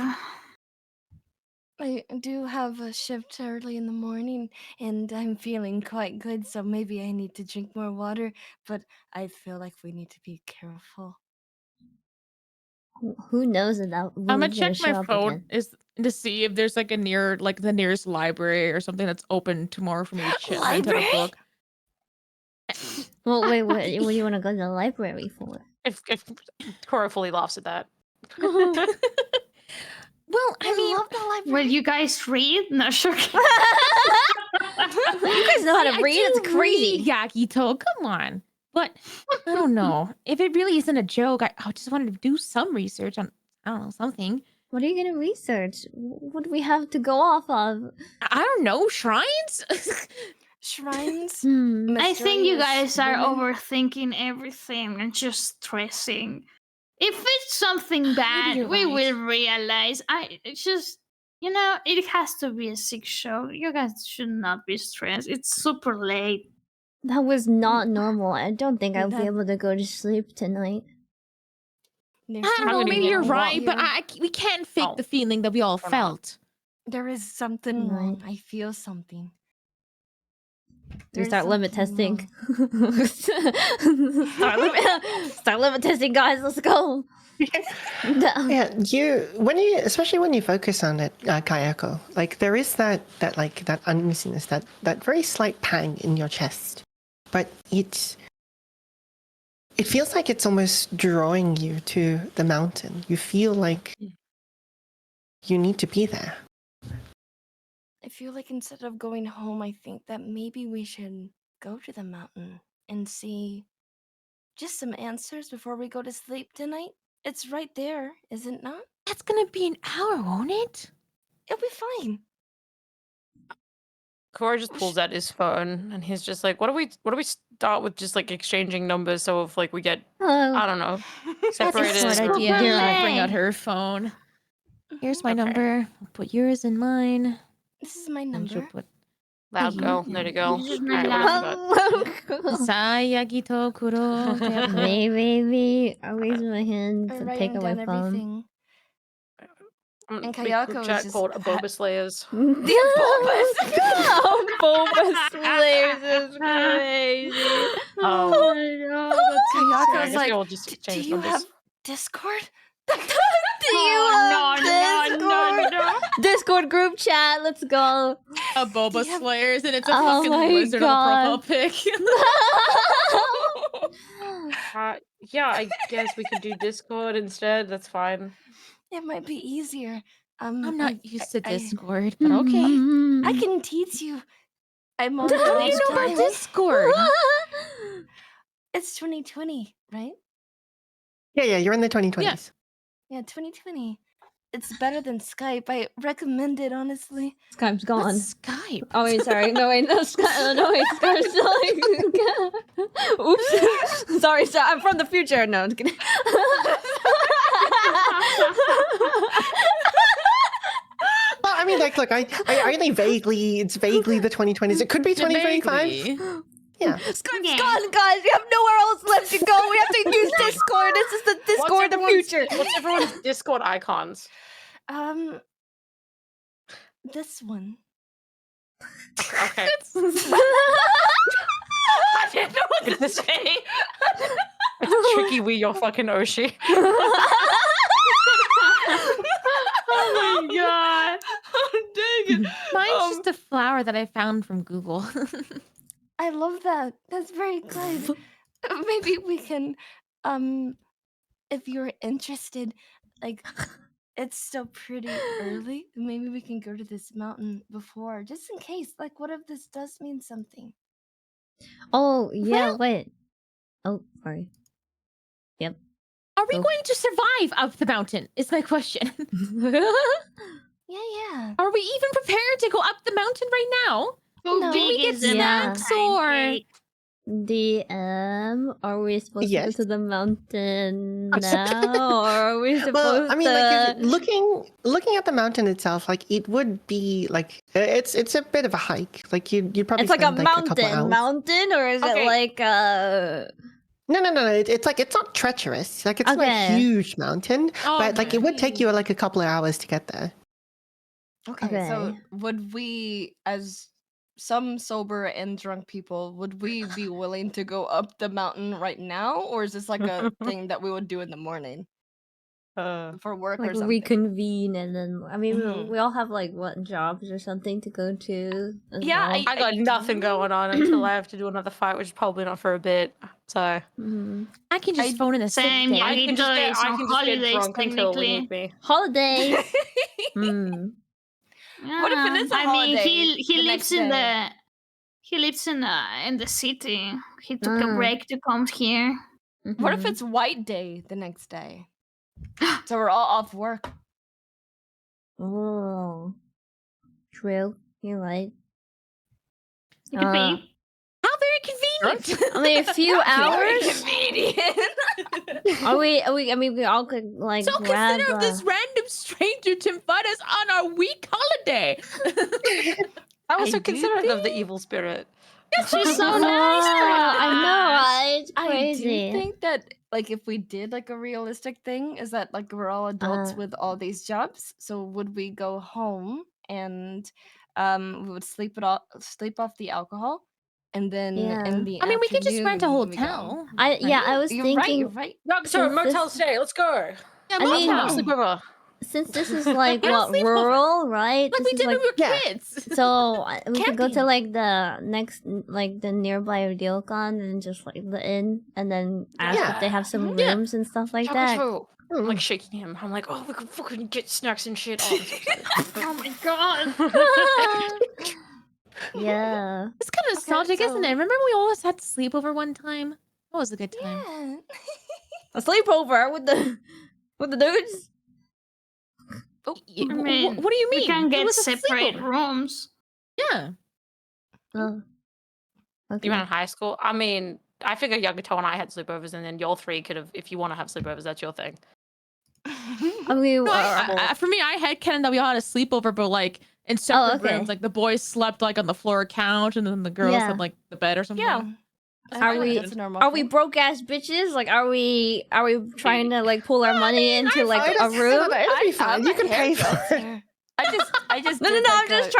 I do have a shift early in the morning, and I'm feeling quite good, so maybe I need to drink more water, but I feel like we need to be careful. Who knows if that I'm gonna check my phone again. is to see if there's like the nearest library or something that's open tomorrow for me to check a book. Well, wait, what do you want to go to the library for? If Cora fully laughs at that. Well, I mean, love the library. Will you guys read? No, sure. You guys know how to read? It's crazy. Yagito, come on. But I don't know. If it really isn't a joke, I just wanted to do some research on, I don't know, something. What are you going to research? What do we have to go off of? I don't know. Shrines? Shrines? I think you Mysterious guys are women? overthinking everything and just stressing. If it's something bad, you're we right. will realize. It's just, it has to be a sick show. You guys should not be stressed. It's super late. That was not normal. I don't think I'll be That- able to go to sleep tonight. There's I don't know. something Maybe you're wrong right, but here. we can't fake Oh. the feeling that we all We're not. felt. There is something wrong. I feel something. We There's start limit something testing. start limit testing, guys. Let's go. Yeah, especially when you focus on it, Kayako, like there is that uneasiness, that very slight pang in your chest, but it feels like it's almost drawing you to the mountain. You feel like you need to be there. I feel like instead of going home, I think that maybe we should go to the mountain and see just some answers before we go to sleep tonight. It's right there, is it not? That's gonna be an hour, won't it? It'll be fine. Cora just pulls out his phone and he's just like, what do we start with, just like exchanging numbers so if like we get I don't know separated. That's a smart or- idea. Here, I'll bring out her phone. Here's my number. I'll put yours in mine. This is my And she'll number. put Loud girl. There you go. This is All my right, what else you got? Sai Yagito Kuro. Maybe. I'll raise my hand I'm to writing take away down from. everything. And And big Kayako group is chat just called Aboba Slayers. Boba Slayers is crazy. Oh my god. Kayako I is guess like, we all just do changed you numbers. have Discord? Do you have Discord? Discord group chat. Let's go. A Boba Slayers, and it's a Oh fucking my lizard on the profile God. pic. Yeah, I guess we could do Discord instead. That's fine. It might be easier. I'm not used to I- Discord, but okay. I can teach you. I'm on How it do all you the know about time. Discord? It's 2020, right? Yeah, you're in the 2020s. Yeah, 2020. It's better than Skype. I recommend it, honestly. Skype's gone. What's Skype? Oh wait, sorry. No wait, no Skype. No wait, Skype's still like. Oops. sorry. I'm from the future. No, I'm just kidding. Well, I mean, like, look, I only vaguely, it's vaguely the 2020s. It could be 2025. Yeah. Skype's gone, guys. We have nowhere else left to go. We have to use Discord. This is the Discord of the future. What's everyone's Discord icons? This one. Okay. I didn't know what to say. It's tricky. We your fucking Oshi. Oh my god. Dang it. Mine's just a flower that I found from Google. I love that. That's very good. Maybe we can, if you're interested, like, it's still pretty early. Maybe we can go to this mountain before, just in case. Like, what if this does mean something? Oh yeah, wait. Oh, sorry. Yep. Are we going to survive up the mountain? Is my question. Yeah. Are we even prepared to go up the mountain right now? How Can big we get is the snacks or? DM, are we supposed to go Yes. to the mountain now, or are we supposed Well, I mean, to? like looking at the mountain itself, like it would be like it's a bit of a hike. Like you'd probably It's like a spend, like, a couple hours. mountain, or is it like No. It's like it's not treacherous. Like it's not a Okay. huge mountain, but like it would take you like a couple of hours to get there. Okay, so Okay. would we, as some sober and drunk people, would we be willing to go up the mountain right now, or is this like a thing that we would do in the morning for work like or something? reconvene, and then I mean Mhm. we all have like what jobs or something to go to. As Yeah, well. I got nothing going on until I have to do another fight, which is probably not for a bit. So I can just phone in a sick Same, day. I can just get I can just get holidays drunk until we technically. need me. Holidays. Hmm. What if it is a I mean, holiday he the lives next in day? he lives in the city. He took a Ah. break to come here. What if Mhm. it's White Day the next day? So we're all off work. Oh, true. You're right. It could be. How very convenient. I mean, a few hours. Convenient. Are we? I mean, we all could like So grab. consider this random stranger to invite us on our week holiday. I was I so do considerate of the think- evil spirit. She's so Oh, nice. I know, right? It's I crazy. do think that, like, if we did like a realistic thing, is that like we're all adults with all these jobs. So would we go home and we would sleep off the alcohol, and then Yeah. in the I mean, we could just rent a afternoon we go. hotel. I was You're thinking. right. So Since motel this- stay. Let's go. Yeah, I mean, motel. Sleepover. Since this is like We don't what sleep over. rural, right? Like This we is did when like we were Yeah. kids. so we could go to Camping. like the next like the nearby ryokan and just like the inn, and then ask if they have some Yeah. rooms and stuff like that. I'm like shaking him. I'm like, oh, we could fucking get snacks and shit. Oh, I'm so excited. Oh my god. Yeah. It's kind of nostalgic, isn't it? Remember we always had to sleep over one time? That was a good time. Yeah. A sleepover with the dudes. I mean, what do you mean? we can It get was a separate sleepover. rooms. Yeah. Oh. Okay. Even in high school, I mean, I figure Yagato and I had sleepovers, and then y'all three could have, if you want to have sleepovers, that's your thing. I mean, No, for me, I had Ken that we all had a sleepover, but like in separate okay. rooms. Like the boys slept like on the floor couch, and then the girls Yeah. had like the bed or something. Yeah. Are we- That's a normal are we thing. broke ass bitches? Like, are we trying to like pull our money into like Fine, a it's- room? It'll be fine. I'm You a can pay for it. hairdresser. I just No, did, I'm like, just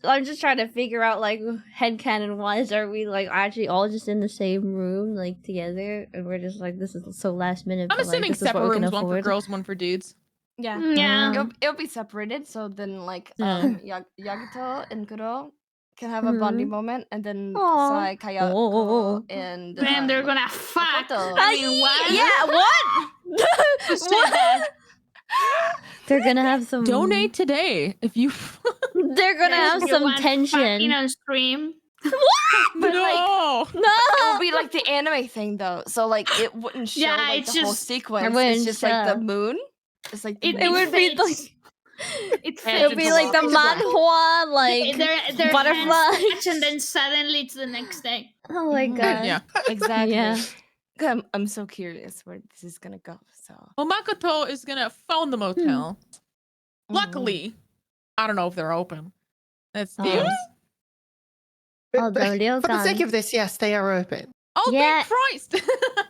a- I'm just trying to figure out like headcanon wise, are we like actually all just in the same room like together, and we're just like this is so last minute. I'm but, like, assuming this is what separate we can rooms, one for afford. girls, one for dudes. Yeah. Yeah. It'll be separated, so then like Yeah. Yagito and Kuro can have a bonding moment, and then Aw. Sai, Kayako, Oh. and Then they're gonna fuck. Makoto. I mean, what? Yeah, what? Who said that? They're gonna have some Donate today if you. They're gonna There's have you some want tension. fucking on stream. But like No. it No. would be like the anime thing though, so like it wouldn't show Yeah, like it's the whole just- sequence. wouldn't It's just like the show. moon. It's like the It It moon. would be like It it would be like the manhwa like their butterflies. hands touch and then suddenly it's the next day. Oh my Mhm. god. Yeah. Exactly. Yeah. I'm so curious where this is gonna go. So Well, Makoto is gonna phone the motel. Luckily, I don't know if they're open. That's Oh. DMs. Oh, the For the sake ryokan. of this, yes, they are open. Oh, Yeah. thank Christ!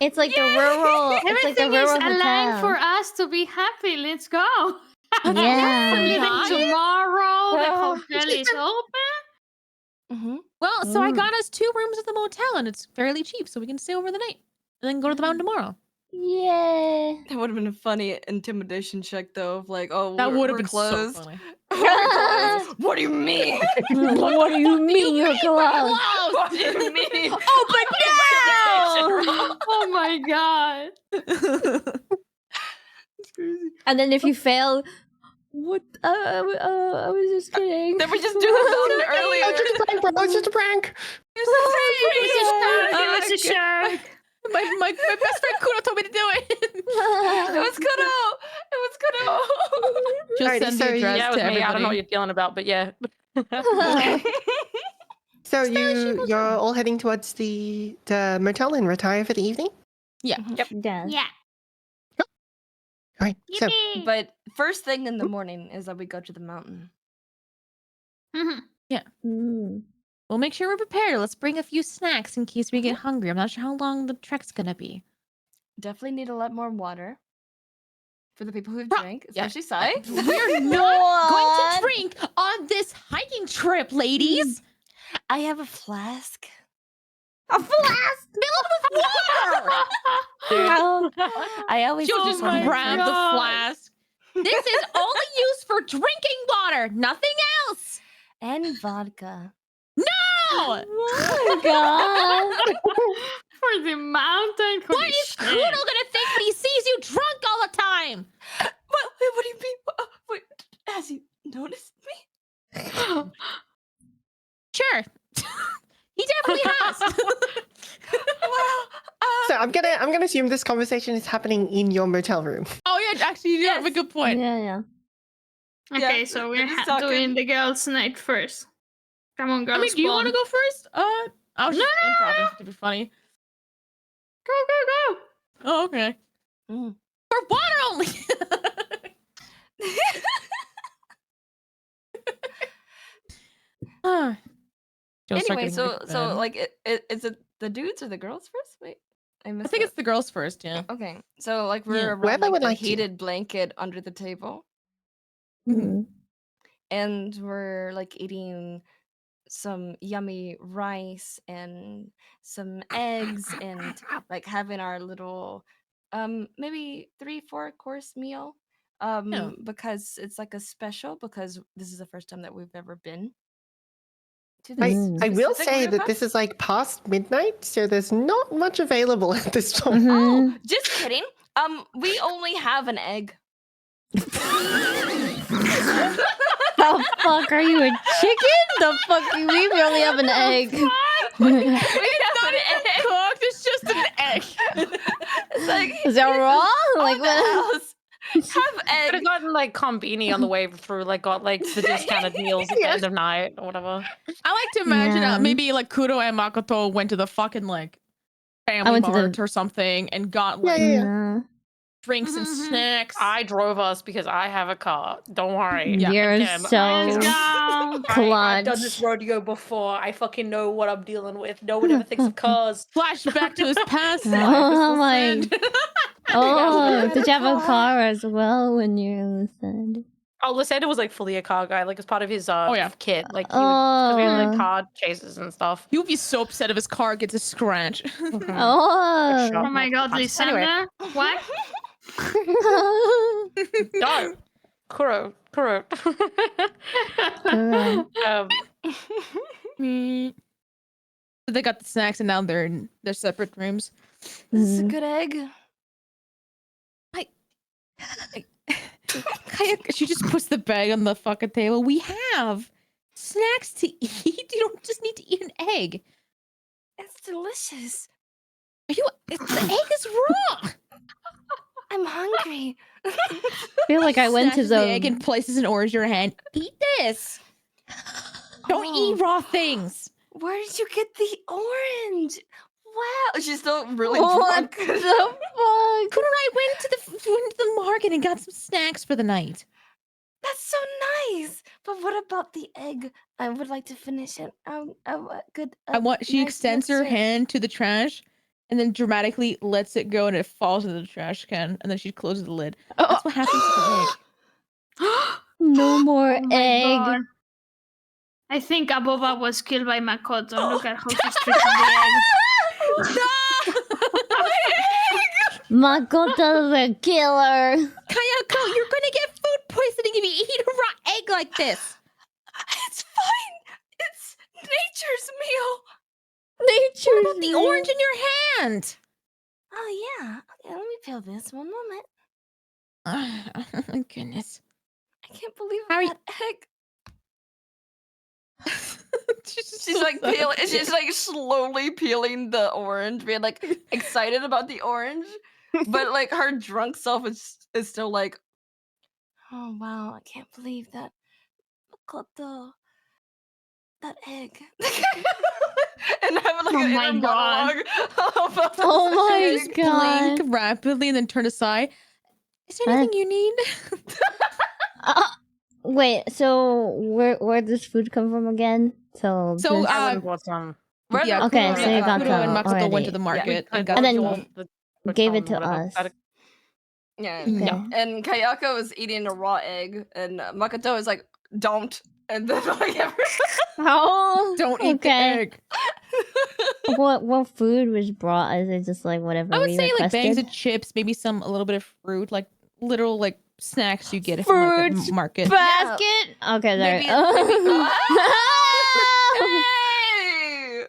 It's like the rural. It's like the Everything is rural aligned for hotel. us to be happy. Let's go. Yeah. We're leaving Nice. tomorrow. The Well, hotel is open. mm-hmm. Well, so I Mm. got us 2 rooms at the motel, and it's fairly cheap, so we can stay over the night and then go to the mountain tomorrow. Yeah. That would have been a funny intimidation check though, of like, oh, That would have we're been closed. so funny. What do you mean? What do you mean you're close? What do you mean? Open now! Oh my god. And then if you fail, what? I was just kidding. Then we just do the mountain earlier. It's just a prank, bro. It's just a prank. Yeah, There's a snake. It was a shark. My best friend Kuno told me to do it. It was Kuno. It was Kuno. Just Alrighty, send so the address Yeah, it was to me. I don't know what everybody. you're feeling about, but yeah. So you're all heading towards the motel and retire for the evening? Yeah. Yep. Yes. Yeah. All right. So Yippee. But first thing in the morning is that we go to the mountain. Mhm. Mm. We'll make sure we're prepared. Let's bring a few snacks in case we get hungry. I'm not sure how long the trek's gonna be. Definitely need a lot more water for the people who Pro- drink, yeah. especially Sai. We're not going to drink on this hiking trip, ladies. I have a flask. A flask! Fill it with water. I always She'll just just wanted grab to- the flask. This is only used for drinking water, nothing else. and vodka. No! Oh my god. For the mountain. What is Kuno gonna think when he sees you drunk all the time? What do you mean? Wait, has he noticed me? Sure. He definitely has. Well, so I'm gonna assume this conversation is happening in your motel room. Oh yeah, actually, you have a good point. Yeah. Okay, Yeah, so they're we're just talking. doing the girls' night first. Come on, girls. I mean, do you want to go first? I was just improvising to be funny. Go, go, go. Oh, okay. Mm. For water only. Anyway, so like, is it the dudes or the girls first? Wait, I missed. I think it's the girls first. Yeah. Okay, so like we're Yeah. around Whoever like, would the like to. heated blanket under the table, Mhm. and we're like eating some yummy rice and some eggs, and like having our little maybe 3-4 course meal because it's like a special, because this is the first time that we've ever been to this. I will specific say ryokan. that this is like past midnight, so there's not much available at this point. Oh, just kidding. We only have an egg. The fuck, are you a chicken? The fuck, we only have an egg. It's not even cooked. It's just an egg. It's like, Is that raw? Like the what? house. Have Could egg. have gotten like Combini on the way through, like got like the discounted meals at the end of night or whatever. I like to imagine Yeah. maybe like Kudo and Makoto went to the fucking like family went to the- mart or something and got Yeah, like yeah. No. drinks and snacks. I drove us because I have a car. Don't worry. Yeah. You're Damn, so Let's go. I've done this clutch. rodeo before. I fucking know what I'm dealing with. No one ever thinks of cars. Flashback to his past life. Oh my. Listen. Oh, did you have a car as well when you listened? Oh, Lysander was like fully a car guy, like as part of his yeah. kit. Like he would, 'cause we had like Oh. car chases and stuff. He would be so upset if his car gets a scratch. Oh. Oh my god, Lysander. Anyway. What? No. Kuro. So they got the snacks and now they're in their separate rooms. This is a good egg. She just puts the bag on the fucking table. We have snacks to eat. You don't just need to eat an egg. It's delicious. Are you? The egg is raw. I'm hungry. I feel like I went to Snatches the egg and places an orange in your hand. Eat this. Don't eat raw things. Where did you get the orange? Wow, she's still really What drunk. the fuck? Kudo and I went to the market and got some snacks for the night. That's so nice. But what about the egg? I would like to finish it. Good. She nice extends her mixture. hand to the trash and then dramatically lets it go and it falls into the trash can and then she closes the lid. That's what happens to the egg. No more Oh my egg. God. I think Aboba was killed by Makoto. Look at how she's treating the egg. Makoto's a killer. Kayako, you're gonna get food poisoning if you eat a raw egg like this. It's fine. It's nature's meal. What about the orange in your hand? Oh yeah. Okay, let me peel this. One moment. Oh my goodness. I can't believe How are that egg. She's like peeling. She's like slowly peeling the orange, being like excited about the orange, but like her drunk self is still like, oh wow, I can't believe that. Look at that egg. And have like an inner monologue about this egg. Blink rapidly and then turn aside. Is there anything you need? Wait, so where does food come from again? So So, this- I bought some. Yeah, okay, Kuro, so you got Kuro and some Makoto went already. to the market Yeah, and got and then gave it to whatever. us. Yeah. Okay. And Kayako is eating a raw egg, and Makoto is like, don't. And then like Oh, don't eat the egg. What food was brought? Is it just like whatever I would we say requested? like bags of chips, maybe a little bit of fruit, like literal like snacks you get from like a market. Basket? Okay, there. Maybe-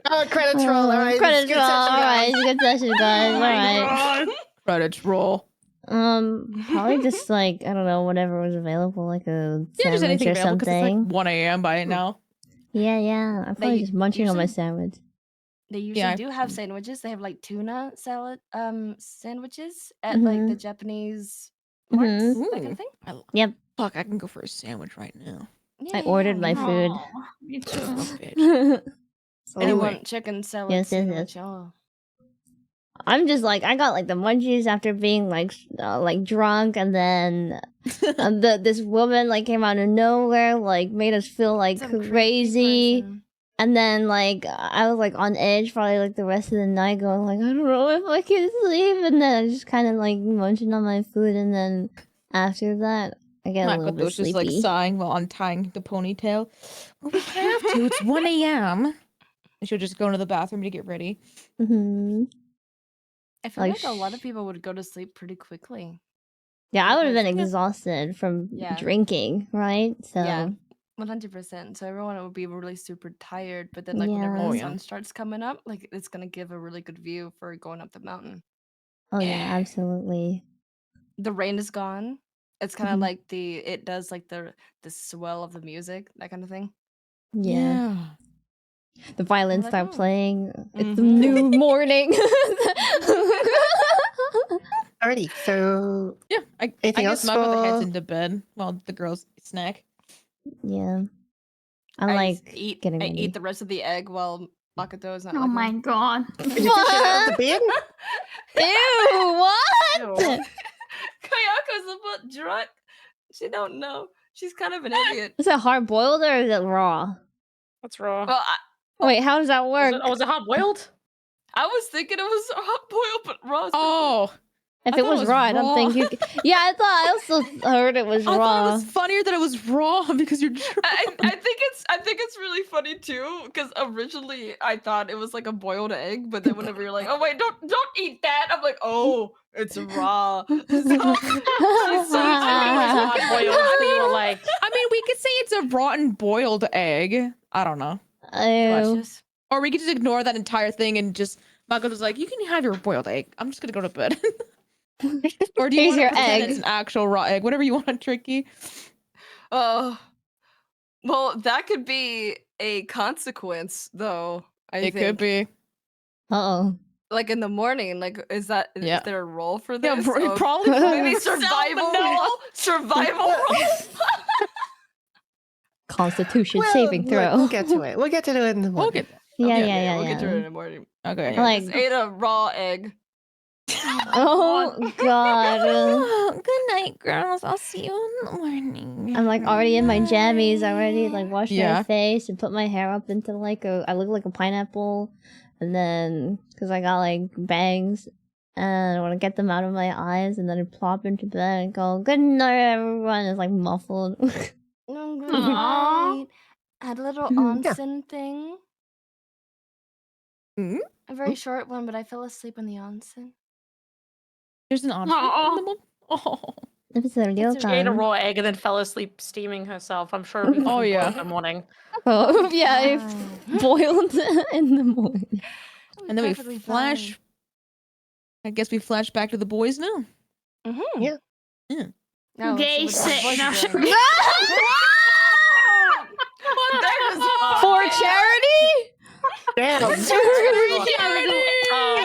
Oh, credits roll. All right. Credits good roll. session, All right, guys. good session, guys. All right. Credits roll. Probably just like I don't know, whatever was available, like a Yeah, just sandwich anything or available because it's something. like 1 a.m. by now. Yeah. I'm probably just munching on my sandwich. They usually Yeah. do have sandwiches. They have like tuna salad sandwiches at like the Japanese marts, that kind of thing. Yep. Fuck, I can go for a sandwich right now. I ordered my food. Me too. Bitch. Anyone chicken salad Yes. sandwich? Oh. I'm just like I got like the munchies after being like drunk, and then this woman like came out of nowhere, like made us feel like crazy, and then like I was like on edge probably like the rest of the night, going like I don't know if I can sleep, and then I just kind of like munching on my food, and then after that I get a little bit Makoto's just sleepy. like sighing while untying the ponytail. Well, we have to. It's 1 a.m. And she'll just go into the bathroom to get ready. Mm-hmm. I feel Like like a lot of people would go to sleep pretty quickly. Yeah, I would have been Because- exhausted from Yeah. drinking, right? So Yeah, 100%. So everyone would be really super tired, but then like whenever Yeah. the sun starts coming up, like it's gonna give a really good view for going up the mountain. oh yeah, absolutely. The rain is gone. It's kind of Mhm. like it does like the swell of the music, that kind of thing. Yeah. The violins like, start oh. playing. It's the Mhm. new morning. Alrighty, so Yeah, I Anything guess else Makoto heads for- into bed while the girls snack. Yeah. I I like just eat. getting I ready. eat the rest of the egg while Makoto is not. Oh looking. my god. Did you fish it out of the bin? Ew, what? Kayako's a bit drunk. She don't know. She's kind of an idiot. Is it hard boiled or is it raw? What's wrong? Well, Wait, how does that work? Was it hot boiled? I was thinking it was hot boiled, but raw. Oh, If I it thought it was was raw, I don't think you. Yeah, I also heard it was I thought raw. it was funnier that it was raw because you're drunk. I think it's really funny too because originally I thought it was like a boiled egg, but then whenever you're like, oh wait, don't eat that, I'm like, oh, it's raw. So, she's so Hot boiled. You were like, I mean, we could say it's a rotten boiled egg. I don't know. Ew. Or we could just ignore that entire thing and just Makoto's like, you can have your boiled egg. I'm just gonna go to bed. Or do you Here's want to your pretend egg. it's an actual raw egg? Whatever you want, Tricky. well, that could be a consequence, though. It could be. Uh-oh. Like in the morning, like is there a role for Yeah, this? probably maybe survival role. Survival role. Constitution Well, saving look, throw. We'll get to it. We'll get to it in the morning. We'll get Yeah. We'll get to it in the morning. Okay. Like, Just ate a raw egg. oh god. Good night, girls. I'll see you in the morning. I'm like already in my jammies. I already like washed Yeah. my face and put my hair up into like I look like a pineapple, and then because I got like bangs, and I want to get them out of my eyes, and then I plop into bed and go good night, everyone. It's like muffled. Oh, good Aw. night. I had a little onsen thing. Hmm? A very short one, but I fell asleep in the onsen. There's an option. Aw. Oh. It's a real she ate a time. raw egg and then fell asleep steaming herself. I'm sure it'll be Oh, fun yeah. in the morning. Oh yeah, it's Fine. boiled in the morning. And then we Perfectly flash. fine. I guess we flash back to the boys now. Mm-hmm. Yeah. Yeah. Now, Gay let's see what sick. the Now boys should are doing. we- For charity? Damn.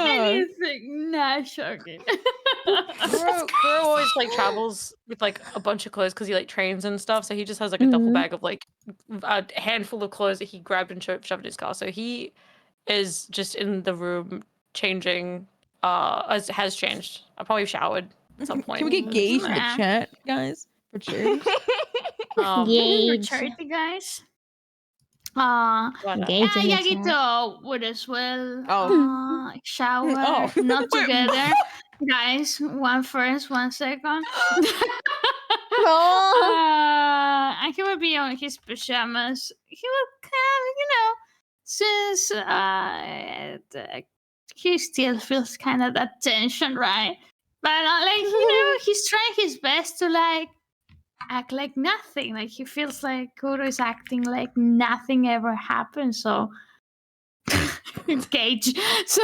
Anything. Nah, shocking. Kuro always like travels with like a bunch of clothes because he like trains and stuff. So he just has like a duffel bag of like a handful of clothes that he grabbed and shoved in his car. So he is just in the room changing. Has changed. I probably showered at some point. Can we get Gage in the chat, guys? For charity. For Gage. charity, guys. Gage in the chat. Yagito would as well shower, Oh. not together. Guys, one first, 1 second. And he would be on his pajamas. He would since he still feels kind of that tension, right? But he's trying his best to like act like nothing. Like he feels like Kuro is acting like nothing ever happened. So Gage. So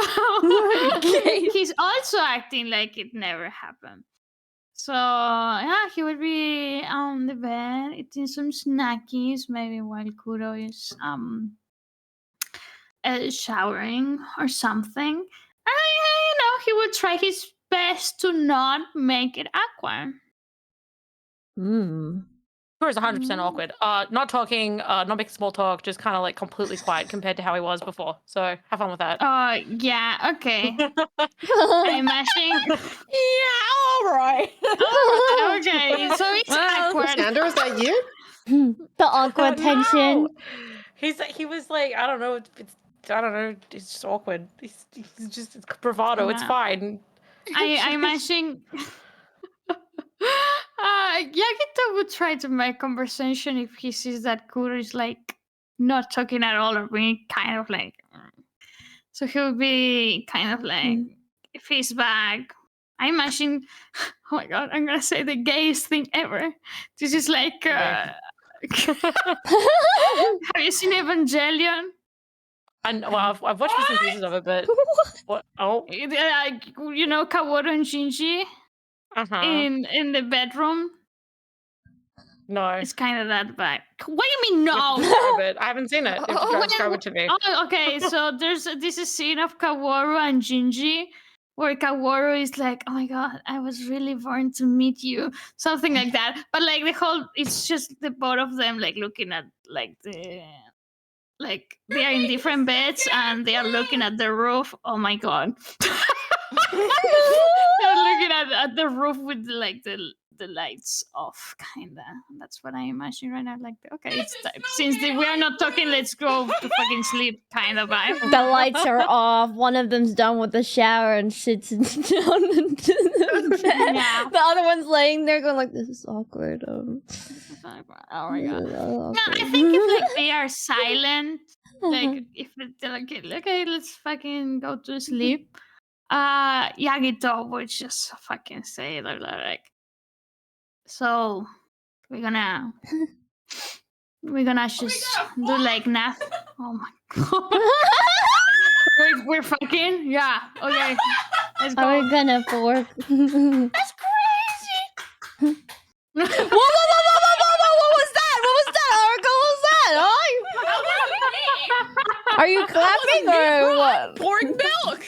he's also acting like it never happened. So yeah, he would be on the bed eating some snackies, maybe while Kuro is showering or something. And he would try his best to not make it awkward. Kuro's 100% awkward. Not talking, not making small talk, just kind of like completely quiet compared to how he was before. So have fun with that. Yeah, okay. I'm imagining. Yeah, all right. Okay, so it's awkward. Sandra, is that you? The awkward tension. No. He was like, I don't know, I don't know, it's just awkward. He's just, it's bravado, it's fine. I imagine Yagito would try to make conversation if he sees that Kuro is like not talking at all or being kind of like. So he would be kind of like if he's back. I imagine. Oh my god! I'm gonna say the gayest thing ever. This is like. Have you seen Evangelion? Well, I've watched bits and pieces of it, but what? Oh, you know Kaworu and Shinji in the bedroom. No, it's kind of that vibe. What do you mean no? I haven't seen it. Describe it to me. Oh, okay. So this is a scene of Kaworu and Shinji where Kaworu is like, "Oh my god, I was really born to meet you," something like that. But like it's just the both of them like looking at like like they are in different beds and they are looking at the roof. Oh my god. They're looking at the roof with like the lights off, kinda. That's what I imagine right now. Like, okay, it's since we are not talking, let's go to fucking sleep, kind of vibe. The lights are off. One of them's done with the shower and sits down into the bed. Yeah. The other one's laying there going like, "This is awkward." Oh my god. No, I think if like they are silent, like if they're like, okay, let's fucking go to sleep. Yagito would just fucking say like, so we're gonna just do like nothing. Oh my god. we're fucking okay. Let's go. Are we gonna fork? That's crazy. Whoa! What was that? What was that? Oracle, what was that? Oh, are you clapping or what? Pouring milk.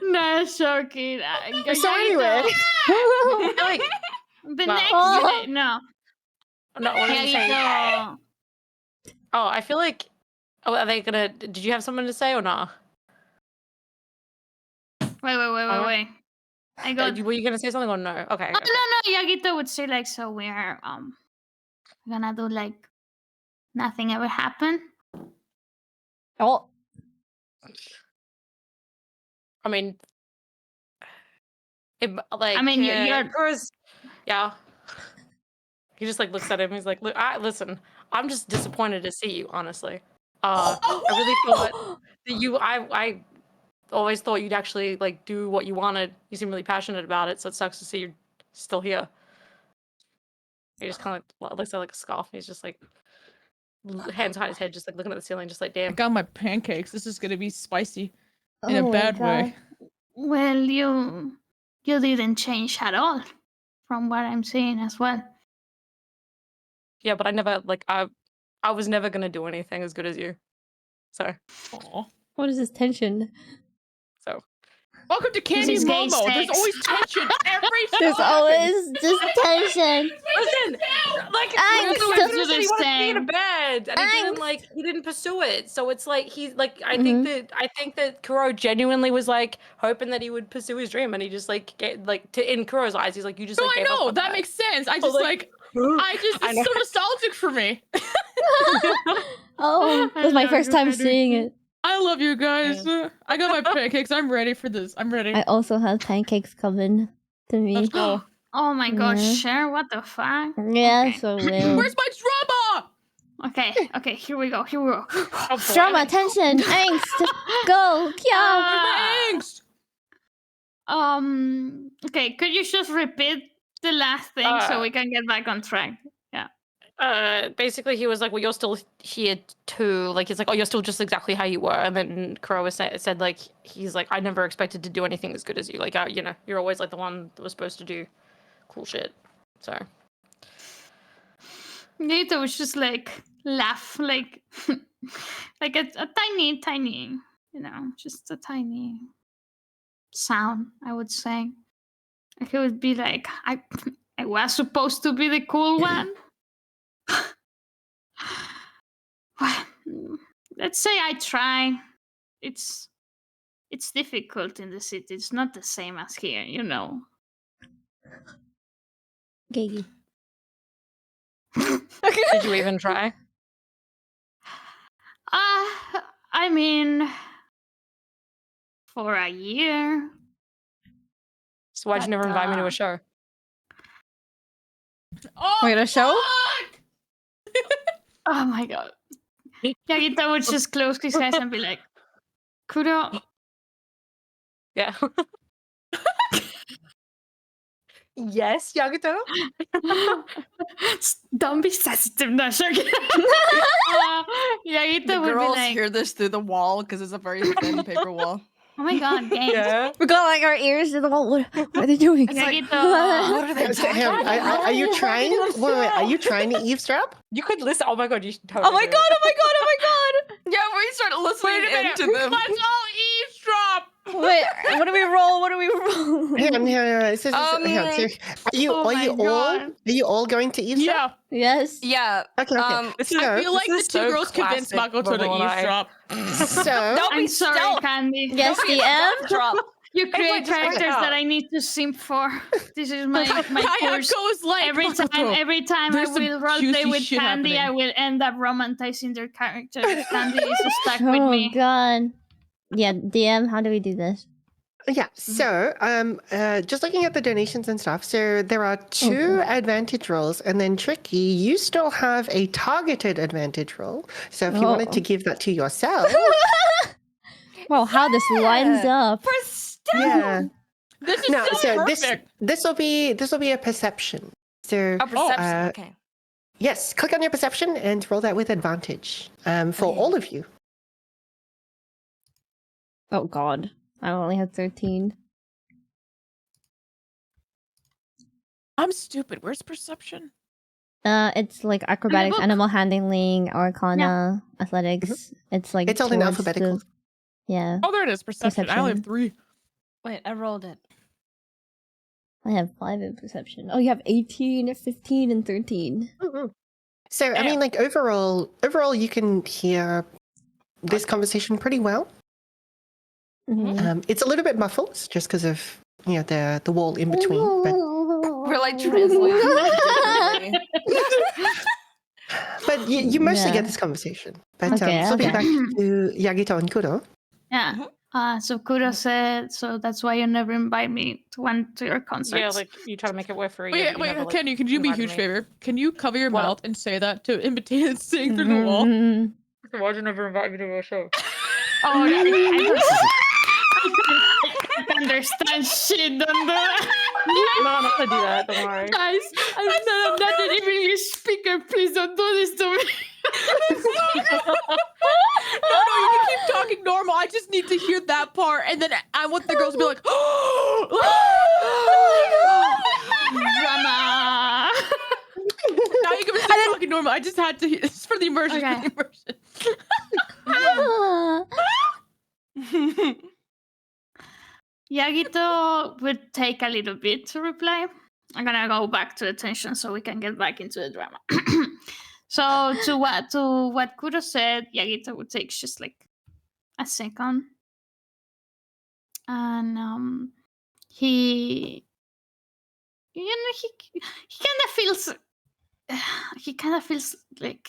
No, shocking. So anyway, like, the next day, no. No, what did you say? Oh, I feel like. Oh, are they gonna? Did you have something to say or not? Wait. I got. Were you gonna say something or no? Okay. Oh, no. Yagito would say like, so we're gonna do like nothing ever happened. Oh. I mean, you're yeah. He just like looks at him. He's like, "Look, listen. I'm just disappointed to see you. Honestly, I really thought that you. I always thought you'd actually like do what you wanted. You seem really passionate about it. So it sucks to see you're still here." He just kind of looks at like a scoff. He's just like hands behind his head, just like looking at the ceiling, just like, damn. I got my pancakes. This is gonna be spicy in a bad way. Well, you didn't change at all, from what I'm seeing as well. Yeah, but I never like I was never gonna do anything as good as you. So. Aw. What is this tension? So. Welcome to Candy is gay Momo. There's sex. always tension every There's time. always just tension. Listen, like Angst. he said he wanted to be in a bed, and Angst. he didn't pursue it. So it's like he's like I think that Kuro genuinely was like hoping that he would pursue his dream, and he just like in Kuro's eyes, he's like you just. No, like, I gave up know on that makes sense. I just it's so nostalgic for me. Oh, it was my first time seeing it. I love you guys. I got my pancakes. I'm ready for this. I'm ready. I also have pancakes coming to me. Let's go. Oh my gosh, Yeah. Cher, what the fuck? Yeah, Okay. so real. Where's my drama? Okay, here we go. Drama, tension, angst. Go, Kyo. Angst. Okay, could you just repeat the last thing so we can get back on track? Yeah. Basically he was like, well, you're still here too. Like he's like, oh, you're still just exactly how you were. And then Kuro said like, he's like, I never expected to do anything as good as you. Like, you know, you're always like the one that was supposed to do cool shit. So. Nita was just like laugh, like like a tiny, you know, just a tiny sound. I would say, like it would be like I was supposed to be the cool one. Let's say I try. It's difficult in the city. It's not the same as here, you know. Giggy. Did you even try? I mean, for a year. So why'd you never invite me to a show? Oh, wait, a show? Oh my god. Yagita would just close his eyes and be like, Kuro. Yeah. Yes, Yagito? Don't be sensitive, no, Yagita The would be girls like, hear this through the wall because it's a very thin paper wall. oh my god, games. Yeah. We got like our ears to the wall. What are they doing? Yagito. What are they talking about? Are you trying? Wait, are you trying to eavesdrop? You could listen. Oh my god, you should totally. Oh my do god! it. Oh my god! Oh my god! Yeah, we start listening Wait a minute. into them. Let's all eavesdrop. Wait, what do we roll? What do we roll? Hang on. It says, hang on, so are you all going to eavesdrop? Yeah. Yes. Yeah. Okay. Um, I feel like the is two so girls convinced classic Makoto to Momo and I. eavesdrop. So I'm sorry, Candy. Yes, DM. drop. You create just bring it characters out. that I need to simp for. This is my course. Kayako's like Every time There's I some will roleplay juicy with shit Candy, happening. I will end up romanticizing their characters. Candy is just stuck with Oh me. god. Yeah, DM. How do we do this? yeah, so just looking at the donations and stuff. So there are two advantage rolls, and then Tricky, you still have a targeted advantage roll. So if you wanted to give that to yourself, Well, how this lines up. yeah. This is No, so so perfect. this will be a perception. So A perception. Okay. yes, click on your perception and roll that with advantage for all of you. Oh god. I only have 13. I'm stupid. Where's perception? It's like acrobatics, book. animal handling, arcana, athletics. It's like It's all in towards alphabetical. Yeah. Oh, there it is. Perception. I only have Perception. 3. Wait, I rolled it. I have 5 in perception. Oh, you have 18, 15, and 13. So I mean, like overall, you can hear this conversation pretty well. Mhm. It's a little bit muffled just because of the wall in between. We're like translating. But you mostly Yeah. get this conversation. But Okay, flipping okay. back to Yagito and Kuro. Yeah. So Kuro said, so that's why you never invite me to one to your concerts. Yeah, like you try to make it work for a year. Wait, but you never, like, Kenny, could you be a invited huge me. favor? Can you cover your What? mouth and say that to imitate sing through the wall? Mhm. Why'd you never invite me to a show? Oh, I don't understand shit. Don't do that. No, I'm not gonna do that. Don't worry. Guys, I'm not an English speaker. Please don't do this to me. No, you can keep talking normal. I just need to hear that part, and then I want the girls to be like, Drama. now you can start talking normal. I just had to. It's for the immersion. Okay. For the immersion. Yagito would take a little bit to reply. I'm gonna go back to the tension so we can get back into the drama. So to what Kuro said, Yagito would take just like a second, and he, you know, he kind of feels like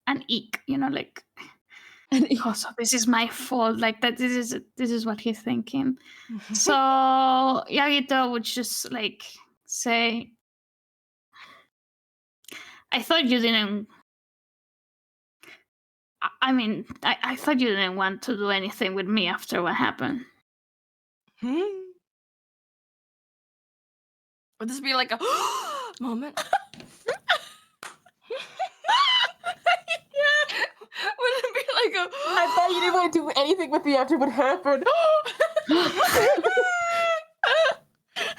an ick, you know, like. Oh, so this is my fault. Like that. This is what he's thinking. So Yagito would just like say, "I thought you didn't. I mean, I thought you didn't want to do anything with me after what happened." Would this be like a moment? Would it be like a? I thought you didn't want to do anything with me after what happened.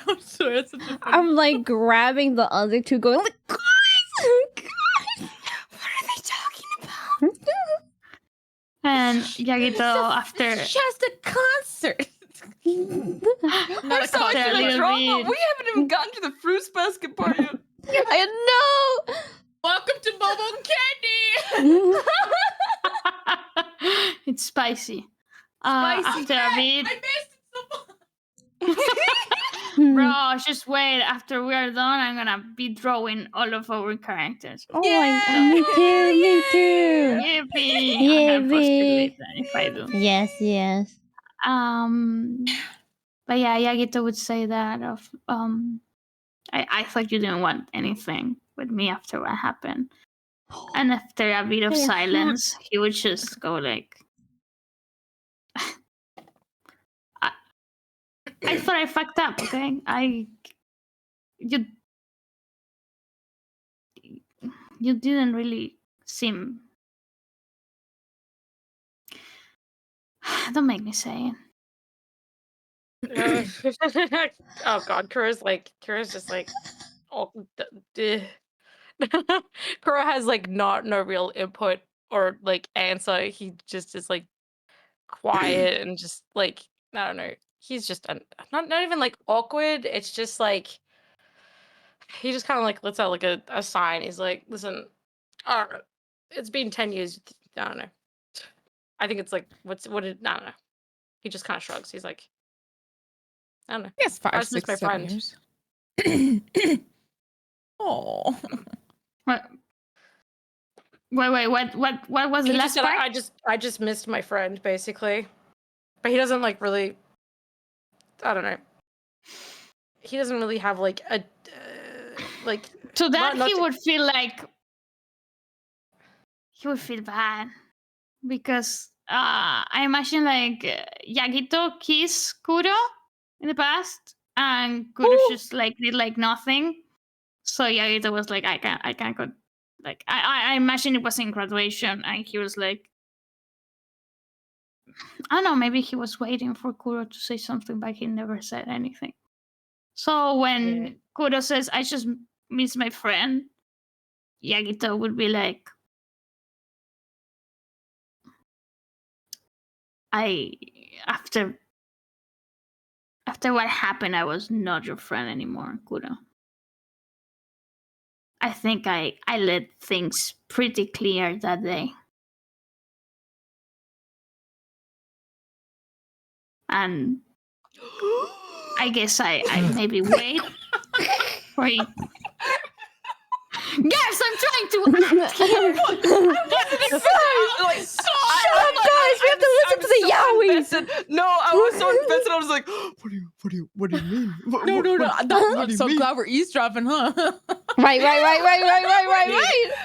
I'm sorry, that's such a funny. I'm like grabbing the other two, going like, guys, What are they talking about? And Yagito, after just a concert. We're so much in the drama. We haven't even gotten to the fruits basket part yet. I know. Welcome to Bobo Candy. it's spicy. Spicy. After a bit, I missed it so much. bro, just wait. After we are done, I'm gonna be drawing all of our characters. Oh my god, me too. Yippee! Yippee. I'm gonna post it later if I do. Yes. But yeah, Yagito would say that I thought you didn't want anything with me after what happened. And after a bit of silence, he would just go like, I thought I fucked up, okay? You didn't really seem. Don't make me say it. Oh god, Kura's just like, oh, Kura has like no real input or like answer. He just is like quiet and just like, I don't know. He's just not even like awkward. It's just like he just kind of like lets out like a sign. He's like, listen, it's been 10 years. I don't know. I think it's like I don't know. He just kind of shrugs. He's like, I don't know. Yes, 5, 6, my 7 friend. years. Oh. What? Wait. What was the He last just part? said, I just missed my friend, basically. But he doesn't like really. I don't know. He doesn't really have like a like. To that, not he to- would feel like he would feel bad because I imagine like Yagito kissed Kuro in the past, and Kuro just like did like nothing. So Yagito was like, I can't go. Like I imagine it was in graduation, and he was like, I don't know, maybe he was waiting for Kuro to say something, but he never said anything. So when Kuro says, I just miss my friend, Yagito would be like, after what happened, I was not your friend anymore, Kuro. I think I let things pretty clear that day. And I guess I maybe wait for you. Yes, I'm trying to act here. Shut up, guys. We have to listen to the yaois. No, I was so invested. I was like, what do you mean? No. I'm so glad we're eavesdropping, huh? Right.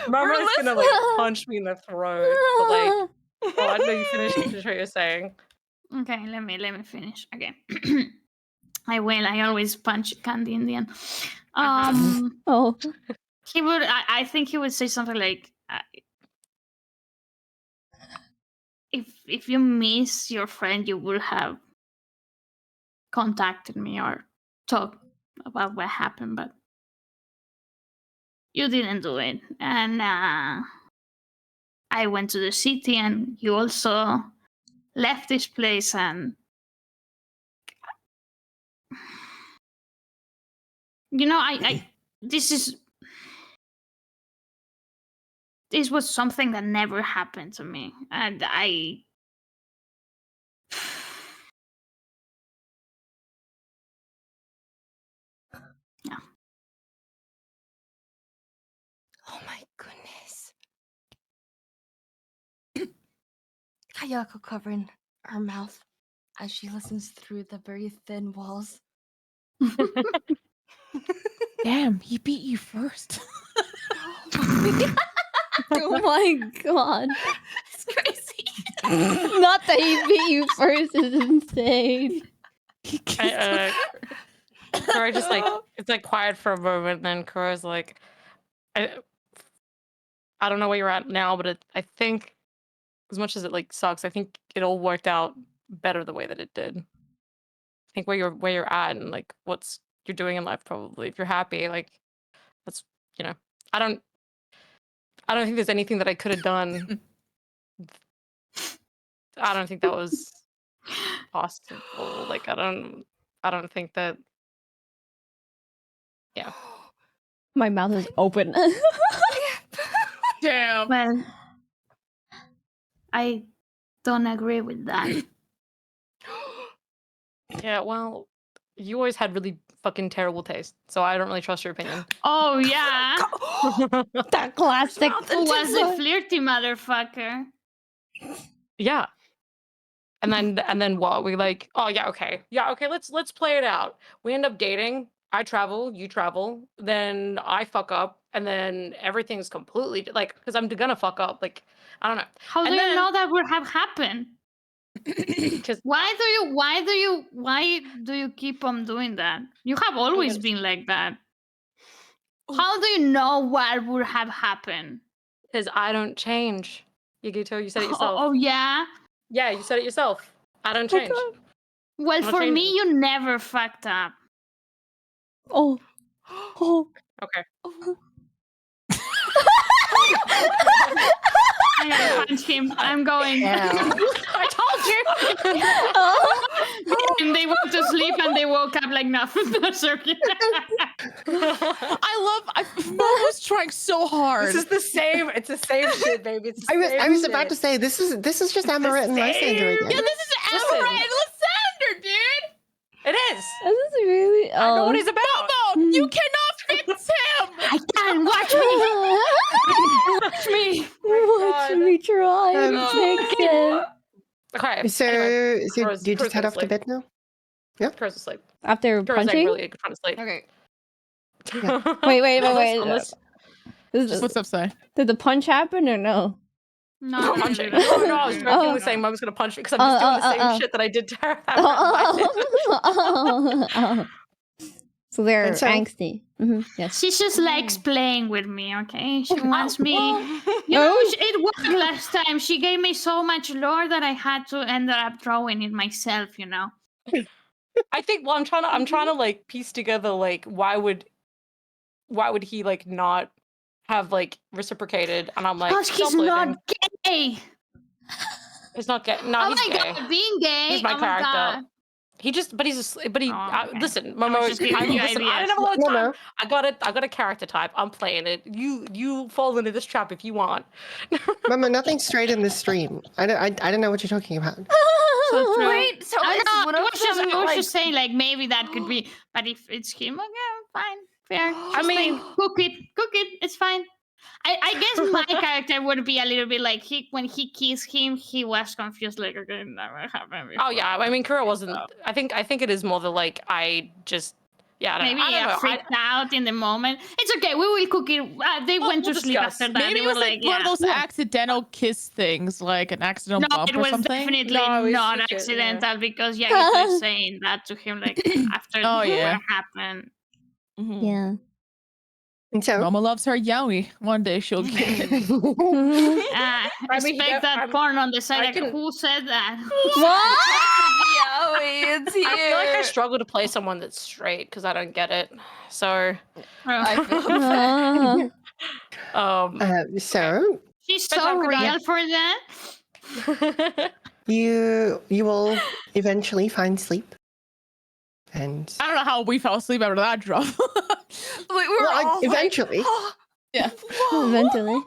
Mama's gonna like punch me in the throat. But like, oh, I know you finished what you're saying. Okay, let me finish. Okay. I will. I always punch Candy in the end. Oh. He would. I think he would say something like, "If you miss your friend, you would have contacted me or talked about what happened." But you didn't do it, and I went to the city, and you also left this place, and you know, I this was something that never happened to me, and I. Yeah. Oh my goodness. Kayako covering her mouth as she listens through the very thin walls. Damn, he beat you first. Oh my god. It's crazy. Not that he beat you first is insane. Kura just like it's like quiet for a moment, and then Kura's like, I don't know where you're at now, but I think as much as it like sucks, I think it all worked out better the way that it did. I think where you're at and like what's you're doing in life, probably if you're happy, like that's I don't think there's anything that I could have done. I don't think that was possible. Like I don't think that. Yeah. My mouth is open. Damn. Well, I don't agree with that. Yeah, well, you always had really fucking terrible taste, so I don't really trust your opinion. Oh yeah, that classic. Who was the flirty motherfucker? Yeah. And then what? We like, oh yeah, okay. Let's play it out. We end up dating. I travel, you travel, then I fuck up, and then everything's completely like because I'm gonna fuck up. Like I don't know. How do you know that would have happened? Because why do you keep on doing that? You have always been like that. How do you know what would have happened? Because I don't change. Yagito, you said it yourself. Oh yeah? Yeah, you said it yourself. I don't change. Well, for me, you never fucked up. Oh. Okay. I'm gonna punch him. I'm going. I told you. And they went to sleep and they woke up like nothing. That's okay. Mom was trying so hard. This is the same. It's the same shit, baby. It's the I was about to say this is just Amaret and Lysander again. Yeah, this is Amaret and Lysander, dude. It is. This is really. I know what he's about. No, you cannot fix him. I can. Watch me. Watch me try and fix it. Okay. So, anyway, do you just head off to bed now? Yeah. Kura's asleep. After Kura's like punching? really trying to sleep. Okay. Wait. What's up, Sai? Did the punch happen or no? No, punching. No, I was jokingly saying Mom's gonna punch me because I'm just doing the same shit that I did to her. So they're And so- angsty. Yes. She just likes playing with me, okay? She wants me. You know, it worked last time. She gave me so much lore that I had to end up drawing it myself, you know? I think. Well, I'm trying to like piece together like why would he like not have like reciprocated? And I'm like, Because he's not gay. He's not gay. No, Oh he's my gay. god, being gay. He's my oh character. My god. He just, but he's okay. Listen, Momo. was just giving you Listen, I ideas. didn't have a lot of No, time. no. I got a character type. I'm playing it. You fall into this trap if you want. Mama, nothing straight in this stream. I don't know what you're talking about. So true. Wait, so I is know, one I of was just, them, I was like- just saying, like, maybe that could be, but if it's him, okay, fine, fair. I mean- cook it, it's fine. I guess my character would be a little bit like, when he kissed him, he was confused, like, okay, never happened before. Oh yeah, I mean, Kura wasn't. I think it is more the like I just. Yeah, I don't Maybe know. I don't know. freaked out in the moment. It's okay. We will cook it. They went to we'll sleep discuss. after that. Maybe They it was were like one of those accidental kiss things, like an accidental No, bump it or was something. definitely No, it's not legit, accidental because Yagito is saying that to him like after Oh, yeah. what happened. Yeah. And so, Mama loves her yaoi. One day she'll get it. Expect that porn on the side. can- Who said that? Yowie, it's here. I feel like I struggle to play someone that's straight because I don't get it. So I feel So She's so real for that. you will eventually find sleep, and I don't know how we fell asleep after that drop. eventually. Yeah. Eventually.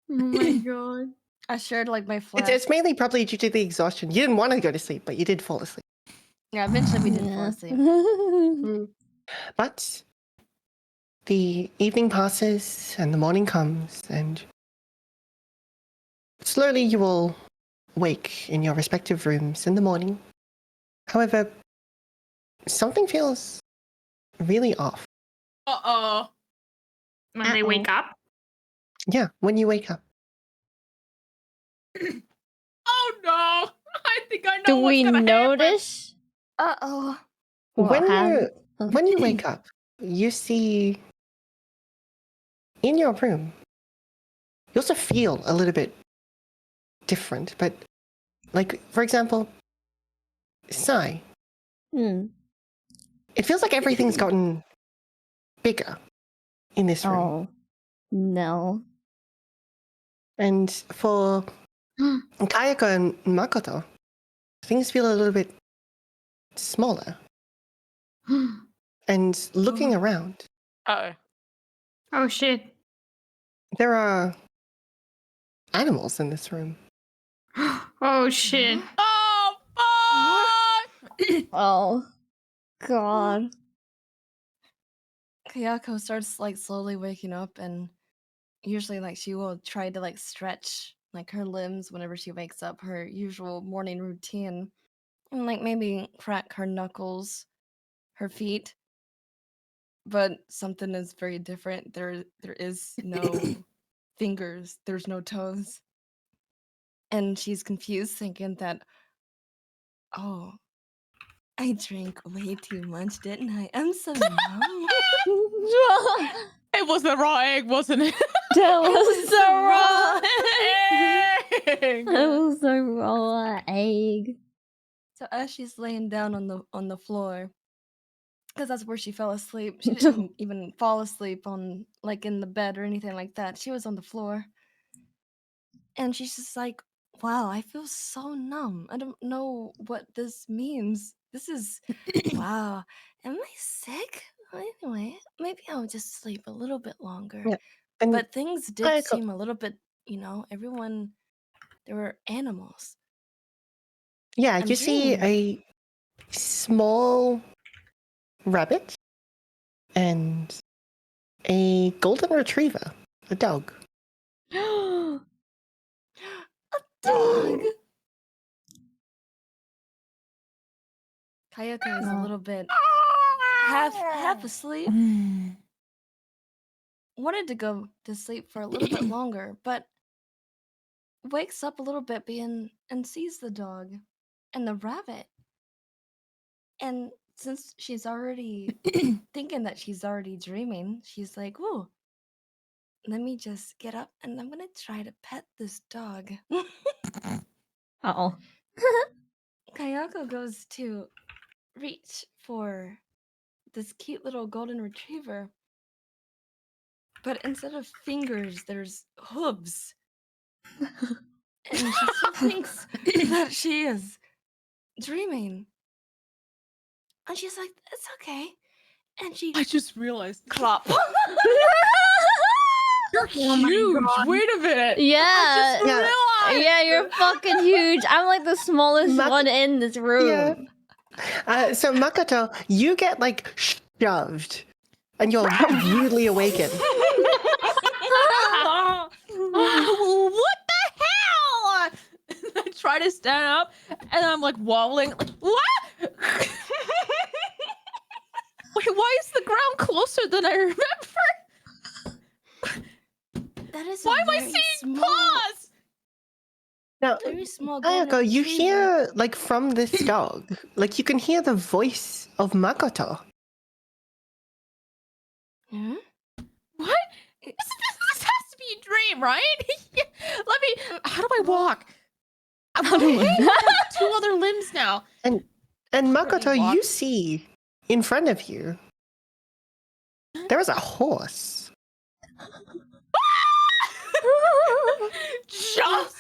Oh my god. I shared like my flash. It's mainly probably due to the exhaustion. You didn't want to go to sleep, but you did fall asleep. Yeah, eventually we did fall asleep. But the evening passes and the morning comes, and slowly you will wake in your respective rooms in the morning. However, something feels really off. Uh-oh. When they wake up? Yeah, when you wake up. Oh no! I think I know Do what's we gonna notice? Uh-oh. When you wake up, you see in your room, you also feel a little bit different, but like, for example, Sai. It feels like everything's gotten bigger in this room. Oh, no. And for Kayako and Makoto, things feel a little bit smaller. And looking around, Oh shit. there are animals in this room. Oh shit. Oh, fuck! Oh, God. Kayako starts like slowly waking up, and usually like she will try to like stretch like her limbs whenever she wakes up, her usual morning routine, and like maybe crack her knuckles, her feet. But something is very different. There is no fingers, there's no toes. And she's confused, thinking that, oh, I drank way too much, didn't I? I'm so numb. It was the raw egg, wasn't it? That was the raw egg. That was the raw egg. So as she's laying down on the floor, because that's where she fell asleep. She didn't even fall asleep on like in the bed or anything like that. She was on the floor. And she's just like, wow, I feel so numb. I don't know what this means. This is wow. Am I sick? Anyway, maybe I'll just sleep a little bit longer. Yeah. And But things did Kayako- seem a little bit, everyone, there were animals. Yeah, I'm you see dreaming. a small rabbit and a golden retriever, a dog. A dog. Kayako is a little bit half asleep. Wanted to go to sleep for a little bit longer, but wakes up a little bit and sees the dog and the rabbit. And since she's already thinking that she's already dreaming, she's like, "Ooh, let me just get up and I'm gonna try to pet this dog." Uh-oh. Kayako goes to reach for this cute little golden retriever, but instead of fingers, there's hooves. And she still thinks that she is dreaming. And she's like, "It's okay." And she I just realized. clop. You're huge. Wait a minute. Yeah. I just realized. Yeah, you're fucking huge. I'm like the smallest one in this room. Yeah. So Makoto, you get like shoved, and you're rudely awakened. What the hell? I try to stand up, and I'm like wobbling. Like, what? Wait, why is the ground closer than I remember? That is Why am I seeing paws? Now, very small Kayako, you hear like from this dog, like you can hear the voice of Makoto. Hmm? What? This has to be a dream, right? Let me. How do I walk? I have 2 other limbs now. And Makoto, you see in front of you there is a horse. Just horse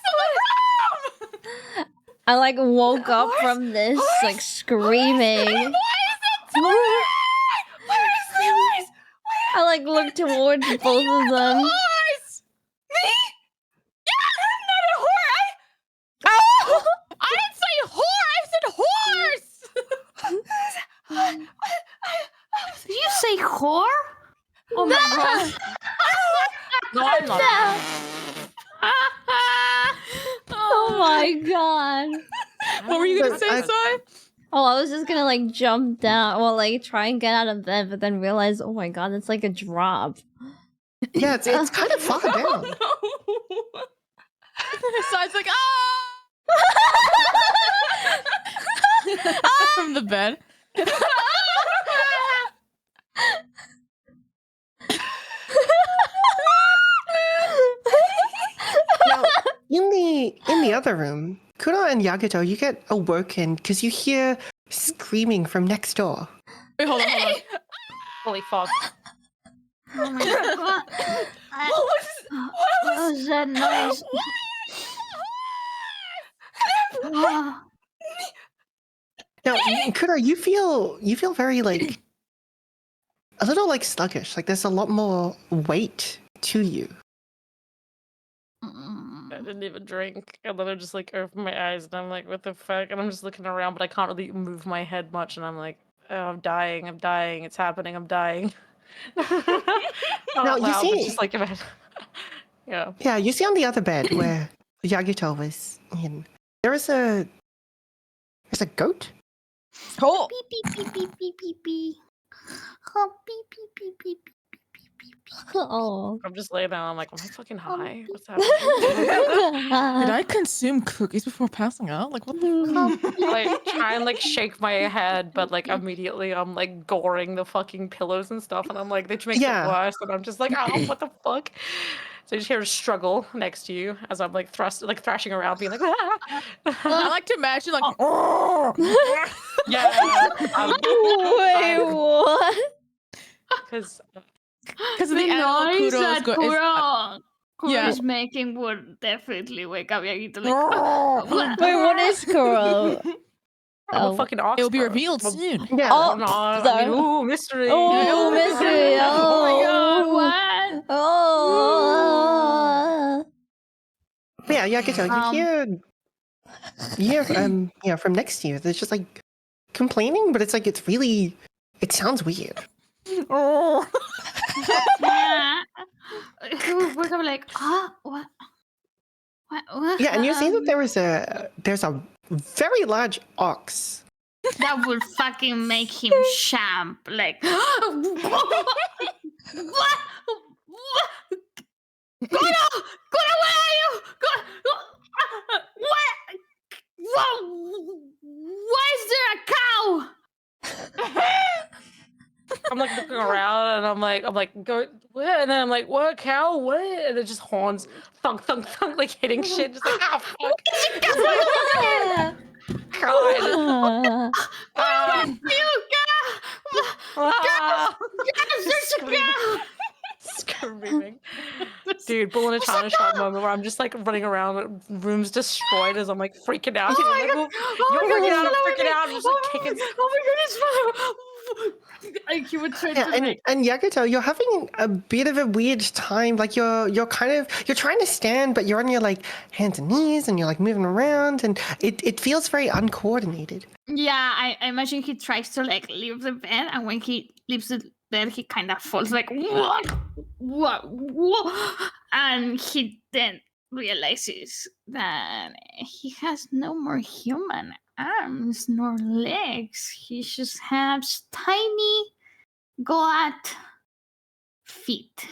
on the ground! I like woke up from this like screaming. I like looked towards both of them. Horse! Me? Yeah, I'm not a whore. I didn't say whore. I said horse. Did you say whore? Oh my god. No, I'm not. Oh my god. What were you gonna say, Sai? Oh, I was just gonna like jump down, well, like try and get out of bed, but then realize, oh my god, it's like a drop. Yeah, it's kind of far down. Sai's like, from the bed. Now, in the other room, Kuro and Yagito, you get awoken because you hear screaming from next door. Wait, hold on. Holy fuck. Oh my god. What was that noise? Oh. Now, Kuro, you feel very like a little like sluggish. Like there's a lot more weight to you. I didn't even drink, and then I just like open my eyes, and I'm like, "What the fuck?" And I'm just looking around, but I can't really move my head much, and I'm like, "Oh, I'm dying! It's happening! I'm dying!" Now, you see- just like yeah. Yeah, you see on the other bed where Yagito was in. There's a goat. Oh. Beep beep beep beep beep beep beep. Oh beep beep beep beep beep. Oh. I'm just laying down. I'm like, "Am I fucking high? What's happening?" Did I consume cookies before passing out? Like, what the fuck? Like try and like shake my head, but like immediately I'm like goring the fucking pillows and stuff, and I'm like, that makes Yeah. it worse, and I'm just like, "Oh, what the fuck?" So you just hear a struggle next to you as I'm like thrashing around, being like, "Ah!" I like to imagine like, Yeah. Wait, what? Because because of the animal noise kudos that Kuro yeah. is making would definitely wake up Yagito. Like, Wait, what is Kuro? I'm a Oh. fucking ox. It will be bro. revealed soon. Yeah. Oh, No, I sorry. mean, ooh, mystery. Oh, mystery. oh my god, Oh. what? Oh. But yeah, Yagito, you hear from next to you. There's just like complaining, but it's like it sounds weird. Yeah. We're gonna be like, what? What? Yeah, and you see that there's a very large ox. That would fucking make him champ. Like, what? Kuro, where are you? What? Whoa! Why is there a cow? I'm like looking around, and I'm like, go what? And then I'm like, what cow? What? And it just horns, thunk, thunk, thunk, like hitting shit, just like, ah, fuck. God. Screaming. Dude, bull in a china shop moment where I'm just like running around, rooms destroyed as I'm like freaking out. You're like, "Oh, you're freaking out, I'm freaking out." I'm just like kicking. Oh my goodness! Like you would try Yeah, to make. and Yagito, you're having a bit of a weird time. Like you're trying to stand, but you're on your like hands and knees, and you're like moving around, and it feels very uncoordinated. Yeah, I imagine he tries to like leave the bed, and when he leaves the bed, he kind of falls like what, and he then realizes that he has no more human arms nor legs. He just has tiny goat feet,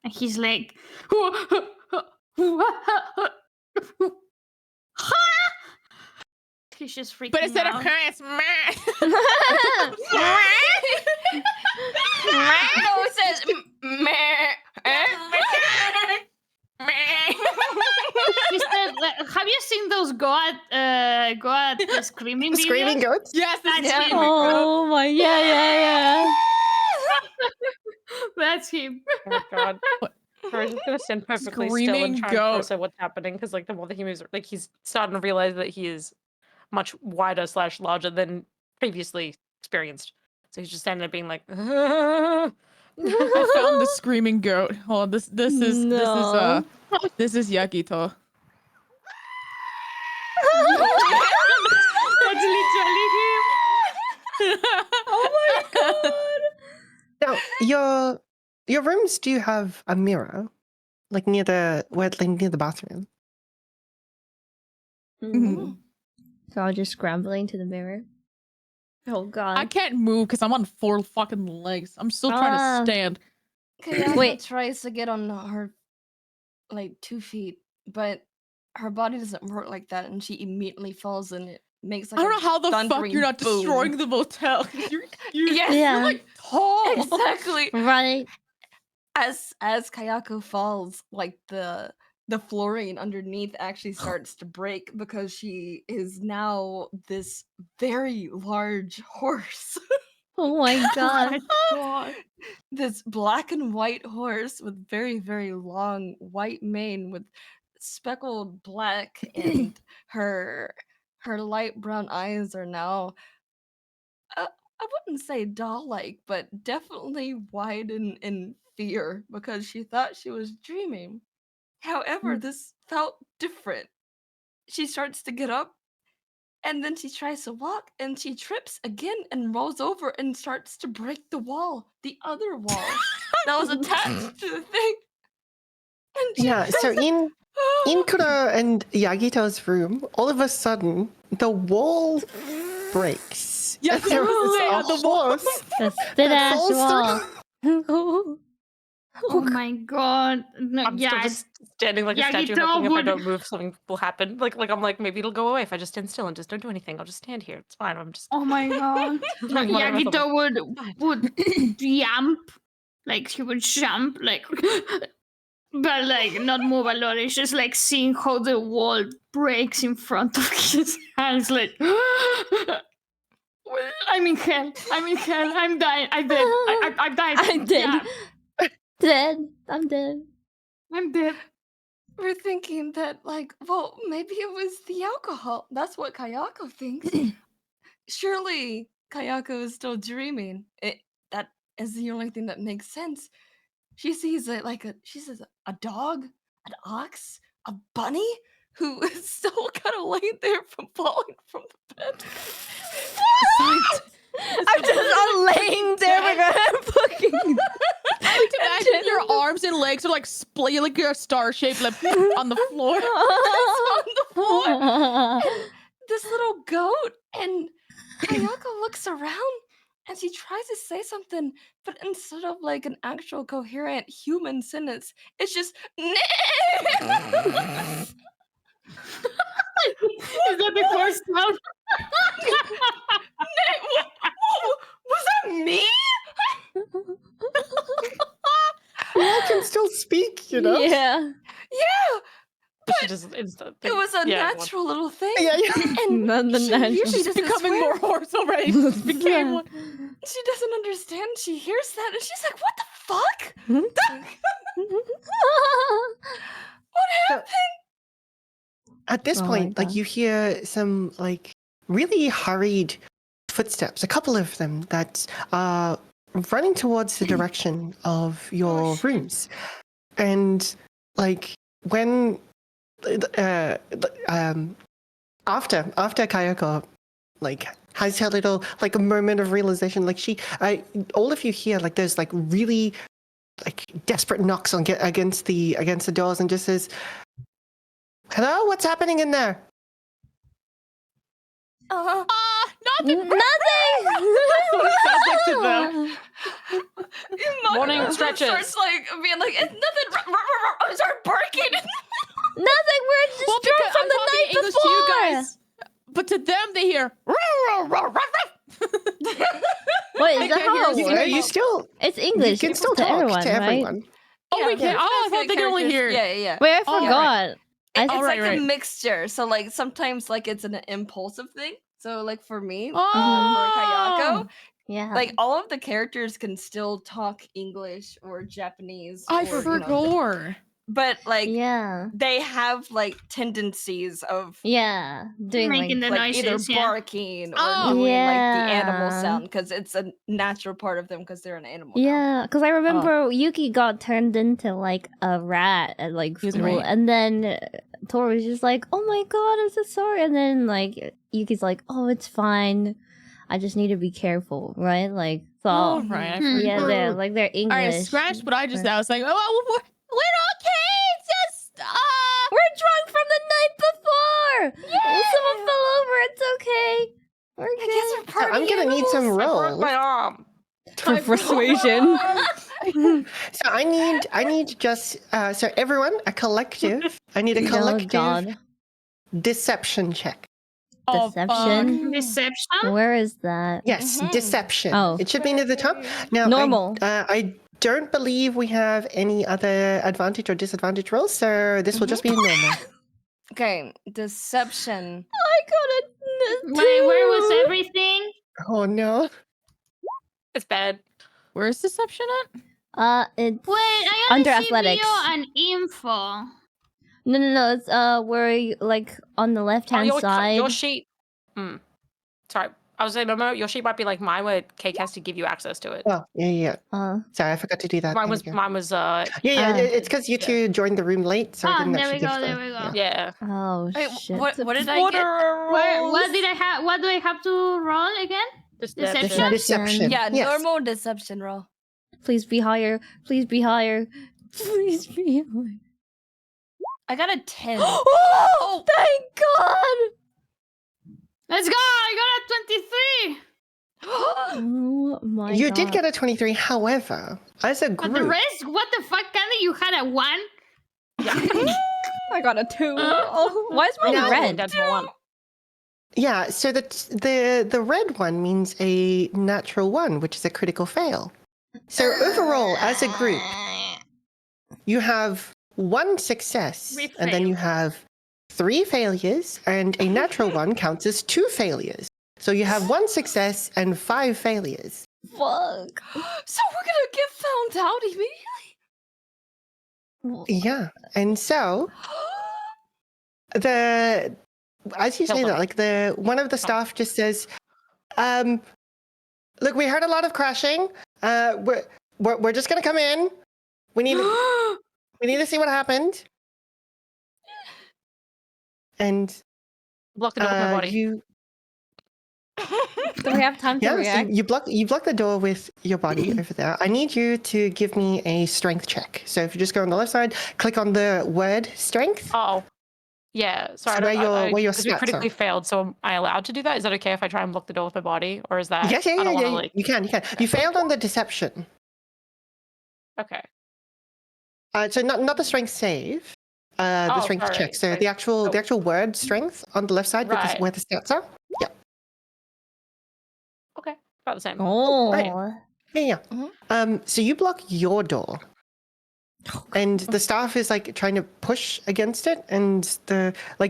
and he's like. He's just freaking But instead out. of crying, it's No, it says He said, have you seen those goat screaming videos? Screaming goats? yes, That's yeah. him. Oh my, yeah. That's him. Oh god. We're just gonna stand perfectly still Screaming and try and goat. process what's happening because like the more that he moves, like he's starting to realize that he is much wider / larger than previously experienced. So he's just standing there being like, I found the screaming goat. Oh, this is Yagito. That's literally him. Oh my god! Now, your rooms do have a mirror, like near the bathroom. Mm. So I'll just scrambling to the mirror. Oh god! I can't move because I'm on 4 fucking legs. I'm still trying to stand. Kayako Wait. tries to get on her like 2 feet, but her body doesn't work like that, and she immediately falls, and it makes like I don't a know how the fuck thundering you're not boom. destroying the motel. You're Yeah. like tall. Exactly. Right. As Kayako falls, like the flooring underneath actually starts to break because she is now this very large horse. Oh my god! This black and white horse with very, very long white mane with speckled black, and her light brown eyes are now I wouldn't say doll-like, but definitely wide in fear because she thought she was dreaming. However, this felt different. She starts to get up, and then she tries to walk, and she trips again and rolls over and starts to break the wall, the other wall that was attached to the thing. And she Yeah, so in Kura and Yagito's room, all of a sudden the wall breaks. Yes, and there was the a horse The spit that ass falls wall. through- Oh my god! No, I'm still yeah, just standing like a statue, Yagito hoping if I would- don't move, something will happen. Like I'm like, maybe it'll go away if I just stand still and just don't do anything. I'll just stand here. It's fine. I'm just. Oh my god! No, Like, whatever, Yagito fine. would jump, like she would jump, like, but like not move a lot. It's just like seeing how the wall breaks in front of his hands, like. I'm in hell. I'm in hell. I'm dying. I'm dead. I died. I'm dead. Yeah, Dead. I'm dead. I'm dead. We're thinking that, like, well, maybe it was the alcohol. That's what Kayako thinks. Surely Kayako is still dreaming. That is the only thing that makes sense. She sees it like she sees a dog, an ox, a bunny who is still kind of laying there from falling from the bed. I'm just not laying there with a fucking. I like to imagine your arms and legs are like split, like you're a star shaped, like on the floor. On the floor. And this little goat, and Kayako looks around and she tries to say something, but instead of like an actual coherent human sentence, it's just Is that the first sound? Was that me? I can still speak, you know? Yeah. Yeah. She just It was a natural little thing. Yeah, yeah. And Not the she natural. usually She's doesn't becoming swear. more horse already. She just became one. She doesn't understand. She hears that and she's like, what the fuck? What happened? At this Oh my point, like God. you hear some like really hurried footsteps, a couple of them that are running towards the direction of your rooms. And like when after Kayako like has her little like a moment of realization, like all of you hear like there's like really like desperate knocks on against the doors, and just says, "Hello, what's happening in there?" Nothing. Morning stretches. Starts like being like, it's nothing. I start barking. Nothing. We're just Well, drunk because from I'm the talking night English before. to you guys, but to them they hear. Wait, is I that can't hear how you. it You know, works? you still It's English. you can still to talk everyone, to right? everyone. Oh, we Yeah, can. Oh, I thought they could only hear. Yeah. Wait, I Oh, forgot. right. It's Oh, like right. a mixture. So like sometimes like it's an impulsive thing. So like for me, Oh. for Kayako, Yeah. Like all of the characters can still talk English or Japanese. I or, forgot. But like yeah, they have like tendencies of doing Making the like either noises, barking or Oh. doing like the animal Yeah. sound because it's a natural part of them because they're an animal. now. Yeah, because I remember Yuki got turned into like a rat at like He was a school, rat. and then Tori was just like, "Oh my god, I'm so sorry," and then like Yuki's like, "Oh, it's fine. I just need to be careful, right?" Like, so Oh, right. I Mhm. yeah, they're forgot. like they're English. All right, scratch what I just said. I was like, oh, we're okay. Just We're drunk from the night before. Yeah, someone fell over. It's okay. We're I good. guess we're So party I'm gonna need some I broke rolls. my arm. For persuasion. So I need just so everyone a collective. I need a Oh collective god. deception check. Deception. Deception? Where is that? Yes, deception. Oh. It should be near the top. Now, Normal. I don't believe we have any other advantage or disadvantage rolls, so this will just be normal. Okay, deception. I got it. Wait, where was everything? Oh no. It's bad. Where's deception at? It's Wait, I only under see athletics. bio and info. No. It's where you, like on the left hand side. Your sheet. Sorry, I was saying, no, your sheet might be like mine, where Cake has to give you access to it. Oh, yeah. Sorry, I forgot to do that. Mine There was. we go. Yeah. It's because you two joined the room late, so I didn't there actually we go. give There the. we go. Yeah. Oh Wait, shit. what did I get? What did I have? What do I have to roll again? Deception. Deception. Yeah, Yes. normal deception roll. Please be higher. Please be higher. Please be higher. I got a 10. Oh, thank God! Let's go! I got a 23. Oh my You God. did get a 23. However, as a But the group, rest, what the fuck, Candy? You had a 1? I got a 2. Oh, why is mine No. red? That's one. yeah. So the red one means a natural 1, which is a critical fail. So overall, as a group, you have 1 success, We and then you have 3 failures, and a natural 1 counts as 2 failures. So you have 1 success and 5 failures. Fuck. So we're gonna get found out immediately. Yeah, and so as you say that, like one of the staff just says, "Look, we heard a lot of crashing. We're just gonna come in. We need to see what happened." And block the door with my body. You Do we have time to so react? you block the door with your body over there. I need you to give me a strength check. So if you just go on the left side, click on the word strength. Oh, yeah. Sorry, So where your because we stats critically are. failed. So am I allowed to do that? Is that okay if I try and block the door with my body, or is that? Yes, I don't wanna, yeah. like- You can. You failed on the deception. Okay. So not the strength save. The Oh, strength sorry. check. So Right. the actual word strength on the left side, Right. where the stats are. Yeah. Okay. About the same. Oh. Right. Yeah. So you block your door. And the staff is like trying to push against it, and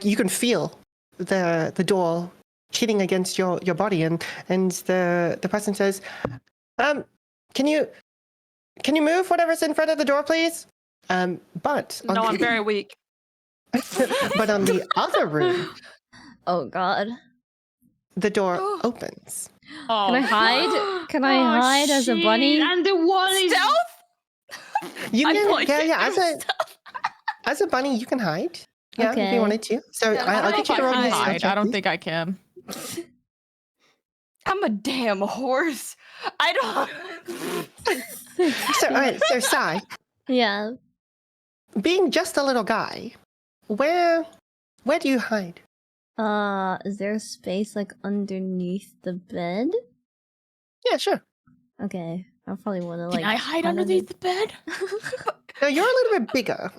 you can feel the door hitting against your body, and the person says, can you move whatever's in front of the door, please? But No, I'm very weak. but on the other room, Oh God. the door opens. Oh. Can I hide? Can I hide as a bunny? And the wall is You I'm can, pointing yeah, through as a bunny, you can hide. Yeah, if Okay. you wanted to. So Yeah, I'll get you to roll me a strength I check, don't please. think I can. I'm a damn horse. I don't. So, all right, so Sai, Yeah. being just a little guy, where do you hide? Is there a space like underneath the bed? Yeah, sure. Okay. I probably want to Can like. I hide underneath the bed? No, you're a little bit bigger.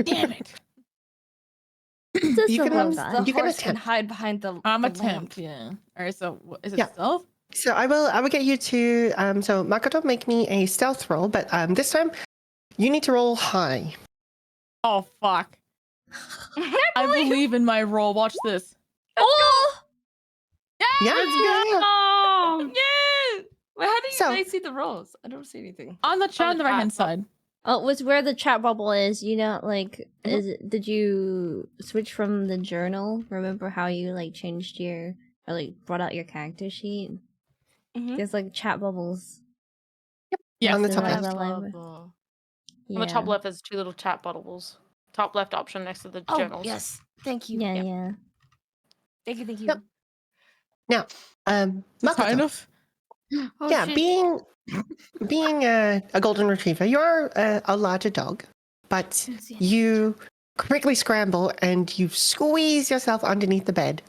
Damn it. Just You a can little have- guy. The You can horse can attempt. hide behind the. I'm the attempt, lamp. yeah. All right, so is it Yeah. stealth? So I will get you to so Makoto, make me a stealth roll, but this time you need to roll high. Oh fuck. I believe in my role. Watch this. Oh! Yeah. Oh, Yeah. Wait, how do you So- guys see the rolls? I don't see anything. On the chat on the right hand chat side. Oh, it's where the chat bubble is. You know, like, did you switch from the journal? Remember how you like changed your or like brought out your character sheet? There's like chat bubbles. Yeah, on the next top to, left. the library. On the top left is 2 little chat bubbles. Top left option next to the Oh, journals. yes. Thank you. Yeah. Thank you. Yep. Now, Makoto, Kind of. Oh, yeah, shit. being a golden retriever, you're a larger dog, but you quickly scramble and you squeeze yourself underneath the bed.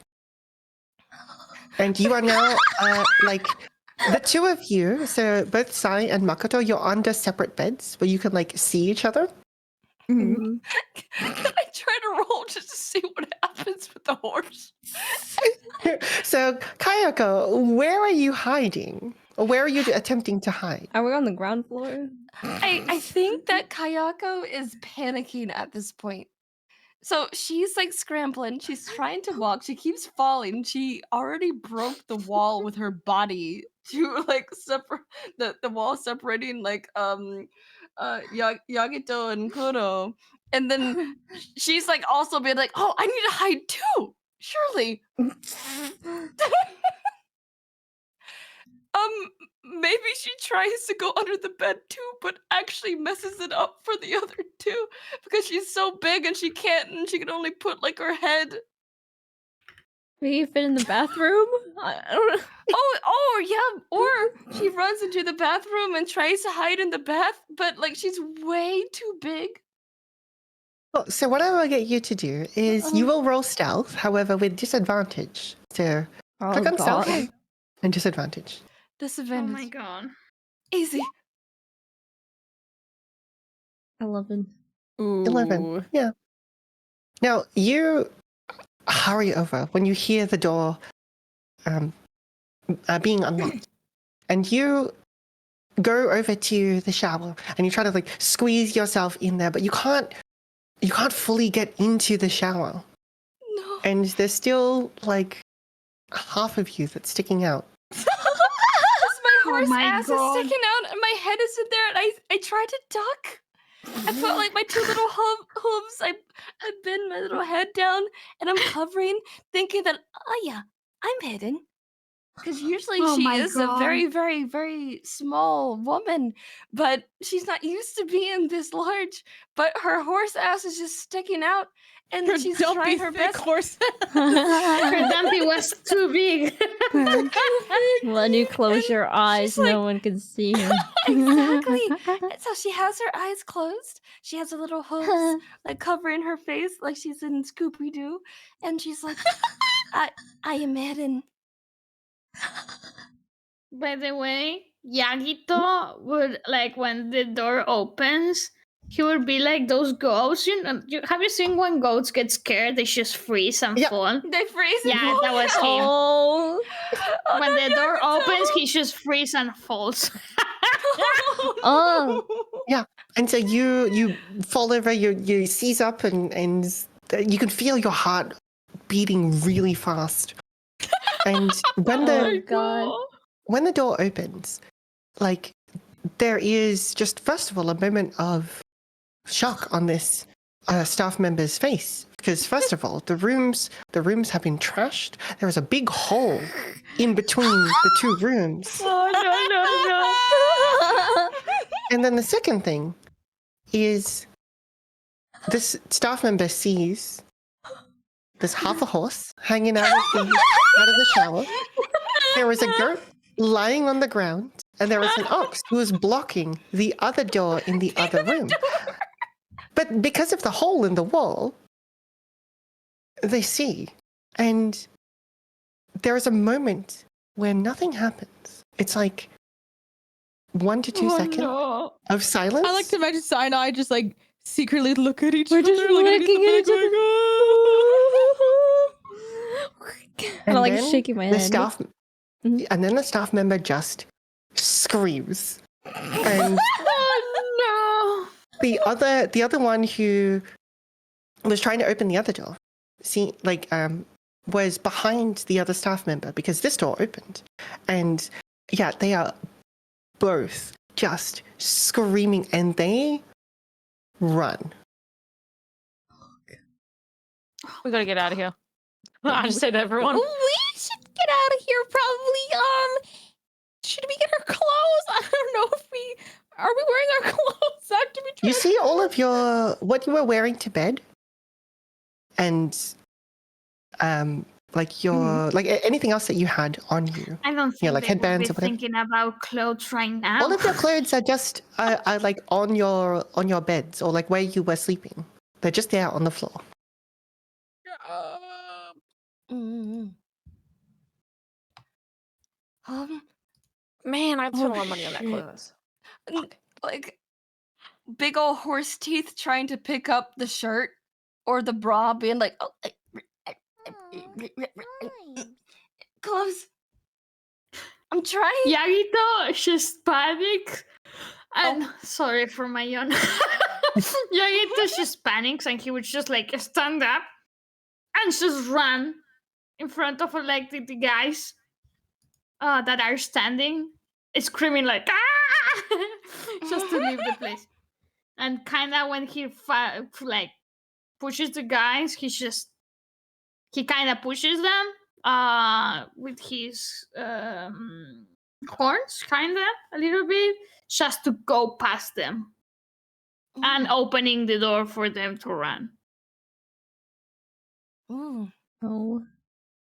And you are now, like, the two of you, so both Sai and Makoto, you're under separate beds where you can, like, see each other. Mhm. Can I try to roll just to see what happens with the horse? So, Kayako, where are you hiding? Or where are you attempting to hide? Are we on the ground floor? I think that Kayako is panicking at this point. So she's like scrambling. She's trying to walk. She keeps falling. She already broke the wall with her body to like separate the wall separating like Yagito and Kuro. And then she's like also being like, oh, I need to hide too. Surely. Maybe she tries to go under the bed too, but actually messes it up for the other two because she's so big and she can't, and she can only put like her head. Maybe you fit in the bathroom? I don't know. Oh yeah, or she runs into the bathroom and tries to hide in the bath, but like she's way too big. Well, so what I will get you to do is you will roll stealth, however, with disadvantage. So click on stealth and disadvantage. Disadvantage. Oh my god. Easy. 11. 11. Yeah. Now, you hurry over when you hear the door being unlocked. And you go over to the shower and you try to like squeeze yourself in there, but you can't fully get into the shower. No. And there's still like half of you that's sticking out. My horse my ass God. is sticking out and my head is in there and I tried to duck. I put like my two little hooves, I bend my little head down and I'm hovering, thinking that, oh yeah, I'm hidden. Because usually Oh she my is a God. very, very, very small woman, but she's not used to being this large. But her horse ass is just sticking out, and Her she's dumpy, trying her thick best. horse. Her dumpy was too big. When you close your eyes, like- no one can see you. Exactly. And so she has her eyes closed. She has her little hooves like covering her face, like she's in Scooby Doo, and she's like, "I am hidden." By the way, Yagito would like when the door opens, he would be like those goats. You know, have you seen when goats get scared? They just freeze and Yeah. fall. They freeze. Yeah, and that was him. Oh. When the door opens, he just freeze and falls. Oh. And so you fall over, you seize up, and you can feel your heart beating really fast. And when when the door opens, like there is just first of all a moment of shock on this staff member's face because first of all the rooms have been trashed. There is a big hole in between the two rooms. Oh no. And then the second thing is this staff member sees there's half a horse hanging out of the shower. There is a goat lying on the ground, and there is an ox who is blocking the other door in the other room. But because of the hole in the wall, they see, and there is a moment where nothing happens. It's like 1 to 2 seconds of silence. I like to imagine Sai and I just like secretly look at each We're other. just looking at each other. And I'm like then shaking my the head. staff, and then the staff member just screams, and Oh the other one who was trying to open the other door, was behind the other staff member because this door opened, and yeah, they are both just screaming, and they run. We gotta get out of here. I just said to everyone. We should get out of here. Probably. Should we get our clothes? I don't know if we are. We wearing our clothes after we. You see all of what you were wearing to bed, and like your like anything else that you had on you. I don't think like they headbands or would be whatever. thinking about clothes right now. All of your clothes are just are like on your beds, or like where you were sleeping. They're just there on the floor. Man, I'd spend a lot of money on that clothes. Like big old horse teeth trying to pick up the shirt or the bra, being like, "Oh, clothes." I'm trying. Yagito just panics. And sorry for my yawn. Yagito just panics, and he would just like stand up and just run in front of like the guys that are standing, screaming like ah, just to leave the place. And kind of when he like pushes the guys, he kind of pushes them with his horns, kind of a little bit, just to go past them and opening the door for them to run. Oh.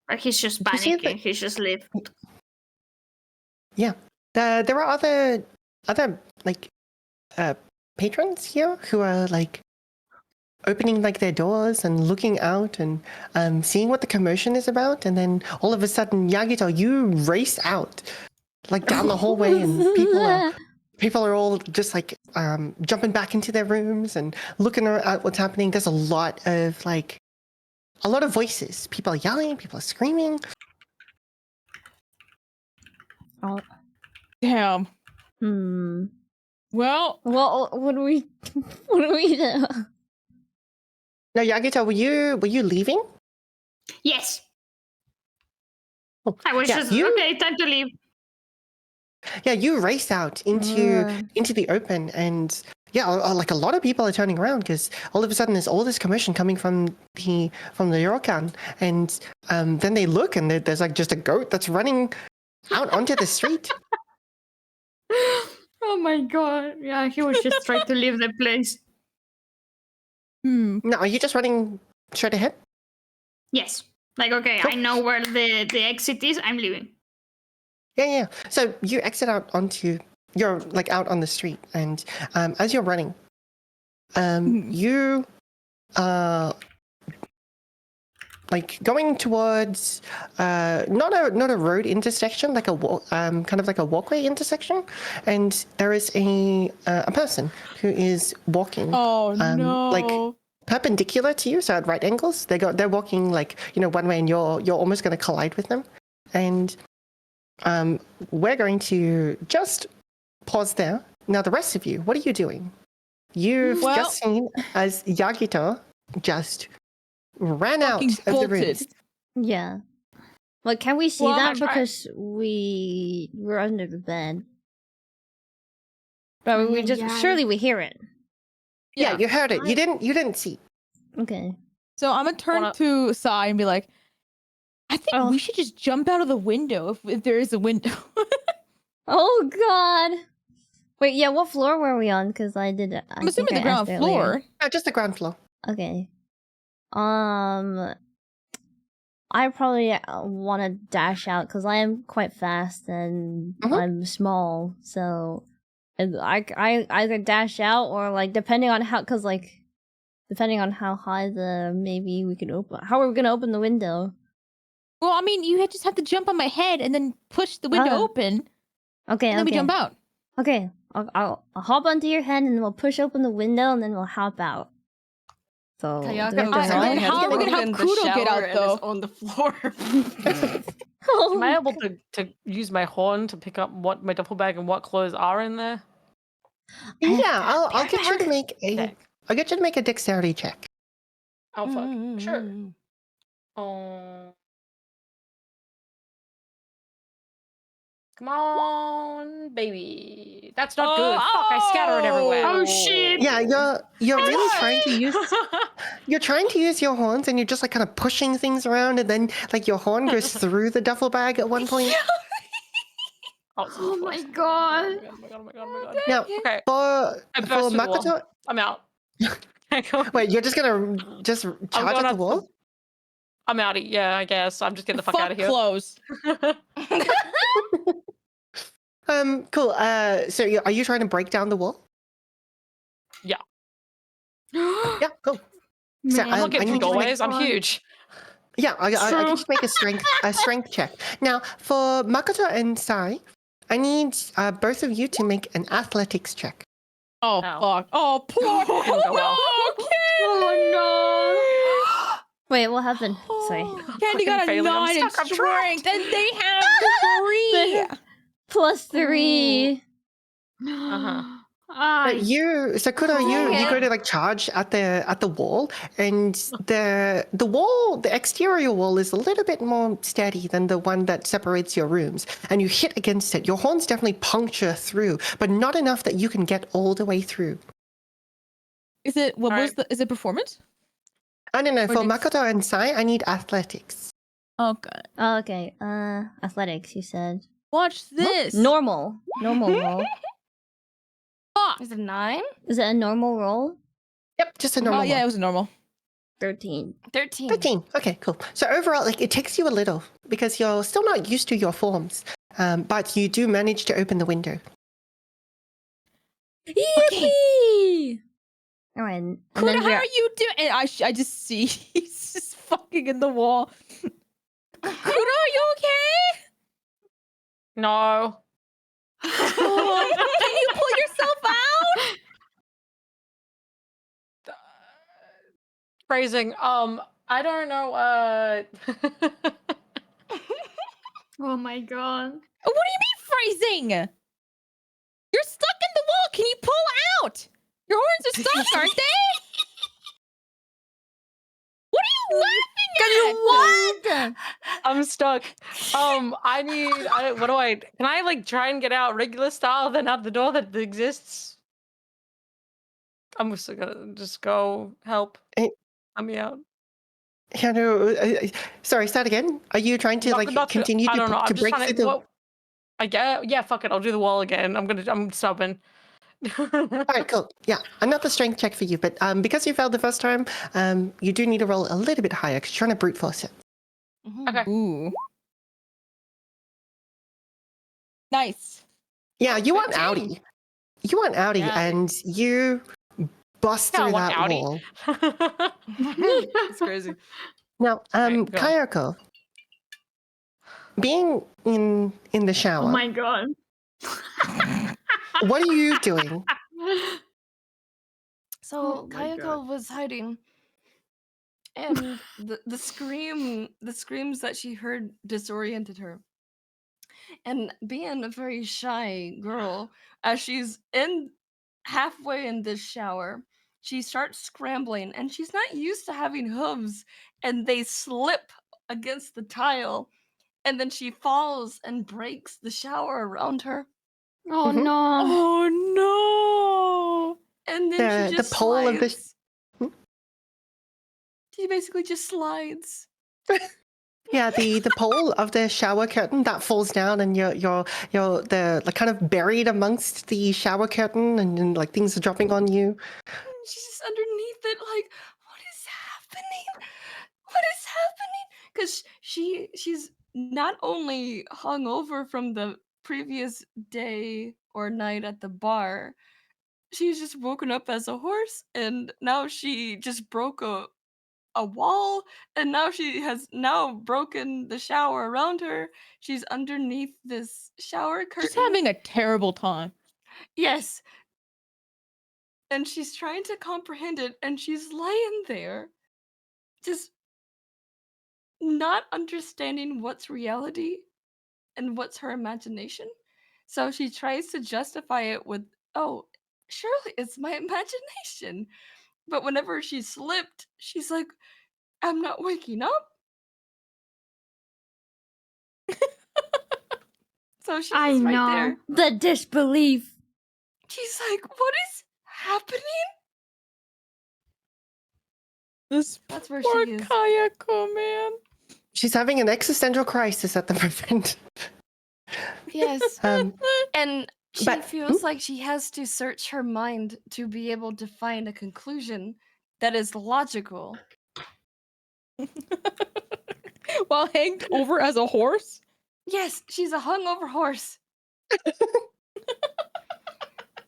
But he's just You see panicking. He's just left. Yeah, there are other like patrons here who are like opening like their doors and looking out and seeing what the commotion is about, and then all of a sudden, Yagito, you race out like down the hallway, and people are all just like jumping back into their rooms and looking at what's happening. There's a lot of voices. People are yelling. People are screaming. Oh. Damn. Well, what do we do? Now, Yagito, were you leaving? Yes. Oh, I was just okay. Time to leave. Yeah, you race out into the open, and yeah, like a lot of people are turning around because all of a sudden there's all this commotion coming from the Ryokan, and then they look, and there's like just a goat that's running out onto the street. Oh my god! Yeah, he was just trying to leave the place. Now, are you just running straight ahead? Yes. Like, okay, I know where the exit is. I'm leaving. Yeah. So you exit out you're like out on the street, and as you're running, you like going towards not a road intersection, like a kind of like a walkway intersection, and there is a person who is walking. Oh no! Like perpendicular to you, so at right angles. They're walking like one way, and you're almost going to collide with them, and we're going to just pause there. Now, the rest of you, what are you doing? You've just seen as Yagito just ran out of the room. Yeah. Like, can we see that? Because we were under the bed. But we just surely we hear it. Yeah, you heard it. You didn't see. Okay. So I'm gonna turn to Sai and be like, I think we should just jump out of the window if there is a window. Oh god. Wait, yeah, what floor were we on? Because I'm assuming the ground floor. Yeah, just the ground floor. Okay. I probably want to dash out because I am quite fast and I'm small, so I either dash out or like depending on how high maybe we can open. How are we gonna open the window? Well, I mean, you just have to jump on my head and then push the window open. Okay, and then we jump out. Okay, I'll hop onto your head and then we'll push open the window and then we'll hop out. So how are we gonna help Kudo get out though? On the floor. Am I able to use my horn to pick up what my duffel bag and what clothes are in there? Yeah, I'll get you to make a dexterity check. Oh fuck, sure. Oh. Come on, baby. That's not good. Fuck, I scatter it everywhere. Oh shit! Yeah, you're really trying to use your horns, and you're just like kind of pushing things around, and then like your horn goes through the duffel bag at one point. Oh my god! Oh my god. Now, Okay. for Makoto, I'm out. wait, you're just gonna charge at the wall? I'm outie. Yeah, I guess. I'm just getting the fuck out of here. Close. Cool. So are you trying to break down the wall? Yeah. Yeah, cool. So, Man, I'm not getting I through need you to make- doorways. I'm huge. Yeah, I can just make a strength check. Now, for Makoto and Sai, I need both of you to make an athletics check. Oh, fuck. Oh, poor. Oh Wait, what happened? Sorry. Candy got a failing. I'm 9 in stuck. I'm strength, and they have 3. +3. no! Sakura, you go to like charge at the wall, and the exterior wall is a little bit more steady than the one that separates your rooms, and you hit against it. Your horns definitely puncture through, but not enough that you can get all the way through. Is it is it performance? I don't know. For Makoto and Sai, I need athletics. Okay. Oh, okay. Athletics, you said. Watch this. Normal roll. Is it 9? Is it a normal roll? Yep, just a normal Oh, yeah, one. it was a normal. 13. 13. Okay, cool. So overall, like it takes you a little because you're still not used to your forms, but you do manage to open the window. Yippee! All right. And Kuda, then how are you doing? And I just see he's just fucking in the wall. Kuda, are you okay? No. Can you pull yourself out? Phrasing. I don't know. Oh my god! What do you mean phrasing? You're stuck in the wall. Can you pull out? Your horns are stuck, aren't they? What are you laughing at? I'm stuck. Can I like try and get out regular style, then out the door that exists? I'm just gonna just go help. Let me out. Yeah, no. Sorry, start again. Are you trying to continue I don't know. I'm to just break trying through to. the? What, I guess. Yeah, fuck it. I'll do the wall again. I'm stubborn. All right, cool. Yeah, another strength check for you, but because you failed the first time, you do need to roll a little bit higher because you're trying to brute force it. Okay. Ooh. Nice. Yeah, you want outie. You want outie, and you bust through that wall. It's crazy. Now, Alright, go on. Kayako, being in the shower. Oh my god! What are you doing? So Kayako was hiding, and the screams that she heard disoriented her. And being a very shy girl, as she's halfway in this shower, she starts scrambling, and she's not used to having hooves, and they slip against the tile, and then she falls and breaks the shower around her. Oh no! Oh no! And then she just the pole of slides. She basically just slides. Yeah, the pole of the shower curtain that falls down, and you're like kind of buried amongst the shower curtain, and like things are dropping on you. She's just underneath it, like, what is happening? What is happening? Because she's not only hungover from the previous day or night at the bar, she's just woken up as a horse, and now she just broke a wall, and now she has broken the shower around her. She's underneath this shower curtain. Just having a terrible time. Yes. And she's trying to comprehend it, and she's laying there, just not understanding what's reality and what's her imagination. So she tries to justify it with, oh, surely it's my imagination. But whenever she slipped, she's like, I'm not waking up. So she's I just right know. there. The disbelief. She's like, what is happening? This That's where poor she is. Kayako, man. She's having an existential crisis at the moment. Yes. Um, And she but- feels like she has to search her mind to be able to find a conclusion that is logical. While hanged over as a horse? Yes, she's a hungover horse.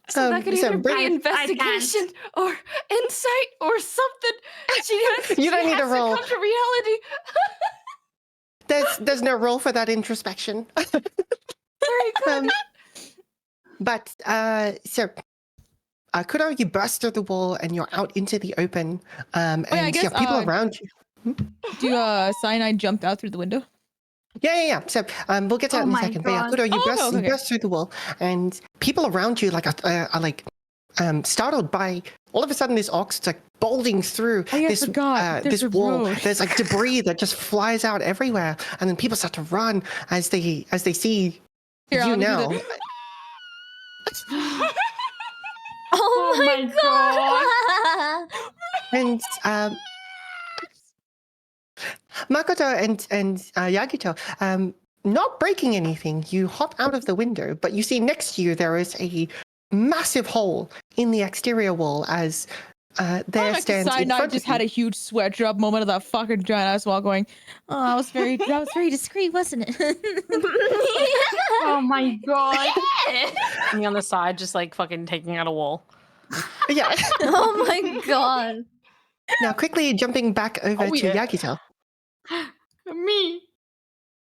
So that could either be investigation or insight or something. She has. You don't she need has to roll. to come to reality. There's no role for that introspection. Very good. But so Kudo, you burst through the wall and you're out into the open. And I guess, people around you. Do Cyanide jumped out through the window? Yeah. So we'll get to that in a my second. But yeah, God. Kudo, you okay. burst through the wall, and people around you are like startled by all of a sudden this ox is like bolting through this this wall. road. There's like debris that just flies out everywhere, and then people start to run as they see Here, you I'll do now. the- Oh my god. And Makoto and Yagito, not breaking anything, you hop out of the window, but you see next to you there is a massive hole in the exterior wall as there stands in Cyanide front just of had a you. huge sweat drop moment of that fucking giant ass wall going, oh, that was very discreet, wasn't it? Oh my god. Me on the side, just like fucking taking out a wall. Yeah. Oh my god. Now quickly jumping back over to Yagito. Me.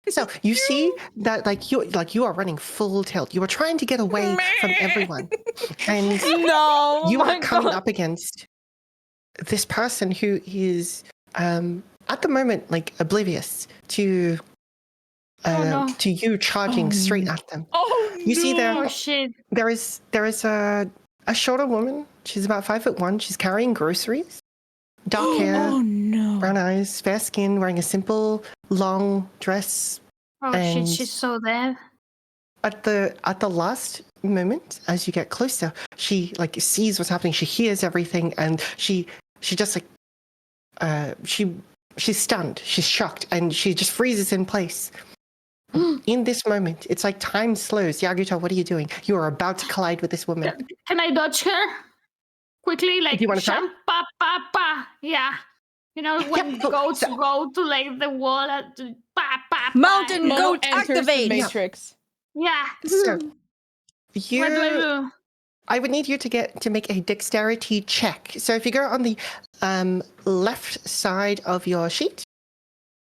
So you see that you are running full tilt. You are trying to get away from everyone. And No. you are coming up against this person who is at the moment like oblivious to to you charging straight at them. Oh You see there Oh shit. there is a shorter woman. She's about 5'1". She's carrying groceries. Dark hair, Oh no. brown eyes, fair skin, wearing a simple long dress. Oh shit, And- she's so dead. At the last moment, as you get closer, she like sees what's happening. She hears everything, and she just like she's stunned. She's shocked, and she just freezes in place. In this moment, it's like time slows. Yagito, what are you doing? You are about to collide with this woman. Can I dodge her? Quickly, like Do you wanna try? pa pa pa. Yeah. You know when Yeah, goats so- go to like the wall to pa pa pa. Mountain yeah. goat Enters the activate. Matrix. Yeah. So, What do I do? I would need you to make a dexterity check. So if you go on the left side of your sheet,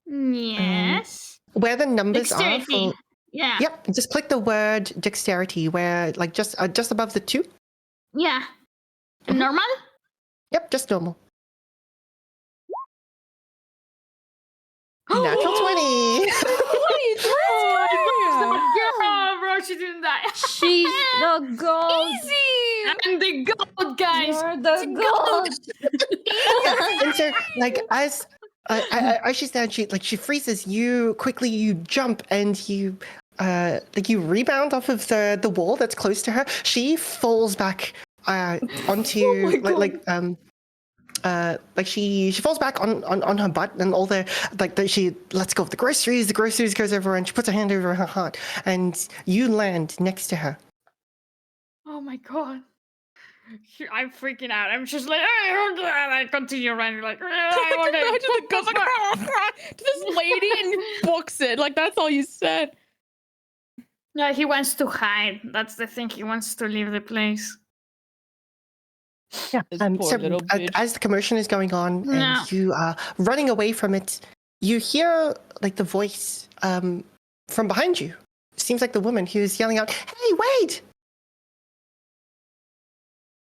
Yes. where the numbers Dexterity. are. Yeah. Yep, just click the word dexterity where like just above the 2. Yeah. Mhm. Normal? Yep, just normal. Natural 20. Yeah, bro, she didn't die. She's the gold. I'm the goat, guys. You're the gold. And so, like, as she stands, she freezes. You jump and you you rebound off of the wall that's close to her. She falls back onto she falls back on her butt, and all she lets go of the groceries. The groceries goes over, and she puts her hand over her heart, and you land next to her. Oh my god. I'm freaking out. I'm just like, and I continue running like, Imagine the ghost like to this lady and you books it. Like that's all you said. No, he wants to hide. That's the thing. He wants to leave the place. Yeah. This So poor little bitch. as the commotion is going on No. and you are running away from it, you hear like the voice from behind you. Seems like the woman who's yelling out, "Hey, wait!"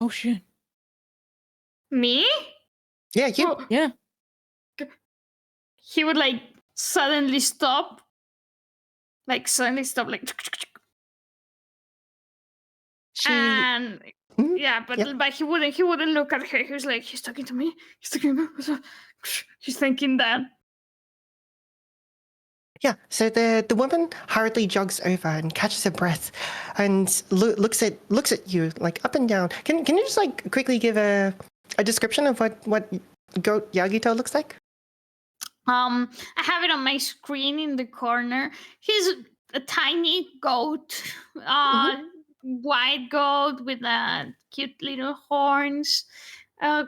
Oh shit. Me? Yeah, you. Oh, Yeah. he would like suddenly stop. Like suddenly stop, like, and Mhm. yeah, but Yep. but he wouldn't look at her. He was like, he's talking to me. He's talking to me. He's thinking that. Yeah, so the woman hurriedly jogs over and catches her breath, and looks at you like up and down. Can you just like quickly give a description of what goat Yagito looks like? I have it on my screen in the corner. He's a tiny goat, white goat with cute little horns,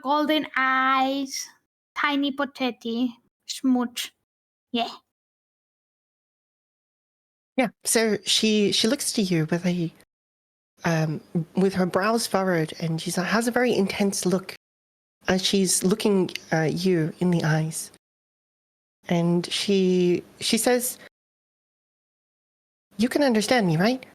golden eyes, tiny potato, smooch. Yeah. Yeah. So she looks to you with her brows furrowed, and she has a very intense look as she's looking you in the eyes. And she says, "You can understand me, right?"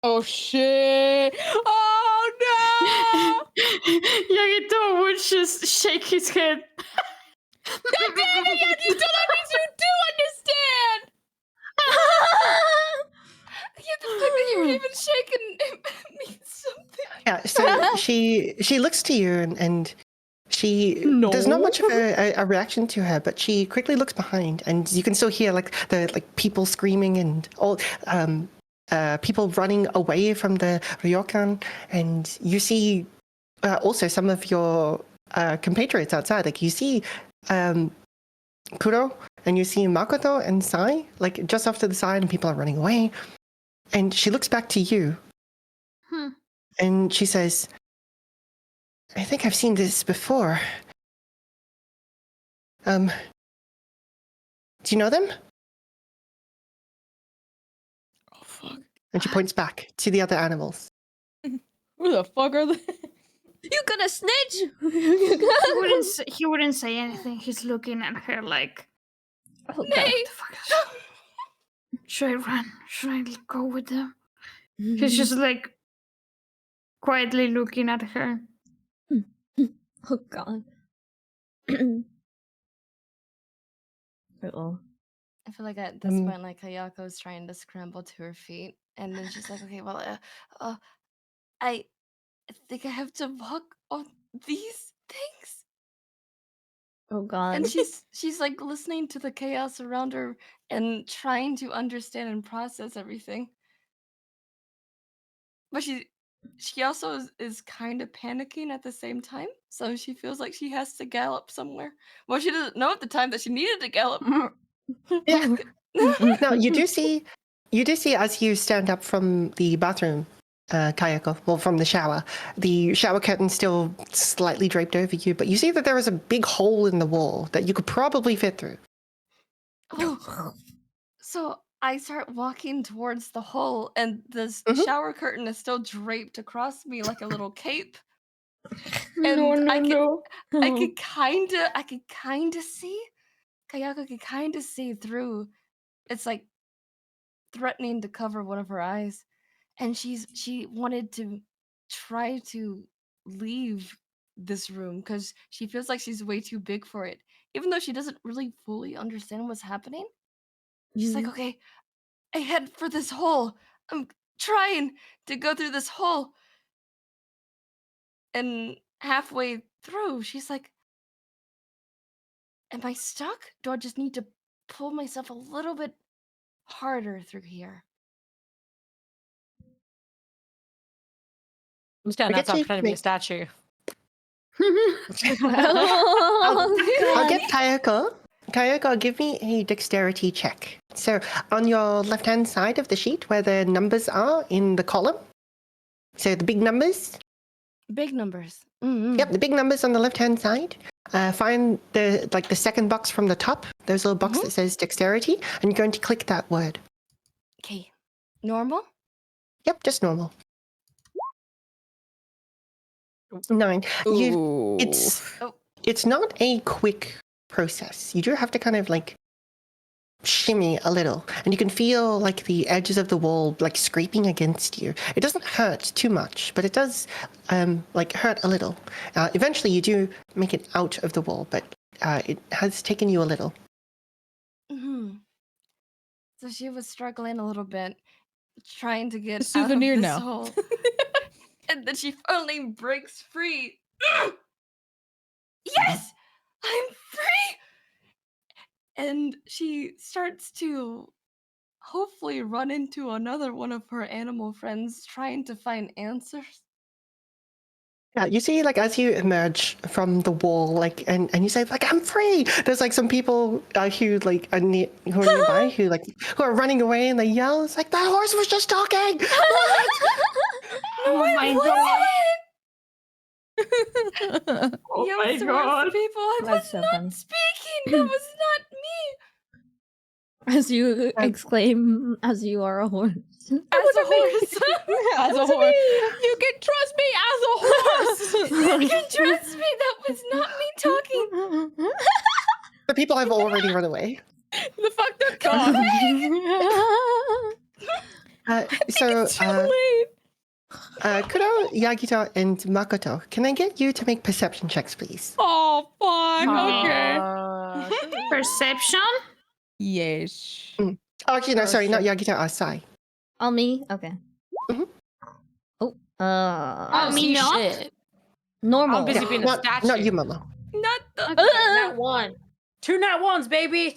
Oh shit! Oh no! Yagito would just shake his head. God damn it, Yagito! That means you do understand. Yeah, the fact that you're even shaking means something. Yeah. So she looks to you, and she there's not much of a reaction to her, but she quickly looks behind, and you can still hear like the people screaming and all people running away from the ryokan, and you see also some of your compatriots outside. Like you see Kuro, and you see Makoto and Sai like just off to the side, and people are running away. And she looks back to you, and she says, "I think I've seen this before. Do you know them?" Oh fuck! And she points back to the other animals. Who the fuck are they? You gonna snitch? He wouldn't say anything. He's looking at her like, Oh, "Nay, what the fuck is should I run? Should I go with them?" He's just like quietly looking at her. Oh god. Uh-oh. I feel like at this point, like Kayako is trying to scramble to her feet, and then she's like, "Okay, well, I think I have to walk on these things." Oh god. And she's like listening to the chaos around her and trying to understand and process everything. But she also is kind of panicking at the same time, so she feels like she has to gallop somewhere. Well, she doesn't know at the time that she needed to gallop. Yeah. Now you do see as you stand up from the bathroom, Kayako, well, from the shower, the shower curtain still slightly draped over you, but you see that there is a big hole in the wall that you could probably fit through. Oh. So I start walking towards the hole, and the shower curtain is still draped across me like a little cape. And I could kind of see. Kayako could kind of see through. It's like threatening to cover one of her eyes, and she wanted to try to leave this room because she feels like she's way too big for it, even though she doesn't really fully understand what's happening. She's like, "Okay, I head for this hole. I'm trying to go through this hole." And halfway through, she's like, "Am I stuck? Do I just need to pull myself a little bit harder through here?" I'm standing outside pretending to be a statue. I'll get Kayako. Kayako, give me a dexterity check. So on your left-hand side of the sheet where the numbers are in the column. So the big numbers. Big numbers. Mm-hmm. Yep, the big numbers on the left-hand side. Find the second box from the top. There's a little box that says dexterity, and you're going to click that word. Okay. Normal? Yep, just normal. 9. It's not a quick process. You do have to kind of like shimmy a little, and you can feel like the edges of the wall like scraping against you. It doesn't hurt too much, but it does like hurt a little. Eventually you do make it out of the wall, but it has taken you a little. Mm-hmm. So she was struggling a little bit, trying to get souvenir out of this now. hole. And then she finally breaks free. Yes! I'm free! and she starts to hopefully run into another one of her animal friends trying to find answers. Yeah, you see, like, as you emerge from the wall, like, and you say, like, I'm free. There's like some people who like are who are nearby who are running away, and they yell. It's like that horse was just talking. What? Oh my god! Oh Yo, my horse god! people, I That's was so not funny. speaking. That was not me. As you exclaim, as you are a horse. As a horse. As a horse. You can trust me as a horse. You can trust me. That was not me talking. The people have already run away. The fucked up dog. So, It's too late. Kuro, Yagito, and Makoto, can I get you to make perception checks, please? Oh, fuck. Okay. Perception? Yes. Oh, actually, no, sorry, not Yagito, Sai. Oh, me? Okay. Mhm. Oh, Oh, me not? Shit. normal. I'm busy being a statue. Not you, Momo. Not the. Okay. Nat 1. 2 nat 1s, baby.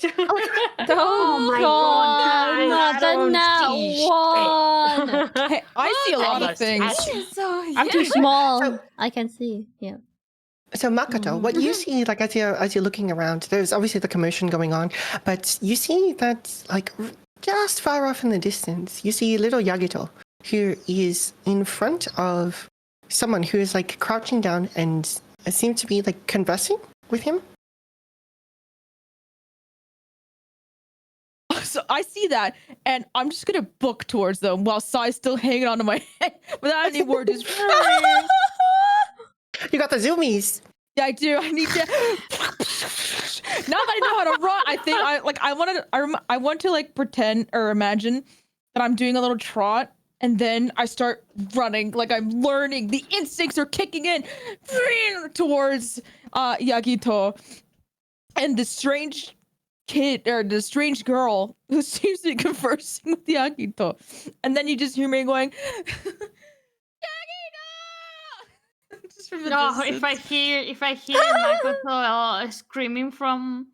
Oh my god, not guys. the nat one. Hey, I see a lot of things. So, I'm too yeah. small. I can see. Yeah. So Makoto, what you see, like as you're looking around, there's obviously the commotion going on, but you see that like just far off in the distance, you see little Yagito, who is in front of someone who is like crouching down and seems to be like conversing with him. So I see that, and I'm just gonna book towards them while Sai's still hanging onto my head without any words. Just You got the zoomies. yeah, I do. I need to. Now that I know how to run, I think I want to like pretend or imagine that I'm doing a little trot, and then I start running. Like I'm learning. The instincts are kicking in towards Yagito, and the strange kid or the strange girl who seems to be conversing with Yagito, and then you just hear me going, Yagito! Just from the No, distance. if I hear Makoto screaming from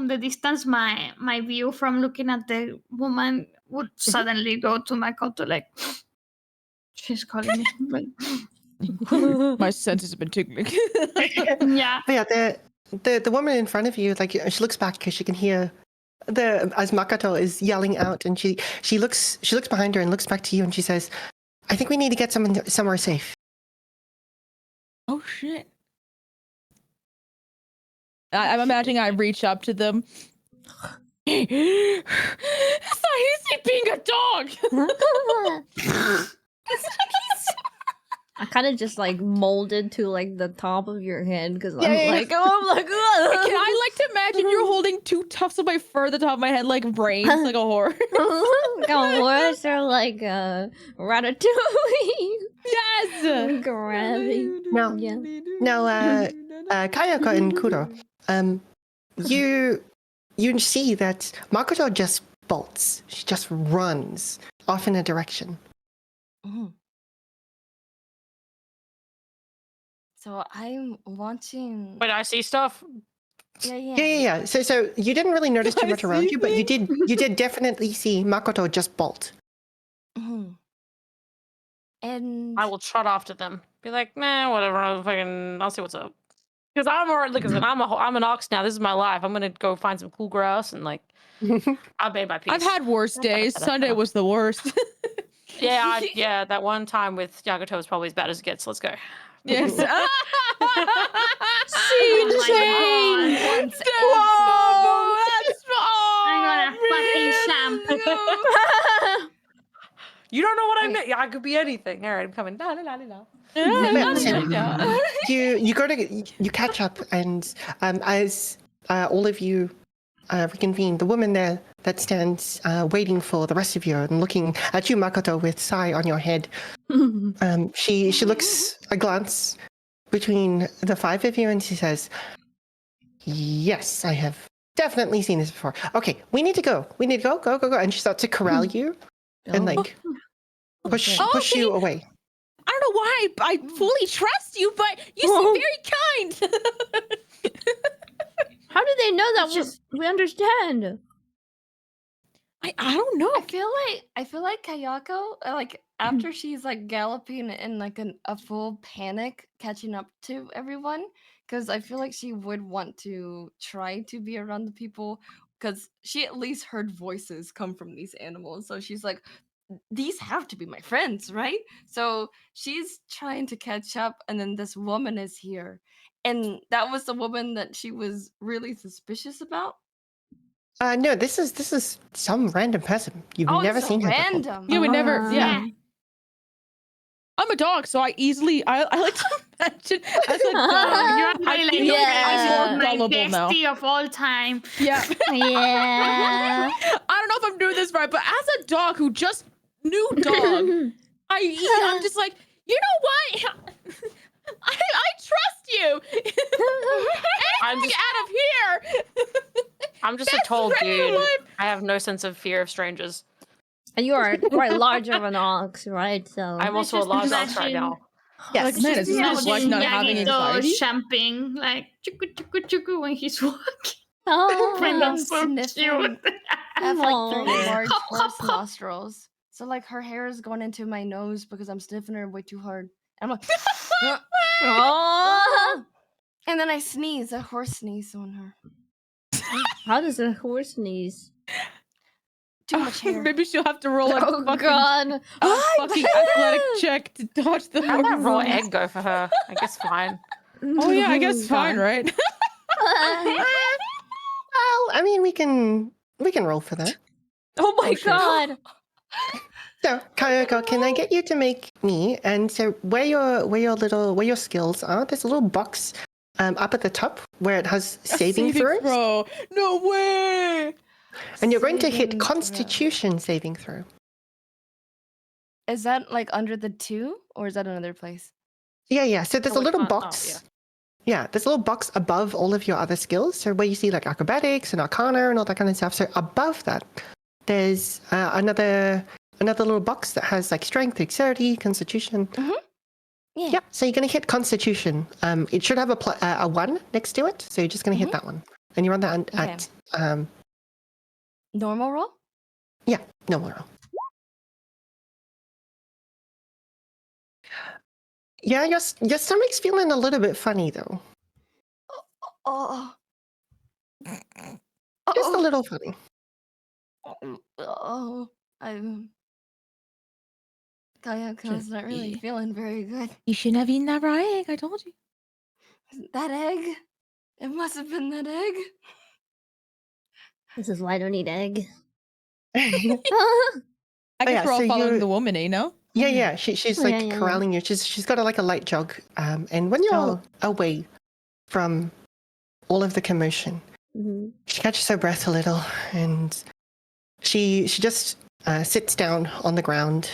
the distance, my view from looking at the woman would suddenly go to Makoto, like she's calling me. Like, My senses have been tingling. yeah. But yeah, the woman in front of you, like she looks back because she can hear as Makoto is yelling out, and she looks behind her and looks back to you, and she says, "I think we need to get somewhere safe." Oh shit! I'm imagining I reach up to them. It's not easy being a dog. I kind of just like molded to like the top of your head because I'm Yeah. like, oh my god. Can I like to imagine you're holding two tufts of my fur at the top of my head like brains, like a horse? Like a horse or like a ratatouille. Yes. Grabbing. No. Yeah. Now, Kayako and Kuro, you see that Makoto just bolts. She just runs off in a direction. Mhm. So I'm watching. Wait, I see stuff. Yeah. So you didn't really notice too I much around see you, but you did definitely see Makoto just bolt. Mhm. And I will trot off to them. Be like, nah, whatever. I'll see what's up. Because I'm already, look, I'm an ox now. This is my life. I'm gonna go find some cool grass and like, I'll made my peace. I've had worse days. Sunday was the worst. Yeah, that one time with Yagato is probably as bad as it gets. Let's go. Yes. Oh my Change. god. Whoa, that's I'm gonna fucking shampoo. You don't know what I meant. Yeah, I could be anything. All right, I'm coming. La, la, la, la, But, you catch up, and as all of you reconvene, the woman there that stands waiting for the rest of you and looking at you, Makoto, with Sai on your head, she looks a glance between the five of you, and she says, "Yes, I have definitely seen this before. Okay, we need to go. Go. And she starts to corral you and like push you away. I don't know why I fully trust you, but you seem very kind. How did they know that we understand? I don't know. I feel like Kayako, like after she's like galloping in like a full panic, catching up to everyone, because I feel like she would want to try to be around the people, because she at least heard voices come from these animals. So she's like, these have to be my friends, right? So she's trying to catch up, and then this woman is here, and that was the woman that she was really suspicious about. No, this is some random person. You've never seen her before. Random. Yeah, we never. Yeah. I'm a dog, so I like to imagine as a dog. You're like, I'm more my gullible now. bestie of all time. Yeah. Yeah. I don't know if I'm doing this right, but as a dog who just new dog, I'm just like, you know what? I trust you. I'm Anything just- out of here. I'm just a tall dude. I have no sense of fear of strangers. And you are quite large of an ox, right? So I'm also a large ox right now. Yes. Like, man, is this just like not having anxiety? Jumping like chuku chuku chuku when he's walking. Oh, Brendan's so sniffing. cute. I have like 3 Aw. large Hop, horse hop, hop. nostrils. So like her hair is going into my nose because I'm sniffing her way too hard. I'm like, Oh. and then I sneeze, a horse sneeze on her. How does a horse sneeze? Too much hair. Maybe she'll have to roll a Oh fucking, god. a fucking athletic check to dodge the How'd that horse. raw egg go for her? I guess fine. Oh yeah, I guess fine, right? Well, I mean, we can roll for that. Oh my god. So, Kayako, can I get you to make me? And so, where your skills are, there's a little box up at the top where it has saving throws, throw. No way. and you're going to hit Saving Constitution saving throw. Is that like under the 2 or is that another place? Yeah. So there's Oh, a we little can't- oh, box. Yeah, there's a little box above all of your other skills. So where you see like acrobatics and arcana and all that kind of stuff. So above that, there's another little box that has like strength, dexterity, constitution. Yeah. Yep. So you're going to hit Constitution. It should have a 1 next to it. So you're just going to hit that one, and you run that at Normal roll? yeah, normal roll. Yeah, your stomach's feeling a little bit funny though. Oh. Just a little funny. Oh. I'm Kayako's not really feeling very good. You shouldn't have eaten that raw egg. I told you. That egg? It must have been that egg. This is why I don't eat egg. I guess yeah, we're all so following you- the woman, eh? No. Yeah. She's Oh, like yeah. corralling you. She's got like a light jog. And when you're away from all of the commotion, she catches her breath a little, and she just sits down on the ground,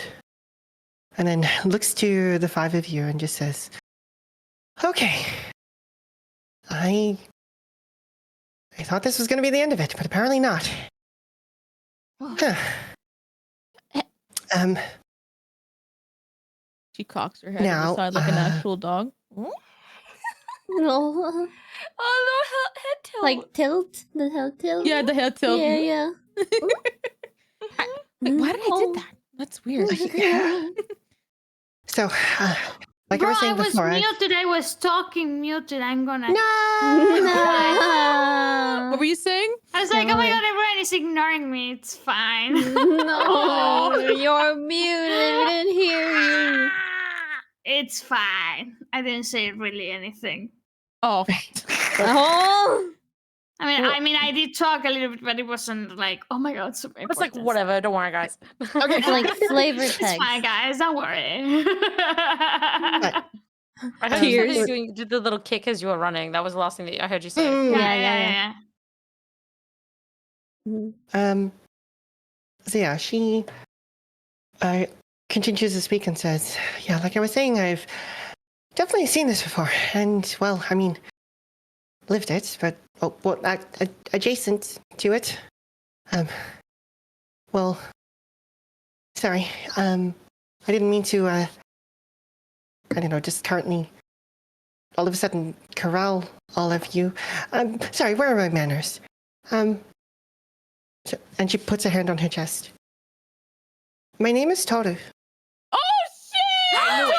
and then looks to the 5 of you and just says, "Okay, I thought this was going to be the end of it, but apparently not." Huh. She cocks her head Now, to the side like an actual dog. No. Oh no, head tilt. Like tilt? The head tilt? Yeah, the head tilt. Yeah. Wait, why did I did that? That's weird. So, like Bro, I was saying I was before, muted. I was talking muted. I'm gonna. No. What were you saying? I was like, oh my god, everyone is ignoring me. It's fine. No, you're muted. We didn't hear you. It's fine. I didn't say really anything. Oh. Oh. I mean, I did talk a little bit, but it wasn't like, oh my god, super It's like important. whatever. Don't worry, guys. Okay. Like flavor It's text. fine, guys. Don't worry. I heard you Tears. said you did the little kick as you were running. That was the last thing that I heard you say. Yeah. So yeah, she continues to speak and says, "Yeah, like I was saying, I've definitely seen this before, and well, I mean, lived it, but adjacent to it. Well, sorry. I didn't mean to. I don't know. Just currently all of a sudden corral all of you. Sorry, where are my manners? And she puts a hand on her chest. My name is Toru. Oh shit! I knew it.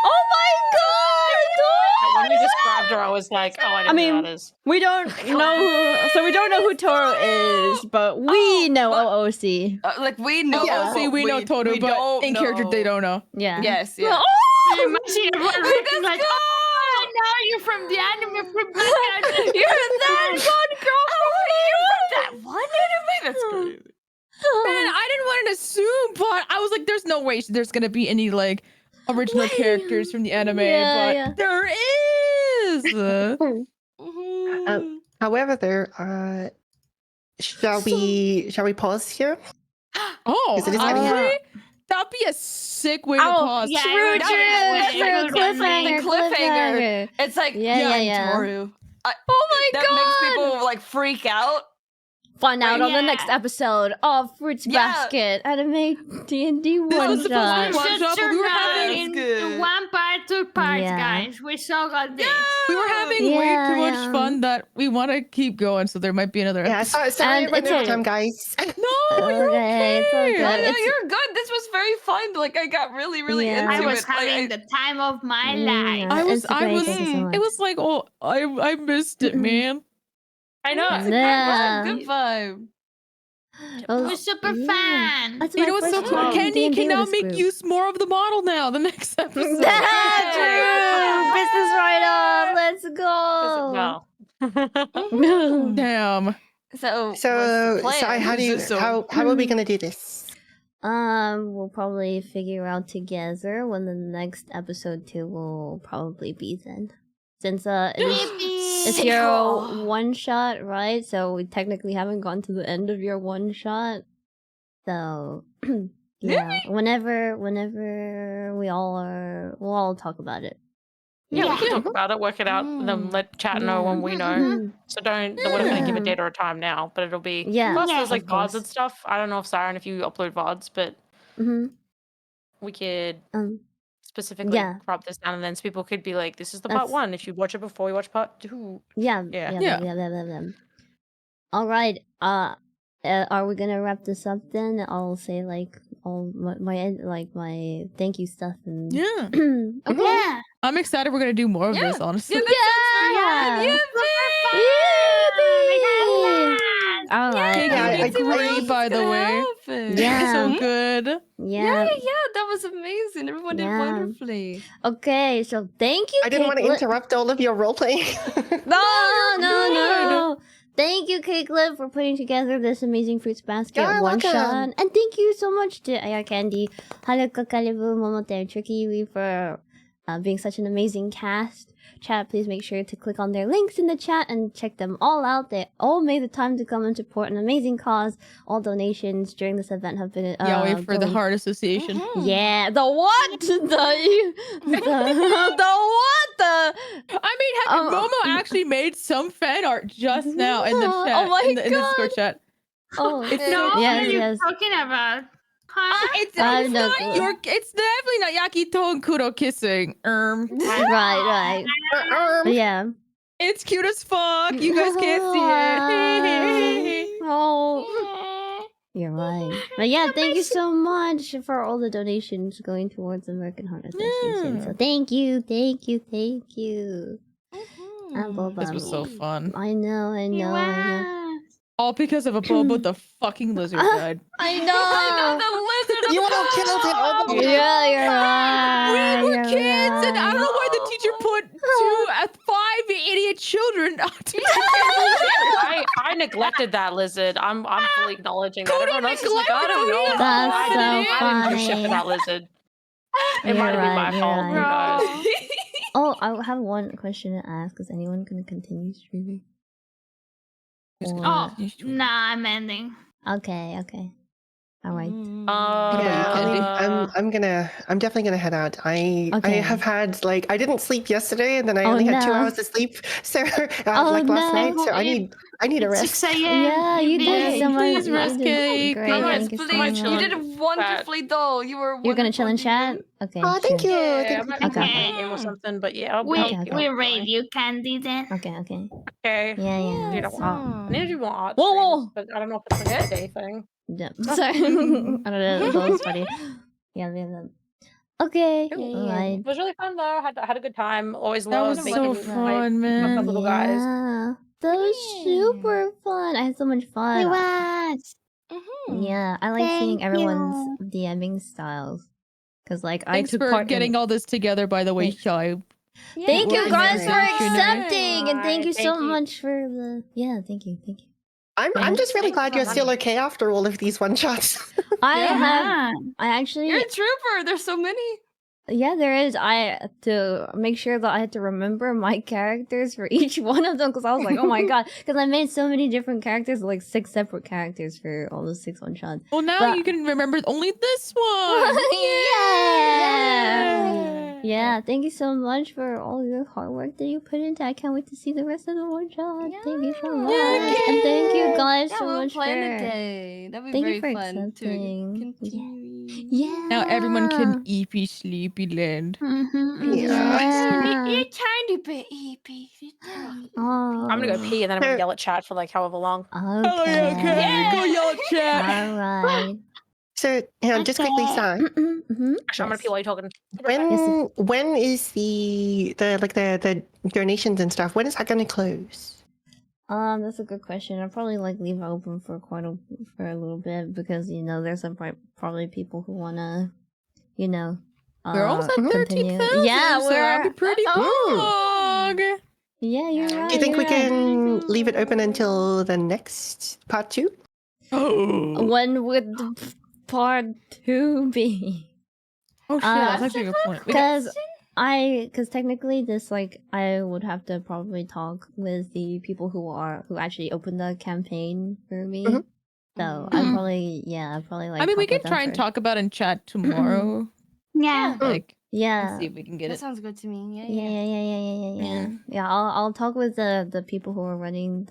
Oh my god! When you described her, I was like, oh, I know who that is. We don't know. So we don't know who Toru is, but we know OOC. Like we know. Yeah. See, we know Toru, but in character they don't know. Yeah. Yes. Yeah. I imagine everyone looking like, oh, I know you from the anime from back at You're that one girl from That one anime. That's crazy. Man, I didn't want to assume, but I was like, there's no way there's gonna be any like original characters from the anime, but there is. However, shall we pause here? Oh, Because it is honestly, that'd be a sick way to pause. yeah, True. The cliffhanger. It's like Yeah. Toru. Oh my That makes people like freak out. Find out on the next episode of Fruits Basket Anime D&D one was the shot. first one shot, but we were having in one part, 2 parts, Yeah. guys. We so got this. we were having way too much fun that we want to keep going. So there might be another. Yeah, episode. sorry And about it's every okay. time, guys. No, you're okay. It's all good. No, It's- you're good. This was very fun. Like I got really into I was it. having the time of my life. I was. It's great. Thank you so much. It was like, oh, I missed it, man. I know. Yeah. Good vibe. It was super fun. That's You my know what's so first cool? time Candy D&D can with now this make group. use more of the model now. The next episode. True. Business write-up. Let's go. Well, Damn. So what's So, the plan? how are we gonna do this? We'll probably figure out together when the next episode 2 will probably be then. Since it's your one shot, right? So we technically haven't gone to the end of your one shot. So yeah, whenever we'll all talk about it. yeah, we can talk about it, work it out, and then let chat know when we know. So we're not going to give a date or a time now, but it'll be. Yeah, Plus, there's like of VODs and course. stuff. I don't know if Saiiren, if you upload VODs, but we could specifically crop this down, and then people could be like, "This is the part 1." If you watch it before you watch part 2. Yeah. All right. Are we gonna wrap this up then? I'll say like all my thank you stuff and Yeah. Okay. Yeah. I'm excited. We're gonna do more of this. Honestly. Yeah. All right. Yeah, great, by the way. Yeah. So good. Yeah. That was amazing. Everyone did wonderfully. Okay, so thank you. I didn't want to interrupt all of your role playing. No. Thank you, Cakelip, for putting together this amazing Fruits Basket one shot. And thank you so much to Aya Candy, Haruka Kalibu, Momote, and Tricky Wee for being such an amazing cast. Chat, please make sure to click on their links in the chat and check them all out. They all made the time to come and support an amazing cause. All donations during this event have been Yahweh for the Heart Association. Yeah, the what? The what? I mean, Momo actually made some fan art just now in the chat. Oh my in the Discord chat. Oh, it's No, so what yes, are you yes. talking about? Huh? It's I not know. your. It's definitely not Yakito and Kuro kissing. Right. Yeah. It's cute as fuck. You guys can't see it. Oh. You're right. But yeah, thank you so much for all the donations going towards the American Heart Association. So thank you. This was so fun. I know. All because of a Bobo the fucking lizard died. I know. The lizard. You would have killed him. Yeah, you're right. We were kids, and I don't know why the teacher put 5 idiot children. I neglected that lizard. I'm fully acknowledging that. Everyone else is like, I don't neglected know. it. That's I didn't do shit funny. for that lizard. It You're might have been my right, fault, you're you guys. Oh, I have one question to ask. Is anyone gonna continue streaming? Oh, nah, I'm ending. Okay. All right. I'm definitely gonna head out. I have had like I didn't sleep yesterday, and then I only had 2 hours of sleep. So like last night, so I need a rest. 6 a.m. Yeah, you did so much. Please rest, You did Cake. great. Yes, Thank you so please. You much. did wonderfully, though. You were. You're gonna chill in wonderful, chat? DM. Okay. Oh, thank chill. you. Yeah, I might be Okay. playing a game or something, but yeah, I'll Okay, okay. We raid you, Candy, then. Okay. Okay. Yeah. Dude, I need to do more art Whoa, streams, whoa. but I don't know if it's like a day thing. Yeah. Sorry. I don't know. That was funny. Yeah. Okay. All right. It was really fun though. I had a good time. Always That loved was so making fun, my man. little guys. Yeah. That was super fun. I had so much fun. It was. Yeah, I like seeing everyone's DMing styles. Cause like I Thanks took for part getting in. all this together, by the way, Shai. Thank you Well, guys for appreciate it. accepting, and thank you so Thank you. much for the. Yeah, thank you. I'm just really glad you're still okay after all of these one shots. I actually. You're a trooper. There's so many. Yeah, there is. I had to make sure that I had to remember my characters for each one of them because I was like, oh my god, because I made so many different characters, like 6 separate characters for all those 6 one shots. Well, now But- you can remember only this one. Yeah, thank you so much for all your hard work that you put into. I can't wait to see the rest of the one shot. Thank you so much, and thank you guys so we'll much plan for. a day. That'd be Thank very you for fun accepting. to continue. Yeah. Now everyone can EP Sleepy Land. Yeah. You're tiny bit EP. Oh. I'm gonna go pee and then I'm gonna yell at chat for like however long. Okay. Go yell chat. All right. So just quickly, Sai, Actually, I'm gonna pee while you're talking. when is the donations and stuff? When is that going to close? That's a good question. I'll probably like leave it open for for a little bit because there's some probably people who wanna, We're almost at continue. 13,000. Yeah, so we're that'll be pretty long. Yeah, you're right. Do you think we you're right. can leave it open until the next part 2? When would the part 2 be? Oh shit, that's actually a good point. Because technically this I would have to probably talk with the people who actually opened the campaign for me. So I'd probably I mean, we can try and talk about it in chat tomorrow. Yeah. Yeah. See if we can get That it. sounds good to me. Yeah. I'll talk with the people who are running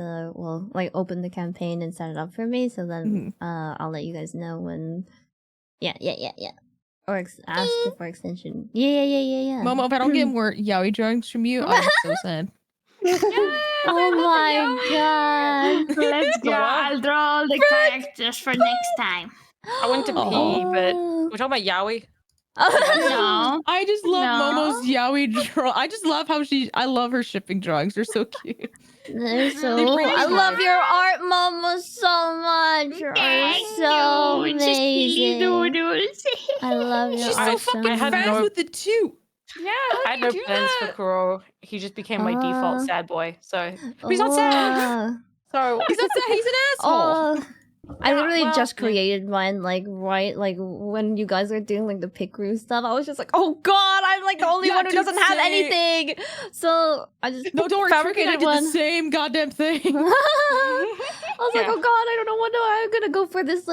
open the campaign and set it up for me. So then I'll let you guys know when. Yeah. Or ask for extension. Yeah. Momo, if I don't get more yaoi drawings from you, I'm so sad. Oh my god. Let's go. I'll draw all the characters for next time. I went to pee, but we're talking about yaoi. No. I just love Momo's yaoi draw. I just love how I love her shipping drawings. They're so cute. They're so. I love your art, Mama, so much. Your art is so amazing. I love your She's art so fucking much. fast with it too. Yeah, I had no plans for Kuro. He just became my default sad boy. So he's not sad. So he's not sad. He's an asshole. I literally just created mine, when you guys were doing the pick room stuff. I was just like, oh god, I'm the only one who doesn't have anything. So I just don't worry, fabricated I did one. the same goddamn thing. I was like, oh god, I don't know what I'm gonna go for this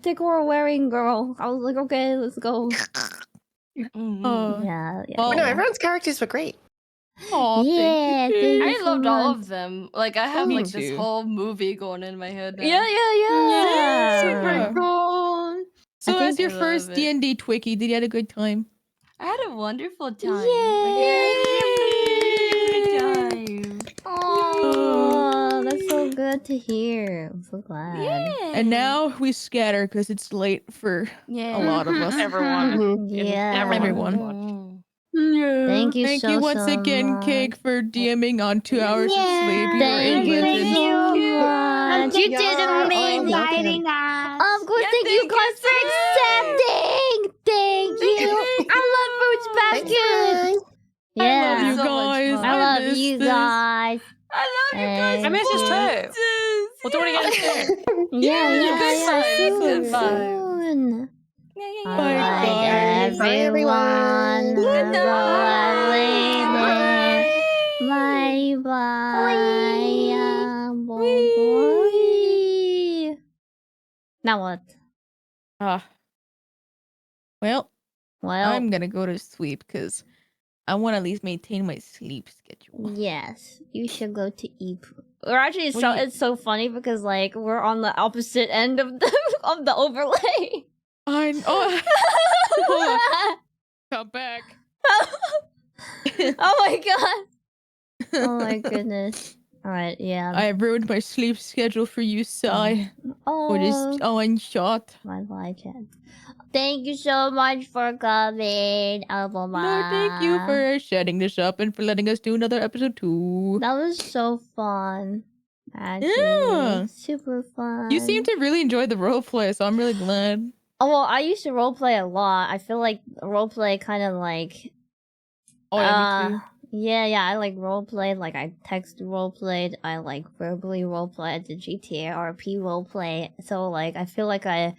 decor wearing girl. I was like, okay, let's go. Yeah. No, everyone's characters were great. Oh, yeah, thank you I so loved all much. of them. I have Me this too. whole movie going in my head now. Yeah. Super cool. So as your I first love it. D&D Twiki, did you have a good time? I had a wonderful time. Oh, that's so good to hear. I'm so glad. And now we scatter because it's late for a lot of us. Everyone. Yeah. Everyone. Thank you Thank so, you once so again, much. Cake, for DMing on 2 hours of sleep. You Thank you are a legend. so much. You did amazing. Inviting us. Of course, thank you guys for accepting. Thank you. I love Fruits Basket. Yeah. I love you guys. I love miss you this. guys. I love you guys. I miss this too. We'll do it again soon. Yeah. Good vibes. Soon. Yeah. Alright, Bye, everyone. Have a lovely day. Bye. Bye. Now what? Well, Well, I'm gonna go to sleep because I want to at least maintain my sleep schedule. yes, you should go to eat. Or actually, What it's so funny because like we're on the opposite end of the of the overlay. I know. Come back. Oh my god. Oh my goodness. Alright, yeah. I ruined my sleep schedule for you, Sai. Oh, Or this one shot. my chat. Thank you so much for coming, Alboma. No, thank you for setting this up and for letting us do another episode 2. That was so fun. Actually, Yeah. super fun. You seem to really enjoy the roleplay, so I'm really glad. Oh, well, I used to roleplay a lot. I feel like roleplay kind of like... Oh, yeah, me too. Yeah, I like roleplay. Like, I text roleplayed. I like verbally roleplay. I did GTA RP roleplay. So, like, I feel like You're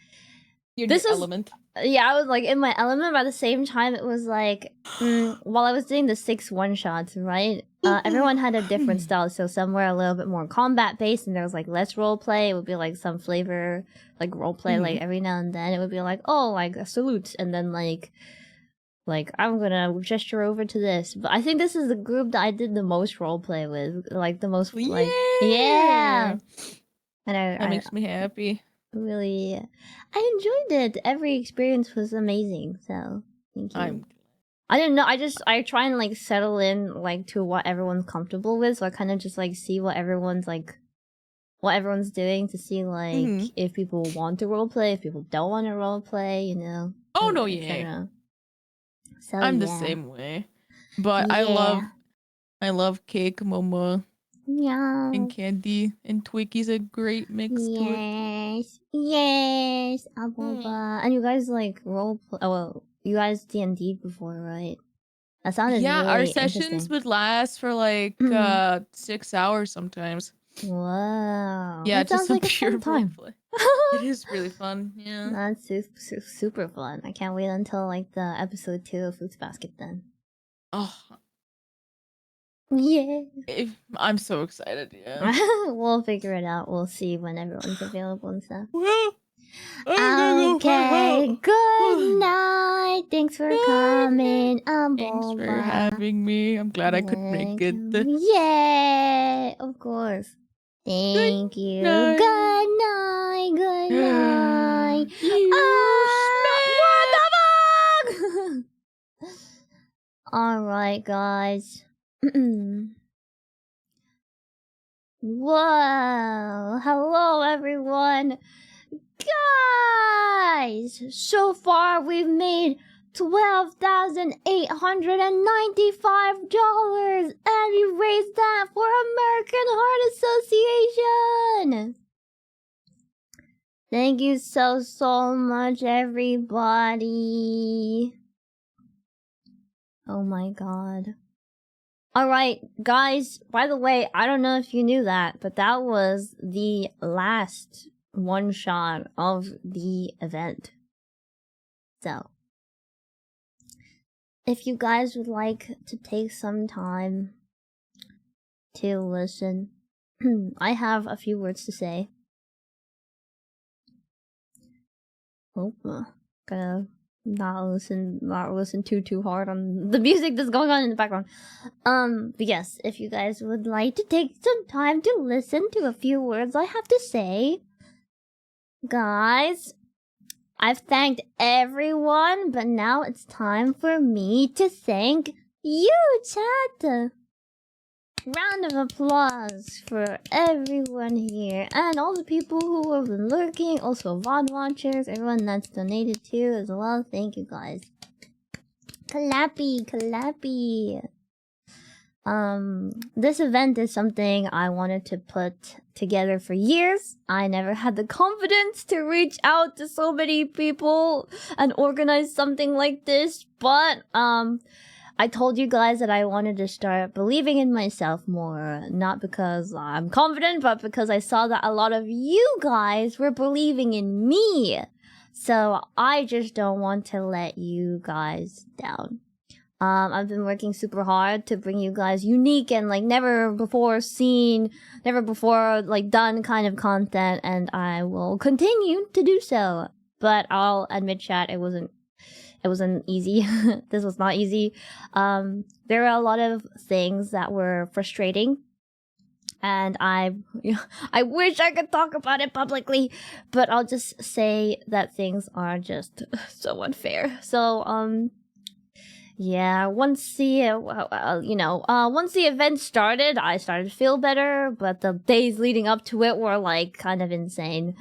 in your element. Yeah, I was like in my element, but at the same time, it was like while I was doing the 6 one-shots, right? Everyone had a different style. So some were a little bit more combat based, and there was like less role play. It would be like some flavor, like role play, like every now and then. It would be like, oh, like a salute, and then like I'm gonna gesture over to this. But I think this is the group that I did the most role play with, like the most like yeah. And that makes me happy. Really, I enjoyed it. Every experience was amazing. So thank you. I didn't know. I try and like settle in like to what everyone's comfortable with. So I kind of just like see what everyone's doing to see like if people want to roleplay, if people don't want to roleplay. You know. Oh no, yeah. So I'm the same way, but I love cake, Momo. Yeah. And candy and Twinkies a great mix to it. Yes, Aboba. And you guys like role play. Oh, well, you guys D&D before, right? That sounded really our sessions would last for like 6 hours sometimes. Wow. Yeah, that just sounds like pure a fun time. roleplay. It is really fun. Yeah, that's super fun. I can't wait until like the episode 2 of Fruits Basket then. Oh. Yeah. I'm so excited, yeah. We'll figure it out. We'll see when everyone's available and stuff. Well, okay, good night. Thanks for coming. Thanks for having me. I'm glad I could make it. Yeah, of course. Thank you. Night. Good night. Good night. Alright, guys. Whoa! Hello, everyone! Guys! So far, we've made $12,895, and we raised that for American Heart Association! Thank you so much, everybody. Oh my god. Alright, guys, by the way, I don't know if you knew that, but that was the last one-shot of the event. So, if you guys would like to take some time to listen, I have a few words to say. Oh, gonna not listen too hard on the music that's going on in the background. But yes, if you guys would like to take some time to listen to a few words I have to say. Guys, I've thanked everyone, but now it's time for me to thank you, chat. Round of applause for everyone here and all the people who have been lurking, also VOD watchers, everyone that's donated too as well. Thank you guys. Clappy. This event is something I wanted to put together for years. I never had the confidence to reach out to so many people and organize something like this, but I told you guys that I wanted to start believing in myself more, not because I'm confident, but because I saw that a lot of you guys were believing in me. So I just don't want to let you guys down. I've been working super hard to bring you guys unique and like never before seen, never before like done kind of content, and I will continue to do so. but I'll admit, chat, it wasn't easy. This was not easy. There are a lot of things that were frustrating, and I wish I could talk about it publicly, but I'll just say that things are just so unfair. So yeah, once the once the event started, I started to feel better, but the days leading up to it were like kind of insane.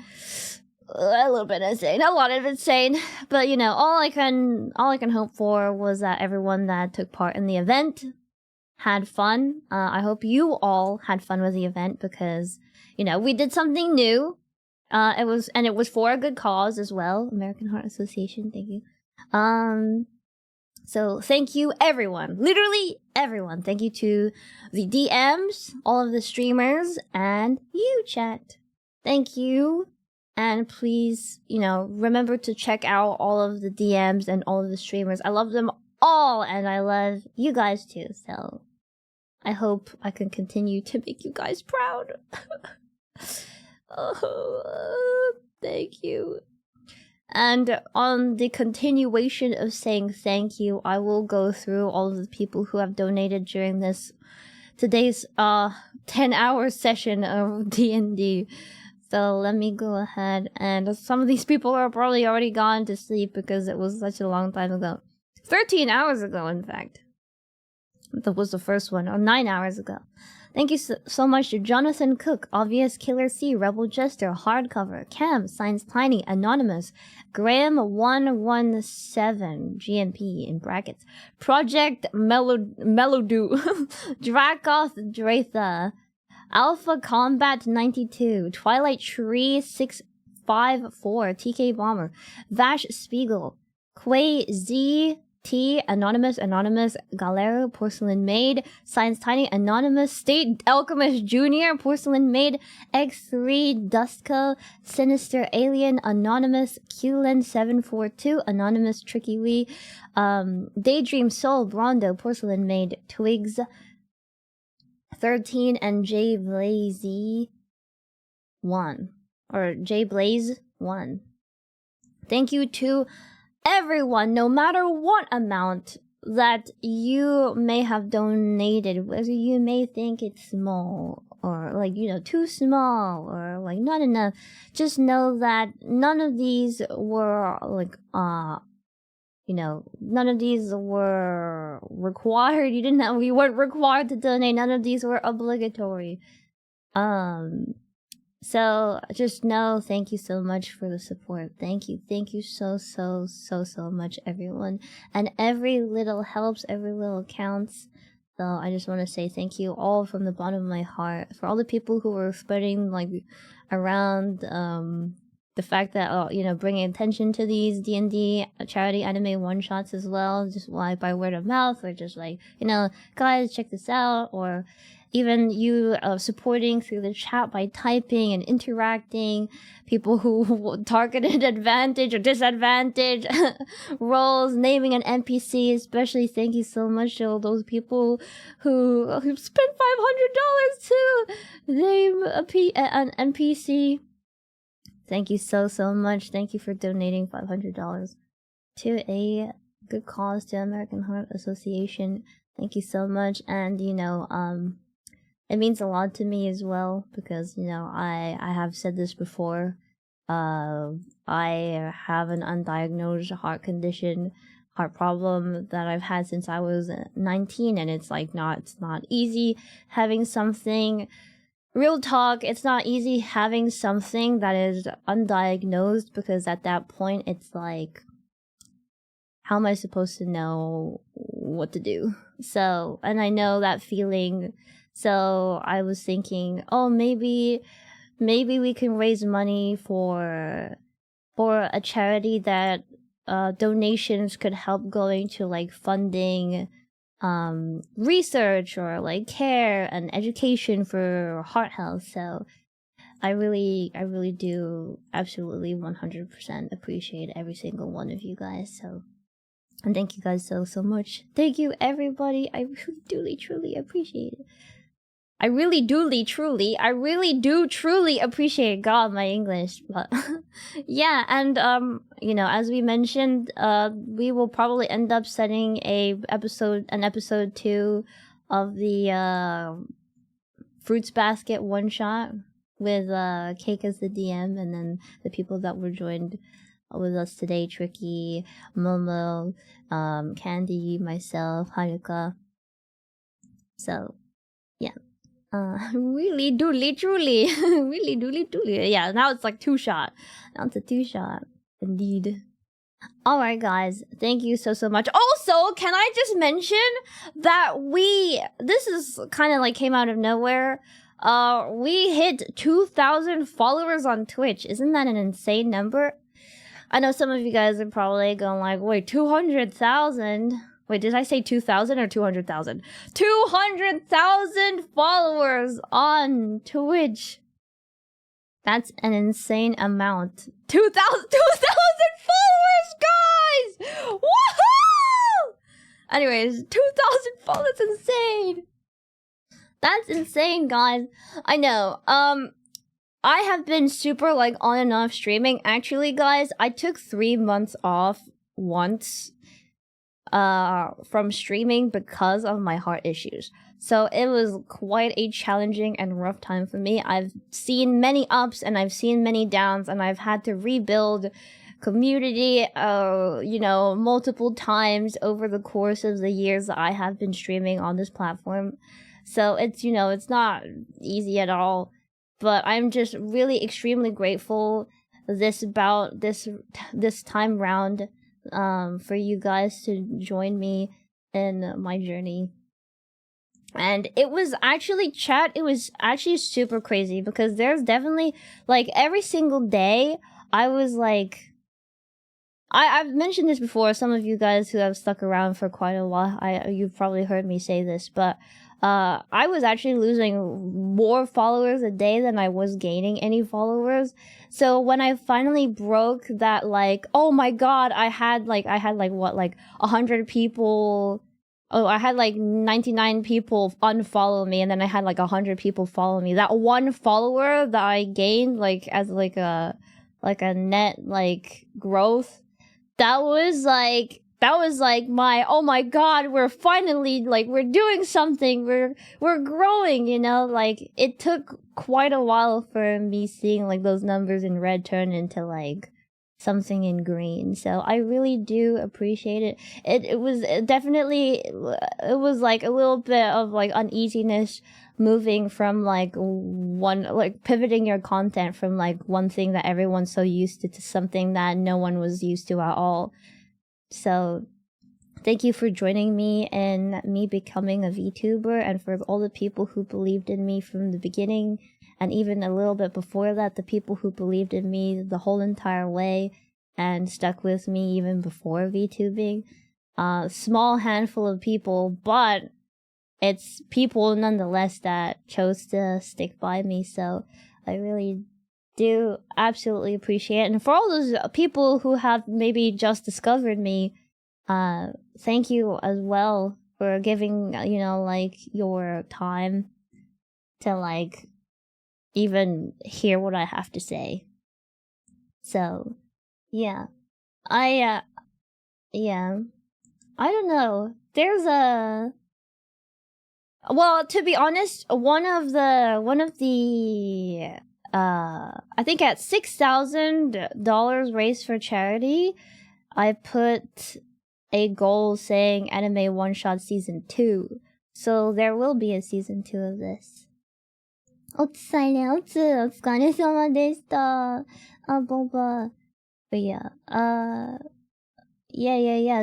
A little bit insane, a lot of insane, but all I can hope for was that everyone that took part in the event had fun. I hope you all had fun with the event, because we did something new. It was for a good cause as well. American Heart Association, thank you. So thank you everyone, literally everyone. Thank you to the DMs, all of the streamers, and you, chat. Thank you. And please, remember to check out all of the DMs and all of the streamers. I love them all, and I love you guys too. So I hope I can continue to make you guys proud. Oh, thank you. And on the continuation of saying thank you, I will go through all of the people who have donated during today's 10-hour session of D&D. So let me go ahead, and some of these people are probably already gone to sleep because it was such a long time ago. 13 hours ago, in fact. That was the first one, or 9 hours ago. Thank you so much to Jonathan Cook, Obvious Killer C, Rebel Jester, Hardcover, Cam, Science Tiny, Anonymous, Graham117, GMP in brackets, Project Melodoo, Dracoth Dratha, Alpha Combat 92, Twilight Tree 654, TK Bomber, Vash Spiegel, Quay ZT, Anonymous, Galero, Porcelain Maid, Science Tiny, Anonymous, State Alchemist Jr., Porcelain Maid, X3, Dustco, Sinister Alien, Anonymous, QLen 742, Anonymous, Tricky Wee, Daydream Soul, Brondo, Porcelain Maid, Twigs, 13, and J Blaze 1, or J Blaze 1. Thank you to everyone, no matter what amount that you may have donated, whether you may think it's small or too small or not enough. Just know that none of these were none of these were required. We weren't required to donate. None of these were obligatory. So just know, thank you so much for the support. Thank you so much, everyone. And every little helps, every little counts. So I just want to say thank you all from the bottom of my heart for all the people who were spreading around the fact that bringing attention to these D&D charity anime one-shots as well, just by word of mouth, or just guys, check this out, or even you supporting through the chat by typing and interacting, people who targeted advantage or disadvantage roles, naming an NPC, especially thank you so much to all those people who spent $500 to name an NPC. Thank you so much. Thank you for donating $500 to a good cause, to American Heart Association. Thank you so much. And it means a lot to me as well, because I have said this before. I have an undiagnosed heart problem that I've had since I was 19, and it's not easy having something. Real talk, it's not easy having something that is undiagnosed, because at that point it's how am I supposed to know what to do? So, and I know that feeling. So I was thinking, maybe we can raise money for a charity that donations could help going to funding research or care and education for heart health. So I really do absolutely 100% appreciate every single one of you guys. So, and thank you guys so much. Thank you everybody. I really truly appreciate it. I really do truly appreciate God my English. But yeah, and you know, as we mentioned, we will probably end up setting an episode 2 of the Fruits Basket one shot with Cake as the DM, and then the people that were joined with us today, Tricky, Momo, Candy, myself, Haruka. So yeah. Really truly yeah, now it's like 2-shot. Now it's a 2-shot indeed. Alright guys, thank you so much. Also, can I just mention that this is kind of like came out of nowhere. We hit 2,000 followers on Twitch. Isn't that an insane number? I know some of you guys are probably going like, wait, 200,000? Wait, did I say 2,000 or 200,000? 200,000 followers on Twitch. That's an insane amount. 2,000 followers, guys! Woohoo! Anyways, 2,000 followers, insane. That's insane, guys. I know. I have been super like on and off streaming. Actually, guys, I took 3 months off once from streaming because of my heart issues. So it was quite a challenging and rough time for me. I've seen many ups and I've seen many downs, and I've had to rebuild community, you know, multiple times over the course of the years that I have been streaming on this platform. So it's, you know, it's not easy at all, but I'm just really extremely grateful this time round for you guys to join me in my journey. And it was actually super crazy, because there's definitely like every single day I was like, I've mentioned this before. Some of you guys who have stuck around for quite a while, you've probably heard me say this, but I was actually losing more followers a day than I was gaining any followers. So when I finally broke that, like, oh my god, I had like 100 people. Oh, I had like 99 people unfollow me, and then I had like 100 people follow me. That one follower that I gained, like as like a net like growth, that was like my, oh my god, we're finally like, we're doing something, we're growing, you know. Like it took quite a while for me seeing like those numbers in red turn into like something in green. So I really do appreciate it. It was definitely, it was like a little bit of like uneasiness moving from like pivoting your content from like one thing that everyone's so used to something that no one was used to at all. So thank you for joining me in me becoming a VTuber, and for all the people who believed in me from the beginning, and even a little bit before that, the people who believed in me the whole entire way and stuck with me even before VTubing. Small handful of people, but it's people nonetheless that chose to stick by me. So I really do absolutely appreciate it. And for all those people who have maybe just discovered me, thank you as well for giving, you know, like your time to like even hear what I have to say. So yeah, I don't know, there's well, to be honest, one of the I think at $6,000 raised for charity, I put a goal saying anime one shot season 2. So there will be a season 2 of this. お疲れ様でした。ボバ。But yeah.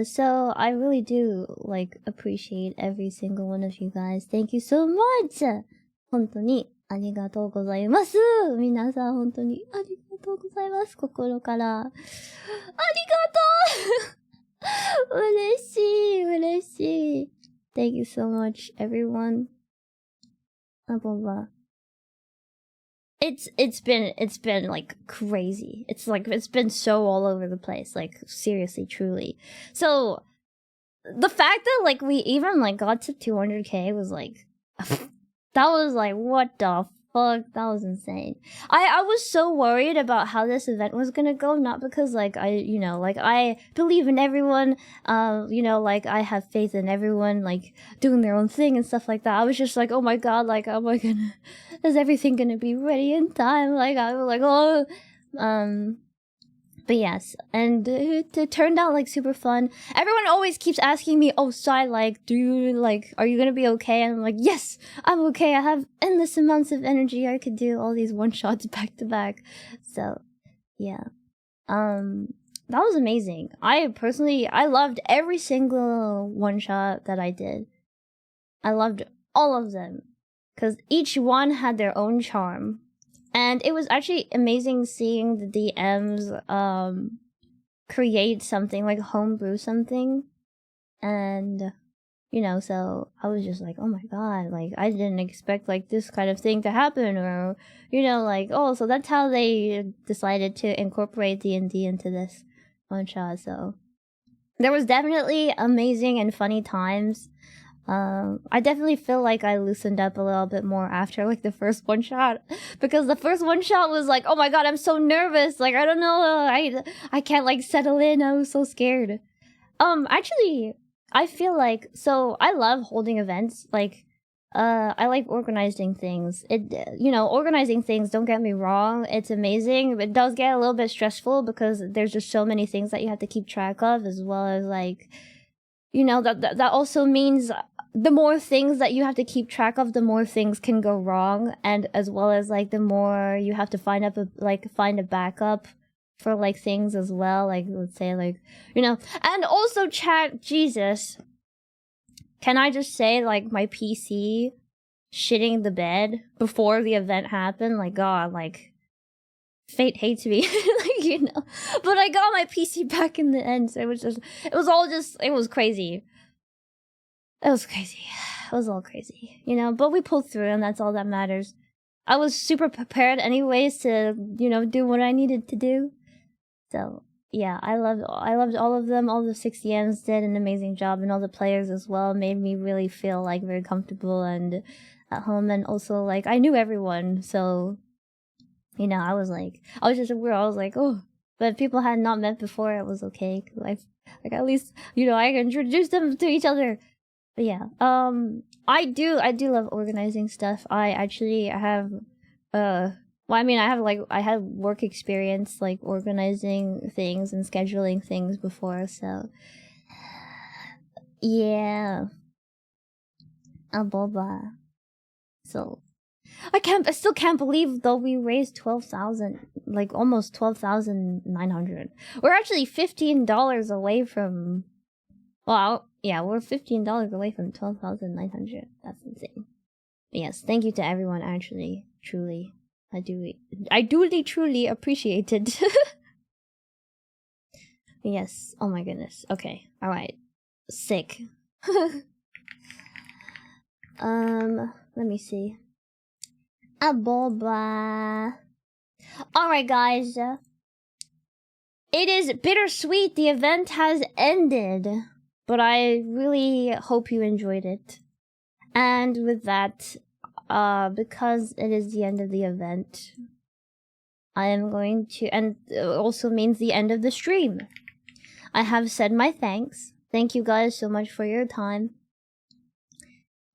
So I really do like appreciate every single one of you guys. Thank you so much. 本当にありがとうございます。皆さん本当にありがとうございます。心から。ありがとう。嬉しい。Thank you so much, everyone. It's been like crazy. It's been so all over the place. Like seriously, truly. So the fact that like we even like got to 200K was like That was like, what the fuck? That was insane. I was so worried about how this event was gonna go, not because like I believe in everyone, like I have faith in everyone like doing their own thing and stuff like that. I was just like, oh my god, like is everything gonna be ready in time? Like I was like, oh, but yes, and it turned out like super fun. Everyone always keeps asking me, "Oh, Sai, like, are you gonna be okay?" And I'm like, "Yes, I'm okay. I have endless amounts of energy. I could do all these one shots back to back." So, yeah, that was amazing. I loved every single one shot that I did. I loved all of them because each one had their own charm. And it was actually amazing seeing the DMs create something, like homebrew something. And, so I was just like, oh my god, like I didn't expect like this kind of thing to happen, or, like, oh, so that's how they decided to incorporate D&D into this one shot. So there was definitely amazing and funny times. I definitely feel like I loosened up a little bit more after like the first one shot, because the first one shot was like, oh my god, I'm so nervous. Like I don't know, I can't like settle in. I was so scared. Actually, I feel like I love holding events. Like, I like organizing things. Organizing things. Don't get me wrong, it's amazing. It does get a little bit stressful because there's just so many things that you have to keep track of, as well as like, that also means the more things that you have to keep track of, the more things can go wrong, and as well as like the more you have to find a backup for like things as well. Like let's say like and also chat. Jesus, can I just say like my PC shitting the bed before the event happened? Like God, like fate hates me, like But I got my PC back in the end, so it was crazy. It was crazy. It was all crazy, but we pulled through, and that's all that matters. I was super prepared anyways to, do what I needed to do. So, yeah, I loved all of them. All the 6EMs did an amazing job, and all the players as well made me really feel like very comfortable and at home, and also like I knew everyone, so I was just weird. I was like, oh, but people had not met before, it was okay, cause like at least I introduced them to each other. But yeah, I do love organizing stuff. I have, I have work experience like organizing things and scheduling things before, so yeah. Boba. So I still can't believe though we raised 12,000, like almost 12,900. We're actually $15 away from. Well, yeah, we're $15 away from 12,900. That's insane. But yes, thank you to everyone. Actually, truly, I do truly appreciate it. Yes. Oh my goodness. Okay. All right. Sick. Let me see. Boba. All right, guys. It is bittersweet. The event has ended. But I really hope you enjoyed it. And with that, because it is the end of the event, I am going to, and it also means the end of the stream. I have said my thanks. Thank you guys so much for your time.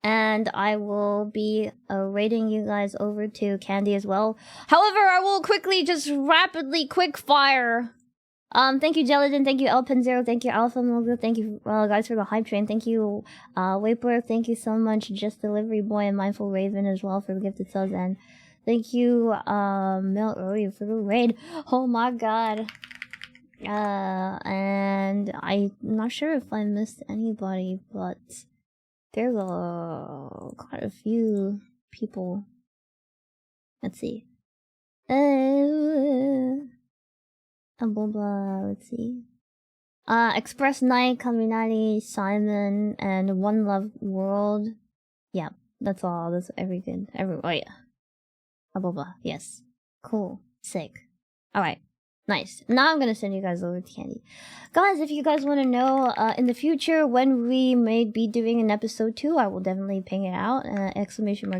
And I will be rating you guys over to Candy as well. However, I will quickly, just rapidly, quick fire. Thank you, Geladin. Thank you, Elpen0. Thank you, Alpha Moga. Thank you, guys, for the hype train. Thank you, Waper. Thank you so much, Just Delivery Boy and Mindful Raven as well for the gifted subs. And thank you, Mel Early for the raid. Oh my god. And I'm not sure if I missed anybody, but there's quite a few people. Let's see. Blah blah. Let's see. Express Knight, Kaminari, Simon, and One Love World. Yeah, that's all. That's oh yeah. Blah blah. Yes. Cool. Sick. All right. Nice. Now I'm gonna send you guys over to Candy. Guys, if you guys want to know in the future when we may be doing an episode 2, I will definitely ping it out.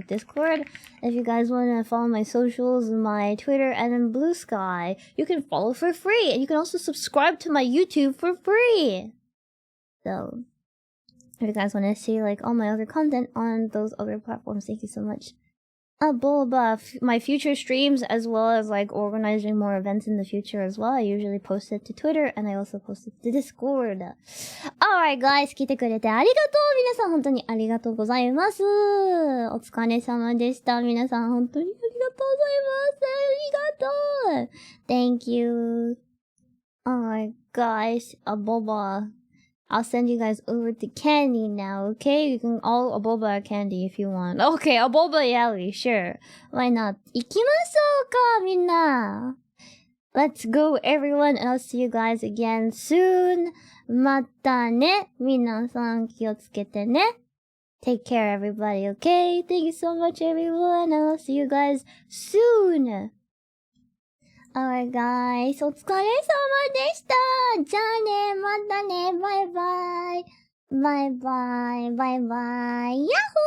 !Discord. If you guys want to follow my socials, my Twitter, and then Blue Sky, you can follow for free. And you can also subscribe to my YouTube for free. So, if you guys want to see like all my other content on those other platforms, thank you so much. My future streams, as well as like organizing more events in the future as well. I usually post it to Twitter, and I also post it to Discord. Alright guys, 来てくれてありがとう。皆さん本当にありがとうございます。お疲れ様でした。皆さん本当にありがとうございます。ありがとう。Thank you. Alright guys, Boba. I'll send you guys over to Candy now, okay? You can all Aboba or Candy if you want. Okay, Aboba Yali, sure. Why not? 行きましょうか、みんな. Let's go, everyone, and I'll see you guys again soon. またね。皆さん気をつけてね。Take care, everybody, okay? Thank you so much, everyone, and I'll see you guys soon. Alright guys, お疲れ様でした。じゃあね、またね、バイバイ。バイバイ、バイバイ。ヤッホー